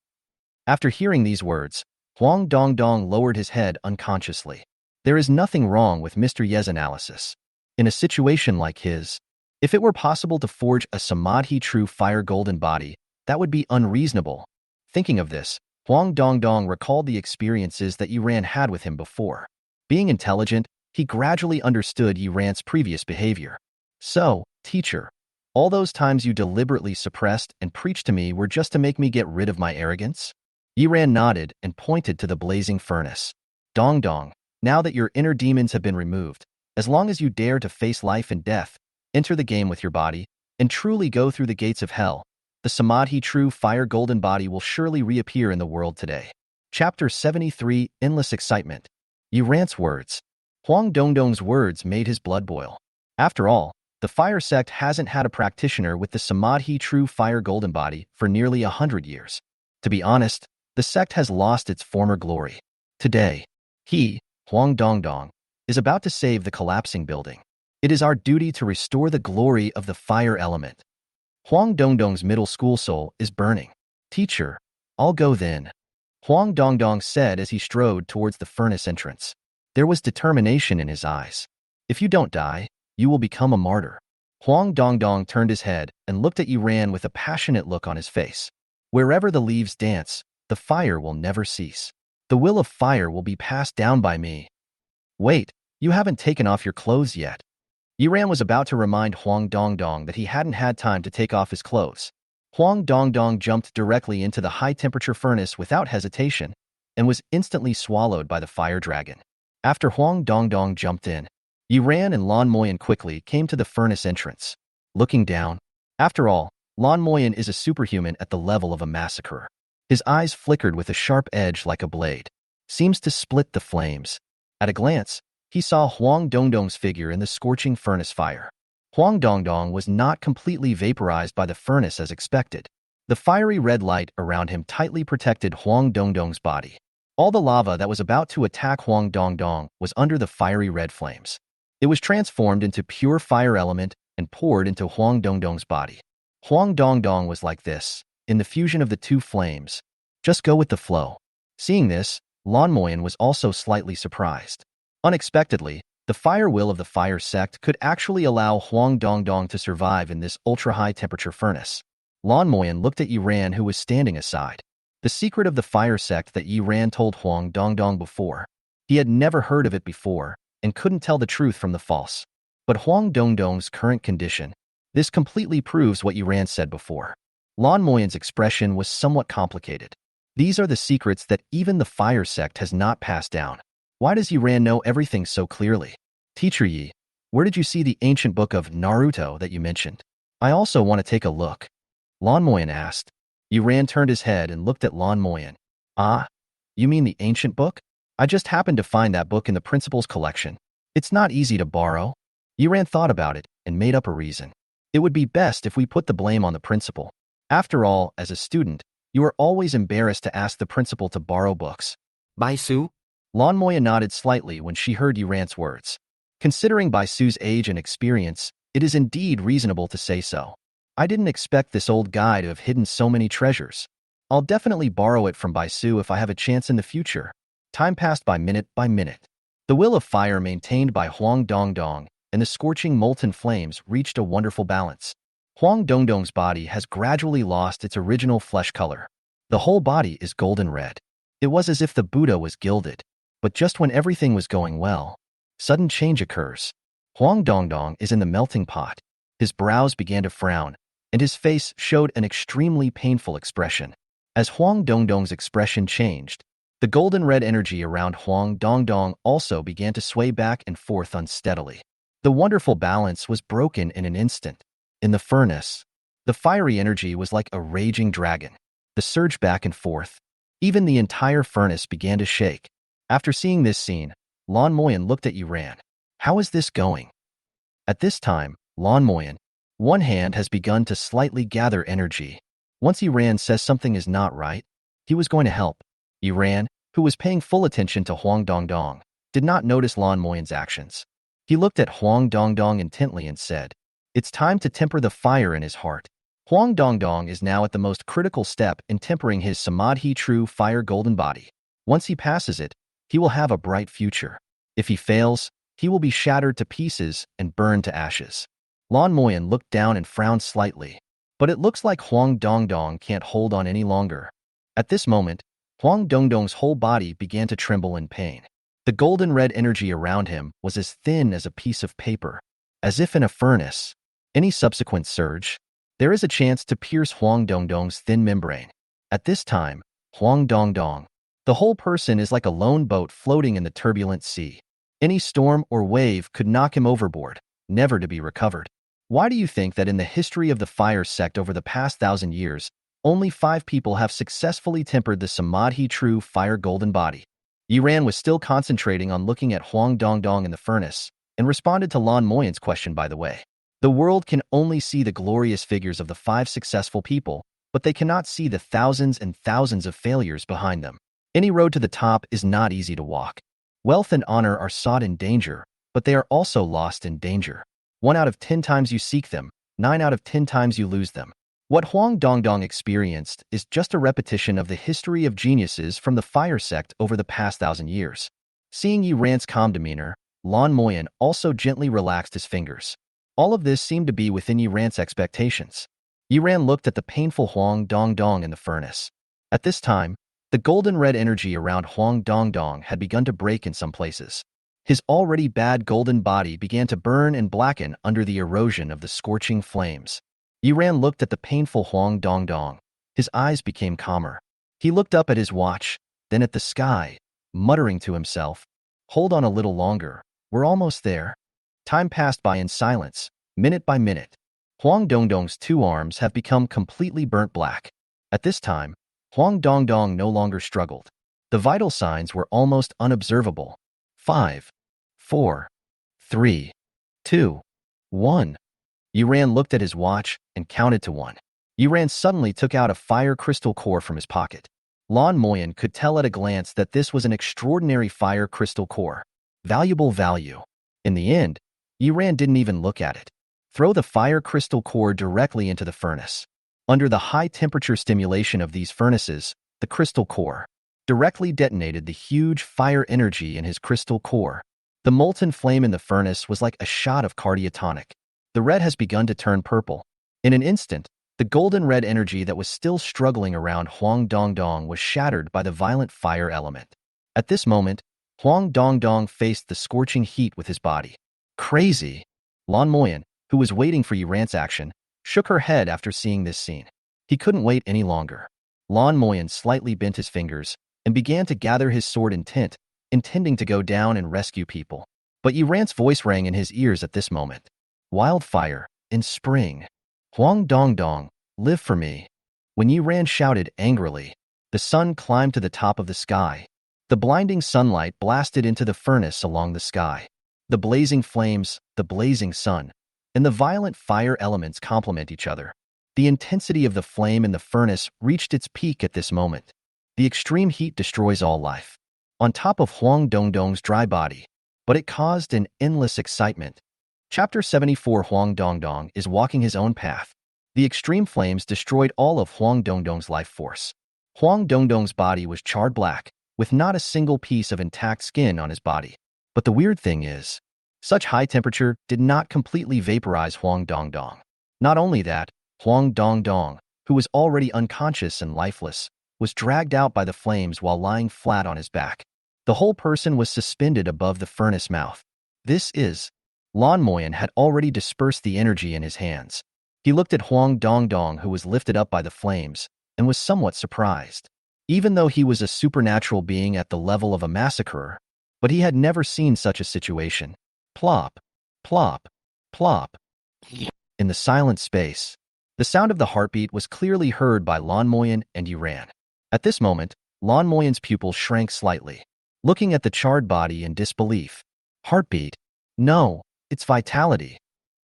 After hearing these words, Huang Dongdong lowered his head unconsciously. There is nothing wrong with Mr. Ye's analysis. In a situation like his, if it were possible to forge a Samadhi true fire golden body, that would be unreasonable. Thinking of this, Huang Dongdong recalled the experiences that Yiran had with him before. Being intelligent, he gradually understood Yiran's previous behavior. "So, teacher, all those times you deliberately suppressed and preached to me were just to make me get rid of my arrogance?" Yiran nodded and pointed to the blazing furnace. "Dongdong, now that your inner demons have been removed, as long as you dare to face life and death, enter the game with your body, and truly go through the gates of hell, the Samadhi true fire golden body will surely reappear in the world today." Chapter 73, Endless Excitement. Yiran's words. Huang Dongdong's words made his blood boil. After all, the fire sect hasn't had a practitioner with the Samadhi true fire golden body for nearly 100 years. To be honest, the sect has lost its former glory. Today, he, Huang Dongdong, is about to save the collapsing building. It is our duty to restore the glory of the fire element. Huang Dongdong's middle school soul is burning. Teacher, I'll go then, Huang Dongdong said as he strode towards the furnace entrance. There was determination in his eyes. If you don't die, you will become a martyr. Huang Dongdong turned his head and looked at Yiran with a passionate look on his face. Wherever the leaves dance, the fire will never cease. The will of fire will be passed down by me. Wait, you haven't taken off your clothes yet. Yiran was about to remind Huang Dongdong that he hadn't had time to take off his clothes. Huang Dongdong jumped directly into the high-temperature furnace without hesitation and was instantly swallowed by the fire dragon. After Huang Dongdong jumped in, Yiran and Lan Moyan quickly came to the furnace entrance. Looking down, after all, Lan Moyan is a superhuman at the level of a massacrer. His eyes flickered with a sharp edge like a blade. Seems to split the flames. At a glance, he saw Huang Dongdong's figure in the scorching furnace fire. Huang Dongdong was not completely vaporized by the furnace as expected. The fiery red light around him tightly protected Huang Dongdong's body. All the lava that was about to attack Huang Dongdong was under the fiery red flames. It was transformed into pure fire element and poured into Huang Dongdong's body. Huang Dongdong was like this, in the fusion of the two flames. Just go with the flow. Seeing this, Lan Moyan was also slightly surprised. Unexpectedly, the fire will of the fire sect could actually allow Huang Dongdong to survive in this ultra-high temperature furnace. Lan Moyan looked at Yiran, who was standing aside. The secret of the fire sect that Yiran told Huang Dongdong before. He had never heard of it before and couldn't tell the truth from the false. But Huang Dongdong's current condition, this completely proves what Yiran said before. Lan Moyan's expression was somewhat complicated. These are the secrets that even the fire sect has not passed down. Why does Yiran know everything so clearly? Teacher Yi, where did you see the ancient book of Naruto that you mentioned? I also want to take a look. Lan Moyan asked. Yiran turned his head and looked at Lan Moyan. Ah, you mean the ancient book? I just happened to find that book in the principal's collection. It's not easy to borrow. Yiran thought about it and made up a reason. It would be best if we put the blame on the principal. After all, as a student, you are always embarrassed to ask the principal to borrow books. Baisu? Lan Moyan nodded slightly when she heard Yiran's words. Considering Baisu's age and experience, it is indeed reasonable to say so. I didn't expect this old guy to have hidden so many treasures. I'll definitely borrow it from Baisu if I have a chance in the future. Time passed by minute. The will of fire maintained by Huang Dongdong and the scorching molten flames reached a wonderful balance. Huang Dongdong's body has gradually lost its original flesh color. The whole body is golden red. It was as if the Buddha was gilded. But just when everything was going well, sudden change occurs. Huang Dongdong is in the melting pot. His brows began to frown, and his face showed an extremely painful expression. As Huang Dongdong's expression changed, the golden red energy around Huang Dongdong also began to sway back and forth unsteadily. The wonderful balance was broken in an instant. In the furnace, the fiery energy was like a raging dragon. The surge back and forth. Even the entire furnace began to shake. After seeing this scene, Lan Moyan looked at Yiran. How is this going? At this time, Lan Moyan, one hand has begun to slightly gather energy. Once Yiran says something is not right, he was going to help. Yiran, who was paying full attention to Huang Dongdong, did not notice Lan Moyan's actions. He looked at Huang Dongdong intently and said, "It's time to temper the fire in his heart." Huang Dongdong is now at the most critical step in tempering his Samadhi true fire golden body. Once he passes it, he will have a bright future. If he fails, he will be shattered to pieces and burned to ashes. Lan Moyan looked down and frowned slightly, but it looks like Huang Dongdong can't hold on any longer. At this moment, Huang Dongdong's whole body began to tremble in pain. The golden red energy around him was as thin as a piece of paper, as if in a furnace. Any subsequent surge, there is a chance to pierce Huang Dongdong's thin membrane. At this time, Huang Dongdong, the whole person is like a lone boat floating in the turbulent sea. Any storm or wave could knock him overboard, never to be recovered. Why do you think that in the history of the fire sect over the past 1,000 years, only 5 people have successfully tempered the Samadhi true fire golden body? Yiran was still concentrating on looking at Huang Dongdong in the furnace and responded to Lan Moyan's question by the way. The world can only see the glorious figures of the 5 successful people, but they cannot see the thousands and thousands of failures behind them. Any road to the top is not easy to walk. Wealth and honor are sought in danger, but they are also lost in danger. 1 out of 10 times you seek them, 9 out of 10 times you lose them. What Huang Dongdong experienced is just a repetition of the history of geniuses from the fire sect over the past 1,000 years. Seeing Yi Ran's calm demeanor, Lan Moyan also gently relaxed his fingers. All of this seemed to be within Yi Ran's expectations. Yi Ran looked at the painful Huang Dongdong in the furnace. At this time, the golden-red energy around Huang Dongdong had begun to break in some places. His already bad golden body began to burn and blacken under the erosion of the scorching flames. Yi Ran looked at the painful Huang Dongdong. His eyes became calmer. He looked up at his watch, then at the sky, muttering to himself, "Hold on a little longer. We're almost there." Time passed by in silence, minute by minute. Huang Dongdong's 2 arms have become completely burnt black. At this time, Huang Dongdong no longer struggled. The vital signs were almost unobservable. 5, 4, 3, 2, 1. Yi Ran looked at his watch and counted to 1. Yi Ran suddenly took out a fire crystal core from his pocket. Lan Moyan could tell at a glance that this was an extraordinary fire crystal core. Valuable value. In the end, Yi Ran didn't even look at it. Throw the fire crystal core directly into the furnace. Under the high-temperature stimulation of these furnaces, the crystal core directly detonated the huge fire energy in his crystal core. The molten flame in the furnace was like a shot of cardiotonic. The red has begun to turn purple. In an instant, the golden red energy that was still struggling around Huang Dongdong was shattered by the violent fire element. At this moment, Huang Dongdong faced the scorching heat with his body. Crazy! Lan Moyan, who was waiting for Yi Ran's action, shook her head after seeing this scene. He couldn't wait any longer. Lan Moyan slightly bent his fingers and began to gather his sword intending to go down and rescue people. But Yi Ran's voice rang in his ears at this moment. Wildfire, in spring. Huang Dongdong, live for me. When Yi Ran shouted angrily, the sun climbed to the top of the sky. The blinding sunlight blasted into the furnace along the sky. The blazing flames, the blazing sun, and the violent fire elements complement each other. The intensity of the flame in the furnace reached its peak at this moment. The extreme heat destroys all life. On top of Huang Dongdong's dry body, but it caused an endless excitement. Chapter 74. Huang Dongdong is walking his own path. The extreme flames destroyed all of Huang Dongdong's life force. Huang Dongdong's body was charred black, with not a single piece of intact skin on his body. But the weird thing is, such high temperature did not completely vaporize Huang Dongdong. Not only that, Huang Dongdong, who was already unconscious and lifeless, was dragged out by the flames while lying flat on his back. The whole person was suspended above the furnace mouth. Lan Moyan had already dispersed the energy in his hands. He looked at Huang Dongdong, who was lifted up by the flames, and was somewhat surprised. Even though he was a supernatural being at the level of a massacrer, but he had never seen such a situation. Plop, plop, plop. In the silent space, the sound of the heartbeat was clearly heard by Lan Moyan and Yi Ran. At this moment, Lan Moyan's pupils shrank slightly, looking at the charred body in disbelief. Heartbeat? No, it's vitality.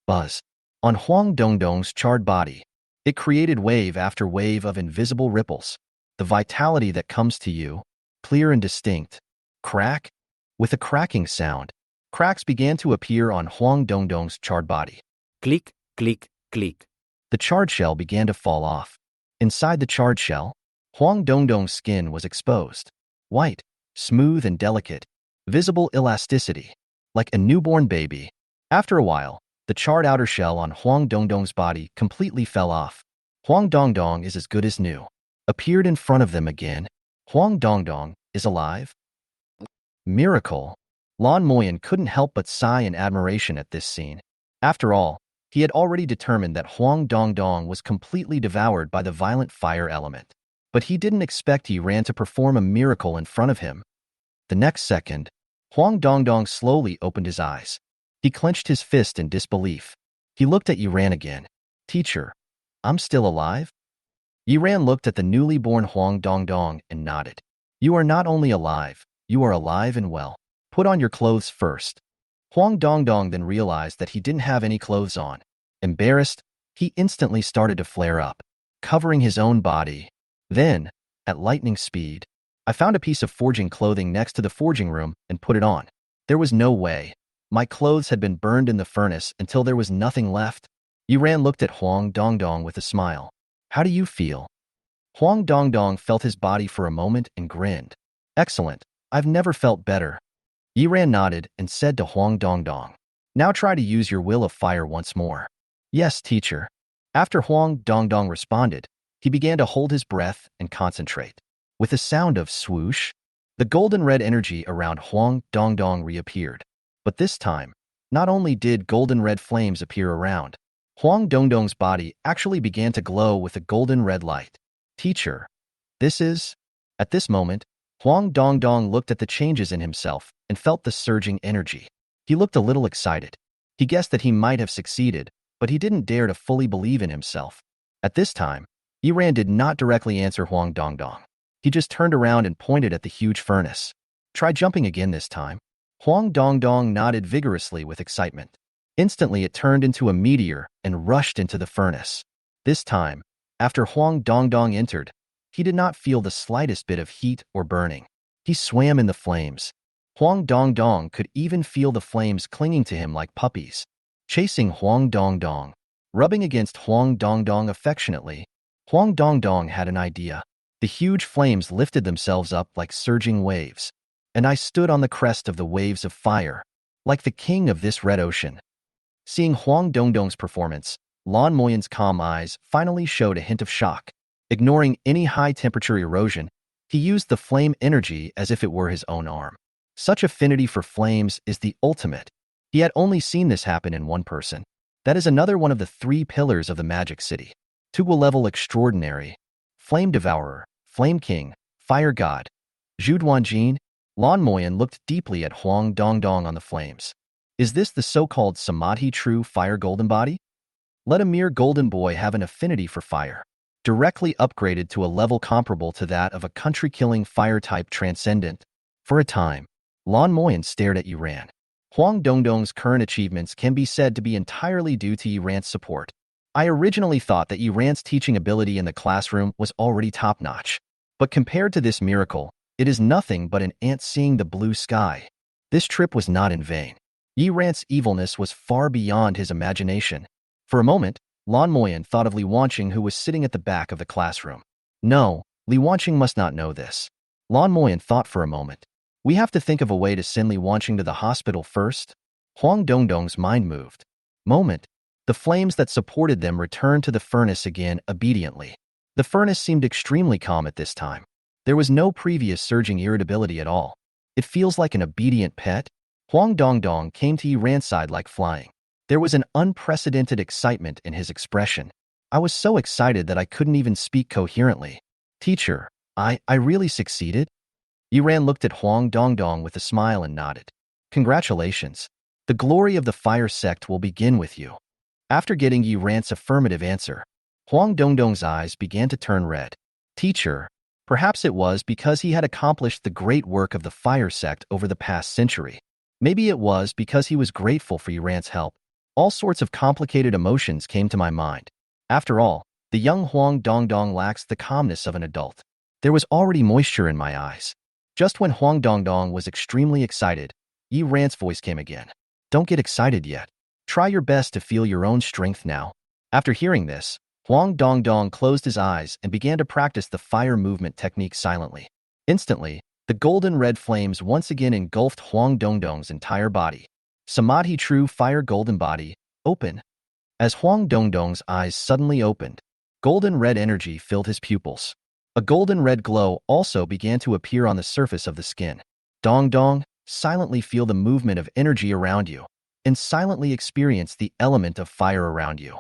Buzz. On Huang Dongdong's charred body, it created wave after wave of invisible ripples. The vitality that comes to you, clear and distinct. Crack? With a cracking sound, cracks began to appear on Huang Dongdong's charred body. Click, click, click. The charred shell began to fall off. Inside the charred shell, Huang Dongdong's skin was exposed. White, smooth and delicate, visible elasticity, like a newborn baby. After a while, the charred outer shell on Huang Dongdong's body completely fell off. Huang Dongdong is as good as new. Appeared in front of them again. Huang Dongdong is alive? Miracle. Lan Moyan couldn't help but sigh in admiration at this scene. After all, he had already determined that Huang Dongdong was completely devoured by the violent fire element. But he didn't expect Yi Ran to perform a miracle in front of him. The next second, Huang Dongdong slowly opened his eyes. He clenched his fist in disbelief. He looked at Yi Ran again. Teacher, I'm still alive? Yi Ran looked at the newly born Huang Dongdong and nodded. You are not only alive, you are alive and well. Put on your clothes first. Huang Dongdong then realized that he didn't have any clothes on. Embarrassed, he instantly started to flare up, covering his own body. Then, at lightning speed, I found a piece of forging clothing next to the forging room and put it on. There was no way. My clothes had been burned in the furnace until there was nothing left. Yiran looked at Huang Dongdong with a smile. How do you feel? Huang Dongdong felt his body for a moment and grinned. Excellent. I've never felt better. Yiran nodded and said to Huang Dongdong, now try to use your will of fire once more. Yes, teacher. After Huang Dongdong responded, he began to hold his breath and concentrate. With a sound of swoosh, the golden red energy around Huang Dongdong reappeared. But this time, not only did golden red flames appear around, Huang Dongdong's body actually began to glow with a golden red light. Teacher, this is... At this moment, Huang Dongdong looked at the changes in himself and felt the surging energy. He looked a little excited. He guessed that he might have succeeded, but he didn't dare to fully believe in himself. At this time, Yiran did not directly answer Huang Dongdong. He just turned around and pointed at the huge furnace. Try jumping again this time. Huang Dongdong nodded vigorously with excitement. Instantly, it turned into a meteor and rushed into the furnace. This time, after Huang Dongdong entered, he did not feel the slightest bit of heat or burning. He swam in the flames. Huang Dongdong could even feel the flames clinging to him like puppies, chasing Huang Dongdong. Rubbing against Huang Dongdong affectionately, Huang Dongdong had an idea. The huge flames lifted themselves up like surging waves, and I stood on the crest of the waves of fire, like the king of this red ocean. Seeing Huang Dongdong's performance, Lan Moyan's calm eyes finally showed a hint of shock. Ignoring any high-temperature erosion, he used the flame energy as if it were his own arm. Such affinity for flames is the ultimate. He had only seen this happen in one person. That is another one of the 3 pillars of the Magic City. Tugu-level extraordinary, Flame Devourer, Flame King, Fire God. Zhuduanjin, Lan Moyan looked deeply at Huang Dongdong on the flames. Is this the so-called Samadhi true fire golden body? Let a mere golden boy have an affinity for fire, directly upgraded to a level comparable to that of a country-killing fire-type transcendent. For a time, Lan Moyan stared at Yiran. Huang Dongdong's current achievements can be said to be entirely due to Yiran's support. I originally thought that Yiran's teaching ability in the classroom was already top-notch. But compared to this miracle, it is nothing but an ant seeing the blue sky. This trip was not in vain. Yiran's evilness was far beyond his imagination. For a moment, Lan Moyan thought of Li Wanqing, who was sitting at the back of the classroom. No, Li Wanqing must not know this. Lan Moyan thought for a moment. We have to think of a way to send Li Wanqing to the hospital first. Huang Dongdong's mind moved. The flames that supported them returned to the furnace again obediently. The furnace seemed extremely calm at this time. There was no previous surging irritability at all. It feels like an obedient pet. Huang Dongdong came to Yiran's side like flying. There was an unprecedented excitement in his expression. I was so excited that I couldn't even speak coherently. Teacher, I really succeeded? Yiran looked at Huang Dongdong with a smile and nodded. Congratulations. The glory of the fire sect will begin with you. After getting Yiran's affirmative answer, Huang Dongdong's eyes began to turn red. Teacher, perhaps it was because he had accomplished the great work of the fire sect over the past century. Maybe it was because he was grateful for Yiran's help. All sorts of complicated emotions came to my mind. After all, the young Huang Dongdong lacks the calmness of an adult. There was already moisture in my eyes. Just when Huang Dongdong was extremely excited, Yiran's voice came again. Don't get excited yet. Try your best to feel your own strength now. After hearing this, Huang Dongdong closed his eyes and began to practice the fire movement technique silently. Instantly, the golden red flames once again engulfed Huang Dongdong's entire body. Samadhi true fire golden body, open. As Huang Dongdong's eyes suddenly opened, golden red energy filled his pupils. A golden red glow also began to appear on the surface of the skin. Dongdong, silently feel the movement of energy around you, and silently experience the element of fire around you.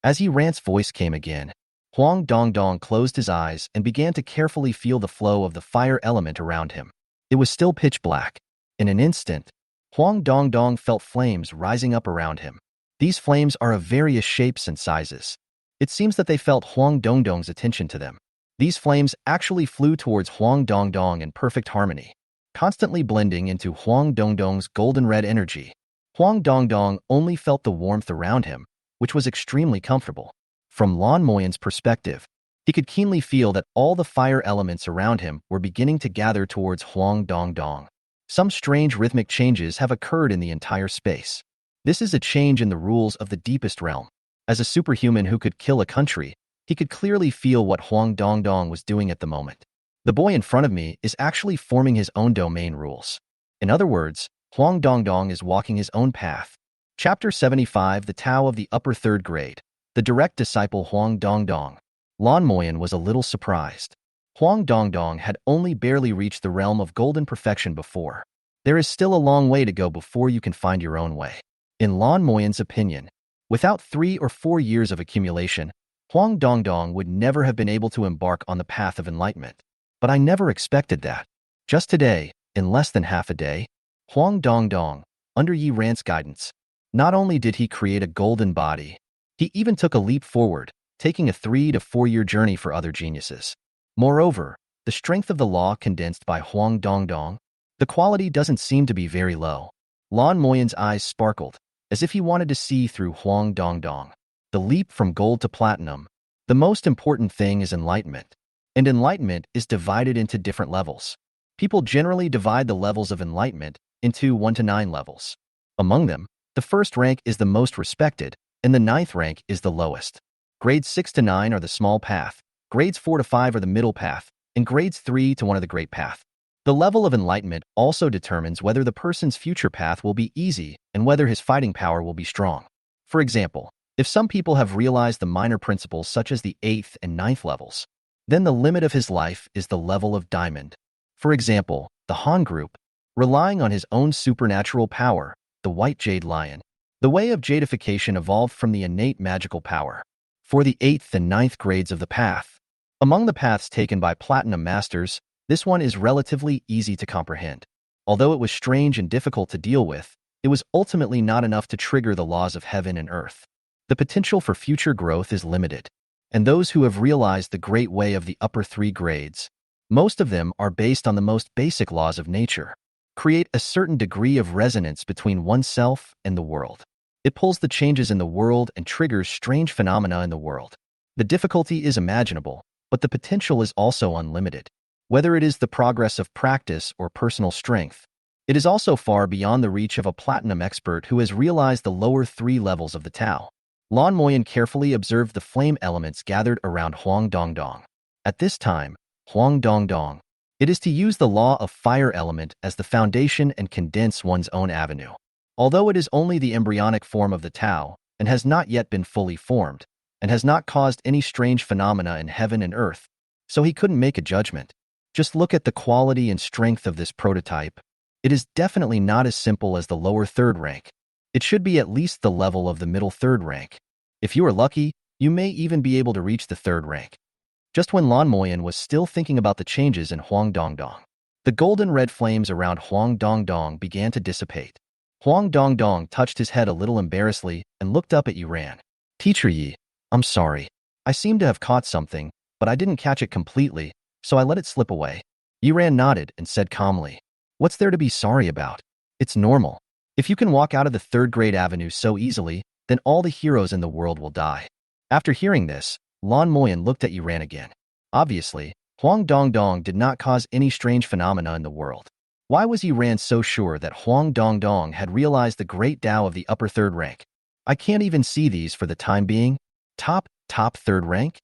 As Yiran's voice came again, Huang Dongdong closed his eyes and began to carefully feel the flow of the fire element around him. It was still pitch black. In an instant, Huang Dongdong felt flames rising up around him. These flames are of various shapes and sizes. It seems that they felt Huang Dongdong's attention to them. These flames actually flew towards Huang Dongdong in perfect harmony, constantly blending into Huang Dongdong's golden red energy. Huang Dongdong only felt the warmth around him, which was extremely comfortable. From Lan Moyan's perspective, he could keenly feel that all the fire elements around him were beginning to gather towards Huang Dongdong. Some strange rhythmic changes have occurred in the entire space. This is a change in the rules of the deepest realm. As a superhuman who could kill a country, he could clearly feel what Huang Dongdong was doing at the moment. The boy in front of me is actually forming his own domain rules. In other words, Huang Dongdong is walking his own path. Chapter 75, The Tao of the Upper Third Grade. The direct disciple Huang Dongdong. Lan Moyan was a little surprised. Huang Dongdong had only barely reached the realm of golden perfection before. There is still a long way to go before you can find your own way. In Lan Moyan's opinion, without 3 or 4 years of accumulation, Huang Dongdong would never have been able to embark on the path of enlightenment. But I never expected that. Just today, in less than half a day, Huang Dongdong, under Yi Ran's guidance, not only did he create a golden body, he even took a leap forward, taking a 3 to 4 year journey for other geniuses. Moreover, the strength of the law condensed by Huang Dongdong, the quality doesn't seem to be very low. Lan Moyan's eyes sparkled, as if he wanted to see through Huang Dongdong. The leap from gold to platinum. The most important thing is enlightenment. And enlightenment is divided into different levels. People generally divide the levels of enlightenment into 1 to 9 levels. Among them, the first rank is the most respected, and the 9th rank is the lowest. Grades 6 to 9 are the small path, grades 4 to 5 are the middle path, and grades 3 to 1 are the great path. The level of enlightenment also determines whether the person's future path will be easy and whether his fighting power will be strong. For example, if some people have realized the minor principles such as the 8th and 9th levels, then the limit of his life is the level of diamond. For example, the Han group, relying on his own supernatural power, the White Jade Lion. The way of jadification evolved from the innate magical power. For the 8th and 9th grades of the path, among the paths taken by Platinum Masters, this one is relatively easy to comprehend. Although it was strange and difficult to deal with, it was ultimately not enough to trigger the laws of heaven and earth. The potential for future growth is limited, and those who have realized the great way of the upper 3 grades, most of them are based on the most basic laws of nature, create a certain degree of resonance between oneself and the world. It pulls the changes in the world and triggers strange phenomena in the world. The difficulty is imaginable, but the potential is also unlimited. Whether it is the progress of practice or personal strength, it is also far beyond the reach of a platinum expert who has realized the lower 3 levels of the Tao. Lan Moyan carefully observed the flame elements gathered around Huang Dongdong. At this time, Huang Dongdong, it is to use the law of fire element as the foundation and condense one's own avenue. Although it is only the embryonic form of the Tao and has not yet been fully formed, and has not caused any strange phenomena in heaven and earth, so he couldn't make a judgment. Just look at the quality and strength of this prototype. It is definitely not as simple as the lower 3rd rank. It should be at least the level of the middle 3rd rank. If you are lucky, you may even be able to reach the 3rd rank. Just when Lan Moyan was still thinking about the changes in Huang Dongdong, the golden red flames around Huang Dongdong began to dissipate. Huang Dongdong touched his head a little embarrassedly and looked up at Yi Ran. Teacher Yi, I'm sorry. I seem to have caught something, but I didn't catch it completely, so I let it slip away. Yi Ran nodded and said calmly, What's there to be sorry about? It's normal. If you can walk out of the 3rd grade avenue so easily, then all the heroes in the world will die. After hearing this, Lan Moyan looked at Yi Ran again. Obviously, Huang Dongdong did not cause any strange phenomena in the world. Why was Yi Ran so sure that Huang Dongdong had realized the great Tao of the upper 3rd rank? I can't even see these for the time being. Top 3rd rank?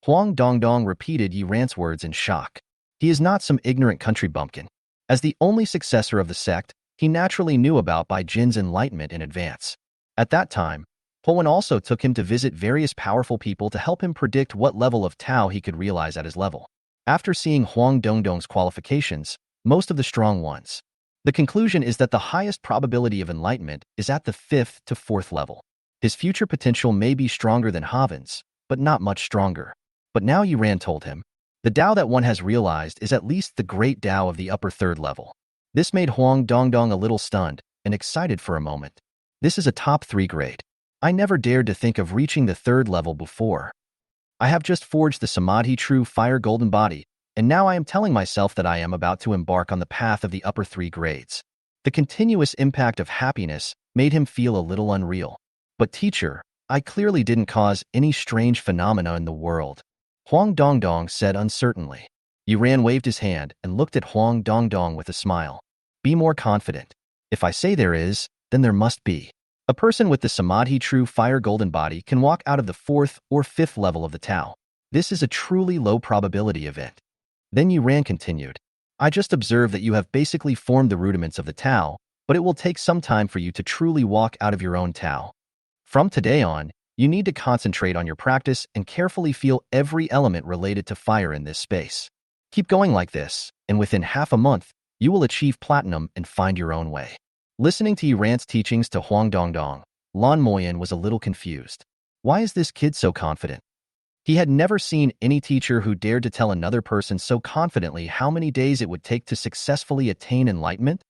Huang Dongdong repeated Yi Ran's words in shock. He is not some ignorant country bumpkin. As the only successor of the sect, he naturally knew about Bai Jin's enlightenment in advance. At that time, Huan also took him to visit various powerful people to help him predict what level of Tao he could realize at his level. After seeing Huang Dongdong's qualifications, most of the strong ones, the conclusion is that the highest probability of enlightenment is at the 5th to 4th level. His future potential may be stronger than Haven's, but not much stronger. But now Yi Ran told him, the Tao that one has realized is at least the great Tao of the upper 3rd level. This made Huang Dongdong a little stunned and excited for a moment. This is a top 3 grade. I never dared to think of reaching the 3rd level before. I have just forged the Samadhi True Fire Golden Body, and now I am telling myself that I am about to embark on the path of the upper 3 grades. The continuous impact of happiness made him feel a little unreal. But teacher, I clearly didn't cause any strange phenomena in the world, Huang Dongdong said uncertainly. Yi Ran waved his hand and looked at Huang Dongdong with a smile. Be more confident. If I say there is, then there must be. A person with the Samadhi true fire golden body can walk out of the 4th or 5th level of the Tao. This is a truly low probability event. Then Yuran continued. I just observed that you have basically formed the rudiments of the Tao, but it will take some time for you to truly walk out of your own Tao. From today on, you need to concentrate on your practice and carefully feel every element related to fire in this space. Keep going like this, and within half a month, you will achieve platinum and find your own way. Listening to Yuran's teachings to Huang Dongdong, Lan Moyan was a little confused. Why is this kid so confident? He had never seen any teacher who dared to tell another person so confidently how many days it would take to successfully attain enlightenment.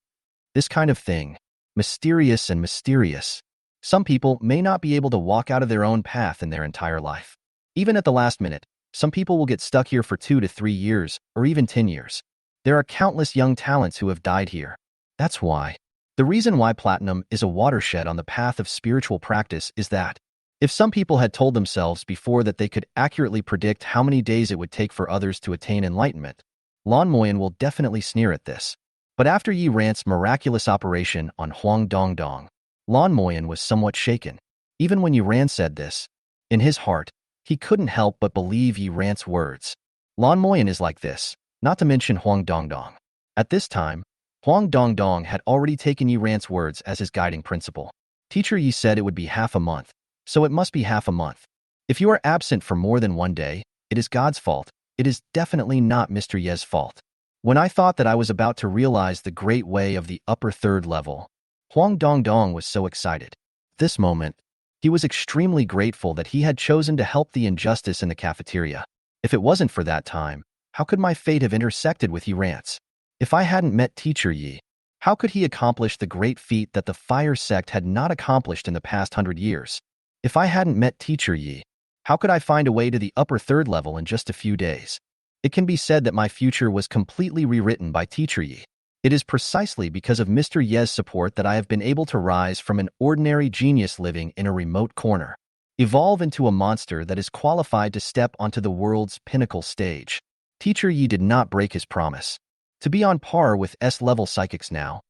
This kind of thing, mysterious and mysterious. Some people may not be able to walk out of their own path in their entire life. Even at the last minute, some people will get stuck here for 2 to 3 years, or even 10 years. There are countless young talents who have died here. That's why. The reason why platinum is a watershed on the path of spiritual practice is that if some people had told themselves before that they could accurately predict how many days it would take for others to attain enlightenment, Lan Moyan will definitely sneer at this. But after Yi Rant's miraculous operation on Huang Dongdong, Lan Moyan was somewhat shaken. Even when Yi Ran said this, in his heart, he couldn't help but believe Yi Rant's words. Lan Moyan is like this, not to mention Huang Dongdong. At this time, Huang Dongdong had already taken Yi Rant's words as his guiding principle. Teacher Yi said it would be half a month, so it must be half a month. If you are absent for more than 1 day, it is God's fault. It is definitely not Mr. Ye's fault. When I thought that I was about to realize the great way of the upper 3rd level, Huang Dongdong was so excited. This moment, he was extremely grateful that he had chosen to help the injustice in the cafeteria. If it wasn't for that time, how could my fate have intersected with Yi Rant's? If I hadn't met Teacher Yi, how could he accomplish the great feat that the fire sect had not accomplished in the past 100 years? If I hadn't met Teacher Yi, how could I find a way to the upper 3rd level in just a few days? It can be said that my future was completely rewritten by Teacher Yi. It is precisely because of Mr. Ye's support that I have been able to rise from an ordinary genius living in a remote corner, evolve into a monster that is qualified to step onto the world's pinnacle stage. Teacher Yi did not break his promise to be on par with S-level psychics now.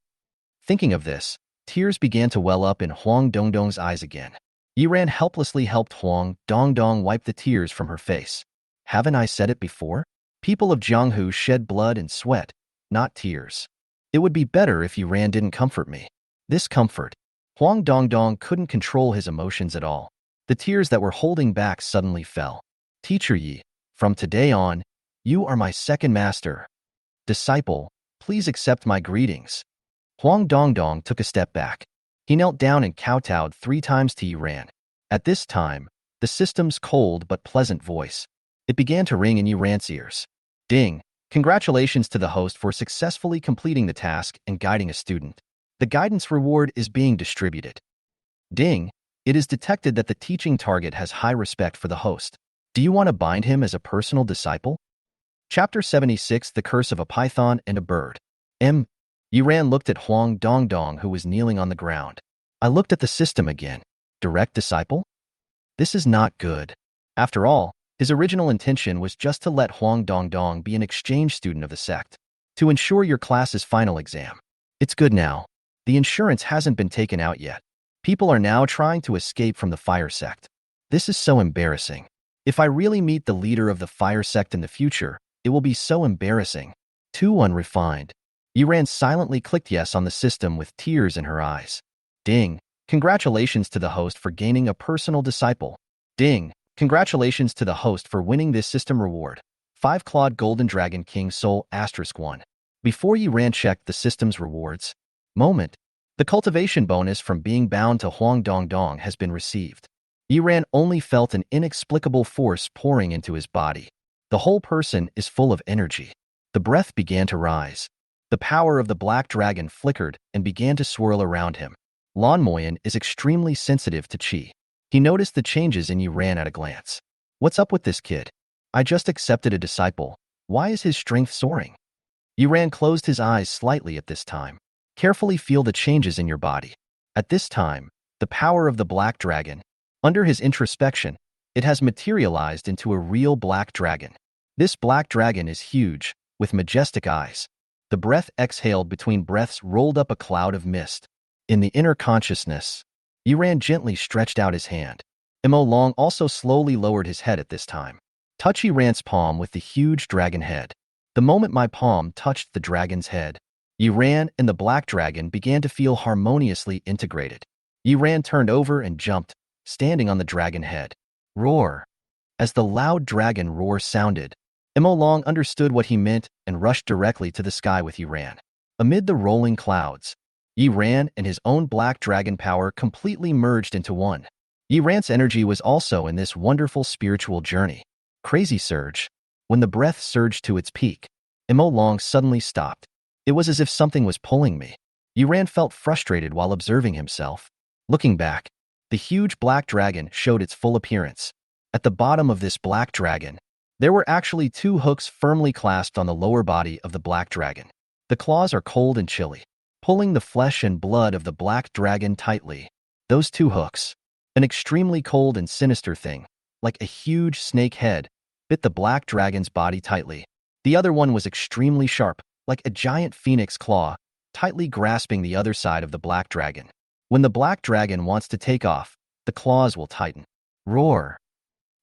Thinking of this, tears began to well up in Huang Dongdong's eyes again. Yi Ran helplessly helped Huang Dongdong wipe the tears from her face. Haven't I said it before? People of Jianghu shed blood and sweat, not tears. It would be better if Yi Ran didn't comfort me. This comfort. Huang Dongdong couldn't control his emotions at all. The tears that were holding back suddenly fell. Teacher Yi, from today on, you are my second master. Disciple, please accept my greetings. Huang Dongdong took a step back. He knelt down and kowtowed 3 times to Yi Ran. At this time, the system's cold but pleasant voice. It began to ring in Yi Ran's ears. Ding! Congratulations to the host for successfully completing the task and guiding a student. The guidance reward is being distributed. Ding! It is detected that the teaching target has high respect for the host. Do you want to bind him as a personal disciple? Chapter 76, The Curse of a Python and a Bird. Yi Ran looked at Huang Dongdong, who was kneeling on the ground. I looked at the system again. Direct disciple? This is not good. After all, his original intention was just to let Huang Dongdong be an exchange student of the sect, to ensure your class's final exam. It's good now. The insurance hasn't been taken out yet. People are now trying to escape from the fire sect. This is so embarrassing. If I really meet the leader of the fire sect in the future, it will be so embarrassing. Too unrefined. Yi Ran silently clicked yes on the system with tears in her eyes. Ding! Congratulations to the host for gaining a personal disciple. Ding! Congratulations to the host for winning this system reward. 5-clawed Golden Dragon King Soul *1. Before Yi Ran checked the system's rewards, the cultivation bonus from being bound to Huang Dongdong has been received. Yi Ran only felt an inexplicable force pouring into his body. The whole person is full of energy. The breath began to rise. The power of the black dragon flickered and began to swirl around him. Lan Moyan is extremely sensitive to qi. He noticed the changes in Yi Ran at a glance. What's up with this kid? I just accepted a disciple. Why is his strength soaring? Yi Ran closed his eyes slightly at this time. Carefully feel the changes in your body. At this time, the power of the black dragon. Under his introspection, it has materialized into a real black dragon. This black dragon is huge, with majestic eyes. The breath exhaled between breaths rolled up a cloud of mist. In the inner consciousness, Yiran gently stretched out his hand. Mo Long also slowly lowered his head at this time. Touch Yiran's palm with the huge dragon head. The moment my palm touched the dragon's head, Yiran and the black dragon began to feel harmoniously integrated. Yiran turned over and jumped, standing on the dragon head. Roar! As the loud dragon roar sounded, Mo Long understood what he meant and rushed directly to the sky with Yiran. Amid the rolling clouds, Yiran and his own black dragon power completely merged into one. Yiran's energy was also in this wonderful spiritual journey. Crazy surge. When the breath surged to its peak, Mo Long suddenly stopped. It was as if something was pulling me. Yiran felt frustrated while observing himself. Looking back, the huge black dragon showed its full appearance. At the bottom of this black dragon, there were actually two hooks firmly clasped on the lower body of the black dragon. The claws are cold and chilly, pulling the flesh and blood of the black dragon tightly. Those two hooks, an extremely cold and sinister thing, like a huge snake head, bit the black dragon's body tightly. The other one was extremely sharp, like a giant phoenix claw, tightly grasping the other side of the black dragon. When the black dragon wants to take off, the claws will tighten. Roar!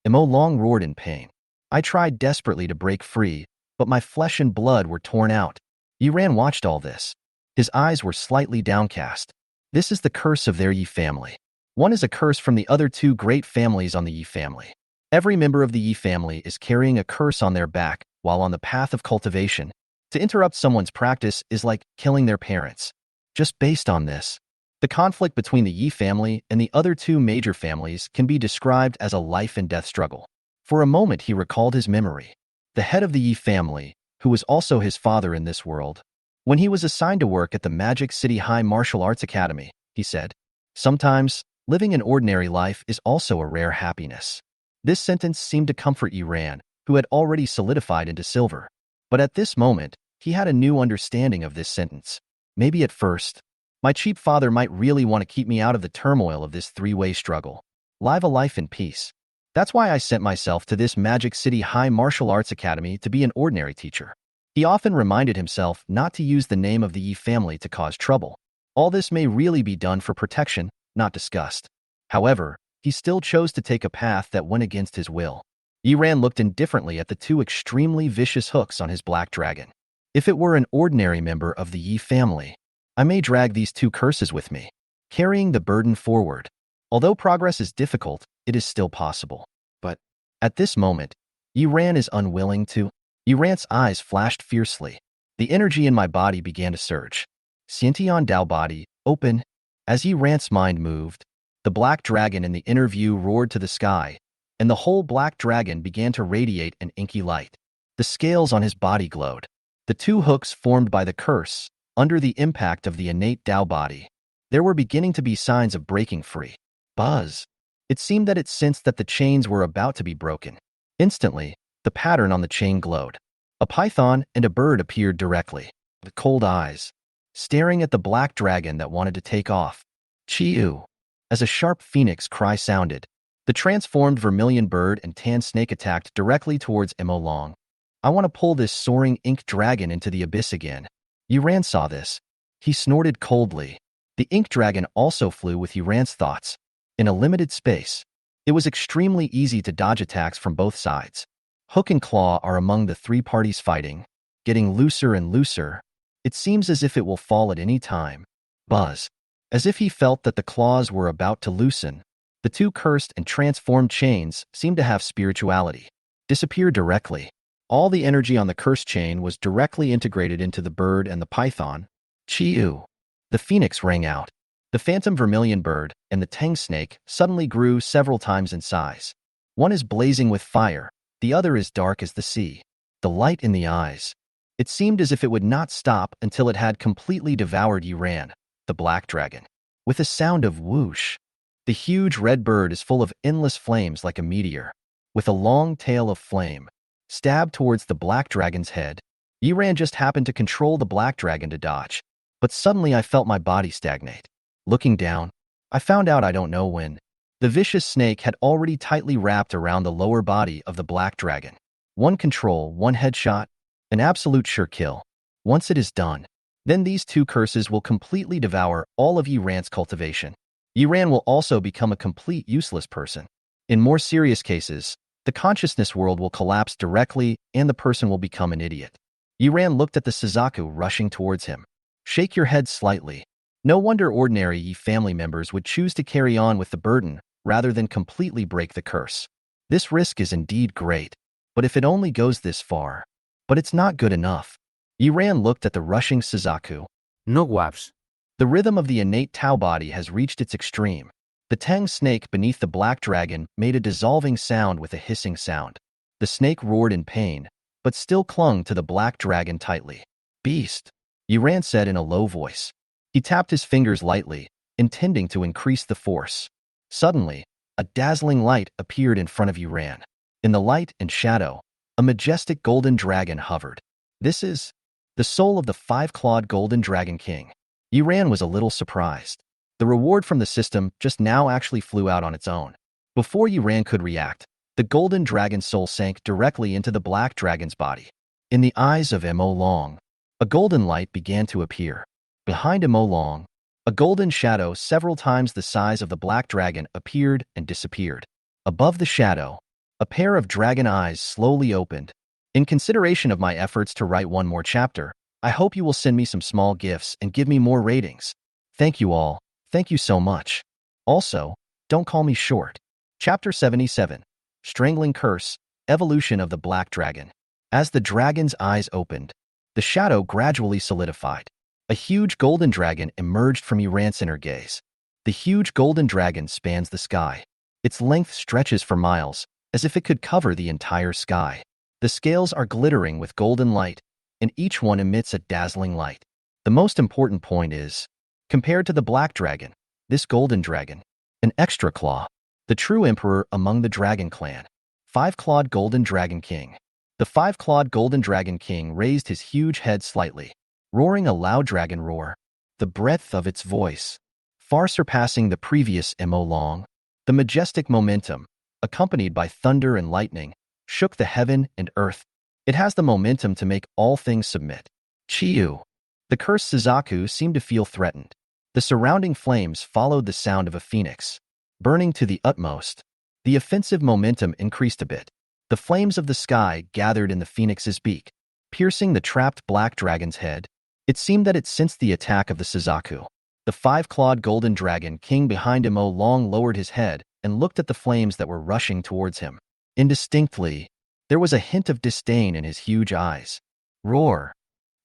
Mo Long roared in pain. I tried desperately to break free, but my flesh and blood were torn out. Yiran watched all this. His eyes were slightly downcast. This is the curse of their Yi family. One is a curse from the other two great families on the Yi family. Every member of the Yi family is carrying a curse on their back while on the path of cultivation. To interrupt someone's practice is like killing their parents. Just based on this, the conflict between the Yi family and the other two major families can be described as a life and death struggle. For a moment he recalled his memory. The head of the Yi family, who was also his father in this world. When he was assigned to work at the Magic City High Martial Arts Academy, he said, "Sometimes, living an ordinary life is also a rare happiness." This sentence seemed to comfort Yiran, who had already solidified into silver. But at this moment, he had a new understanding of this sentence. Maybe at first, my cheap father might really want to keep me out of the turmoil of this three-way struggle. Live a life in peace. That's why I sent myself to this Magic City High Martial Arts Academy to be an ordinary teacher. He often reminded himself not to use the name of the Yi family to cause trouble. All this may really be done for protection, not disgust. However, he still chose to take a path that went against his will. Yiran looked indifferently at the two extremely vicious hooks on his black dragon. If it were an ordinary member of the Yi family, I may drag these two curses with me, carrying the burden forward. Although progress is difficult, it is still possible. But at this moment, Yiran is unwilling to. Yiran's eyes flashed fiercely. The energy in my body began to surge. Xiantian Dao body, open. As Yiran's mind moved, the black dragon in the inner view roared to the sky, and the whole black dragon began to radiate an inky light. The scales on his body glowed. The two hooks formed by the curse, under the impact of the innate Dao body. There were beginning to be signs of breaking free. Buzz. It seemed that it sensed that the chains were about to be broken. Instantly, the pattern on the chain glowed. A python and a bird appeared directly, with cold eyes, staring at the black dragon that wanted to take off. Chiu. As a sharp phoenix cry sounded, the transformed vermilion bird and tan snake attacked directly towards Mo Long. I want to pull this soaring ink dragon into the abyss again. Yiran saw this. He snorted coldly. The ink dragon also flew with Yiran's thoughts. In a limited space, it was extremely easy to dodge attacks from both sides. Hook and claw are among the three parties fighting, getting looser and looser. It seems as if it will fall at any time. Buzz. As if he felt that the claws were about to loosen, the two cursed and transformed chains seemed to have spirituality. Disappear directly. All the energy on the cursed chain was directly integrated into the bird and the python. Chiu. The phoenix rang out. The phantom vermilion bird and the tang snake suddenly grew several times in size. One is blazing with fire, the other is dark as the sea. The light in the eyes. It seemed as if it would not stop until it had completely devoured Yiran, the black dragon. With a sound of whoosh, the huge red bird is full of endless flames like a meteor, with a long tail of flame, stabbed towards the black dragon's head. Yiran just happened to control the black dragon to dodge, but suddenly I felt my body stagnate. Looking down, I found out I don't know when. The vicious snake had already tightly wrapped around the lower body of the black dragon. One control, one headshot, an absolute sure kill. Once it is done, then these two curses will completely devour all of Yiran's cultivation. Yiran will also become a complete useless person. In more serious cases, the consciousness world will collapse directly and the person will become an idiot. Yiran looked at the Suzaku rushing towards him. Shake your head slightly. No wonder ordinary Yi family members would choose to carry on with the burden rather than completely break the curse. This risk is indeed great, but if it only goes this far. But it's not good enough. Yiran looked at the rushing Suzaku. No waves. The rhythm of the innate Tao body has reached its extreme. The Tang snake beneath the black dragon made a dissolving sound with a hissing sound. The snake roared in pain, but still clung to the black dragon tightly. Beast, Yiran said in a low voice. He tapped his fingers lightly, intending to increase the force. Suddenly, a dazzling light appeared in front of Yiran. In the light and shadow, a majestic golden dragon hovered. This is the soul of the five-clawed golden dragon king. Yiran was a little surprised. The reward from the system just now actually flew out on its own. Before Yiran could react, the golden dragon soul sank directly into the black dragon's body. In the eyes of Mo Long, a golden light began to appear. Behind Mo Long, a golden shadow several times the size of the black dragon appeared and disappeared. Above the shadow, a pair of dragon eyes slowly opened. In consideration of my efforts to write one more chapter, I hope you will send me some small gifts and give me more ratings. Thank you all. Thank you so much. Also, don't call me short. Chapter 77. Strangling Curse, Evolution of the Black Dragon. As the dragon's eyes opened, the shadow gradually solidified. A huge golden dragon emerged from Yiran's inner gaze. The huge golden dragon spans the sky. Its length stretches for miles, as if it could cover the entire sky. The scales are glittering with golden light, and each one emits a dazzling light. The most important point is, compared to the black dragon, this golden dragon, an extra claw, the true emperor among the dragon clan, five-clawed golden dragon king. The five-clawed golden dragon king raised his huge head slightly, roaring a loud dragon roar. The breadth of its voice, far surpassing the previous Mo Long. The majestic momentum, accompanied by thunder and lightning, shook the heaven and earth. It has the momentum to make all things submit. Chiyu. The cursed Suzaku seemed to feel threatened. The surrounding flames followed the sound of a phoenix. Burning to the utmost, the offensive momentum increased a bit. The flames of the sky gathered in the phoenix's beak, piercing the trapped black dragon's head. It seemed that it sensed the attack of the Suzaku. The five-clawed golden dragon king behind Mo Long lowered his head and looked at the flames that were rushing towards him. Indistinctly, there was a hint of disdain in his huge eyes. Roar.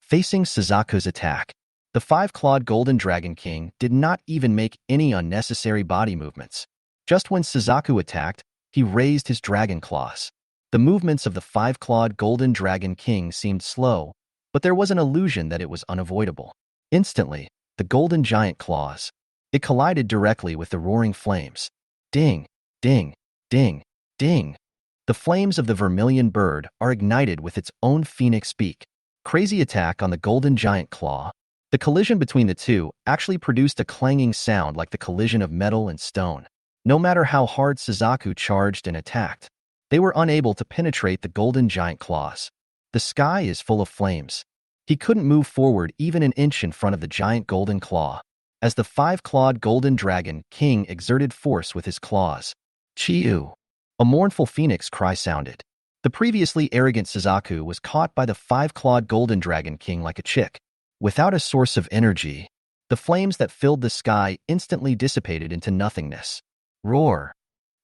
Facing Suzaku's attack, the five-clawed golden dragon king did not even make any unnecessary body movements. Just when Suzaku attacked, he raised his dragon claws. The movements of the five-clawed golden dragon king seemed slow, but there was an illusion that it was unavoidable. Instantly, the golden giant claws. It collided directly with the roaring flames. Ding, ding, ding, ding. The flames of the vermilion bird are ignited with its own phoenix beak. Crazy attack on the golden giant claw. The collision between the two actually produced a clanging sound like the collision of metal and stone. No matter how hard Suzaku charged and attacked, they were unable to penetrate the golden giant claws. The sky is full of flames. He couldn't move forward even an inch in front of the giant golden claw. As the five-clawed golden dragon king exerted force with his claws. Chiyu. A mournful phoenix cry sounded. The previously arrogant Suzaku was caught by the five-clawed golden dragon king like a chick. Without a source of energy, the flames that filled the sky instantly dissipated into nothingness. Roar.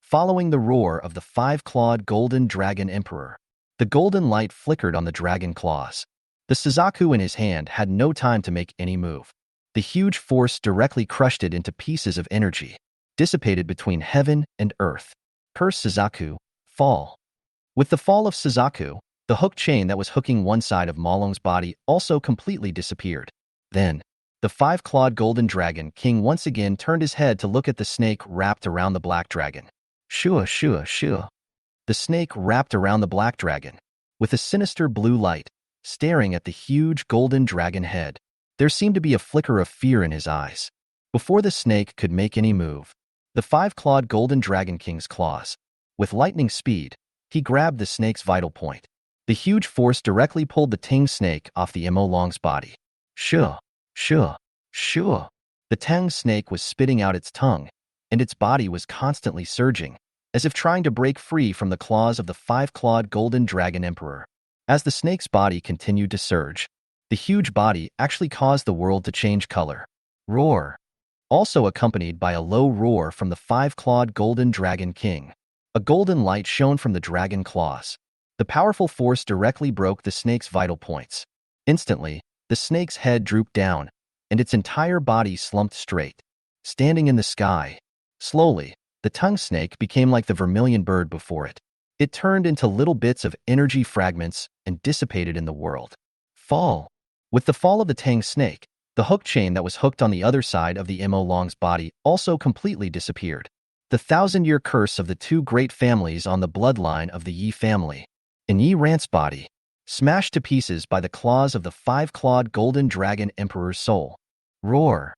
Following the roar of the five-clawed golden dragon emperor, the golden light flickered on the dragon claws. The Suzaku in his hand had no time to make any move. The huge force directly crushed it into pieces of energy, dissipated between heaven and earth. Curse Suzaku, fall. With the fall of Suzaku, the hook chain that was hooking one side of Malong's body also completely disappeared. Then, the five-clawed golden dragon king once again turned his head to look at the snake wrapped around the black dragon. Shua, shua, shua. The snake wrapped around the black dragon, with a sinister blue light, staring at the huge golden dragon head. There seemed to be a flicker of fear in his eyes. Before the snake could make any move, the five-clawed golden dragon king's claws. With lightning speed, he grabbed the snake's vital point. The huge force directly pulled the Tang snake off the Mo Long's body. Sure, sure, sure. The Tang snake was spitting out its tongue, and its body was constantly surging, as if trying to break free from the claws of the five-clawed golden dragon emperor. As the snake's body continued to surge, the huge body actually caused the world to change color. Roar. Also accompanied by a low roar from the five-clawed golden dragon king. A golden light shone from the dragon claws. The powerful force directly broke the snake's vital points. Instantly, the snake's head drooped down, and its entire body slumped straight. Standing in the sky, slowly, the tongue snake became like the vermilion bird before it. It turned into little bits of energy fragments and dissipated in the world. Fall. With the fall of the Tang snake, the hook chain that was hooked on the other side of the Mo Long's body also completely disappeared. The 1,000-year curse of the two great families on the bloodline of the Yi family. In Yi Rant's body, smashed to pieces by the claws of the five-clawed golden dragon emperor's soul. Roar.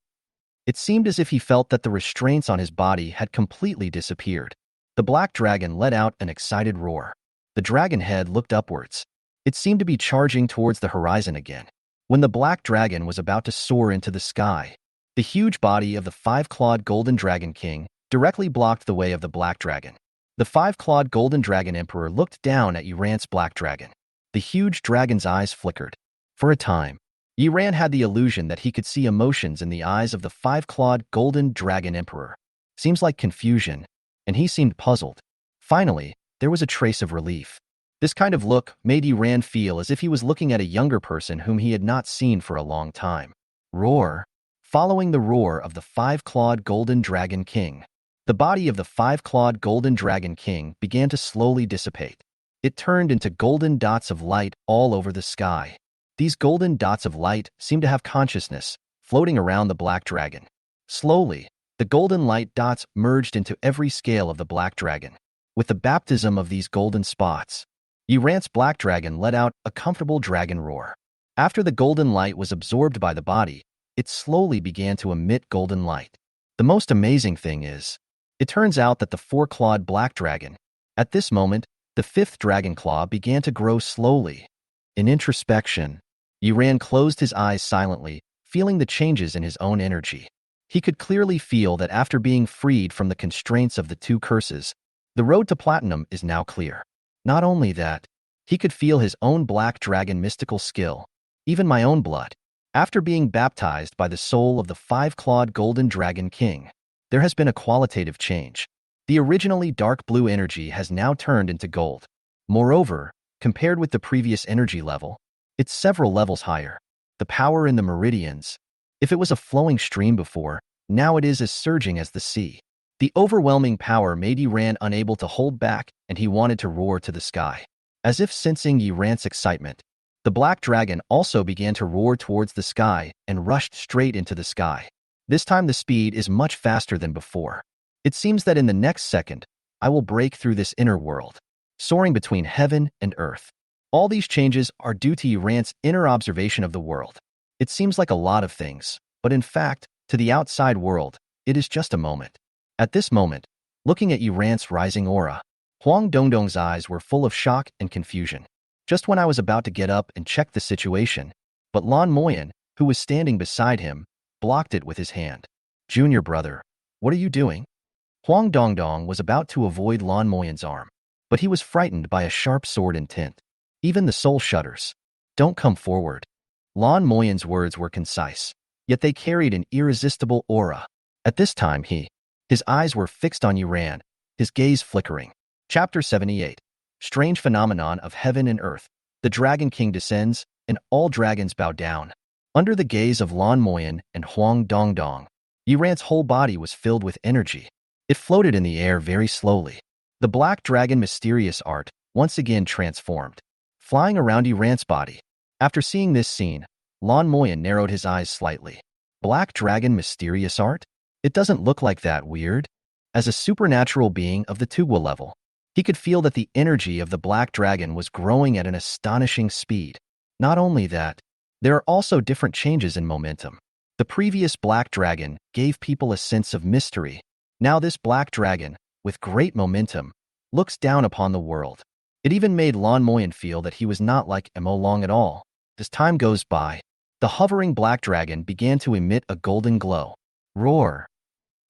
It seemed as if he felt that the restraints on his body had completely disappeared. The black dragon let out an excited roar. The dragon head looked upwards. It seemed to be charging towards the horizon again. When the black dragon was about to soar into the sky, the huge body of the five-clawed golden dragon king directly blocked the way of the black dragon. The five-clawed golden dragon emperor looked down at Yiran's black dragon. The huge dragon's eyes flickered. For a time, Yiran had the illusion that he could see emotions in the eyes of the five-clawed golden dragon emperor. Seems like confusion, and he seemed puzzled. Finally, there was a trace of relief. This kind of look made Yiran feel as if he was looking at a younger person whom he had not seen for a long time. Roar. Following the roar of the five-clawed golden dragon king, the body of the five-clawed golden dragon king began to slowly dissipate. It turned into golden dots of light all over the sky. These golden dots of light seemed to have consciousness, floating around the black dragon. Slowly, the golden light dots merged into every scale of the black dragon. With the baptism of these golden spots, Yiran's black dragon let out a comfortable dragon roar. After the golden light was absorbed by the body, it slowly began to emit golden light. The most amazing thing is, it turns out that the four-clawed black dragon, at this moment, the fifth dragon claw began to grow slowly. In introspection, Yiran closed his eyes silently, feeling the changes in his own energy. He could clearly feel that after being freed from the constraints of the two curses, the road to platinum is now clear. Not only that, he could feel his own black dragon mystical skill, even my own blood. After being baptized by the soul of the five-clawed golden dragon king, there has been a qualitative change. The originally dark blue energy has now turned into gold. Moreover, compared with the previous energy level, it's several levels higher. The power in the meridians, if it was a flowing stream before, now it is as surging as the sea. The overwhelming power made Yiran unable to hold back, and he wanted to roar to the sky. As if sensing Yiran's excitement, the black dragon also began to roar towards the sky and rushed straight into the sky. This time the speed is much faster than before. It seems that in the next second, I will break through this inner world, soaring between heaven and earth. All these changes are due to Yiran's inner observation of the world. It seems like a lot of things, but in fact, to the outside world, it is just a moment. At this moment, looking at Yiran's rising aura, Huang Dongdong's eyes were full of shock and confusion. Just when I was about to get up and check the situation, but Lan Moyan, who was standing beside him, blocked it with his hand. Junior brother, what are you doing? Huang Dongdong was about to avoid Lan Moyan's arm, but he was frightened by a sharp sword intent. Even the soul shudders. Don't come forward. Lan Moyan's words were concise, yet they carried an irresistible aura. At this time his eyes were fixed on Yiran, his gaze flickering. Chapter 78. Strange phenomenon of heaven and earth. The Dragon King descends, and all dragons bow down. Under the gaze of Lan Moyan and Huang Dongdong, Yiran's whole body was filled with energy. It floated in the air very slowly. The black dragon mysterious art once again transformed, flying around Yiran's body. After seeing this scene, Lan Moyan narrowed his eyes slightly. Black dragon mysterious art? It doesn't look like that weird. As a supernatural being of the Tugwa level, he could feel that the energy of the black dragon was growing at an astonishing speed. Not only that, there are also different changes in momentum. The previous black dragon gave people a sense of mystery. Now this black dragon, with great momentum, looks down upon the world. It even made Lan Moyen feel that he was not like Mo Long at all. As time goes by, the hovering black dragon began to emit a golden glow. Roar.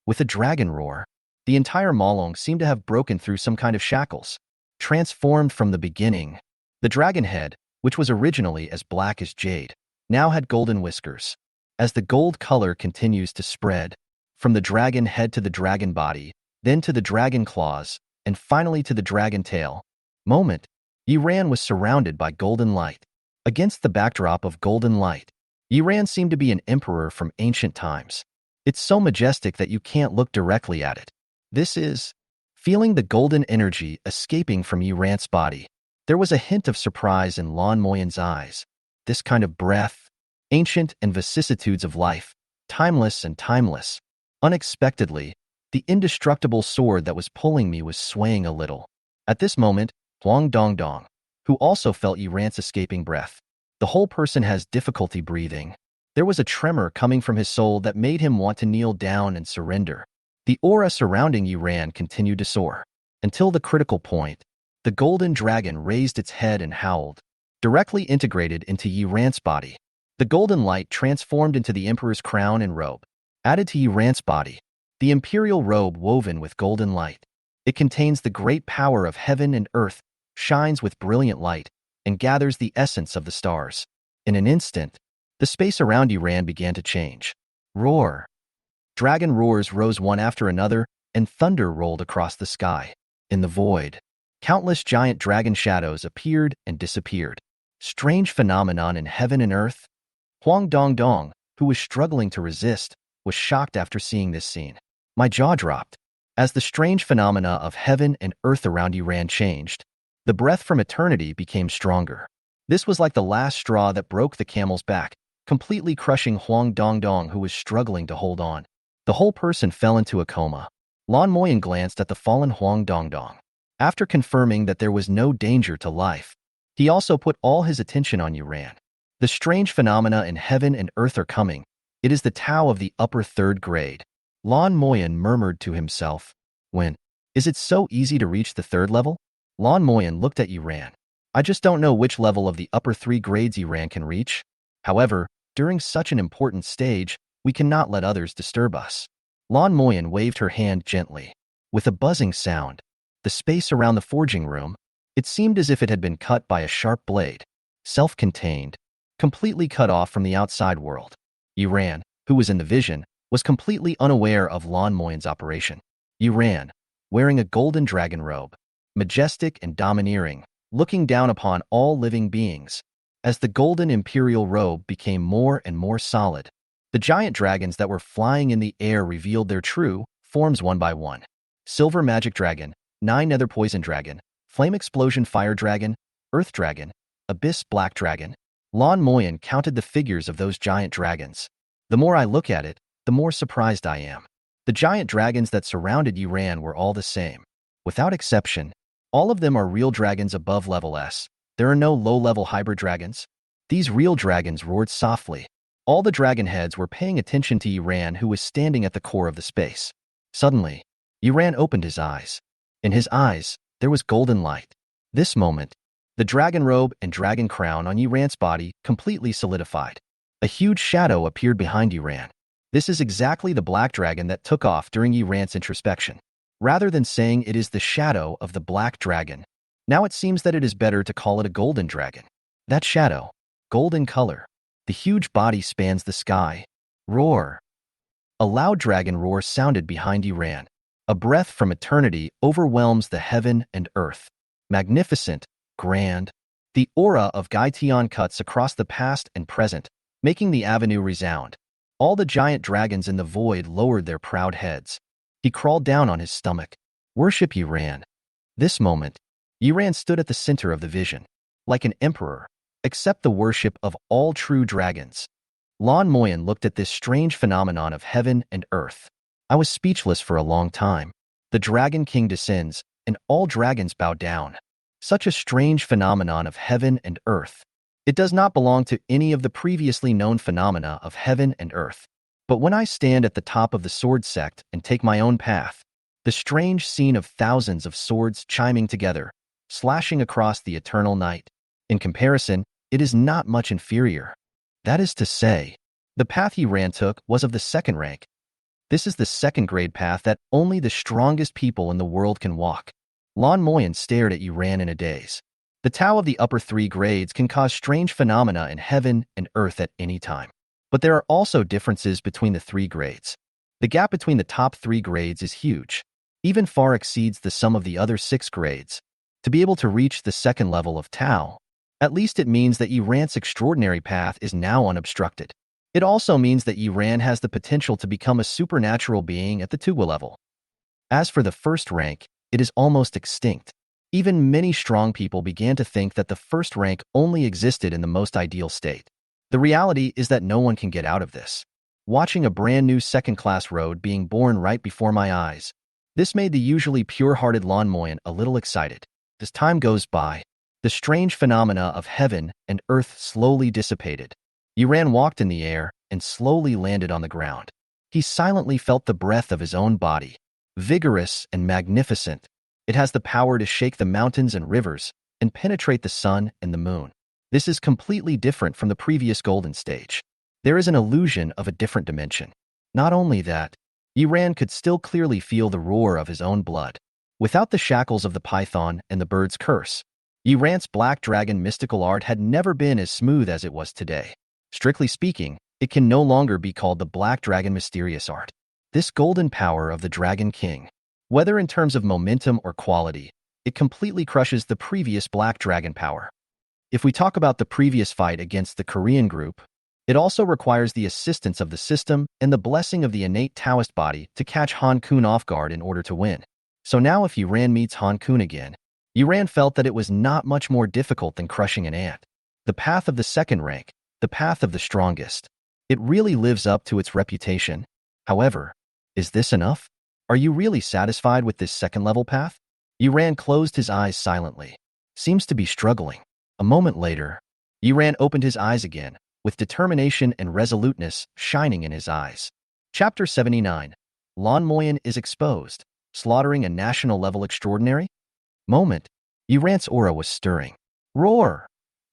With a dragon roar, the entire Malong seemed to have broken through some kind of shackles. Transformed from the beginning, the dragon head, which was originally as black as jade, now had golden whiskers. As the gold color continues to spread, from the dragon head to the dragon body, then to the dragon claws, and finally to the dragon tail, Yiran was surrounded by golden light. Against the backdrop of golden light, Yiran seemed to be an emperor from ancient times. It's so majestic that you can't look directly at it. This is feeling the golden energy escaping from Yiran's body. There was a hint of surprise in Lan Moyen's eyes. This kind of breath, ancient and vicissitudes of life, timeless and timeless. Unexpectedly, the indestructible sword that was pulling me was swaying a little. At this moment, Huang Dongdong, who also felt Yiran's escaping breath. The whole person has difficulty breathing. There was a tremor coming from his soul that made him want to kneel down and surrender. The aura surrounding Yiran continued to soar. Until the critical point, the golden dragon raised its head and howled. Directly integrated into Yiran's body, the golden light transformed into the emperor's crown and robe. Added to Yiran's body, the imperial robe woven with golden light. It contains the great power of heaven and earth, shines with brilliant light, and gathers the essence of the stars. In an instant, the space around Yiran began to change. Roar. Dragon roars rose one after another, and thunder rolled across the sky. In the void, countless giant dragon shadows appeared and disappeared. Strange phenomenon in heaven and earth. Huang Dongdong, who was struggling to resist, was shocked after seeing this scene. My jaw dropped. As the strange phenomena of heaven and earth around Yiran changed, the breath from eternity became stronger. This was like the last straw that broke the camel's back, completely crushing Huang Dongdong, who was struggling to hold on. The whole person fell into a coma. Lan Moyen glanced at the fallen Huang Dongdong. After confirming that there was no danger to life, he also put all his attention on Yiran. The strange phenomena in heaven and earth are coming. It is the Tao of the upper third grade. Lan Moyen murmured to himself. When? Is it so easy to reach the third level? Lan Moyen looked at Yiran. I just don't know which level of the upper 3 grades Yiran can reach. However, during such an important stage, we cannot let others disturb us. Lan Moyen waved her hand gently. With a buzzing sound, the space around the forging room, it seemed as if it had been cut by a sharp blade. Self-contained, completely cut off from the outside world. Yiran, who was in the vision, was completely unaware of Lan Moyen's operation. Yiran, wearing a golden dragon robe, majestic and domineering, looking down upon all living beings. As the golden imperial robe became more and more solid, the giant dragons that were flying in the air revealed their true forms one by one. Silver magic dragon, 9 nether poison dragon, flame explosion fire dragon, earth dragon, abyss black dragon. Lan Moyen counted the figures of those giant dragons. The more I look at it, the more surprised I am. The giant dragons that surrounded Yiran were all the same. Without exception, all of them are real dragons above level S. There are no low-level hybrid dragons. These real dragons roared softly. All the dragon heads were paying attention to Yiran, who was standing at the core of the space. Suddenly, Yiran opened his eyes. In his eyes, there was golden light. This moment, the dragon robe and dragon crown on Yiran's body completely solidified. A huge shadow appeared behind Yiran. This is exactly the black dragon that took off during Yiran's introspection. Rather than saying it is the shadow of the black dragon, now it seems that it is better to call it a golden dragon. That shadow, golden color, the huge body spans the sky. Roar. A loud dragon roar sounded behind Yiran. A breath from eternity overwhelms the heaven and earth. Magnificent, grand. The aura of Gaitian cuts across the past and present, making the avenue resound. All the giant dragons in the void lowered their proud heads. He crawled down on his stomach. Worship Yiran. This moment, Yiran stood at the center of the vision. Like an emperor, accept the worship of all true dragons. Lan Moyen looked at this strange phenomenon of heaven and earth. I was speechless for a long time. The Dragon King descends, and all dragons bow down. Such a strange phenomenon of heaven and earth. It does not belong to any of the previously known phenomena of heaven and earth. But when I stand at the top of the sword sect and take my own path, the strange scene of thousands of swords chiming together, slashing across the eternal night. In comparison, it is not much inferior. That is to say, the path Yiran took was of the second rank. This is the second-grade path that only the strongest people in the world can walk. Lan Moyen stared at Yiran in a daze. The Tao of the upper 3 grades can cause strange phenomena in heaven and earth at any time. But there are also differences between the 3 grades. The gap between the top 3 grades is huge, even far exceeds the sum of the other 6 grades. To be able to reach the second level of Tao, at least it means that Yiran's extraordinary path is now unobstructed. It also means that Yiran has the potential to become a supernatural being at the Tuwa level. As for the first rank, it is almost extinct. Even many strong people began to think that the first rank only existed in the most ideal state. The reality is that no one can get out of this. Watching a brand new second-class road being born right before my eyes, this made the usually pure-hearted Lan Moyen a little excited. As time goes by, the strange phenomena of heaven and earth slowly dissipated. Yiran walked in the air and slowly landed on the ground. He silently felt the breath of his own body, vigorous and magnificent. It has the power to shake the mountains and rivers and penetrate the sun and the moon. This is completely different from the previous golden stage. There is an illusion of a different dimension. Not only that, Yiran could still clearly feel the roar of his own blood. Without the shackles of the python and the bird's curse, Yiran's black dragon mystical art had never been as smooth as it was today. Strictly speaking, it can no longer be called the black dragon mysterious art. This golden power of the Dragon King, whether in terms of momentum or quality, it completely crushes the previous black dragon power. If we talk about the previous fight against the Korean group, it also requires the assistance of the system and the blessing of the innate Taoist body to catch Han Kun off guard in order to win. So now if Yiran meets Han Kun again, Yiran felt that it was not much more difficult than crushing an ant. The path of the second rank, the path of the strongest. It really lives up to its reputation. However, is this enough? Are you really satisfied with this second-level path? Yiran closed his eyes silently. Seems to be struggling. A moment later, Yiran opened his eyes again, with determination and resoluteness shining in his eyes. Chapter 79. Lan Moyen is exposed, slaughtering a national-level extraordinary? Moment. Yiran's aura was stirring. Roar!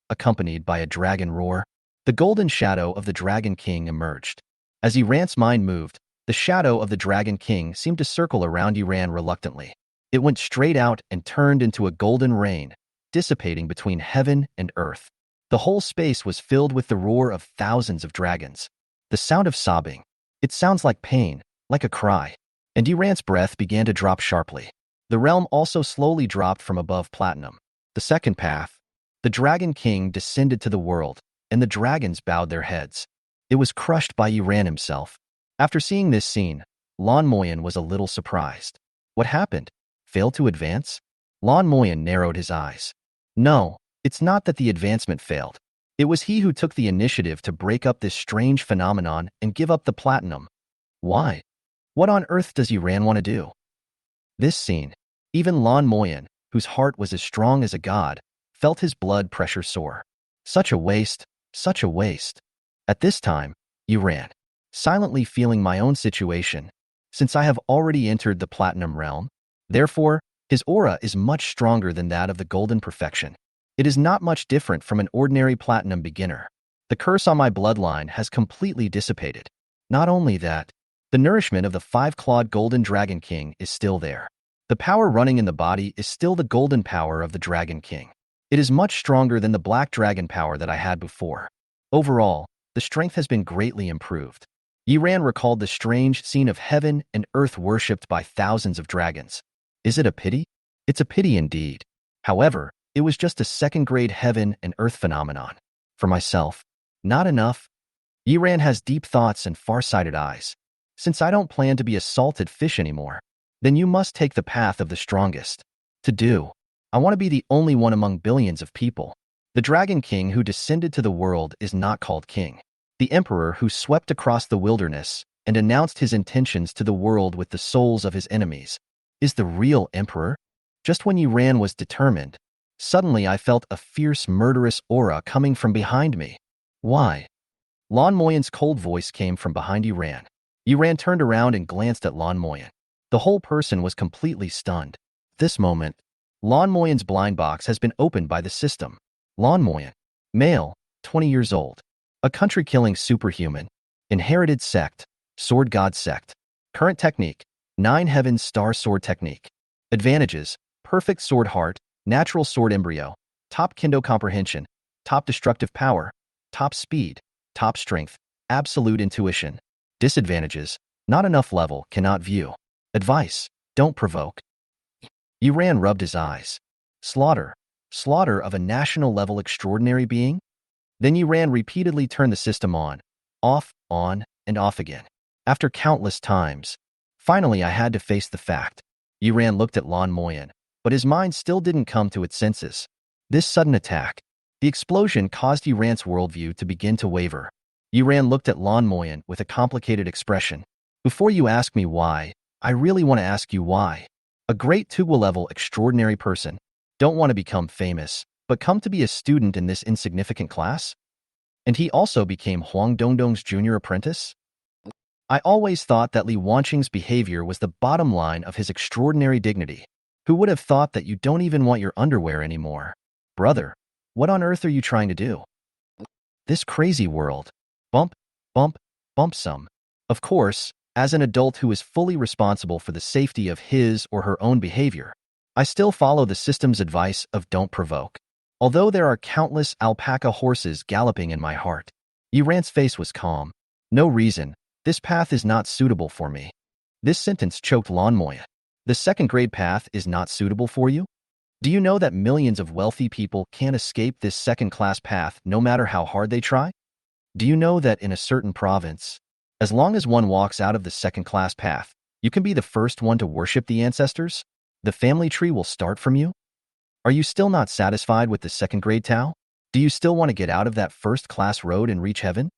Accompanied by a dragon roar, the golden shadow of the Dragon King emerged. As Yiran's mind moved, the shadow of the Dragon King seemed to circle around Yiran reluctantly. It went straight out and turned into a golden rain, dissipating between heaven and earth. The whole space was filled with the roar of thousands of dragons. The sound of sobbing. It sounds like pain, like a cry. And Yiran's breath began to drop sharply. The realm also slowly dropped from above platinum. The second path. The Dragon King descended to the world, and the dragons bowed their heads. It was crushed by Yiran himself. After seeing this scene, Lan Moyen was a little surprised. What happened? Failed to advance? Lan Moyen narrowed his eyes. No, it's not that the advancement failed. It was he who took the initiative to break up this strange phenomenon and give up the platinum. Why? What on earth does Yiran want to do? This scene, even Lan Moyen, whose heart was as strong as a god, felt his blood pressure soar. Such a waste, such a waste. At this time, Yiran, silently feeling my own situation, since I have already entered the platinum realm. Therefore, his aura is much stronger than that of the golden perfection. It is not much different from an ordinary platinum beginner. The curse on my bloodline has completely dissipated. Not only that, the nourishment of the 5-clawed golden Dragon King is still there. The power running in the body is still the golden power of the Dragon King. It is much stronger than the black dragon power that I had before. Overall, the strength has been greatly improved. Yiran recalled the strange scene of heaven and earth worshipped by thousands of dragons. Is it a pity? It's a pity indeed. However, it was just a second-grade heaven and earth phenomenon. For myself, not enough. Yiran has deep thoughts and far-sighted eyes. Since I don't plan to be a salted fish anymore, then you must take the path of the strongest. To do, I want to be the only one among billions of people. The Dragon King who descended to the world is not called king. The emperor who swept across the wilderness and announced his intentions to the world with the souls of his enemies is the real emperor. Just when Yiran was determined, suddenly I felt a fierce, murderous aura coming from behind me. Why? Lan Moyen's cold voice came from behind Yiran. Yiran turned around and glanced at Lan Moyen. The whole person was completely stunned. This moment, Lan Moyan's blind box has been opened by the system. Lan Moyan. Male, 20 years old. A country-killing superhuman. Inherited sect. Sword God sect. Current technique. 9 Heavens Star Sword Technique. Advantages. Perfect sword heart. Natural sword embryo. Top kendo comprehension. Top destructive power. Top speed. Top strength. Absolute intuition. Disadvantages. Not enough level, cannot view. Advice. Don't provoke. Yuran rubbed his eyes. Slaughter. Slaughter of a national-level extraordinary being? Then Yuran repeatedly turned the system on, on, and off again. After countless times. Finally, I had to face the fact. Yuran looked at Lan Moyan, but his mind still didn't come to its senses. This sudden attack. The explosion caused Yuran's worldview to begin to waver. Yuran looked at Lan Moyan with a complicated expression. Before you ask me why, I really want to ask you why. A great Tugwa-level extraordinary person. Don't want to become famous, but come to be a student in this insignificant class? And he also became Huang Dongdong's junior apprentice? I always thought that Li Wanqing's behavior was the bottom line of his extraordinary dignity. Who would have thought that you don't even want your underwear anymore? Brother, what on earth are you trying to do? This crazy world. Bump, bump, bump some. Of course, as an adult who is fully responsible for the safety of his or her own behavior, I still follow the system's advice of don't provoke. Although there are countless alpaca horses galloping in my heart. Yuran's face was calm. No reason. This path is not suitable for me. This sentence choked Lan Moya. The second-grade path is not suitable for you? Do you know that millions of wealthy people can't escape this second-class path no matter how hard they try? Do you know that in a certain province, as long as one walks out of the second-class path, you can be the first one to worship the ancestors? The family tree will start from you? Are you still not satisfied with the second-grade Tao? Do you still want to get out of that first-class road and reach heaven?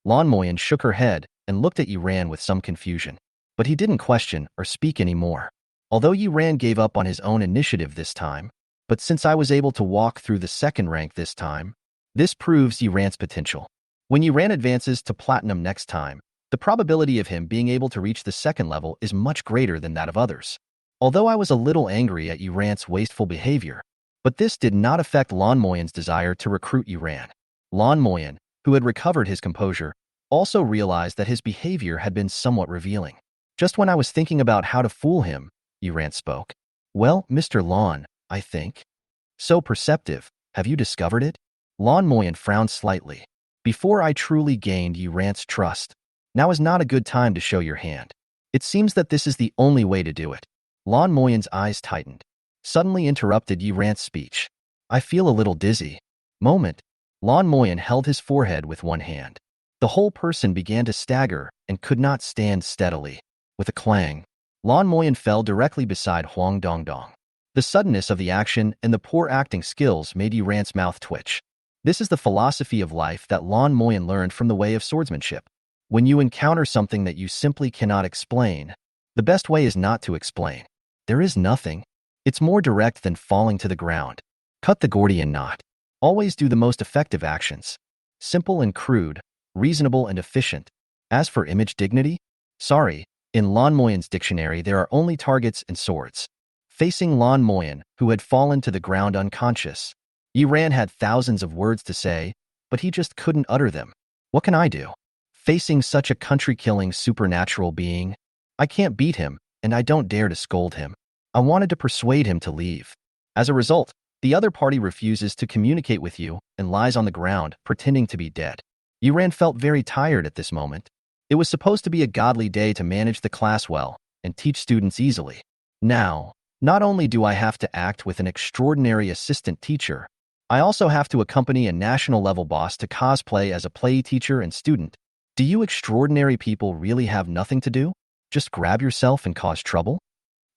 Lan Moyan shook her head and looked at Yuran with some confusion. But he didn't question or speak anymore. Although Yuran gave up on his own initiative this time, but since I was able to walk through the second rank this time, this proves Yuran's potential. When Yuran advances to Platinum next time, the probability of him being able to reach the second level is much greater than that of others. Although I was a little angry at Yuran's wasteful behavior, but this did not affect Lan Moyan's desire to recruit Yuran. Lan Moyan, who had recovered his composure, also realized that his behavior had been somewhat revealing. Just when I was thinking about how to fool him, Yuran spoke. Well, Mr. Lan, I think. So perceptive, have you discovered it? Lan Moyan frowned slightly. Before I truly gained Yuran's trust, now is not a good time to show your hand. It seems that this is the only way to do it. Lan Moyan's eyes tightened. Suddenly interrupted Yuran's speech. I feel a little dizzy. Moment. Lan Moyan held his forehead with one hand. The whole person began to stagger and could not stand steadily. With a clang, Lan Moyan fell directly beside Huang Dongdong. The suddenness of the action and the poor acting skills made Yuran's mouth twitch. This is the philosophy of life that Lan Moyan learned from the way of swordsmanship. When you encounter something that you simply cannot explain, the best way is not to explain. There is nothing. It's more direct than falling to the ground. Cut the Gordian knot. Always do the most effective actions. Simple and crude, reasonable and efficient. As for image dignity, sorry, in Lan Moyan's dictionary there are only targets and swords. Facing Lan Moyan, who had fallen to the ground unconscious, Yuran had thousands of words to say, but he just couldn't utter them. What can I do? Facing such a country-killing supernatural being, I can't beat him, and I don't dare to scold him. I wanted to persuade him to leave. As a result, the other party refuses to communicate with you and lies on the ground, pretending to be dead. Yuran felt very tired at this moment. It was supposed to be a godly day to manage the class well and teach students easily. Now, not only do I have to act with an extraordinary assistant teacher, I also have to accompany a national-level boss to cosplay as a play teacher and student. Do you extraordinary people really have nothing to do? Just grab yourself and cause trouble?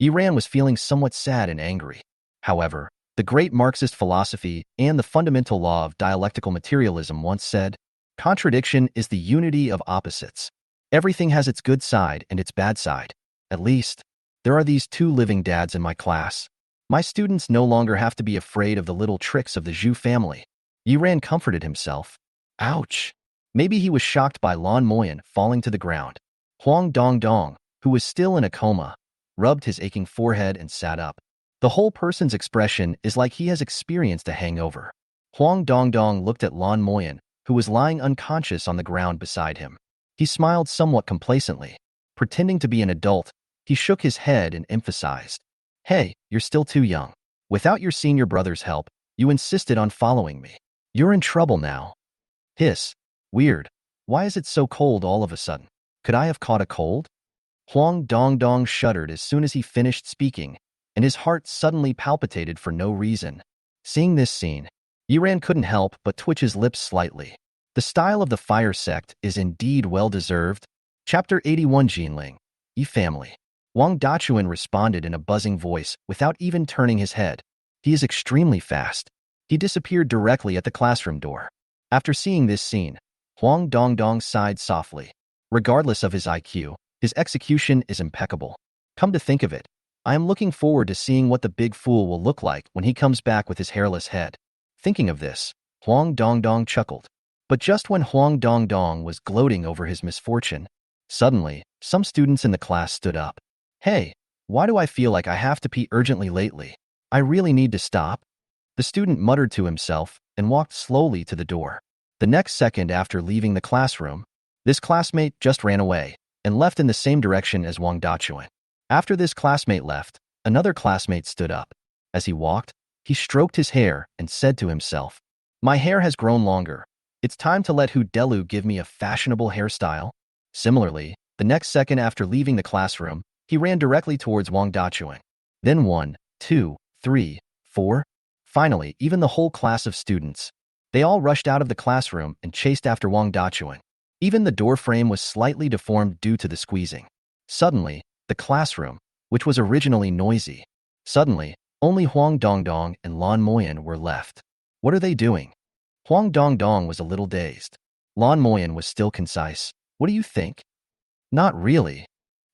Yuran was feeling somewhat sad and angry. However, the great Marxist philosophy and the fundamental law of dialectical materialism once said, contradiction is the unity of opposites. Everything has its good side and its bad side. At least, there are these 2 living dads in my class. My students no longer have to be afraid of the little tricks of the Zhu family. Yuran comforted himself. Ouch. Maybe he was shocked by Lan Moyan falling to the ground. Huang Dongdong, who was still in a coma, rubbed his aching forehead and sat up. The whole person's expression is like he has experienced a hangover. Huang Dongdong looked at Lan Moyan, who was lying unconscious on the ground beside him. He smiled somewhat complacently. Pretending to be an adult, he shook his head and emphasized, "Hey, you're still too young. Without your senior brother's help, you insisted on following me. You're in trouble now." Hiss. Weird. Why is it so cold all of a sudden? Could I have caught a cold? Huang Dongdong shuddered as soon as he finished speaking, and his heart suddenly palpitated for no reason. Seeing this scene, Yiran couldn't help but twitch his lips slightly. The style of the fire sect is indeed well-deserved. Chapter 81 Jinling, Yi Family. Wang Dachuan responded in a buzzing voice without even turning his head. He is extremely fast. He disappeared directly at the classroom door. After seeing this scene, Huang Dongdong sighed softly. Regardless of his IQ, his execution is impeccable. Come to think of it, I am looking forward to seeing what the big fool will look like when he comes back with his hairless head. Thinking of this, Huang Dongdong chuckled. But just when Huang Dongdong was gloating over his misfortune, suddenly, some students in the class stood up. "Hey, why do I feel like I have to pee urgently lately? I really need to stop." The student muttered to himself and walked slowly to the door. The next second after leaving the classroom, this classmate just ran away and left in the same direction as Wang Dachuan. After this classmate left, another classmate stood up. As he walked, he stroked his hair and said to himself, "My hair has grown longer. It's time to let Hu Delu give me a fashionable hairstyle." Similarly, the next second after leaving the classroom, he ran directly towards Wang Dachuan. Then 1, 2, 3, 4. Finally, even the whole class of students. They all rushed out of the classroom and chased after Wang Dachuan. Even the door frame was slightly deformed due to the squeezing. Suddenly, the classroom, which was originally noisy, suddenly, only Huang Dongdong and Lan Moyan were left. What are they doing? Huang Dongdong was a little dazed. Lan Moyan was still concise. What do you think? Not really.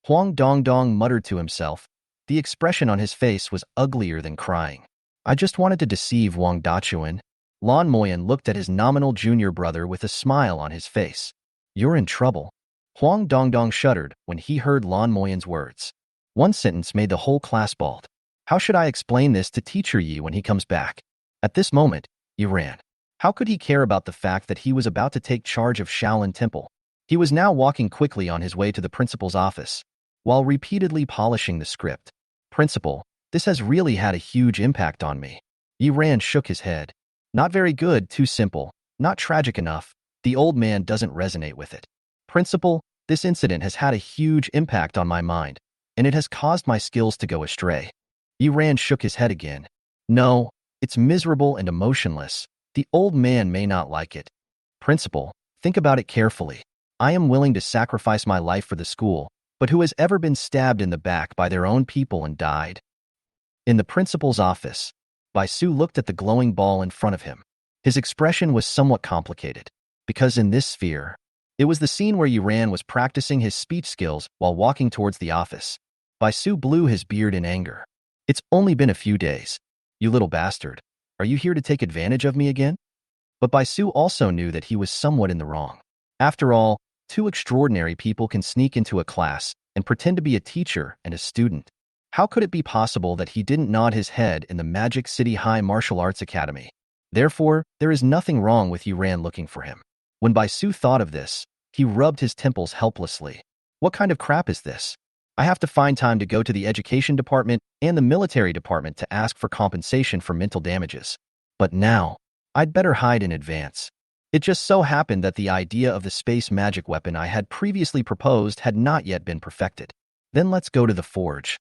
Huang Dongdong muttered to himself. The expression on his face was uglier than crying. I just wanted to deceive Wang Dachuan. Lan Moyan looked at his nominal junior brother with a smile on his face. You're in trouble. Huang Dongdong shuddered when he heard Lan Moyan's words. One sentence made the whole class bald. How should I explain this to Teacher Yi when he comes back? At this moment, Yi ran. How could he care about the fact that he was about to take charge of Shaolin Temple? He was now walking quickly on his way to the principal's office, while repeatedly polishing the script. Principal, this has really had a huge impact on me. Yi Ran shook his head. Not very good, too simple, not tragic enough. The old man doesn't resonate with it. Principal, this incident has had a huge impact on my mind, and it has caused my skills to go astray. Yi Ran shook his head again. No, it's miserable and emotionless. The old man may not like it. Principal, think about it carefully. I am willing to sacrifice my life for the school, but who has ever been stabbed in the back by their own people and died? In the principal's office, Bai Su looked at the glowing ball in front of him. His expression was somewhat complicated, because in this sphere, it was the scene where Yi Ran was practicing his speech skills while walking towards the office. Bai Su blew his beard in anger. It's only been a few days. You little bastard. Are you here to take advantage of me again? But Bai Su also knew that he was somewhat in the wrong. After all, two extraordinary people can sneak into a class and pretend to be a teacher and a student. How could it be possible that he didn't nod his head in the Magic City High Martial Arts Academy? Therefore, there is nothing wrong with Yi Ran looking for him. When Bai Su thought of this, he rubbed his temples helplessly. What kind of crap is this? I have to find time to go to the education department and the military department to ask for compensation for mental damages. But now, I'd better hide in advance. It just so happened that the idea of the space magic weapon I had previously proposed had not yet been perfected. Then let's go to the forge.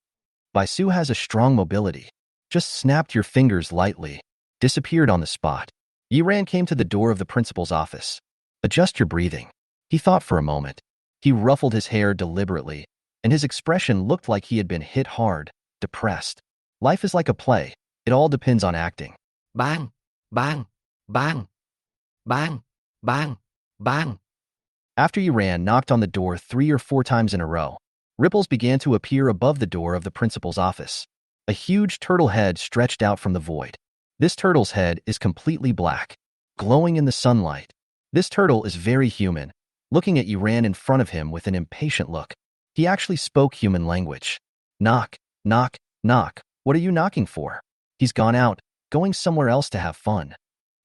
Bai Su has a strong mobility. Just snapped your fingers lightly. Disappeared on the spot. Yi Ran came to the door of the principal's office. Adjust your breathing. He thought for a moment. He ruffled his hair deliberately, and his expression looked like he had been hit hard, depressed. Life is like a play. It all depends on acting. Bang! Bang! Bang! Bang! Bang! Bang! After Yi Ran knocked on the door 3 or 4 times in a row, ripples began to appear above the door of the principal's office. A huge turtle head stretched out from the void. This turtle's head is completely black, glowing in the sunlight. This turtle is very human, looking at Yi Ran in front of him with an impatient look. He actually spoke human language. Knock, knock, knock. What are you knocking for? He's gone out, going somewhere else to have fun.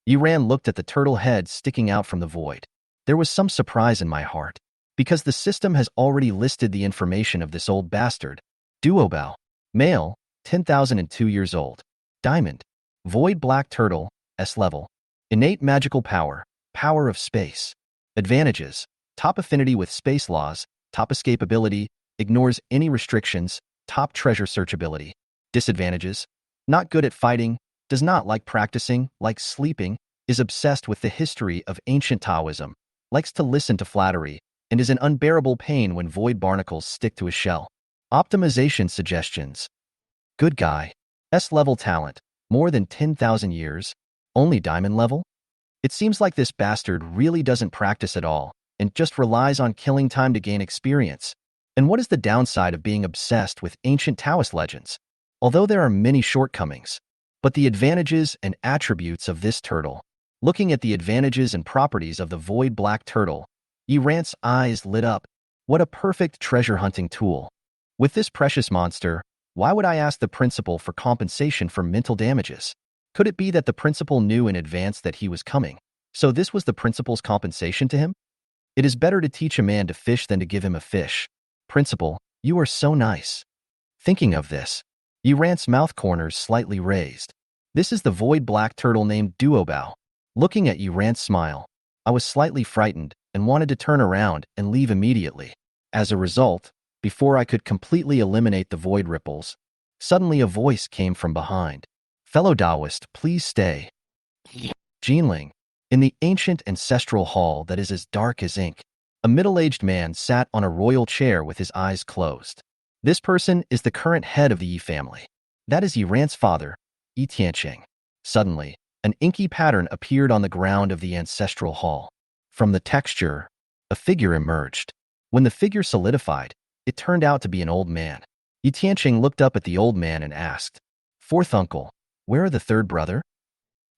Yiran looked at the turtle head sticking out from the void. There was some surprise in my heart, because the system has already listed the information of this old bastard. Duobao. Male, 10,002 years old. Diamond. Void black turtle, S level. Innate magical power, power of space. Advantages: top affinity with space laws, top escapability, ignores any restrictions, top treasure searchability. Disadvantages: not good at fighting, does not like practicing, likes sleeping, is obsessed with the history of ancient Taoism, likes to listen to flattery, and is an unbearable pain when void barnacles stick to his shell. Optimization suggestions: good guy. S-level talent, more than 10,000 years, only diamond level? It seems like this bastard really doesn't practice at all and just relies on killing time to gain experience. And what is the downside of being obsessed with ancient Taoist legends? Although there are many shortcomings, but the advantages and attributes of this turtle. Looking at the advantages and properties of the void black turtle, Yiran's eyes lit up. What a perfect treasure hunting tool. With this precious monster, why would I ask the principal for compensation for mental damages? Could it be that the principal knew in advance that he was coming, so this was the principal's compensation to him? It is better to teach a man to fish than to give him a fish. Principal, you are so nice. Thinking of this, Yiran's mouth corners slightly raised. This is the void black turtle named Duobao. Looking at Yiran's smile, I was slightly frightened and wanted to turn around and leave immediately. As a result, before I could completely eliminate the void ripples, suddenly a voice came from behind. Fellow Taoist, please stay. Jinling. In the ancient ancestral hall that is as dark as ink, a middle-aged man sat on a royal chair with his eyes closed. This person is the current head of the Yi family. That is Yiran's father, Yi Tianqing. Suddenly, an inky pattern appeared on the ground of the ancestral hall. From the texture, a figure emerged. When the figure solidified, it turned out to be an old man. Yi Tianqing looked up at the old man and asked, "Fourth uncle, where are the third brother?"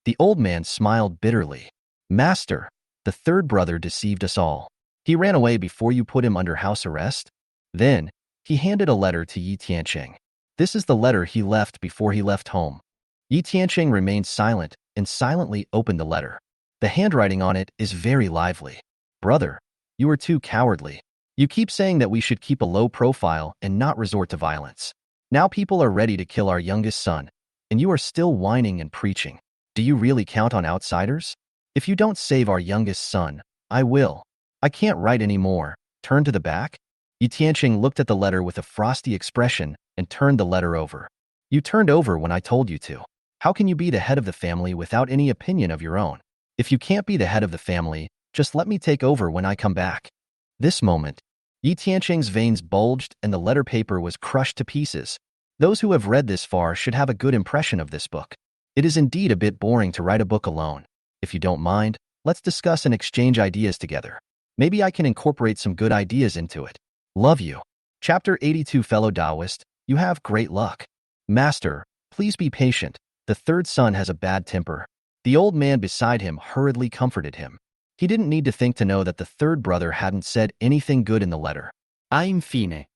The old man smiled bitterly. "Master, the third brother deceived us all. He ran away before you put him under house arrest." Then, he handed a letter to Yi Tianqing. This is the letter he left before he left home. Yi Tianqing remained silent and silently opened the letter. The handwriting on it is very lively. "Brother, you are too cowardly. You keep saying that we should keep a low profile and not resort to violence. Now people are ready to kill our youngest son, and you are still whining and preaching. Do you really count on outsiders? If you don't save our youngest son, I will. I can't write anymore. Turn to the back." Yi Tianqing looked at the letter with a frosty expression and turned the letter over. "You turned over when I told you to. How can you be the head of the family without any opinion of your own? If you can't be the head of the family, just let me take over when I come back." This moment, Yi Tianqing's veins bulged and the letter paper was crushed to pieces. Those who have read this far should have a good impression of this book. It is indeed a bit boring to write a book alone. If you don't mind, let's discuss and exchange ideas together. Maybe I can incorporate some good ideas into it. Love you. Chapter 82. Fellow Taoist, you have great luck. Master, please be patient. The third son has a bad temper. The old man beside him hurriedly comforted him. He didn't need to think to know that the third brother hadn't said anything good in the letter. I'm fine.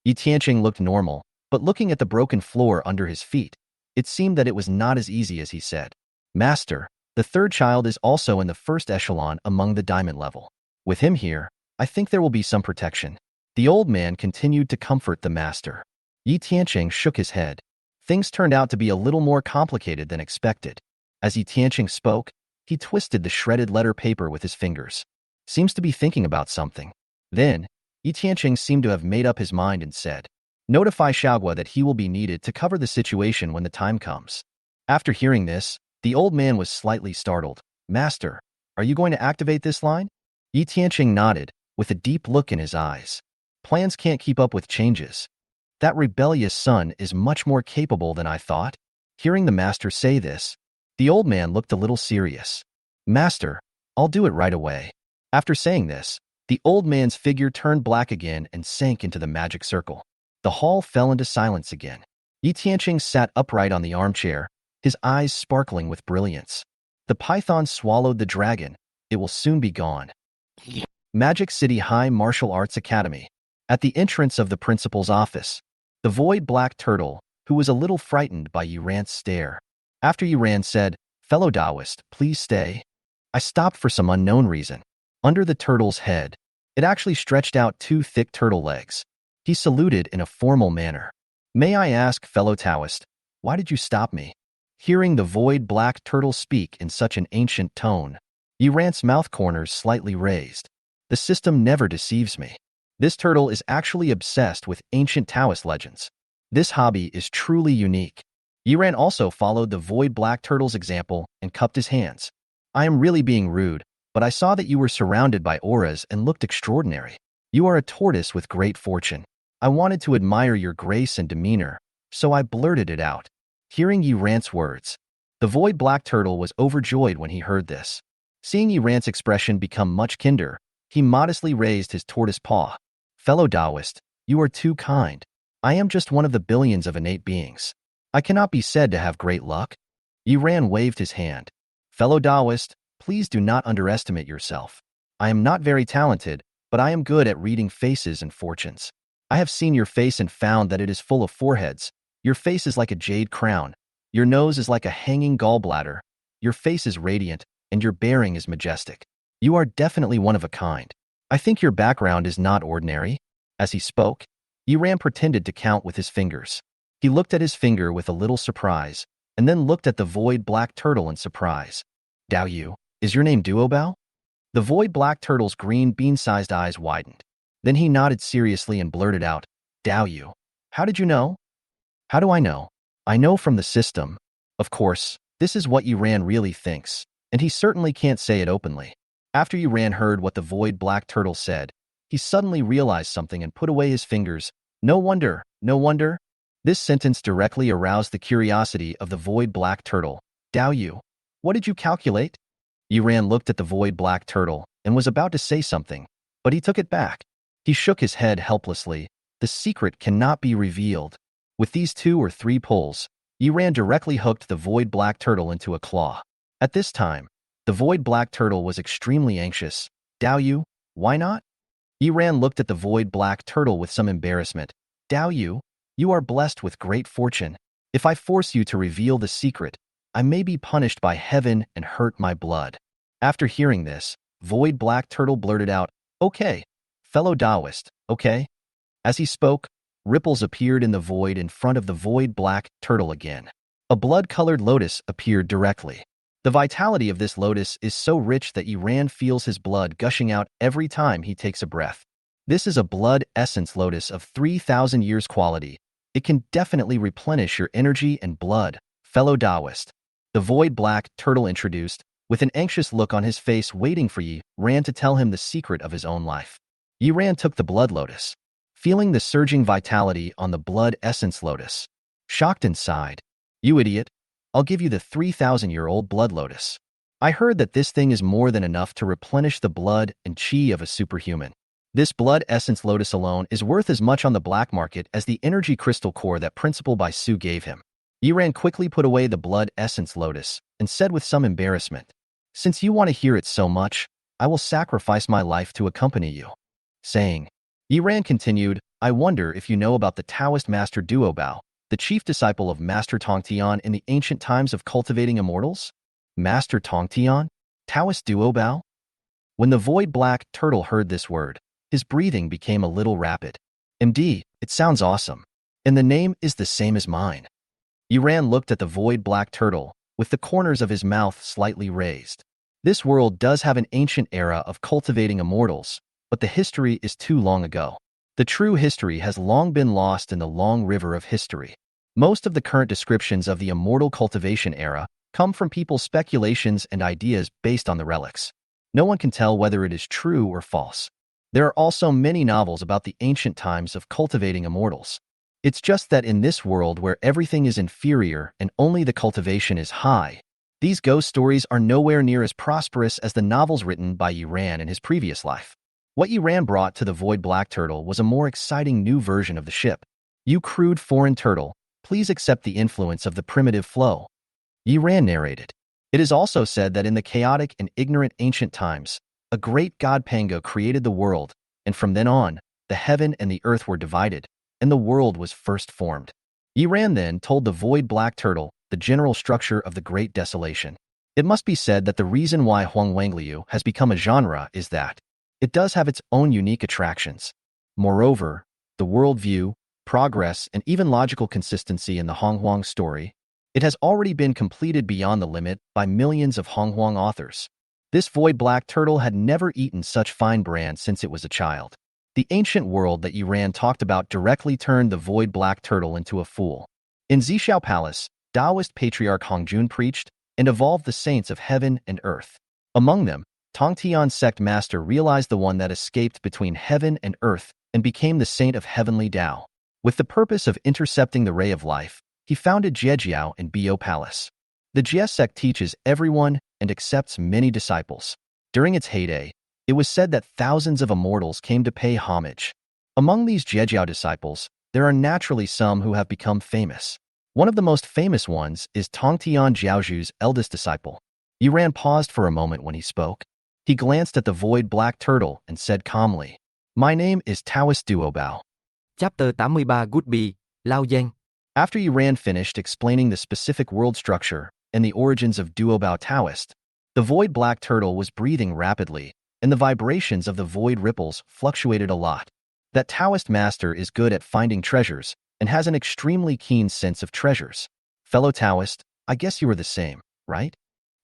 Yi Tianqing looked normal, but looking at the broken floor under his feet, it seemed that it was not as easy as he said. Master, the third child is also in the first echelon among the diamond level. With him here, I think there will be some protection. The old man continued to comfort the master. Yi Tianqing shook his head. Things turned out to be a little more complicated than expected. As Yi Tianqing spoke, he twisted the shredded letter paper with his fingers. Seems to be thinking about something. Then, Yi Tianqing seemed to have made up his mind and said, "Notify Xiaogua that he will be needed to cover the situation when the time comes." After hearing this, the old man was slightly startled. "Master, are you going to activate this line?" Yi Tianqing nodded, with a deep look in his eyes. Plans can't keep up with changes. That rebellious son is much more capable than I thought. Hearing the master say this, the old man looked a little serious. "Master, I'll do it right away." After saying this, the old man's figure turned black again and sank into the magic circle. The hall fell into silence again. Yi Tianqing sat upright on the armchair, his eyes sparkling with brilliance. The python swallowed the dragon. It will soon be gone. Magic City High Martial Arts Academy. At the entrance of the principal's office, the void black turtle, who was a little frightened by Yiran's stare. After Yiran said, "Fellow Taoist, please stay," I stopped for some unknown reason. Under the turtle's head, it actually stretched out two thick turtle legs. He saluted in a formal manner. "May I ask, fellow Taoist, why did you stop me?" Hearing the void black turtle speak in such an ancient tone, Yiran's mouth corners slightly raised. The system never deceives me. This turtle is actually obsessed with ancient Taoist legends. This hobby is truly unique. Yiran also followed the void black turtle's example and cupped his hands. "I am really being rude, but I saw that you were surrounded by auras and looked extraordinary. You are a tortoise with great fortune. I wanted to admire your grace and demeanor, so I blurted it out." Hearing Yiran's words, the void black turtle was overjoyed when he heard this. Seeing Yiran's expression become much kinder, he modestly raised his tortoise paw. "Fellow Taoist, you are too kind. I am just one of the billions of innate beings. I cannot be said to have great luck." Yiran waved his hand. "Fellow Taoist, please do not underestimate yourself. I am not very talented, but I am good at reading faces and fortunes. I have seen your face and found that it is full of foreheads. Your face is like a jade crown. Your nose is like a hanging gallbladder. Your face is radiant, and your bearing is majestic. You are definitely one of a kind. I think your background is not ordinary." As he spoke, Yiran pretended to count with his fingers. He looked at his finger with a little surprise, and then looked at the void black turtle in surprise. "Daoyu, is your name Duobao?" The void black turtle's green bean-sized eyes widened. Then he nodded seriously and blurted out, "Daoyu, how did you know?" "How do I know? I know from the system. Of course, this is what Yiran really thinks, and he certainly can't say it openly." After Yiran heard what the void black turtle said, he suddenly realized something and put away his fingers. No wonder, no wonder." This sentence directly aroused the curiosity of the void black turtle. "Daoyu, what did you calculate?" Yiran looked at the void black turtle and was about to say something, but he took it back. He shook his head helplessly. The secret cannot be revealed. With these 2 or 3 pulls, Yiran directly hooked the void black turtle into a claw. At this time, the void black turtle was extremely anxious. "Daoyu, why not?" Yiran looked at the void black turtle with some embarrassment. "Daoyu, you are blessed with great fortune. If I force you to reveal the secret, I may be punished by heaven and hurt my blood." After hearing this, void black turtle blurted out, "Okay, fellow Taoist, okay?" As he spoke, ripples appeared in the void in front of the void black turtle again. A blood-colored lotus appeared directly. The vitality of this lotus is so rich that Yiran feels his blood gushing out every time he takes a breath. This is a blood essence lotus of 3,000 years quality. It can definitely replenish your energy and blood, fellow Taoist. The void black turtle introduced, with an anxious look on his face waiting for Yiran to tell him the secret of his own life. Yiran took the blood lotus, feeling the surging vitality on the blood essence lotus. Shocked and sighed, "You idiot, I'll give you the 3,000-year-old blood lotus. I heard that this thing is more than enough to replenish the blood and chi of a superhuman. This blood essence lotus alone is worth as much on the black market as the energy crystal core that Principal Baisu gave him." Yiran quickly put away the blood essence lotus and said with some embarrassment, "Since you want to hear it so much, I will sacrifice my life to accompany you." Saying, Yiran continued, "I wonder if you know about the Taoist master Duobao, the chief disciple of Master Tongtian in the ancient times of cultivating immortals?" "Master Tongtian? Taoist Duobao?" When the void black turtle heard this word, his breathing became a little rapid. "MD, it sounds awesome. And the name is the same as mine." Yiran looked at the void black turtle, with the corners of his mouth slightly raised. This world does have an ancient era of cultivating immortals, but the history is too long ago. The true history has long been lost in the long river of history. Most of the current descriptions of the immortal cultivation era come from people's speculations and ideas based on the relics. No one can tell whether it is true or false. There are also many novels about the ancient times of cultivating immortals. It's just that in this world where everything is inferior and only the cultivation is high, these ghost stories are nowhere near as prosperous as the novels written by Yiran in his previous life. What Yiran brought to the void black turtle was a more exciting new version of the ship. "You crude foreign turtle, please accept the influence of the primitive flow," Yiran narrated. It is also said that in the chaotic and ignorant ancient times, a great god Pango created the world, and from then on, the heaven and the earth were divided, and the world was first formed. Yiran then told the void black turtle the general structure of the Great Desolation. It must be said that the reason why Huang Wangliu has become a genre is that it does have its own unique attractions. Moreover, the worldview, progress, and even logical consistency in the Honghuang story, it has already been completed beyond the limit by millions of Honghuang authors. This void black turtle had never eaten such fine bran since it was a child. The ancient world that Yiran talked about directly turned the void black turtle into a fool. In Zhixiao Palace, Taoist patriarch Hongjun preached and evolved the saints of heaven and earth. Among them, Tongtian sect master realized the one that escaped between heaven and earth and became the saint of heavenly Tao. With the purpose of intercepting the ray of life, he founded Jiejiao in Bo Palace. The Jie sect teaches everyone and accepts many disciples. During its heyday, it was said that thousands of immortals came to pay homage. Among these Jiejiao disciples, there are naturally some who have become famous. One of the most famous ones is Tongtian Jiaozhu's eldest disciple. Yiran paused for a moment when he spoke. He glanced at the void black turtle and said calmly, "My name is Taoist Duobao." Chapter 83 Goodbye, Lao Giang. After Yiran finished explaining the specific world structure and the origins of Duobao Taoist, the void black turtle was breathing rapidly, and the vibrations of the void ripples fluctuated a lot. That Taoist master is good at finding treasures and has an extremely keen sense of treasures. Fellow Taoist, I guess you were the same, right?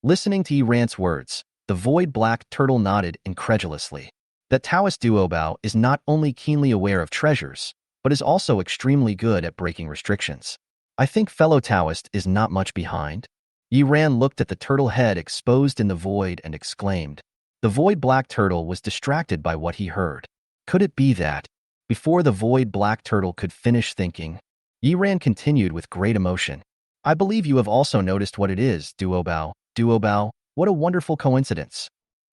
Listening to Yiran's words, the void black turtle nodded incredulously. That Taoist Duobao is not only keenly aware of treasures, but is also extremely good at breaking restrictions. I think fellow Taoist is not much behind. Yiran looked at the turtle head exposed in the void and exclaimed. The void black turtle was distracted by what he heard. Could it be that? Before the void black turtle could finish thinking, Yiran continued with great emotion. I believe you have also noticed what it is, Duobao. Duobao, what a wonderful coincidence.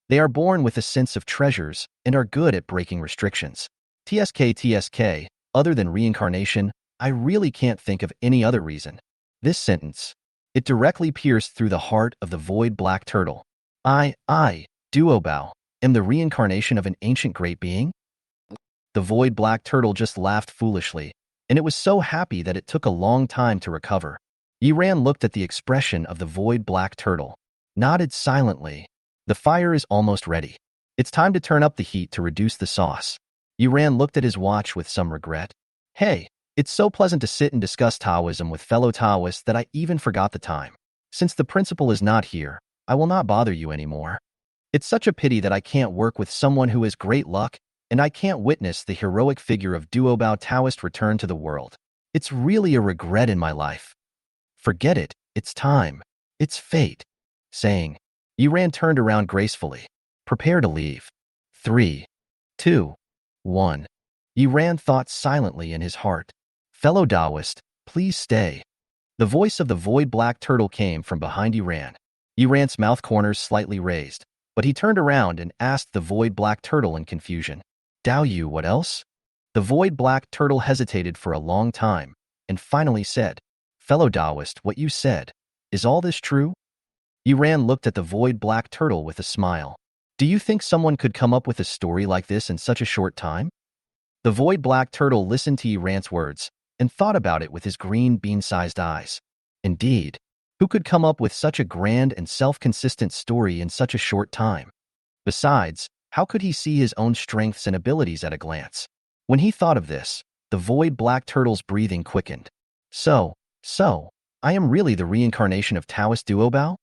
They are born with a sense of treasures and are good at breaking restrictions. TSK, other than reincarnation, I really can't think of any other reason. This sentence, it directly pierced through the heart of the void black turtle. I, Duobao, am the reincarnation of an ancient great being? The void black turtle just laughed foolishly, and it was so happy that it took a long time to recover. Yiran looked at the expression of the void black turtle, nodded silently. The fire is almost ready. It's time to turn up the heat to reduce the sauce. Yiran looked at his watch with some regret. Hey, it's so pleasant to sit and discuss Taoism with fellow Taoists that I even forgot the time. Since the principal is not here, I will not bother you anymore. It's such a pity that I can't work with someone who has great luck, and I can't witness the heroic figure of Duobao Taoist return to the world. It's really a regret in my life. Forget it, it's time. It's fate. Saying, Yiran turned around gracefully. Prepare to leave. 3, 2, 1. Yiran thought silently in his heart. Fellow Taoist, please stay. The voice of the void black turtle came from behind Yiran. Yiran's mouth corners slightly raised, but he turned around and asked the void black turtle in confusion. Dao Yu, what else? The void black turtle hesitated for a long time, and finally said, Fellow Taoist, what you said, is all this true? Yiran looked at the void black turtle with a smile. Do you think someone could come up with a story like this in such a short time? The void black turtle listened to Yiran's words and thought about it with his green bean-sized eyes. Indeed, who could come up with such a grand and self-consistent story in such a short time? Besides, how could he see his own strengths and abilities at a glance? When he thought of this, the void black turtle's breathing quickened. So, I am really the reincarnation of Taoist Duobao?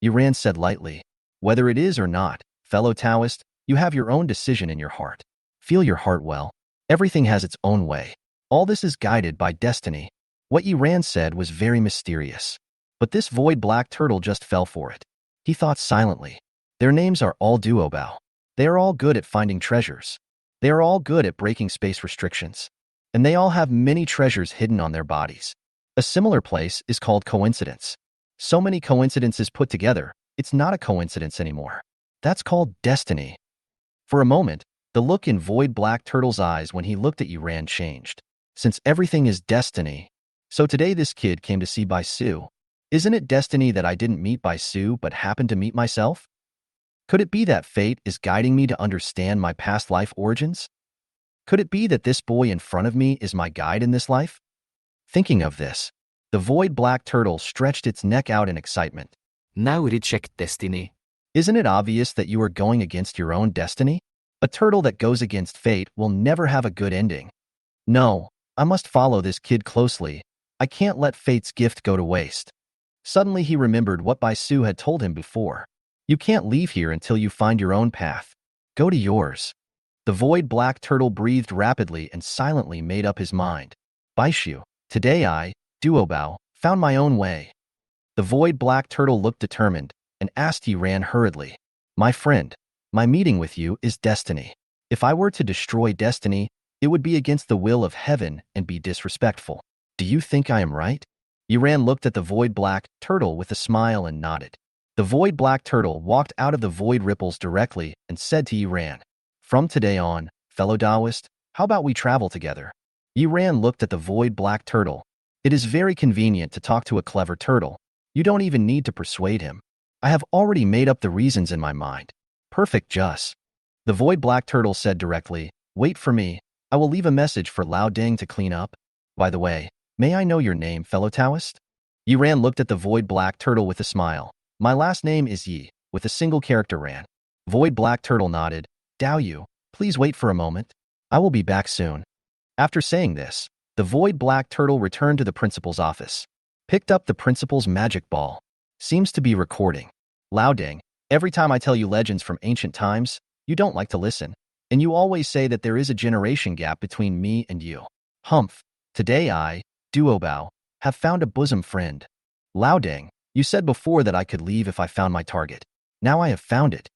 Yiran said lightly. Whether it is or not, fellow Taoist, you have your own decision in your heart. Feel your heart well. Everything has its own way. All this is guided by destiny. What Yiran said was very mysterious. But this void black turtle just fell for it. He thought silently. Their names are all Duobao. They are all good at finding treasures. They are all good at breaking space restrictions. And they all have many treasures hidden on their bodies. A similar place is called coincidence. So many coincidences put together, it's not a coincidence anymore. That's called destiny. For a moment, the look in void black turtle's eyes when he looked at Yiran changed. Since everything is destiny, so today this kid came to see Bai Su. Isn't it destiny that I didn't meet Bai Su but happened to meet myself? Could it be that fate is guiding me to understand my past life origins? Could it be that this boy in front of me is my guide in this life? Thinking of this, the void black turtle stretched its neck out in excitement. Now reject destiny. Isn't it obvious that you are going against your own destiny? A turtle that goes against fate will never have a good ending. No, I must follow this kid closely. I can't let fate's gift go to waste. Suddenly he remembered what Bai Su had told him before. You can't leave here until you find your own path. Go to yours. The void black turtle breathed rapidly and silently made up his mind. Bai Su, today I, Duobao, found my own way. The void black turtle looked determined, and asked Yi Ran hurriedly. My friend, my meeting with you is destiny. If I were to destroy destiny, it would be against the will of heaven and be disrespectful. Do you think I am right? Yi Ran looked at the void black turtle with a smile and nodded. The void black turtle walked out of the void ripples directly and said to Yi Ran, from today on, fellow Taoist, how about we travel together? Yi Ran looked at the void black turtle. It is very convenient to talk to a clever turtle. You don't even need to persuade him. I have already made up the reasons in my mind. Perfect just. The void black turtle said directly, wait for me. I will leave a message for Lao Deng to clean up. By the way, may I know your name, fellow Taoist? Yi Ran looked at the void black turtle with a smile. My last name is Yi, with a single character Ran. Void black turtle nodded. Dao Yu, please wait for a moment. I will be back soon. After saying this, the void black turtle returned to the principal's office. Picked up the principal's magic ball. Seems to be recording. Lao Deng, every time I tell you legends from ancient times, you don't like to listen. And you always say that there is a generation gap between me and you. Humph. Today I, Duobao, have found a bosom friend. Lao Deng, you said before that I could leave if I found my target. Now I have found it.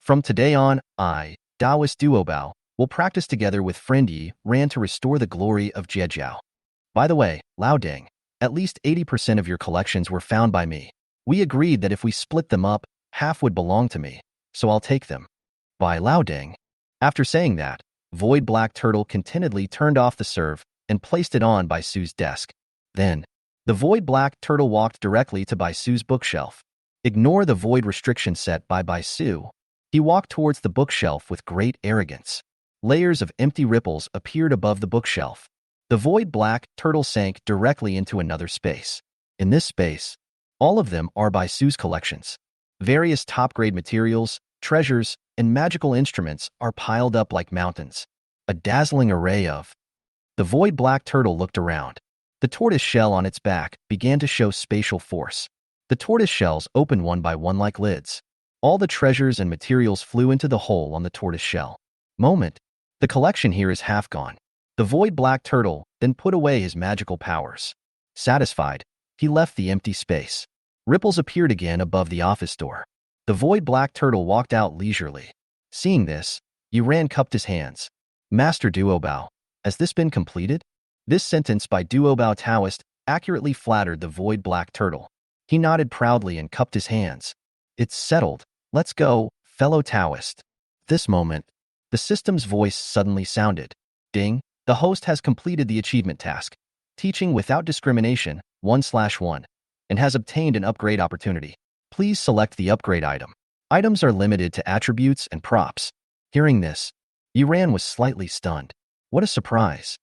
From today on, I, Taoist Duobao, will practice together with friend Yi Ran to restore the glory of Jiejiao. By the way, Lao Deng, at least 80% of your collections were found by me. We agreed that if we split them up, half would belong to me, so I'll take them. By Lao Deng. After saying that, void black turtle contentedly turned off the serve and placed it on Bai Su's desk. Then, the void black turtle walked directly to Bai Su's bookshelf. Ignore the void restriction set by Bai Su. He walked towards the bookshelf with great arrogance. Layers of empty ripples appeared above the bookshelf. The void black turtle sank directly into another space. In this space, all of them are Bai Su's collections. Various top-grade materials, treasures, and magical instruments are piled up like mountains. A dazzling array of. The void black turtle looked around. The tortoise shell on its back began to show spatial force. The tortoise shells opened one by one like lids. All the treasures and materials flew into the hole on the tortoise shell. Moment. The collection here is half gone. The void black turtle then put away his magical powers. Satisfied, he left the empty space. Ripples appeared again above the office door. The void black turtle walked out leisurely. Seeing this, Yi Ran cupped his hands. Master Duobao, has this been completed? This sentence by Duobao Taoist accurately flattered the void black turtle. He nodded proudly and cupped his hands. It's settled. Let's go, fellow Taoist. This moment, the system's voice suddenly sounded. Ding, the host has completed the achievement task. Teaching without discrimination, 1/1, and has obtained an upgrade opportunity. Please select the upgrade item. Items are limited to attributes and props. Hearing this, Yi Ran was slightly stunned. What a surprise.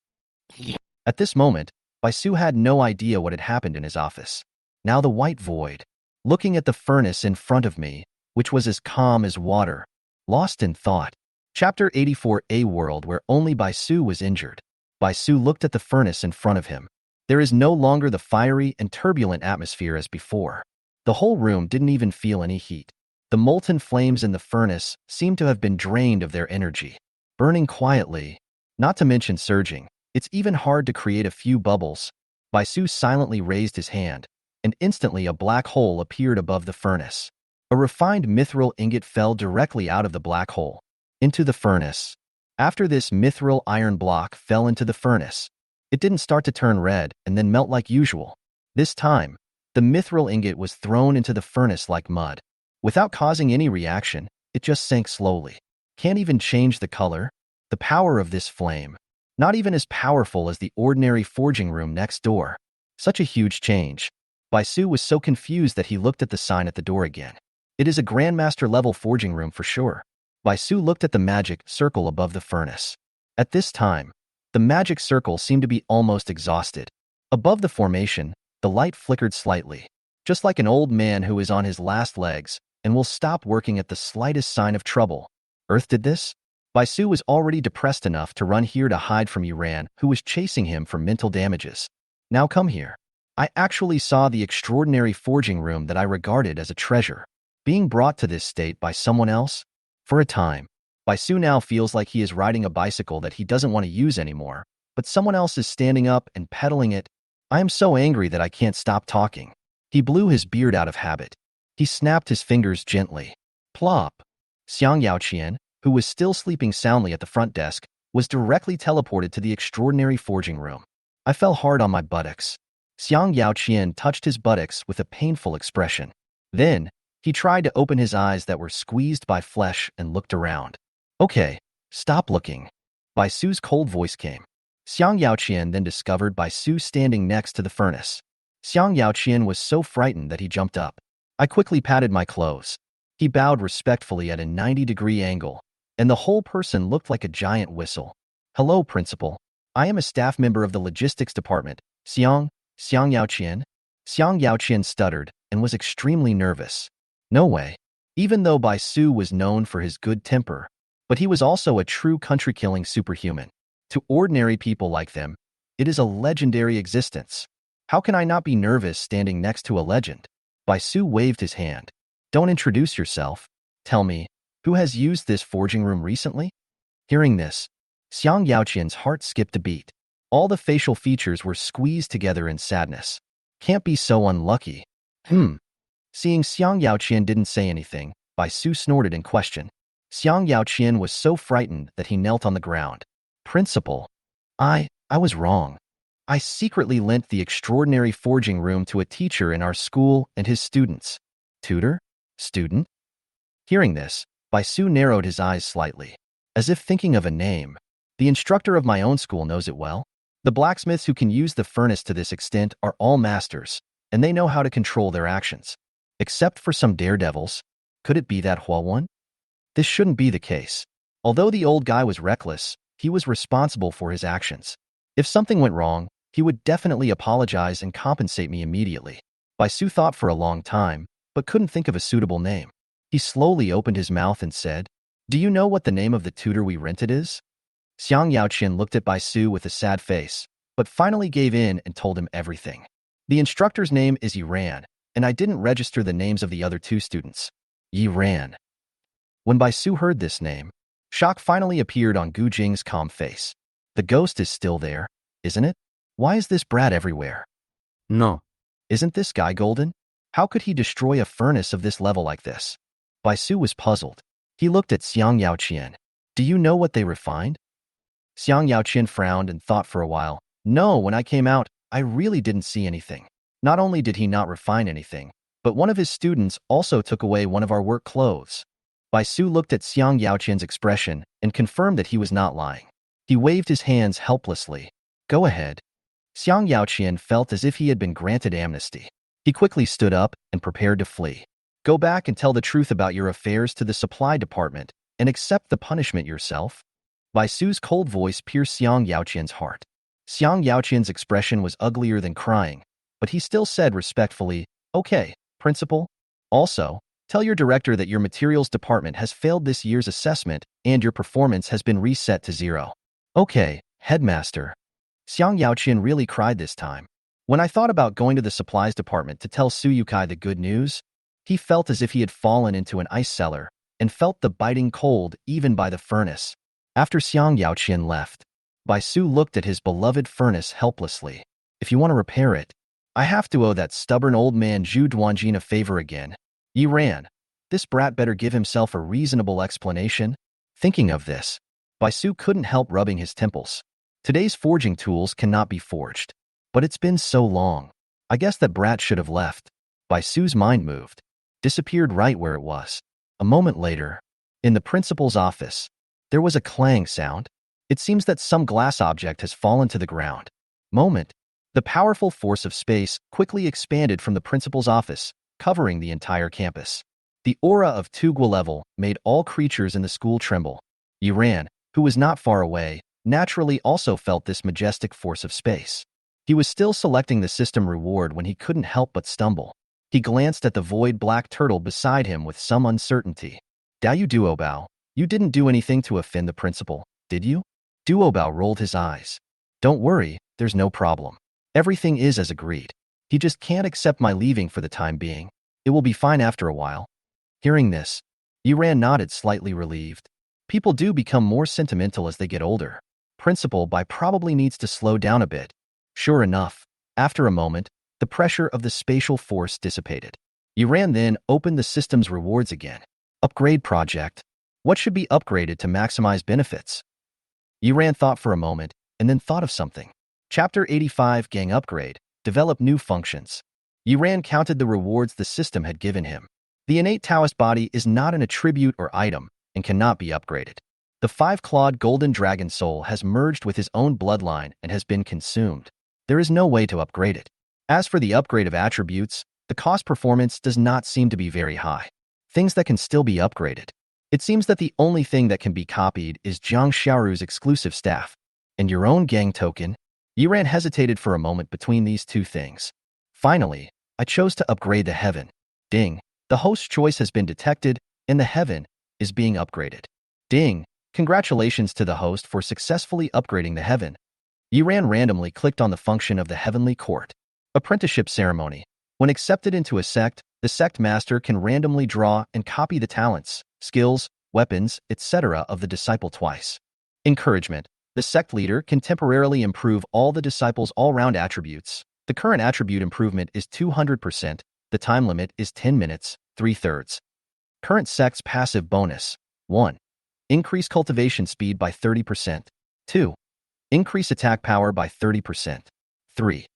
At this moment, Bai Su had no idea what had happened in his office. Now the white void. Looking at the furnace in front of me, which was as calm as water. Lost in thought. Chapter 84. A world where only Bai Su was injured. Bai Su looked at the furnace in front of him. There is no longer the fiery and turbulent atmosphere as before. The whole room didn't even feel any heat. The molten flames in the furnace seemed to have been drained of their energy. Burning quietly, not to mention surging. It's even hard to create a few bubbles. Bai Su silently raised his hand, and instantly a black hole appeared above the furnace. A refined mithril ingot fell directly out of the black hole, into the furnace. After this mithril iron block fell into the furnace, it didn't start to turn red and then melt like usual. This time, the mithril ingot was thrown into the furnace like mud. Without causing any reaction, it just sank slowly. Can't even change the color. The power of this flame. Not even as powerful as the ordinary forging room next door. Such a huge change. Bai Su was so confused that he looked at the sign at the door again. It is a Grandmaster level forging room for sure. Bai Su looked at the magic circle above the furnace. At this time, the magic circle seemed to be almost exhausted. Above the formation, the light flickered slightly, just like an old man who is on his last legs and will stop working at the slightest sign of trouble. Earth did this? Baisu was already depressed enough to run here to hide from Yuran, who was chasing him for mental damages. Now come here. I actually saw the extraordinary forging room that I regarded as a treasure, being brought to this state by someone else. For a time, Baisu now feels like he is riding a bicycle that he doesn't want to use anymore, but someone else is standing up and pedaling it. I am so angry that I can't stop talking. He blew his beard out of habit. He snapped his fingers gently. Plop. Xiang Yaoqian, who was still sleeping soundly at the front desk, was directly teleported to the extraordinary forging room. I fell hard on my buttocks. Xiang Yaoqian touched his buttocks with a painful expression. Then, he tried to open his eyes that were squeezed by flesh and looked around. Okay, stop looking. Baisu's cold voice came. Xiang Yaoqian then discovered Baisu standing next to the furnace. Xiang Yaoqian was so frightened that he jumped up. I quickly patted my clothes. He bowed respectfully at a 90-degree angle, and the whole person looked like a giant whistle. Hello, Principal. I am a staff member of the logistics department. Xiang Yaoqian? Xiang Yaoqian stuttered and was extremely nervous. No way. Even though Baisu was known for his good temper, but he was also a true country-killing superhuman. To ordinary people like them, it is a legendary existence. How can I not be nervous standing next to a legend? Baisu waved his hand. Don't introduce yourself. Tell me, who has used this forging room recently? Hearing this, Xiang Yaoqian's heart skipped a beat. All the facial features were squeezed together in sadness. Can't be so unlucky. Seeing Xiang Yaoqian didn't say anything, Baisu snorted in question. Xiang Yaoqian was so frightened that he knelt on the ground. Principal, I was wrong. I secretly lent the extraordinary forging room to a teacher in our school and his students. Tutor? Student? Hearing this, Baisu narrowed his eyes slightly, as if thinking of a name. The instructor of my own school knows it well. The blacksmiths who can use the furnace to this extent are all masters, and they know how to control their actions. Except for some daredevils. Could it be that Hua one? This shouldn't be the case. Although the old guy was reckless, he was responsible for his actions. If something went wrong, he would definitely apologize and compensate me immediately. Baisu thought for a long time, but couldn't think of a suitable name. He slowly opened his mouth and said, Do you know what the name of the tutor we rented is? Xiang Yaoqian looked at Baisu with a sad face, but finally gave in and told him everything. The instructor's name is Yiran, and I didn't register the names of the other two students. Yiran. When Baisu heard this name, shock finally appeared on Gu Jing's calm face. The ghost is still there, isn't it? Why is this brat everywhere? No. Isn't this guy golden? How could he destroy a furnace of this level like this? Baisu was puzzled. He looked at Xiang Yaoqian. Do you know what they refined? Xiang Yaoqian frowned and thought for a while. No, when I came out, I really didn't see anything. Not only did he not refine anything, but one of his students also took away one of our work clothes. Baisu looked at Xiang Yaoqian's expression and confirmed that he was not lying. He waved his hands helplessly. Go ahead. Xiang Yaoqian felt as if he had been granted amnesty. He quickly stood up and prepared to flee. Go back and tell the truth about your affairs to the supply department and accept the punishment yourself. Baisu's cold voice pierced Xiang Yaoqian's heart. Xiang Yaoqian's expression was uglier than crying, but he still said respectfully, Okay, Principal. Also, tell your director that your materials department has failed this year's assessment and your performance has been reset to 0. Okay, Headmaster. Xiang Yaoqian really cried this time. When I thought about going to the supplies department to tell Suyukai the good news, he felt as if he had fallen into an ice cellar and felt the biting cold even by the furnace. After Xiang Yaoqian left, Baisu looked at his beloved furnace helplessly. If you want to repair it, I have to owe that stubborn old man Zhu Duanjin a favor again. Yiran, this brat better give himself a reasonable explanation. Thinking of this, Baisu couldn't help rubbing his temples. Today's forging tools cannot be forged. But it's been so long. I guess that brat should have left. Baisu's mind moved, disappeared right where it was. A moment later, in the principal's office, there was a clang sound. It seems that some glass object has fallen to the ground. Moment. The powerful force of space quickly expanded from the principal's office, covering the entire campus. The aura of Tugwa level made all creatures in the school tremble. Yiran, who was not far away, naturally also felt this majestic force of space. He was still selecting the system reward when he couldn't help but stumble. He glanced at the void black turtle beside him with some uncertainty. Dao Duobao, you didn't do anything to offend the principal, did you? Duobao rolled his eyes. Don't worry, there's no problem. Everything is as agreed. He just can't accept my leaving for the time being. It will be fine after a while. Hearing this, Yuran nodded, slightly relieved. People do become more sentimental as they get older. Principal Bai probably needs to slow down a bit. Sure enough, after a moment, the pressure of the spatial force dissipated. Yuran then opened the system's rewards again. Upgrade project. What should be upgraded to maximize benefits? Yuran thought for a moment, and then thought of something. Chapter 85 Gang Upgrade. Develop new functions. Yuran counted the rewards the system had given him. The innate Taoist body is not an attribute or item and cannot be upgraded. The 5-clawed golden dragon soul has merged with his own bloodline and has been consumed. There is no way to upgrade it. As for the upgrade of attributes, the cost performance does not seem to be very high. Things that can still be upgraded. It seems that the only thing that can be copied is Jiang Xiaoru's exclusive staff. And your own gang token? Yuran hesitated for a moment between these two things. Finally, I chose to upgrade the heaven. Ding, the host's choice has been detected, and the heaven is being upgraded. Ding, congratulations to the host for successfully upgrading the heaven. Yuran randomly clicked on the function of the heavenly court. Apprenticeship ceremony. When accepted into a sect, the sect master can randomly draw and copy the talents, skills, weapons, etc. of the disciple twice. Encouragement. The sect leader can temporarily improve all the disciples' all-round attributes. The current attribute improvement is 200%. The time limit is 10 minutes, 3/3. Current sect's passive bonus. 1. Increase cultivation speed by 30%. 2. Increase attack power by 30%. 3.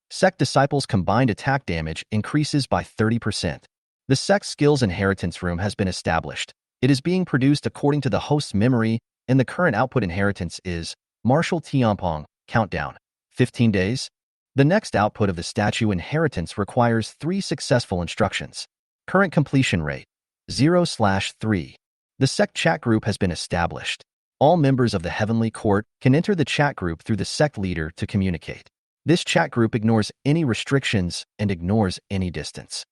Sect disciples' combined attack damage increases by 30%. The sect skills inheritance room has been established. It is being produced according to the host's memory, and the current output inheritance is Martial Tianpong, countdown, 15 days. The next output of the statue inheritance requires 3 successful instructions. Current completion rate, 0/3. The sect chat group has been established. All members of the Heavenly Court can enter the chat group through the sect leader to communicate. This chat group ignores any restrictions and ignores any distance.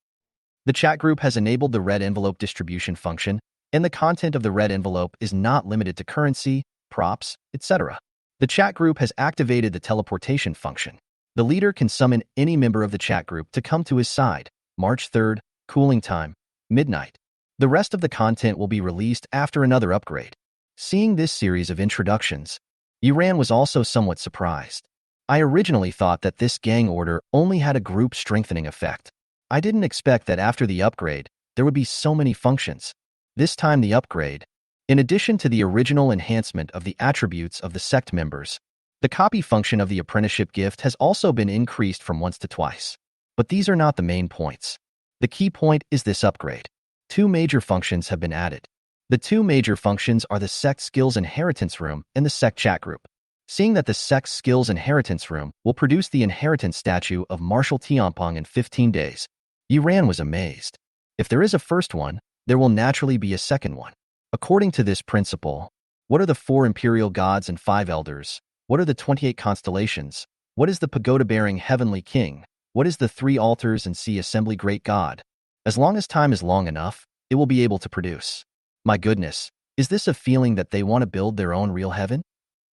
The chat group has enabled the red envelope distribution function, and the content of the red envelope is not limited to currency, props, etc. The chat group has activated the teleportation function. The leader can summon any member of the chat group to come to his side. March 3rd, cooling time, midnight. The rest of the content will be released after another upgrade. Seeing this series of introductions, Yuran was also somewhat surprised. I originally thought that this gang order only had a group strengthening effect. I didn't expect that after the upgrade, there would be so many functions. This time the upgrade, in addition to the original enhancement of the attributes of the sect members, the copy function of the apprenticeship gift has also been increased from once to twice. But these are not the main points. The key point is this upgrade. 2 major functions have been added. The 2 major functions are the sect skills inheritance room and the sect chat group. Seeing that the sect skills inheritance room will produce the inheritance statue of Martial Tianpong in 15 days, Yuran was amazed. If there is a first one, there will naturally be a second one. According to this principle, what are the 4 imperial gods and 5 elders? What are the 28 constellations? What is the pagoda-bearing heavenly king? What is the 3 altars and sea assembly great god? As long as time is long enough, it will be able to produce. My goodness, is this a feeling that they want to build their own real heaven?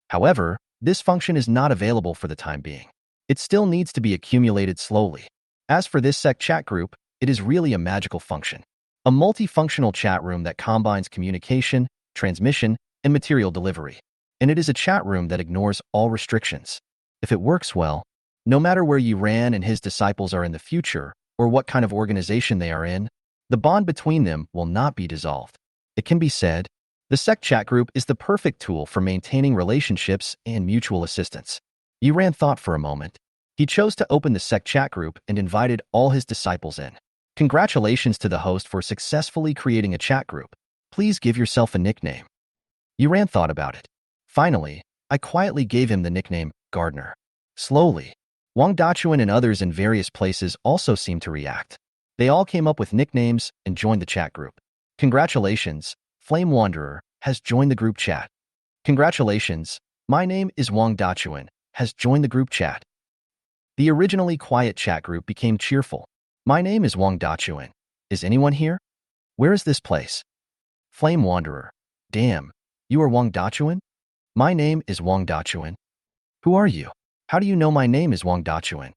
However, this function is not available for the time being. It still needs to be accumulated slowly. As for this sect chat group, it is really a magical function. A multifunctional chat room that combines communication, transmission, and material delivery. And it is a chat room that ignores all restrictions. If it works well, no matter where Yuran and his disciples are in the future, or what kind of organization they are in, the bond between them will not be dissolved. It can be said, the sect chat group is the perfect tool for maintaining relationships and mutual assistance. Yuran thought for a moment. He chose to open the sect chat group and invited all his disciples in. Congratulations to the host for successfully creating a chat group. Please give yourself a nickname. Yuran thought about it. Finally, I quietly gave him the nickname Gardener. Slowly, Wang Dachuan and others in various places also seemed to react. They all came up with nicknames and joined the chat group. Congratulations, Flame Wanderer has joined the group chat. Congratulations, my name is Wang Dachuan has joined the group chat. The originally quiet chat group became cheerful. My name is Wang Dachuan. Is anyone here? Where is this place? Flame Wanderer. Damn, you are Wang Dachuan? My name is Wang Dachuan. Who are you? How do you know my name is Wang Dachuan?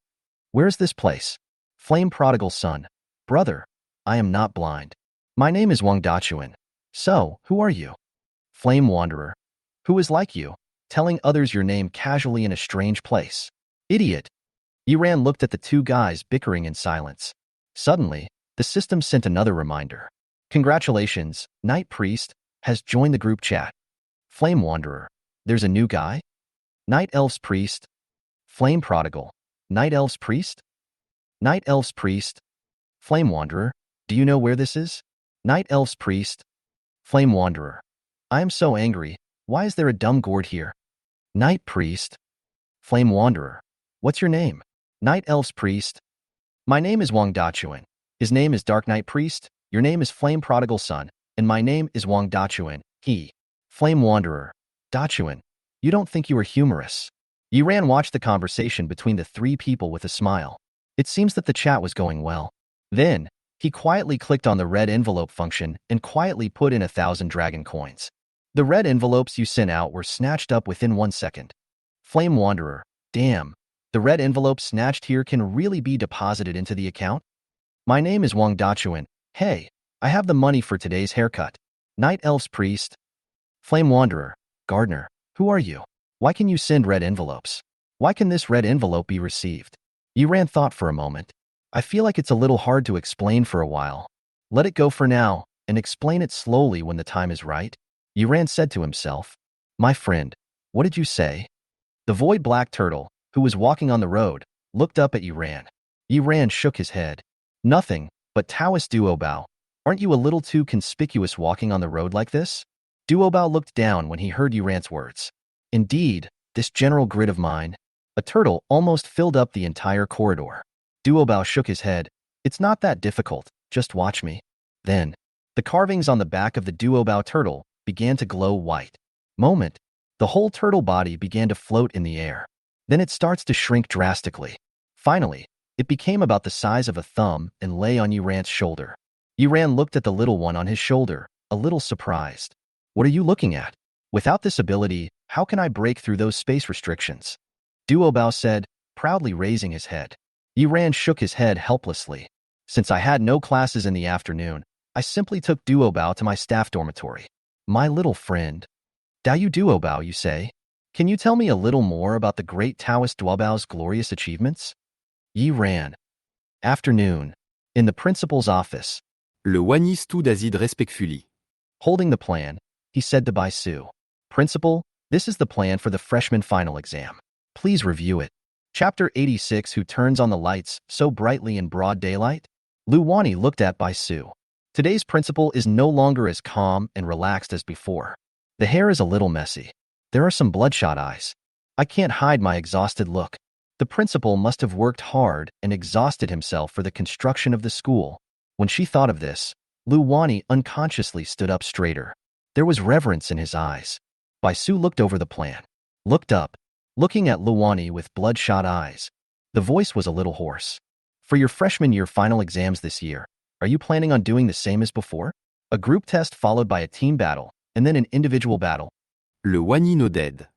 Where is this place? Flame Prodigal Son. Brother, I am not blind. My name is Wang Dachuan. So, who are you? Flame Wanderer. Who is like you, telling others your name casually in a strange place? Idiot. Yiran looked at the two guys bickering in silence. Suddenly, the system sent another reminder. Congratulations, Night Priest has joined the group chat. Flame Wanderer. There's a new guy? Night Elves Priest. Flame Prodigal. Night Elves Priest? Night Elves Priest. Flame Wanderer. Do you know where this is? Night Elves Priest. Flame Wanderer. I am so angry. Why is there a dumb gourd here? Night Priest. Flame Wanderer. What's your name? Night Elves Priest. My name is Wang Dachuan. His name is Dark Night Priest. Your name is Flame Prodigal Son. And my name is Wang Dachuan. He. Flame Wanderer. Dachuan. You don't think you are humorous. Yiran watched the conversation between the three people with a smile. It seems that the chat was going well. Then, he quietly clicked on the red envelope function and quietly put in 1,000 dragon coins. The red envelopes you sent out were snatched up within 1 second. Flame Wanderer. Damn. The red envelope snatched here can really be deposited into the account? My name is Wang Dachuan. Hey, I have the money for today's haircut. Night Elves Priest. Flame Wanderer. Gardener. Who are you? Why can you send red envelopes? Why can this red envelope be received? Yiran thought for a moment. I feel like it's a little hard to explain for a while. Let it go for now, and explain it slowly when the time is right. Yiran said to himself. My friend, what did you say? The void black turtle, who was walking on the road, looked up at Yiran. Yiran shook his head. Nothing, but Taoist Duobao. Aren't you a little too conspicuous walking on the road like this? Duobao looked down when he heard Yiran's words. Indeed, this general grid of mine, a turtle almost filled up the entire corridor. Duobao shook his head. It's not that difficult, just watch me. Then, the carvings on the back of the Duobao turtle began to glow white. Moment, the whole turtle body began to float in the air. Then it starts to shrink drastically. Finally, it became about the size of a thumb and lay on Yiran's shoulder. Yiran looked at the little one on his shoulder, a little surprised. What are you looking at? Without this ability, how can I break through those space restrictions? Duobao said, proudly raising his head. Yiran shook his head helplessly. Since I had no classes in the afternoon, I simply took Duobao to my staff dormitory. My little friend. Dayu Duobao, you say? Can you tell me a little more about the great Taoist Duobao's glorious achievements? Yiran. Afternoon. In the principal's office. Le Luani stood acide respectfully. Holding the plan, he said to Bai Su. Principal, this is the plan for the freshman final exam. Please review it. Chapter 86 Who turns on the lights so brightly in broad daylight? Luani looked at Bai Su. Today's principal is no longer as calm and relaxed as before. The hair is a little messy. There are some bloodshot eyes. I can't hide my exhausted look. The principal must have worked hard and exhausted himself for the construction of the school. When she thought of this, Luani unconsciously stood up straighter. There was reverence in his eyes. Bai Su looked over the plan. Looked up, looking at Luani with bloodshot eyes. The voice was a little hoarse. For your freshman year final exams this year, are you planning on doing the same as before? A group test followed by a team battle, and then an individual battle. Le Luani nodded.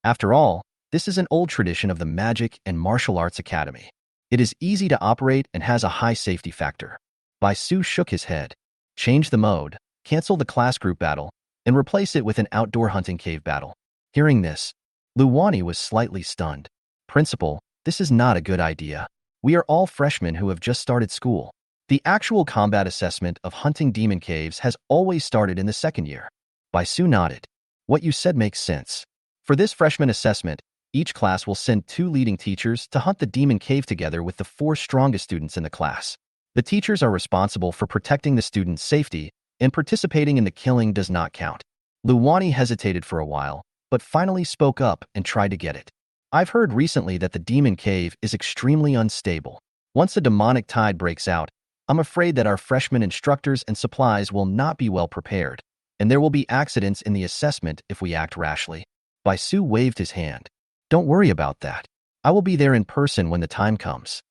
After all, this is an old tradition of the Magic and Martial Arts Academy. It is easy to operate and has a high safety factor. Bai Su shook his head. Change the mode, cancel the class group battle, and replace it with an outdoor hunting cave battle. Hearing this, Luani was slightly stunned. Principal, this is not a good idea. We are all freshmen who have just started school. The actual combat assessment of hunting demon caves has always started in the second year. Bai Su nodded. What you said makes sense. For this freshman assessment, each class will send 2 leading teachers to hunt the demon cave together with the 4 strongest students in the class. The teachers are responsible for protecting the students' safety, and participating in the killing does not count. Luani hesitated for a while, but finally spoke up and tried to get it. I've heard recently that the demon cave is extremely unstable. Once a demonic tide breaks out, I'm afraid that our freshman instructors and supplies will not be well prepared, and there will be accidents in the assessment if we act rashly. Bai Su waved his hand. Don't worry about that. I will be there in person when the time comes.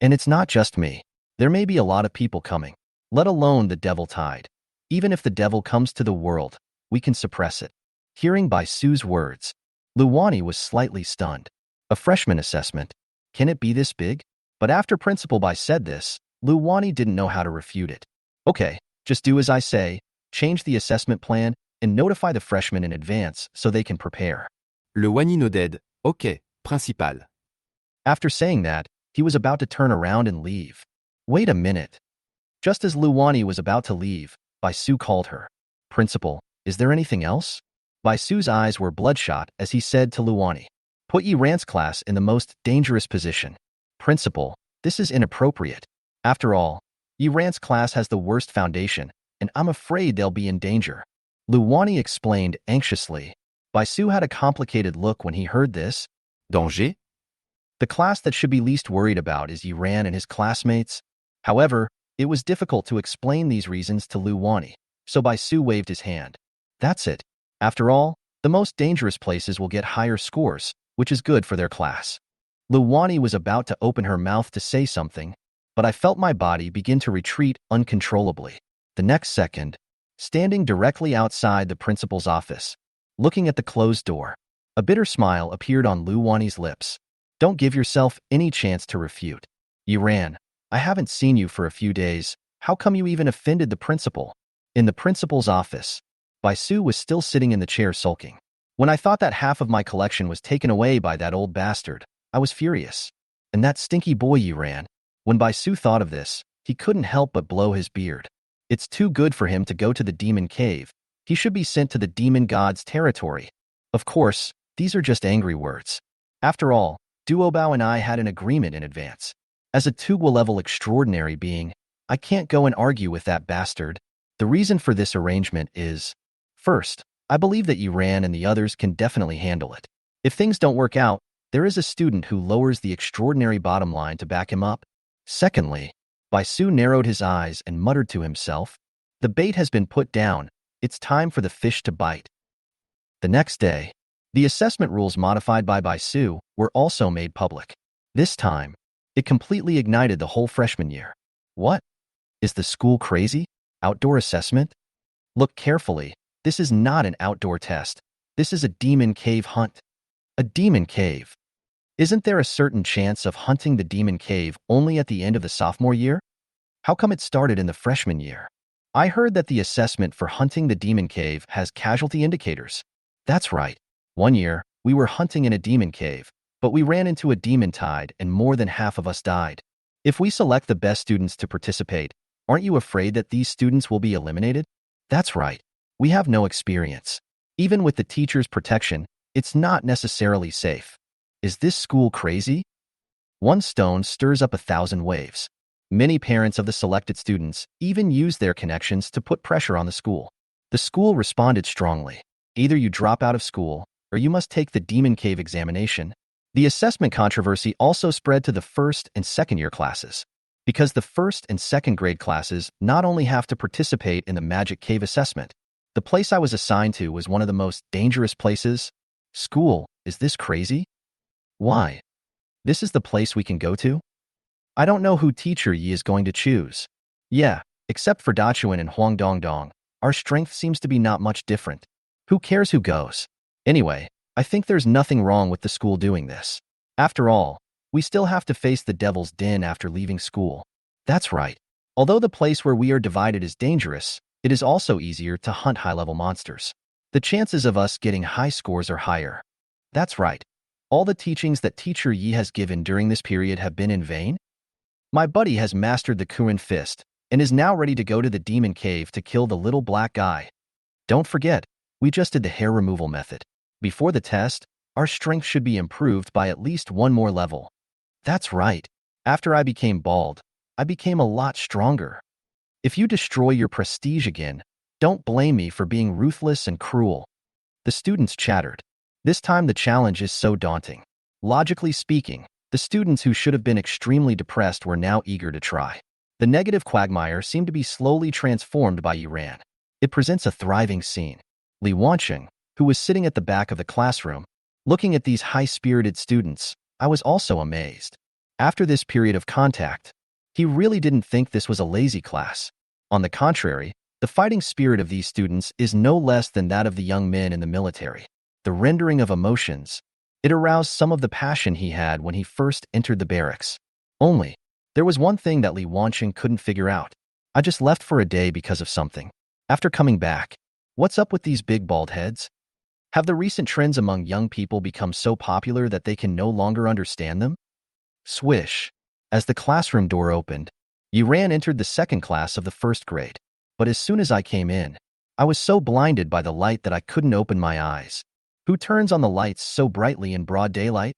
And it's not just me. There may be a lot of people coming, let alone the devil tide. Even if the devil comes to the world, we can suppress it. Hearing Bai Su's words, Luani was slightly stunned. A freshman assessment? Can it be this big? But after Principal Bai said this, Luani didn't know how to refute it. Okay, just do as I say, change the assessment plan, and notify the freshmen in advance so they can prepare. Le Wani nodded. Ok, principal. After saying that, he was about to turn around and leave. Wait a minute. Just as Luani was about to leave, Bai Su called her. Principal, is there anything else? Bai Su's eyes were bloodshot as he said to Luani, put Yi Ran's class in the most dangerous position. Principal, this is inappropriate. After all, Yi Ran's class has the worst foundation, and I'm afraid they'll be in danger. Luani explained anxiously. Bai Su had a complicated look when he heard this. Danger? The class that should be least worried about is Yi Ran and his classmates. However, it was difficult to explain these reasons to Luani, so Bai Su waved his hand. That's it. After all, the most dangerous places will get higher scores, which is good for their class. Luani was about to open her mouth to say something, but I felt my body begin to retreat uncontrollably. The next second, standing directly outside the principal's office, looking at the closed door, a bitter smile appeared on Luani's lips. Don't give yourself any chance to refute. Yi Ran, I haven't seen you for a few days. How come you even offended the principal? In the principal's office, Bai Su was still sitting in the chair sulking. When I thought that half of my collection was taken away by that old bastard, I was furious. And that stinky boy Yi Ran. When Bai Su thought of this, he couldn't help but blow his beard. It's too good for him to go to the demon cave. He should be sent to the demon god's territory. Of course, these are just angry words. After all, Duobao and I had an agreement in advance. As a Tugwa-level extraordinary being, I can't go and argue with that bastard. The reason for this arrangement is, first, I believe that Yi Ran and the others can definitely handle it. If things don't work out, there is a student who lowers the extraordinary bottom line to back him up. Secondly, Bai Su narrowed his eyes and muttered to himself, the bait has been put down. It's time for the fish to bite. The next day, the assessment rules modified by Bai Su were also made public. This time, it completely ignited the whole freshman year. What? Is the school crazy? Outdoor assessment? Look carefully. This is not an outdoor test. This is a demon cave hunt. A demon cave. Isn't there a certain chance of hunting the demon cave only at the end of the sophomore year? How come it started in the freshman year? I heard that the assessment for hunting the demon cave has casualty indicators. That's right. One year, we were hunting in a demon cave, but we ran into a demon tide and more than half of us died. If we select the best students to participate, aren't you afraid that these students will be eliminated? That's right. We have no experience. Even with the teacher's protection, it's not necessarily safe. Is this school crazy? One stone stirs up 1,000 waves. Many parents of the selected students even used their connections to put pressure on the school. The school responded strongly. Either you drop out of school, or you must take the Demon Cave examination. The assessment controversy also spread to the first and second year classes, because the first and second grade classes not only have to participate in the Magic Cave assessment. The place I was assigned to was one of the most dangerous places. School, is this crazy? Why? This is the place we can go to? I don't know who teacher Yi is going to choose. Yeah, except for Dachuan and Huang Dongdong, our strength seems to be not much different. Who cares who goes? Anyway, I think there's nothing wrong with the school doing this. After all, we still have to face the devil's den after leaving school. That's right. Although the place where we are divided is dangerous, it is also easier to hunt high-level monsters. The chances of us getting high scores are higher. That's right. All the teachings that teacher Yi has given during this period have been in vain? My buddy has mastered the Kuren Fist and is now ready to go to the Demon Cave to kill the little black guy. Don't forget, we just did the hair removal method. Before the test, our strength should be improved by at least one more level. That's right. After I became bald, I became a lot stronger. If you destroy your prestige again, don't blame me for being ruthless and cruel. The students chattered. This time the challenge is so daunting. Logically speaking, the students who should have been extremely depressed were now eager to try. The negative quagmire seemed to be slowly transformed by Yi Ran. It presents a thriving scene. Li Wancheng, who was sitting at the back of the classroom, looking at these high-spirited students, I was also amazed. After this period of contact, he really didn't think this was a lazy class. On the contrary, the fighting spirit of these students is no less than that of the young men in the military. The rendering of emotions. It aroused some of the passion he had when he first entered the barracks. Only, there was one thing that Li Wanqing couldn't figure out. I just left for a day because of something. After coming back, what's up with these big bald heads? Have the recent trends among young people become so popular that they can no longer understand them? Swish. As the classroom door opened, Yuran entered the second class of the first grade. But as soon as I came in, I was so blinded by the light that I couldn't open my eyes. Who turns on the lights so brightly in broad daylight?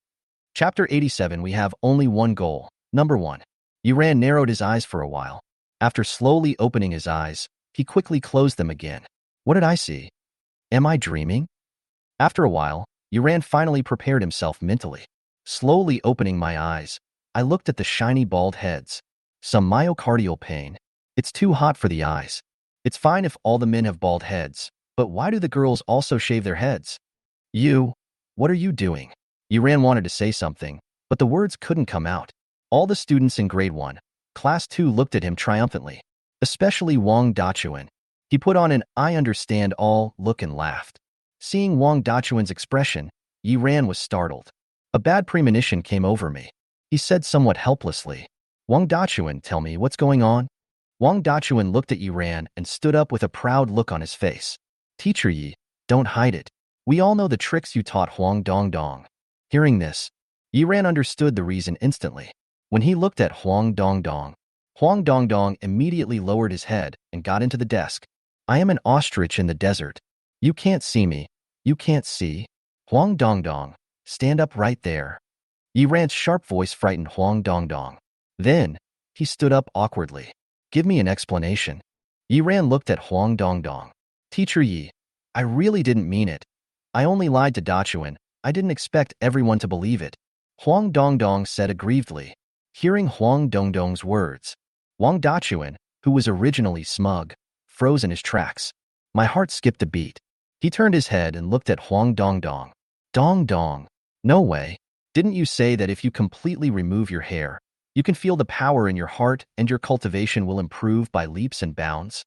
Chapter 87. We have only one goal. Number 1. Yuran narrowed his eyes for a while. After slowly opening his eyes, he quickly closed them again. What did I see? Am I dreaming? After a while, Yuran finally prepared himself mentally. Slowly opening my eyes, I looked at the shiny bald heads. Some myocardial pain. It's too hot for the eyes. It's fine if all the men have bald heads, but why do the girls also shave their heads? What are you doing? Yuran wanted to say something, but the words couldn't come out. All the students in grade 1, class 2 looked at him triumphantly, especially Wang Dachuan. He put on an "I understand all" look and laughed. Seeing Wang Dachuan's expression, Yuran was startled. A bad premonition came over me. He said somewhat helplessly, "Wang Dachuan, tell me what's going on?" Wang Dachuan looked at Yuran and stood up with a proud look on his face. "Teacher Yi, don't hide it. We all know the tricks you taught Huang Dongdong." Hearing this, Yuran understood the reason instantly. When he looked at Huang Dongdong immediately lowered his head and got into the desk. "I am an ostrich in the desert. You can't see me. You can't see. Huang Dongdong, stand up right there." Yuran's sharp voice frightened Huang Dongdong. Then, he stood up awkwardly. "Give me an explanation." Yuran looked at Huang Dongdong. "Teacher Yi, I really didn't mean it. I only lied to Dachuan. I didn't expect everyone to believe it," Huang Dongdong said aggrievedly. Hearing Huang Dongdong's words, Wang Dachuan, who was originally smug, froze in his tracks. My heart skipped a beat. He turned his head and looked at Huang Dongdong. "Dongdong, no way. Didn't you say that if you completely remove your hair, you can feel the power in your heart and your cultivation will improve by leaps and bounds?"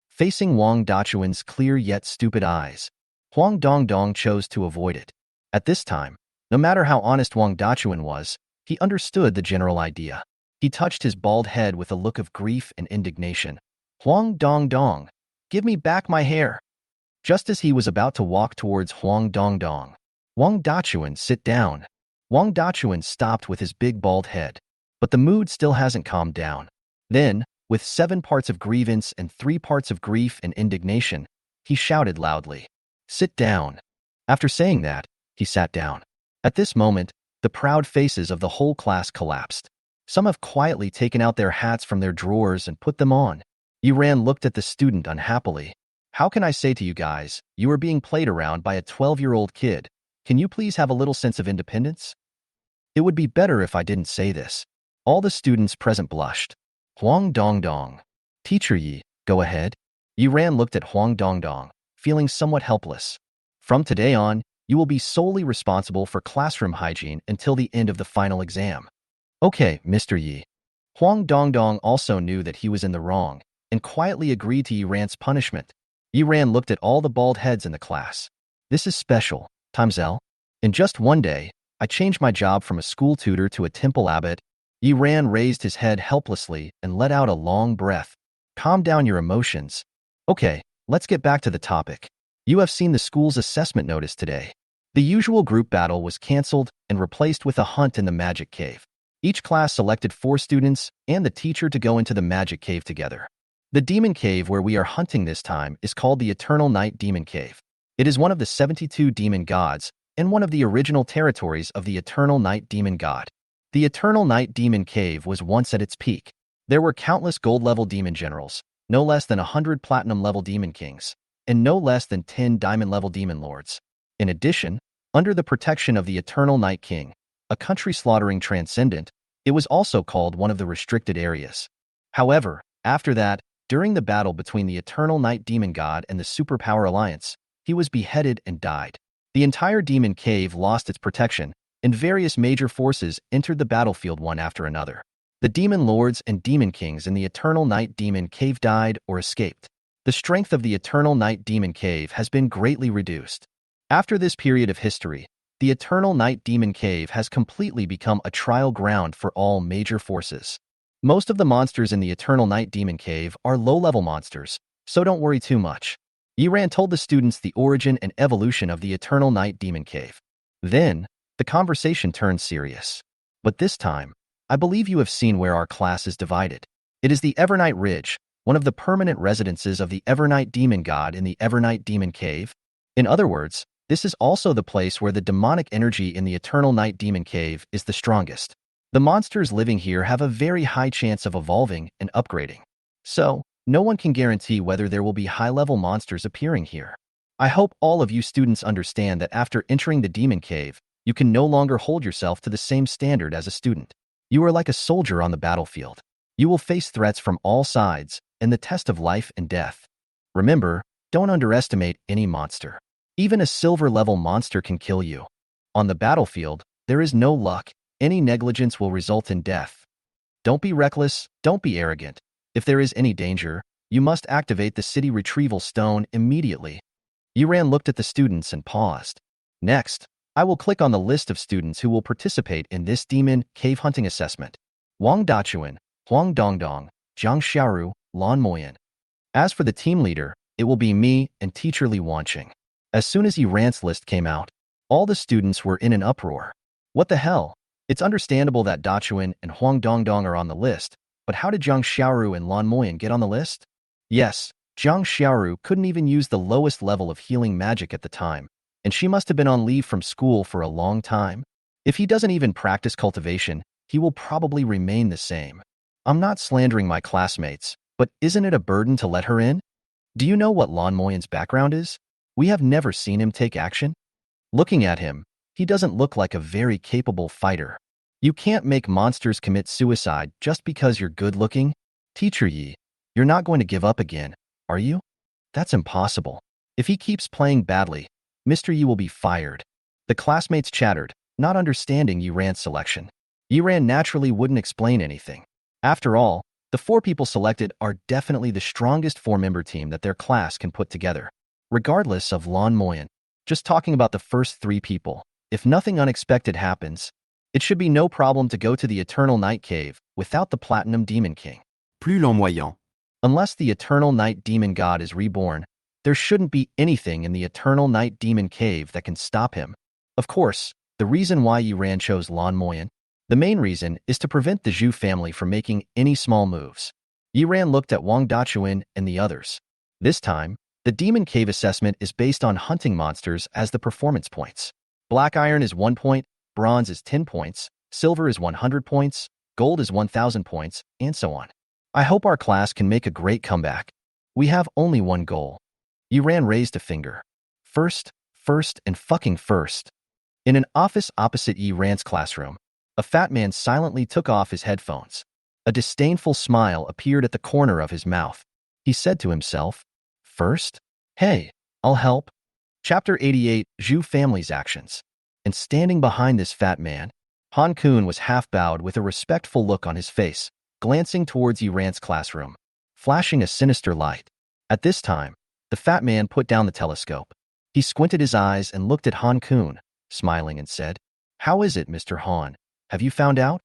Facing Wang Dachuan's clear yet stupid eyes, Huang Dongdong chose to avoid it. At this time, no matter how honest Wang Dachuan was, he understood the general idea. He touched his bald head with a look of grief and indignation. "Huang Dongdong, give me back my hair." Just as he was about to walk towards Huang Dongdong, Wang Dachuan, sit down. Wang Dachuan stopped with his big bald head, but the mood still hasn't calmed down. Then, with 7 parts of grievance and 3 parts of grief and indignation, he shouted loudly, "Sit down." After saying that, he sat down. At this moment, the proud faces of the whole class collapsed. Some have quietly taken out their hats from their drawers and put them on. Yuran looked at the student unhappily. "How can I say to you guys, you are being played around by a 12-year-old kid. Can you please have a little sense of independence?" It would be better if I didn't say this. All the students present blushed. Huang Dongdong. "Teacher Yi, go ahead." Yuran looked at Huang Dongdong, feeling somewhat helpless. "From today on, you will be solely responsible for classroom hygiene until the end of the final exam." "Okay, Mr. Yi." Huang Dongdong also knew that he was in the wrong and quietly agreed to Yuran's punishment. Yuran looked at all the bald heads in the class. "This is special, Tamzel. In just one day, I changed my job from a school tutor to a temple abbot." Yuran raised his head helplessly and let out a long breath. "Calm down your emotions. Okay, let's get back to the topic. You have seen the school's assessment notice today. The usual group battle was cancelled and replaced with a hunt in the magic cave. Each class selected 4 students and the teacher to go into the magic cave together. The demon cave where we are hunting this time is called the Eternal Night Demon Cave. It is one of the 72 demon gods and one of the original territories of the Eternal Night Demon God. The Eternal Night Demon Cave was once at its peak. There were countless gold-level demon generals, no less than 100 platinum-level demon kings, and no less than 10 diamond-level demon lords. In addition, under the protection of the Eternal Night King, a country slaughtering transcendent, it was also called one of the restricted areas. However, after that, during the battle between the Eternal Night Demon God and the Superpower Alliance, he was beheaded and died. The entire demon cave lost its protection, and various major forces entered the battlefield one after another. The demon lords and demon kings in the Eternal Night Demon Cave died or escaped. The strength of the Eternal Night Demon Cave has been greatly reduced. After this period of history, the Eternal Night Demon Cave has completely become a trial ground for all major forces. Most of the monsters in the Eternal Night Demon Cave are low-level monsters, so don't worry too much. Yiran told the students the origin and evolution of the Eternal Night Demon Cave. Then, the conversation turned serious. But this time, I believe you have seen where our class is divided. It is the Evernight Ridge, one of the permanent residences of the Evernight Demon God in the Evernight Demon Cave. In other words, this is also the place where the demonic energy in the Eternal Night Demon Cave is the strongest. The monsters living here have a very high chance of evolving and upgrading. So, no one can guarantee whether there will be high-level monsters appearing here. I hope all of you students understand that after entering the Demon Cave, you can no longer hold yourself to the same standard as a student. You are like a soldier on the battlefield. You will face threats from all sides and the test of life and death. Remember, don't underestimate any monster. Even a silver-level monster can kill you. On the battlefield, there is no luck. Any negligence will result in death. Don't be reckless, don't be arrogant. If there is any danger, you must activate the city retrieval stone immediately. Yiran looked at the students and paused. Next, I will click on the list of students who will participate in this demon cave hunting assessment. Wang Dachuan, Huang Dongdong, Zhang Xiaoru, Lan Moyan. As for the team leader, it will be me and teacher Li Wanqing. As soon as Yiran's list came out, all the students were in an uproar. What the hell? It's understandable that Dachuan and Huang Dongdong are on the list, but how did Zhang Xiaoru and Lan Moyan get on the list? Yes, Zhang Xiaoru couldn't even use the lowest level of healing magic at the time, and she must have been on leave from school for a long time. If he doesn't even practice cultivation, he will probably remain the same. I'm not slandering my classmates, but isn't it a burden to let her in? Do you know what Lan Moyan's background is? We have never seen him take action. Looking at him, he doesn't look like a very capable fighter. You can't make monsters commit suicide just because you're good-looking. Teacher Yi, you're not going to give up again, are you? That's impossible. If he keeps playing badly, Mr. Yi will be fired. The classmates chattered, not understanding Yiran's selection. Yiran naturally wouldn't explain anything. After all, the 4 people selected are definitely the strongest 4-member team that their class can put together. Regardless of Lan Moyan, just talking about the first 3 people, if nothing unexpected happens, it should be no problem to go to the Eternal Night Cave without the Platinum Demon King. Plus l'envoyant. Unless the Eternal Night Demon God is reborn, there shouldn't be anything in the Eternal Night Demon Cave that can stop him. Of course, the reason why Yiran chose Lan Moyan, the main reason is to prevent the Zhu family from making any small moves. Yiran looked at Wang Dachuan and the others. This time, the Demon Cave assessment is based on hunting monsters as the performance points. Black iron is 1 point, bronze is 10 points, silver is 100 points, gold is 1,000 points, and so on. I hope our class can make a great comeback. We have only one goal. Yiran raised a finger. First, and fucking first. In an office opposite Yiran's classroom, a fat man silently took off his headphones. A disdainful smile appeared at the corner of his mouth. He said to himself, First? Hey, I'll help. Chapter 88, Zhu Family's Actions. And standing behind this fat man, Han Kun was half-bowed with a respectful look on his face, glancing towards Yiran's classroom, flashing a sinister light. At this time, the fat man put down the telescope. He squinted his eyes and looked at Han Kun, smiling and said, How is it, Mr. Han? Have you found out?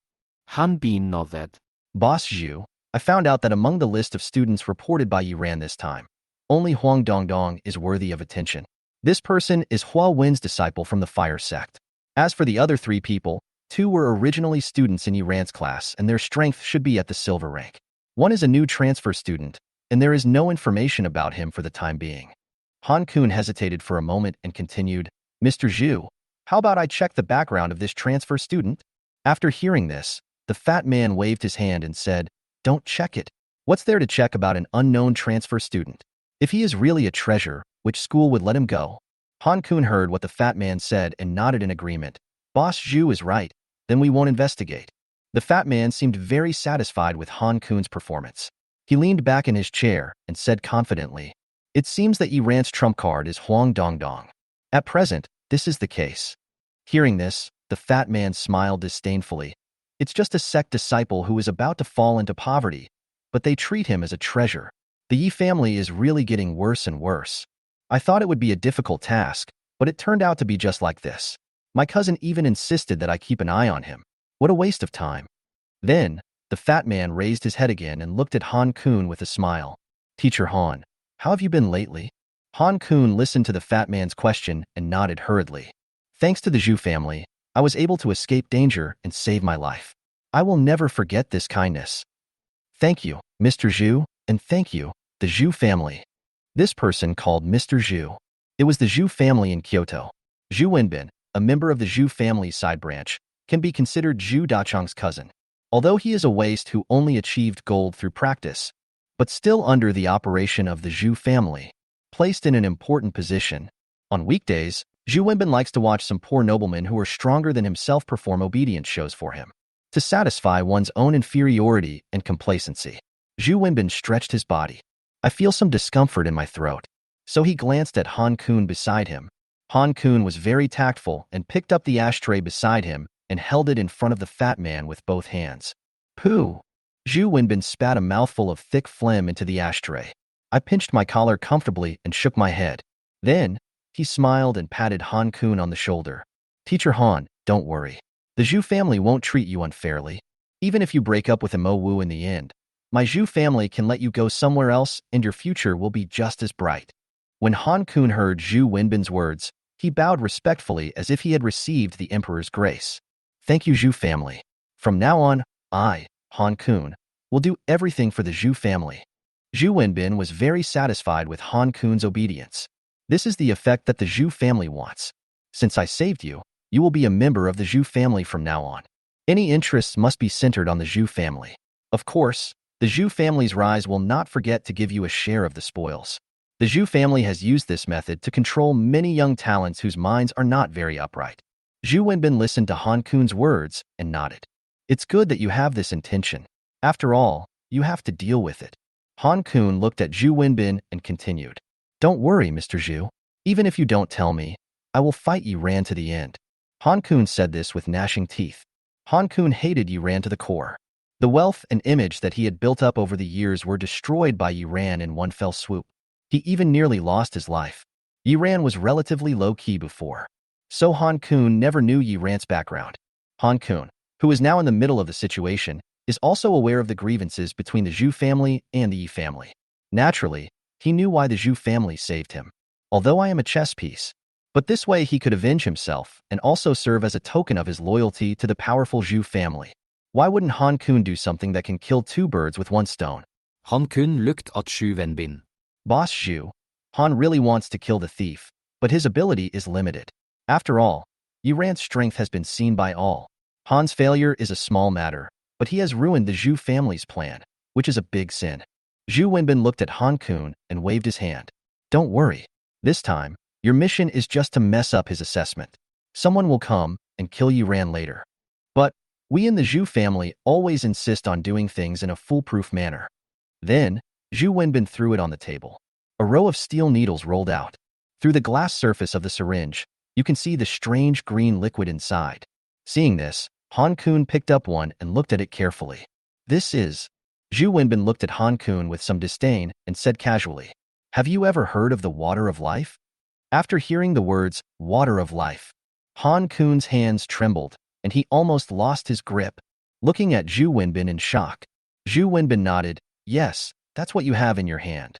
Han Bin nodded. Boss Zhu, I found out that among the list of students reported by Yiran this time, only Huang Dongdong is worthy of attention. This person is Hua Wen's disciple from the Fire Sect. As for the other 3 people, 2 were originally students in Yiran's class and their strength should be at the silver rank. 1 is a new transfer student, and there is no information about him for the time being. Han Kun hesitated for a moment and continued, Mr. Zhu, how about I check the background of this transfer student? After hearing this, the fat man waved his hand and said, Don't check it. What's there to check about an unknown transfer student? If he is really a treasure, which school would let him go? Han Kun heard what the fat man said and nodded in agreement. Boss Zhu is right, then we won't investigate. The fat man seemed very satisfied with Han Kun's performance. He leaned back in his chair and said confidently, It seems that Yiran's trump card is Huang Dongdong. At present, this is the case. Hearing this, The fat man smiled disdainfully. It's just a sect disciple who is about to fall into poverty, but they treat him as a treasure. The Yi family is really getting worse and worse. I thought it would be a difficult task, but it turned out to be just like this. My cousin even insisted that I keep an eye on him. What a waste of time. Then, the fat man raised his head again and looked at Han Kun with a smile. Teacher Han, how have you been lately? Han Kun listened to the fat man's question and nodded hurriedly. Thanks to the Zhu family, I was able to escape danger and save my life. I will never forget this kindness. Thank you, Mr. Zhu, and thank you, the Zhu family. This person called Mr. Zhu. It was the Zhu family in Kyoto. Zhu Wenbin, a member of the Zhu family's side branch, can be considered Zhu Dachang's cousin. Although he is a waste who only achieved gold through practice, but still under the operation of the Zhu family, placed in an important position. On weekdays, Zhu Wenbin likes to watch some poor noblemen who are stronger than himself perform obedience shows for him, to satisfy one's own inferiority and complacency. Zhu Wenbin stretched his body. I feel some discomfort in my throat. So he glanced at Han Kun beside him. Han Kun was very tactful and picked up the ashtray beside him and held it in front of the fat man with both hands. Pooh! Zhu Wenbin spat a mouthful of thick phlegm into the ashtray. I pinched my collar comfortably and shook my head. Then, he smiled and patted Han Kun on the shoulder. Teacher Han, don't worry. The Zhu family won't treat you unfairly. Even if you break up with Mo Wu in the end, my Zhu family can let you go somewhere else and your future will be just as bright. When Han Kun heard Zhu Wenbin's words, he bowed respectfully as if he had received the emperor's grace. Thank you, Zhu family. From now on, I, Han Kun, will do everything for the Zhu family. Zhu Wenbin was very satisfied with Han Kun's obedience. This is the effect that the Zhu family wants. Since I saved you, you will be a member of the Zhu family from now on. Any interests must be centered on the Zhu family. Of course, the Zhu family's rise will not forget to give you a share of the spoils. The Zhu family has used this method to control many young talents whose minds are not very upright. Zhu Wenbin listened to Han Kun's words and nodded. It's good that you have this intention. After all, you have to deal with it. Han Kun looked at Zhu Wenbin and continued. Don't worry, Mr. Zhu. Even if you don't tell me, I will fight Yi Ran to the end. Han Kun said this with gnashing teeth. Han Kun hated Yi Ran to the core. The wealth and image that he had built up over the years were destroyed by Yi Ran in one fell swoop. He even nearly lost his life. Yi Ran was relatively low-key before, so Han Kun never knew Yi Ran's background. Han Kun, who is now in the middle of the situation, is also aware of the grievances between the Zhu family and the Yi family. Naturally, he knew why the Zhu family saved him. Although I am a chess piece, but this way he could avenge himself and also serve as a token of his loyalty to the powerful Zhu family. Why wouldn't Han Kun do something that can kill two birds with one stone? Han Kun looked at Zhu Wenbin. Boss Zhu, Han really wants to kill the thief, but his ability is limited. After all, Yi Ran's strength has been seen by all. Han's failure is a small matter, but he has ruined the Zhu family's plan, which is a big sin. Zhu Wenbin looked at Han Kun and waved his hand. Don't worry. This time, your mission is just to mess up his assessment. Someone will come and kill Yi Ran later. But we in the Zhu family always insist on doing things in a foolproof manner. Then, Zhu Wenbin threw it on the table. A row of steel needles rolled out. Through the glass surface of the syringe, you can see the strange green liquid inside. Seeing this, Han Kun picked up one and looked at it carefully. This is... Zhu Wenbin looked at Han Kun with some disdain and said casually, have you ever heard of the water of life? After hearing the words, water of life, Han Kun's hands trembled, and he almost lost his grip, looking at Zhu Wenbin in shock. Zhu Wenbin nodded, yes, that's what you have in your hand.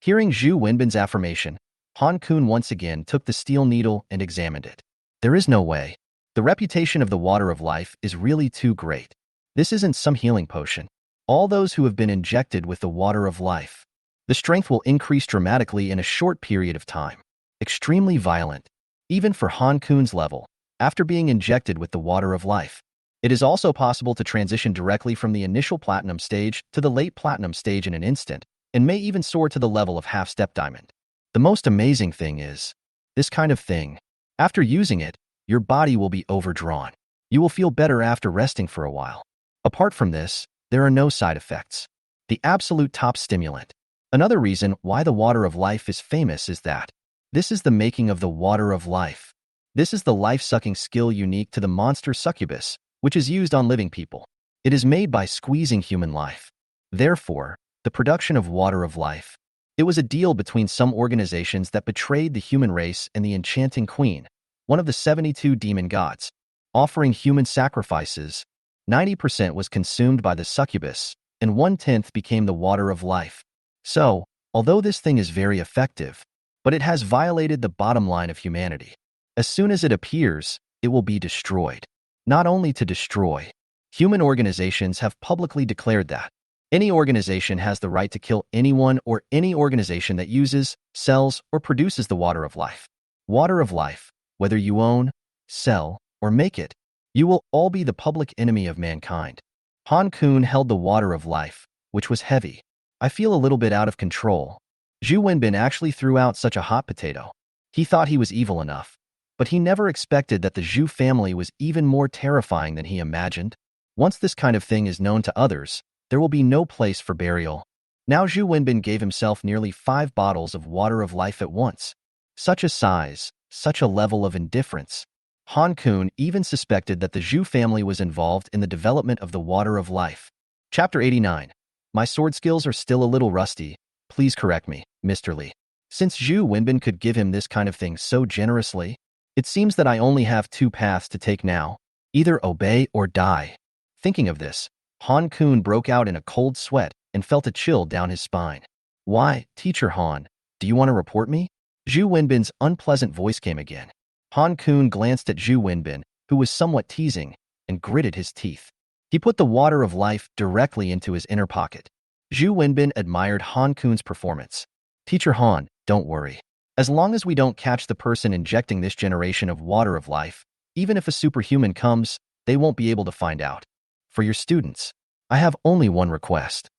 Hearing Zhu Wenbin's affirmation, Han Kun once again took the steel needle and examined it. There is no way. The reputation of the water of life is really too great. This isn't some healing potion. All those who have been injected with the water of life, the strength will increase dramatically in a short period of time. Extremely violent, even for Han Kun's level, after being injected with the water of life. It is also possible to transition directly from the initial platinum stage to the late platinum stage in an instant, and may even soar to the level of half-step diamond. The most amazing thing is, this kind of thing, after using it, your body will be overdrawn. You will feel better after resting for a while. Apart from this, there are no side effects. The absolute top stimulant. Another reason why the water of life is famous is that this is the making of the water of life. This is the life-sucking skill unique to the monster succubus, which is used on living people. It is made by squeezing human life. Therefore, the production of water of life. It was a deal between some organizations that betrayed the human race and the enchanting queen, one of the 72 demon gods. Offering human sacrifices, 90% was consumed by the succubus, and 1/10 became the water of life. So, although this thing is very effective, but it has violated the bottom line of humanity. As soon as it appears, it will be destroyed. Not only to destroy, human organizations have publicly declared that any organization has the right to kill anyone or any organization that uses, sells, or produces the water of life. Water of life, whether you own, sell, or make it, you will all be the public enemy of mankind. Han Kun held the water of life, which was heavy. I feel a little bit out of control. Zhu Wenbin actually threw out such a hot potato. He thought he was evil enough, but he never expected that the Zhu family was even more terrifying than he imagined. Once this kind of thing is known to others, there will be no place for burial. Now Zhu Wenbin gave himself nearly 5 bottles of water of life at once. Such a size, such a level of indifference. Han Kun even suspected that the Zhu family was involved in the development of the water of life. Chapter 89. My sword skills are still a little rusty. Please correct me, Mr. Li. Since Zhu Wenbin could give him this kind of thing so generously, it seems that I only have 2 paths to take now. Either obey or die. Thinking of this, Han Kun broke out in a cold sweat and felt a chill down his spine. Why, Teacher Han, do you want to report me? Zhu Wenbin's unpleasant voice came again. Han Kun glanced at Zhu Wenbin, who was somewhat teasing, and gritted his teeth. He put the water of life directly into his inner pocket. Zhu Wenbin admired Han Kun's performance. Teacher Han, don't worry. As long as we don't catch the person injecting this generation of water of life, even if a superhuman comes, they won't be able to find out. For your students, I have only one request.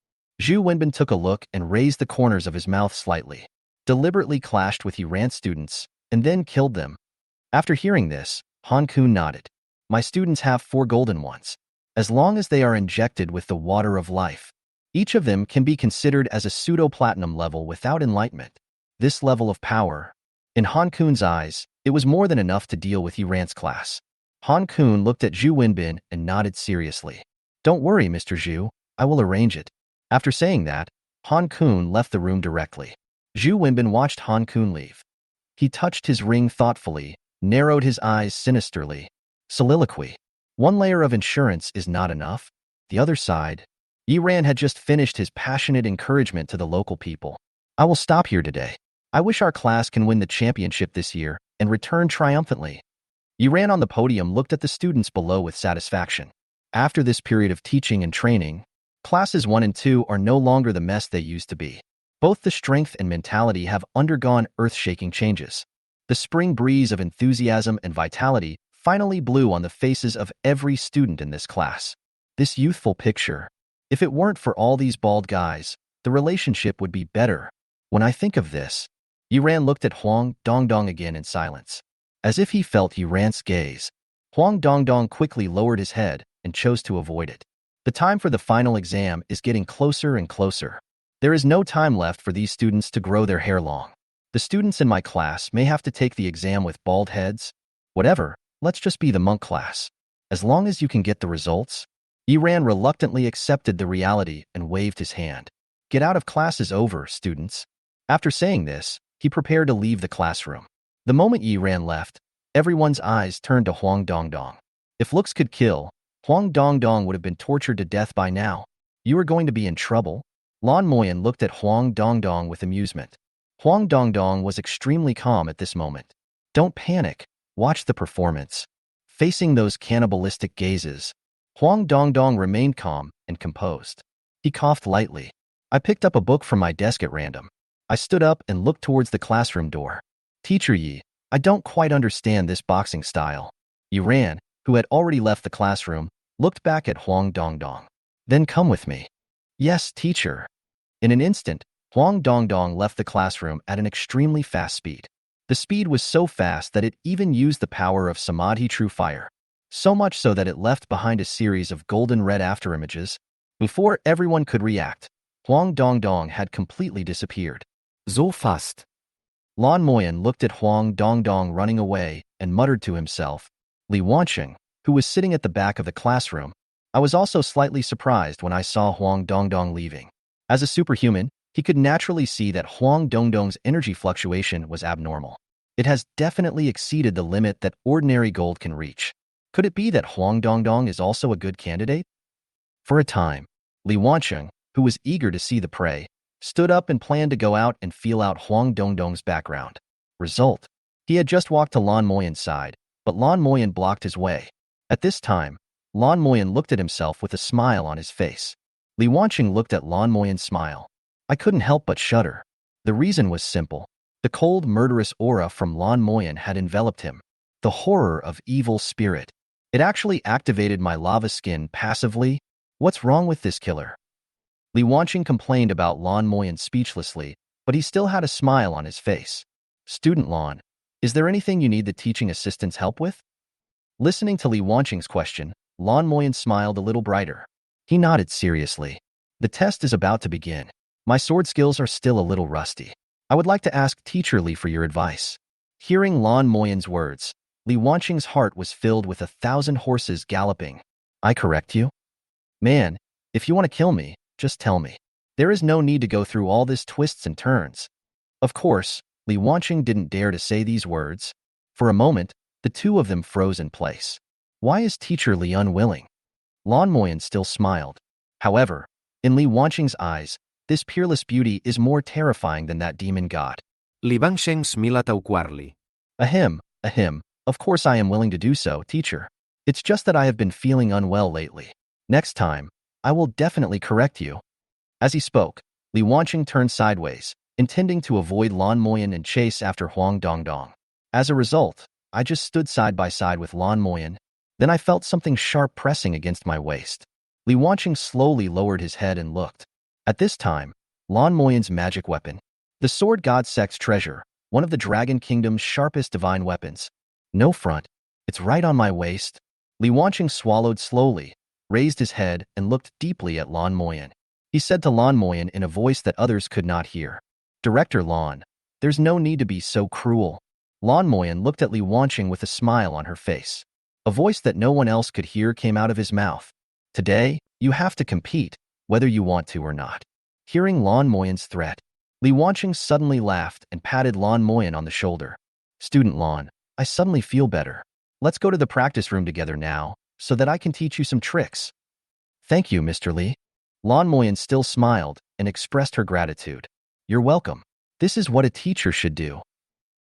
Zhu Wenbin took a look and raised the corners of his mouth slightly, deliberately clashed with Iran's students, and then killed them. After hearing this, Han Kun nodded. My students have 4 golden ones. As long as they are injected with the water of life, each of them can be considered as a pseudo-platinum level without enlightenment. This level of power, in Han Kun's eyes, it was more than enough to deal with Iran's class. Han Kun looked at Zhu Wenbin and nodded seriously. Don't worry, Mr. Zhu, I will arrange it. After saying that, Han Kun left the room directly. Zhu Wenbin watched Han Kun leave. He touched his ring thoughtfully, narrowed his eyes sinisterly. Soliloquy. One layer of insurance is not enough. The other side. Iran had just finished his passionate encouragement to the local people. I will stop here today. I wish our class can win the championship this year and return triumphantly. Iran on the podium looked at the students below with satisfaction. After this period of teaching and training, classes 1 and 2 are no longer the mess they used to be. Both the strength and mentality have undergone earth-shaking changes. The spring breeze of enthusiasm and vitality finally blew on the faces of every student in this class. This youthful picture. If it weren't for all these bald guys, the relationship would be better. When I think of this, Iran looked at Huang Dongdong again in silence. As if he felt Iran's gaze, Huang Dongdong quickly lowered his head and chose to avoid it. The time for the final exam is getting closer and closer. There is no time left for these students to grow their hair long. The students in my class may have to take the exam with bald heads. Whatever, let's just be the monk class. As long as you can get the results. Iran reluctantly accepted the reality and waved his hand. Get out of class is over, students. After saying this, he prepared to leave the classroom. The moment Iran left, everyone's eyes turned to Huang Dongdong. If looks could kill, Huang Dongdong would have been tortured to death by now. You are going to be in trouble. Lan Moyan looked at Huang Dongdong with amusement. Huang Dongdong was extremely calm at this moment. Don't panic. Watch the performance. Facing those cannibalistic gazes, Huang Dongdong remained calm and composed. He coughed lightly. I picked up a book from my desk at random. I stood up and looked towards the classroom door. Teacher Yi, I don't quite understand this boxing style. Iran, who had already left the classroom, looked back at Huang Dongdong. Then come with me. Yes, teacher. In an instant, Huang Dongdong left the classroom at an extremely fast speed. The speed was so fast that it even used the power of Samadhi True Fire. So much so that it left behind a series of golden red afterimages. Before everyone could react, Huang Dongdong had completely disappeared. So fast. Lan Moyan looked at Huang Dongdong running away and muttered to himself. Li Wancheng, who was sitting at the back of the classroom. I was also slightly surprised when I saw Huang Dongdong leaving. As a superhuman, he could naturally see that Huang Dongdong's energy fluctuation was abnormal. It has definitely exceeded the limit that ordinary gold can reach. Could it be that Huang Dongdong is also a good candidate? For a time, Li Wancheng, who was eager to see the prey, stood up and planned to go out and feel out Huang Dongdong's background. Result: he had just walked to Lan Moyan's side, but Lan Moyan blocked his way. At this time, Lan Moyan looked at himself with a smile on his face. Li Wancheng looked at Lan Moyan's smile. I couldn't help but shudder. The reason was simple. The cold, murderous aura from Lan Moyan had enveloped him. The horror of evil spirit. It actually activated my lava skin passively. What's wrong with this killer? Li Wancheng complained about Lan Moyan speechlessly, but he still had a smile on his face. Student Lan, is there anything you need the teaching assistant's help with? Listening to Li Wancheng's question, Lan Moyan smiled a little brighter. He nodded seriously. The test is about to begin. My sword skills are still a little rusty. I would like to ask Teacher Li for your advice. Hearing Lan Moyan's words, Li Wancheng's heart was filled with 1,000 horses galloping. I correct you? Man, if you want to kill me, just tell me. There is no need to go through all this twists and turns. Of course, Li Wancheng didn't dare to say these words. For a moment, the two of them froze in place. Why is Teacher Li unwilling? Lan Moyan still smiled. However, in Li Wancheng's eyes, this peerless beauty is more terrifying than that demon god. Li Wancheng smila tauquarli. Ahem, of course I am willing to do so, teacher. It's just that I have been feeling unwell lately. Next time, I will definitely correct you. As he spoke, Li Wancheng turned sideways, intending to avoid Lan Moyan and chase after Huang Dongdong. As a result, I just stood side by side with Lan Moyan. Then I felt something sharp pressing against my waist. Li Wancheng slowly lowered his head and looked. At this time, Lan Moyan's magic weapon, the sword god Sect's treasure, one of the Dragon Kingdom's sharpest divine weapons. No front. It's right on my waist. Li Wancheng swallowed slowly, raised his head, and looked deeply at Lan Moyan. He said to Lan Moyan in a voice that others could not hear. Director Lan, there's no need to be so cruel. Lan Moyan looked at Li Wancheng with a smile on her face. A voice that no one else could hear came out of his mouth. Today, you have to compete, whether you want to or not. Hearing Lan Moyan's threat, Li Wancheng suddenly laughed and patted Lan Moyan on the shoulder. Student Lan, I suddenly feel better. Let's go to the practice room together now, so that I can teach you some tricks. Thank you, Mr. Li. Lan Moyan still smiled and expressed her gratitude. You're welcome. This is what a teacher should do.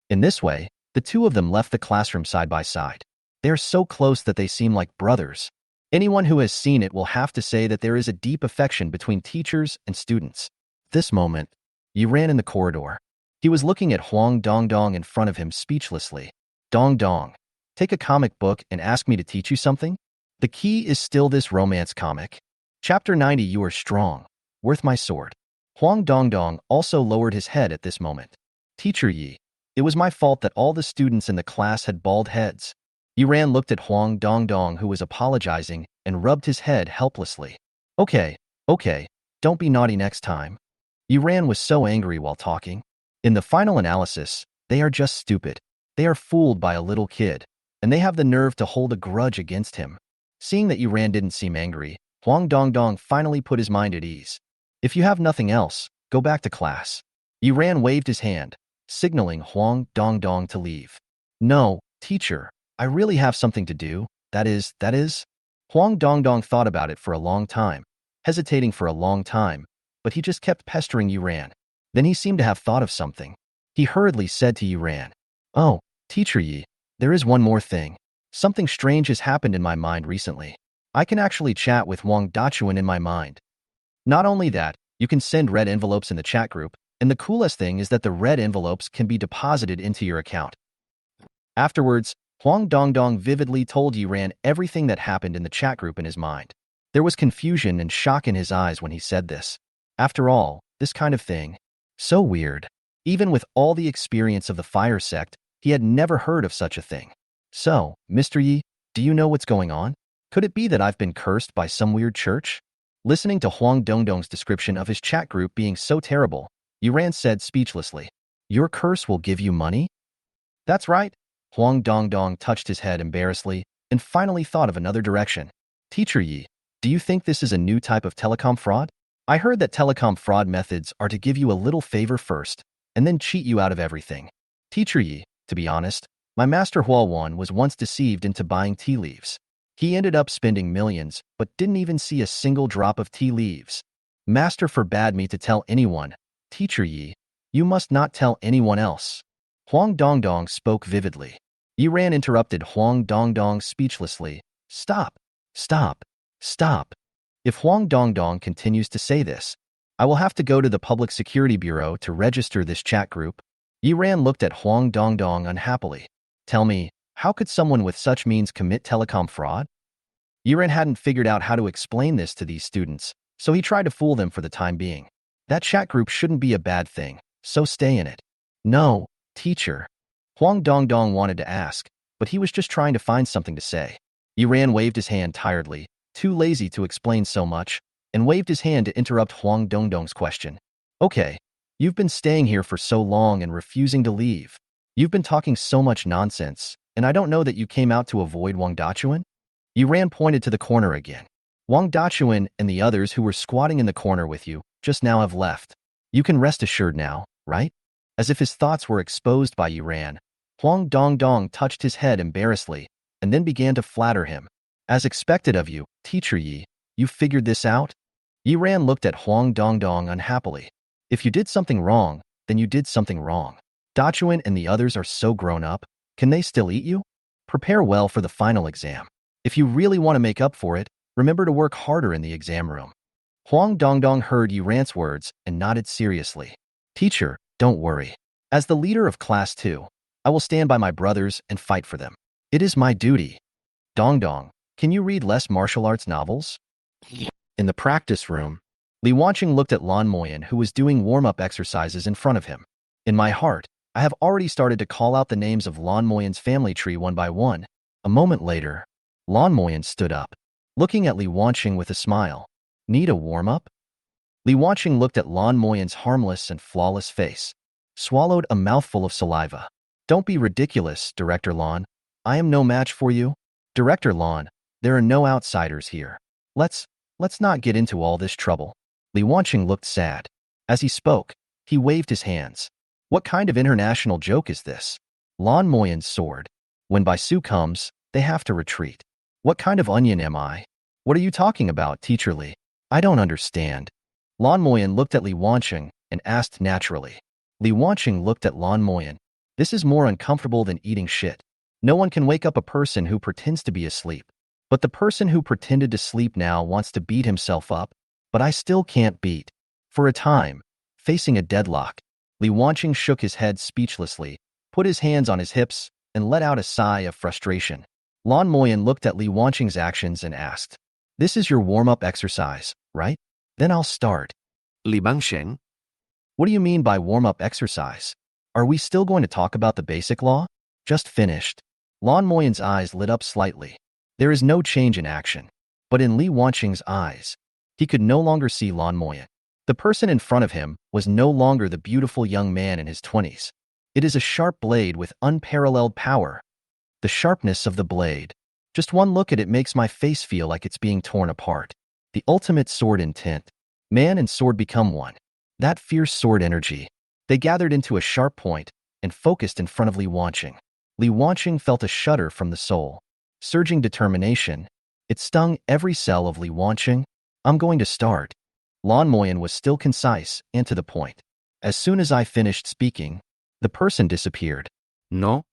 In this way, the two of them left the classroom side by side. They are so close that they seem like brothers. Anyone who has seen it will have to say that there is a deep affection between teachers and students. This moment, Yi ran in the corridor. He was looking at Huang Dongdong in front of him speechlessly. Dongdong, take a comic book and ask me to teach you something? The key is still this romance comic. Chapter 90. You are strong. Worth my sword. Huang Dongdong also lowered his head at this moment. Teacher Yi, it was my fault that all the students in the class had bald heads. Yiran looked at Huang Dongdong, who was apologizing, and rubbed his head helplessly. Okay, don't be naughty next time. Yiran was so angry while talking. In the final analysis, they are just stupid. They are fooled by a little kid, and they have the nerve to hold a grudge against him. Seeing that Yiran didn't seem angry, Huang Dongdong finally put his mind at ease. If you have nothing else, go back to class. Yiran waved his hand, signaling Huang Dongdong to leave. No, teacher. I really have something to do, that is. Huang Dongdong thought about it for a long time, hesitating for a long time, but he just kept pestering Yiran. Then he seemed to have thought of something. He hurriedly said to Yiran, Oh, Teacher Yi, there is one more thing. Something strange has happened in my mind recently. I can actually chat with Wang Dachuan in my mind. Not only that, you can send red envelopes in the chat group, and the coolest thing is that the red envelopes can be deposited into your account. Afterwards, Huang Dongdong vividly told Yiran everything that happened in the chat group in his mind. There was confusion and shock in his eyes when he said this. After all, this kind of thing. So weird. Even with all the experience of the fire sect, he had never heard of such a thing. So, Mr. Yi, do you know what's going on? Could it be that I've been cursed by some weird church? Listening to Huang Dongdong's description of his chat group being so terrible, Yiran said speechlessly, Your curse will give you money? That's right. Huang Dongdong touched his head embarrassedly and finally thought of another direction. Teacher Yi, do you think this is a new type of telecom fraud? I heard that telecom fraud methods are to give you a little favor first and then cheat you out of everything. Teacher Yi, to be honest, my master Huawan was once deceived into buying tea leaves. He ended up spending millions, but didn't even see a single drop of tea leaves. Master forbade me to tell anyone. Teacher Yi, you must not tell anyone else. Huang Dongdong spoke vividly. Yiran interrupted Huang Dongdong speechlessly. Stop, stop, stop. If Huang Dongdong continues to say this, I will have to go to the Public Security Bureau to register this chat group. Yiran looked at Huang Dongdong unhappily. Tell me, how could someone with such means commit telecom fraud? Yiran hadn't figured out how to explain this to these students, so he tried to fool them for the time being. That chat group shouldn't be a bad thing, so stay in it. No, teacher. Huang Dongdong wanted to ask, but he was just trying to find something to say. Yiran waved his hand tiredly, too lazy to explain so much, and waved his hand to interrupt Huang Dongdong's question. Okay, you've been staying here for so long and refusing to leave. You've been talking so much nonsense, and I don't know that you came out to avoid Wang Dachuan? Yiran pointed to the corner again. Wang Dachuan and the others who were squatting in the corner with you just now have left. You can rest assured now, right? As if his thoughts were exposed by Yiran, Huang Dongdong touched his head embarrassedly and then began to flatter him. As expected of you, Teacher Yi, you figured this out? Yiran looked at Huang Dongdong unhappily. If you did something wrong, then you did something wrong. Dachuan and the others are so grown up, can they still eat you? Prepare well for the final exam. If you really want to make up for it, remember to work harder in the exam room. Huang Dongdong heard Yiran's words and nodded seriously. Teacher, don't worry. As the leader of Class 2, I will stand by my brothers and fight for them. It is my duty. Dongdong, can you read less martial arts novels? In the practice room, Li Wanqing looked at Lan Moyan, who was doing warm-up exercises in front of him. In my heart, I have already started to call out the names of Lan Moyan's family tree one by one. A moment later, Lan Moyan stood up, looking at Li Wanqing with a smile. Need a warm-up? Li Wanqing looked at Lan Moyan's harmless and flawless face, swallowed a mouthful of saliva. Don't be ridiculous, Director Lan. I am no match for you. Director Lan, there are no outsiders here. Let's not get into all this trouble. Li Wanqing looked sad. As he spoke, he waved his hands. What kind of international joke is this? Lan Moyan soared. When Baisu comes, they have to retreat. What kind of onion am I? What are you talking about, Teacher Li? I don't understand. Lan Moyan looked at Li Wanqing and asked naturally. Li Wanqing looked at Lan Moyan. This is more uncomfortable than eating shit. No one can wake up a person who pretends to be asleep. But the person who pretended to sleep now wants to beat himself up, but I still can't beat. For a time, facing a deadlock, Li Wanqing shook his head speechlessly, put his hands on his hips, and let out a sigh of frustration. Lan Moyan looked at Li Wanqing's actions and asked, This is your warm-up exercise, right? Then I'll start. Li Bangsheng? What do you mean by warm-up exercise? Are we still going to talk about the basic law? Just finished. Lan Moyan's eyes lit up slightly. There is no change in action. But in Li Wanqing's eyes, he could no longer see Lan Moyan. The person in front of him was no longer the beautiful young man in his 20s. It is a sharp blade with unparalleled power. The sharpness of the blade. Just one look at it makes my face feel like it's being torn apart. The ultimate sword intent. Man and sword become one. That fierce sword energy. They gathered into a sharp point and focused in front of Li Wanqing. Li Wanqing felt a shudder from the soul. Surging determination. It stung every cell of Li Wanqing. I'm going to start. Lan Moyan was still concise and to the point. As soon as I finished speaking, the person disappeared. No?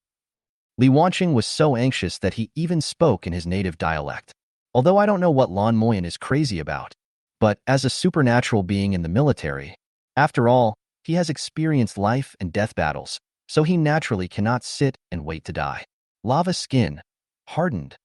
Li Wanqing was so anxious that he even spoke in his native dialect. Although I don't know what Lan Moyan is crazy about, but as a supernatural being in the military, after all, he has experienced life and death battles, so he naturally cannot sit and wait to die. Lava skin. Hardened.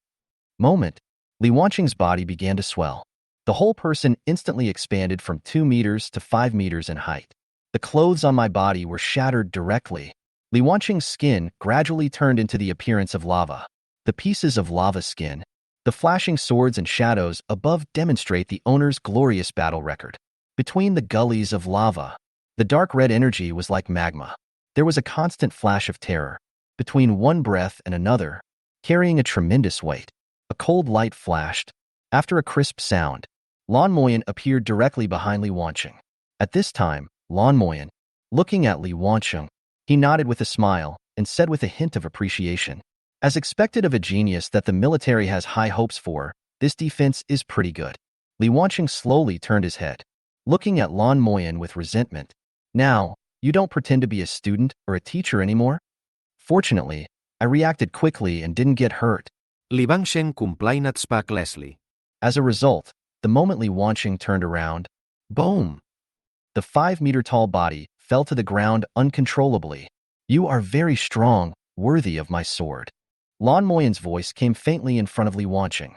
Moment. Li Wanqing's body began to swell. The whole person instantly expanded from 2 meters to 5 meters in height. The clothes on my body were shattered directly. Li Wanqing's skin gradually turned into the appearance of lava. The pieces of lava skin, the flashing swords and shadows above demonstrate the owner's glorious battle record. Between the gullies of lava, the dark red energy was like magma. There was a constant flash of terror. between one breath and another, carrying a tremendous weight. A cold light flashed. After a crisp sound, Lan Moyen appeared directly behind Li Wancheng. At this time, Lan Moyen, looking at Li Wancheng, he nodded with a smile and said with a hint of appreciation, "As expected of a genius that the military has high hopes for, this defense is pretty good." Li Wancheng slowly turned his head, looking at Lan Moyen with resentment. "Now, you don't pretend to be a student or a teacher anymore?" Fortunately, I reacted quickly and didn't get hurt. Li Bangshen complained spak Leslie. As a result, the moment Li Wancheng turned around, boom! The 5-meter-tall body fell to the ground uncontrollably. "You are very strong, worthy of my sword." Lan Moyen's voice came faintly in front of Li Wancheng.